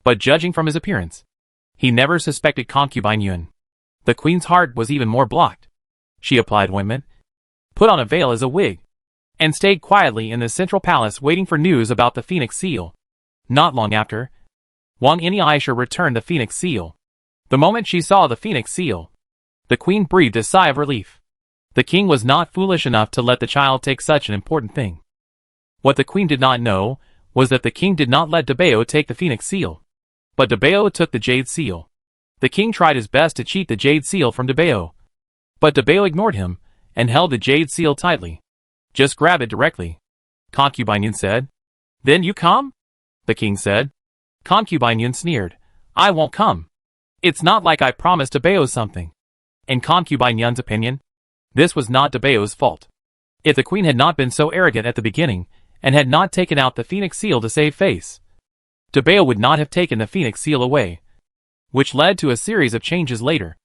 but judging from his appearance, he never suspected concubine Yun. The queen's heart was even more blocked. She applied ointment, put on a veil as a wig, and stayed quietly in the central palace waiting for news about the Phoenix Seal. Not long after, Wang Ini Aisha returned the Phoenix Seal. The moment she saw the Phoenix Seal, the queen breathed a sigh of relief. The king was not foolish enough to let the child take such an important thing. What the queen did not know was that the king did not let Dabeo take the Phoenix Seal, but Dabeo took the Jade Seal. The king tried his best to cheat the Jade Seal from Dabeo, but Dabeo ignored him and held the Jade Seal tightly. Just grab it directly, concubine Yun said. Then you come? The king said. Concubine Yun sneered. I won't come. It's not like I promised Dabeo something. In concubine Yun's opinion, this was not Dabeo's fault. If the queen had not been so arrogant at the beginning and had not taken out the Phoenix Seal to save face, Dabeo would not have taken the Phoenix Seal away, which led to a series of changes later.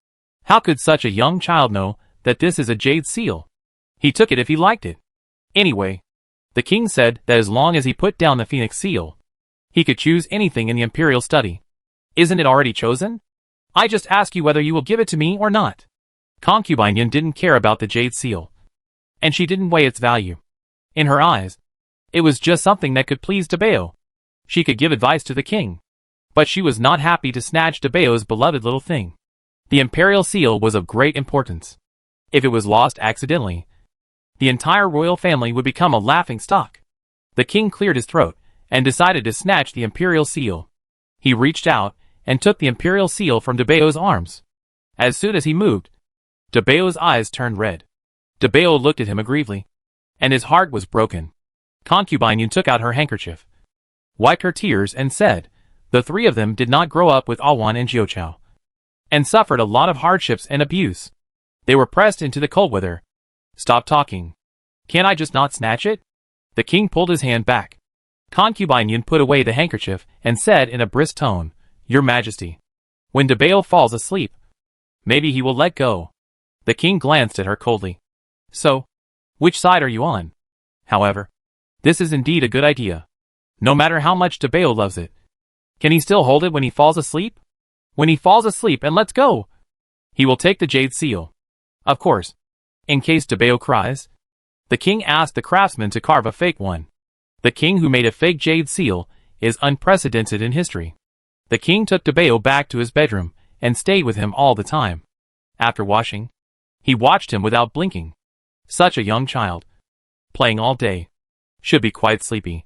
How could such a young child know that this is a Jade Seal? He took it if he liked it. Anyway, the king said that as long as he put down the Phoenix Seal, he could choose anything in the imperial study. Isn't it already chosen? I just ask you whether you will give it to me or not. Concubine Yun didn't care about the Jade Seal, and she didn't weigh its value. In her eyes, it was just something that could please Dabeo. She could give advice to the king, but she was not happy to snatch Dabeo's beloved little thing. The imperial seal was of great importance. If it was lost accidentally, the entire royal family would become a laughing stock. The king cleared his throat and decided to snatch the imperial seal. He reached out and took the imperial seal from Dabeo's arms. As soon as he moved, Dabeo's eyes turned red. Dabeo looked at him aggrievedly, and his heart was broken. Concubine Yun took out her handkerchief, wiped her tears and said, the three of them did not grow up with Awan and Jiuchao, and suffered a lot of hardships and abuse. They were pressed into the cold weather. Stop talking. Can't I just not snatch it? The king pulled his hand back. Concubine Yun put away the handkerchief and said in a brisk tone, Your Majesty, when Dabeo falls asleep, maybe he will let go. The king glanced at her coldly. So, which side are you on? However, this is indeed a good idea. No matter how much Dabeo loves it, can he still hold it when he falls asleep? When he falls asleep and lets go, he will take the Jade Seal. Of course, in case Dabeo cries, the king asked the craftsman to carve a fake one. The king who made a fake Jade Seal is unprecedented in history. The king took Dabeo back to his bedroom and stayed with him all the time. After washing, he watched him without blinking. Such a young child, playing all day, should be quite sleepy.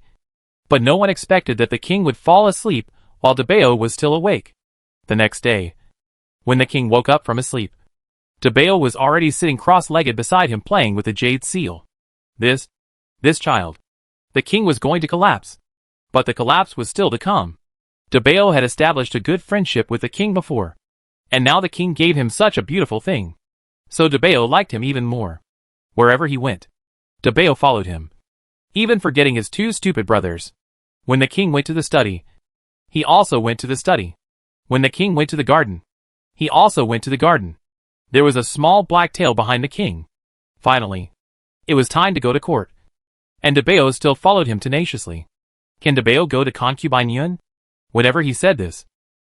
But no one expected that the king would fall asleep while Dabeo was still awake. The next day, when the king woke up from his sleep, Dabeo was already sitting cross-legged beside him playing with the Jade Seal. This child. The king was going to collapse. But the collapse was still to come. Dabeo had established a good friendship with the king before, and now the king gave him such a beautiful thing. So Dabeo liked him even more. Wherever he went, Dabeo followed him, even forgetting his two stupid brothers. When the king went to the study, he also went to the study. When the king went to the garden, he also went to the garden. There was a small black tail behind the king. Finally, it was time to go to court, and Dabeo still followed him tenaciously. Can Dabeo go to concubine Yun? Whenever he said this,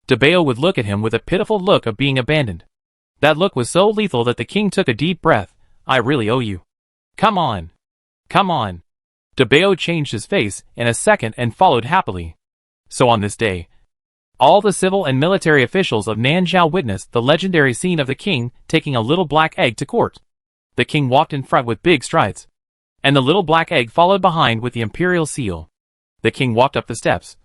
Dabeo would look at him with a pitiful look of being abandoned. That look was so lethal that the king took a deep breath. I really owe you. Come on. Come on. Dabeo changed his face in a second and followed happily. So on this day, all the civil and military officials of Nanzhao witnessed the legendary scene of the king taking a little black egg to court. The king walked in front with big strides, and the little black egg followed behind with the imperial seal. The king walked up the steps,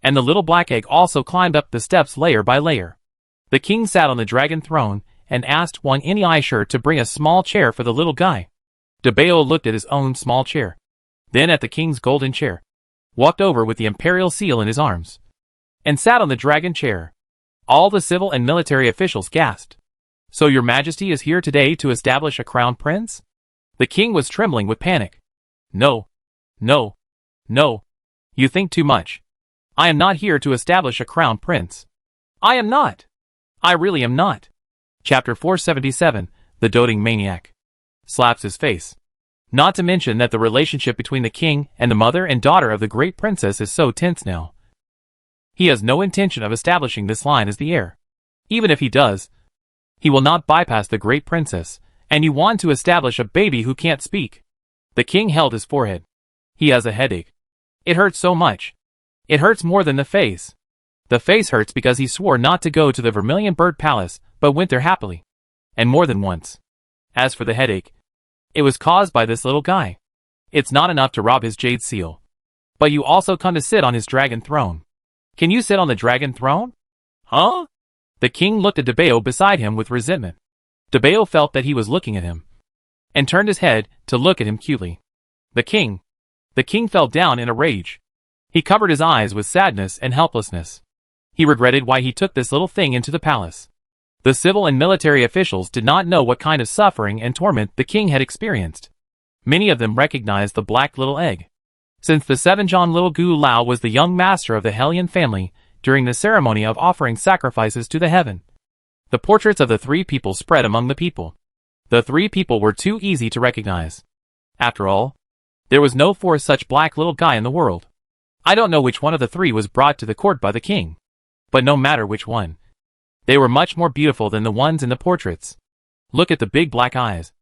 and the little black egg also climbed up the steps layer by layer. The king sat on the dragon throne and asked Wang Ini Aisha to bring a small chair for the little guy. Dabeo looked at his own small chair, then at the king's golden chair, walked over with the imperial seal in his arms, and sat on the dragon chair. All the civil and military officials gasped. So your majesty is here today to establish a crown prince? The king was trembling with panic. No. No. No. You think too much. I am not here to establish a crown prince. I am not. I really am not. Chapter 477, The Doting Maniac. Slaps his face. Not to mention that the relationship between the king and the mother and daughter of the great princess is so tense now. He has no intention of establishing this line as the heir. Even if he does, he will not bypass the great princess, and you want to establish a baby who can't speak. The king held his forehead. He has a headache. It hurts so much. It hurts more than the face. The face hurts because he swore not to go to the Vermilion Bird Palace, but went there happily. And more than once. As for the headache, it was caused by this little guy. It's not enough to rob his jade seal. But you also come to sit on his dragon throne. Can you sit on the dragon throne? Huh? The king looked at Debeo beside him with resentment. Debeo felt that he was looking at him, and turned his head to look at him cutely. The king fell down in a rage. He covered his eyes with sadness and helplessness. He regretted why he took this little thing into the palace. The civil and military officials did not know what kind of suffering and torment the king had experienced. Many of them recognized the black little egg. Since the 7-John Little Gu Lao was the young master of the Hellion family during the ceremony of offering sacrifices to the heaven. The portraits of the three people spread among the people. The three people were too easy to recognize. After all, there was no fourth such black little guy in the world. I don't know which one of the three was brought to the court by the king. But no matter which one, they were much more beautiful than the ones in the portraits. Look at the big black eyes,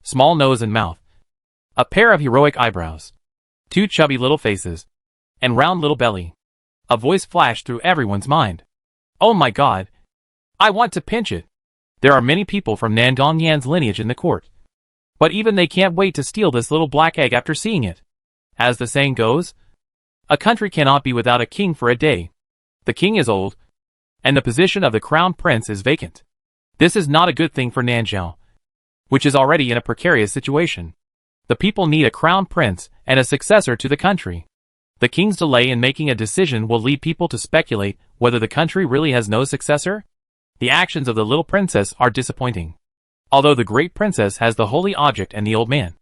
small nose and mouth, a pair of heroic eyebrows, 2 chubby little faces, and round little belly. A voice flashed through everyone's mind. Oh my God! I want to pinch it. There are many people from Nandong Yan's lineage in the court. But even they can't wait to steal this little black egg after seeing it. As the saying goes, a country cannot be without a king for a day. The king is old, and the position of the crown prince is vacant. This is not a good thing for Nanzhao, which is already in a precarious situation. The people need a crown prince and a successor to the country. The king's delay in making a decision will lead people to speculate whether the country really has no successor. The actions of the little princess are disappointing. Although the great princess has the holy object and the old man,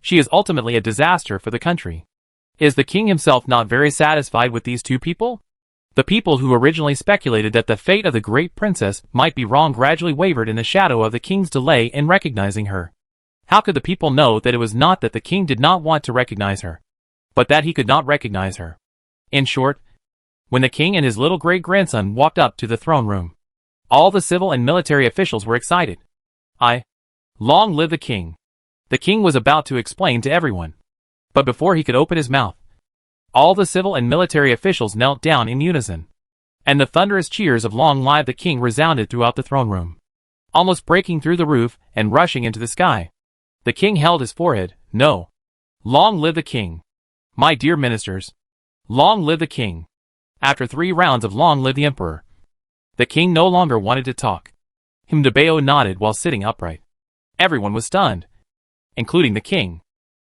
she is ultimately a disaster for the country. Is the king himself not very satisfied with these two people? The people who originally speculated that the fate of the great princess might be wrong gradually wavered in the shadow of the king's delay in recognizing her. How could the people know that it was not that the king did not want to recognize her, but that he could not recognize her? In short, when the king and his little great-grandson walked up to the throne room, all the civil and military officials were excited. Long live the king! The king was about to explain to everyone. But before he could open his mouth, all the civil and military officials knelt down in unison, and the thunderous cheers of "Long live the king" resounded throughout the throne room, almost breaking through the roof and rushing into the sky. The king held his forehead. No. Long live the king! My dear ministers, long live the king! After 3 rounds of "Long live the emperor," the king no longer wanted to talk. Debeo nodded while sitting upright. Everyone was stunned, including the king.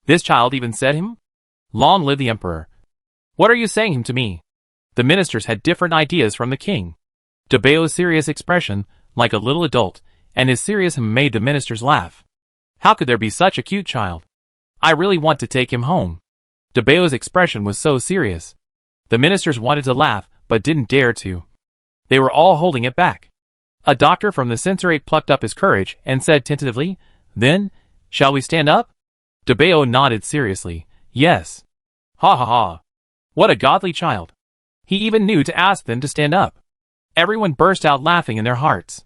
This child even said him? Long live the emperor. What are you saying him to me? The ministers had different ideas from the king. Debeo's serious expression, like a little adult, and his serious him made the ministers laugh. How could there be such a cute child? I really want to take him home. Debeo's expression was so serious. The ministers wanted to laugh, but didn't dare to. They were all holding it back. A doctor from the censorate plucked up his courage and said tentatively, "Then, shall we stand up?" Debeo nodded seriously. Yes. Ha ha ha. What a godly child. He even knew to ask them to stand up. Everyone burst out laughing in their hearts.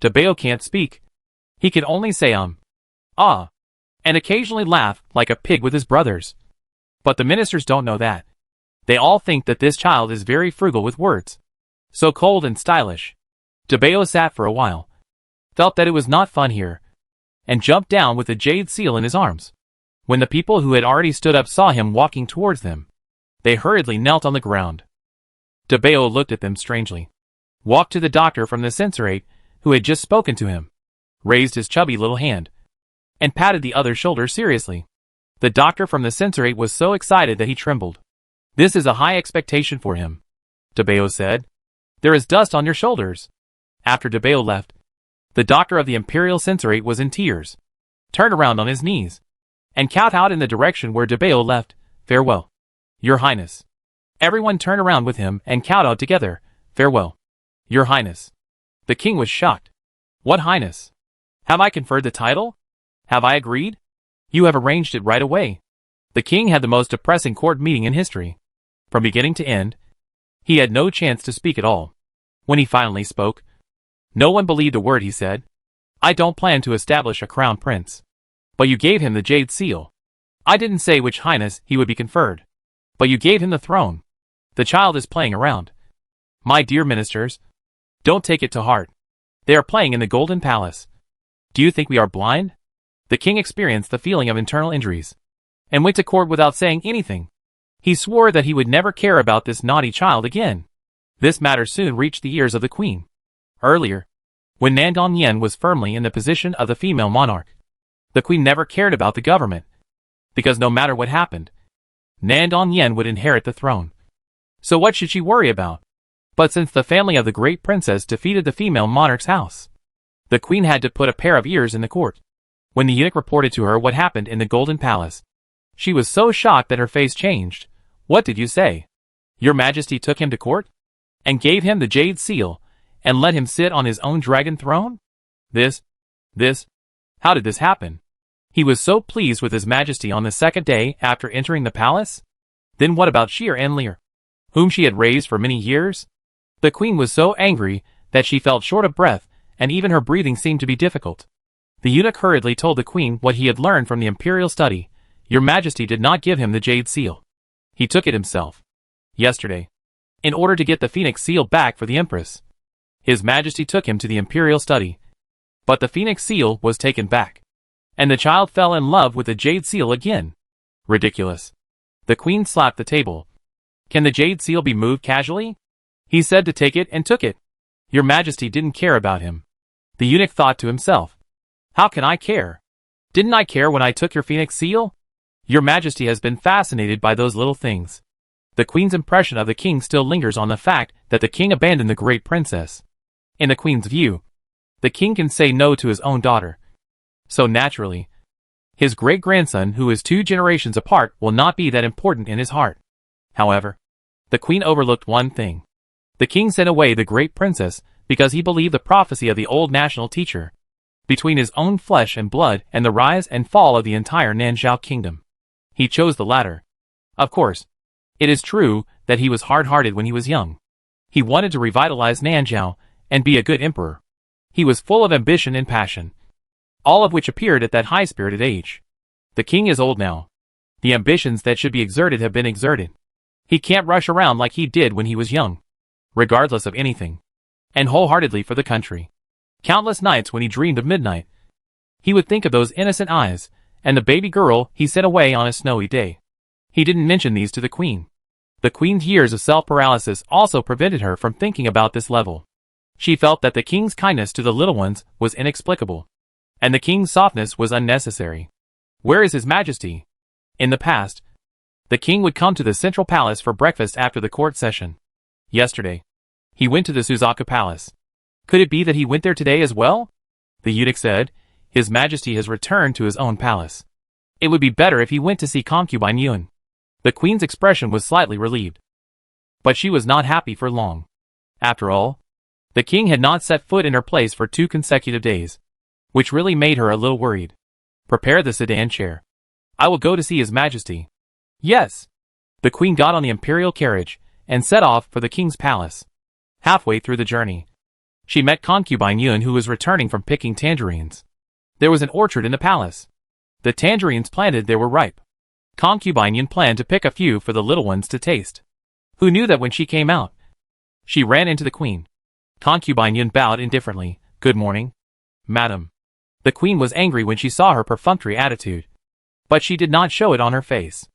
Debeo can't speak. He can only say ah, and occasionally laugh like a pig with his brothers. But the ministers don't know that. They all think that this child is very frugal with words. So cold and stylish. Debeo sat for a while, felt that it was not fun here, and jumped down with the jade seal in his arms. When the people who had already stood up saw him walking towards them, they hurriedly knelt on the ground. Debeo looked at them strangely, walked to the doctor from the censorate who had just spoken to him, raised his chubby little hand, and patted the other's shoulder seriously. The doctor from the censorate was so excited that he trembled. This is a high expectation for him, Debeo said. There is dust on your shoulders. After Debeo left, the doctor of the imperial censorate was in tears, turned around on his knees, and kowtowed in the direction where Debeo left. Farewell, Your Highness. Everyone turned around with him and kowtowed together. Farewell, Your Highness. The king was shocked. What highness? Have I conferred the title? Have I agreed? You have arranged it right away. The king had the most depressing court meeting in history. From beginning to end, He had no chance to speak at all. When he finally spoke, no one believed a word he said. I don't plan to establish a crown prince. But you gave him the jade seal. I didn't say which highness he would be conferred. But you gave him the throne. The child is playing around. My dear ministers, don't take it to heart. They are playing in the Golden Palace. Do you think we are blind? The king experienced the feeling of internal injuries, and went to court without saying anything. He swore that he would never care about this naughty child again. This matter soon reached the ears of the queen. Earlier, when Nandong Yen was firmly in the position of the female monarch, the queen never cared about the government, because no matter what happened, Nandong Yen would inherit the throne. So what should she worry about? But since the family of the great princess defeated the female monarch's house, the queen had to put a pair of ears in the court. When the eunuch reported to her what happened in the Golden Palace, she was so shocked that her face changed. What did you say? Your Majesty took him to court? And gave him the jade seal, and let him sit on his own dragon throne? How did this happen? He was so pleased with his Majesty on the second day after entering the palace? Then what about Sheer Enlir, whom she had raised for many years? The queen was so angry that she felt short of breath, and even her breathing seemed to be difficult. The eunuch hurriedly told the queen what he had learned from the imperial study. Your Majesty did not give him the jade seal. He took it himself. Yesterday. In order to get the phoenix seal back for the empress. His Majesty took him to the imperial study. But the phoenix seal was taken back. And the child fell in love with the jade seal again. Ridiculous. The queen slapped the table. Can the jade seal be moved casually? He said to take it and took it. Your Majesty didn't care about him. The eunuch thought to himself. How can I care? Didn't I care when I took your phoenix seal? Your Majesty has been fascinated by those little things. The queen's impression of the king still lingers on the fact that the king abandoned the great princess. In the queen's view, the king can say no to his own daughter. So naturally, his great-grandson, who is 2 generations apart, will not be that important in his heart. However, the queen overlooked one thing. The king sent away the great princess because he believed the prophecy of the old national teacher. Between his own flesh and blood and the rise and fall of the entire Nanzhao kingdom, he chose the latter. Of course, it is true that he was hard-hearted when he was young. He wanted to revitalize Nanzhao and be a good emperor. He was full of ambition and passion, all of which appeared at that high-spirited age. The king is old now. The ambitions that should be exerted have been exerted. He can't rush around like he did when he was young, regardless of anything, and wholeheartedly for the country. Countless nights when he dreamed of midnight, he would think of those innocent eyes and the baby girl he sent away on a snowy day. He didn't mention these to the queen. The queen's years of self-paralysis also prevented her from thinking about this level. She felt that the king's kindness to the little ones was inexplicable, and the king's softness was unnecessary. Where is his Majesty? In the past, the king would come to the central palace for breakfast after the court session. Yesterday, he went to the Suzaku Palace. Could it be that he went there today as well? The eunuch said, His Majesty has returned to his own palace. It would be better if he went to see concubine Yun. The queen's expression was slightly relieved. But she was not happy for long. After all, the king had not set foot in her place for 2 consecutive days, which really made her a little worried. Prepare the sedan chair. I will go to see his Majesty. Yes. The queen got on the imperial carriage and set off for the king's palace. Halfway through the journey, she met concubine Yun, who was returning from picking tangerines. There was an orchard in the palace. The tangerines planted there were ripe. Concubine Yun planned to pick a few for the little ones to taste. Who knew that when she came out, she ran into the queen. Concubine Yun bowed indifferently. Good morning, madam. The queen was angry when she saw her perfunctory attitude, but she did not show it on her face.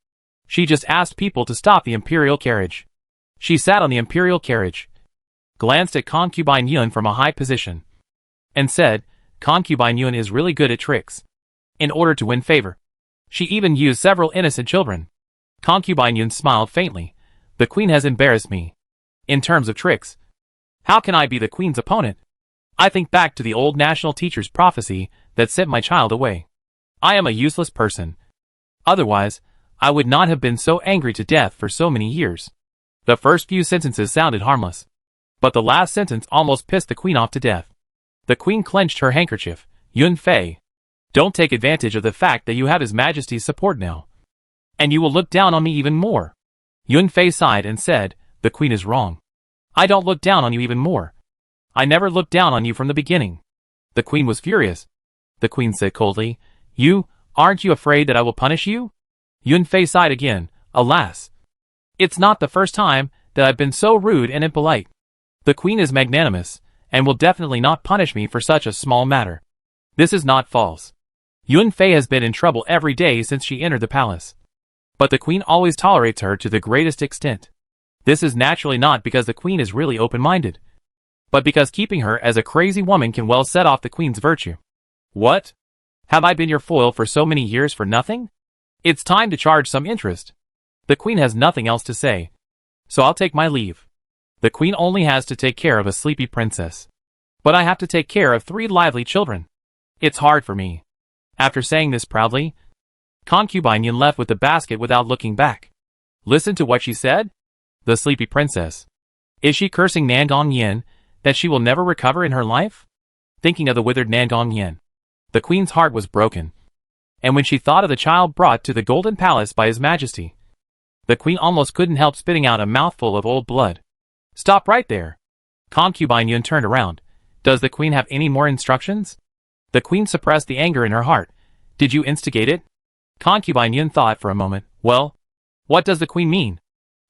She just asked people to stop the imperial carriage. She sat on the imperial carriage, glanced at concubine Yun from a high position, and said, Concubine Yun is really good at tricks. In order to win favor, she even used several innocent children. Concubine Yun smiled faintly. The queen has embarrassed me. In terms of tricks, how can I be the queen's opponent? I think back to the old national teacher's prophecy that sent my child away. I am a useless person. Otherwise, I would not have been so angry to death for so many years. The first few sentences sounded harmless, but the last sentence almost pissed the queen off to death. The queen clenched her handkerchief. Yun Fei, don't take advantage of the fact that you have His Majesty's support now, and you will look down on me even more. Yun Fei sighed and said, The queen is wrong. I don't look down on you even more. I never looked down on you from the beginning. The queen was furious. The queen said coldly, aren't you afraid that I will punish you? Yun Fei sighed again. Alas, it's not the first time that I've been so rude and impolite. The queen is magnanimous, and will definitely not punish me for such a small matter. This is not false. Yun Fei has been in trouble every day since she entered the palace. But the queen always tolerates her to the greatest extent. This is naturally not because the queen is really open-minded, but because keeping her as a crazy woman can well set off the queen's virtue. What? Have I been your foil for so many years for nothing? It's time to charge some interest. The queen has nothing else to say, so I'll take my leave. The queen only has to take care of a sleepy princess. But I have to take care of 3 lively children. It's hard for me. After saying this proudly, concubine Yin left with the basket without looking back. Listen to what she said? The sleepy princess. Is she cursing Nangong Yin that she will never recover in her life? Thinking of the withered Nangong Yin, the queen's heart was broken. And when she thought of the child brought to the golden palace by His Majesty, the queen almost couldn't help spitting out a mouthful of old blood. Stop right there. Concubine Yun turned around. Does the queen have any more instructions? The queen suppressed the anger in her heart. Did you instigate it? Concubine Yun thought for a moment. Well, what does the queen mean?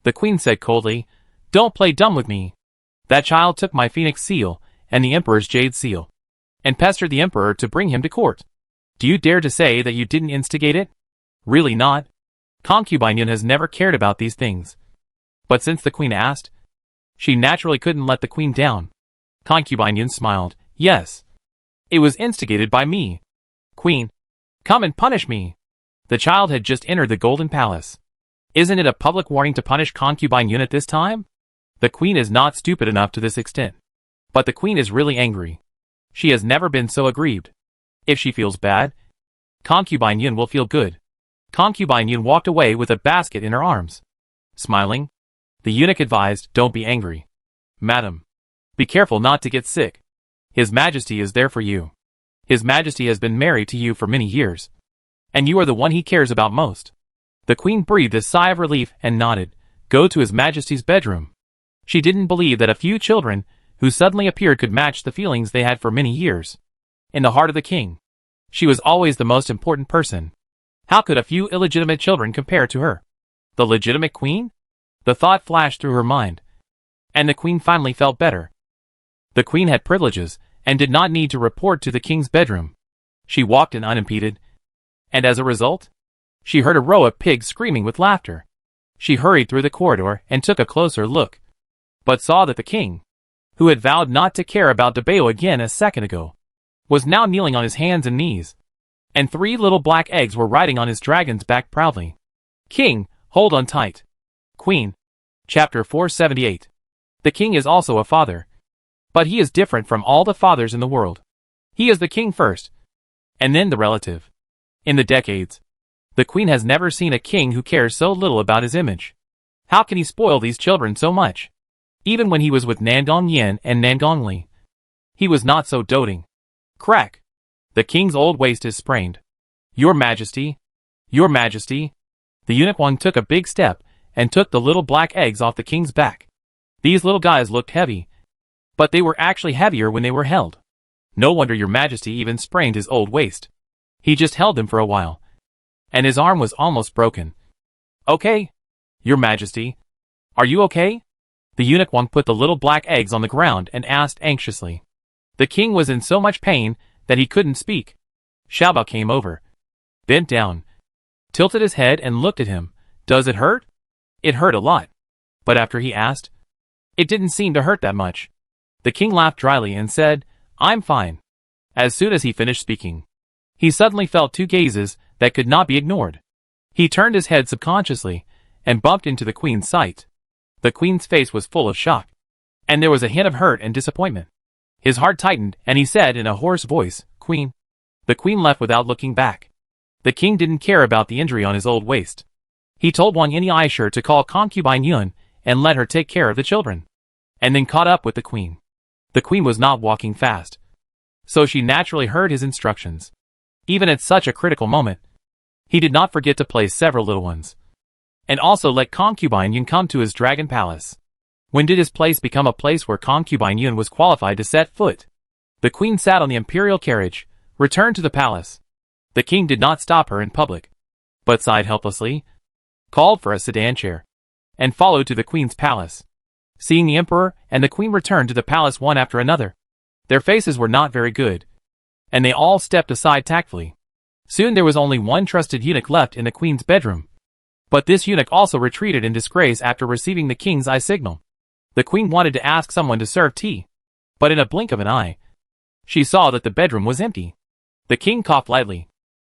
The queen said coldly, don't play dumb with me. That child took my phoenix seal and the emperor's jade seal, and pestered the emperor to bring him to court. Do you dare to say that you didn't instigate it? Really not. Concubine Yun has never cared about these things. But since the queen asked, she naturally couldn't let the queen down. Concubine Yun smiled. Yes. It was instigated by me. Queen, come and punish me. The child had just entered the golden palace. Isn't it a public warning to punish Concubine Yun at this time? The queen is not stupid enough to this extent. But the queen is really angry. She has never been so aggrieved. If she feels bad, Concubine Yun will feel good. Concubine Yun walked away with a basket in her arms. Smiling, the eunuch advised, don't be angry. Madam, be careful not to get sick. His Majesty is there for you. His Majesty has been married to you for many years, and you are the one he cares about most. The queen breathed a sigh of relief and nodded. Go to His Majesty's bedroom. She didn't believe that a few children who suddenly appeared could match the feelings they had for many years. In the heart of the king, she was always the most important person. How could a few illegitimate children compare to her? The legitimate queen? The thought flashed through her mind. And the queen finally felt better. The queen had privileges, and did not need to report to the king's bedroom. She walked in unimpeded, and as a result, she heard a row of pigs screaming with laughter. She hurried through the corridor and took a closer look, but saw that the king, who had vowed not to care about Debeo again a second ago, was now kneeling on his hands and knees, and 3 little black eggs were riding on his dragon's back proudly. King, hold on tight. Queen. Chapter 478. The king is also a father. But he is different from all the fathers in the world. He is the king first, and then the relative. In the decades, the queen has never seen a king who cares so little about his image. How can he spoil these children so much? Even when he was with Nangong Yin and Nangong Li, he was not so doting. Crack! The king's old waist is sprained. Your Majesty! Your Majesty! The eunuch Wang took a big step and took the little black eggs off the king's back. These little guys looked heavy, but they were actually heavier when they were held. No wonder your Majesty even sprained his old waist. He just held them for a while, and his arm was almost broken. Okay? Your Majesty, are you okay? The eunuch Wang put the little black eggs on the ground and asked anxiously. The king was in so much pain that he couldn't speak. Xiaobao came over, bent down, tilted his head and looked at him. Does it hurt? It hurt a lot. But after he asked, it didn't seem to hurt that much. The king laughed dryly and said, I'm fine. As soon as he finished speaking, he suddenly felt 2 gazes that could not be ignored. He turned his head subconsciously and bumped into the queen's sight. The queen's face was full of shock, and there was a hint of hurt and disappointment. His heart tightened, and he said in a hoarse voice, Queen. The queen left without looking back. The king didn't care about the injury on his old waist. He told Wang Yin'ai to call concubine Yun and let her take care of the children, and then caught up with the queen. The queen was not walking fast, so she naturally heard his instructions. Even at such a critical moment, he did not forget to place several little ones, and also let concubine Yun come to his dragon palace. When did his place become a place where concubine Yun was qualified to set foot? The queen sat on the imperial carriage, returned to the palace. The king did not stop her in public, but sighed helplessly, called for a sedan chair, and followed to the queen's palace. Seeing the emperor and the queen return to the palace one after another, their faces were not very good, and they all stepped aside tactfully. Soon there was only one trusted eunuch left in the queen's bedroom. But this eunuch also retreated in disgrace after receiving the king's eye signal. The queen wanted to ask someone to serve tea, but in a blink of an eye, she saw that the bedroom was empty. The king coughed lightly,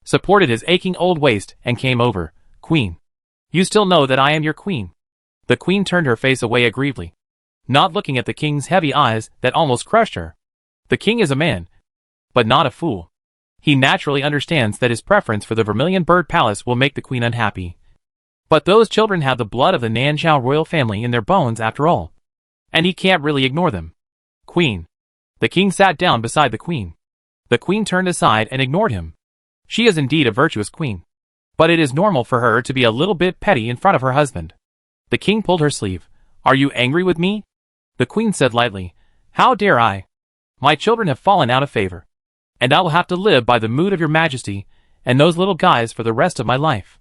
supported his aching old waist, and came over. "Queen, you still know that I am your queen." The queen turned her face away aggrievedly, not looking at the king's heavy eyes that almost crushed her. The king is a man, but not a fool. He naturally understands that his preference for the Vermilion Bird Palace will make the queen unhappy. But those children have the blood of the Nanzhao royal family in their bones after all, and he can't really ignore them. "Queen." The king sat down beside the queen. The queen turned aside and ignored him. She is indeed a virtuous queen, but it is normal for her to be a little bit petty in front of her husband. The king pulled her sleeve. "Are you angry with me?" The queen said lightly, "How dare I? My children have fallen out of favor, and I will have to live by the mood of your majesty and those little guys for the rest of my life.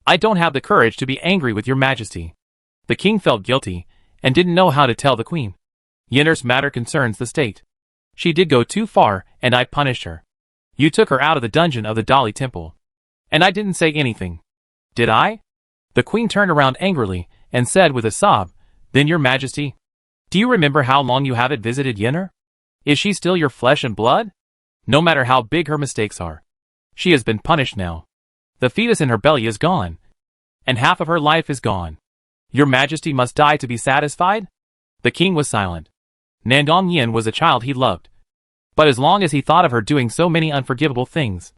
I don't have the courage to be angry with your majesty." The king felt guilty and didn't know how to tell the queen. "Yenner's matter concerns the state. She did go too far, and I punished her. You took her out of the dungeon of the Dali Temple, and I didn't say anything. Did I?" The queen turned around angrily and said with a sob, "Then your majesty, do you remember how long you haven't visited Yenner? Is she still your flesh and blood? No matter how big her mistakes are, she has been punished now. The fetus in her belly is gone, and half of her life is gone. Your majesty must die to be satisfied?" The king was silent. Nandong Yin was a child he loved, but as long as he thought of her doing so many unforgivable things,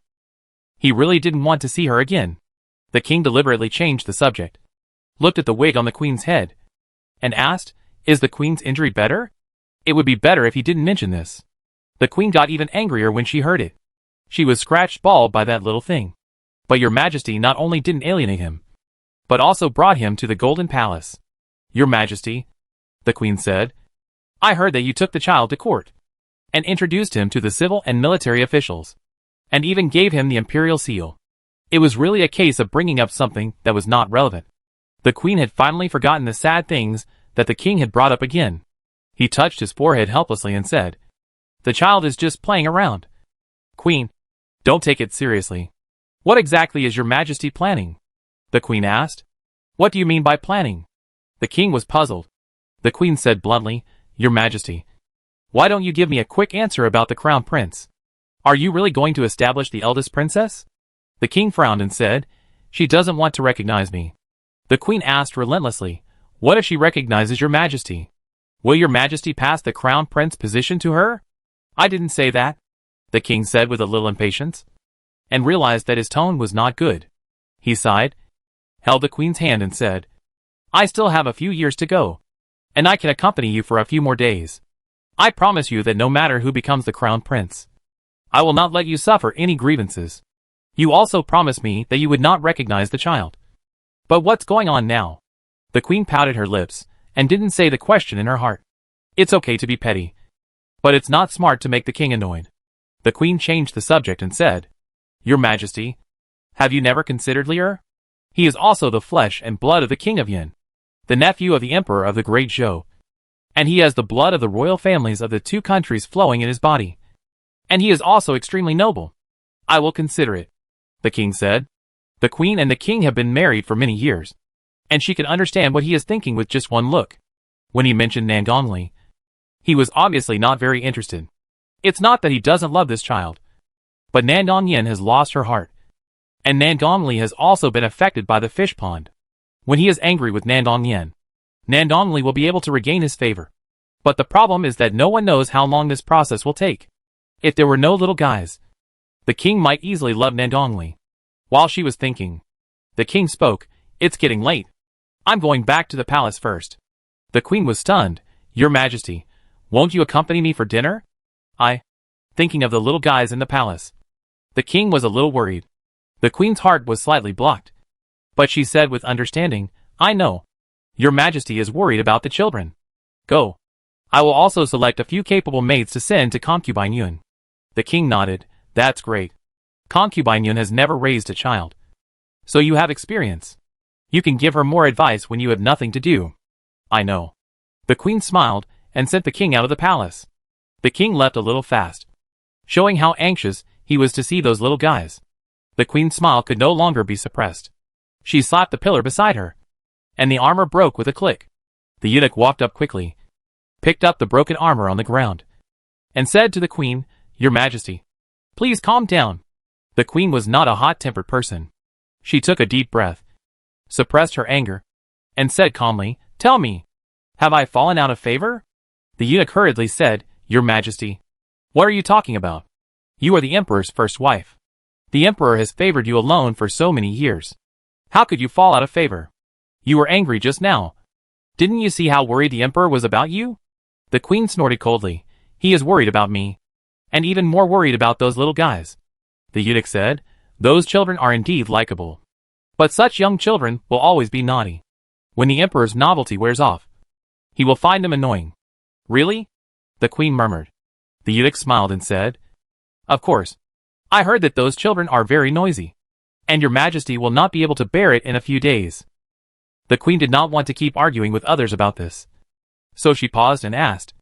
he really didn't want to see her again. The king deliberately changed the subject, looked at the wig on the queen's head, and asked, "Is the queen's injury better? It would be better if he didn't mention this." The queen got even angrier when she heard it. She was scratched bald by that little thing. "But your majesty not only didn't alienate him, but also brought him to the Golden Palace." "Your majesty," the queen said, "I heard that you took the child to court, and introduced him to the civil and military officials, and even gave him the imperial seal. It was really a case of bringing up something that was not relevant." The queen had finally forgotten the sad things that the king had brought up again. He touched his forehead helplessly and said, "The child is just playing around." "Queen, don't take it seriously. What exactly is your majesty planning?" the queen asked. "What do you mean by planning?" The king was puzzled. The queen said bluntly, "Your majesty, why don't you give me a quick answer about the crown prince? Are you really going to establish the eldest princess?" The king frowned and said, "She doesn't want to recognize me." The queen asked relentlessly, "What if she recognizes your majesty? Will your majesty pass the crown prince position to her?" "I didn't say that," the king said with a little impatience, and realized that his tone was not good. He sighed, held the queen's hand and said, "I still have a few years to go, and I can accompany you for a few more days. I promise you that no matter who becomes the crown prince, I will not let you suffer any grievances. You also promised me that you would not recognize the child. But what's going on now?" The queen pouted her lips, and didn't say the question in her heart. It's okay to be petty, but it's not smart to make the king annoyed. The queen changed the subject and said, "Your majesty, have you never considered Lier? He is also the flesh and blood of the king of Yin, the nephew of the emperor of the great Zhou. And he has the blood of the royal families of the two countries flowing in his body. And he is also extremely noble." "I will consider it," the king said. The queen and the king have been married for many years, and she can understand what he is thinking with just one look. When he mentioned Nandongli, he was obviously not very interested. It's not that he doesn't love this child, but Nandong Yin has lost her heart, and Nandongli has also been affected by the fish pond. When he is angry with Nandong Yin, Nandongli will be able to regain his favor. But the problem is that no one knows how long this process will take. If there were no little guys, the king might easily love Nandongli. While she was thinking, the king spoke, "It's getting late. I'm going back to the palace first." The queen was stunned. "Your majesty, won't you accompany me for dinner?" Thinking of the little guys in the palace. The king was a little worried. The queen's heart was slightly blocked, but she said with understanding, "I know. Your majesty is worried about the children. Go. I will also select a few capable maids to send to concubine Yun. The king nodded. That's great. Concubine Yun has never raised a child. So you have experience. You can give her more advice when you have nothing to do. I know. The queen smiled and sent the king out of the palace. The king left a little fast, showing how anxious he was to see those little guys. The queen's smile could no longer be suppressed. She slapped the pillar beside her, and the armor broke with a click. The eunuch walked up quickly, picked up the broken armor on the ground, and said to the queen, Your Majesty, please calm down. The queen was not a hot-tempered person. She took a deep breath, suppressed her anger, and said calmly, Tell me, have I fallen out of favor? The eunuch hurriedly said, Your Majesty, what are you talking about? You are the emperor's first wife. The emperor has favored you alone for so many years. How could you fall out of favor? You were angry just now. Didn't you see how worried the emperor was about you? The queen snorted coldly. He is worried about me. And even more worried about those little guys. The eunuch said, Those children are indeed likable. But such young children will always be naughty. When the emperor's novelty wears off, he will find them annoying. Really? The queen murmured. The eunuch smiled and said, Of course. I heard that those children are very noisy. And your majesty will not be able to bear it in a few days. The queen did not want to keep arguing with others about this. So she paused and asked,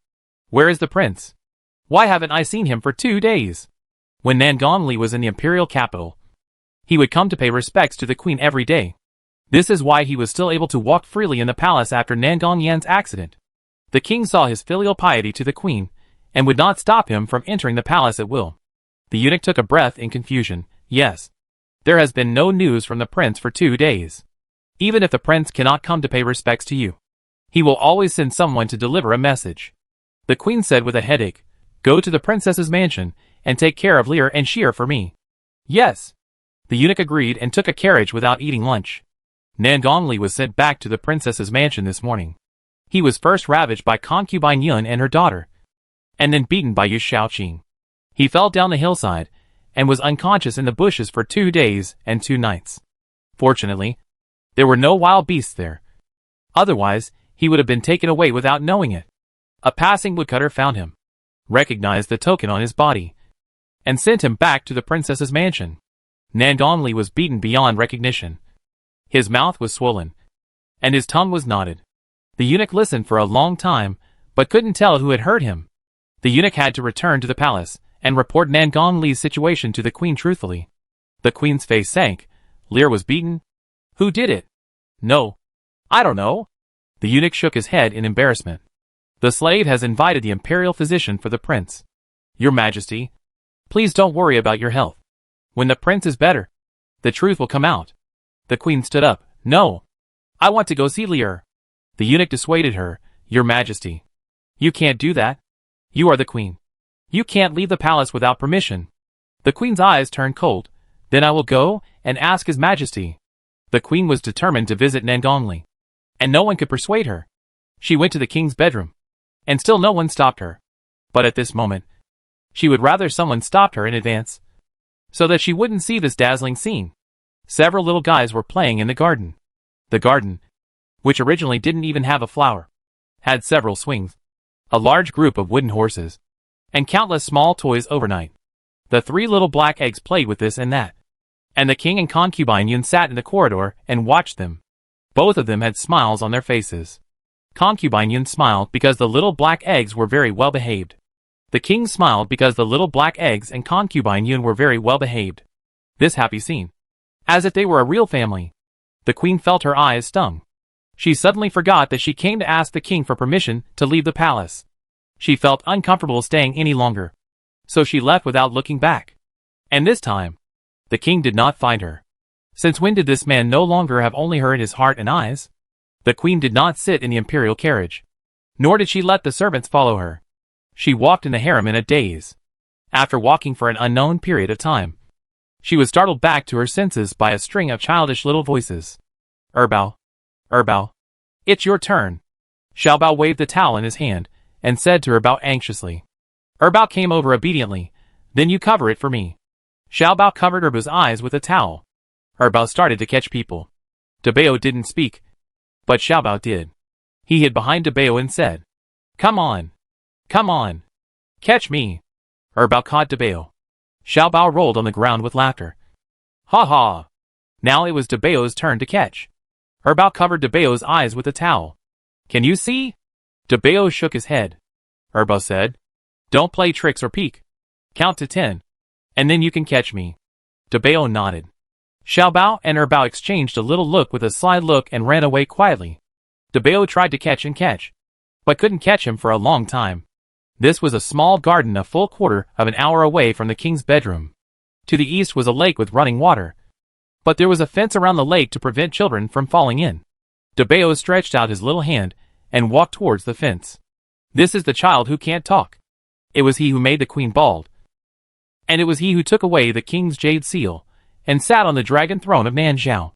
Where is the prince? Why haven't I seen him for 2 days? When Nangon Li was in the imperial capital, he would come to pay respects to the queen every day. This is why he was still able to walk freely in the palace after Nangon Yan's accident. The king saw his filial piety to the queen, and would not stop him from entering the palace at will. The eunuch took a breath in confusion. Yes. There has been no news from the prince for 2 days. Even if the prince cannot come to pay respects to you, he will always send someone to deliver a message. The queen said with a headache, Go to the princess's mansion, and take care of Lear and Sheer for me. Yes. The eunuch agreed and took a carriage without eating lunch. Nangon Li was sent back to the princess's mansion this morning. He was first ravaged by concubine Yun and her daughter, and then beaten by Yu Shaoqing. He fell down the hillside, and was unconscious in the bushes for 2 days and 2 nights. Fortunately, there were no wild beasts there. Otherwise, he would have been taken away without knowing it. A passing woodcutter found him, recognized the token on his body, and sent him back to the princess's mansion. Nangon Li was beaten beyond recognition. His mouth was swollen, and his tongue was knotted. The eunuch listened for a long time, but couldn't tell who had hurt him. The eunuch had to return to the palace, and report Nangon Li's situation to the queen truthfully. The queen's face sank. Lear was beaten? Who did it? No. I don't know. The eunuch shook his head in embarrassment. The slave has invited the imperial physician for the prince. Your Majesty, please don't worry about your health. When the prince is better, the truth will come out. The queen stood up. No. I want to go see Lear. The eunuch dissuaded her. Your Majesty, you can't do that. You are the queen. You can't leave the palace without permission. The queen's eyes turned cold. Then I will go and ask His Majesty. The queen was determined to visit Nangon Li, and no one could persuade her. She went to the king's bedroom, and still no one stopped her. But at this moment, she would rather someone stopped her in advance, so that she wouldn't see this dazzling scene. Several little guys were playing in the garden. The garden, which originally didn't even have a flower, had several swings, a large group of wooden horses, and countless small toys overnight. The 3 little black eggs played with this and that, and the king and concubine Yun sat in the corridor and watched them. Both of them had smiles on their faces. Concubine Yun smiled because the little black eggs were very well behaved. The king smiled because the little black eggs and concubine Yun were very well behaved. This happy scene, as if they were a real family. The queen felt her eyes stung. She suddenly forgot that she came to ask the king for permission to leave the palace. She felt uncomfortable staying any longer, so she left without looking back. And this time, the king did not find her. Since when did this man no longer have only her in his heart and eyes? The queen did not sit in the imperial carriage, nor did she let the servants follow her. She walked in the harem in a daze. After walking for an unknown period of time, she was startled back to her senses by a string of childish little voices. Erbao. Erbao. It's your turn. Xiaobao waved the towel in his hand, and said to Erbao anxiously. Erbao came over obediently. Then you cover it for me. Xiaobao covered Erbao's eyes with a towel. Erbao started to catch people. Dabeo didn't speak, but Xiaobao did. He hid behind Dabeo and said, Come on. Come on. Catch me. Erbao caught Debeo. Xiaobao rolled on the ground with laughter. Ha ha. Now it was Debeo's turn to catch. Erbao covered Debeo's eyes with a towel. Can you see? Debeo shook his head. Erbao said, don't play tricks or peek. Count to 10. And then you can catch me. Debeo nodded. Xiaobao and Erbao exchanged a little look with a sly look and ran away quietly. Debeo tried to catch, but couldn't catch him for a long time. This was a small garden a full quarter of an hour away from the king's bedroom. To the east was a lake with running water. But there was a fence around the lake to prevent children from falling in. Debeo stretched out his little hand and walked towards the fence. This is the child who can't talk. It was he who made the queen bald. And it was he who took away the king's jade seal and sat on the dragon throne of Nanzhao.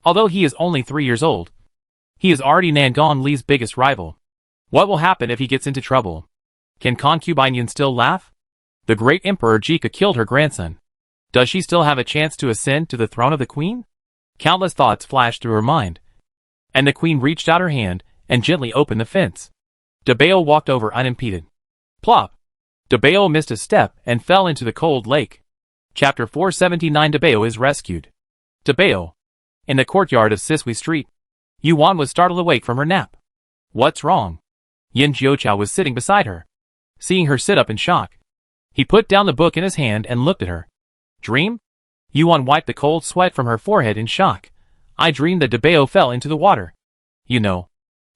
Although he is only 3 years old, he is already Nangang Li's biggest rival. What will happen if he gets into trouble? Can concubine Yin still laugh? The great emperor Jika killed her grandson. Does she still have a chance to ascend to the throne of the queen? Countless thoughts flashed through her mind. And the queen reached out her hand and gently opened the fence. Debeo walked over unimpeded. Plop! Debeo missed a step and fell into the cold lake. Chapter 479 Debeo is rescued. Debeo. In the courtyard of Sisui Street, Yuan was startled awake from her nap. What's wrong? Yin Jiuqiao was sitting beside her. Seeing her sit up in shock, he put down the book in his hand and looked at her. Dream? Yuan wiped the cold sweat from her forehead in shock. I dreamed that Debeo fell into the water. You know,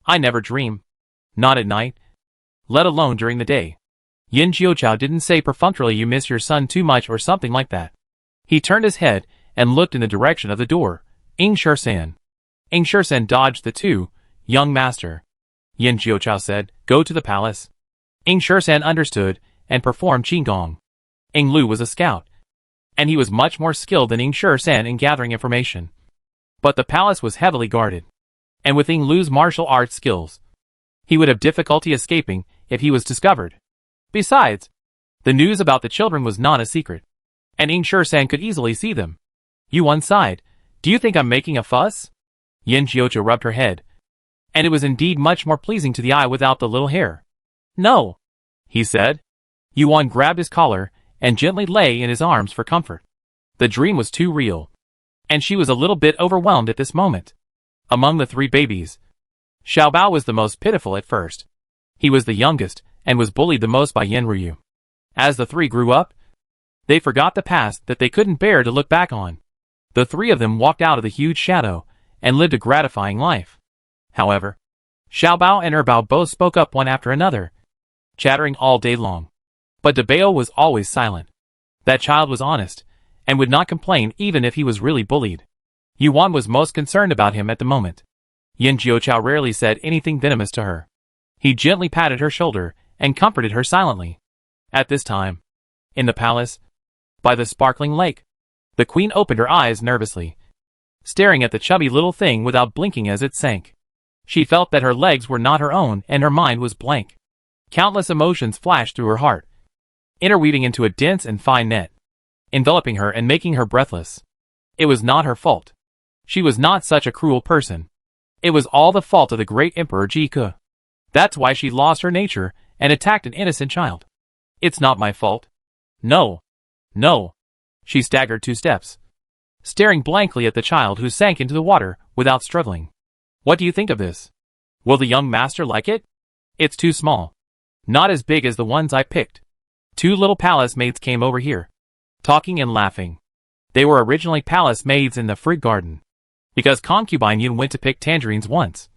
I never dream. Not at night. Let alone during the day. Yin Jiuqiao didn't say perfunctorily you miss your son too much or something like that. He turned his head and looked in the direction of the door. Ing Shersan. Ing Shersan dodged the two. Young master. Yin Jiuqiao said, go to the palace. Ing Shersan understood and performed Qigong. Ing Lu was a scout, and he was much more skilled than Ing Shersan in gathering information. But the palace was heavily guarded, and with Ing Lu's martial arts skills, he would have difficulty escaping if he was discovered. Besides, the news about the children was not a secret, and Ing Shersan could easily see them. Yuan sighed. Do you think I'm making a fuss? Yin Jiuqiao rubbed her head, and it was indeed much more pleasing to the eye without the little hair. No, he said. Yuan grabbed his collar and gently lay in his arms for comfort. The dream was too real, and she was a little bit overwhelmed at this moment. Among the 3 babies, Xiaobao was the most pitiful at first. He was the youngest and was bullied the most by Yen Ruyu. As the 3 grew up, they forgot the past that they couldn't bear to look back on. The 3 of them walked out of the huge shadow and lived a gratifying life. However, Xiaobao and Erbao both spoke up one after another, chattering all day long. But Debeo was always silent. That child was honest, and would not complain even if he was really bullied. Yuan was most concerned about him at the moment. Yin Jiuqiao rarely said anything venomous to her. He gently patted her shoulder and comforted her silently. At this time, in the palace, by the sparkling lake, the queen opened her eyes nervously, staring at the chubby little thing without blinking as it sank. She felt that her legs were not her own and her mind was blank. Countless emotions flashed through her heart, interweaving into a dense and fine net, enveloping her and making her breathless. It was not her fault. She was not such a cruel person. It was all the fault of the great Emperor Jike. That's why she lost her nature and attacked an innocent child. It's not my fault. No. No. She staggered 2 steps, staring blankly at the child who sank into the water without struggling. What do you think of this? Will the young master like it? It's too small. Not as big as the ones I picked. 2 little palace maids came over here, talking and laughing. They were originally palace maids in the fruit garden, because concubine Yun went to pick tangerines once.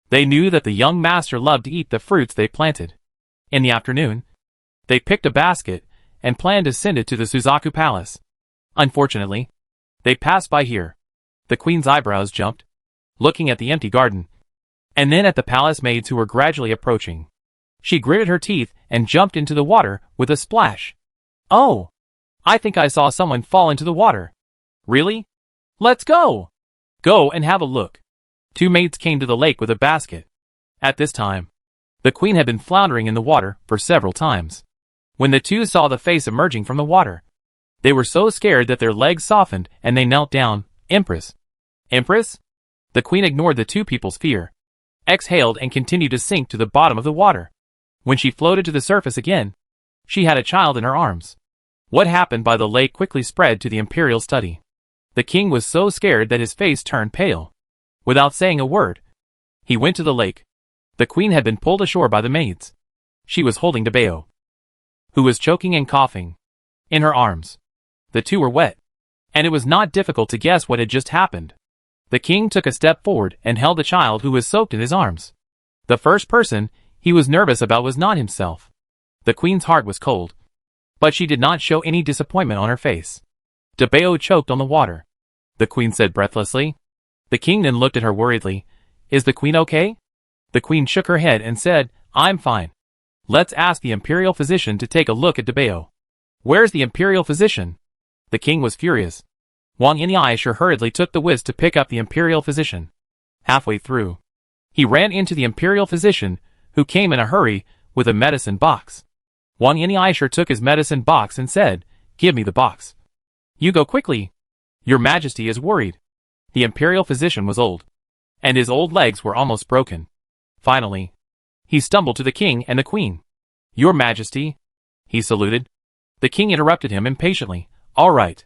They knew that the young master loved to eat the fruits they planted. In the afternoon, they picked a basket and planned to send it to the Suzaku Palace. Unfortunately, they passed by here. The queen's eyebrows jumped, looking at the empty garden, and then at the palace maids who were gradually approaching. She gritted her teeth and jumped into the water with a splash. Oh! I think I saw someone fall into the water. Really? Let's go! Go and have a look. 2 maids came to the lake with a basket. At this time, the queen had been floundering in the water for several times. When the 2 saw the face emerging from the water, they were so scared that their legs softened and they knelt down. Empress. Empress? The queen ignored the 2 people's fear, exhaled and continued to sink to the bottom of the water. When she floated to the surface again, she had a child in her arms. What happened by the lake quickly spread to the imperial study. The king was so scared that his face turned pale. Without saying a word, he went to the lake. The queen had been pulled ashore by the maids. She was holding Debeo, who was choking and coughing, in her arms. The two were wet, and it was not difficult to guess what had just happened. The king took a step forward and held the child who was soaked in his arms. The first person he was nervous about was not himself. The queen's heart was cold, but she did not show any disappointment on her face. Debeo choked on the water, the queen said breathlessly. The king then looked at her worriedly. Is the queen okay? The queen shook her head and said, I'm fine. Let's ask the imperial physician to take a look at Debeo. Where's the imperial physician? The king was furious. Wang Inyaisher hurriedly took the whisk to pick up the imperial physician. Halfway through, he ran into the imperial physician, who came in a hurry with a medicine box. Wang Inyaisher took his medicine box and said, Give me the box. You go quickly. Your Majesty is worried. The imperial physician was old, and his old legs were almost broken. Finally, he stumbled to the king and the queen. Your Majesty, he saluted. The king interrupted him impatiently. All right.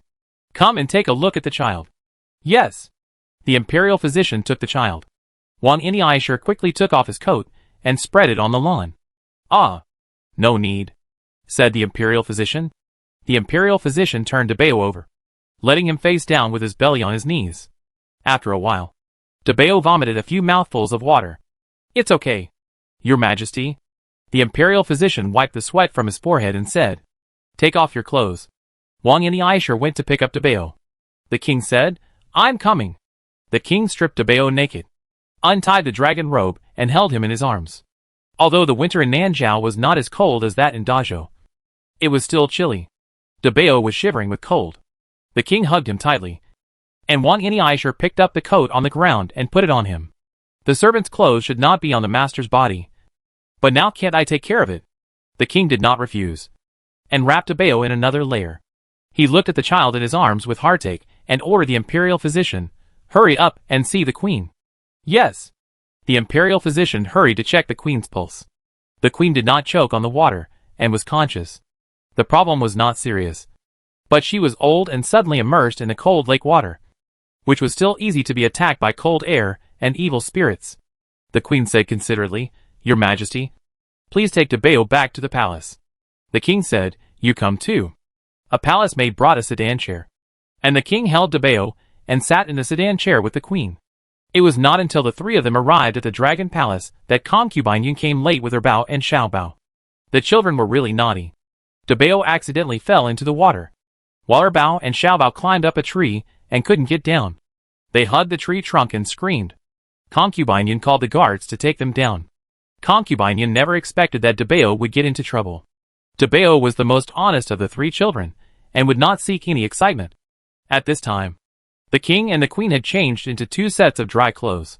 Come and take a look at the child. Yes. The imperial physician took the child. Wang Inyaisher quickly took off his coat and spread it on the lawn. Ah. No need, said the imperial physician. The imperial physician turned Debeo over, letting him face down with his belly on his knees. After a while, Debeo vomited a few mouthfuls of water. It's okay, Your Majesty. The imperial physician wiped the sweat from his forehead and said, Take off your clothes. Wang Inyaisher went to pick up Debeo. The king said, I'm coming. The king stripped Debeo naked, untied the dragon robe, and held him in his arms. Although the winter in Nanzhao was not as cold as that in Dazhou, it was still chilly. Debeo was shivering with cold. The king hugged him tightly, and Wang Inyaisher picked up the coat on the ground and put it on him. The servant's clothes should not be on the master's body. But now can't I take care of it? The king did not refuse, and wrapped Debeo in another layer. He looked at the child in his arms with heartache and ordered the imperial physician, Hurry up and see the queen. Yes. The imperial physician hurried to check the queen's pulse. The queen did not choke on the water, and was conscious. The problem was not serious, but she was old and suddenly immersed in the cold lake water, which was still easy to be attacked by cold air and evil spirits. The queen said considerately, Your Majesty, please take Debeo back to the palace. The king said, You come too. A palace maid brought a sedan chair, and the king held Debeo and sat in the sedan chair with the queen. It was not until the three of them arrived at the dragon palace that concubine Yun came late with her Bao and Xiao Bao. The children were really naughty. Debeo accidentally fell into the water, while her Bao and Xiao Bao climbed up a tree and couldn't get down. They hugged the tree trunk and screamed. Concubine Yun called the guards to take them down. Concubine Yun never expected that Debeo would get into trouble. Debeo was the most honest of the three children, and would not seek any excitement. At this time, the king and the queen had changed into 2 sets of dry clothes.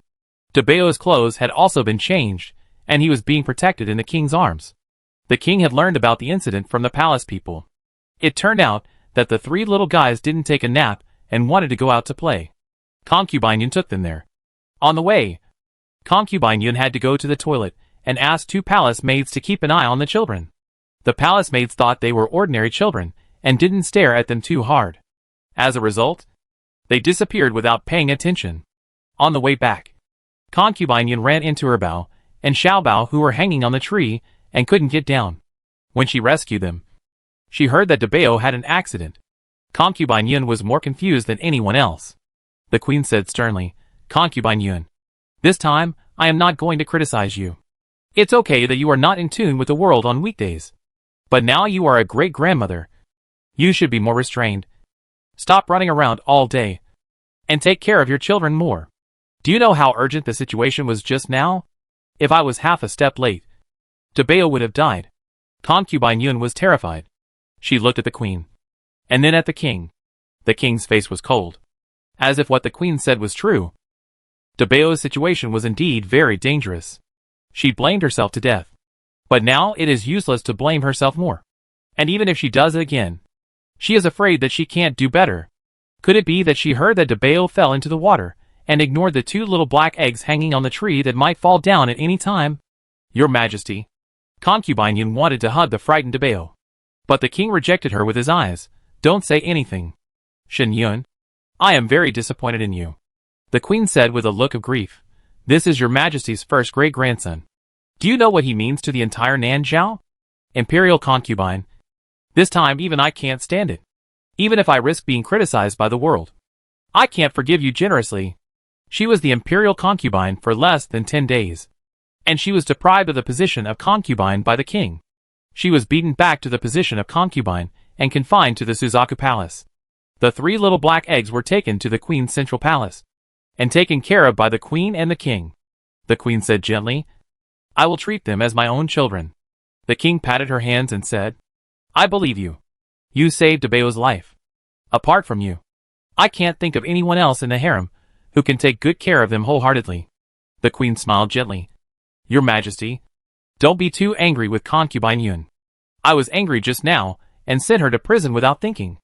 Debeo's clothes had also been changed, and he was being protected in the king's arms. The king had learned about the incident from the palace people. It turned out that the 3 little guys didn't take a nap and wanted to go out to play. Concubine Yun took them there. On the way, Concubine Yun had to go to the toilet and asked 2 palace maids to keep an eye on the children. The palace maids thought they were ordinary children and didn't stare at them too hard. As a result, they disappeared without paying attention. On the way back, Concubine Yun ran into her Bao and Xiao Bao, who were hanging on the tree and couldn't get down. When she rescued them, she heard that Debeo had an accident. Concubine Yun was more confused than anyone else. The queen said sternly, Concubine Yun, this time, I am not going to criticize you. It's okay that you are not in tune with the world on weekdays. But now you are a great-grandmother. You should be more restrained. Stop running around all day, and take care of your children more. Do you know how urgent the situation was just now? If I was half a step late, Debeo would have died. Concubine Yun was terrified. She looked at the queen, and then at the king. The king's face was cold, as if what the queen said was true. Debeo's situation was indeed very dangerous. She blamed herself to death. But now it is useless to blame herself more. And even if she does it again, she is afraid that she can't do better. Could it be that she heard that Debeo fell into the water, and ignored the 2 little black eggs hanging on the tree that might fall down at any time? Your Majesty, Concubine Yun wanted to hug the frightened Debao. But the king rejected her with his eyes. Don't say anything. Shen Yun, I am very disappointed in you. The queen said with a look of grief. This is your majesty's first great-grandson. Do you know what he means to the entire Nanzhao? Imperial concubine. This time even I can't stand it. Even if I risk being criticized by the world. I can't forgive you generously. She was the imperial concubine for less than 10 days. And she was deprived of the position of concubine by the king. She was beaten back to the position of concubine and confined to the Suzaku Palace. The 3 little black eggs were taken to the queen's central palace and taken care of by the queen and the king. The queen said gently, I will treat them as my own children. The king patted her hands and said, I believe you. You saved Debao's life. Apart from you, I can't think of anyone else in the harem who can take good care of them wholeheartedly. The queen smiled gently. Your Majesty, don't be too angry with concubine Yun. I was angry just now and sent her to prison without thinking.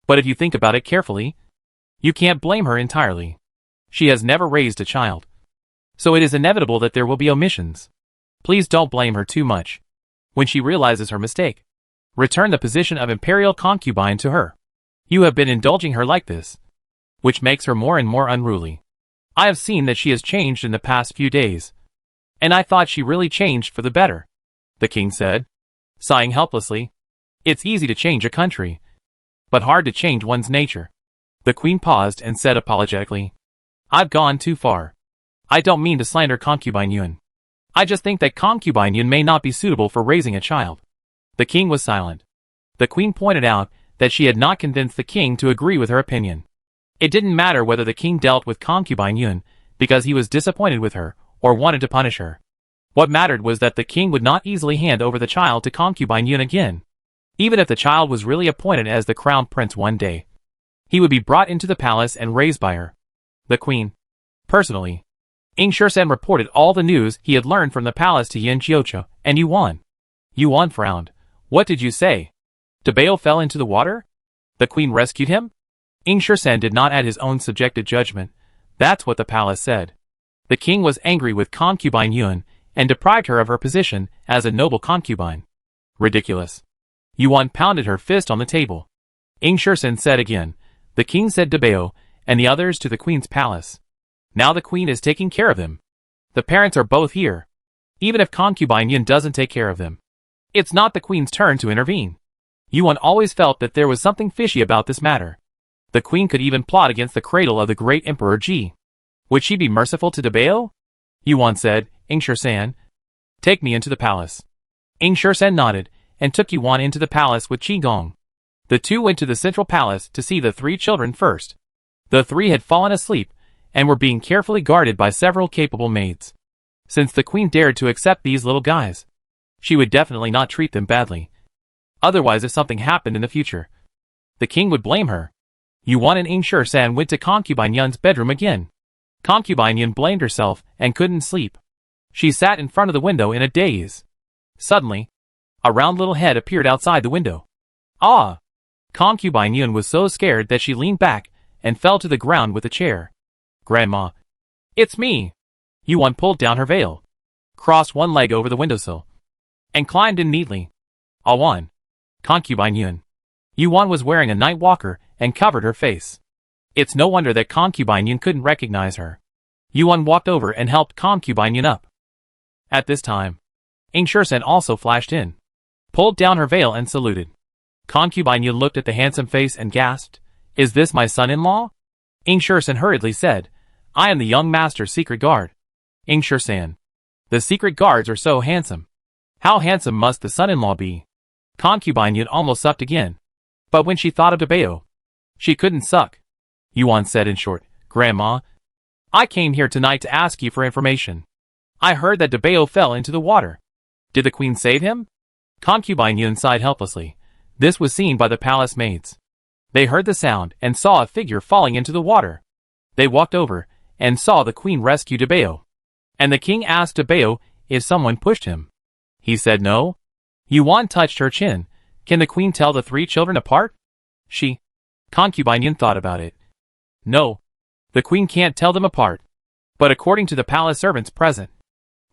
But if you think about it carefully, you can't blame her entirely. She has never raised a child. So it is inevitable that there will be omissions. Please don't blame her too much. When she realizes her mistake, return the position of imperial concubine to her. You have been indulging her like this, which makes her more and more unruly. I have seen that she has changed in the past few days, and I thought she really changed for the better, the king said, sighing helplessly. It's easy to change a country, but hard to change one's nature. The queen paused and said apologetically, I've gone too far. I don't mean to slander concubine Yun. I just think that concubine Yun may not be suitable for raising a child. The king was silent. The queen pointed out that she had not convinced the king to agree with her opinion. It didn't matter whether the king dealt with concubine Yun because he was disappointed with her or wanted to punish her. What mattered was that the king would not easily hand over the child to concubine Yun again. Even if the child was really appointed as the crown prince one day, he would be brought into the palace and raised by her. The queen. Personally, Ing Shursen reported all the news he had learned from the palace to Yin Chiocho and Yuan. Yuan frowned. What did you say? Debao fell into the water? The queen rescued him? Ing Shursen did not add his own subjective judgment. That's what the palace said. The king was angry with concubine Yun and deprived her of her position as a noble concubine. Ridiculous. Yuan pounded her fist on the table. Ing Shursen said again. The king said Debao and the others to the queen's palace. Now the queen is taking care of them. The parents are both here. Even if concubine Yun doesn't take care of them, it's not the queen's turn to intervene. Yuan always felt that there was something fishy about this matter. The queen could even plot against the cradle of the great Emperor Ji. Would she be merciful to Debao? Yuan said, Ing Shursen, take me into the palace. Ing Shursen nodded and took Yuan into the palace with Qi Gong. The two went to the central palace to see the 3 children first. The 3 had fallen asleep and were being carefully guarded by several capable maids. Since the queen dared to accept these little guys, she would definitely not treat them badly. Otherwise, if something happened in the future, the king would blame her. Yuan and Ing Shursen went to concubine Yun's bedroom again. Concubine Yun blamed herself and couldn't sleep. She sat in front of the window in a daze. Suddenly, a round little head appeared outside the window. Ah! Concubine Yun was so scared that she leaned back and fell to the ground with a chair. Grandma. It's me. Yuan pulled down her veil, crossed one leg over the windowsill, and climbed in neatly. Awan. Concubine Yun. Yuan was wearing a night walker and covered her face. It's no wonder that concubine Yun couldn't recognize her. Yuan walked over and helped concubine Yun up. At this time, Ing Shursen also flashed in, pulled down her veil and saluted. Concubine Yun looked at the handsome face and gasped, Is this my son-in-law? Ing Shursen hurriedly said, I am the young master's secret guard. Ing Shursen. The secret guards are so handsome. How handsome must the son-in-law be? Concubine Yun almost sucked again. But when she thought of Debao, she couldn't suck. Yuan said in short, Grandma, I came here tonight to ask you for information. I heard that Debao fell into the water. Did the queen save him? Concubine Yun sighed helplessly. This was seen by the palace maids. They heard the sound and saw a figure falling into the water. They walked over and saw the queen rescue Debao. And the king asked Debao if someone pushed him. He said no. Yuan touched her chin. Can the queen tell the 3 children apart? Concubine Yun thought about it. No. The queen can't tell them apart. But according to the palace servants present,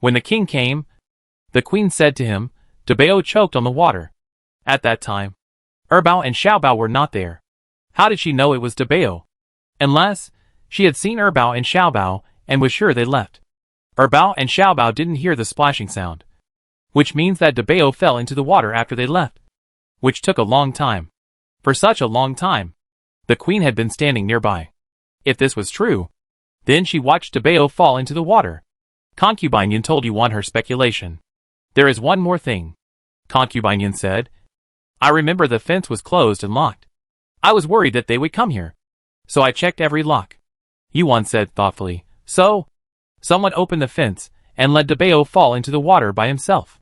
when the king came, the queen said to him, Debao choked on the water. At that time, Erbao and Xiaobao were not there. How did she know it was Debao? Unless she had seen Erbao and Xiaobao and was sure they left. Erbao and Xiaobao didn't hear the splashing sound, which means that Debao fell into the water after they left, which took a long time. For such a long time, the queen had been standing nearby. If this was true, then she watched Debao fall into the water. Concubine Yin told Yuan her speculation. There is one more thing, Concubine Yin said. I remember the fence was closed and locked. I was worried that they would come here, so I checked every lock. Yuan said thoughtfully. So, someone opened the fence and let Debao fall into the water by himself.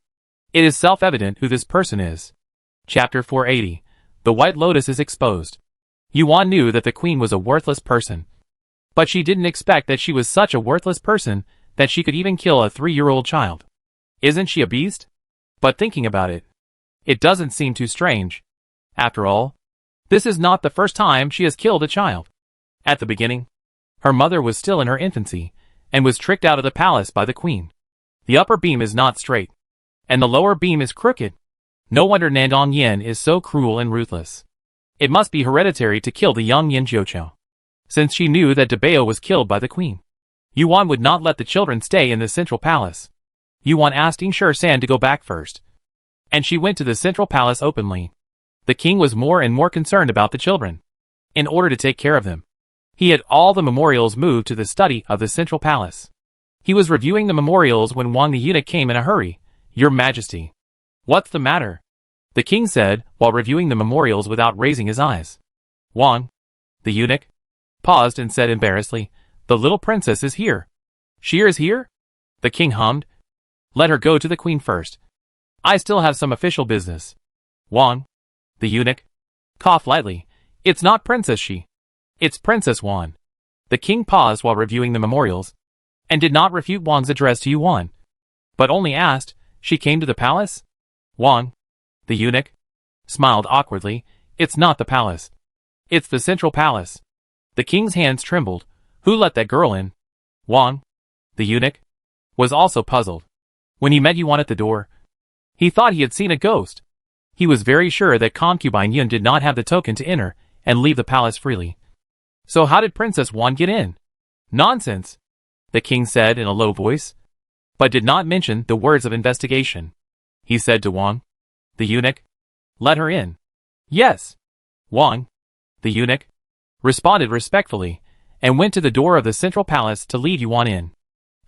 It is self-evident who this person is. Chapter 480. The White Lotus is exposed. Yuan knew that the queen was a worthless person, but she didn't expect that she was such a worthless person that she could even kill a 3-year-old child. Isn't she a beast? But thinking about it, it doesn't seem too strange. After all, this is not the first time she has killed a child. At the beginning, her mother was still in her infancy and was tricked out of the palace by the queen. The upper beam is not straight, and the lower beam is crooked. No wonder Nandong Yin is so cruel and ruthless. It must be hereditary to kill the young Yin Jiuqiu, since she knew that Debao was killed by the queen. Yuan would not let the children stay in the central palace. Yuan asked Yingshi San to go back first, and she went to the central palace openly. The king was more and more concerned about the children. In order to take care of them, he had all the memorials moved to the study of the central palace. He was reviewing the memorials when Wang the eunuch came in a hurry. Your Majesty. What's the matter? The king said, while reviewing the memorials without raising his eyes. Wang, the eunuch, paused and said embarrassedly, the little princess is here. She is here? The king hummed. Let her go to the queen first. I still have some official business. Wang, the eunuch, coughed lightly. It's not Princess She. It's Princess Wan. The king paused while reviewing the memorials, and did not refute Wang's address to Yuan, but only asked, she came to the palace? Wang, the eunuch, smiled awkwardly. It's not the palace. It's the central palace. The king's hands trembled. Who let that girl in? Wang, the eunuch, was also puzzled. When he met Yuan at the door, he thought he had seen a ghost. He was very sure that Concubine Yun did not have the token to enter and leave the palace freely. So how did Princess Wan get in? Nonsense, the king said in a low voice, but did not mention the words of investigation. He said to Wang, the eunuch, let her in. Yes. Wang, the eunuch, responded respectfully, and went to the door of the central palace to lead Yuan in.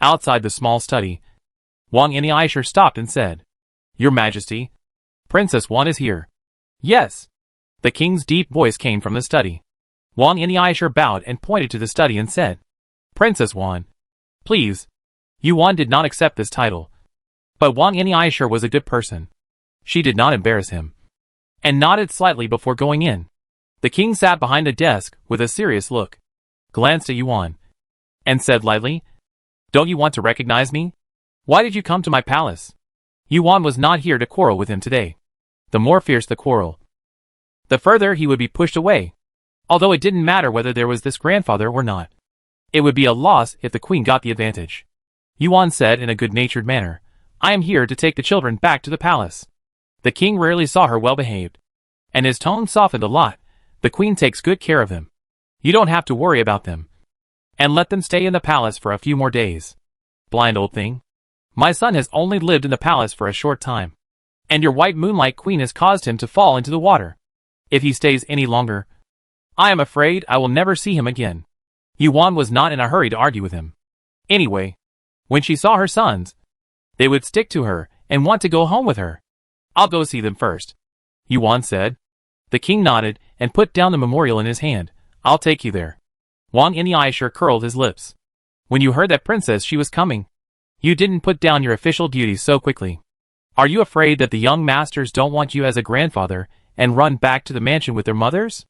Outside the small study, Wang and Aisha stopped and said, Your Majesty, Princess Wan is here. Yes. The king's deep voice came from the study. Wang and Aisha bowed and pointed to the study and said, Princess Wan, please. Yuan did not accept this title, but Wang and Aisha was a good person. She did not embarrass him, and nodded slightly before going in. The king sat behind a desk with a serious look, glanced at Yuan, and said lightly, Don't you want to recognize me? Why did you come to my palace? Yuan was not here to quarrel with him today. The more fierce the quarrel, the further he would be pushed away. Although it didn't matter whether there was this grandfather or not. It would be a loss if the queen got the advantage. Yuan said in a good-natured manner, I am here to take the children back to the palace. The king rarely saw her well-behaved, and his tone softened a lot. The queen takes good care of them. You don't have to worry about them. And let them stay in the palace for a few more days. Blind old thing. My son has only lived in the palace for a short time, and your white moonlight queen has caused him to fall into the water. If he stays any longer, I am afraid I will never see him again. Yuan was not in a hurry to argue with him. Anyway, when she saw her sons, they would stick to her and want to go home with her. I'll go see them first, Yuan said. The king nodded and put down the memorial in his hand. I'll take you there. Wang Aisha curled his lips. When you heard that princess she was coming, you didn't put down your official duties so quickly. Are you afraid that the young masters don't want you as a grandfather and run back to the mansion with their mothers?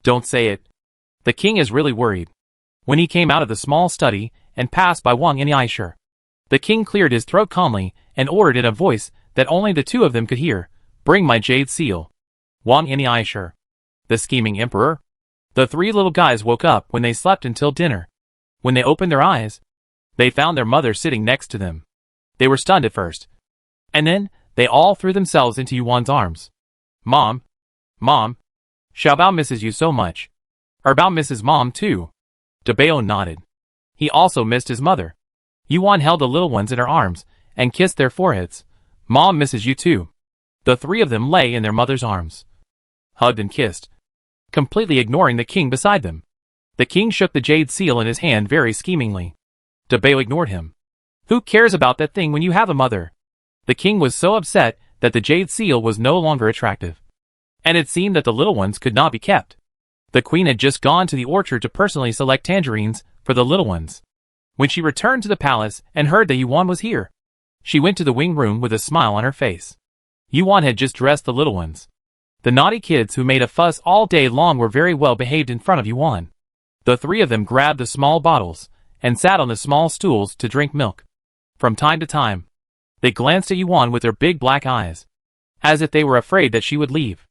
Don't say it. The king is really worried. When he came out of the small study and passed by Wang and Aisha, the king cleared his throat calmly and ordered in a voice that only the two of them could hear, Bring my jade seal. Wang and Aisha, the scheming emperor. The three little guys woke up when they slept until dinner. When they opened their eyes, they found their mother sitting next to them. They were stunned at first, and then they all threw themselves into Yuan's arms. Mom! Mom! Xiaobao misses you so much. Erbao misses Mom too. Debao nodded. He also missed his mother. Yuan held the little ones in her arms and kissed their foreheads. Mom misses you too. The three of them lay in their mother's arms, hugged and kissed, completely ignoring the king beside them. The king shook the jade seal in his hand very schemingly. Debao ignored him. Who cares about that thing when you have a mother? The king was so upset that the jade seal was no longer attractive. And it seemed that the little ones could not be kept. The queen had just gone to the orchard to personally select tangerines for the little ones. When she returned to the palace and heard that Yuan was here, she went to the wing room with a smile on her face. Yuan had just dressed the little ones. The naughty kids who made a fuss all day long were very well behaved in front of Yuan. The three of them grabbed the small bottles and sat on the small stools to drink milk. From time to time, they glanced at Yuan with their big black eyes, as if they were afraid that she would leave.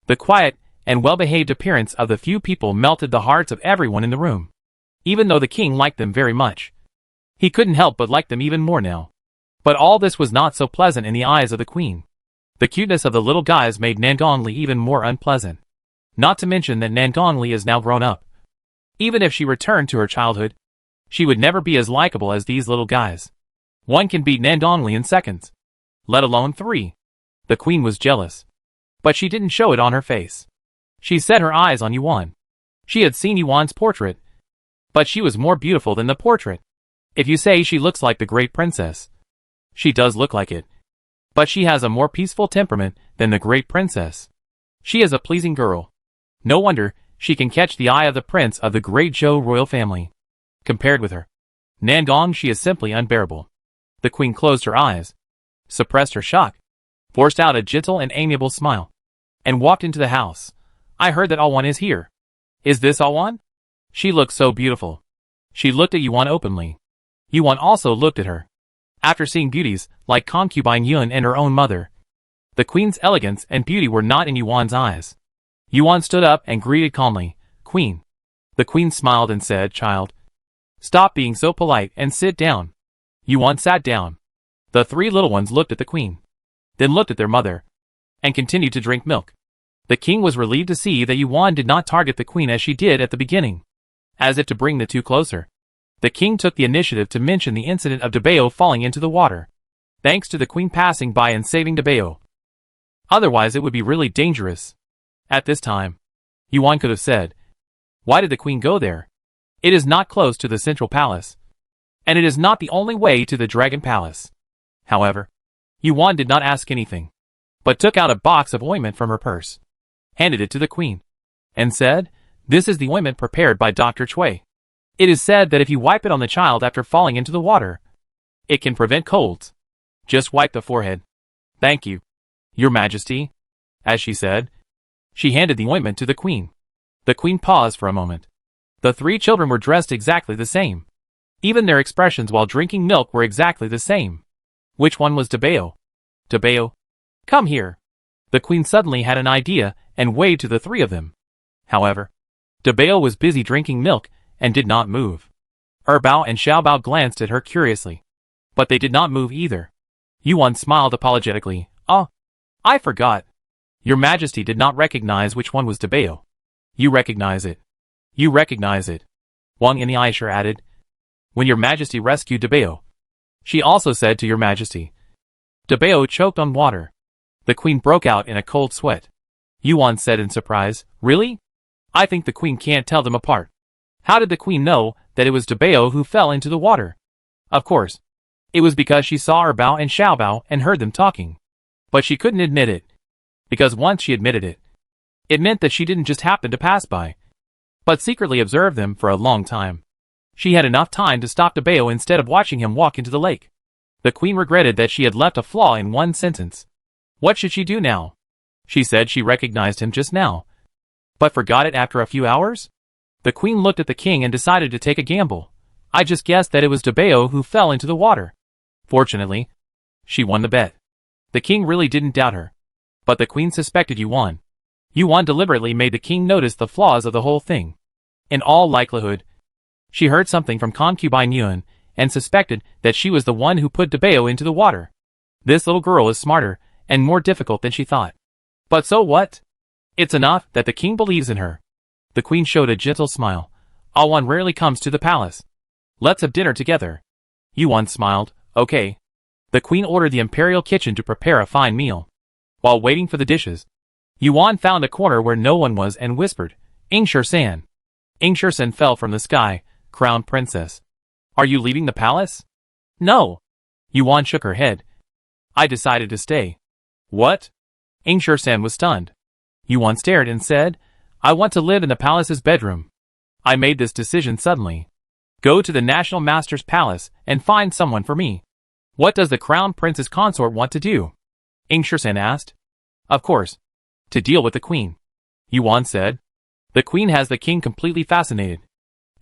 The quiet and well-behaved appearance of the few people melted the hearts of everyone in the room. Even though the king liked them very much, he couldn't help but like them even more now. But all this was not so pleasant in the eyes of the queen. The cuteness of the little guys made Nangongli even more unpleasant. Not to mention that Nangongli is now grown up. Even if she returned to her childhood, she would never be as likable as these little guys. One can beat Nangongli in seconds, let alone 3. The queen was jealous, but she didn't show it on her face. She set her eyes on Yuan. She had seen Yuan's portrait, but she was more beautiful than the portrait. If you say she looks like the great princess, she does look like it. But she has a more peaceful temperament than the great princess. She is a pleasing girl. No wonder she can catch the eye of the prince of the great Zhou royal family. Compared with her, Nangong, she is simply unbearable. The queen closed her eyes, suppressed her shock, forced out a gentle and amiable smile, and walked into the house. I heard that Alwan is here. Is this Alwan? She looked so beautiful. She looked at Yuan openly. Yuan also looked at her. After seeing beauties like concubine Yun and her own mother, the queen's elegance and beauty were not in Yuan's eyes. Yuan stood up and greeted calmly, Queen. The queen smiled and said, Child, stop being so polite and sit down. Yuan sat down. The 3 little ones looked at the queen, then looked at their mother, and continued to drink milk. The king was relieved to see that Yuan did not target the queen as she did at the beginning. As if to bring the two closer, the king took the initiative to mention the incident of Debao falling into the water, thanks to the queen passing by and saving Debao. Otherwise it would be really dangerous. At this time, Yuan could have said, why did the queen go there? It is not close to the central palace, and it is not the only way to the dragon palace. However, Yuan did not ask anything, but took out a box of ointment from her purse, handed it to the queen, and said, This is the ointment prepared by Dr. Cui. It is said that if you wipe it on the child after falling into the water, it can prevent colds. Just wipe the forehead. Thank you, Your Majesty. As she said, she handed the ointment to the queen. The queen paused for a moment. The 3 children were dressed exactly the same. Even their expressions while drinking milk were exactly the same. Which one was Debao? Debao, come here. The queen suddenly had an idea and waved to the 3 of them. However, Debao was busy drinking milk and did not move. Erbao and Xiaobao glanced at her curiously, but they did not move either. Yuan smiled apologetically. Oh, I forgot. Your Majesty did not recognize which one was Debao. You recognize it. You recognize it. Wang in the Aisher added. When Your Majesty rescued Debao, she also said to Your Majesty. Debao choked on water. The queen broke out in a cold sweat. Yuan said in surprise, Really? I think the queen can't tell them apart. How did the queen know that it was Debao who fell into the water? Of course, it was because she saw Erbao and Xiaobao and heard them talking. But she couldn't admit it, because once she admitted it, it meant that she didn't just happen to pass by, but secretly observed them for a long time. She had enough time to stop Debao instead of watching him walk into the lake. The queen regretted that she had left a flaw in one sentence. What should she do now? She said she recognized him just now, but forgot it after a few hours? The queen looked at the king and decided to take a gamble. I just guessed that it was Debao who fell into the water. Fortunately, she won the bet. The king really didn't doubt her, but the queen suspected Yuan. Yuan deliberately made the king notice the flaws of the whole thing. In all likelihood, she heard something from concubine Yun and suspected that she was the one who put Debao into the water. This little girl is smarter and more difficult than she thought. But so what? It's enough that the king believes in her. The queen showed a gentle smile. One rarely comes to the palace. Let's have dinner together. Yuan smiled. Okay. The queen ordered the imperial kitchen to prepare a fine meal. While waiting for the dishes, Yuan found a corner where no one was and whispered, Ingshur-san. Ingshur-san fell from the sky. Crown princess. Are you leaving the palace? No. Yuan shook her head. I decided to stay. What? Ingshur-san was stunned. Yuan stared and said, I want to live in the palace's bedroom. I made this decision suddenly. Go to the National Master's palace and find someone for me. What does the crown prince's consort want to do? Ingshur-san asked. Of course. To deal with the queen. Yuan said. The queen has the king completely fascinated.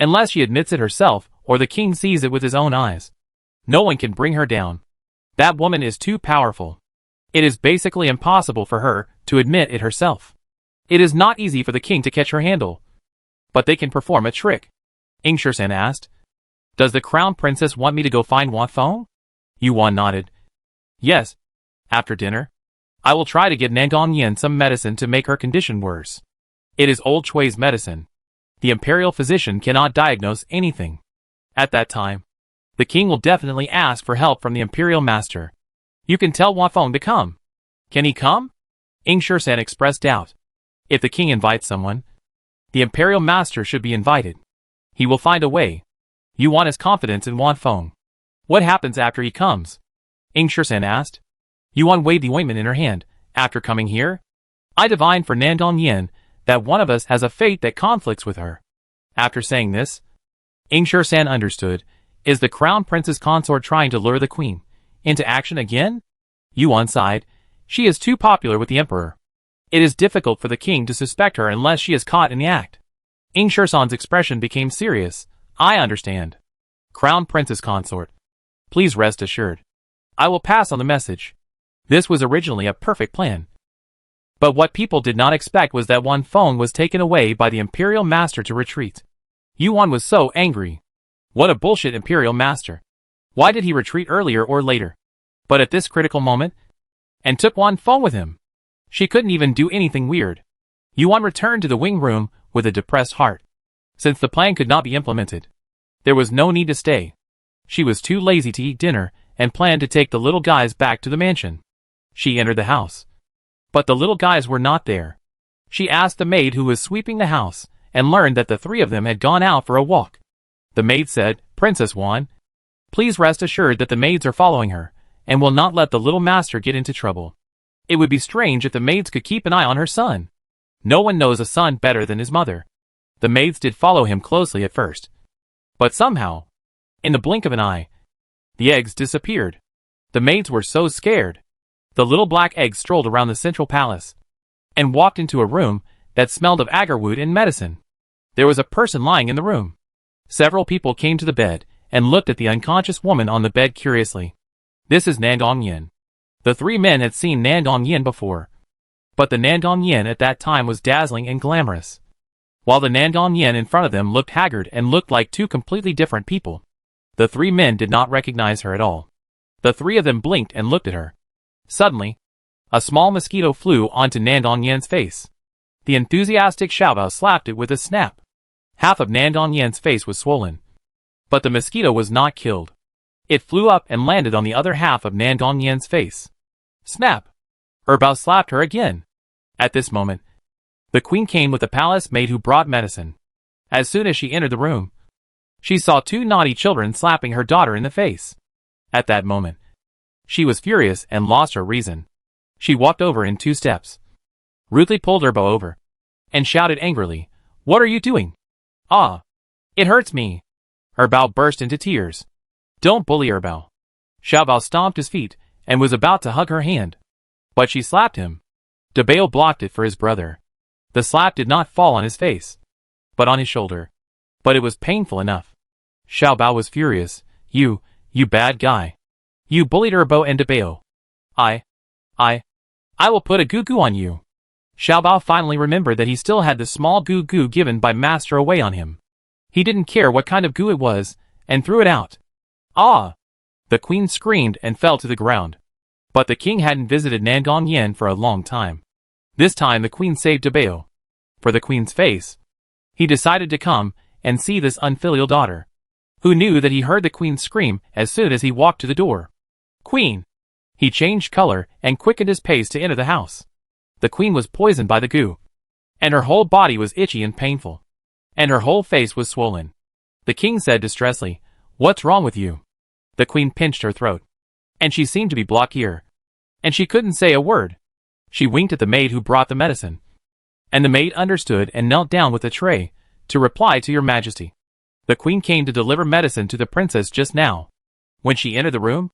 Unless she admits it herself, or the king sees it with his own eyes. No one can bring her down. That woman is too powerful. It is basically impossible for her to admit it herself. It is not easy for the king to catch her handle. But they can perform a trick. Ingshur-san asked. Does the crown princess want me to go find Wan Feng? Yuan nodded. Yes. After dinner, I will try to give Nandong Yin some medicine to make her condition worse. It is old Chui's medicine. The imperial physician cannot diagnose anything. At that time, the king will definitely ask for help from the imperial master. You can tell Wan Feng to come. Can he come? Ingshur-san expressed doubt. If the king invites someone, the imperial master should be invited. He will find a way. Yuan has confidence in Wan Feng. What happens after he comes? Ingshur-san asked. Yuan waved the ointment in her hand. After coming here, I divined for Nandong Yin that one of us has a fate that conflicts with her. After saying this, Ingshur-san understood. Is the crown prince's consort trying to lure the queen into action again? Yuan sighed. She is too popular with the emperor. It is difficult for the king to suspect her unless she is caught in the act. Ingshur-san's expression became serious. I understand. Crown prince's consort. Please rest assured. I will pass on the message. This was originally a perfect plan. But what people did not expect was that Wan Feng was taken away by the imperial master to retreat. Yuan was so angry. What a bullshit imperial master. Why did he retreat earlier or later? But at this critical moment, and took Wan Feng with him. She couldn't even do anything weird. Yuan returned to the wing room with a depressed heart. Since the plan could not be implemented, there was no need to stay. She was too lazy to eat dinner and planned to take the little guys back to the mansion. She entered the house. But the little guys were not there. She asked the maid who was sweeping the house and learned that the three of them had gone out for a walk. The maid said, Princess Wan, please rest assured that the maids are following her and will not let the little master get into trouble. It would be strange if the maids could keep an eye on her son. No one knows a son better than his mother. The maids did follow him closely at first. But somehow, in the blink of an eye, the eggs disappeared. The maids were so scared. The little black eggs strolled around the central palace and walked into a room that smelled of agarwood and medicine. There was a person lying in the room. Several people came to the bed and looked at the unconscious woman on the bed curiously. This is Nandong Yin. The three men had seen Nandong Yin before. But the Nandong Yin at that time was dazzling and glamorous, while the Nandong Yin in front of them looked haggard and looked like two completely different people. The three men did not recognize her at all. The three of them blinked and looked at her. Suddenly, a small mosquito flew onto Nandong Yin's face. The enthusiastic Xiaobao slapped it with a snap. Half of Nandong Yin's face was swollen. But the mosquito was not killed. It flew up and landed on the other half of Nandong Yin's face. Snap! Bao slapped her again. At this moment, the queen came with the palace maid who brought medicine. As soon as she entered the room, she saw two naughty children slapping her daughter in the face. At that moment, she was furious and lost her reason. She walked over in 2 steps, rudely pulled Bao over, and shouted angrily, What are you doing? Ah! It hurts me! Bao burst into tears. Don't bully Bao. Xiaobao stomped his feet and was about to hug her hand. But she slapped him. Bao blocked it for his brother. The slap did not fall on his face, but on his shoulder. But it was painful enough. Xiaobao was furious. You bad guy. You bullied Bao and Bao. I will put a goo-goo on you. Xiaobao finally remembered that he still had the small goo-goo given by Master away on him. He didn't care what kind of goo it was, and threw it out. Ah! The queen screamed and fell to the ground. But the king hadn't visited Nangong Yen for a long time. This time the queen saved Debeo. For the queen's face, he decided to come and see this unfilial daughter, who knew that he heard the queen scream as soon as he walked to the door. Queen! He changed color and quickened his pace to enter the house. The queen was poisoned by the goo, and her whole body was itchy and painful, and her whole face was swollen. The king said distressfully, "What's wrong with you?" The queen pinched her throat, and she seemed to be blocked here, and she couldn't say a word. She winked at the maid who brought the medicine, and the maid understood and knelt down with a tray to reply to your majesty. The queen came to deliver medicine to the princess just now. When she entered the room,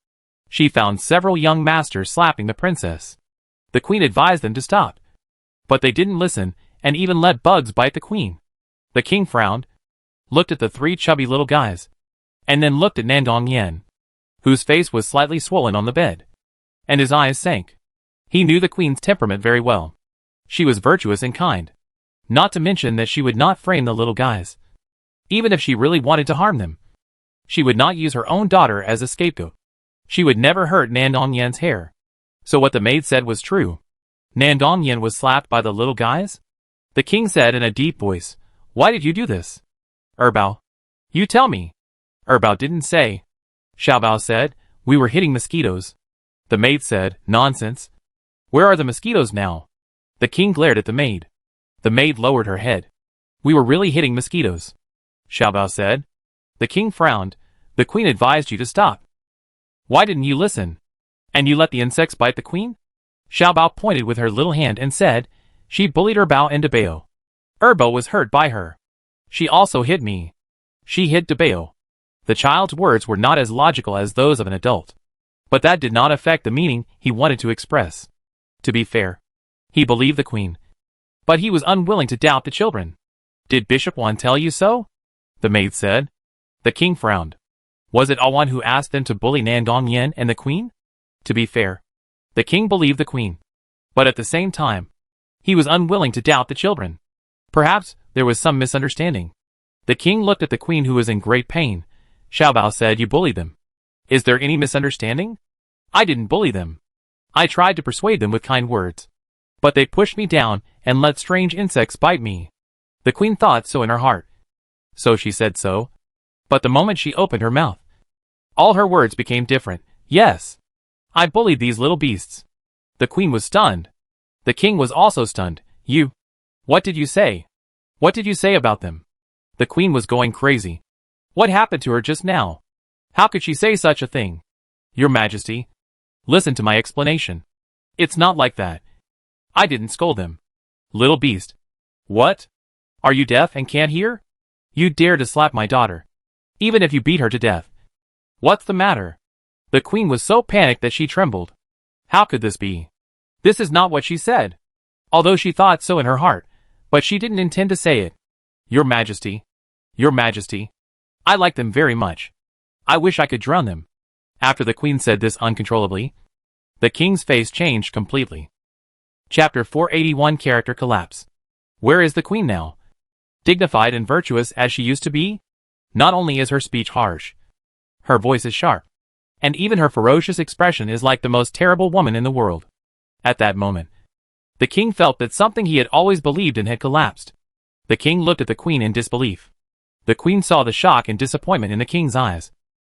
she found several young masters slapping the princess. The queen advised them to stop, but they didn't listen and even let bugs bite the queen. The king frowned, looked at the three chubby little guys, and then looked at Nangong Yen, whose face was slightly swollen on the bed, and his eyes sank. He knew the queen's temperament very well. She was virtuous and kind, not to mention that she would not frame the little guys, even if she really wanted to harm them. She would not use her own daughter as a scapegoat. She would never hurt Nangong Yen's hair. So what the maid said was true. Nangong Yen was slapped by the little guys? The king said in a deep voice, "Why did you do this?" "Erbao. You tell me." Erbao didn't say. Xiaobao said, "We were hitting mosquitoes." The maid said, "Nonsense. Where are the mosquitoes now?" The king glared at the maid. The maid lowered her head. "We were really hitting mosquitoes," Xiaobao said. The king frowned. "The queen advised you to stop. Why didn't you listen? And you let the insects bite the queen?" Xiaobao pointed with her little hand and said, "She bullied Erbao and Debeo. Erbao was hurt by her. She also hit me. She hit Debeo." The child's words were not as logical as those of an adult, but that did not affect the meaning he wanted to express. To be fair, he believed the queen, but he was unwilling to doubt the children. "Did Bishop Wan tell you so?" the maid said. The king frowned. Was it Awan who asked them to bully Nangong Yen and the queen? To be fair, the king believed the queen, but at the same time, he was unwilling to doubt the children. Perhaps there was some misunderstanding. The king looked at the queen, who was in great pain. Xiaobao said, "You bullied them. Is there any misunderstanding?" "I didn't bully them. I tried to persuade them with kind words, but they pushed me down and let strange insects bite me." The queen thought so in her heart. So she said so. But the moment she opened her mouth, all her words became different. "Yes, I bullied these little beasts." The queen was stunned. The king was also stunned. "You? What did you say? What did you say about them?" The queen was going crazy. What happened to her just now? How could she say such a thing? "Your Majesty, listen to my explanation. It's not like that. I didn't scold them." "Little beast. What? Are you deaf and can't hear? You dare to slap my daughter, even if you beat her to death. What's the matter?" The queen was so panicked that she trembled. How could this be? This is not what she said, although she thought so in her heart, but she didn't intend to say it. "Your Majesty, Your Majesty, I like them very much. I wish I could drown them." After the queen said this uncontrollably, the king's face changed completely. Chapter 481, Character Collapse. Where is the queen now? Dignified and virtuous as she used to be? Not only is her speech harsh, her voice is sharp, and even her ferocious expression is like the most terrible woman in the world. At that moment, the king felt that something he had always believed in had collapsed. The king looked at the queen in disbelief. The queen saw the shock and disappointment in the king's eyes,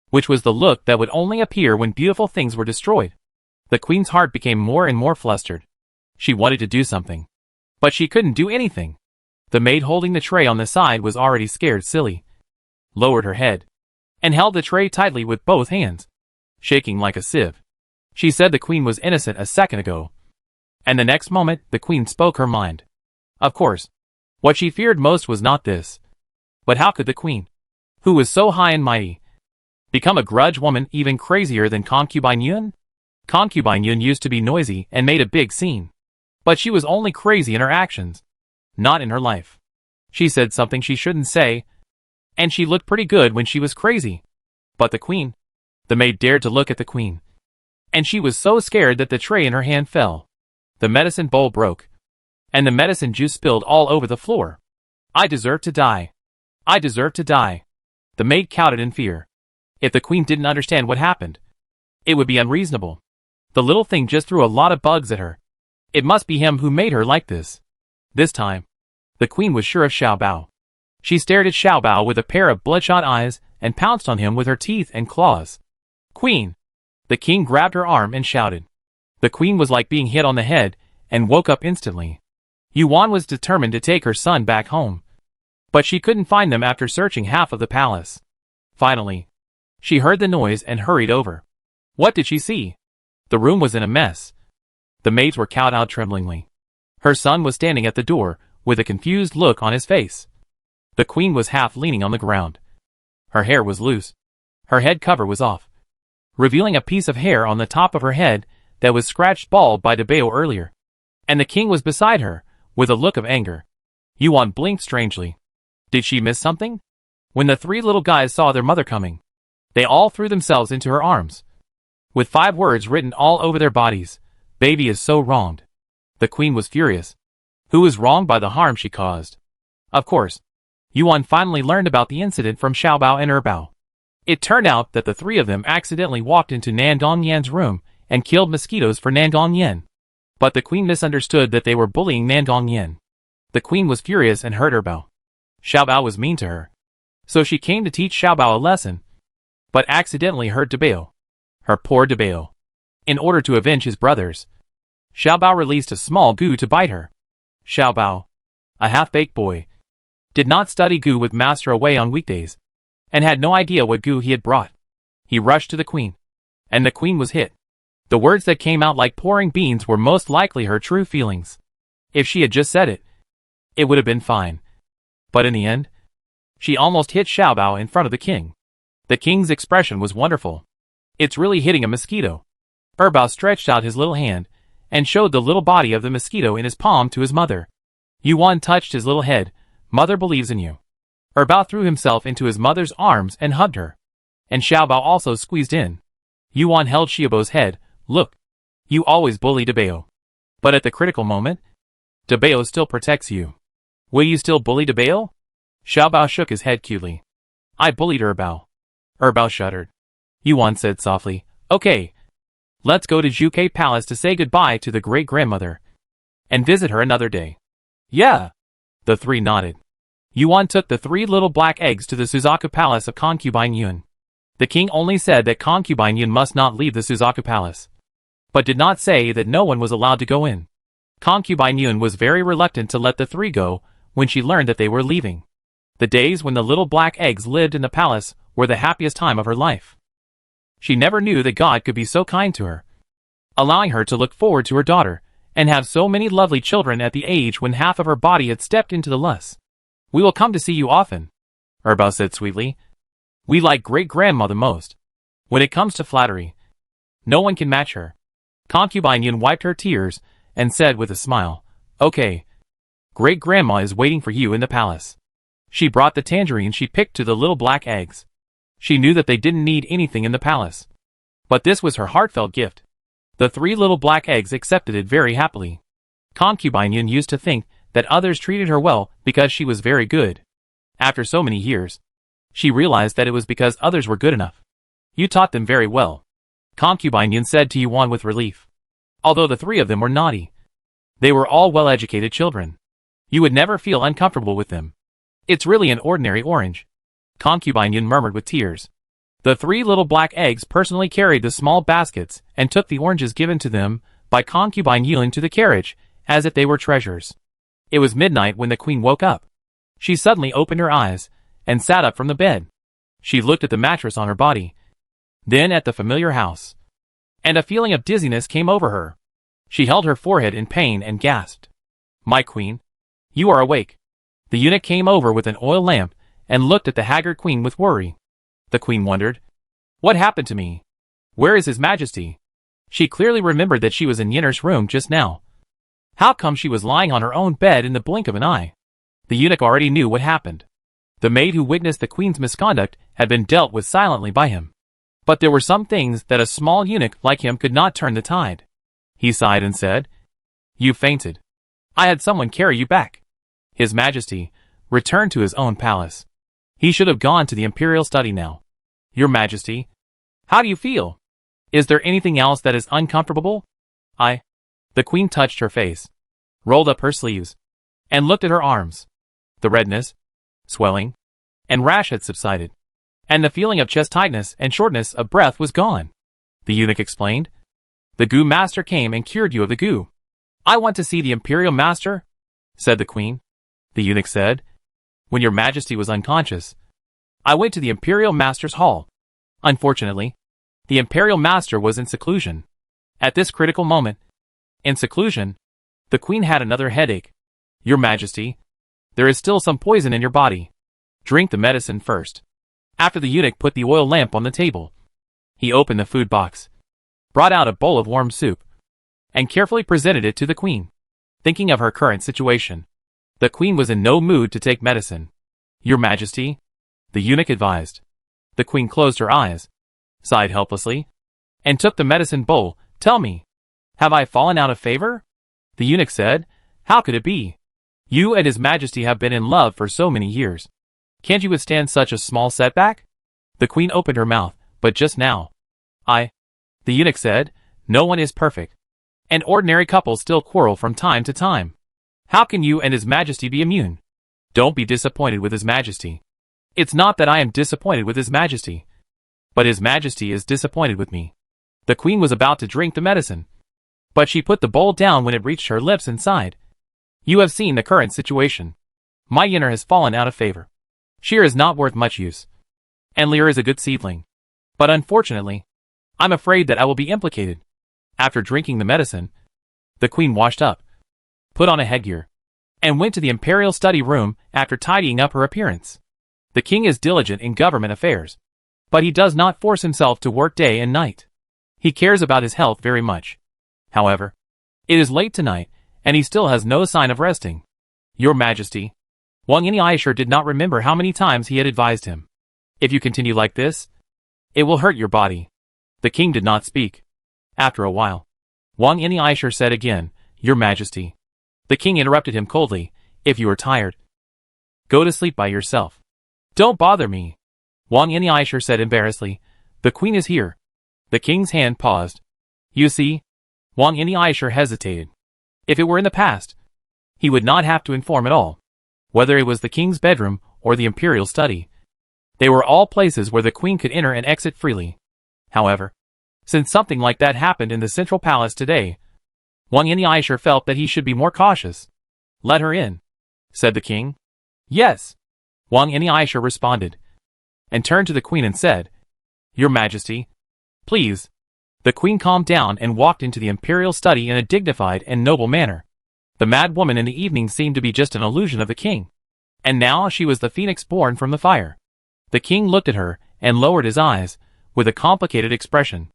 which was the look that would only appear when beautiful things were destroyed. The queen's heart became more and more flustered. She wanted to do something, but she couldn't do anything. The maid holding the tray on the side was already scared silly, lowered her head, and held the tray tightly with both hands, shaking like a sieve. She said the queen was innocent a second ago, and the next moment the queen spoke her mind. Of course, what she feared most was not this. But how could the queen, who was so high and mighty, become a grudge woman even crazier than Concubine Yun? Concubine Yun used to be noisy and made a big scene, but she was only crazy in her actions, not in her life. She said something she shouldn't say, and she looked pretty good when she was crazy. But the queen? The maid dared to look at the queen, and she was so scared that the tray in her hand fell. The medicine bowl broke, and the medicine juice spilled all over the floor. "I deserve to die. I deserve to die." The maid cowered in fear. If the queen didn't understand what happened, it would be unreasonable. The little thing just threw a lot of bugs at her. It must be him who made her like this. This time, the queen was sure of Xiao Bao. She stared at Xiao Bao with a pair of bloodshot eyes and pounced on him with her teeth and claws. Queen! The king grabbed her arm and shouted. The queen was like being hit on the head and woke up instantly. Yuan was determined to take her son back home. But she couldn't find them after searching half of the palace. Finally, she heard the noise and hurried over. What did she see? The room was in a mess. The maids were kowtowed tremblingly. Her son was standing at the door, with a confused look on his face. The queen was half leaning on the ground. Her hair was loose. Her head cover was off, revealing a piece of hair on the top of her head that was scratched bald by Debeo earlier. And the king was beside her, with a look of anger. Yuan blinked strangely. Did she miss something? When the three little guys saw their mother coming, they all threw themselves into her arms. With 5 words written all over their bodies, "Baby is so wronged." The queen was furious. Who was wronged by the harm she caused? Of course, Yuan finally learned about the incident from Xiao Bao and Bao. It turned out that the 3 of them accidentally walked into Nandong Yan's room and killed mosquitoes for Nandong Yan. But the queen misunderstood that they were bullying Nandong Yan. The queen was furious and hurt Bao. Xiao Bao was mean to her. So she came to teach Xiao Bao a lesson, but accidentally hurt Debeo. Her poor Debeo. In order to avenge his brothers, Xiao Bao released a small Gu to bite her. Xiao Bao, a half-baked boy, did not study Gu with Master away on weekdays, and had no idea what Gu he had brought. He rushed to the queen, and the queen was hit. The words that came out like pouring beans were most likely her true feelings. If she had just said it, it would have been fine. But in the end, she almost hit Xiao Bao in front of the king. The king's expression was wonderful. It's really hitting a mosquito. Bao stretched out his little hand and showed the little body of the mosquito in his palm to his mother. Yuan touched his little head. Mother believes in you. Bao threw himself into his mother's arms and hugged her. And Xiao Bao also squeezed in. Yuan held Xiaobao's head. Look, you always bully Debeo. But at the critical moment, Debeo still protects you. Will you still bully Debeo? Xiao Bao shook his head cutely. I bullied Bao. Bao shuddered. Yuan said softly, okay, let's go to Juke Palace to say goodbye to the great-grandmother and visit her another day. Yeah. The 3 nodded. Yuan took the 3 little black eggs to the Suzaku Palace of Concubine Yun. The king only said that Concubine Yun must not leave the Suzaku Palace, but did not say that no one was allowed to go in. Concubine Yun was very reluctant to let the 3 go when she learned that they were leaving. The days when the little black eggs lived in the palace were the happiest time of her life. She never knew that God could be so kind to her, allowing her to look forward to her daughter and have so many lovely children at the age when half of her body had stepped into the lust. We will come to see you often, Bao said sweetly. We like great-grandma the most. When it comes to flattery, no one can match her. Concubine Yun wiped her tears and said with a smile, okay, great-grandma is waiting for you in the palace. She brought the tangerine she picked to the little black eggs. She knew that they didn't need anything in the palace, but this was her heartfelt gift. The 3 little black eggs accepted it very happily. Concubine Yun used to think that others treated her well because she was very good. After so many years, she realized that it was because others were good enough. You taught them very well, Concubine Yun said to Yuan with relief. Although the 3 of them were naughty, they were all well-educated children. You would never feel uncomfortable with them. It's really an ordinary orange, Concubine Yun murmured with tears. The 3 little black eggs personally carried the small baskets and took the oranges given to them by Concubine Yun to the carriage, as if they were treasures. It was midnight when the queen woke up. She suddenly opened her eyes and sat up from the bed. She looked at the mattress on her body, then at the familiar house, and a feeling of dizziness came over her. She held her forehead in pain and gasped. My queen, you are awake. The eunuch came over with an oil lamp and looked at the haggard queen with worry. The queen wondered, what happened to me? Where is his majesty? She clearly remembered that she was in Yinner's room just now. How come she was lying on her own bed in the blink of an eye? The eunuch already knew what happened. The maid who witnessed the queen's misconduct had been dealt with silently by him. But there were some things that a small eunuch like him could not turn the tide. He sighed and said, you fainted. I had someone carry you back. His Majesty returned to his own palace. He should have gone to the imperial study now. Your Majesty, how do you feel? Is there anything else that is uncomfortable? The queen touched her face, rolled up her sleeves, and looked at her arms. The redness, swelling, and rash had subsided, and the feeling of chest tightness and shortness of breath was gone. The eunuch explained. The goo master came and cured you of the goo. I want to see the imperial master, said the queen. The eunuch said, when your majesty was unconscious, I went to the imperial master's hall. Unfortunately, the imperial master was in seclusion. At this critical moment, in seclusion, the queen had another headache. Your majesty, there is still some poison in your body. Drink the medicine first. After the eunuch put the oil lamp on the table, he opened the food box, brought out a bowl of warm soup, and carefully presented it to the queen. Thinking of her current situation, the queen was in no mood to take medicine. Your majesty, the eunuch advised. The queen closed her eyes, sighed helplessly, and took the medicine bowl. Tell me, have I fallen out of favor? The eunuch said, how could it be? You and his majesty have been in love for so many years. Can't you withstand such a small setback? The queen opened her mouth, but just now. The eunuch said, no one is perfect. And ordinary couples still quarrel from time to time. How can you and his majesty be immune? Don't be disappointed with his majesty. It's not that I am disappointed with his majesty, but his majesty is disappointed with me. The queen was about to drink the medicine, but she put the bowl down when it reached her lips and sighed. You have seen the current situation. My Yennefer has fallen out of favor. Sheer is not worth much use, and Lear is a good seedling. But unfortunately, I'm afraid that I will be implicated. After drinking the medicine, the queen washed up, put on a headgear, and went to the imperial study room after tidying up her appearance. The king is diligent in government affairs, but he does not force himself to work day and night. He cares about his health very much. However, it is late tonight, and he still has no sign of resting. Your majesty, Wang Yinisher did not remember how many times he had advised him. If you continue like this, it will hurt your body. The king did not speak. After a while, Wang Yinisher said again, Your majesty. The king interrupted him coldly, if you are tired, go to sleep by yourself. Don't bother me. Wang Yinisher said embarrassedly, the queen is here. The king's hand paused. You see, Wang Yinisher hesitated. If it were in the past, he would not have to inform at all. Whether it was the king's bedroom or the imperial study, they were all places where the queen could enter and exit freely. However, since something like that happened in the central palace today, Wang Yinisher felt that he should be more cautious. Let her in, said the king. Yes, Wang Yinisher responded, and turned to the queen and said, Your majesty, please. The queen calmed down and walked into the imperial study in a dignified and noble manner. The mad woman in the evening seemed to be just an illusion of the king, and now she was the phoenix born from the fire. The king looked at her and lowered his eyes, with a complicated expression.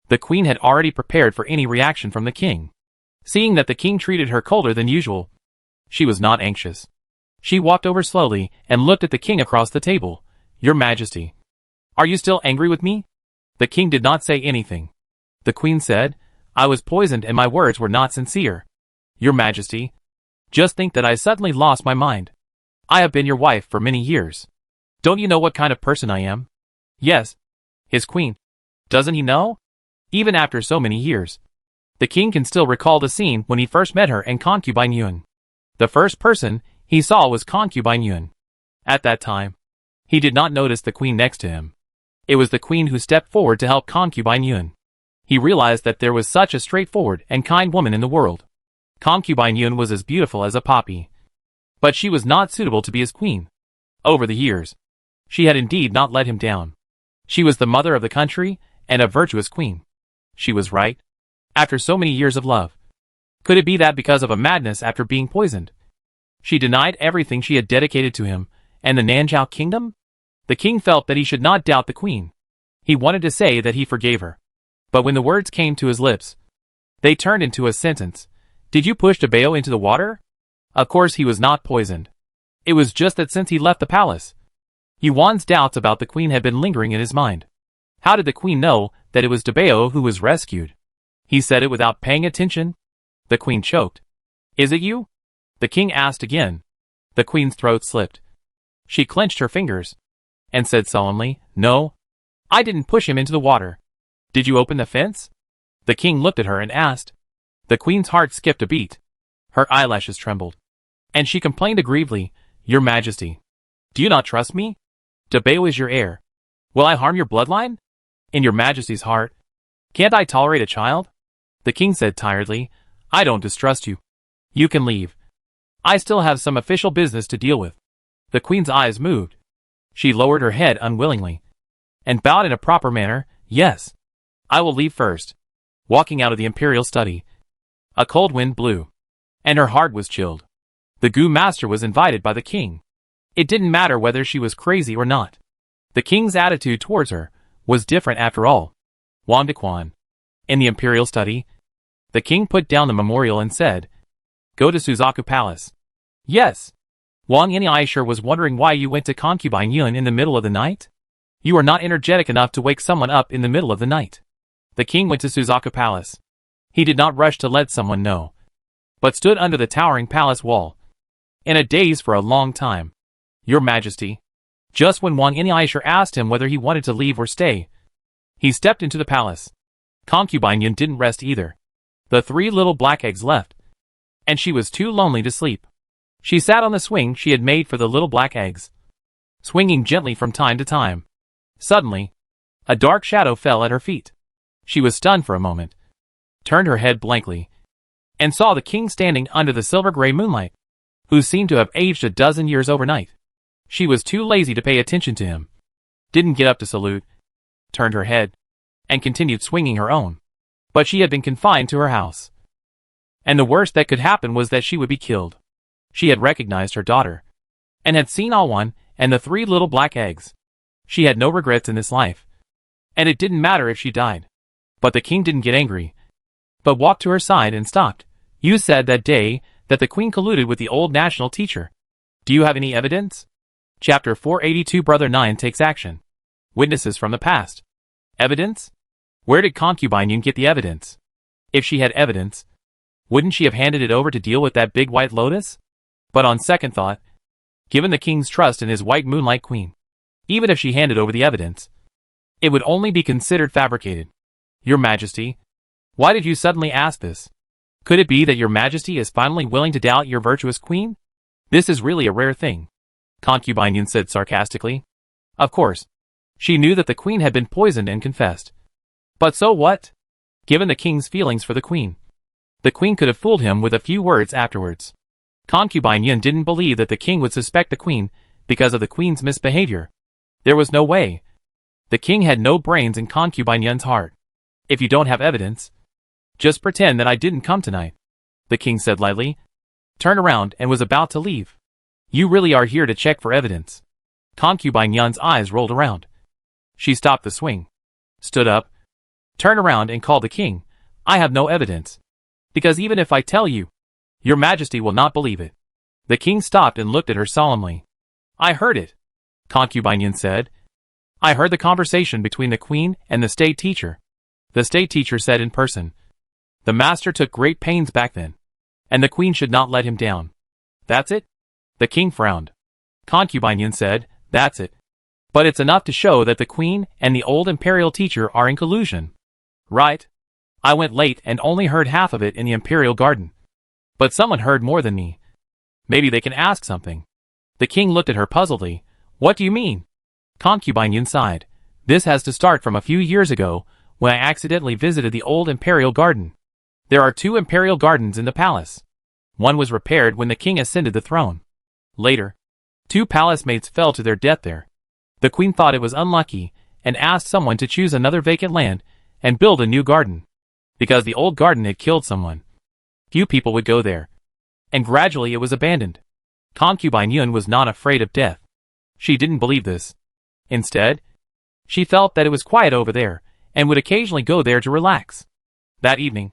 The queen had already prepared for any reaction from the king. Seeing that the king treated her colder than usual, she was not anxious. She walked over slowly and looked at the king across the table. Your majesty, are you still angry with me? The king did not say anything. The queen said, I was poisoned and my words were not sincere. Your majesty, just think that I suddenly lost my mind. I have been your wife for many years. Don't you know what kind of person I am? Yes, his queen. Doesn't he know? Even after so many years, the king can still recall the scene when he first met her and concubine Yun. The first person he saw was concubine Yun. At that time, he did not notice the queen next to him. It was the queen who stepped forward to help concubine Yun. He realized that there was such a straightforward and kind woman in the world. Concubine Yun was as beautiful as a poppy, but she was not suitable to be his queen. Over the years, she had indeed not let him down. She was the mother of the country and a virtuous queen. She was right. After so many years of love, could it be that because of a madness after being poisoned, she denied everything she had dedicated to him and the Nanzhao kingdom? The king felt that he should not doubt the queen. He wanted to say that he forgave her, but when the words came to his lips, they turned into a sentence. Did you push Dabeo into the water? Of course he was not poisoned. It was just that since he left the palace, Yuan's doubts about the queen had been lingering in his mind. How did the queen know that it was Dabeo who was rescued? He said it without paying attention. The queen choked. Is it you? The king asked again. The queen's throat slipped. She clenched her fingers and said solemnly, No, I didn't push him into the water. Did you open the fence? The king looked at her and asked. The queen's heart skipped a beat. Her eyelashes trembled. And she complained aggrievedly, Your Majesty, do you not trust me? Debeo is your heir. Will I harm your bloodline? In your Majesty's heart, can't I tolerate a child? The king said tiredly, I don't distrust you. You can leave. I still have some official business to deal with. The queen's eyes moved. She lowered her head unwillingly and bowed in a proper manner. Yes, I will leave first. Walking out of the imperial study, a cold wind blew, and her heart was chilled. The Gu master was invited by the king. It didn't matter whether she was crazy or not. The king's attitude towards her was different after all. Wang Dequan. In the imperial study, the king put down the memorial and said, Go to Suzaku Palace. Yes. Wang Yin'ai was wondering why you went to concubine Yun in the middle of the night? You are not energetic enough to wake someone up in the middle of the night. The king went to Suzaku Palace. He did not rush to let someone know, but stood under the towering palace wall, in a daze for a long time. Your Majesty. Just when Wang Yin'ai asked him whether he wanted to leave or stay, he stepped into the palace. Concubine Yun didn't rest either. The 3 little black eggs left, and she was too lonely to sleep. She sat on the swing she had made for the little black eggs, swinging gently from time to time. Suddenly, a dark shadow fell at her feet. She was stunned for a moment, turned her head blankly, and saw the king standing under the silver-gray moonlight, who seemed to have aged a dozen years overnight. She was too lazy to pay attention to him, didn't get up to salute, turned her head, and continued swinging her own. But she had been confined to her house, and the worst that could happen was that she would be killed. She had recognized her daughter, and had seen Alwan and the 3 little black eggs. She had no regrets in this life, and it didn't matter if she died. But the king didn't get angry, but walked to her side and stopped. You said that day that the queen colluded with the old national teacher. Do you have any evidence? Chapter 482 Brother 9 takes action. Witnesses from the past. Evidence? Where did concubine Yun get the evidence? If she had evidence, wouldn't she have handed it over to deal with that big white lotus? But on second thought, given the king's trust in his white moonlight queen, even if she handed over the evidence, it would only be considered fabricated. Your Majesty, why did you suddenly ask this? Could it be that your Majesty is finally willing to doubt your virtuous queen? This is really a rare thing, concubine Yun said sarcastically. Of course, she knew that the queen had been poisoned and confessed. But so what? Given the king's feelings for the queen could have fooled him with a few words afterwards. Concubine Yun didn't believe that the king would suspect the queen because of the queen's misbehavior. There was no way. The king had no brains in concubine Yun's heart. If you don't have evidence, just pretend that I didn't come tonight, the king said lightly, turned around and was about to leave. You really are here to check for evidence. Concubine Yun's eyes rolled around. She stopped the swing, stood up, turned around and called the king. I have no evidence, because even if I tell you, your Majesty will not believe it. The king stopped and looked at her solemnly. I heard it, concubine Yun said. I heard the conversation between the queen and the state teacher. The state teacher said in person, the master took great pains back then, and the queen should not let him down. That's it? The king frowned. Concubine Yun said, that's it. But it's enough to show that the queen and the old imperial teacher are in collusion. Right. I went late and only heard half of it in the imperial garden. But someone heard more than me. Maybe they can ask something. The king looked at her puzzledly. What do you mean? Concubine Yun sighed. This has to start from a few years ago, when I accidentally visited the old imperial garden. There are 2 imperial gardens in the palace. One was repaired when the king ascended the throne. Later, 2 palace maids fell to their death there. The queen thought it was unlucky, and asked someone to choose another vacant land and build a new garden. Because the old garden had killed someone, few people would go there, and gradually it was abandoned. Concubine Yun was not afraid of death. She didn't believe this. Instead, she felt that it was quiet over there, and would occasionally go there to relax. That evening,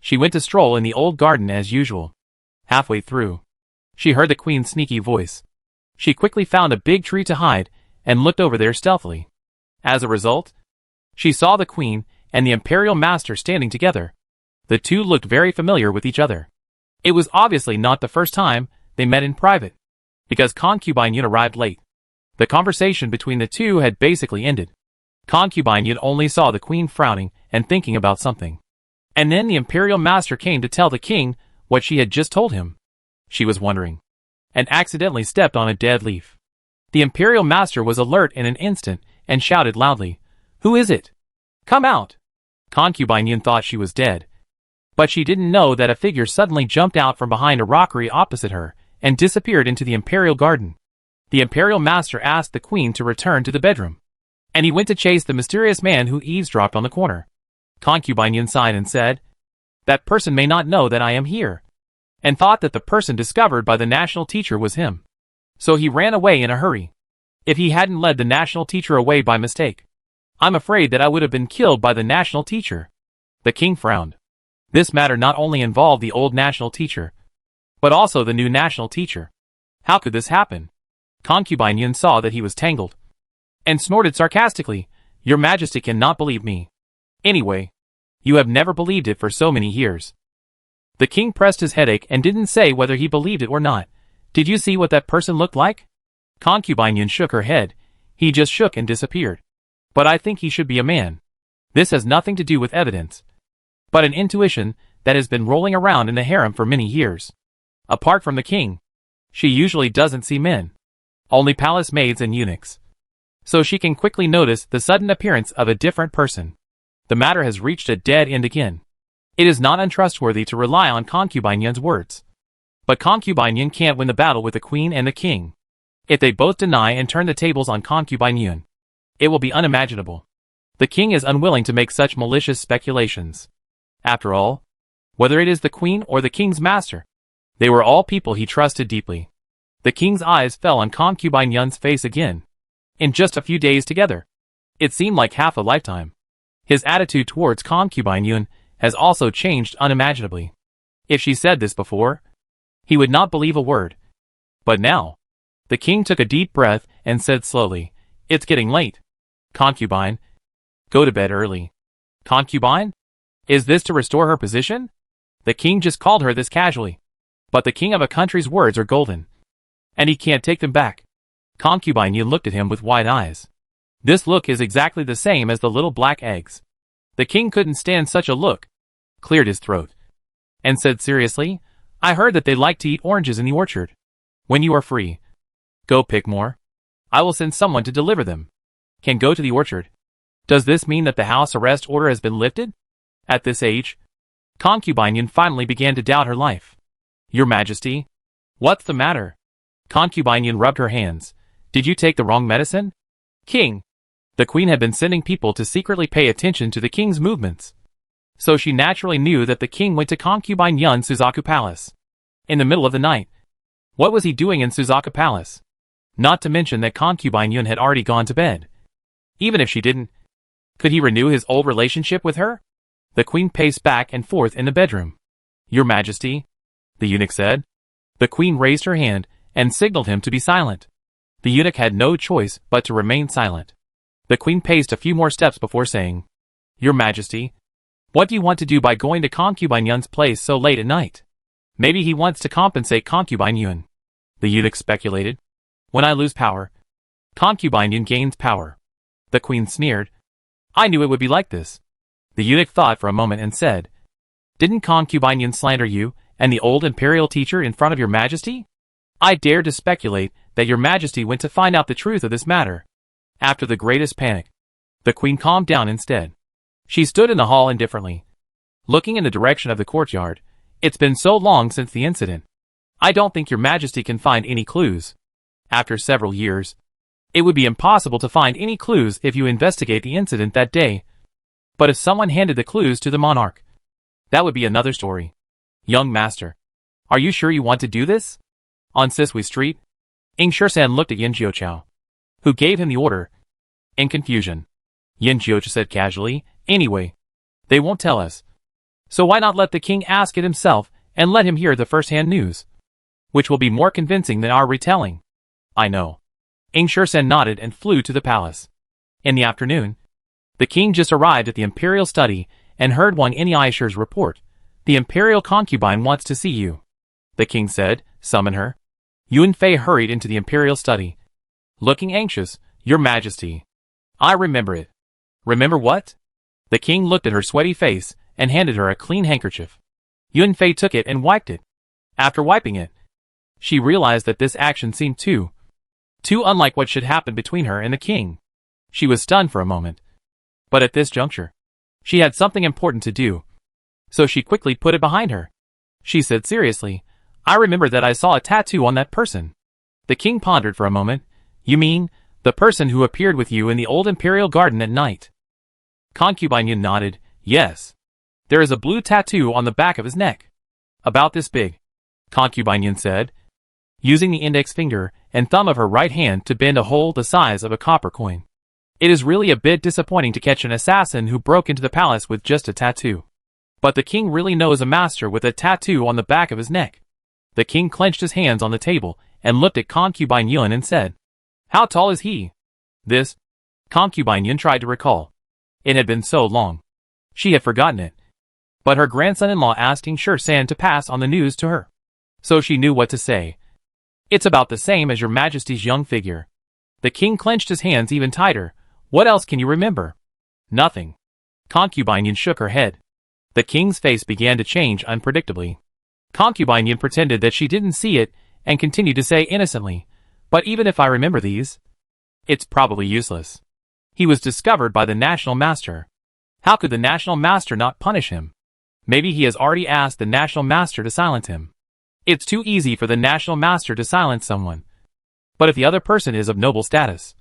she went to stroll in the old garden as usual. Halfway through, she heard the queen's sneaky voice. She quickly found a big tree to hide, and looked over there stealthily. As a result, she saw the queen and the imperial master standing together. The 2 looked very familiar with each other. It was obviously not the first time they met in private, because concubine Yun arrived late. The conversation between the 2 had basically ended. Concubine Yun only saw the queen frowning and thinking about something. And then the imperial master came to tell the king what she had just told him. She was wondering, and accidentally stepped on a dead leaf. The imperial master was alert in an instant and shouted loudly, "Who is it? Come out!" Concubine Yun thought she was dead, but she didn't know that a figure suddenly jumped out from behind a rockery opposite her and disappeared into the imperial garden. The imperial master asked the queen to return to the bedroom, and he went to chase the mysterious man who eavesdropped on the corner. Concubine Yun sighed and said, "That person may not know that I am here," and thought that the person discovered by the national teacher was him. So he ran away in a hurry. If he hadn't led the national teacher away by mistake, I'm afraid that I would have been killed by the national teacher. The king frowned. This matter not only involved the old national teacher, but also the new national teacher. How could this happen? Concubine Yun saw that he was tangled, and snorted sarcastically, "Your Majesty cannot believe me. Anyway, you have never believed it for so many years." The king pressed his headache and didn't say whether he believed it or not. "Did you see what that person looked like?" Concubine Yun shook her head. "He just shook and disappeared. But I think he should be a man. This has nothing to do with evidence, but an intuition that has been rolling around in the harem for many years. Apart from the king, she usually doesn't see men. Only palace maids and eunuchs. So she can quickly notice the sudden appearance of a different person. The matter has reached a dead end again. It is not untrustworthy to rely on Concubine Yun's words. But Concubine Yun can't win the battle with the queen and the king. If they both deny and turn the tables on Concubine Yun, it will be unimaginable. The king is unwilling to make such malicious speculations. After all, whether it is the queen or the king's master, they were all people he trusted deeply. The king's eyes fell on Concubine Yun's face again. In just a few days together, it seemed like half a lifetime. His attitude towards Concubine Yun has also changed unimaginably. If she said this before, he would not believe a word. But now, the king took a deep breath and said slowly, "It's getting late. Concubine, go to bed early." Concubine? Is this to restore her position? The king just called her this casually. But the king of a country's words are golden, and he can't take them back. Concubine Yun looked at him with wide eyes. This look is exactly the same as the little black eggs. The king couldn't stand such a look, cleared his throat, and said seriously, "I heard that they like to eat oranges in the orchard. When you are free, go pick more. I will send someone to deliver them. Can go to the orchard." Does this mean that the house arrest order has been lifted? At this age, Concubine Yun finally began to doubt her life. "Your Majesty, what's the matter?" Concubine Yun rubbed her hands. "Did you take the wrong medicine?" "King." The queen had been sending people to secretly pay attention to the king's movements. So she naturally knew that the king went to Concubine Yun's Suzaku Palace in the middle of the night. What was he doing in Suzaku Palace? Not to mention that Concubine Yun had already gone to bed. Even if she didn't, could he renew his old relationship with her? The queen paced back and forth in the bedroom. "Your Majesty," the eunuch said. The queen raised her hand and signaled him to be silent. The eunuch had no choice but to remain silent. The queen paced a few more steps before saying, "Your Majesty, what do you want to do by going to Concubine Yun's place so late at night?" "Maybe he wants to compensate Concubine Yun," the eunuch speculated. "When I lose power, Concubine Yun gains power." The queen sneered. "I knew it would be like this." The eunuch thought for a moment and said, "Didn't Concubine Yun slander you and the old imperial teacher in front of your Majesty? I dare to speculate that your Majesty went to find out the truth of this matter. After the greatest panic, the queen calmed down instead. She stood in the hall indifferently, looking in the direction of the courtyard. "It's been so long since the incident. I don't think your Majesty can find any clues. After several years, it would be impossible to find any clues if you investigate the incident that day. But if someone handed the clues to the monarch, that would be another story." "Young master, are you sure you want to do this?" On Sisui Street, Ing Shursan looked at Yin Jiuqiao, who gave him the order. In confusion, Yin Jiuqiao said casually, "Anyway, they won't tell us. So why not let the king ask it himself and let him hear the first-hand news, which will be more convincing than our retelling?" "I know." Ing Shursan nodded and flew to the palace. In the afternoon, the king just arrived at the imperial study and heard Wang Inyaisher's report. "The imperial concubine wants to see you," the king said. "Summon her." Yun Fei hurried into the imperial study, looking anxious. "Your Majesty, I remember it." "Remember what?" The king looked at her sweaty face and handed her a clean handkerchief. Yunfei took it and wiped it. After wiping it, she realized that this action seemed too unlike what should happen between her and the king. She was stunned for a moment. But at this juncture, she had something important to do. So she quickly put it behind her. She said seriously, I remember that I saw a tattoo on that person. The king pondered for a moment. You mean, the person who appeared with you in the old imperial garden at night? Concubine Yun nodded. Yes. There is a blue tattoo on the back of his neck. About this big, Concubine Yun said, using the index finger and thumb of her right hand to bend a hole the size of a copper coin. It is really a bit disappointing to catch an assassin who broke into the palace with just a tattoo. But the king really knows a master with a tattoo on the back of his neck. The king clenched his hands on the table and looked at Concubine Yun and said, How tall is he? This, Concubine Yun tried to recall. It had been so long. She had forgotten it. But her grandson-in-law asked King San to pass on the news to her. So she knew what to say. It's about the same as your majesty's young figure. The king clenched his hands even tighter. What else can you remember? Nothing. Concubine Yun shook her head. The king's face began to change unpredictably. Concubine Yun pretended that she didn't see it and continued to say innocently, But even if I remember these, it's probably useless. He was discovered by the National Master. How could the National Master not punish him? Maybe he has already asked the National Master to silence him. It's too easy for the National Master to silence someone. But if the other person is of noble status,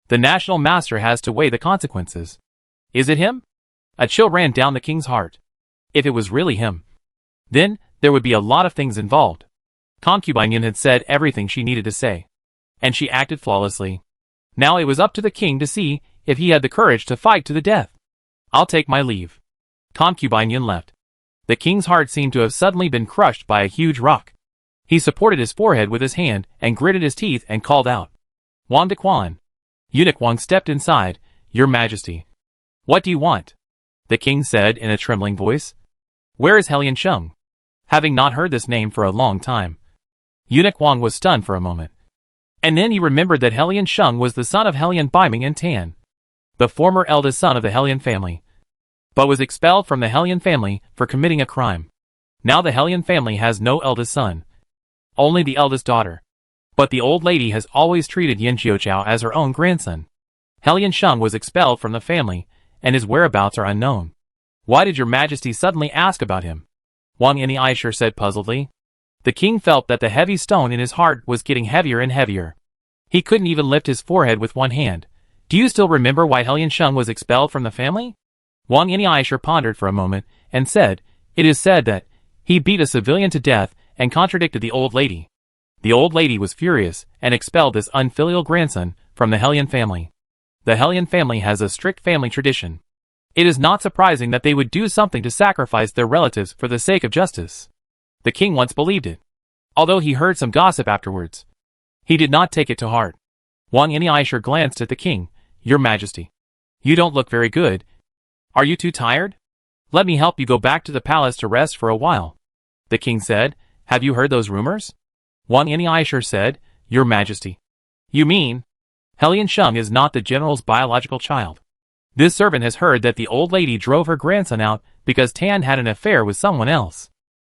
the National Master has to weigh the consequences. Is it him? A chill ran down the king's heart. If it was really him, then there would be a lot of things involved. Concubine Yun had said everything she needed to say, and she acted flawlessly. Now it was up to the king to see if he had the courage to fight to the death. I'll take my leave. Concubine Yun left. The king's heart seemed to have suddenly been crushed by a huge rock. He supported his forehead with his hand and gritted his teeth and called out, Wang de Quan. Eunuch Wang stepped inside. Your Majesty. What do you want? The king said in a trembling voice. Where is Helian Sheng? Having not heard this name for a long time, Eunuch Wang was stunned for a moment. And then he remembered that Helian Sheng was the son of Helian Baiming and Tan, the former eldest son of the Helian family, but was expelled from the Helian family for committing a crime. Now the Helian family has no eldest son, only the eldest daughter. But the old lady has always treated Yin Xiaoqiao as her own grandson. Helian Sheng was expelled from the family, and his whereabouts are unknown. Why did your Majesty suddenly ask about him? Wang Aisher said puzzledly. The king felt that the heavy stone in his heart was getting heavier and heavier. He couldn't even lift his forehead with one hand. Do you still remember why Helian Sheng was expelled from the family? Wang Aisher pondered for a moment and said, It is said that he beat a civilian to death and contradicted the old lady. The old lady was furious and expelled this unfilial grandson from the Helian family. The Helian family has a strict family tradition. It is not surprising that they would do something to sacrifice their relatives for the sake of justice. The king once believed it, although he heard some gossip afterwards. He did not take it to heart. Wang Aisher glanced at the king. Your Majesty, you don't look very good. Are you too tired? Let me help you go back to the palace to rest for a while. The king said, Have you heard those rumors? Wang Aisher said, Your Majesty. You mean, Helian Sheng is not the general's biological child. This servant has heard that the old lady drove her grandson out because Tan had an affair with someone else.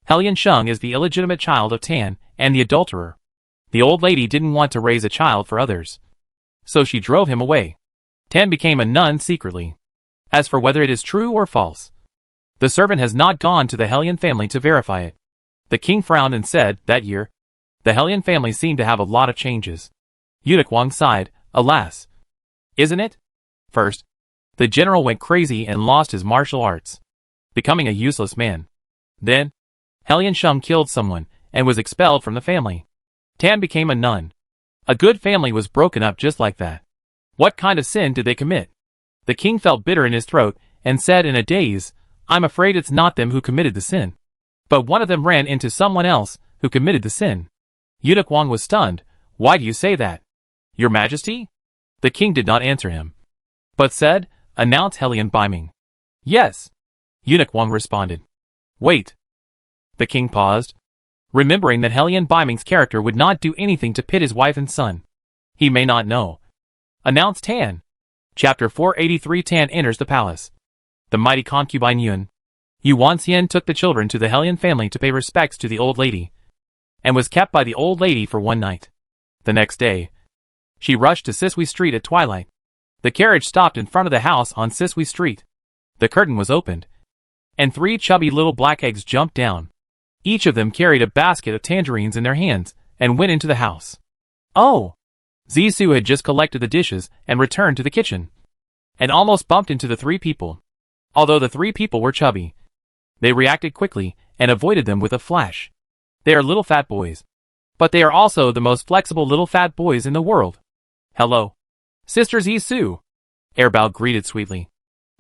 Helian Sheng is the illegitimate child of Tan and the adulterer. The old lady didn't want to raise a child for others, so she drove him away. Tan became a nun secretly. As for whether it is true or false, the servant has not gone to the Helian family to verify it. The king frowned and said, That year, the Helian family seemed to have a lot of changes. Eunuch Wang sighed, Alas. Isn't it? First, the general went crazy and lost his martial arts, becoming a useless man. Then, Helian Sheng killed someone and was expelled from the family. Tan became a nun. A good family was broken up just like that. What kind of sin did they commit? The king felt bitter in his throat and said in a daze, I'm afraid it's not them who committed the sin, but one of them ran into someone else who committed the sin. Eunuch Wang was stunned. Why do you say that? Your Majesty? The king did not answer him, but said, Announce Helian Baiming. Yes. Eunuch Wang responded. Wait. The king paused, remembering that Helian Baiming's character would not do anything to pit his wife and son. He may not know. Announce Tan. Chapter 483 Tan enters the palace. the mighty concubine Yuan. Yuan Xian took the children to the Helian family to pay respects to the old lady, and was kept by the old lady for one night. The next day, she rushed to Sisui Street at twilight. The carriage stopped in front of the house on Sisui Street. The curtain was opened, and 3 chubby little black eggs jumped down. Each of them carried a basket of tangerines in their hands and went into the house. Oh! Zissou had just collected the dishes and returned to the kitchen, and almost bumped into the 3 people. Although the 3 people were chubby, they reacted quickly and avoided them with a flash. They are little fat boys, but they are also the most flexible little fat boys in the world. Hello, Sister Zissou, Erbao greeted sweetly.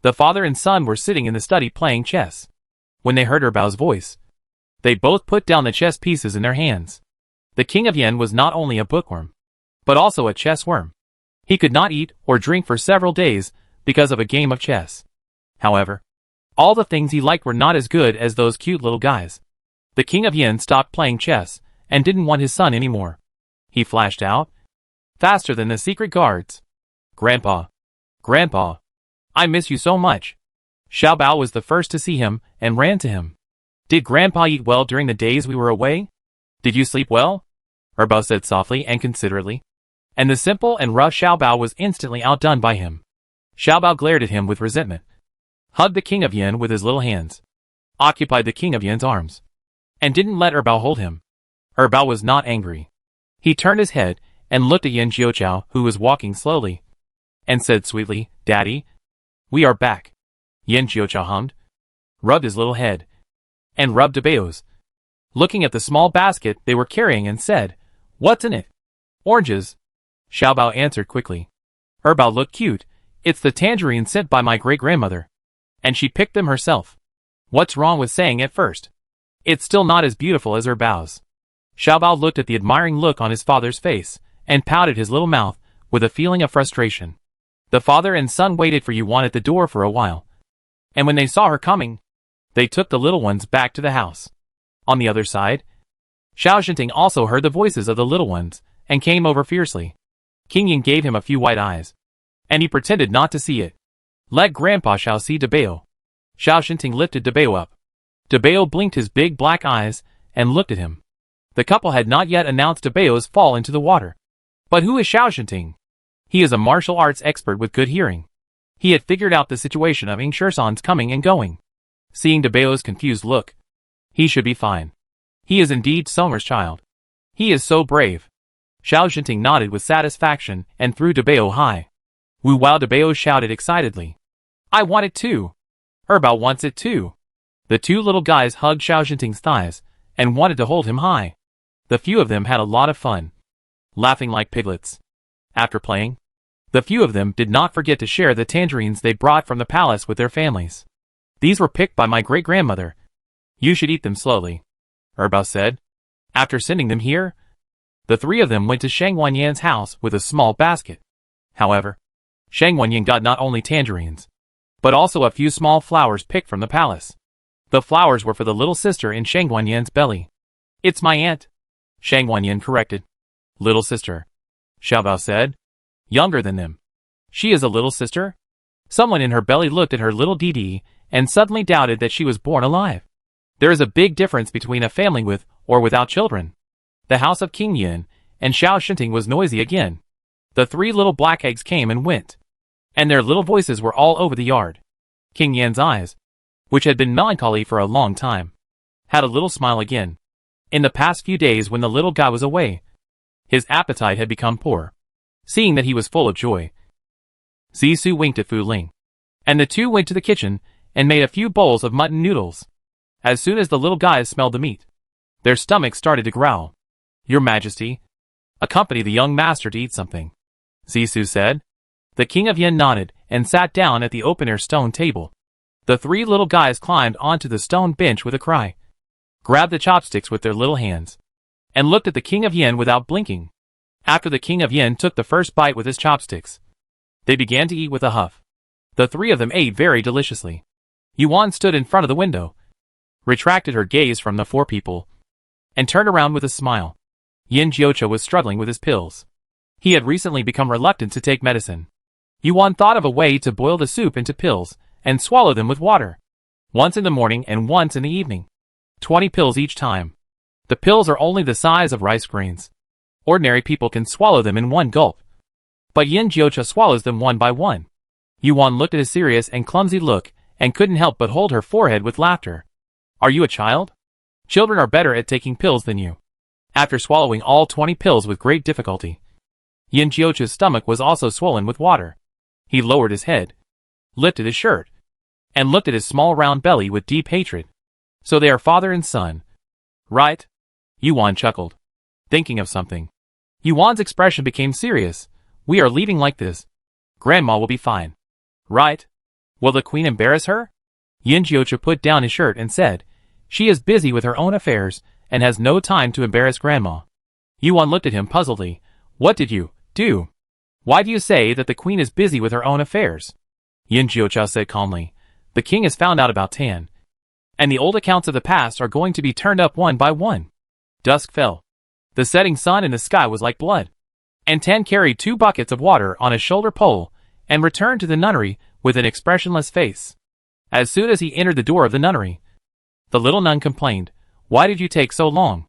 The father and son were sitting in the study playing chess. When they heard Erbao's voice, they both put down the chess pieces in their hands. The king of Yen was not only a bookworm, but also a chess worm. He could not eat or drink for several days because of a game of chess. However, all the things he liked were not as good as those cute little guys. The king of Yen stopped playing chess and didn't want his son anymore. He flashed out, faster than the secret guards. Grandpa, Grandpa, I miss you so much. Xiao Bao was the first to see him and ran to him. Did Grandpa eat well during the days we were away? Did you sleep well? Erbao said softly and considerately. And the simple and rough Xiao Bao was instantly outdone by him. Xiao Bao glared at him with resentment, hugged the king of Yen with his little hands, occupied the king of Yen's arms, and didn't let Erbao hold him. Erbao was not angry. He turned his head and looked at Yen Jiuqiao, who was walking slowly, and said sweetly, Daddy, we are back. Yen Jiuqiao hummed, rubbed his little head, and rubbed Debao's, looking at the small basket they were carrying and said, What's in it? Oranges. Xiao Bao answered quickly. Erbao looked cute. It's the tangerine sent by my great-grandmother, and she picked them herself. What's wrong with saying it first? It's still not as beautiful as Erbao's. Xiao Bao looked at the admiring look on his father's face, and pouted his little mouth with a feeling of frustration. The father and son waited for Yuan at the door for a while, and when they saw her coming, they took the little ones back to the house. On the other side, Xiao Shinting also heard the voices of the little ones, and came over fiercely. King Yin gave him a few white eyes, and he pretended not to see it. Let Grandpa Xiao see Debao. Xiao Shinting lifted Debao up. Debao blinked his big black eyes, and looked at him. The couple had not yet announced Debao's fall into the water. But who is Xiao Shinting? He is a martial arts expert with good hearing. He had figured out the situation of Ying Shursan's coming and going. Seeing Debao's confused look, he should be fine. He is indeed Song'er's child. He is so brave. Xiao Shinting nodded with satisfaction and threw Debao high. Wu Wao Debao shouted excitedly. I want it too. Erbao wants it too. The 2 little guys hugged Xiao Shinting's thighs and wanted to hold him high. The few of them had a lot of fun, laughing like piglets. After playing, the few of them did not forget to share the tangerines they brought from the palace with their families. These were picked by my great-grandmother. You should eat them slowly, Erbao said. After sending them here, the 3 of them went to Shang Wanyan's house with a small basket. However, Shang Wanyan got not only tangerines, but also a few small flowers picked from the palace. The flowers were for the little sister in Shang Wanyan's belly. It's my aunt, Shang Wanyan corrected. Little sister, Xiao Bao said. Younger than them. She is a little sister? Someone in her belly looked at her little Didi and suddenly doubted that she was born alive. There is a big difference between a family with or without children. The house of King Yin and Xiao Shinting was noisy again. The 3 little black eggs came and went, and their little voices were all over the yard. King Yan's eyes, which had been melancholy for a long time, had a little smile again. In the past few days when the little guy was away, his appetite had become poor. Seeing that he was full of joy, Zissou winked at Fu Ling, and the 2 went to the kitchen and made a few bowls of mutton noodles. As soon as the little guys smelled the meat, their stomachs started to growl. Your Majesty, accompany the young master to eat something, Zissou said. The king of Yen nodded and sat down at the open-air stone table. The 3 little guys climbed onto the stone bench with a cry, grabbed the chopsticks with their little hands, and looked at the king of Yen without blinking. After the king of Yen took the first bite with his chopsticks, they began to eat with a huff. The 3 of them ate very deliciously. Yuan stood in front of the window, retracted her gaze from the 4 people, and turned around with a smile. Yin Jiuqiao was struggling with his pills. He had recently become reluctant to take medicine. Yuan thought of a way to boil the soup into pills and swallow them with water. Once in the morning and once in the evening. 20 pills each time. The pills are only the size of rice grains. Ordinary people can swallow them in one gulp. But Yin Jiocha swallows them one by one. Yuan looked at his serious and clumsy look, and couldn't help but hold her forehead with laughter. Are you a child? Children are better at taking pills than you. After swallowing all 20 pills with great difficulty, Yin Jiocha's stomach was also swollen with water. He lowered his head, lifted his shirt, and looked at his small round belly with deep hatred. So they are father and son. Right? Yuan chuckled, thinking of something. Yuan's expression became serious. We are leaving like this. Grandma will be fine. Right? Will the queen embarrass her? Yin Jiocha put down his shirt and said, she is busy with her own affairs and has no time to embarrass grandma. Yuan looked at him puzzledly. What did you do? Why do you say that the queen is busy with her own affairs? Yin Jiocha said calmly, the king has found out about Tan, and the old accounts of the past are going to be turned up one by one. Dusk fell. The setting sun in the sky was like blood. And Tan carried 2 buckets of water on his shoulder pole and returned to the nunnery with an expressionless face. As soon as he entered the door of the nunnery, the little nun complained, why did you take so long?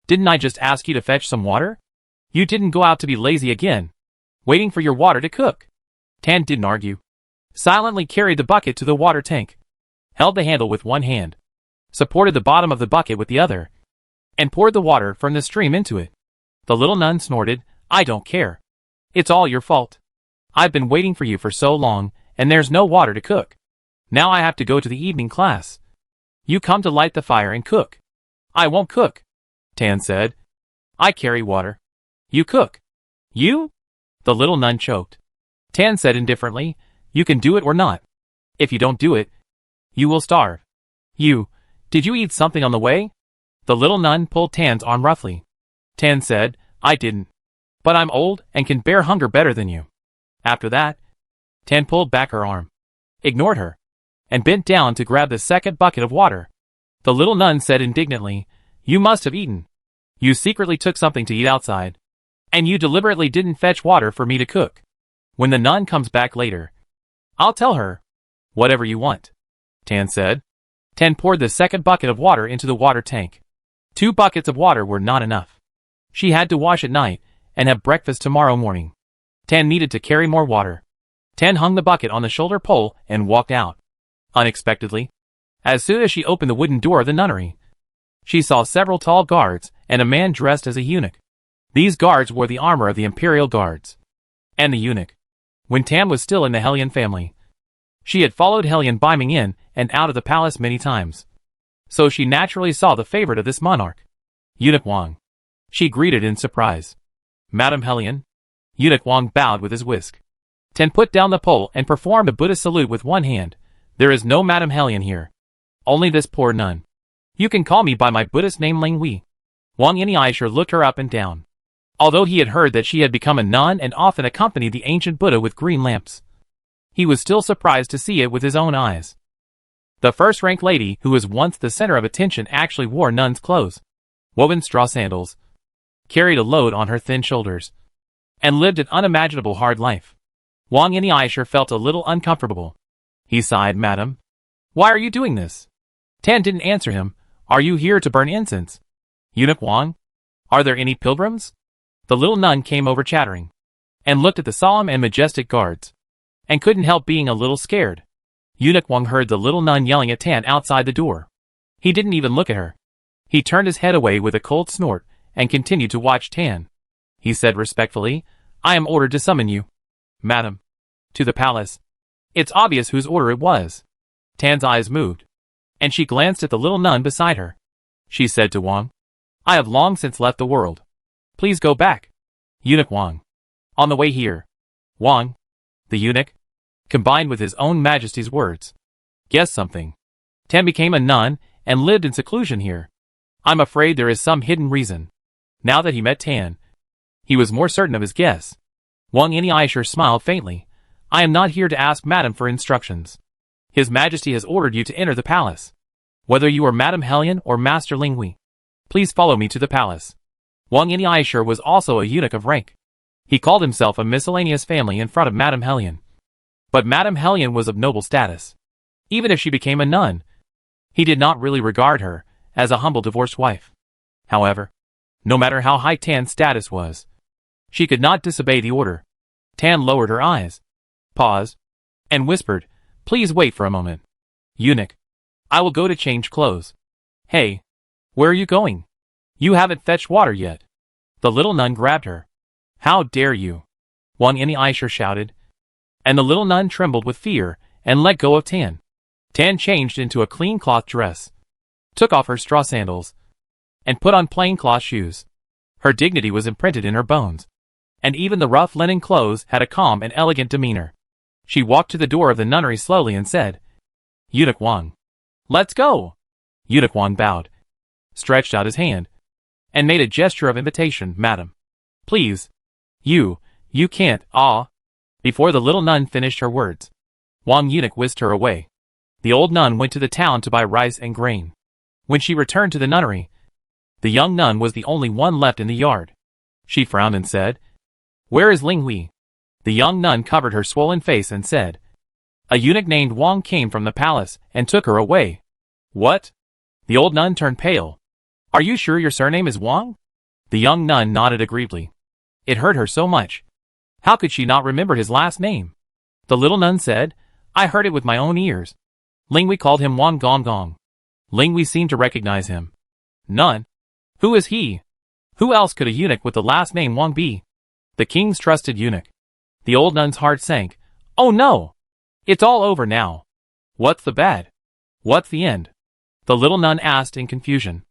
Didn't I just ask you to fetch some water? You didn't go out to be lazy again, waiting for your water to cook. Tan didn't argue. Silently carried the bucket to the water tank, held the handle with one hand, supported the bottom of the bucket with the other, and poured the water from the stream into it. The little nun snorted, I don't care. It's all your fault. I've been waiting for you for so long, and there's no water to cook. Now I have to go to the evening class. You come to light the fire and cook. I won't cook, Tan said. I carry water. You cook. You? The little nun choked. Tan said indifferently, you can do it or not. If you don't do it, you will starve. Did you eat something on the way? The little nun pulled Tan's arm roughly. Tan said, I didn't. But I'm old and can bear hunger better than you. After that, Tan pulled back her arm, ignored her, and bent down to grab the second bucket of water. The little nun said indignantly, you must have eaten. You secretly took something to eat outside. And you deliberately didn't fetch water for me to cook. When the nun comes back later, I'll tell her. Whatever you want, Tan said. Tan poured the second bucket of water into the water tank. 2 buckets of water were not enough. She had to wash at night and have breakfast tomorrow morning. Tan needed to carry more water. Tan hung the bucket on the shoulder pole and walked out. Unexpectedly, as soon as she opened the wooden door of the nunnery, she saw several tall guards and a man dressed as a eunuch. These guards wore the armor of the imperial guards. And the eunuch, when Tan was still in the Hellion family, she had followed Hellion beaming in and out of the palace many times. So she naturally saw the favorite of this monarch, Eunuch Wang. She greeted in surprise. Madam Hellion? Eunuch Wang bowed with his whisk. Tan put down the pole and performed a Buddhist salute with one hand. There is no Madam Hellion here. Only this poor nun. You can call me by my Buddhist name Ling Wei. Wang Yin'ai looked her up and down. Although he had heard that she had become a nun and often accompanied the ancient Buddha with green lamps, he was still surprised to see it with his own eyes. The first-rank lady who was once the center of attention actually wore nun's clothes, woven straw sandals, carried a load on her thin shoulders, and lived an unimaginable hard life. Wang Yin'ai felt a little uncomfortable. He sighed, Madam, why are you doing this? Tan didn't answer him. Are you here to burn incense? Eunuch Wang, are there any pilgrims? The little nun came over chattering, and looked at the solemn and majestic guards, and couldn't help being a little scared. Eunuch Wang heard the little nun yelling at Tan outside the door. He didn't even look at her. He turned his head away with a cold snort, and continued to watch Tan. He said respectfully, I am ordered to summon you, Madam, to the palace. It's obvious whose order it was. Tan's eyes moved, and she glanced at the little nun beside her. She said to Wang, I have long since left the world. Please go back. Eunuch Wang. On the way here. Wang, the eunuch, combined with his own majesty's words. Guess something. Tan became a nun and lived in seclusion here. I'm afraid there is some hidden reason. Now that he met Tan, he was more certain of his guess. Wang Yin'ai smiled faintly. I am not here to ask Madam for instructions. His Majesty has ordered you to enter the palace. Whether you are Madam Hellion or Master Ling Wei, please follow me to the palace. Wang Yin'ai was also a eunuch of rank. He called himself a miscellaneous family in front of Madam Hellion. But Madam Hellion was of noble status. Even if she became a nun, he did not really regard her as a humble divorced wife. However, no matter how high Tan's status was, she could not disobey the order. Tan lowered her eyes, paused, and whispered, "Please wait for a moment. Eunuch, I will go to change clothes." "Hey, where are you going? You haven't fetched water yet." The little nun grabbed her. "How dare you?" Wang in the Aisha shouted. And the little nun trembled with fear and let go of Tan. Tan changed into a clean cloth dress, took off her straw sandals, and put on plain cloth shoes. Her dignity was imprinted in her bones, and even the rough linen clothes had a calm and elegant demeanor. She walked to the door of the nunnery slowly and said, "Eunuch Wang, let's go." Eunuch Wang bowed, stretched out his hand, and made a gesture of invitation. "Madam, please, you can't, ah." Before the little nun finished her words, Wang Eunuch whisked her away. The old nun went to the town to buy rice and grain. When she returned to the nunnery, the young nun was the only one left in the yard. She frowned and said, "Where is Ling Hui?" The young nun covered her swollen face and said, "A eunuch named Wang came from the palace and took her away." "What?" The old nun turned pale. "Are you sure your surname is Wang?" The young nun nodded aggrievedly. It hurt her so much. How could she not remember his last name? The little nun said, "I heard it with my own ears. Ling Hui called him Wang Gong Gong." Ling Hui seemed to recognize him. "Nun? Who is he? Who else could a eunuch with the last name Wang be?" "The king's trusted eunuch." The old nun's heart sank. "Oh no! It's all over now." "What's the bad? What's the end?" the little nun asked in confusion.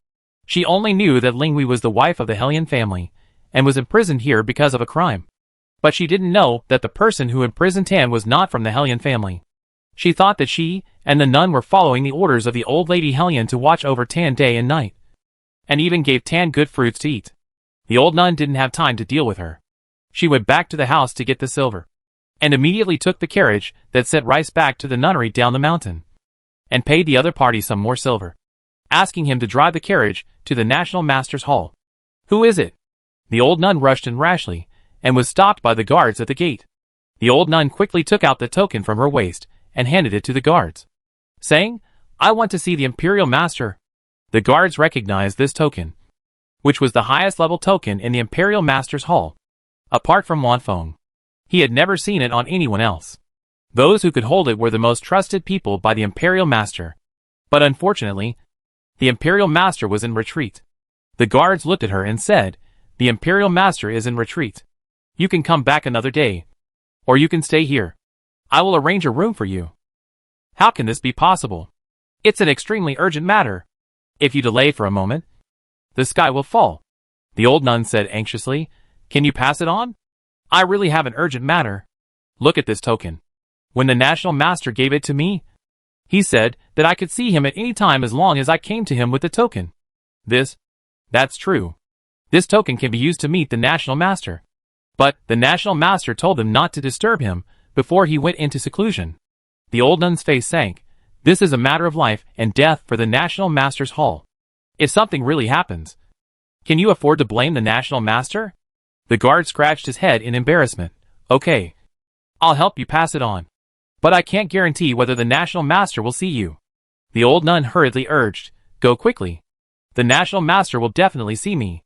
She only knew that Ling Hui was the wife of the Hellion family, and was imprisoned here because of a crime. But she didn't know that the person who imprisoned Tan was not from the Hellion family. She thought that she and the nun were following the orders of the old lady Hellion to watch over Tan day and night, and even gave Tan good fruits to eat. The old nun didn't have time to deal with her. She went back to the house to get the silver, and immediately took the carriage that sent Rice back to the nunnery down the mountain, and paid the other party some more silver, asking him to drive the carriage to the National Master's Hall. "Who is it?" The old nun rushed in rashly, and was stopped by the guards at the gate. The old nun quickly took out the token from her waist and handed it to the guards, saying, "I want to see the Imperial Master." The guards recognized this token, which was the highest level token in the Imperial Master's Hall. Apart from Wan Feng, he had never seen it on anyone else. Those who could hold it were the most trusted people by the Imperial Master. But unfortunately, the Imperial Master was in retreat. The guards looked at her and said, "The Imperial Master is in retreat. You can come back another day, or you can stay here. I will arrange a room for you." "How can this be possible? It's an extremely urgent matter. If you delay for a moment, the sky will fall." The old nun said anxiously, "Can you pass it on? I really have an urgent matter. Look at this token. When the National Master gave it to me, he said that I could see him at any time as long as I came to him with the token. That's true. This token can be used to meet the National Master. But the National Master told him not to disturb him before he went into seclusion." The old nun's face sank. This is a matter of life and death for the National Master's Hall. If something really happens, can you afford to blame the National Master? The guard scratched his head in embarrassment. "Okay, I'll help you pass it on. But I can't guarantee whether the National Master will see you." The old nun hurriedly urged, "Go quickly. The National Master will definitely see me."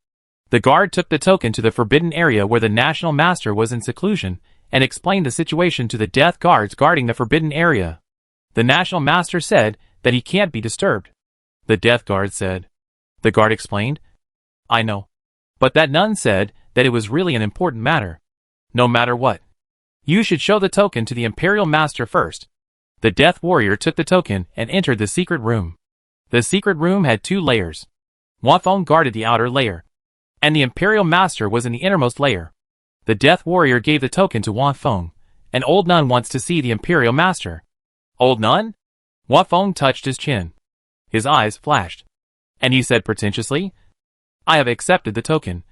The guard took the token to the forbidden area where the National Master was in seclusion, and explained the situation to the death guards guarding the forbidden area. The National Master said that he can't be disturbed. The death guard said. The guard explained, "I know. But that nun said that it was really an important matter. No matter what, you should show the token to the Imperial Master first." The death warrior took the token and entered the secret room. The secret room had 2 layers. Wan Feng guarded the outer layer, and the Imperial Master was in the innermost layer. The death warrior gave the token to Wan Feng. "An old nun wants to see the Imperial Master." "Old nun?" Wan Feng touched his chin. His eyes flashed, and he said pretentiously, "I have accepted the token.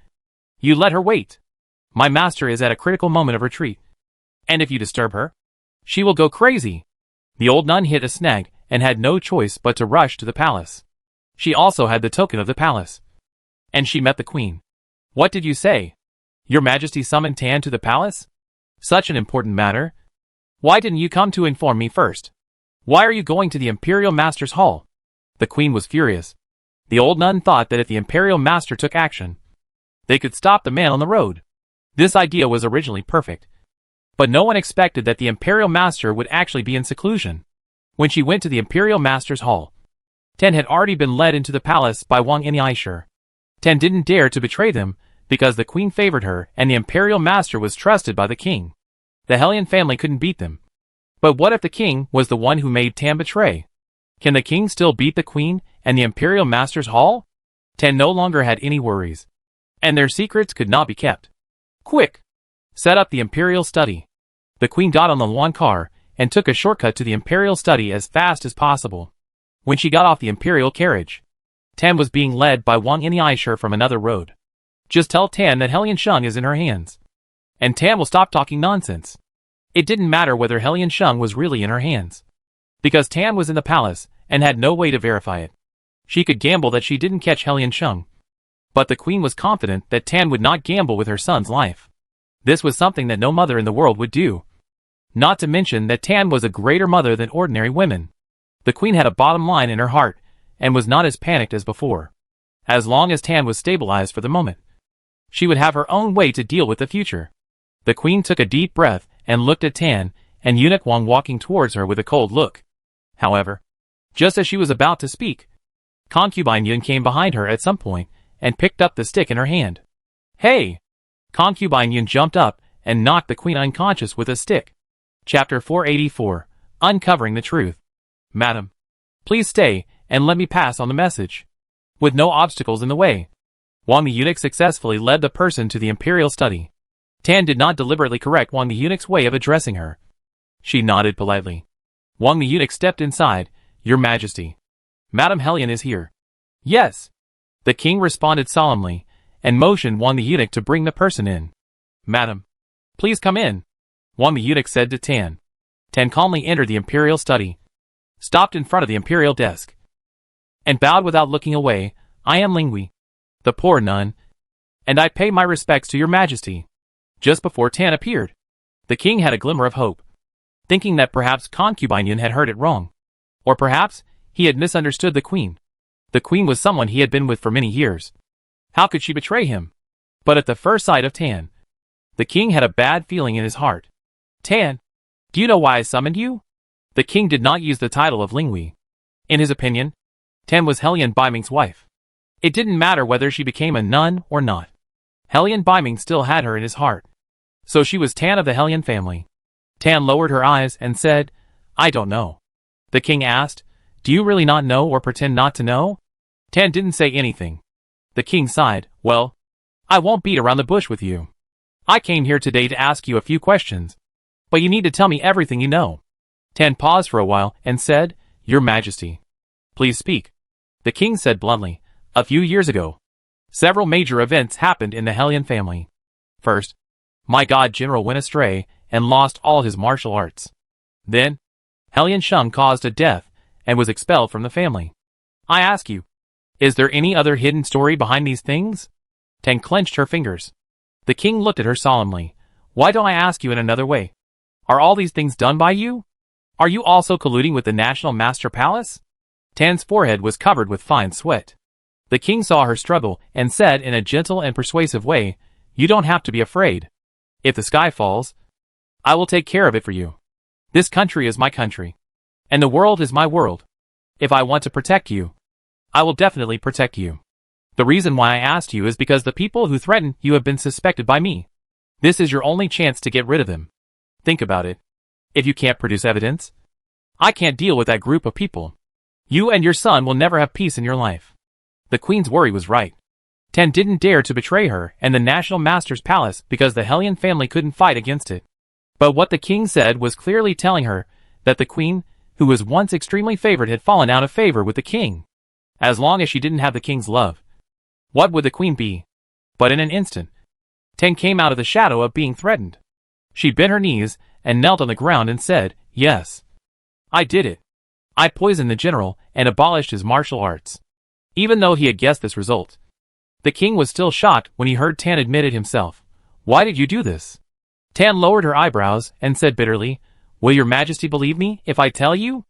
You let her wait. My master is at a critical moment of retreat, and if you disturb her, she will go crazy." The old nun hit a snag and had no choice but to rush to the palace. She also had the token of the palace, and she met the queen. "What did you say? Your Majesty summoned Tan to the palace? Such an important matter. Why didn't you come to inform me first?" Why are you going to the Imperial Master's hall? The queen was furious. The old nun thought that if the Imperial Master took action, they could stop the man on the road. This idea was originally perfect. But no one expected that the Imperial Master would actually be in seclusion. When she went to the Imperial Master's hall, Ten had already been led into the palace by Wang and Aishur. Ten didn't dare to betray them, because the queen favored her and the Imperial Master was trusted by the king. The Hellion family couldn't beat them. But what if the king was the one who made Tan betray? Can the king still beat the queen and the Imperial Master's hall? Ten no longer had any worries. And their secrets could not be kept. Quick! Set up the Imperial study. The queen got on the lawn car and took a shortcut to the Imperial study as fast as possible. When she got off the Imperial carriage, Tan was being led by Wang and Aishur from another road. Just tell Tan that Hellion Shung is in her hands. And Tan will stop talking nonsense. It didn't matter whether Hellion Shung was really in her hands. Because Tan was in the palace and had no way to verify it. She could gamble that she didn't catch Hellion Shung. But the queen was confident that Tan would not gamble with her son's life. This was something that no mother in the world would do. Not to mention that Tan was a greater mother than ordinary women. The queen had a bottom line in her heart and was not as panicked as before. As long as Tan was stabilized for the moment, she would have her own way to deal with the future. The queen took a deep breath and looked at Tan and Eunuch Wang walking towards her with a cold look. However, just as she was about to speak, Concubine Yun came behind her at some point and picked up the stick in her hand. Hey! Concubine Yun jumped up and knocked the queen unconscious with a stick. Chapter 484. Uncovering the Truth. Madam, please stay and let me pass on the message. With no obstacles in the way, Wang the eunuch successfully led the person to the Imperial study. Tan did not deliberately correct Wang the eunuch's way of addressing her. She nodded politely. Wang the eunuch stepped inside. Your Majesty, Madam Hellion is here. Yes. The king responded solemnly and motioned Wang the eunuch to bring the person in. Madam, please come in, Wang the eunuch said to Tan. Tan calmly entered the Imperial study, stopped in front of the Imperial desk, and bowed without looking away. I am Lingui, the poor nun, and I pay my respects to your Majesty. Just before Tan appeared, the king had a glimmer of hope, thinking that perhaps Concubine Yun had heard it wrong. Or perhaps he had misunderstood the queen. The queen was someone he had been with for many years. How could she betray him? But at the first sight of Tan, the king had a bad feeling in his heart. Tan, do you know why I summoned you? The king did not use the title of Lingui. In his opinion, Tan was Hellion Baiming's wife. It didn't matter whether she became a nun or not. Hellion Baiming still had her in his heart. So she was Tan of the Hellion family. Tan lowered her eyes and said, I don't know. The king asked, do you really not know or pretend not to know? Tan didn't say anything. The king sighed, well, I won't beat around the bush with you. I came here today to ask you a few questions. But you need to tell me everything you know. Tan paused for a while and said, Your Majesty, please speak. The king said bluntly, a few years ago, several major events happened in the Hellion family. First, my god general went astray and lost all his martial arts. Then, Hellion Shung caused a death and was expelled from the family. I ask you, is there any other hidden story behind these things? Tan clenched her fingers. The king looked at her solemnly. Why don't I ask you in another way? Are all these things done by you? Are you also colluding with the National Master Palace? Tan's forehead was covered with fine sweat. The king saw her struggle and said in a gentle and persuasive way, You don't have to be afraid. If the sky falls, I will take care of it for you. This country is my country. And the world is my world. If I want to protect you, I will definitely protect you. The reason why I asked you is because the people who threaten you have been suspected by me. This is your only chance to get rid of them. Think about it. If you can't produce evidence, I can't deal with that group of people. You and your son will never have peace in your life. The queen's worry was right. Tan didn't dare to betray her and the National Master's Palace because the Hellion family couldn't fight against it. But what the king said was clearly telling her that the queen, who was once extremely favored, had fallen out of favor with the king. As long as she didn't have the king's love, what would the queen be? But in an instant, Tan came out of the shadow of being threatened. She bent her knees and knelt on the ground and said, Yes. I did it. I poisoned the general and abolished his martial arts. Even though he had guessed this result, the king was still shocked when he heard Tan admit it himself. Why did you do this? Tan lowered her eyebrows and said bitterly, Will your Majesty believe me if I tell you?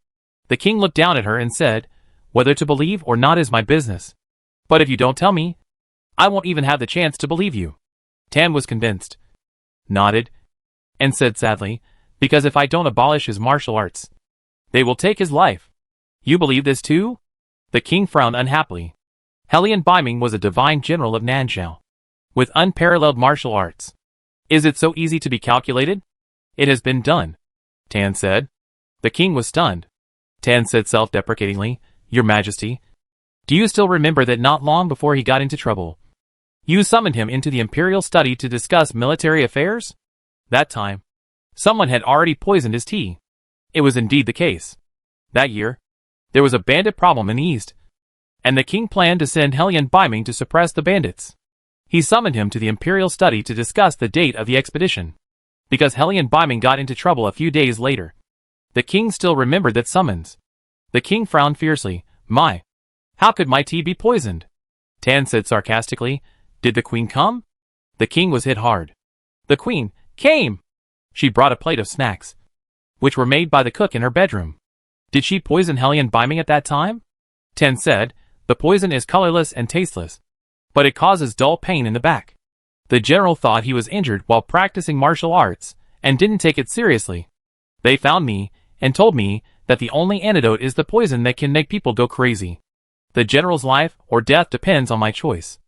The king looked down at her and said, "Whether to believe or not is my business. But if you don't tell me, I won't even have the chance to believe you." Tan was convinced, nodded, and said sadly, "Because if I don't abolish his martial arts, they will take his life." "You believe this too?" The king frowned unhappily. Helian Biming was a divine general of Nanzhao, with unparalleled martial arts. "Is it so easy to be calculated?" "It has been done," Tan said. The king was stunned. Tan said self-deprecatingly, "Your Majesty, do you still remember that not long before he got into trouble, you summoned him into the imperial study to discuss military affairs? That time, someone had already poisoned his tea." It was indeed the case. That year, there was a bandit problem in the east, and the king planned to send Helian Biming to suppress the bandits. He summoned him to the imperial study to discuss the date of the expedition, because Helian Biming got into trouble a few days later. The king still remembered that summons. The king frowned fiercely. "My! How could my tea be poisoned?" Tan said sarcastically, "Did the queen come?" The king was hit hard. "The queen came!" She brought a plate of snacks, which were made by the cook in her bedroom. "Did she poison Helian Biming at that time?" Tan said, "The poison is colorless and tasteless, but it causes dull pain in the back." The general thought he was injured while practicing martial arts, and didn't take it seriously. "They found me, and told me that the only antidote is the poison that can make people go crazy. The general's life or death depends on my choice.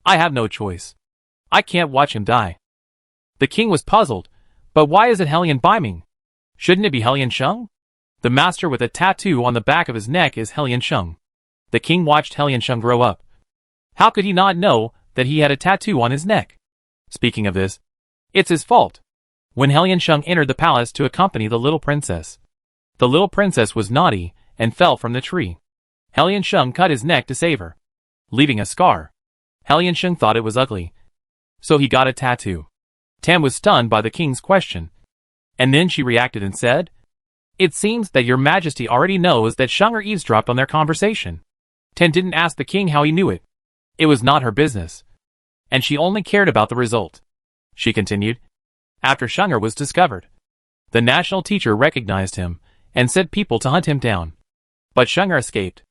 I have no choice. I can't watch him die." The king was puzzled. "But why is it Helian Biming? Shouldn't it be Helian Sheng?" "The master with a tattoo on the back of his neck is Helian Sheng." The king watched Helian Sheng grow up. How could he not know that he had a tattoo on his neck? Speaking of this, it's his fault. When Helian Sheng entered the palace to accompany the little princess, the little princess was naughty and fell from the tree. Helian Sheng cut his neck to save her, leaving a scar. Helian Sheng thought it was ugly, so he got a tattoo. Tan was stunned by the king's question, and then she reacted and said, "It seems that your majesty already knows that Shenger eavesdropped on their conversation." Tan didn't ask the king how he knew it. It was not her business, and she only cared about the result. She continued, "After Shenger was discovered, the national teacher recognized him and sent people to hunt him down. But Shenger escaped.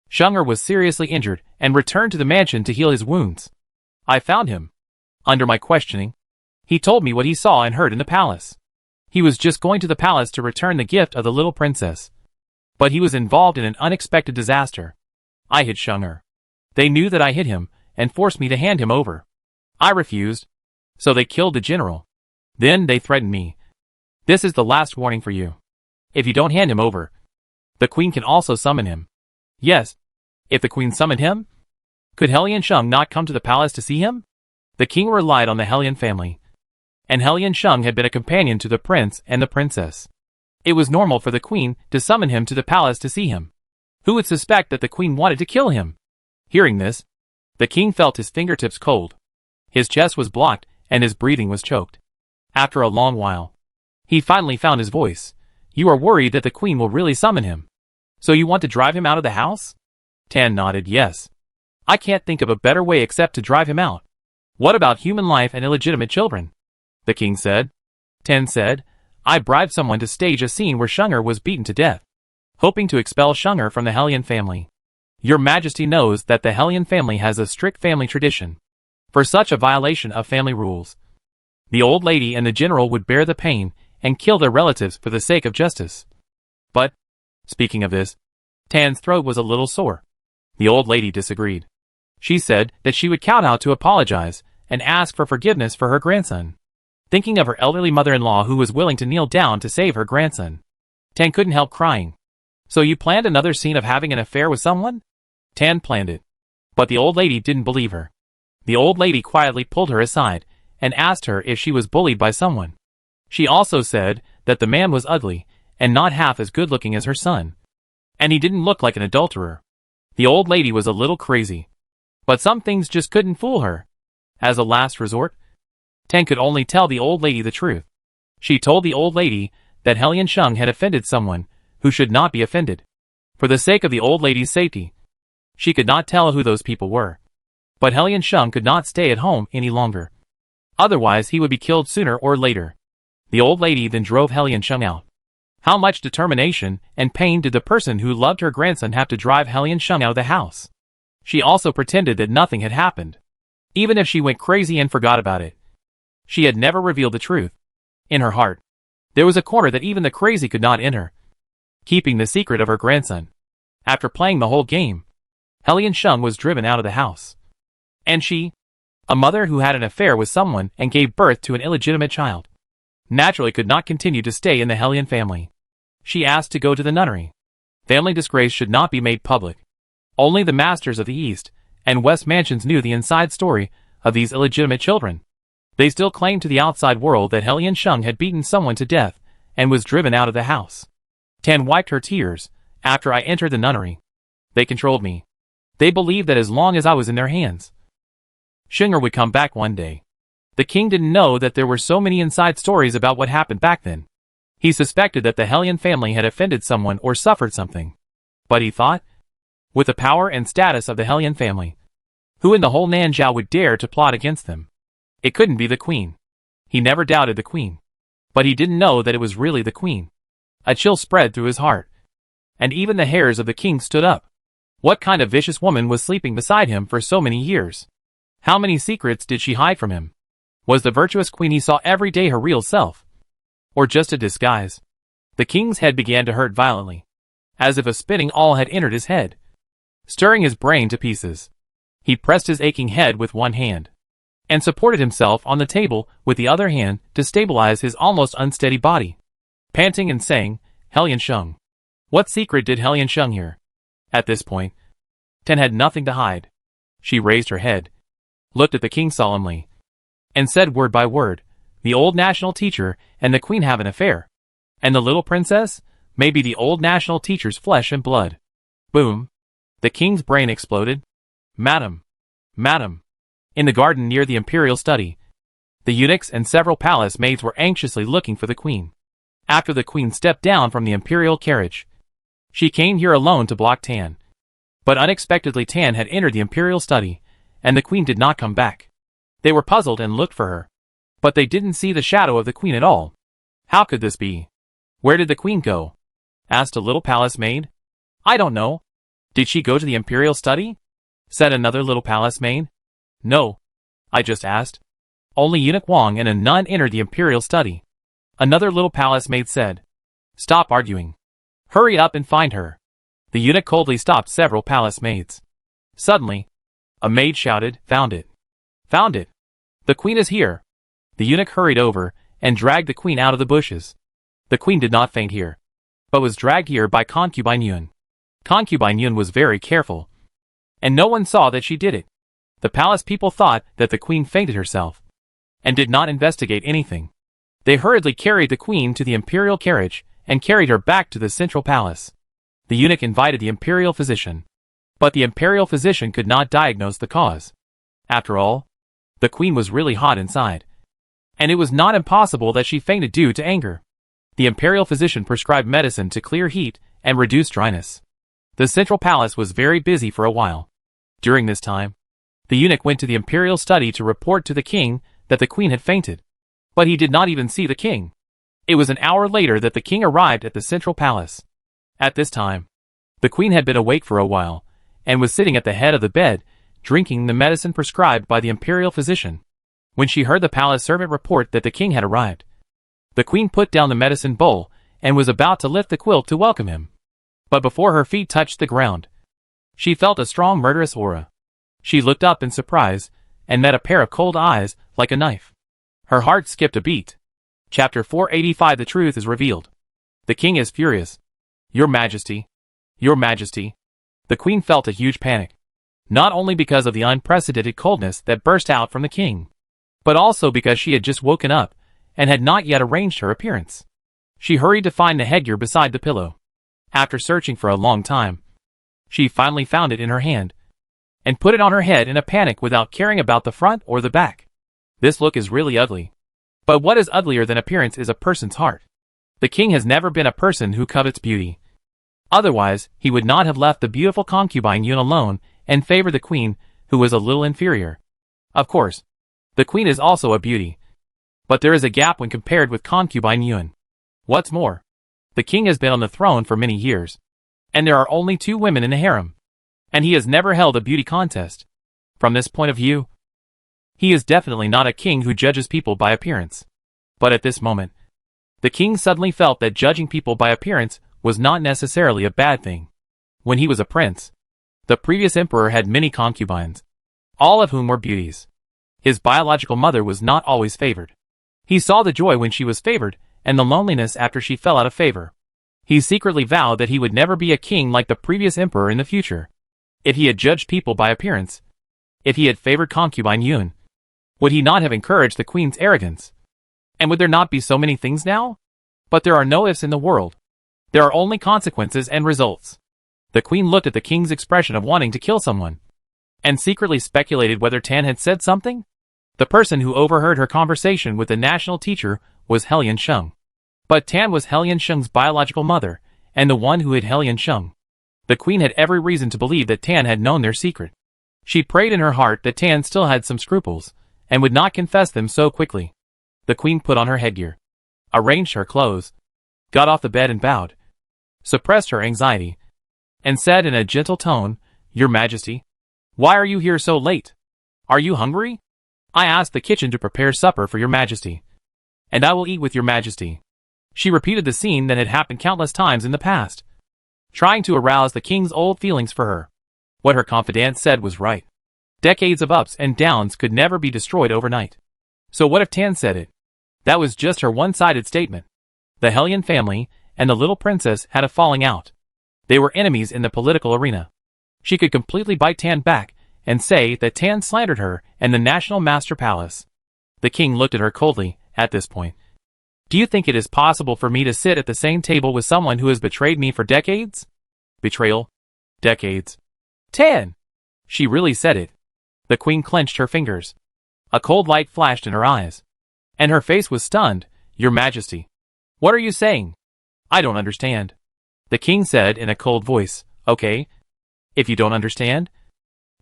Shenger was seriously injured and returned to the mansion to heal his wounds. I found him. Under my questioning, he told me what he saw and heard in the palace. He was just going to the palace to return the gift of the little princess, but he was involved in an unexpected disaster. I hid Shenger. They knew that I hid him and forced me to hand him over. I refused, so they killed the general. Then they threatened me. This is the last warning for you. If you don't hand him over, the queen can also summon him." "Yes. If the queen summoned him, could Helian Sheng not come to the palace to see him?" The king relied on the Helian family, and Helian Sheng had been a companion to the prince and the princess. It was normal for the queen to summon him to the palace to see him. Who would suspect that the queen wanted to kill him? Hearing this, the king felt his fingertips cold. His chest was blocked and his breathing was choked. After a long while, he finally found his voice. "You are worried that the queen will really summon him. So you want to drive him out of the house?" Tan nodded, "Yes. I can't think of a better way except to drive him out." "What about human life and illegitimate children?" the king said. Tan said, "I bribed someone to stage a scene where Shenger was beaten to death, hoping to expel Shenger from the Helian family. Your Majesty knows that the Helian family has a strict family tradition. For such a violation of family rules, the old lady and the general would bear the pain and kill their relatives for the sake of justice. But, speaking of this, Tan's throat was a little sore. The old lady disagreed. She said that she would kowtow to apologize and ask for forgiveness for her grandson, thinking of her elderly mother-in-law who was willing to kneel down to save her grandson. Tan couldn't help crying. "So you planned another scene of having an affair with someone?" Tan planned it, but the old lady didn't believe her. The old lady quietly pulled her aside and asked her if she was bullied by someone. She also said that the man was ugly and not half as good-looking as her son, and he didn't look like an adulterer. The old lady was a little crazy, but some things just couldn't fool her. As a last resort, Tan could only tell the old lady the truth. She told the old lady that Helian Sheng had offended someone who should not be offended. For the sake of the old lady's safety, she could not tell who those people were. But Helian Sheng could not stay at home any longer. Otherwise he would be killed sooner or later. The old lady then drove Helian Sheng out. How much determination and pain did the person who loved her grandson have to drive Helian Shung out of the house? She also pretended that nothing had happened. Even if she went crazy and forgot about it, she had never revealed the truth. In her heart, there was a corner that even the crazy could not enter, keeping the secret of her grandson. After playing the whole game, Helian Shung was driven out of the house. And she, a mother who had an affair with someone and gave birth to an illegitimate child, naturally could not continue to stay in the Helian family. She asked to go to the nunnery. Family disgrace should not be made public. Only the masters of the East and West mansions knew the inside story of these illegitimate children. They still claimed to the outside world that Helian Shung had beaten someone to death and was driven out of the house. Tan wiped her tears after I entered the nunnery. They controlled me. They believed that as long as I was in their hands, Shunger would come back one day. The king didn't know that there were so many inside stories about what happened back then. He suspected that the Helian family had offended someone or suffered something. But he thought, with the power and status of the Helian family, who in the whole Nanjiao would dare to plot against them? It couldn't be the queen. He never doubted the queen. But he didn't know that it was really the queen. A chill spread through his heart. And even the hairs of the king stood up. What kind of vicious woman was sleeping beside him for so many years? How many secrets did she hide from him? Was the virtuous queen he saw every day her real self? Or just a disguise? The king's head began to hurt violently, as if a spinning awl had entered his head, stirring his brain to pieces. He pressed his aching head with one hand, and supported himself on the table with the other hand to stabilize his almost unsteady body, panting and saying, Helian Shung. What secret did Helian Shung hear? At this point, Ten had nothing to hide. She raised her head, looked at the king solemnly, and said word by word, the old national teacher and the queen have an affair. And the little princess may be the old national teacher's flesh and blood. Boom. The king's brain exploded. Madam. Madam. In the garden near the imperial study, the eunuchs and several palace maids were anxiously looking for the queen. After the queen stepped down from the imperial carriage, she came here alone to block Tan. But unexpectedly Tan had entered the imperial study, and the queen did not come back. They were puzzled and looked for her. But they didn't see the shadow of the queen at all. How could this be? Where did the queen go? Asked a little palace maid. I don't know. Did she go to the imperial study? Said another little palace maid. No. I just asked. Only Eunuch Wang and a nun entered the imperial study. Another little palace maid said. Stop arguing. Hurry up and find her. The eunuch coldly stopped several palace maids. Suddenly, a maid shouted, Found it. Found it. The queen is here. The eunuch hurried over and dragged the queen out of the bushes. The queen did not faint here, but was dragged here by concubine Yun. Concubine Yun was very careful, and no one saw that she did it. The palace people thought that the queen fainted herself, and did not investigate anything. They hurriedly carried the queen to the imperial carriage and carried her back to the central palace. The eunuch invited the imperial physician, but the imperial physician could not diagnose the cause. After all, the queen was really hot inside, and it was not impossible that she fainted due to anger. The imperial physician prescribed medicine to clear heat and reduce dryness. The central palace was very busy for a while. During this time, the eunuch went to the imperial study to report to the king that the queen had fainted. But he did not even see the king. It was an hour later that the king arrived at the central palace. At this time, the queen had been awake for a while, and was sitting at the head of the bed, drinking the medicine prescribed by the imperial physician. When she heard the palace servant report that the king had arrived, the queen put down the medicine bowl and was about to lift the quilt to welcome him. But before her feet touched the ground, she felt a strong murderous aura. She looked up in surprise and met a pair of cold eyes like a knife. Her heart skipped a beat. Chapter 485 The truth is revealed. The king is furious. Your Majesty. Your Majesty. The queen felt a huge panic. Not only because of the unprecedented coldness that burst out from the king, but also because she had just woken up and had not yet arranged her appearance. She hurried to find the headgear beside the pillow. After searching for a long time, she finally found it in her hand, and put it on her head in a panic without caring about the front or the back. This look is really ugly. But what is uglier than appearance is a person's heart. The king has never been a person who covets beauty. Otherwise, he would not have left the beautiful concubine Yun alone and favored the queen, who was a little inferior. Of course, the queen is also a beauty. But there is a gap when compared with concubine Yun. What's more, The king has been on the throne for many years, and there are only 2 women in the harem, and he has never held a beauty contest. From this point of view, he is definitely not a king who judges people by appearance. But at this moment, the king suddenly felt that judging people by appearance was not necessarily a bad thing. When he was a prince, the previous emperor had many concubines, all of whom were beauties. His biological mother was not always favored. He saw the joy when she was favored, and the loneliness after she fell out of favor. He secretly vowed that he would never be a king like the previous emperor in the future. If he had judged people by appearance, if he had favored concubine Yun, would he not have encouraged the queen's arrogance? And would there not be so many things now? But there are no ifs in the world. There are only consequences and results. The queen looked at the king's expression of wanting to kill someone, and secretly speculated whether Tan had said something. The person who overheard her conversation with the national teacher was Helian Sheng. But Tan was Helian Sheng's biological mother, and the one who hid Helian Sheng. The queen had every reason to believe that Tan had known their secret. She prayed in her heart that Tan still had some scruples, and would not confess them so quickly. The queen put on her headgear, arranged her clothes, got off the bed and bowed, suppressed her anxiety, and said in a gentle tone, "Your Majesty, why are you here so late? Are you hungry? I asked the kitchen to prepare supper for your Majesty, and I will eat with your Majesty." She repeated the scene that had happened countless times in the past, trying to arouse the king's old feelings for her. What her confidant said was right. Decades of ups and downs could never be destroyed overnight. So what if Tan said it? That was just her one-sided statement. The Helian family and the little princess had a falling out. They were enemies in the political arena. She could completely bite Tan back and say that Tan slandered her and the National Master Palace. The king looked at her coldly at this point. "Do you think it is possible for me to sit at the same table with someone who has betrayed me for decades?" Betrayal? Decades? Tan! She really said it. The queen clenched her fingers. A cold light flashed in her eyes, and her face was stunned. "Your Majesty, what are you saying? I don't understand." The king said in a cold voice, "Okay, if you don't understand,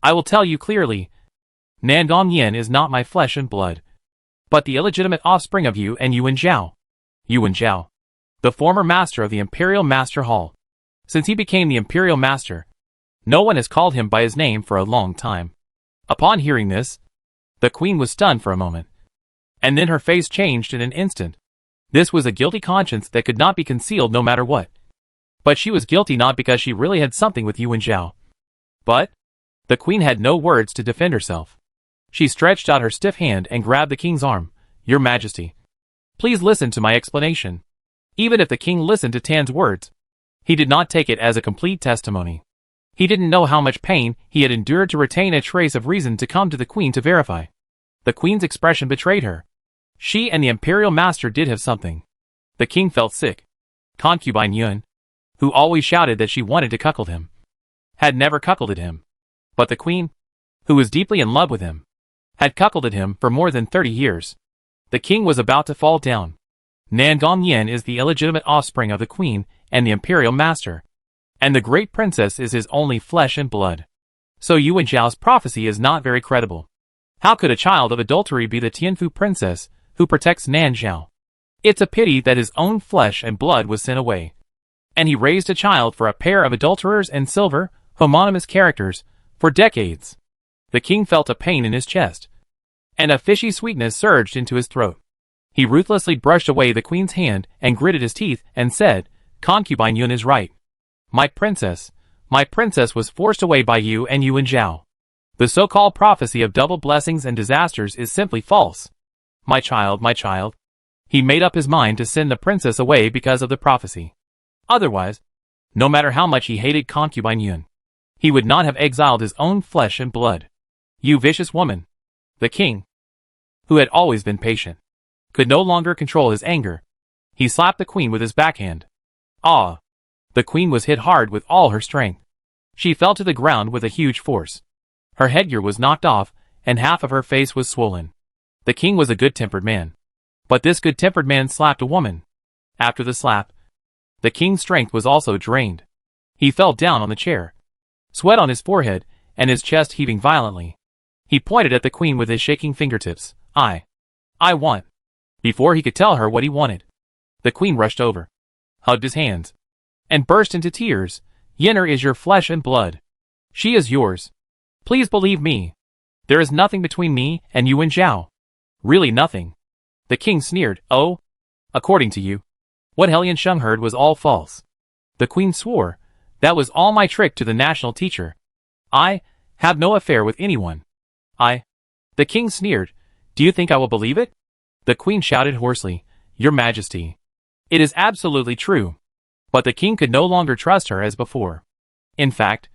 I will tell you clearly. Nangong Yin is not my flesh and blood, but the illegitimate offspring of you and Yuan Zhao. Yuan Zhao, the former master of the Imperial Master Hall. Since he became the Imperial Master, no one has called him by his name for a long time." Upon hearing this, the queen was stunned for a moment, and then her face changed in an instant. This was a guilty conscience that could not be concealed no matter what. But she was guilty not because she really had something with Yuan Zhao, but the queen had no words to defend herself. She stretched out her stiff hand and grabbed the king's arm. "Your Majesty, please listen to my explanation." Even if the king listened to Tan's words, he did not take it as a complete testimony. He didn't know how much pain he had endured to retain a trace of reason to come to the queen to verify. The queen's expression betrayed her. She and the imperial master did have something. The king felt sick. Concubine Yun, who always shouted that she wanted to cuckold him, had never cuckolded him. But the queen, who was deeply in love with him, had cuckolded him for more than 30 years. The king was about to fall down. Nangong Yin is the illegitimate offspring of the queen and the imperial master, and the great princess is his only flesh and blood. So Yuan Zhao's prophecy is not very credible. How could a child of adultery be the Tianfu princess who protects Nan Zhao? It's a pity that his own flesh and blood was sent away, and he raised a child for a pair of adulterers and silver, homonymous characters, for decades. The king felt a pain in his chest, and a fishy sweetness surged into his throat. He ruthlessly brushed away the queen's hand and gritted his teeth and said, "Concubine Yun is right. My princess was forced away by you and Yuan Zhao. The so-called prophecy of double blessings and disasters is simply false. My child. He made up his mind to send the princess away because of the prophecy. Otherwise, no matter how much he hated concubine Yun, he would not have exiled his own flesh and blood. You vicious woman." The king, who had always been patient, could no longer control his anger. He slapped the queen with his backhand. Ah! The queen was hit hard with all her strength. She fell to the ground with a huge force. Her headgear was knocked off, and half of her face was swollen. The king was a good-tempered man, but this good-tempered man slapped a woman. After the slap, the king's strength was also drained. He fell down on the chair, sweat on his forehead, and his chest heaving violently. He pointed at the queen with his shaking fingertips. I want." Before he could tell her what he wanted, the queen rushed over, hugged his hands, and burst into tears. Yennefer is your flesh and blood. She is yours. Please believe me. There is nothing between me and Yuan Zhao. Really nothing. The king sneered. Oh? According to you, what Hellion Sheng heard was all false. The queen swore. That was all my trick to the national teacher. I have no affair with anyone. The king sneered. Do you think I will believe it? The queen shouted hoarsely. Your Majesty. It is absolutely true. But the king could no longer trust her as before. In fact,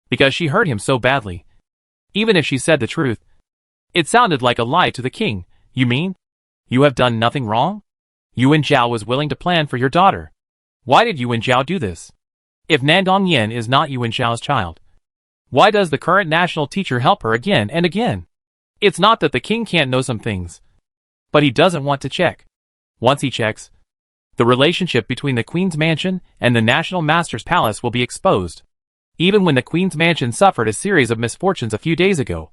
because she hurt him so badly. Even if she said the truth, it sounded like a lie to the king. You mean? You have done nothing wrong? Yuan Zhao was willing to plan for your daughter. Why did Yuan Zhao do this? If Nandong Yen is not Yuan Zhao's child, why does the current national teacher help her again and again? It's not that the king can't know some things, but he doesn't want to check. Once he checks, the relationship between the Queen's Mansion and the National Master's Palace will be exposed. Even when the Queen's Mansion suffered a series of misfortunes a few days ago,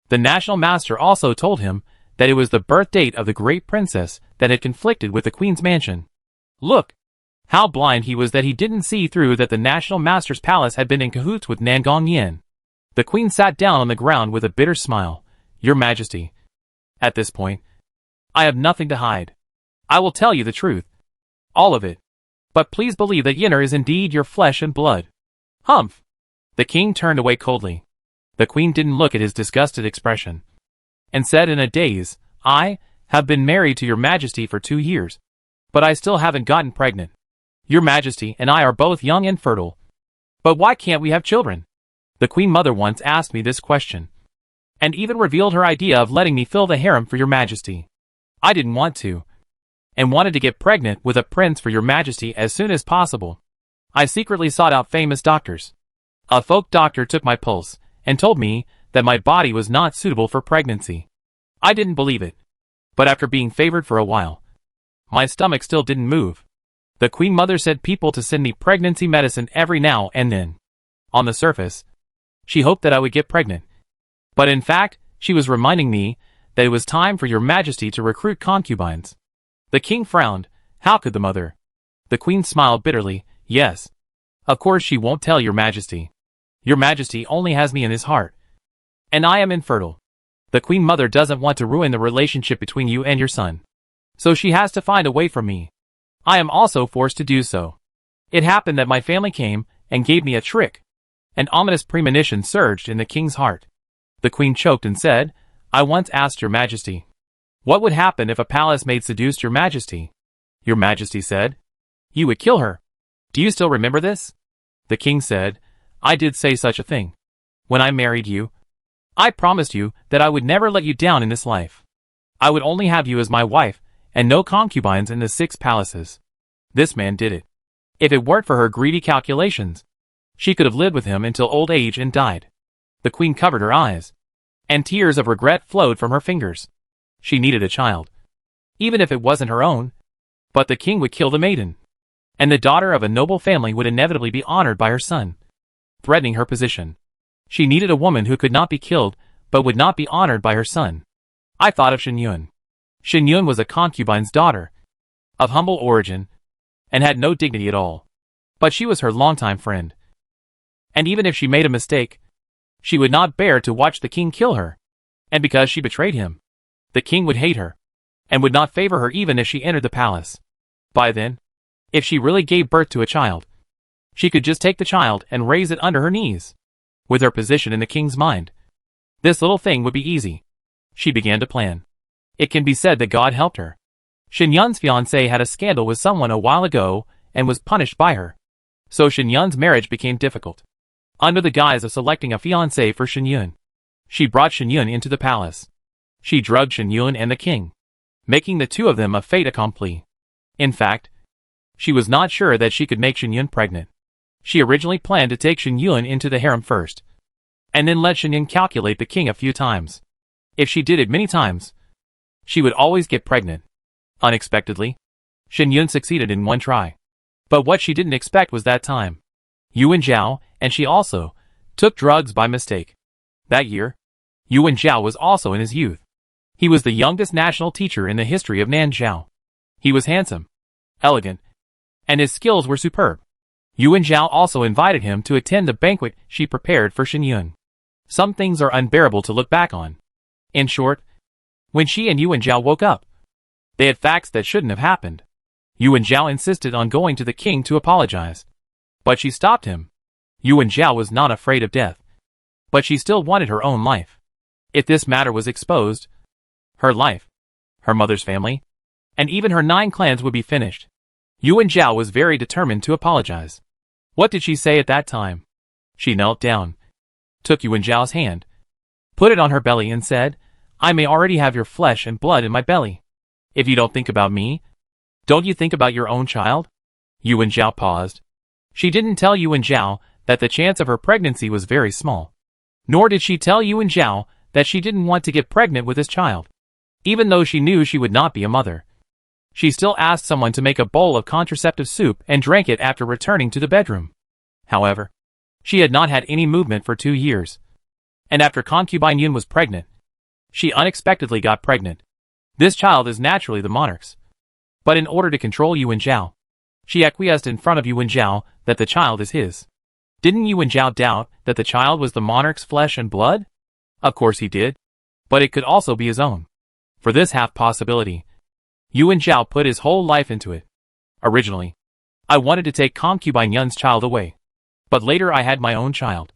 the National Master also told him that it was the birth date of the great princess that had conflicted with the Queen's Mansion. Look, how blind he was that he didn't see through that the National Master's Palace had been in cahoots with Nandong Yen. The Queen sat down on the ground with a bitter smile. Your Majesty. At this point, I have nothing to hide. I will tell you the truth. All of it. But please believe that Yennefer is indeed your flesh and blood. Humph. The king turned away coldly. The queen didn't look at his disgusted expression, and said in a daze, I have been married to your Majesty for 2 years, but I still haven't gotten pregnant. Your Majesty and I are both young and fertile. But why can't we have children? The Queen Mother once asked me this question, and even revealed her idea of letting me fill the harem for your Majesty. I didn't want to, and wanted to get pregnant with a prince for your Majesty as soon as possible. I secretly sought out famous doctors. A folk doctor took my pulse, and told me that my body was not suitable for pregnancy. I didn't believe it. But after being favored for a while, my stomach still didn't move. The Queen Mother sent people to send me pregnancy medicine every now and then. On the surface, she hoped that I would get pregnant. But in fact, she was reminding me that it was time for your Majesty to recruit concubines. The king frowned. How could the mother? The queen smiled bitterly. Yes. Of course she won't tell your Majesty. Your Majesty only has me in his heart. And I am infertile. The Queen Mother doesn't want to ruin the relationship between you and your son. So she has to find a way for me. I am also forced to do so. It happened that my family came and gave me a trick. An ominous premonition surged in the king's heart. The queen choked and said, I once asked your Majesty, what would happen if a palace maid seduced your Majesty? Your Majesty said, you would kill her. Do you still remember this? The king said, I did say such a thing. When I married you, I promised you that I would never let you down in this life. I would only have you as my wife, and no concubines in the 6 palaces. This man did it. If it weren't for her greedy calculations, she could have lived with him until old age and died. The queen covered her eyes, and tears of regret flowed from her fingers. She needed a child, even if it wasn't her own. But the king would kill the maiden, and the daughter of a noble family would inevitably be honored by her son, threatening her position. She needed a woman who could not be killed, but would not be honored by her son. I thought of Shen Yun. Shen Yun was a concubine's daughter, of humble origin, and had no dignity at all. But she was her longtime friend. And even if she made a mistake, she would not bear to watch the king kill her. And because she betrayed him, the king would hate her, and would not favor her even if she entered the palace. By then, if she really gave birth to a child, she could just take the child and raise it under her knees. With her position in the king's mind, this little thing would be easy. She began to plan. It can be said that God helped her. Shen Yun's fiancé had a scandal with someone a while ago and was punished by her. So Shen Yun's marriage became difficult. Under the guise of selecting a fiancé for Shen Yun, she brought Shen Yun into the palace. She drugged Shen Yun and the king, making the two of them a fait accompli. In fact, she was not sure that she could make Shen Yun pregnant. She originally planned to take Shen Yun into the harem first, and then let Shen Yun calculate the king a few times. If she did it many times, she would always get pregnant. Unexpectedly, Shen Yun succeeded in one try. But what she didn't expect was that time, Yuan Zhao, and she also, took drugs by mistake. That year, Yuan Zhao was also in his youth. He was the youngest national teacher in the history of Nanzhao. He was handsome, elegant, and his skills were superb. Yuan Zhao also invited him to attend the banquet she prepared for Shen Yun. Some things are unbearable to look back on. In short, when she and Yuan Zhao woke up, they had facts that shouldn't have happened. Yuan Zhao insisted on going to the king to apologize. But she stopped him. Yuan Zhao was not afraid of death. But she still wanted her own life. If this matter was exposed, her life, her mother's family, and even her 9 clans would be finished. Yuan Zhao was very determined to apologize. What did she say at that time? She knelt down, took Yuan Zhao's hand, put it on her belly and said, "I may already have your flesh and blood in my belly. If you don't think about me, don't you think about your own child?" Yuan Zhao paused. She didn't tell Yuan Zhao that the chance of her pregnancy was very small. Nor did she tell Yuan Zhao that she didn't want to get pregnant with his child. Even though she knew she would not be a mother. She still asked someone to make a bowl of contraceptive soup and drank it after returning to the bedroom. However, she had not had any movement for 2 years. And after concubine Yun was pregnant, she unexpectedly got pregnant. This child is naturally the monarch's. But in order to control Yuan Zhao, she acquiesced in front of Yuan Zhao that the child is his. Didn't Yuan Zhao doubt that the child was the monarch's flesh and blood? Of course he did. But it could also be his own. For this half possibility, Yuan Zhao put his whole life into it. Originally, I wanted to take concubine Yun's child away. But later I had my own child.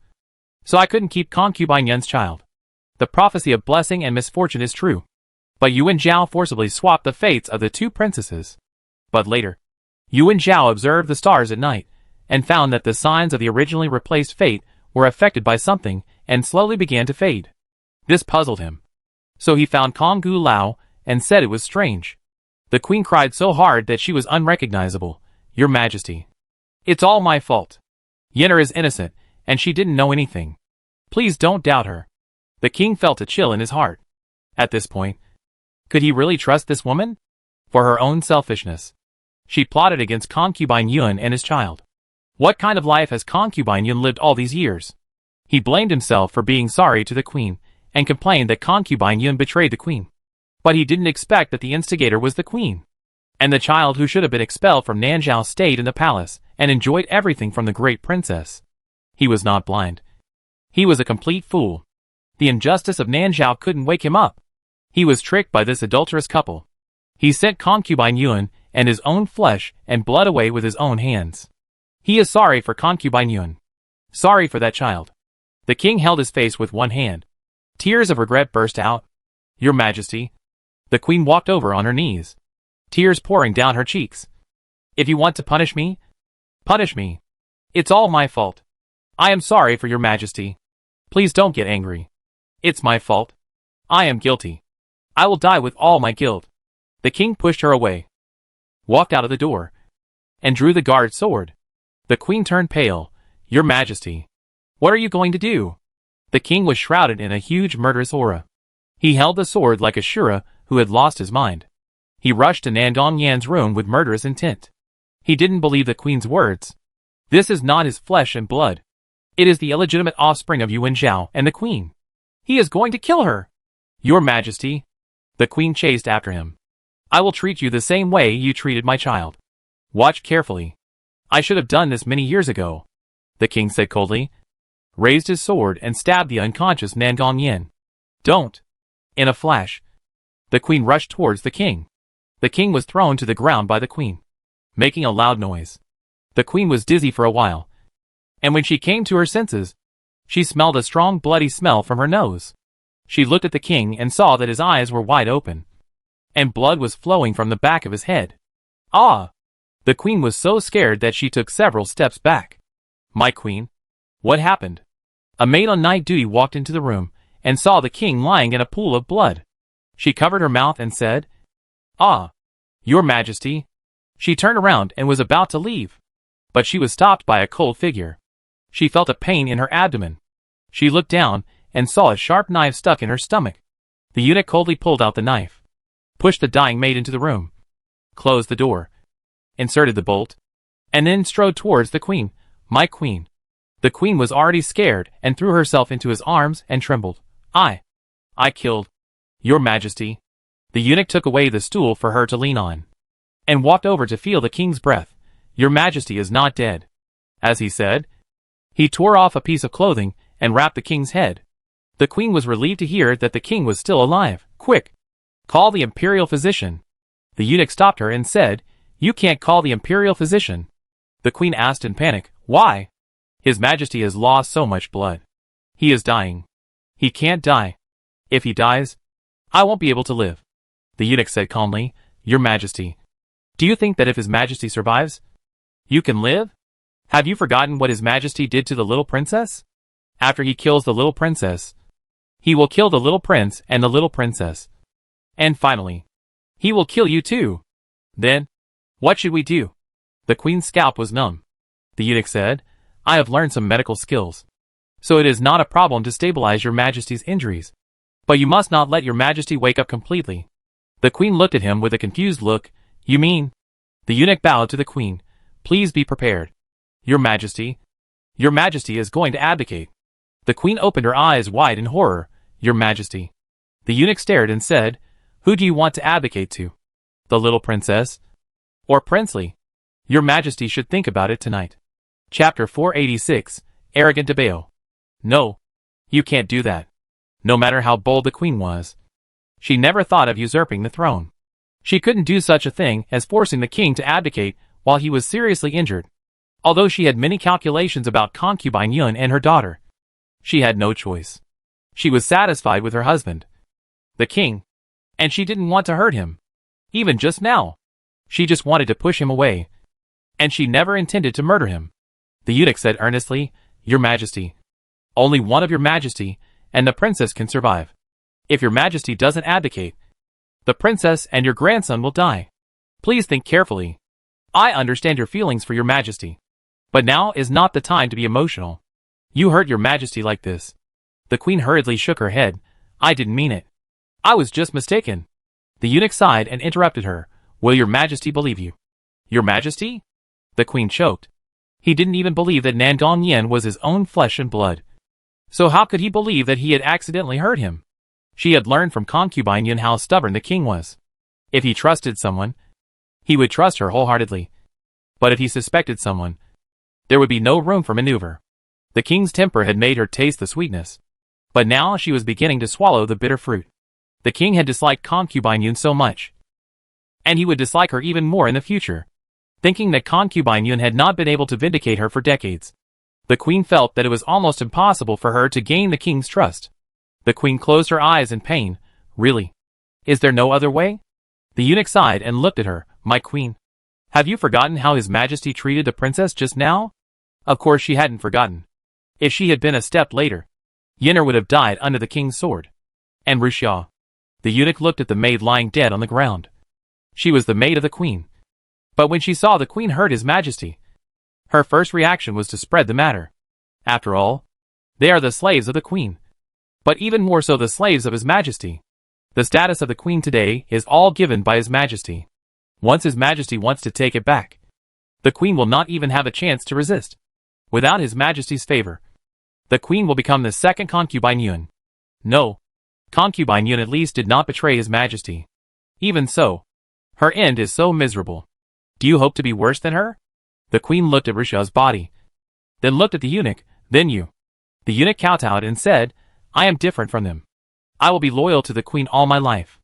So I couldn't keep concubine Yun's child. The prophecy of blessing and misfortune is true. But Yuan Zhao forcibly swapped the fates of the 2 princesses. But later, Yuan Zhao observed the stars at night, and found that the signs of the originally replaced fate were affected by something, and slowly began to fade. This puzzled him. So he found Kong Gu Lao, and said it was strange. The queen cried so hard that she was unrecognizable. "Your Majesty, it's all my fault. Yenner is innocent, and she didn't know anything. Please don't doubt her." The king felt a chill in his heart. At this point, could he really trust this woman? For her own selfishness, she plotted against concubine Yun and his child. What kind of life has concubine Yun lived all these years? He blamed himself for being sorry to the queen, and complained that concubine Yun betrayed the queen. But he didn't expect that the instigator was the queen. And the child who should have been expelled from Nanzhao stayed in the palace, and enjoyed everything from the great princess. He was not blind. He was a complete fool. The injustice of Nanzhao couldn't wake him up. He was tricked by this adulterous couple. He sent concubine Yun and his own flesh and blood away with his own hands. He is sorry for concubine Yun. Sorry for that child. The king held his face with one hand. Tears of regret burst out. "Your Majesty." The queen walked over on her knees, tears pouring down her cheeks. "If you want to punish me, punish me. It's all my fault. I am sorry for your Majesty. Please don't get angry. It's my fault. I am guilty. I will die with all my guilt." The king pushed her away, walked out of the door, and drew the guard sword. The queen turned pale. "Your Majesty, what are you going to do?" The king was shrouded in a huge murderous aura. He held the sword like a Shura who had lost his mind. He rushed to Nandong Yan's room with murderous intent. He didn't believe the queen's words. This is not his flesh and blood. It is the illegitimate offspring of Yuan Zhao and the queen. He is going to kill her. "Your Majesty." The queen chased after him. "I will treat you the same way you treated my child. Watch carefully. I should have done this many years ago," the king said coldly, raised his sword and stabbed the unconscious Nandong Yan. "Don't." In a flash, the queen rushed towards the king. The king was thrown to the ground by the queen, making a loud noise. The queen was dizzy for a while, and when she came to her senses, she smelled a strong bloody smell from her nose. She looked at the king and saw that his eyes were wide open, and blood was flowing from the back of his head. "Ah!" The queen was so scared that she took several steps back. "My queen, what happened?" A maid on night duty walked into the room, and saw the king lying in a pool of blood. She covered her mouth and said, "Ah, Your Majesty." She turned around and was about to leave, but she was stopped by a cold figure. She felt a pain in her abdomen. She looked down and saw a sharp knife stuck in her stomach. The eunuch coldly pulled out the knife, pushed the dying maid into the room, closed the door, inserted the bolt, and then strode towards the queen. "My queen." The queen was already scared and threw herself into his arms and trembled. I killed Your Majesty." The eunuch took away the stool for her to lean on, and walked over to feel the king's breath. Your Majesty is not dead. As he said, he tore off a piece of clothing and wrapped the king's head. The queen was relieved to hear that the king was still alive. Quick! Call the imperial physician. The eunuch stopped her and said, You can't call the imperial physician. The queen asked in panic, Why? His Majesty has lost so much blood. He is dying. He can't die. If he dies, I won't be able to live. The eunuch said calmly, Your Majesty, do you think that if His Majesty survives, you can live? Have you forgotten what His Majesty did to the little princess? After he kills the little princess, he will kill the little prince and the little princess. And finally, he will kill you too. Then, what should we do? The queen's scalp was numb. The eunuch said, I have learned some medical skills, so it is not a problem to stabilize Your Majesty's injuries. But you must not let Your Majesty wake up completely. The queen looked at him with a confused look. You mean? The eunuch bowed to the queen. Please be prepared. Your Majesty is going to abdicate. The queen opened her eyes wide in horror. Your Majesty. The eunuch stared and said, Who do you want to abdicate to? The little princess? Or Princely? Your Majesty should think about it tonight. Chapter 486, Arrogant Debao. No. You can't do that. No matter how bold the queen was, she never thought of usurping the throne. She couldn't do such a thing as forcing the king to abdicate while he was seriously injured. Although she had many calculations about concubine Yun and her daughter, she had no choice. She was satisfied with her husband, the king, and she didn't want to hurt him. Even just now, she just wanted to push him away, and she never intended to murder him. The eunuch said earnestly, Your Majesty, only one of Your Majesty and the princess can survive. If Your Majesty doesn't abdicate, the princess and your grandson will die. Please think carefully. I understand your feelings for Your Majesty, but now is not the time to be emotional. You hurt Your Majesty like this. The queen hurriedly shook her head. I didn't mean it. I was just mistaken. The eunuch sighed and interrupted her. Will Your Majesty believe you? Your Majesty? The queen choked. He didn't even believe that Nandong Yen was his own flesh and blood. So how could he believe that he had accidentally hurt him? She had learned from concubine Yun how stubborn the king was. If he trusted someone, he would trust her wholeheartedly. But if he suspected someone, there would be no room for maneuver. The king's temper had made her taste the sweetness, but now she was beginning to swallow the bitter fruit. The king had disliked concubine Yun so much, and he would dislike her even more in the future. Thinking that concubine Yun had not been able to vindicate her for decades, the queen felt that it was almost impossible for her to gain the king's trust. The queen closed her eyes in pain. Really? Is there no other way? The eunuch sighed and looked at her. My queen, have you forgotten how His Majesty treated the princess just now? Of course she hadn't forgotten. If she had been a step later, Yenner would have died under the king's sword. And Ruxia. The eunuch looked at the maid lying dead on the ground. She was the maid of the queen. But when she saw the queen hurt His Majesty, her first reaction was to spread the matter. After all, they are the slaves of the queen. But even more so the slaves of His Majesty. The status of the queen today is all given by His Majesty. Once His Majesty wants to take it back, the queen will not even have a chance to resist. Without His Majesty's favor, the queen will become the second concubine Yun. No, concubine Yun at least did not betray His Majesty. Even so, her end is so miserable. Do you hope to be worse than her? The queen looked at Ruxia's body, then looked at the eunuch, then you. The eunuch kowtowed and said, I am different from them. I will be loyal to the queen all my life.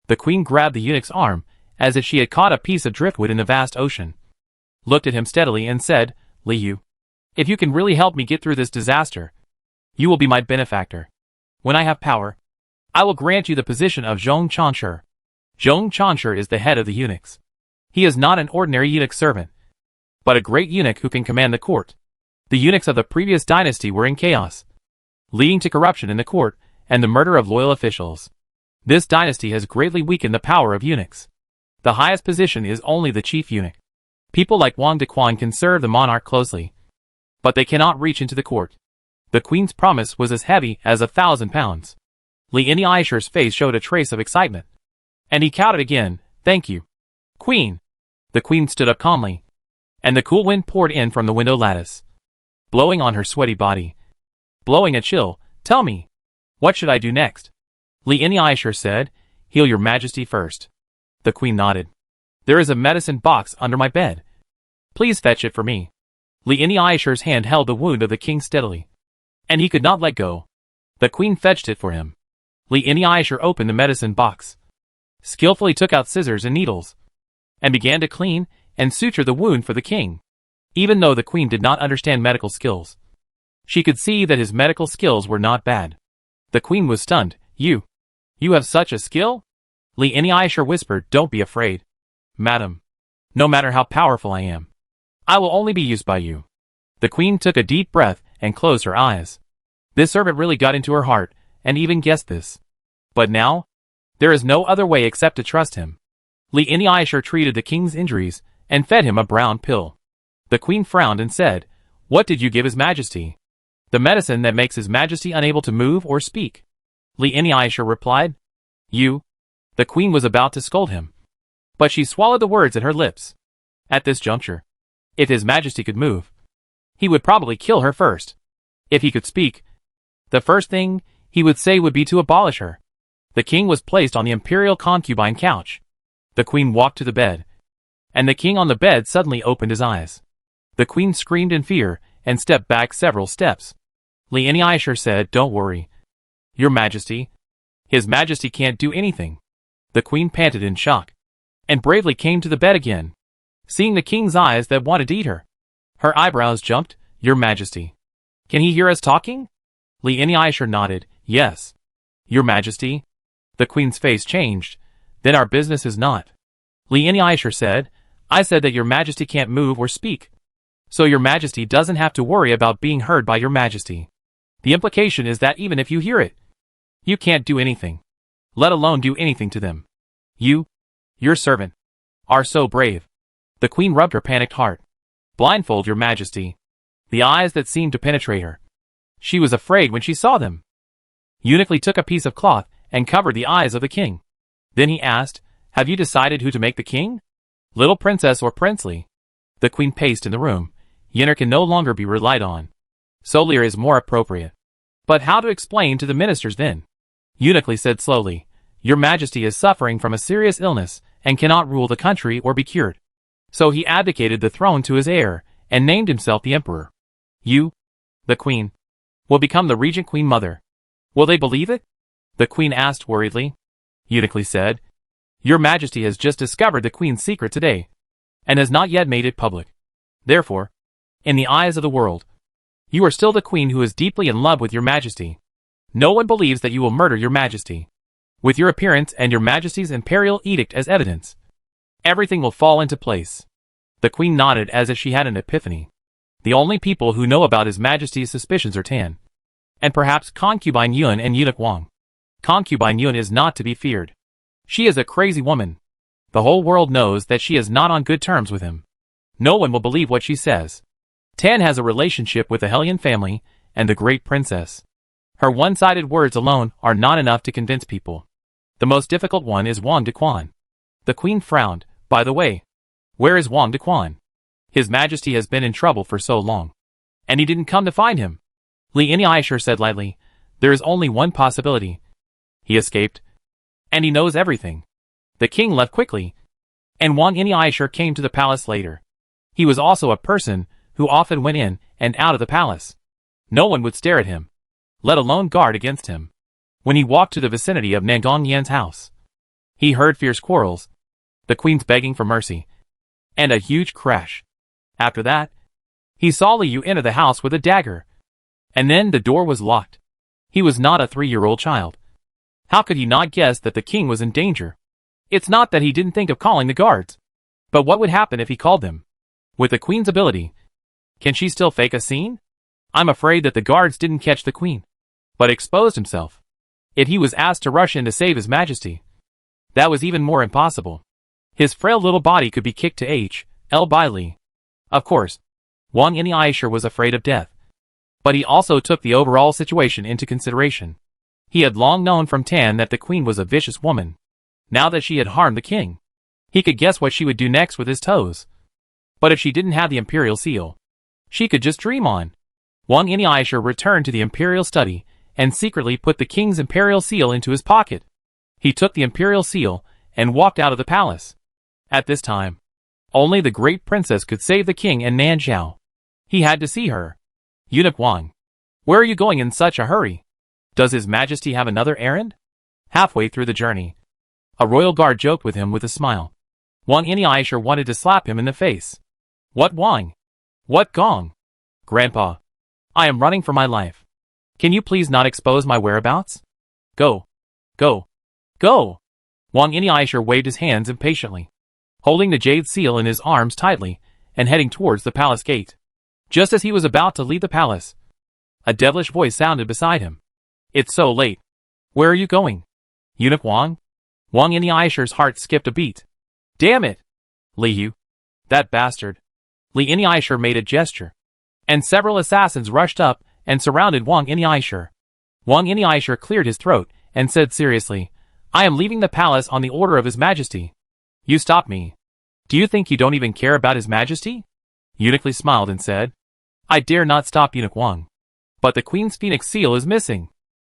The queen grabbed the eunuch's arm, as if she had caught a piece of driftwood in a vast ocean, looked at him steadily and said, Liu, if you can really help me get through this disaster, you will be my benefactor. When I have power, I will grant you the position of Zhong Chanshi. Zhong Chanshi is the head of the eunuchs. He is not an ordinary eunuch servant, but a great eunuch who can command the court. The eunuchs of the previous dynasty were in chaos, leading to corruption in the court and the murder of loyal officials. This dynasty has greatly weakened the power of eunuchs. The highest position is only the chief eunuch. People like Wang Dequan can serve the monarch closely, but they cannot reach into the court. The queen's promise was as heavy as 1,000 pounds. Li Aisher's face showed a trace of excitement, and he counted again. Thank you, Queen. The queen stood up calmly, and the cool wind poured in from the window lattice, blowing on her sweaty body, blowing a chill. Tell me, what should I do next? Li Aisher said, Heal Your Majesty first. The queen nodded. There is a medicine box under my bed. Please fetch it for me. Li Aishar's hand held the wound of the king steadily, and he could not let go. The queen fetched it for him. Li Aishar opened the medicine box, skillfully took out scissors and needles, and began to clean and suture the wound for the king. Even though the queen did not understand medical skills, she could see that his medical skills were not bad. The queen was stunned. You have such a skill? Li Aishar whispered, don't be afraid, madam. No matter how powerful I am, I will only be used by you. The queen took a deep breath and closed her eyes. This servant really got into her heart, and even guessed this. But now, there is no other way except to trust him. Li Aishar treated the king's injuries, and fed him a brown pill. The queen frowned and said, what did you give his majesty? The medicine that makes his majesty unable to move or speak. Li Aishar replied. You. The queen was about to scold him, but she swallowed the words at her lips. At this juncture, if his majesty could move, he would probably kill her first. If he could speak, the first thing he would say would be to abolish her. The king was placed on the imperial concubine couch. The queen walked to the bed, and the king on the bed suddenly opened his eyes. The queen screamed in fear and stepped back several steps. Li Aishar said, don't worry, your majesty. His majesty can't do anything. The queen panted in shock, and bravely came to the bed again, seeing the king's eyes that wanted to eat her. Her eyebrows jumped. Your majesty, can he hear us talking? Li Aishar nodded. Yes, your majesty. The queen's face changed. Then our business is not. Li Aishar said, I said that your majesty can't move or speak, so your majesty doesn't have to worry about being heard by your majesty. The implication is that even if you hear it, you can't do anything, let alone do anything to them. You, your servant, are so brave. The queen rubbed her panicked heart. Blindfold, your majesty. The eyes that seemed to penetrate her. She was afraid when she saw them. Eunuchly took a piece of cloth and covered the eyes of the king. Then he asked, have you decided who to make the king? Little princess or princely? The queen paced in the room. Yener can no longer be relied on. Solier is more appropriate. But how to explain to the ministers then? Eunuchly said slowly, your majesty is suffering from a serious illness and cannot rule the country or be cured. So he abdicated the throne to his heir and named himself the emperor. You, the queen, will become the regent queen mother. Will they believe it? The queen asked worriedly. Eunuchly said, your majesty has just discovered the queen's secret today, and has not yet made it public. Therefore, in the eyes of the world, you are still the queen who is deeply in love with your majesty. No one believes that you will murder your majesty. With your appearance and your majesty's imperial edict as evidence, everything will fall into place. The queen nodded as if she had an epiphany. The only people who know about his majesty's suspicions are Tan, and perhaps concubine Yun and eunuch Wang. Concubine Yun is not to be feared. She is a crazy woman. The whole world knows that she is not on good terms with him. No one will believe what she says. Tan has a relationship with the Hellion family and the great princess. Her one-sided words alone are not enough to convince people. The most difficult one is Wang Dequan. The queen frowned. By the way, where is Wang Dequan? His majesty has been in trouble for so long, and he didn't come to find him. Li Aishar said lightly, there is only one possibility. He escaped, and he knows everything. The king left quickly, and Wang Aishar came to the palace later. He was also a person who often went in and out of the palace. No one would stare at him, let alone guard against him. When he walked to the vicinity of Nangong Yan's house, he heard fierce quarrels, the queen's begging for mercy, and a huge crash. After that, he saw Liu enter the house with a dagger, and then the door was locked. He was not a 3-year-old child. How could he not guess that the king was in danger? It's not that he didn't think of calling the guards, but what would happen if he called them? With the queen's ability, can she still fake a scene? I'm afraid that the guards didn't catch the queen, but exposed himself. If he was asked to rush in to save his majesty, that was even more impossible. His frail little body could be kicked to H.L. by Li. Of course, Wang Aishar was afraid of death, but he also took the overall situation into consideration. He had long known from Tan that the queen was a vicious woman. Now that she had harmed the king, he could guess what she would do next with his toes. But if she didn't have the imperial seal, she could just dream on. Wang Aishar returned to the imperial study and secretly put the king's imperial seal into his pocket. He took the imperial seal and walked out of the palace. At this time, Only the great princess could save the king and Nan Zhao. He had to see her. Eunuch Wang. Where are you going in such a hurry? Does His Majesty have another errand? Halfway through the journey, a royal guard joked with him with a smile. Wang Yinisher wanted to slap him in the face. What Wang? What Gong? Grandpa. I am running for my life. Can you please not expose my whereabouts? Go. Go. Go! Wang Yinisher waved his hands impatiently, holding the jade seal in his arms tightly and heading towards the palace gate. Just as he was about to leave the palace, a devilish voice sounded beside him. It's so late. Where are you going? Eunuch Wang? Wang Yinisher's heart skipped a beat. Damn it! Li Yu. That bastard. Li Yinisher made a gesture, and several assassins rushed up and surrounded Wang Yinisher. Wang Yinisher cleared his throat and said seriously, I am leaving the palace on the order of His Majesty. You stop me. Do you think you don't even care about His Majesty? Eunuch Li smiled and said, I dare not stop Eunuch Wang. But the Queen's Phoenix seal is missing.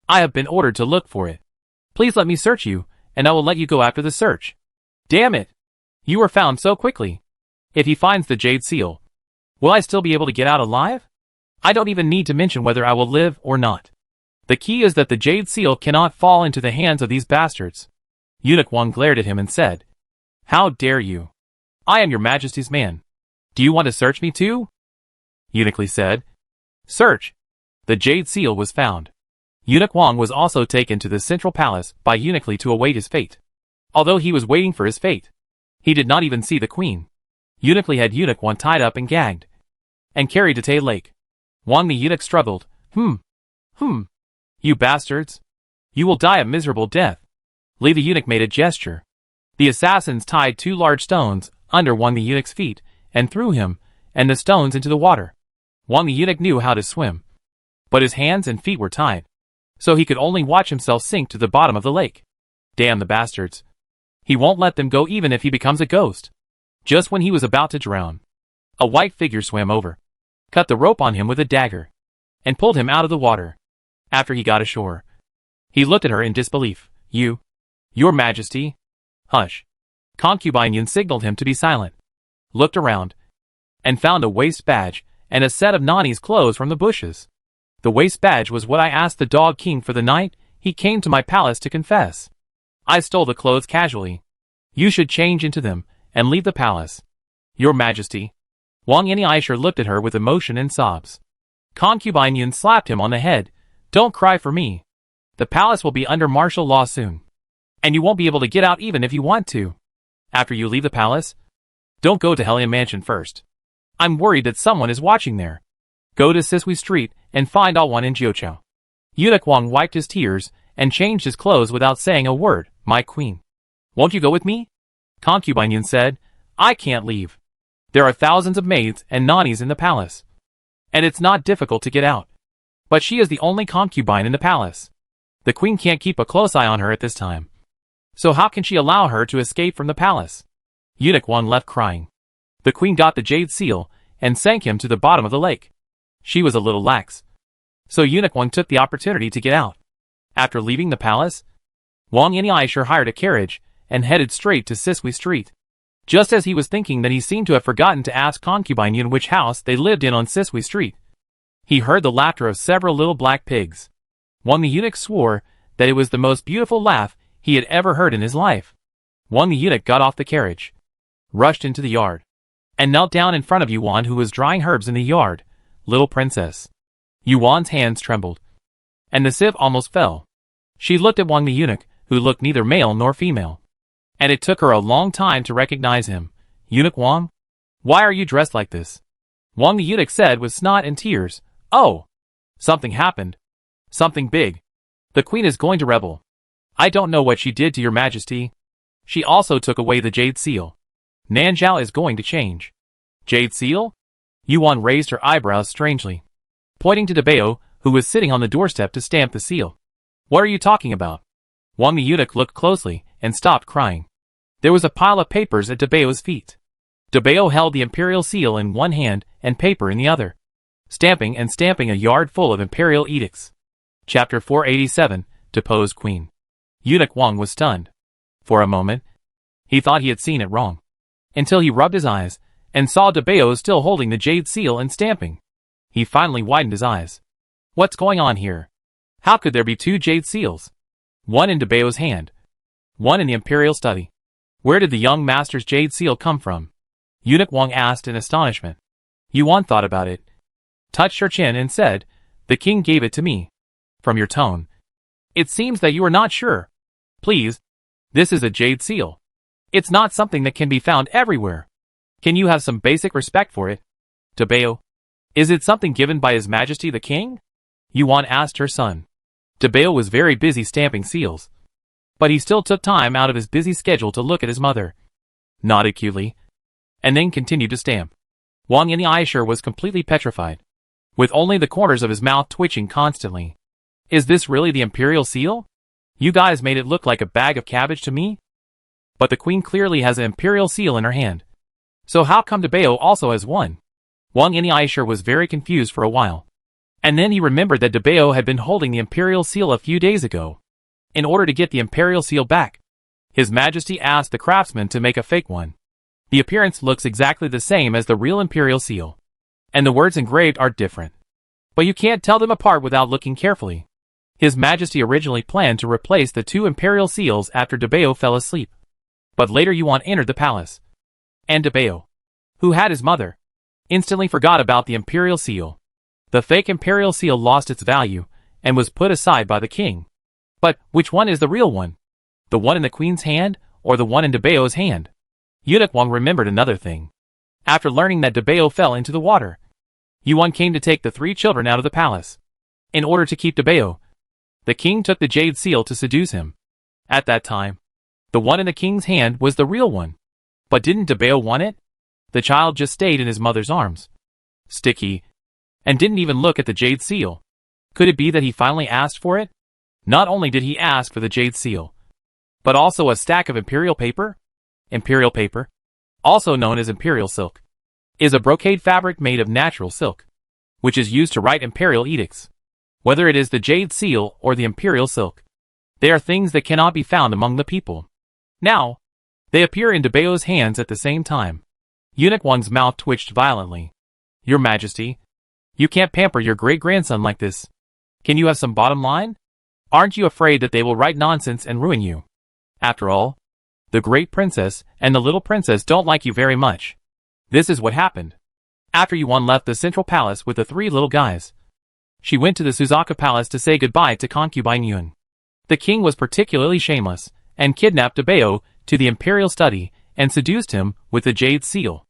I have been ordered to look for it. Please let me search you, and I will let you go after the search. Damn it! You were found so quickly. If he finds the jade seal, will I still be able to get out alive? I don't even need to mention whether I will live or not. The key is that the jade seal cannot fall into the hands of these bastards. Eunuch Wang glared at him and said, How dare you? I am your Majesty's man. Do you want to search me too? Eunuch Li said, Search. The jade seal was found. Eunuch Wang was also taken to the central palace by Eunuch Li to await his fate. Although he was waiting for his fate, he did not even see the queen. Eunuch Li had Eunuch Wang tied up and gagged, and carried to Tai Lake. Wang the eunuch struggled. You bastards! You will die a miserable death. Li the eunuch made a gesture. The assassins tied 2 large stones under Wang the eunuch's feet and threw him and the stones into the water. Wang the eunuch knew how to swim, but his hands and feet were tied, so he could only watch himself sink to the bottom of the lake. Damn the bastards. He won't let them go even if he becomes a ghost. Just when he was about to drown, a white figure swam over, cut the rope on him with a dagger, and pulled him out of the water. After he got ashore, he looked at her in disbelief. Your Majesty. Hush. Concubine Yun signaled him to be silent, looked around, and found a waist badge and a set of Nani's clothes from the bushes. The waist badge was what I asked the Dog King for the night he came to my palace to confess. I stole the clothes casually. You should change into them and leave the palace. Your Majesty. Wang Yinisher looked at her with emotion and sobs. Concubine Yun slapped him on the head. Don't cry for me. The palace will be under martial law soon, and you won't be able to get out even if you want to. After you leave the palace, don't go to Helium Mansion first. I'm worried that someone is watching there. Go to Sisui Street and find Alwan and Jiuqiao. Eunuch Wang wiped his tears and changed his clothes without saying a word. My queen. Won't you go with me? Concubine Yun said, I can't leave. There are thousands of maids and nannies in the palace, and it's not difficult to get out. But she is the only concubine in the palace. The queen can't keep a close eye on her at this time. So how can she allow her to escape from the palace? Eunuch Wang left crying. The queen got the jade seal and sank him to the bottom of the lake. She was a little lax, so Eunuch Wang took the opportunity to get out. After leaving the palace, Wang Yinisher hired a carriage and headed straight to Sisui Street. Just as he was thinking that, he seemed to have forgotten to ask Concubine Yun which house they lived in on Sisui Street. He heard the laughter of several little black pigs. Wang the eunuch swore that it was the most beautiful laugh he had ever heard in his life. Wang the eunuch got off the carriage, rushed into the yard, and knelt down in front of Yuan, who was drying herbs in the yard. Little princess. Yuan's hands trembled, and the sieve almost fell. She looked at Wang the eunuch, who looked neither male nor female, and it took her a long time to recognize him. Eunuch Wang? Why are you dressed like this? Wang the eunuch said with snot and tears. Oh! Something happened. Something big. The queen is going to rebel. I don't know what she did to your Majesty. She also took away the jade seal. Nan Zhao is going to change. Jade seal? Yuan raised her eyebrows strangely, pointing to Dabeo, who was sitting on the doorstep to stamp the seal. What are you talking about? Wang the eunuch looked closely and stopped crying. There was a pile of papers at Dabeo's feet. Dabeo held the imperial seal in one hand and paper in the other, stamping and stamping a yard full of imperial edicts. Chapter 487, Deposed Queen. Eunuch Wang was stunned. For a moment, he thought he had seen it wrong. until he rubbed his eyes and saw Debeo still holding the jade seal and stamping. He finally widened his eyes. What's going on here? How could there be two jade seals? One in Debeo's hand, one in the imperial study. Where did the young master's jade seal come from? Eunuch Wang asked in astonishment. Yuan thought about it, touched her chin and said, the king gave it to me. From your tone, it seems that you are not sure. Please, this is a jade seal. It's not something that can be found everywhere. Can you have some basic respect for it? Debeo, is it something given by His Majesty the King? Yuan asked her son. Debeo was very busy stamping seals, but he still took time out of his busy schedule to look at his mother, nodded cutely, and then continued to stamp. Wang Yin'Aisher was completely petrified, with only the corners of his mouth twitching constantly. Is this really the imperial seal? You guys made it look like a bag of cabbage to me? But the queen clearly has an imperial seal in her hand. So how come Debeo also has one? Wang Yin'Aisher was very confused for a while. And then he remembered that Debeo had been holding the imperial seal a few days ago. In order to get the imperial seal back, His Majesty asked the craftsman to make a fake one. The appearance looks exactly the same as the real imperial seal, and the words engraved are different. But you can't tell them apart without looking carefully. His Majesty originally planned to replace the two imperial seals after Debeo fell asleep. But later Yuan entered the palace, and Debeo, who had his mother, instantly forgot about the imperial seal. The fake imperial seal lost its value and was put aside by the king. But which one is the real one? The one in the queen's hand or the one in Debeo's hand? Eunuch Wang remembered another thing. After learning that Debeo fell into the water, Yuan came to take the three children out of the palace. In order to keep Debeo, the king took the jade seal to seduce him. At that time, the one in the king's hand was the real one. But didn't Debeo want it? The child just stayed in his mother's arms, sticky, and didn't even look at the jade seal. Could it be that he finally asked for it? Not only did he ask for the jade seal, but also a stack of imperial paper? Imperial paper, also known as imperial silk, is a brocade fabric made of natural silk, which is used to write imperial edicts. Whether it is the jade seal or the imperial silk, they are things that cannot be found among the people. Now, they appear in Debeo's hands at the same time. Eunuch Wang's mouth twitched violently. Your Majesty, you can't pamper your great-grandson like this. Can you have some bottom line? Aren't you afraid that they will write nonsense and ruin you? After all, the great princess and the little princess don't like you very much. This is what happened. After Yuan left the central palace with the three little guys, she went to the Suzaka palace to say goodbye to concubine Yuan. The king was particularly shameless and kidnapped Debeo to the imperial study and seduced him with the jade seal.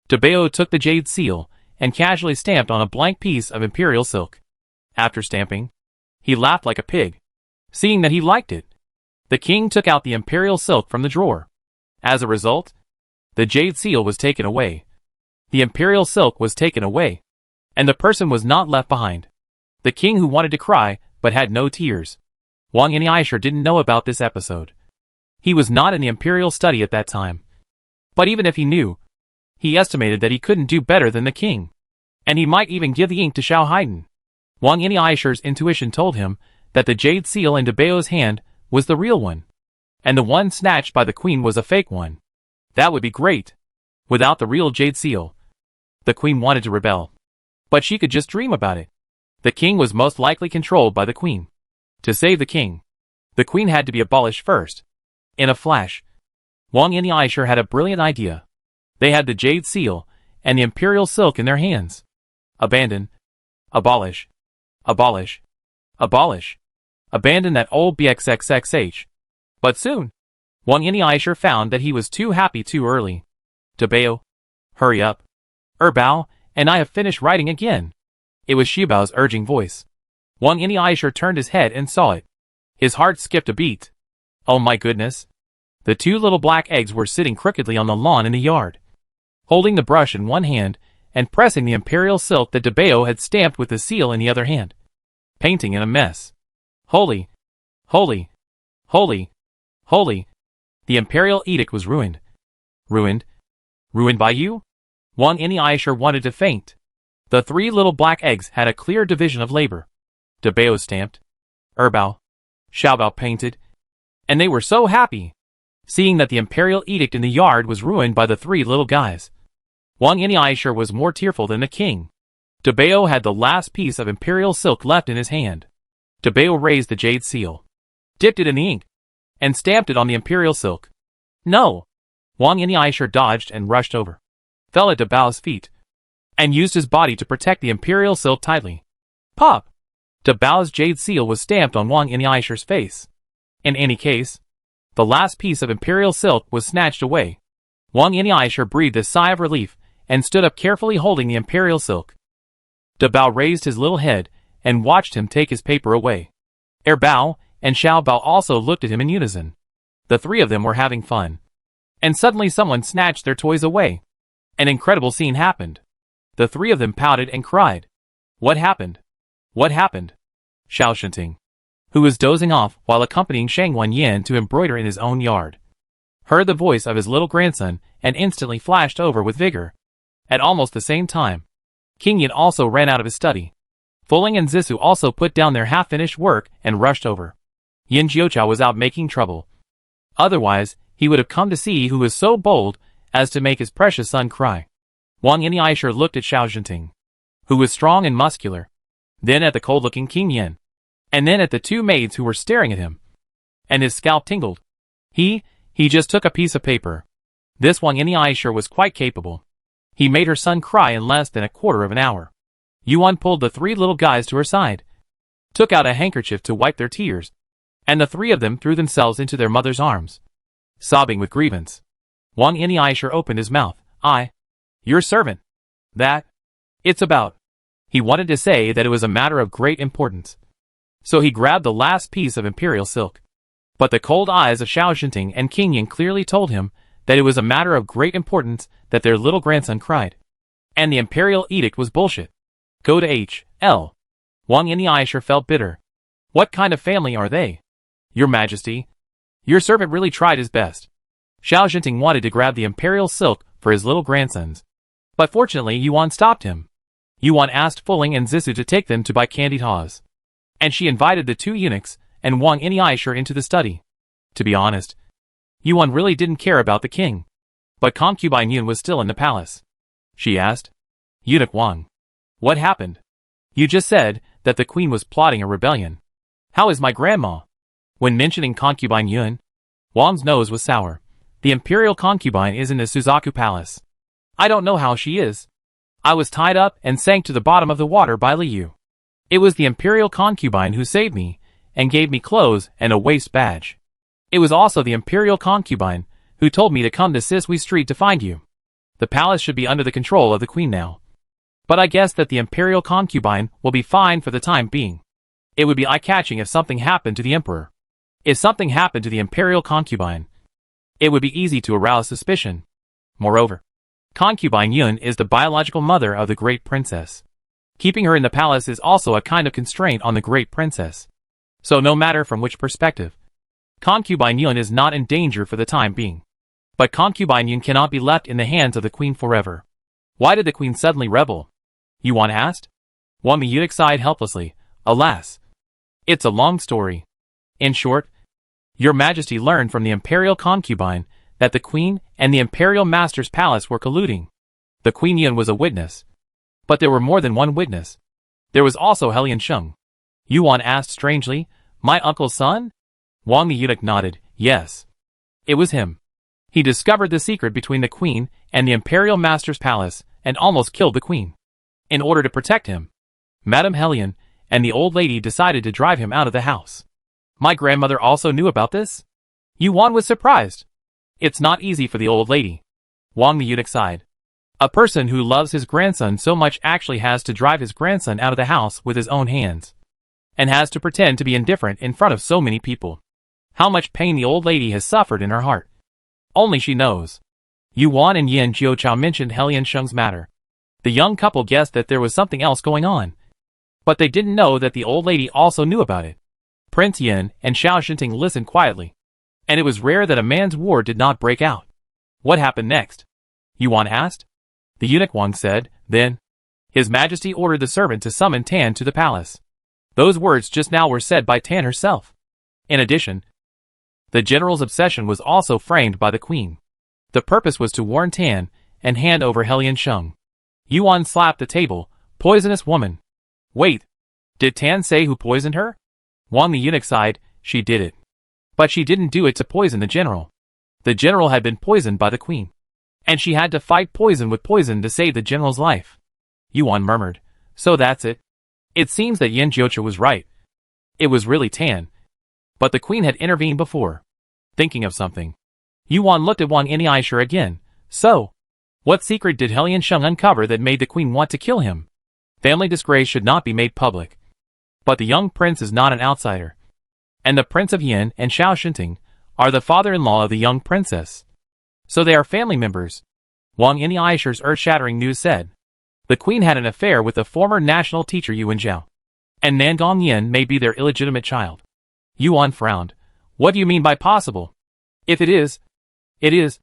Debeo took the jade seal and casually stamped on a blank piece of imperial silk. After stamping, he laughed like a pig, seeing that he liked it. The king took out the imperial silk from the drawer. As a result, the jade seal was taken away. The imperial silk was taken away, and the person was not left behind. The king who wanted to cry but had no tears. Wang Yin'Aisher didn't know about this episode. He was not in the imperial study at that time. But even if he knew, he estimated that he couldn't do better than the king, and he might even give the ink to Xiao Haiden. Wang Yin'Aisher's intuition told him that the jade seal in Debeo's hand was the real one, and the one snatched by the queen was a fake one. That would be great. Without the real jade seal, the queen wanted to rebel, but she could just dream about it. The king was most likely controlled by the queen. To save the king, the queen had to be abolished first. In a flash, Wang Yin'Aisher had a brilliant idea. They had the jade seal and the imperial silk in their hands. Abandon, abolish, abolish, abolish, abandon that old BXXXH. But soon, Wang Yin'Aisher found that he was too happy too early. Debeo, hurry up. Bao, and I have finished writing again. It was Shibao's urging voice. Wang Yin'Aisher turned his head and saw it. His heart skipped a beat. Oh my goodness. The two little black eggs were sitting crookedly on the lawn in the yard, holding the brush in one hand and pressing the imperial silk that Debeo had stamped with the seal in the other hand. Painting in a mess. Holy, holy, holy, holy. The imperial edict was ruined. Ruined? Ruined by you? Wang Yin'Aisher wanted to faint. The three little black eggs had a clear division of labor. Debeo stamped, Bao, Xiaobao painted, and they were so happy. seeing that the imperial edict in the yard was ruined by the three little guys. Wang Yinisher was more tearful than the king. Dabao had the last piece of imperial silk left in his hand. Dabao raised the jade seal, dipped it in the ink, and stamped it on the imperial silk. No! Wang Yinisher dodged and rushed over, fell at Dabao's feet, and used his body to protect the imperial silk tightly. Pop! Dabao's jade seal was stamped on Wang Yinisher's face. In any case, the last piece of imperial silk was snatched away. Wang Yinisher breathed a sigh of relief and stood up carefully holding the imperial silk. Dabao raised his little head and watched him take his paper away. Bao and Xiao Bao also looked at him in unison. The three of them were having fun. And suddenly someone snatched their toys away. An incredible scene happened. The three of them pouted and cried. What happened? What happened? Xiao Shenting, who was dozing off while accompanying Shang Wenyan to embroider in his own yard, heard the voice of his little grandson and instantly flashed over with vigor. At almost the same time, King Yin also ran out of his study. Fuling and Zissou also put down their half-finished work and rushed over. Yin Jiuchao was out making trouble. Otherwise, he would have come to see who was so bold as to make his precious son cry. Wang Yinisher looked at Xiao Zhenting, who was strong and muscular, then at the cold-looking King Yin, and then at the two maids who were staring at him. And his scalp tingled. He just took a piece of paper. This Wang Yinisher was quite capable. He made her son cry in less than a quarter of an hour. Yuan pulled the three little guys to her side, took out a handkerchief to wipe their tears, and the three of them threw themselves into their mother's arms, sobbing with grievance. Wang Yinisher opened his mouth. Your servant. It's about. He wanted to say that it was a matter of great importance. So he grabbed the last piece of imperial silk. But the cold eyes of Xiao Zhenting and King Yin clearly told him that it was a matter of great importance that their little grandson cried. And the imperial edict was bullshit. Go to H.L. Wang Yinisher felt bitter. What kind of family are they? Your Majesty, your servant really tried his best. Xiao Zhenting wanted to grab the imperial silk for his little grandsons. But fortunately Yuan stopped him. Yuan asked Fuling and Zissou to take them to buy candied haws. And she invited the two eunuchs and Wang Yinisher into the study. To be honest, Yuan really didn't care about the king. But concubine Yun was still in the palace. She asked, Eunuch Wang, what happened? You just said that the queen was plotting a rebellion. How is my grandma? When mentioning concubine Yun, Wang's nose was sour. The imperial concubine is in the Suzaku Palace. I don't know how she is. I was tied up and sank to the bottom of the water by Liu. It was the imperial concubine who saved me and gave me clothes and a waist badge. It was also the imperial concubine who told me to come to Sisui Street to find you. The palace should be under the control of the queen now. But I guess that the imperial concubine will be fine for the time being. It would be eye-catching if something happened to the emperor. If something happened to the imperial concubine, it would be easy to arouse suspicion. Moreover, concubine Yun is the biological mother of the great princess. Keeping her in the palace is also a kind of constraint on the great princess. So no matter from which perspective, concubine Yun is not in danger for the time being. But concubine Yun cannot be left in the hands of the queen forever. Why did the queen suddenly rebel? Yuan asked. Wang the eunuch sighed helplessly. Alas, it's a long story. In short, your Majesty learned from the imperial concubine that the queen and the imperial master's palace were colluding. The Queen Yun was a witness. But there were more than one witness. There was also Helian Sheng. Yuan asked strangely, my uncle's son? Wang the eunuch nodded, yes. It was him. He discovered the secret between the queen and the imperial master's palace and almost killed the queen. In order to protect him, Madame Helian and the old lady decided to drive him out of the house. My grandmother also knew about this? Yuan was surprised. It's not easy for the old lady. Wang the eunuch sighed. A person who loves his grandson so much actually has to drive his grandson out of the house with his own hands. And has to pretend to be indifferent in front of so many people. How much pain the old lady has suffered in her heart. Only she knows. Yuan and Yin Jiuchao mentioned Helian Sheng's matter. The young couple guessed that there was something else going on. But they didn't know that the old lady also knew about it. Prince Yin and Xiao Zhenting listened quietly. And it was rare that a man's war did not break out. What happened next? Yuan asked. The eunuch Wang said, then, His Majesty ordered the servant to summon Tan to the palace. Those words just now were said by Tan herself. In addition, The general's obsession was also framed by the queen. The purpose was to warn Tan and hand over Helian Shung. Yuan slapped the table. Poisonous woman. Wait. Did Tan say who poisoned her? Wang the eunuch sighed. She did it. But she didn't do it to poison the general. The general had been poisoned by the queen. And she had to fight poison with poison to save the general's life. Yuan murmured. So that's it. It seems that Yin Jiucha was right. It was really Tan. But the queen had intervened before. Thinking of something, Yuan looked at Wang Yinisher again. So, what secret did Helian Shung uncover that made the queen want to kill him? Family disgrace should not be made public. But the young prince is not an outsider. And the Prince of Yin and Xiao Shinting are the father-in-law of the young princess. So they are family members. Wang Yinisher's earth-shattering news said. The queen had an affair with the former national teacher Yuan Zhao. And Nangong Yin may be their illegitimate child. Yuan frowned. What do you mean by possible? If it is, it is.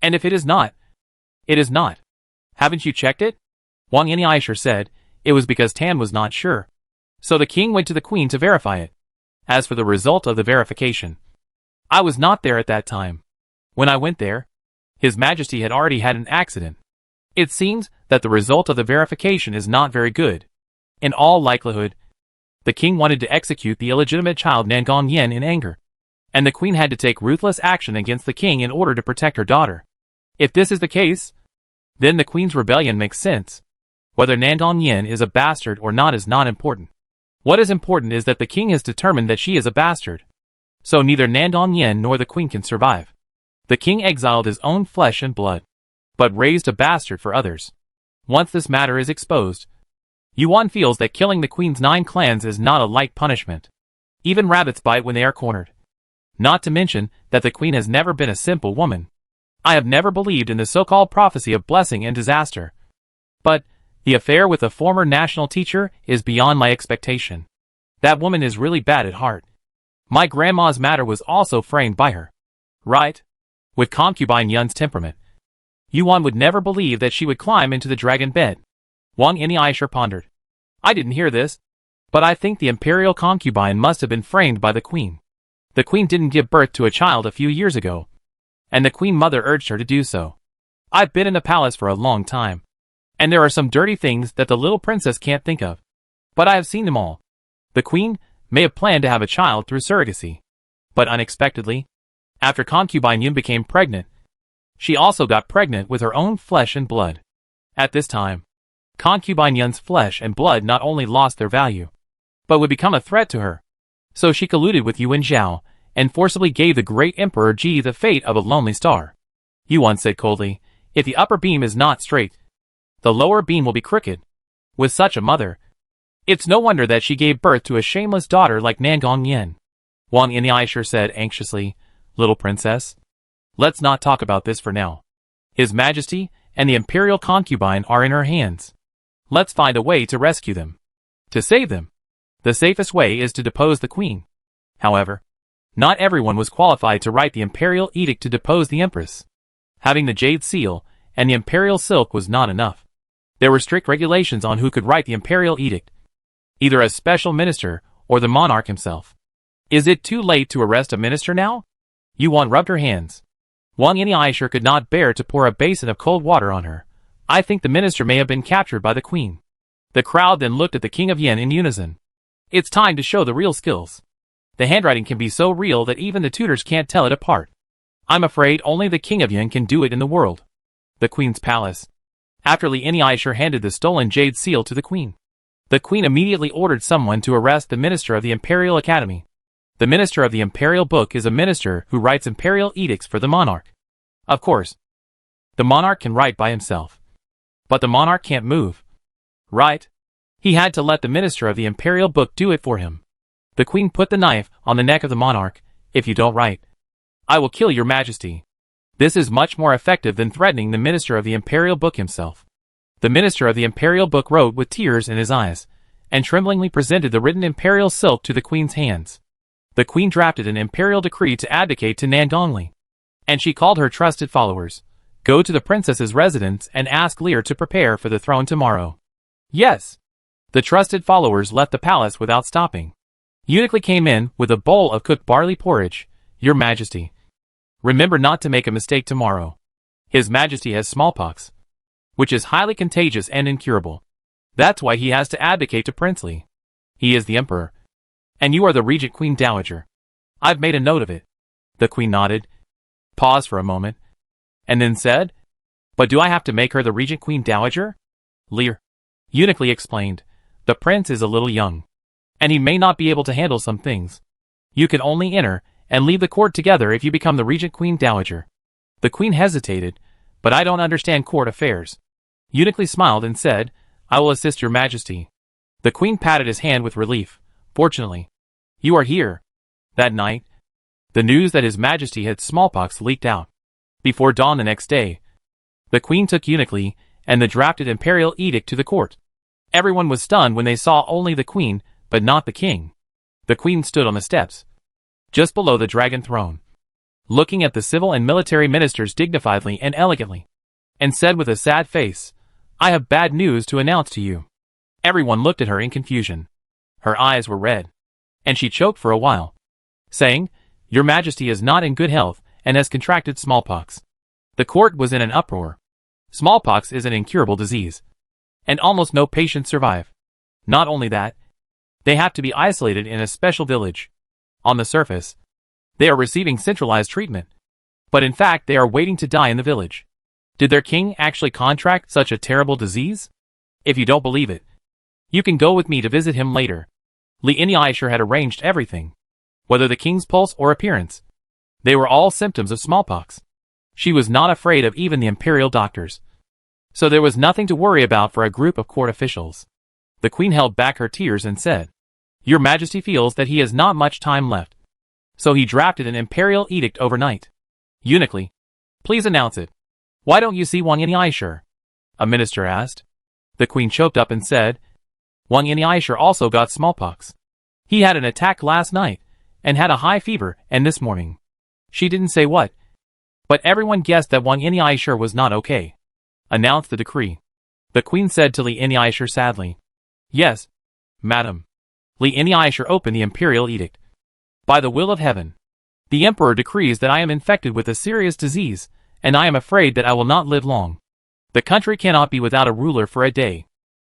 And if it is not, it is not. Haven't you checked it? Wang Yinisher said. It was because Tan was not sure. So the king went to the queen to verify it. As for the result of the verification, I was not there at that time. When I went there, His Majesty had already had an accident. It seems that the result of the verification is not very good. In all likelihood, the king wanted to execute the illegitimate child Nangong Yin in anger. And the queen had to take ruthless action against the king in order to protect her daughter. If this is the case, then the queen's rebellion makes sense. Whether Nangong Yin is a bastard or not is not important. What is important is that the king has determined that she is a bastard. So neither Nangong Yin nor the queen can survive. The king exiled his own flesh and blood, but raised a bastard for others. Once this matter is exposed, Yuan feels that killing the queen's 9 clans is not a light punishment. Even rabbits bite when they are cornered. Not to mention that the queen has never been a simple woman. I have never believed in the so-called prophecy of blessing and disaster. But the affair with a former national teacher is beyond my expectation. That woman is really bad at heart. My grandma's matter was also framed by her. Right? With concubine Yun's temperament, Yuan would never believe that she would climb into the dragon bed. Wang Yinisher pondered. I didn't hear this, but I think the imperial concubine must have been framed by the queen. The queen didn't give birth to a child a few years ago, and the queen mother urged her to do so. I've been in the palace for a long time, and there are some dirty things that the little princess can't think of. But I have seen them all. The queen may have planned to have a child through surrogacy. But unexpectedly, after concubine Yun became pregnant, she also got pregnant with her own flesh and blood. At this time, concubine Yun's flesh and blood not only lost their value, but would become a threat to her. So she colluded with Yuan Zhao, and forcibly gave the great Emperor Ji the fate of a lonely star. Yuan said coldly, if the upper beam is not straight, the lower beam will be crooked. With such a mother, it's no wonder that she gave birth to a shameless daughter like Nangong Yin. Wang Yinisher said anxiously, Little princess, let's not talk about this for now. His Majesty and the imperial concubine are in her hands. Let's find a way to rescue them. To save them, the safest way is to depose the queen. However, not everyone was qualified to write the imperial edict to depose the empress. Having the jade seal and the imperial silk was not enough. There were strict regulations on who could write the imperial edict, either a special minister or the monarch himself. Is it too late to arrest a minister now? Yuan rubbed her hands. Wang Yinisher could not bear to pour a basin of cold water on her. I think the minister may have been captured by the queen. The crowd then looked at the king of Yin in unison. It's time to show the real skills. The handwriting can be so real that even the tutors can't tell it apart. I'm afraid only the king of Yin can do it in the world. The queen's palace. After Li Yinisher handed the stolen jade seal to the queen, the queen immediately ordered someone to arrest the minister of the Imperial Academy. The minister of the Imperial Book is a minister who writes imperial edicts for the monarch. Of course, the monarch can write by himself. But the monarch can't move. Right? He had to let the minister of the Imperial Book do it for him. The queen put the knife on the neck of the monarch. If you don't write, I will kill your majesty. This is much more effective than threatening the minister of the Imperial Book himself. The minister of the Imperial Book wrote with tears in his eyes, and tremblingly presented the written imperial silk to the queen's hands. The queen drafted an imperial decree to abdicate to Nangongli, and she called her trusted followers. Go to the princess's residence and ask Lear to prepare for the throne tomorrow. Yes. The trusted followers left the palace without stopping. Eunuch came in with a bowl of cooked barley porridge. Your Majesty, remember not to make a mistake tomorrow. His Majesty has smallpox, which is highly contagious and incurable. That's why he has to abdicate to princely. He is the emperor, and you are the regent queen dowager. I've made a note of it. The queen nodded, paused for a moment, and then said, But do I have to make her the regent queen dowager? Lear uniquely explained, the prince is a little young, and he may not be able to handle some things. You can only enter and leave the court together if you become the regent queen dowager. The queen hesitated, but I don't understand court affairs. Uniquely smiled and said, I will assist your majesty. The queen patted his hand with relief. Fortunately, you are here. That night, the news that his majesty had smallpox leaked out. Before dawn the next day, the queen took Uniquely and the drafted imperial edict to the court. Everyone was stunned when they saw only the queen, but not the king. The queen stood on the steps, just below the dragon throne, looking at the civil and military ministers dignifiedly and elegantly, and said with a sad face, I have bad news to announce to you. Everyone looked at her in confusion. Her eyes were red, and she choked for a while, saying, Your Majesty is not in good health and has contracted smallpox. The court was in an uproar. Smallpox is an incurable disease, and almost no patients survive. Not only that, they have to be isolated in a special village. On the surface, they are receiving centralized treatment, but in fact they are waiting to die in the village. Did their king actually contract such a terrible disease? If you don't believe it, you can go with me to visit him later. Li Aisher had arranged everything, whether the king's pulse or appearance. They were all symptoms of smallpox. She was not afraid of even the imperial doctors, so there was nothing to worry about for a group of court officials. The queen held back her tears and said, Your Majesty feels that he has not much time left, so he drafted an imperial edict overnight. Uniquely, please announce it. Why don't you see Wang Aisher? A minister asked. The queen choked up and said, Wang Aisher also got smallpox. He had an attack last night, and had a high fever, and this morning. She didn't say what, but everyone guessed that Wang Aisher was not okay. Announced the decree. The queen said to Li Aisher sadly, Yes, madam. Li Aisher opened the imperial edict. By the will of heaven, the emperor decrees that I am infected with a serious disease, and I am afraid that I will not live long. The country cannot be without a ruler for a day.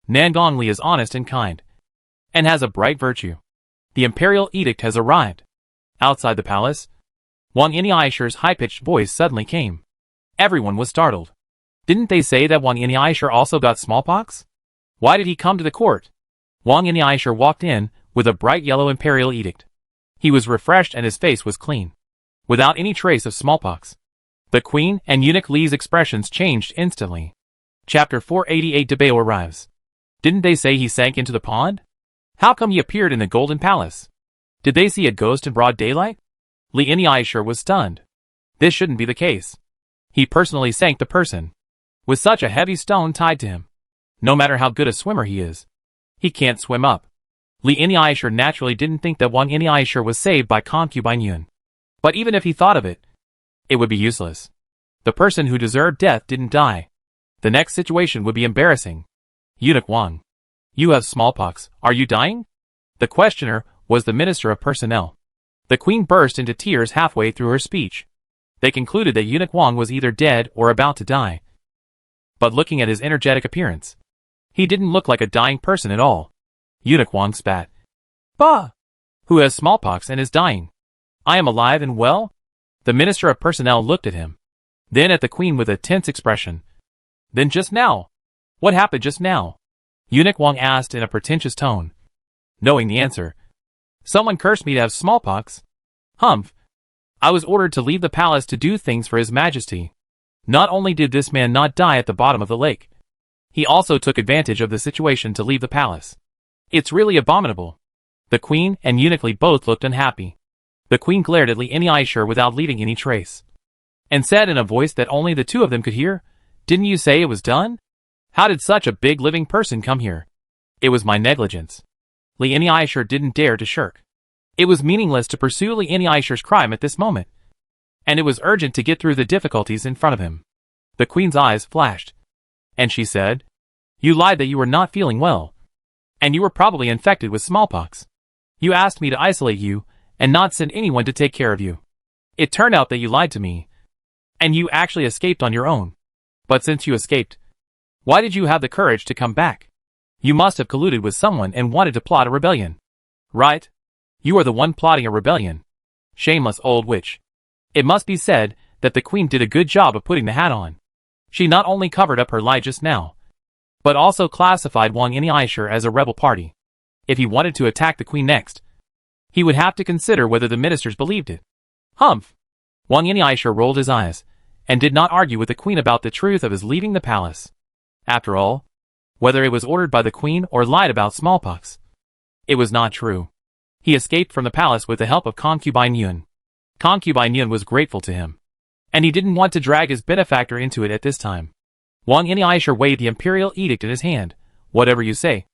Nangongli is honest and kind, and has a bright virtue. The imperial edict has arrived. Outside the palace, Wang Aisher's high-pitched voice suddenly came. Everyone was startled. Didn't they say that Wang Aisher also got smallpox? Why did he come to the court? Wang Aisher walked in with a bright yellow imperial edict. He was refreshed and his face was clean, without any trace of smallpox. The queen and eunuch Li's expressions changed instantly. Chapter 488 Debao arrives. Didn't they say he sank into the pond? How come he appeared in the Golden Palace? Did they see a ghost in broad daylight? Li Aisher was stunned. This shouldn't be the case. He personally sank the person, with such a heavy stone tied to him. No matter how good a swimmer he is, he can't swim up. Li Aisher naturally didn't think that Wang Aisher was saved by concubine Yun. But even if he thought of it, it would be useless. The person who deserved death didn't die. The next situation would be embarrassing. Eunuch Wang, you have smallpox, are you dying? The questioner was the Minister of Personnel. The queen burst into tears halfway through her speech. They concluded that Eunuch Wang was either dead or about to die. But looking at his energetic appearance, he didn't look like a dying person at all. Eunuch Wang spat. Bah! Who has smallpox and is dying? I am alive and well? The Minister of Personnel looked at him, then at the queen with a tense expression. Then just now? What happened just now? Eunuch Wang asked in a pretentious tone. Knowing the answer. Someone cursed me to have smallpox. Humph. I was ordered to leave the palace to do things for His Majesty. Not only did this man not die at the bottom of the lake, he also took advantage of the situation to leave the palace. It's really abominable. The queen and Eunuch Li both looked unhappy. The queen glared at Li Aisher without leaving any trace, and said in a voice that only the two of them could hear, Didn't you say it was done? How did such a big living person come here? It was my negligence. Li Aisher didn't dare to shirk. It was meaningless to pursue Li Aisher's crime at this moment, and it was urgent to get through the difficulties in front of him. The queen's eyes flashed, and she said, You lied that you were not feeling well, and you were probably infected with smallpox. You asked me to isolate you, and not send anyone to take care of you. It turned out that you lied to me. And you actually escaped on your own. But since you escaped, why did you have the courage to come back? You must have colluded with someone and wanted to plot a rebellion. Right? You are the one plotting a rebellion. Shameless old witch. It must be said that the queen did a good job of putting the hat on. She not only covered up her lie just now, but also classified Wang Ini as a rebel party. If he wanted to attack the queen next, he would have to consider whether the ministers believed it. Humph! Wang Ini rolled his eyes, and did not argue with the queen about the truth of his leaving the palace. After all, whether it was ordered by the queen or lied about smallpox, it was not true. He escaped from the palace with the help of concubine Yun. Concubine Yun was grateful to him, and he didn't want to drag his benefactor into it at this time. Wang Ini waved the imperial edict in his hand. Whatever you say.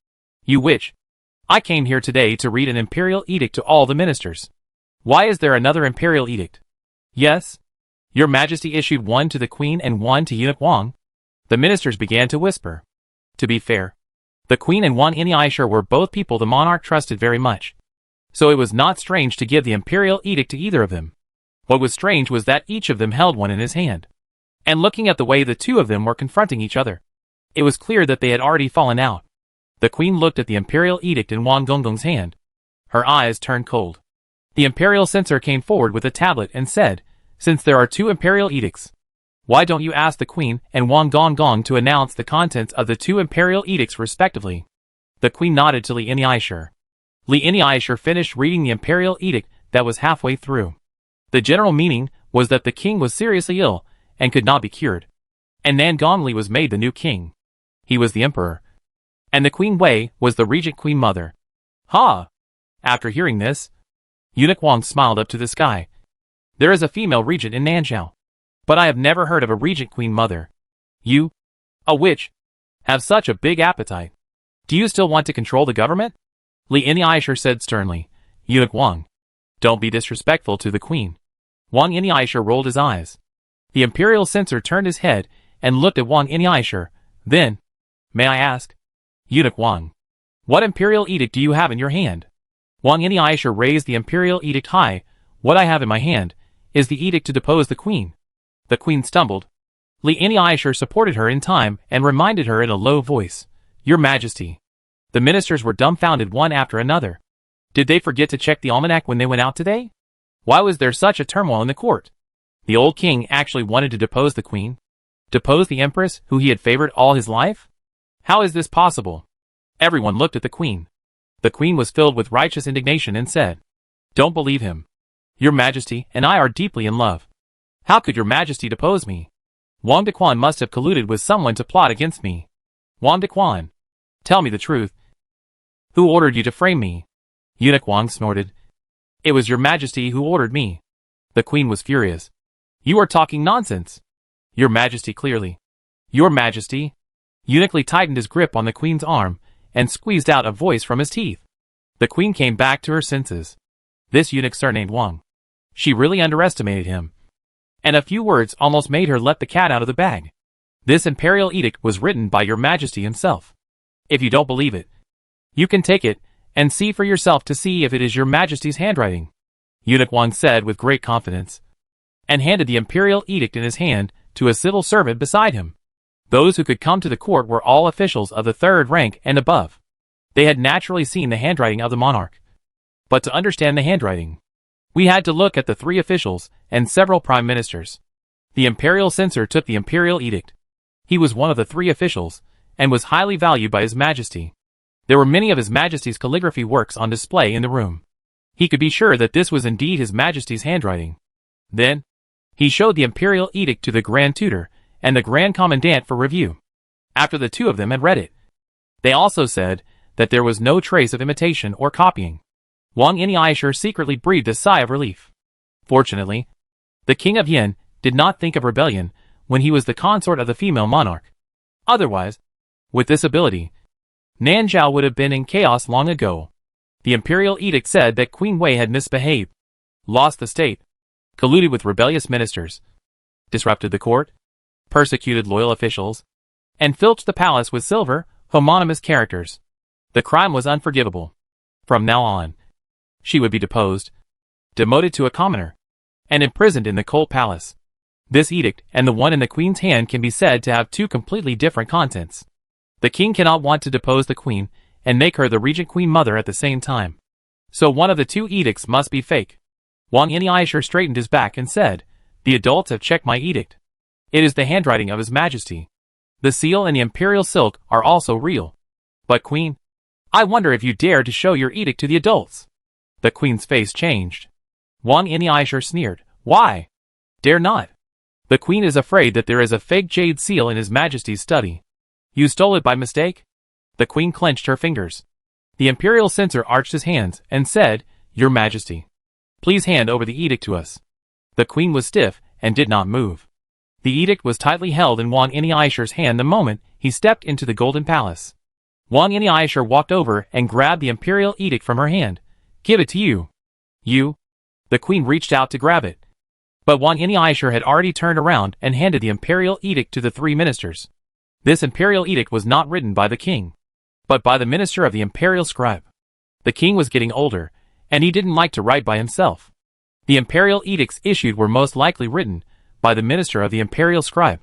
You witch. I came here today to read an imperial edict to all the ministers. Why is there another imperial edict? Yes? Your Majesty issued one to the queen and one to Eunuch Wang? The ministers began to whisper. To be fair, the queen and Wang Ini were both people the monarch trusted very much, so it was not strange to give the imperial edict to either of them. What was strange was that each of them held one in his hand. And looking at the way the two of them were confronting each other, it was clear that they had already fallen out. The queen looked at the imperial edict in Wang Gonggong's hand. Her eyes turned cold. The imperial censor came forward with a tablet and said, since there are two imperial edicts, why don't you ask the queen and Wang Gonggong to announce the contents of the two imperial edicts respectively? The queen nodded to Li Ini. Li Ini finished reading the imperial edict that was halfway through. The general meaning was that the king was seriously ill and could not be cured, and Nan Gongli was made the new king. He was the emperor, and the Queen Wei was the regent queen mother. Ha! After hearing this, Eunuch Wang smiled up to the sky. There is a female regent in Nanzhao, but I have never heard of a regent queen mother. You, a witch, have such a big appetite. Do you still want to control the government? Li Ini said sternly. Eunuch Wang, don't be disrespectful to the queen. Wang Ini rolled his eyes. The imperial censor turned his head and looked at Wang Ini. Then, may I ask? Eunuch Wang, what imperial edict do you have in your hand? Wang Ini raised the imperial edict high. What I have in my hand is the edict to depose the queen. The queen stumbled. Li Ini supported her in time and reminded her in a low voice. Your Majesty. The ministers were dumbfounded one after another. Did they forget to check the almanac when they went out today? Why was there such a turmoil in the court? The old king actually wanted to depose the queen? Depose the empress who he had favored all his life? How is this possible? Everyone looked at the queen. The queen was filled with righteous indignation and said, don't believe him. Your Majesty and I are deeply in love. How could your Majesty depose me? Wang Dequan must have colluded with someone to plot against me. Wang Dequan, tell me the truth. Who ordered you to frame me? Eunuch Wang snorted. It was your Majesty who ordered me. The queen was furious. You are talking nonsense. Your Majesty clearly. Your Majesty. Eunuch Li tightened his grip on the queen's arm and squeezed out a voice from his teeth. The queen came back to her senses. This eunuch surnamed Wang. She really underestimated him. And a few words almost made her let the cat out of the bag. This imperial edict was written by your Majesty himself. If you don't believe it, you can take it and see for yourself to see if it is your Majesty's handwriting. Eunuch Wang said with great confidence, and handed the imperial edict in his hand to a civil servant beside him. Those who could come to the court were all officials of the third rank and above. They had naturally seen the handwriting of the monarch. But to understand the handwriting, we had to look at the three officials and several prime ministers. The imperial censor took the imperial edict. He was one of the three officials, and was highly valued by His Majesty. There were many of His Majesty's calligraphy works on display in the room. He could be sure that this was indeed His Majesty's handwriting. Then, he showed the imperial edict to the Grand Tutor and the Grand Commandant for review. After the two of them had read it, they also said that there was no trace of imitation or copying. Wang Ini secretly breathed a sigh of relief. Fortunately, the king of Yin did not think of rebellion when he was the consort of the female monarch. Otherwise, with this ability, Nanzhao would have been in chaos long ago. The imperial edict said that Queen Wei had misbehaved, lost the state, colluded with rebellious ministers, disrupted the court, persecuted loyal officials, and filched the palace with silver, homonymous characters. The crime was unforgivable. From now on, she would be deposed, demoted to a commoner, and imprisoned in the cold palace. This edict and the one in the queen's hand can be said to have two completely different contents. The king cannot want to depose the queen and make her the regent queen mother at the same time. So one of the two edicts must be fake. Wang Yinisher straightened his back and said, "The adults have checked my edict. It is the handwriting of His Majesty. The seal and the imperial silk are also real. But Queen, I wonder if you dare to show your edict to the adults." The queen's face changed. Wang Yinisher sneered, "Why? Dare not? The queen is afraid that there is a fake jade seal in His Majesty's study. You stole it by mistake?" The queen clenched her fingers. The imperial censor arched his hands and said, "Your Majesty, please hand over the edict to us." The queen was stiff and did not move. The edict was tightly held in Wang Yinisher's hand the moment he stepped into the golden palace. Wang Yinisher walked over and grabbed the imperial edict from her hand. "Give it to you." "You?" The queen reached out to grab it. But Wang Yinisher had already turned around and handed the imperial edict to the three ministers. This imperial edict was not written by the king, but by the minister of the imperial scribe. The king was getting older, and he didn't like to write by himself. The imperial edicts issued were most likely written by the minister of the imperial scribe.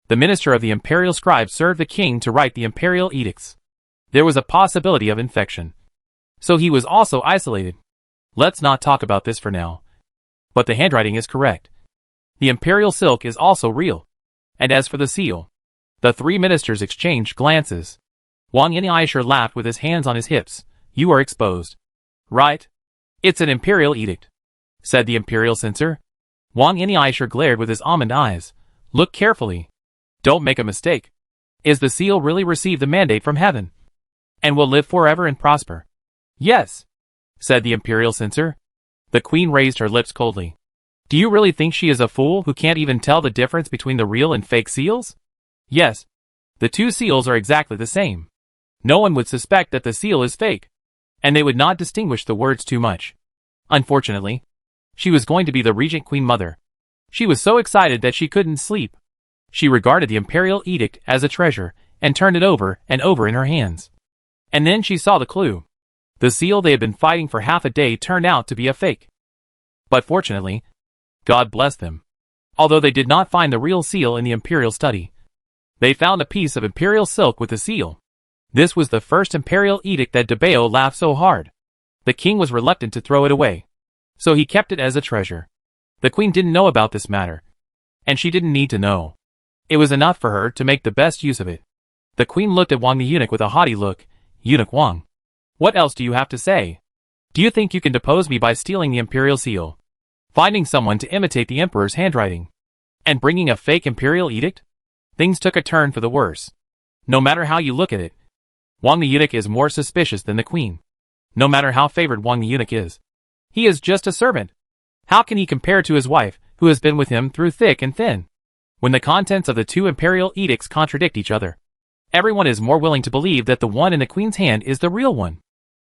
The minister of the imperial scribe served the king to write the imperial edicts. There was a possibility of infection, so he was also isolated. Let's not talk about this for now. But the handwriting is correct. The imperial silk is also real. And as for the seal, the three ministers exchanged glances. Wang Yinisher laughed with his hands on his hips. "You are exposed." "Right? It's an imperial edict," said the imperial censor. Wang Yinisher glared with his almond eyes. "Look carefully. Don't make a mistake. Is the seal really received the mandate from heaven, and will live forever and prosper?" "Yes," said the imperial censor. The queen raised her lips coldly. "Do you really think she is a fool who can't even tell the difference between the real and fake seals?" "Yes. The two seals are exactly the same. No one would suspect that the seal is fake, and they would not distinguish the words too much." Unfortunately, she was going to be the regent queen mother. She was so excited that she couldn't sleep. She regarded the imperial edict as a treasure and turned it over and over in her hands. And then she saw the clue. The seal they had been fighting for half a day turned out to be a fake. But fortunately, God blessed them. Although they did not find the real seal in the imperial study, they found a piece of imperial silk with the seal. This was the first imperial edict that Debeo laughed so hard. The king was reluctant to throw it away, so he kept it as a treasure. The queen didn't know about this matter, and she didn't need to know. It was enough for her to make the best use of it. The queen looked at Wang the eunuch with a haughty look. "Eunuch Wang, what else do you have to say? Do you think you can depose me by stealing the imperial seal, finding someone to imitate the emperor's handwriting, and bringing a fake imperial edict?" Things took a turn for the worse. No matter how you look at it, Wang the eunuch is more suspicious than the queen. No matter how favored Wang the eunuch is, he is just a servant. How can he compare to his wife, who has been with him through thick and thin? When the contents of the two imperial edicts contradict each other, everyone is more willing to believe that the one in the queen's hand is the real one.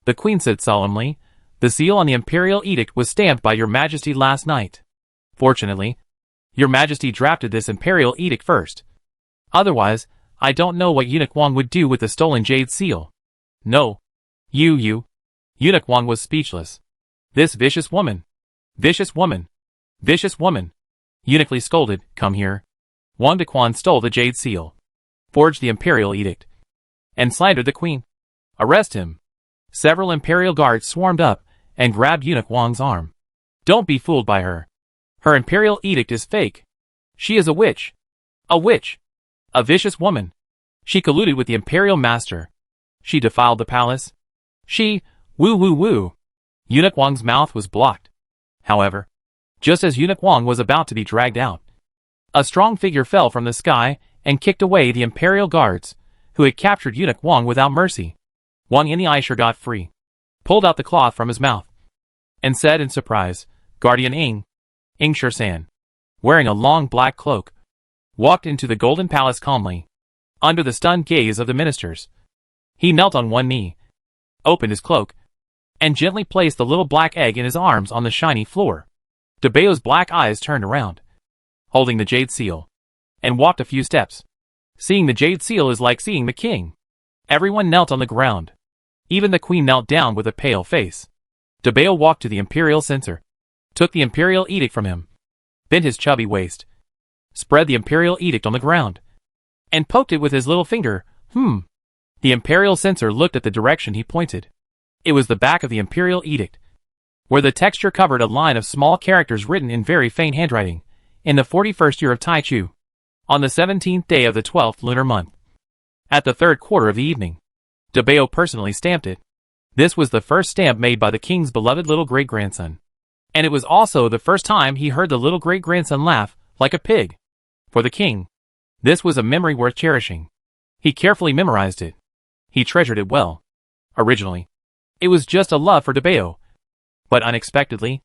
The queen said solemnly, "The seal on the imperial edict was stamped by your majesty last night. Fortunately, your majesty drafted this imperial edict first. Otherwise, I don't know what Eunuch Wang would do with the stolen jade seal." "No. You. Eunuch Wang was speechless. This vicious woman. Vicious woman. Vicious woman. Eunuchly scolded, "Come here." Wang Dequan stole the jade seal, forged the imperial edict, and slandered the queen. "Arrest him." Several imperial guards swarmed up and grabbed Eunuch Wang's arm. "Don't be fooled by her. Her imperial edict is fake. She is a witch. A witch. A vicious woman. She colluded with the imperial master. She defiled the palace. She, woo. Eunuch Wang's mouth was blocked. However, just as Eunuch Wang was about to be dragged out, a strong figure fell from the sky and kicked away the imperial guards, who had captured Eunuch Wang without mercy. Wang Yinisher got free, pulled out the cloth from his mouth, and said in surprise, "Guardian Ing Shirsan," wearing a long black cloak, walked into the golden palace calmly, under the stunned gaze of the ministers. He knelt on one knee, opened his cloak, and gently placed the little black egg in his arms on the shiny floor. Debeo's black eyes turned around, holding the jade seal, and walked a few steps. Seeing the jade seal is like seeing the king. Everyone knelt on the ground. Even the queen knelt down with a pale face. Debeo walked to the imperial censor, took the imperial edict from him, bent his chubby waist, spread the imperial edict on the ground, and poked it with his little finger. The imperial censor looked at the direction he pointed. It was the back of the imperial edict, where the texture covered a line of small characters written in very faint handwriting, in the 41st year of Taichu, on the 17th day of the 12th lunar month, at the third quarter of the evening. Debeo personally stamped it. This was the first stamp made by the king's beloved little great-grandson. And it was also the first time he heard the little great-grandson laugh like a pig. For the king, this was a memory worth cherishing. He carefully memorized it. He treasured it well. Originally, it was just a love for Debeo. But unexpectedly,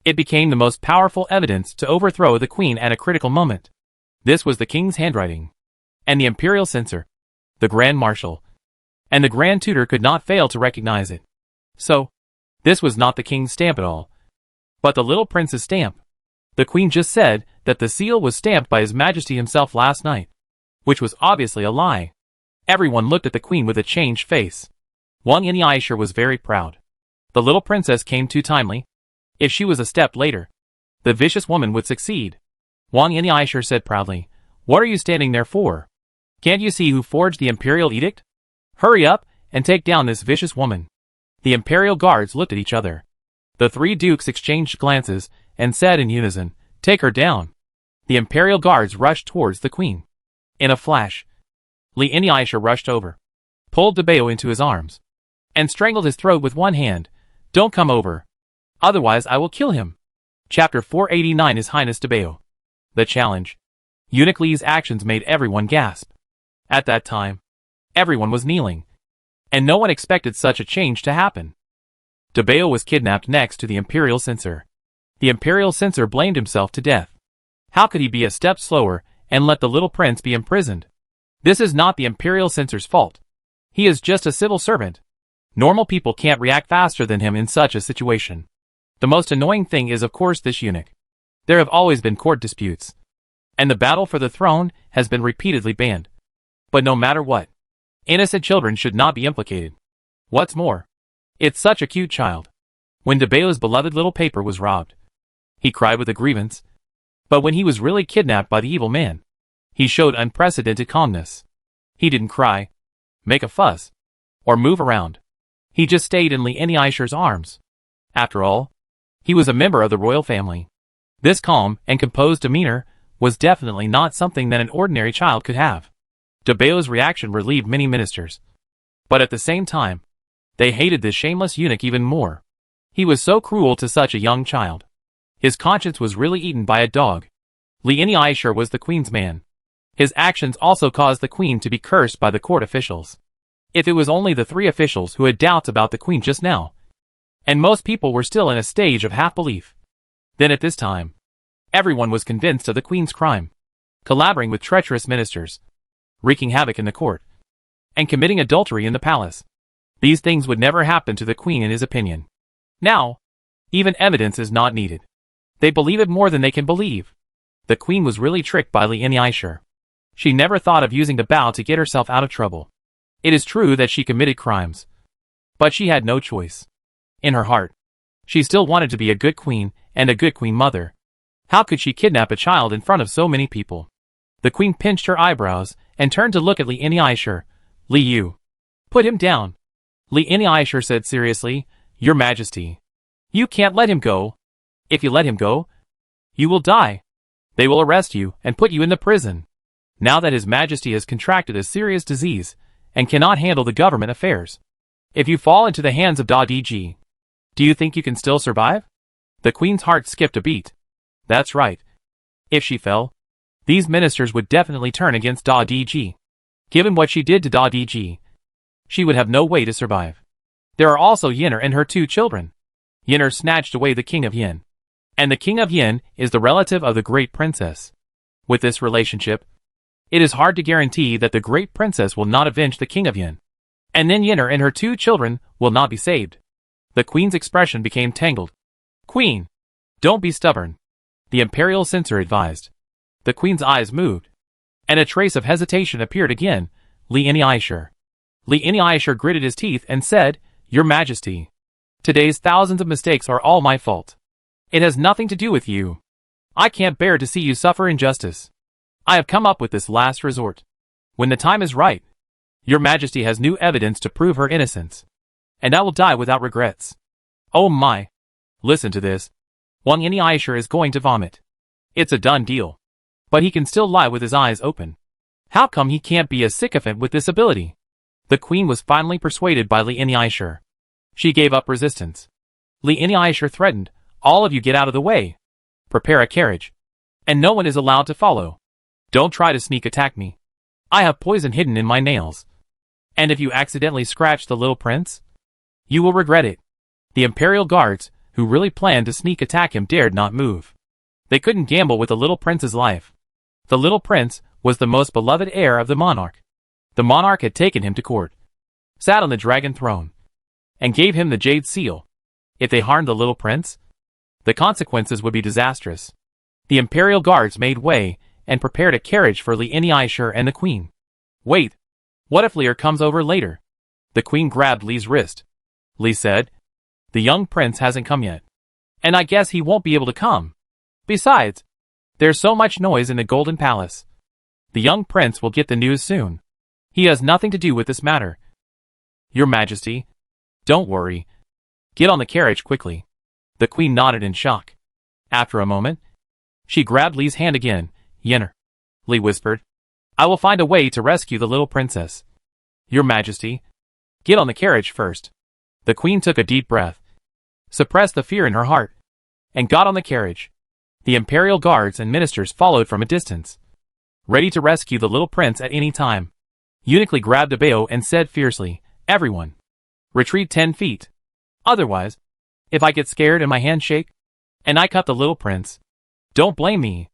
it became the most powerful evidence to overthrow the queen at a critical moment. This was the king's handwriting. And the imperial censor, the grand marshal, and the grand tutor could not fail to recognize it. So, this was not the king's stamp at all, but the little prince's stamp. The queen just said that the seal was stamped by His Majesty himself last night, which was obviously a lie. Everyone looked at the queen with a changed face. Wang Yinisher was very proud. The little princess came too timely. If she was a step later, the vicious woman would succeed. Wang Yinisher said proudly, "What are you standing there for? Can't you see who forged the imperial edict? Hurry up and take down this vicious woman." The imperial guards looked at each other. The three dukes exchanged glances and said in unison, "Take her down." The imperial guards rushed towards the queen. In a flash, Li Yinisher rushed over, pulled Debeo into his arms, and strangled his throat with one hand. "Don't come over. Otherwise I will kill him." Chapter 489 His Highness Debeo. The challenge. Eunuch Li's actions made everyone gasp. At that time, everyone was kneeling, and no one expected such a change to happen. Debeo was kidnapped next to the imperial censor. The imperial censor blamed himself to death. How could he be a step slower and let the little prince be imprisoned? This is not the imperial censor's fault. He is just a civil servant. Normal people can't react faster than him in such a situation. The most annoying thing is of course this eunuch. There have always been court disputes, and the battle for the throne has been repeatedly banned. But no matter what, innocent children should not be implicated. What's more, it's such a cute child. When Debeo's beloved little paper was robbed, he cried with a grievance. But when he was really kidnapped by the evil man, he showed unprecedented calmness. He didn't cry, make a fuss, or move around. He just stayed in Li Yinisher's arms. After all, he was a member of the royal family. This calm and composed demeanor was definitely not something that an ordinary child could have. Debeo's reaction relieved many ministers. But at the same time, they hated this shameless eunuch even more. He was so cruel to such a young child. His conscience was really eaten by a dog. Li Yinisher was the queen's man. His actions also caused the queen to be cursed by the court officials. If it was only the three officials who had doubts about the queen just now, and most people were still in a stage of half-belief, then at this time, everyone was convinced of the queen's crime, collaborating with treacherous ministers, wreaking havoc in the court, and committing adultery in the palace. These things would never happen to the queen in his opinion. Now, even evidence is not needed. They believe it more than they can believe. The queen was really tricked by Li Yinisher. She never thought of using the bow to get herself out of trouble. It is true that she committed crimes, but she had no choice. In her heart, she still wanted to be a good queen and a good queen mother. How could she kidnap a child in front of so many people? The queen pinched her eyebrows and turned to look at Li Yinisher. "Li Yu, put him down." Li Yinisher said seriously, "Your Majesty, you can't let him go. If you let him go, you will die. They will arrest you and put you in the prison." Now that His Majesty has contracted a serious disease and cannot handle the government affairs, if you fall into the hands of Da Diji, do you think you can still survive? The queen's heart skipped a beat. That's right. If she fell, these ministers would definitely turn against Da Diji. Given what she did to Da Diji, she would have no way to survive. There are also Yin'er and her two children. Yin'er snatched away the king of Yin, and the king of Yin is the relative of the great princess. With this relationship, it is hard to guarantee that the great princess will not avenge the king of Yin, and then Yin'er and her two children will not be saved. The queen's expression became tangled. "Queen, don't be stubborn," the imperial censor advised. The queen's eyes moved, and a trace of hesitation appeared again. Li Yinisher. Li Yinisher gritted his teeth and said, "Your Majesty, today's thousands of mistakes are all my fault. It has nothing to do with you. I can't bear to see you suffer injustice. I have come up with this last resort. When the time is right, your Majesty has new evidence to prove her innocence, and I will die without regrets. Oh my. Listen to this. Wang Yin'ai is going to vomit. It's a done deal. But he can still lie with his eyes open. How come he can't be a sycophant with this ability? The queen was finally persuaded by Li Yin'ai. She gave up resistance. Li Yin'ai threatened, all of you get out of the way. Prepare a carriage. And no one is allowed to follow. Don't try to sneak attack me. I have poison hidden in my nails. And if you accidentally scratch the little prince, you will regret it. The imperial guards, who really planned to sneak attack him, dared not move. They couldn't gamble with the little prince's life. The little prince was the most beloved heir of the monarch. The monarch had taken him to court, sat on the dragon throne, and gave him the jade seal. If they harmed the little prince, the consequences would be disastrous. The imperial guards made way and prepared a carriage for Li Yin'ai and the queen. Wait, what if Lear comes over later? The queen grabbed Li's wrist. Li said, the young prince hasn't come yet, and I guess he won't be able to come. Besides, there's so much noise in the Golden Palace. The young prince will get the news soon. He has nothing to do with this matter. Your Majesty, don't worry. Get on the carriage quickly. The queen nodded in shock. After a moment, she grabbed Li's hand again. Yenner, Li whispered. I will find a way to rescue the little princess. Your Majesty, get on the carriage first. The queen took a deep breath, suppressed the fear in her heart, and got on the carriage. The imperial guards and ministers followed from a distance, ready to rescue the little prince at any time. Eunuch Li grabbed a bow and said fiercely, everyone, retreat 10 feet. Otherwise, if I get scared and my hands shake, and I cut the little prince, don't blame me.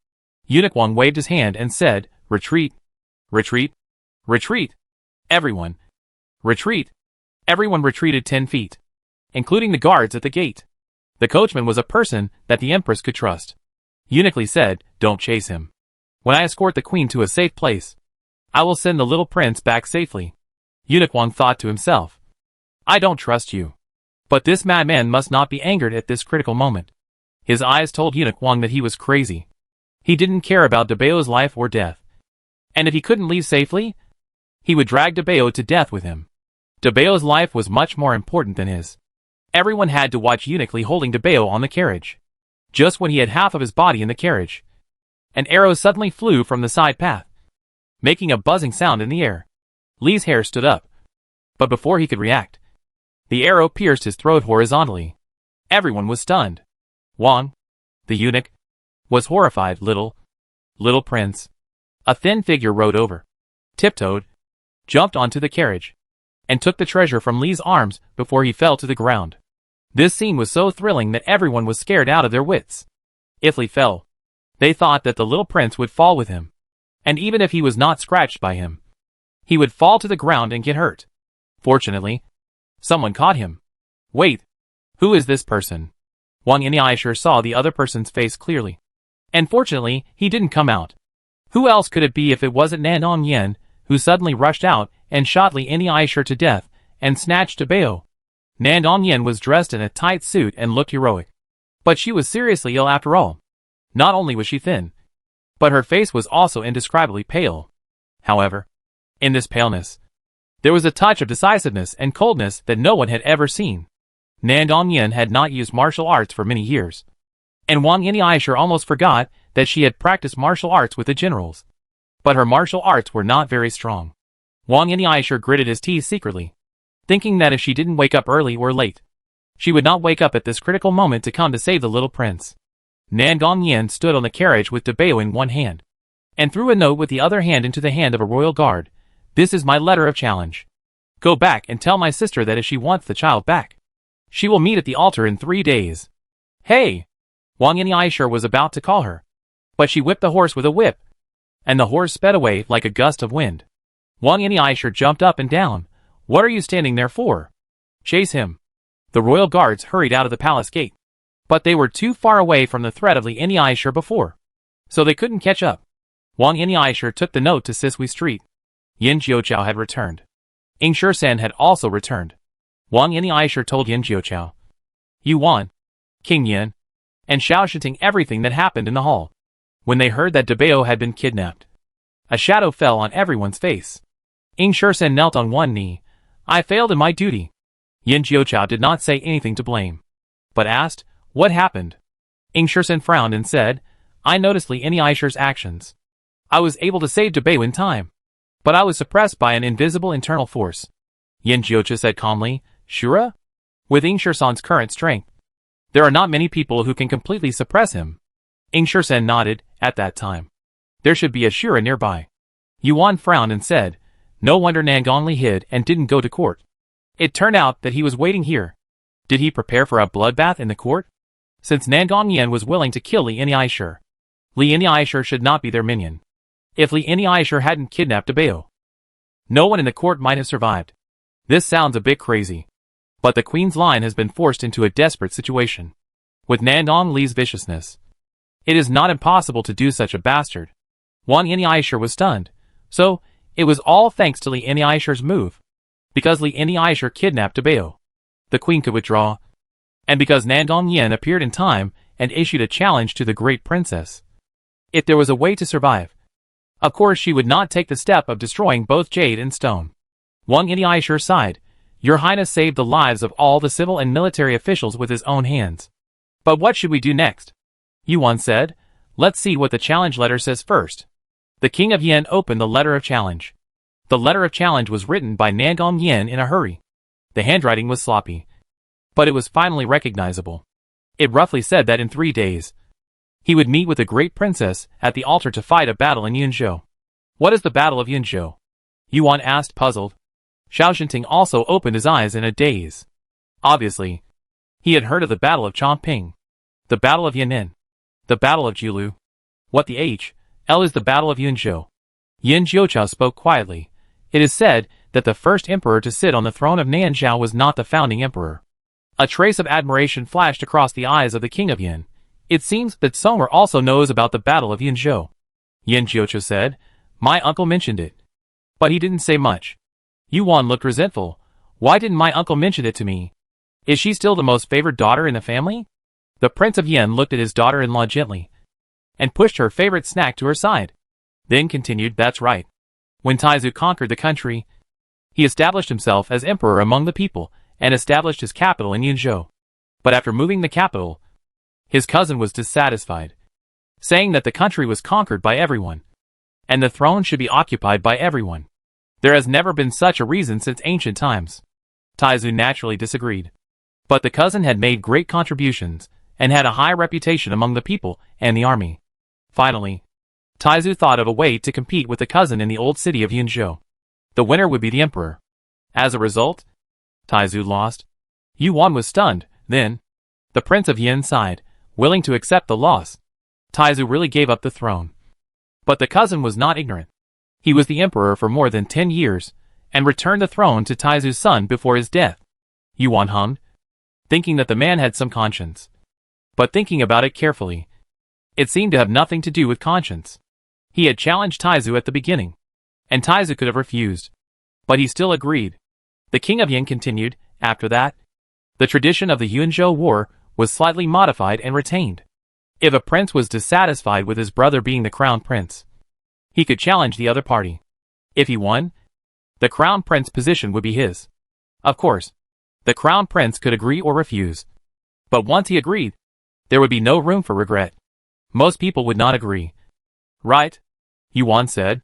Eunuch Wang waved his hand and said, retreat, retreat, retreat. Everyone, retreat. Everyone retreated 10 feet, including the guards at the gate. The coachman was a person that the empress could trust. Eunuch Li said, don't chase him. When I escort the queen to a safe place, I will send the little prince back safely. Eunuch Wang thought to himself, I don't trust you. But this madman must not be angered at this critical moment. His eyes told Eunuch Wang that he was crazy. He didn't care about Dabao's life or death. And if he couldn't leave safely, he would drag Dabao to death with him. Dabao's life was much more important than his. Everyone had to watch Eunuch Li holding Dabao on the carriage. Just when he had half of his body in the carriage, an arrow suddenly flew from the side path, making a buzzing sound in the air. Li's hair stood up. But before he could react, the arrow pierced his throat horizontally. Everyone was stunned. Wang, the eunuch, was horrified. Little prince. A thin figure rode over, tiptoed, jumped onto the carriage, and took the treasure from Li's arms before he fell to the ground. This scene was so thrilling that everyone was scared out of their wits. If Li fell, they thought that the little prince would fall with him. And even if he was not scratched by him, he would fall to the ground and get hurt. Fortunately, someone caught him. Wait, who is this person? Wang Yin'ai saw the other person's face clearly. And fortunately, he didn't come out. Who else could it be if it wasn't Nan Yen, who suddenly rushed out and shot Li Yin'ai to death and snatched Dabao? Nan Yen was dressed in a tight suit and looked heroic. But she was seriously ill after all. Not only was she thin, but her face was also indescribably pale. However, in this paleness, there was a touch of decisiveness and coldness that no one had ever seen. Nan Yen had not used martial arts for many years, and Wang Yin'ai almost forgot that she had practiced martial arts with the generals. But her martial arts were not very strong. Wang Yin'ai gritted his teeth secretly, thinking that if she didn't wake up early or late, she would not wake up at this critical moment to come to save the little prince. Nan Yen stood on the carriage with Dabao in one hand, and threw a note with the other hand into the hand of a royal guard. This is my letter of challenge. Go back and tell my sister that if she wants the child back, she will meet at the altar in 3 days. Hey! Wang Yin'ai was about to call her, but she whipped the horse with a whip, and the horse sped away like a gust of wind. Wang Yin'ai jumped up and down. What are you standing there for? Chase him. The royal guards hurried out of the palace gate, but they were too far away from the threat of Li Yin'ai before, so they couldn't catch up. Wang Yin'ai took the note to Sisui Street. Yin Jiuqiao had returned. Ing Shursan had also returned. Wang Yin'ai told Yin Jiuqiao, You won, King Yin, and Xiao Shiting everything that happened in the hall. when they heard that Dabeo had been kidnapped. A shadow fell on everyone's face. Ing Shursen knelt on one knee. I failed in my duty. Yin Jiuchao did not say anything to blame, but asked, what happened? Ing Shursen frowned and said, I noticed Li Aisher's actions. I was able to save Dabeo in time, but I was suppressed by an invisible internal force. Yin Jiuchao said calmly, Shura? With Ing Shursen's current strength, there are not many people who can completely suppress him. Ing Shursen nodded. At that time, there should be a Shura nearby. Yuan frowned and said, no wonder Nangongli hid and didn't go to court. It turned out that he was waiting here. Did he prepare for a bloodbath in the court? Since Nangong Yan was willing to kill Li Aisher, Li Aisher should not be their minion. If Li Aisher hadn't kidnapped Dabeo, no one in the court might have survived. This sounds a bit crazy, but the Queen's line has been forced into a desperate situation. With Nangong Li's viciousness, it is not impossible to do such a bastard. Wang Aisher was stunned, so it was all thanks to Li Aisher's move. Because Li Aisher kidnapped Dabeo, the Queen could withdraw, and because Nangong Yan appeared in time and issued a challenge to the great princess. If there was a way to survive, of course she would not take the step of destroying both jade and stone. Wang Aisher sighed, Your Highness saved the lives of all the civil and military officials with his own hands. But what should we do next? Yuan said, let's see what the challenge letter says first. The King of Yen opened the letter of challenge. The letter of challenge was written by Nangong Yen in a hurry. The handwriting was sloppy, but it was finally recognizable. It roughly said that in 3 days, he would meet with the great princess at the altar to fight a battle in Yunzhou. What is the battle of Yunzhou? Yuan asked, puzzled. Xiao Shinting also opened his eyes in a daze. Obviously, he had heard of the battle of Chongping, the battle of Yan'an, the battle of Julu. What the H.L. is the battle of Yunzhou? Yin Jiuchao spoke quietly. It is said that the first emperor to sit on the throne of Nanzhao was not the founding emperor. A trace of admiration flashed across the eyes of the king of Yin. It seems that Somer also knows about the battle of Yunzhou. Yin Jiuchao said, my uncle mentioned it, but he didn't say much. Yuan looked resentful. Why didn't my uncle mention it to me? Is she still the most favored daughter in the family? The Prince of Yin looked at his daughter-in-law gently and pushed her favorite snack to her side. Then continued, that's right. When Taizu conquered the country, he established himself as emperor among the people and established his capital in Yunzhou. But after moving the capital, his cousin was dissatisfied, saying that the country was conquered by everyone, and the throne should be occupied by everyone. There has never been such a reason since ancient times. Taizu naturally disagreed. But the cousin had made great contributions and had a high reputation among the people and the army. Finally, Taizu thought of a way to compete with the cousin in the old city of Yunzhou. The winner would be the emperor. As a result, Taizu lost. Yuan was stunned. Then, the Prince of Yin sighed, willing to accept the loss. Taizu really gave up the throne. But the cousin was not ignorant. He was the emperor for more than 10 years, and returned the throne to Taizu's son before his death. Yuan hummed, thinking that the man had some conscience. But thinking about it carefully, it seemed to have nothing to do with conscience. He had challenged Taizu at the beginning, and Taizu could have refused. But he still agreed. The King of Yin continued, after that, the tradition of the Yunzhou War was slightly modified and retained. If a prince was dissatisfied with his brother being the crown prince, he could challenge the other party. If he won, the crown prince position would be his. Of course, the crown prince could agree or refuse. But once he agreed, there would be no room for regret. Most people would not agree. Right? Yuan said.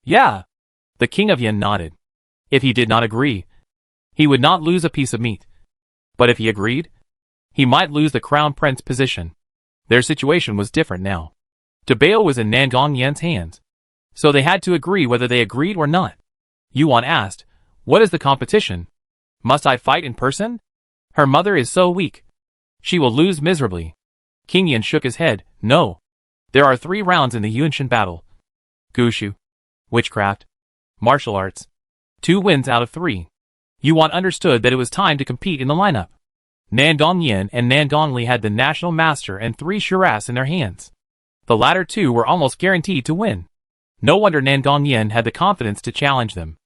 Yeah. The King of Yin nodded. If he did not agree, he would not lose a piece of meat. But if he agreed, he might lose the crown prince position. Their situation was different now. Dabeo was in Nangong Yan's hands, so they had to agree whether they agreed or not. Yuan asked, what is the competition? Must I fight in person? Her mother is so weak. She will lose miserably. King Yin shook his head. No. There are 3 rounds in the Yunshan battle. Gushu, witchcraft, martial arts. 2 wins out of 3. Yuan understood that it was time to compete in the lineup. Nangong Yin and Nangong Li had the national master and 3 shuras in their hands. The latter 2 were almost guaranteed to win. No wonder Nangong Yin had the confidence to challenge them.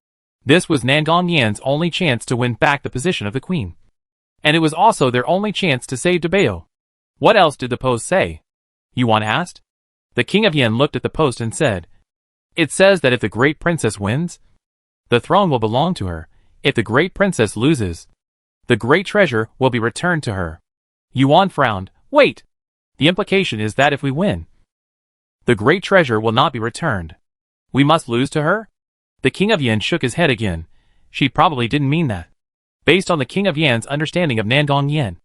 This was Nangong Yan's only chance to win back the position of the queen. And it was also their only chance to save Dabeo. What else did the pose say? Yuan asked. The king of Yin looked at the post and said, "It says that if the great princess wins, the throne will belong to her. If the great princess loses, the great treasure will be returned to her." Yuan frowned. "Wait! The implication is that if we win, the great treasure will not be returned. We must lose to her?" The king of Yin shook his head again. She probably didn't mean that. Based on the king of Yan's understanding of Nandong Yin,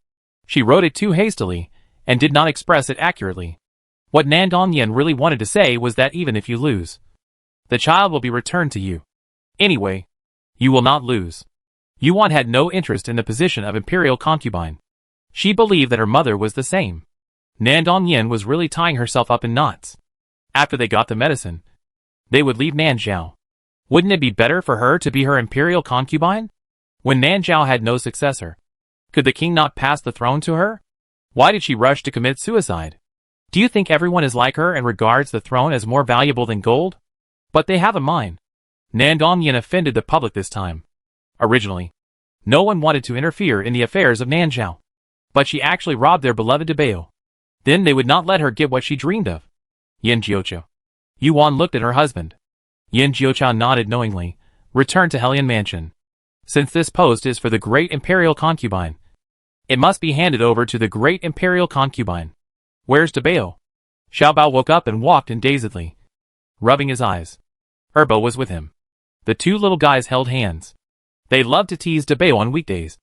she wrote it too hastily and did not express it accurately. What Nandong Yin really wanted to say was that even if you lose, the child will be returned to you. Anyway, you will not lose. Yuan had no interest in the position of imperial concubine. She believed that her mother was the same. Nandong Yin was really tying herself up in knots. After they got the medicine, they would leave Nanzhao. Wouldn't it be better for her to be her imperial concubine? When Nanzhao had no successor, could the king not pass the throne to her? Why did she rush to commit suicide? Do you think everyone is like her and regards the throne as more valuable than gold? But they have a mind. Nandong Yin offended the public this time. Originally, no one wanted to interfere in the affairs of Nanzhao. But she actually robbed their beloved Debao. Then they would not let her get what she dreamed of. Yin Jiuqiu. Yuan looked at her husband. Yin Jiuqiu nodded knowingly, returned to Helion Mansion. Since this post is for the great imperial concubine, it must be handed over to the great imperial concubine. Where's Debao? Xiaobao woke up and walked in dazedly, rubbing his eyes. Erbo was with him. The two little guys held hands. They loved to tease Debao on weekdays,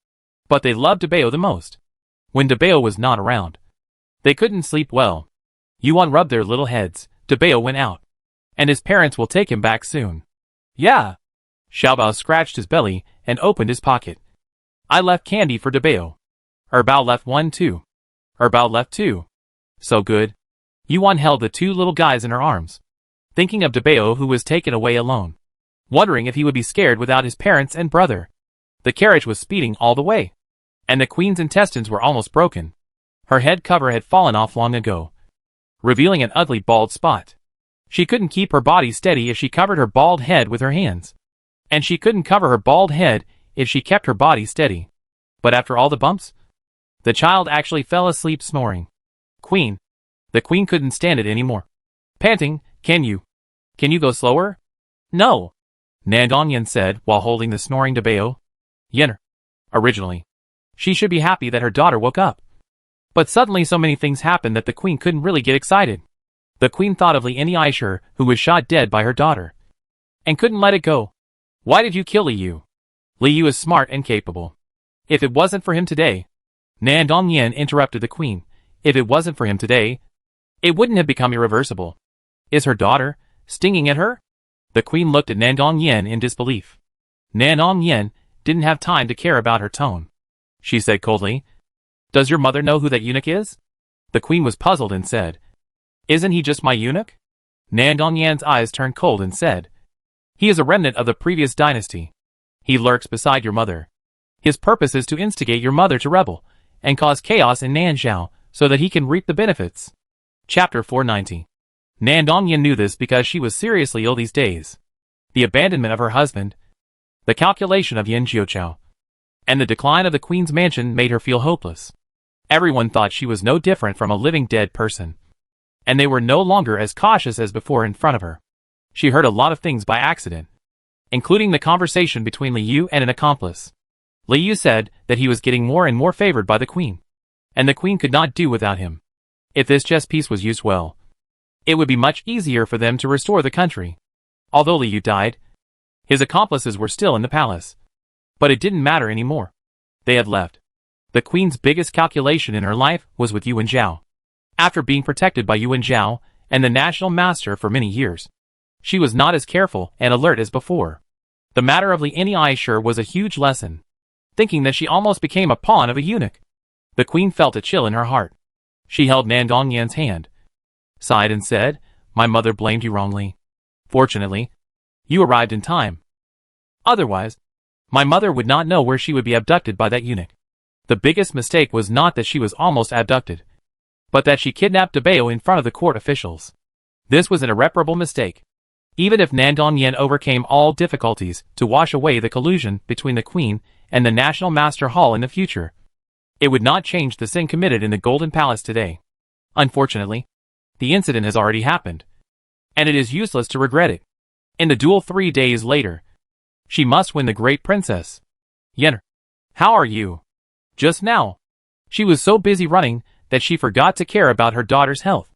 but they loved Debao the most when Debao was not around. They couldn't sleep well. Yuan rubbed their little heads. Debao went out, and his parents will take him back soon. Yeah. Xiaobao scratched his belly and opened his pocket. I left candy for Debao. Erbao left one too. Erbao left two. So good. Yuan held the two little guys in her arms, thinking of Debao who was taken away alone, wondering if he would be scared without his parents and brother. The carriage was speeding all the way, and the queen's intestines were almost broken. Her head cover had fallen off long ago, revealing an ugly bald spot. She couldn't keep her body steady if she covered her bald head with her hands, and she couldn't cover her bald head if she kept her body steady. But after all the bumps, the child actually fell asleep snoring. Queen. The queen couldn't stand it anymore. Panting, can you go slower? No. Nandong Yin said while holding the snoring Debao. Yenner. Originally, she should be happy that her daughter woke up. But suddenly so many things happened that the queen couldn't really get excited. The queen thought of Li Aishur, who was shot dead by her daughter, and couldn't let it go. Why did you kill Li Yu? Li Yu is smart and capable. If it wasn't for him today, Nandong Yin interrupted the queen. If it wasn't for him today, it wouldn't have become irreversible. Is her daughter stinging at her? The queen looked at Nandong Yin in disbelief. Nandong Yin didn't have time to care about her tone. She said coldly, "Does your mother know who that eunuch is?" The queen was puzzled and said, "Isn't he just my eunuch?" Nandong Yan's eyes turned cold and said, "He is a remnant of the previous dynasty. He lurks beside your mother. His purpose is to instigate your mother to rebel and cause chaos in Nanzhao so that he can reap the benefits." Chapter 490. Nandong Yin knew this because she was seriously ill these days. The abandonment of her husband, the calculation of Yin Jiuqiu, and the decline of the queen's mansion made her feel hopeless. Everyone thought she was no different from a living dead person, and they were no longer as cautious as before in front of her. She heard a lot of things by accident, including the conversation between Li Yu and an accomplice. Li Yu said that he was getting more and more favored by the queen, and the queen could not do without him. If this chess piece was used well, it would be much easier for them to restore the country. Although Li Yu died, his accomplices were still in the palace. But it didn't matter anymore. They had left. The queen's biggest calculation in her life was with Yuan Zhao. After being protected by Yuan Zhao and the national master for many years, she was not as careful and alert as before. The matter of Li Aishur was a huge lesson, thinking that she almost became a pawn of a eunuch. The queen felt a chill in her heart. She held Nandong Yan's hand, sighed and said, "My mother blamed you wrongly. Fortunately, you arrived in time. Otherwise, my mother would not know where she would be abducted by that eunuch." The biggest mistake was not that she was almost abducted, but that she kidnapped Debao in front of the court officials. This was an irreparable mistake. Even if Nandong Yin overcame all difficulties to wash away the collusion between the queen and the National Master Hall in the future, it would not change the sin committed in the Golden Palace today. Unfortunately, The incident has already happened, and it is useless to regret it. In the duel 3 days later, she must win the great princess. Yenner, how are you? Just now. She was so busy running that she forgot to care about her daughter's health.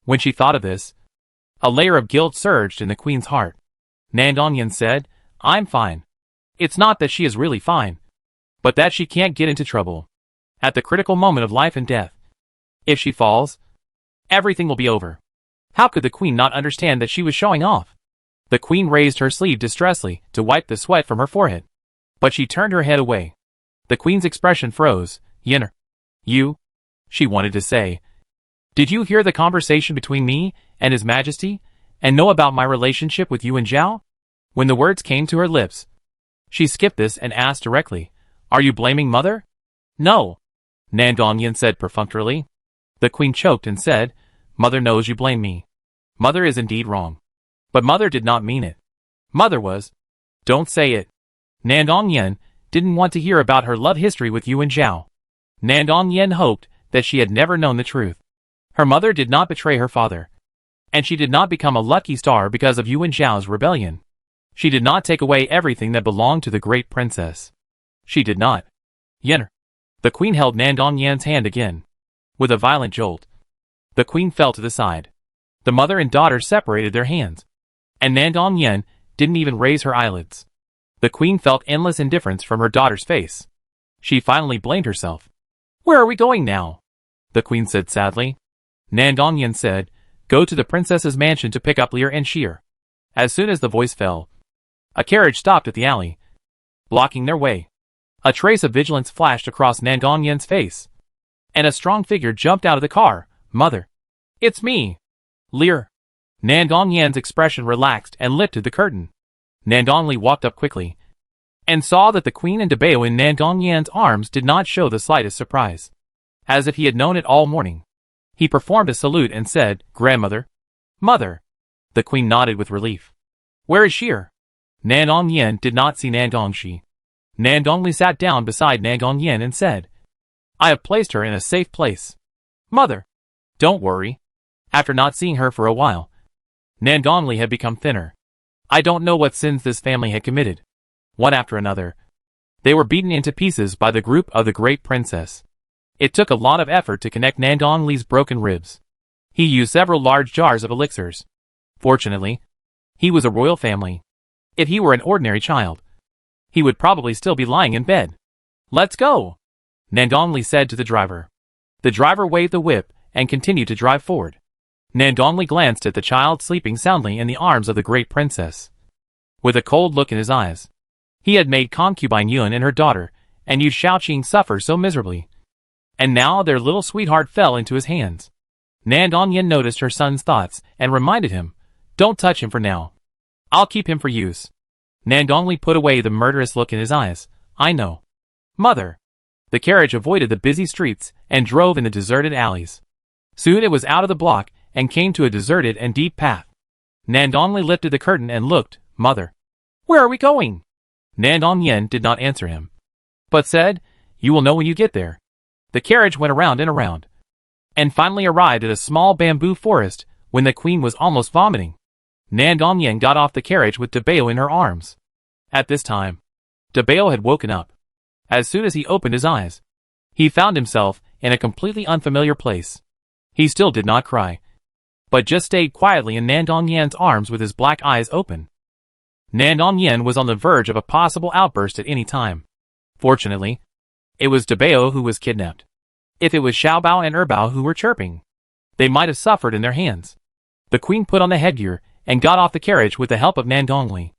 When she thought of this, a layer of guilt surged in the queen's heart. Nandongyan said, I'm fine. It's not that she is really fine, but that she can't get into trouble. At the critical moment of life and death, if she falls, everything will be over. How could the queen not understand that she was showing off? The queen raised her sleeve distressfully to wipe the sweat from her forehead, but she turned her head away. The queen's expression froze. Yenner, you, she wanted to say. Did you hear the conversation between me and His Majesty, and know about my relationship with you and Zhao? When the words came to her lips, she skipped this and asked directly, Are you blaming Mother? No, Nandongyan said perfunctorily. The queen choked and said, Mother knows you blame me. Mother is indeed wrong. But Mother did not mean it. Mother was. Don't say it. Nandongyan didn't want to hear about her love history with you and Zhao. Nandongyan hoped that she had never known the truth. Her mother did not betray her father, and she did not become a lucky star because of you and Zhao's rebellion. She did not take away everything that belonged to the great princess. She did not. Yenner. The queen held Nandongyan's hand again. With a violent jolt, the queen fell to the side. The mother and daughter separated their hands, and Nandongyan didn't even raise her eyelids. The queen felt endless indifference from her daughter's face. She finally blamed herself. Where are we going now? The queen said sadly. Nandongyan said, Go to the princess's mansion to pick up Lear and Sheer. As soon as the voice fell, a carriage stopped at the alley, blocking their way. A trace of vigilance flashed across Nandongyan's face, and a strong figure jumped out of the car. Mother. It's me. Lear. Nandongyan's expression relaxed and lifted the curtain. Nandongli walked up quickly, and saw that the queen and Dabeo in Nandongyan's arms did not show the slightest surprise. As if he had known it all morning. He performed a salute and said, Grandmother. Mother. The queen nodded with relief. Where is Sheer? Nandongyan did not see Nandongshi. Nandongli sat down beside Nandongyan and said, I have placed her in a safe place. Mother. Don't worry. After not seeing her for a while, Nandongli had become thinner. I don't know what sins this family had committed. One after another, they were beaten into pieces by the group of the great princess. It took a lot of effort to connect Nandongli's broken ribs. He used several large jars of elixirs. Fortunately, he was a royal family. If he were an ordinary child, he would probably still be lying in bed. Let's go, Nandongli said to the driver. The driver waved the whip and continued to drive forward. Nandongli glanced at the child sleeping soundly in the arms of the great princess. With a cold look in his eyes, he had made concubine Yun and her daughter, and Yu Shaoqing suffer so miserably. And now their little sweetheart fell into his hands. Nandongyan noticed her son's thoughts and reminded him, Don't touch him for now. I'll keep him for use. Nandongli put away the murderous look in his eyes. I know. Mother. The carriage avoided the busy streets and drove in the deserted alleys. Soon it was out of the block and came to a deserted and deep path. Nandongli lifted the curtain and looked. Mother. Where are we going? Nandongyan did not answer him, but said, You will know when you get there. The carriage went around and around, and finally arrived at a small bamboo forest when the queen was almost vomiting. Nandongyan got off the carriage with Dabeo in her arms. At this time, Dabeo had woken up. As soon as he opened his eyes, he found himself in a completely unfamiliar place. He still did not cry, but just stayed quietly in Nandongyan's arms with his black eyes open. Nandongyan was on the verge of a possible outburst at any time. Fortunately, it was Dabeo who was kidnapped. If it was Xiaobao and Erbao who were chirping, they might have suffered in their hands. The queen put on the headgear and got off the carriage with the help of Nandongli.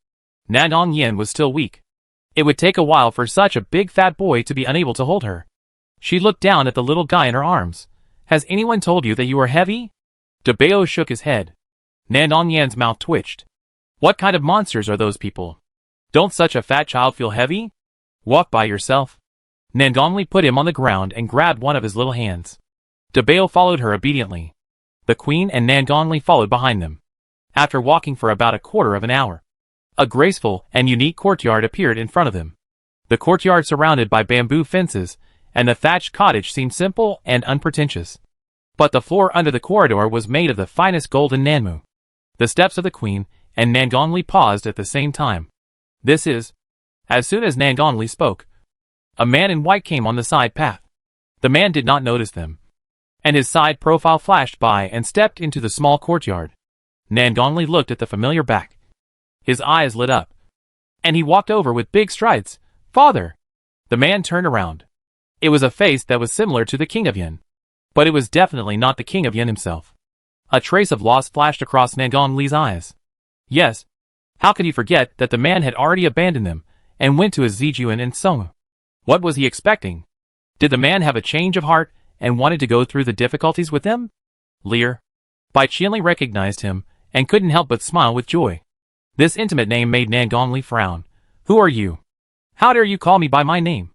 Nandongyan was still weak. It would take a while for such a big fat boy to be unable to hold her. She looked down at the little guy in her arms. Has anyone told you that you are heavy? Dabeo shook his head. Nandongyan's mouth twitched. What kind of monsters are those people? Don't such a fat child feel heavy? Walk by yourself. Nandongli put him on the ground and grabbed one of his little hands. Dabeo followed her obediently. The queen and Nandongli followed behind them. After walking for about a quarter of an hour, a graceful and unique courtyard appeared in front of them. The courtyard surrounded by bamboo fences, and the thatched cottage seemed simple and unpretentious. But the floor under the corridor was made of the finest golden nanmu. The steps of the queen and Nangonli paused at the same time. This is... As soon as Nangonli spoke, a man in white came on the side path. The man did not notice them, and his side profile flashed by and stepped into the small courtyard. Nangonli looked at the familiar back. His eyes lit up, and he walked over with big strides. "Father!" The man turned around. It was a face that was similar to the King of Yin, but it was definitely not the King of Yin himself. A trace of loss flashed across Nangonli's eyes. Yes, how could he forget that the man had already abandoned them and went to his Zijuan and Song? What was he expecting? Did the man have a change of heart and wanted to go through the difficulties with them? Lear. Bai Qianli recognized him and couldn't help but smile with joy. This intimate name made Nangonli frown. "Who are you? How dare you call me by my name?"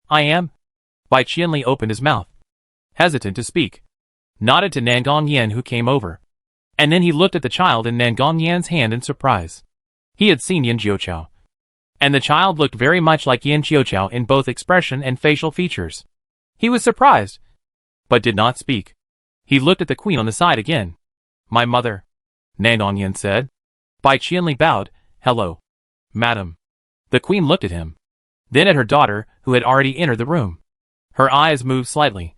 "I am..." Bai Qianli opened his mouth, hesitant to speak, nodded to Nangon Yan who came over, and then he looked at the child in Nangon Yan's hand in surprise. He had seen Yin Jiuqiao, and the child looked very much like Yin Jiuqiao in both expression and facial features. He was surprised, but did not speak. He looked at the queen on the side again. "My mother," Nangon Yan said. Bai Qianli bowed. "Hello, madam." The queen looked at him, then at her daughter, who had already entered the room. Her eyes moved slightly.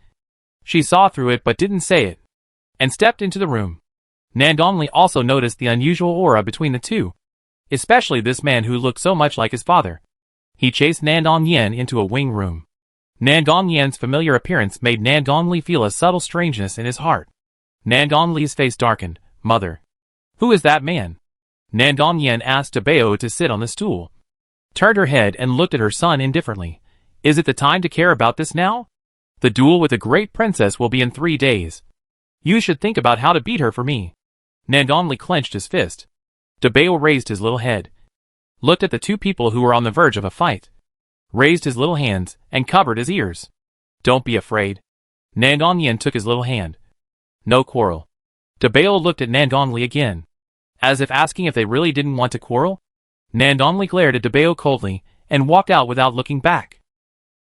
She saw through it but didn't say it, and stepped into the room. Nangonli also noticed the unusual aura between the two, especially this man who looked so much like his father. He chased Nangon Yan into a wing room. Nangon Yan's familiar appearance made Nangonli feel a subtle strangeness in his heart. Nangonli's face darkened. "Mother, who is that man?" Nangon Yan asked Dabeo to sit on the stool, turned her head and looked at her son indifferently. "Is it the time to care about this now? The duel with the great princess will be in 3 days. You should think about how to beat her for me." Nangonli clenched his fist. Dabeo raised his little head, looked at the two people who were on the verge of a fight, raised his little hands, and covered his ears. "Don't be afraid." Nangon Yan took his little hand. "No quarrel." Dabeo looked at Nangonli again, as if asking if they really didn't want to quarrel. Nangonli glared at Dabeo coldly, and walked out without looking back.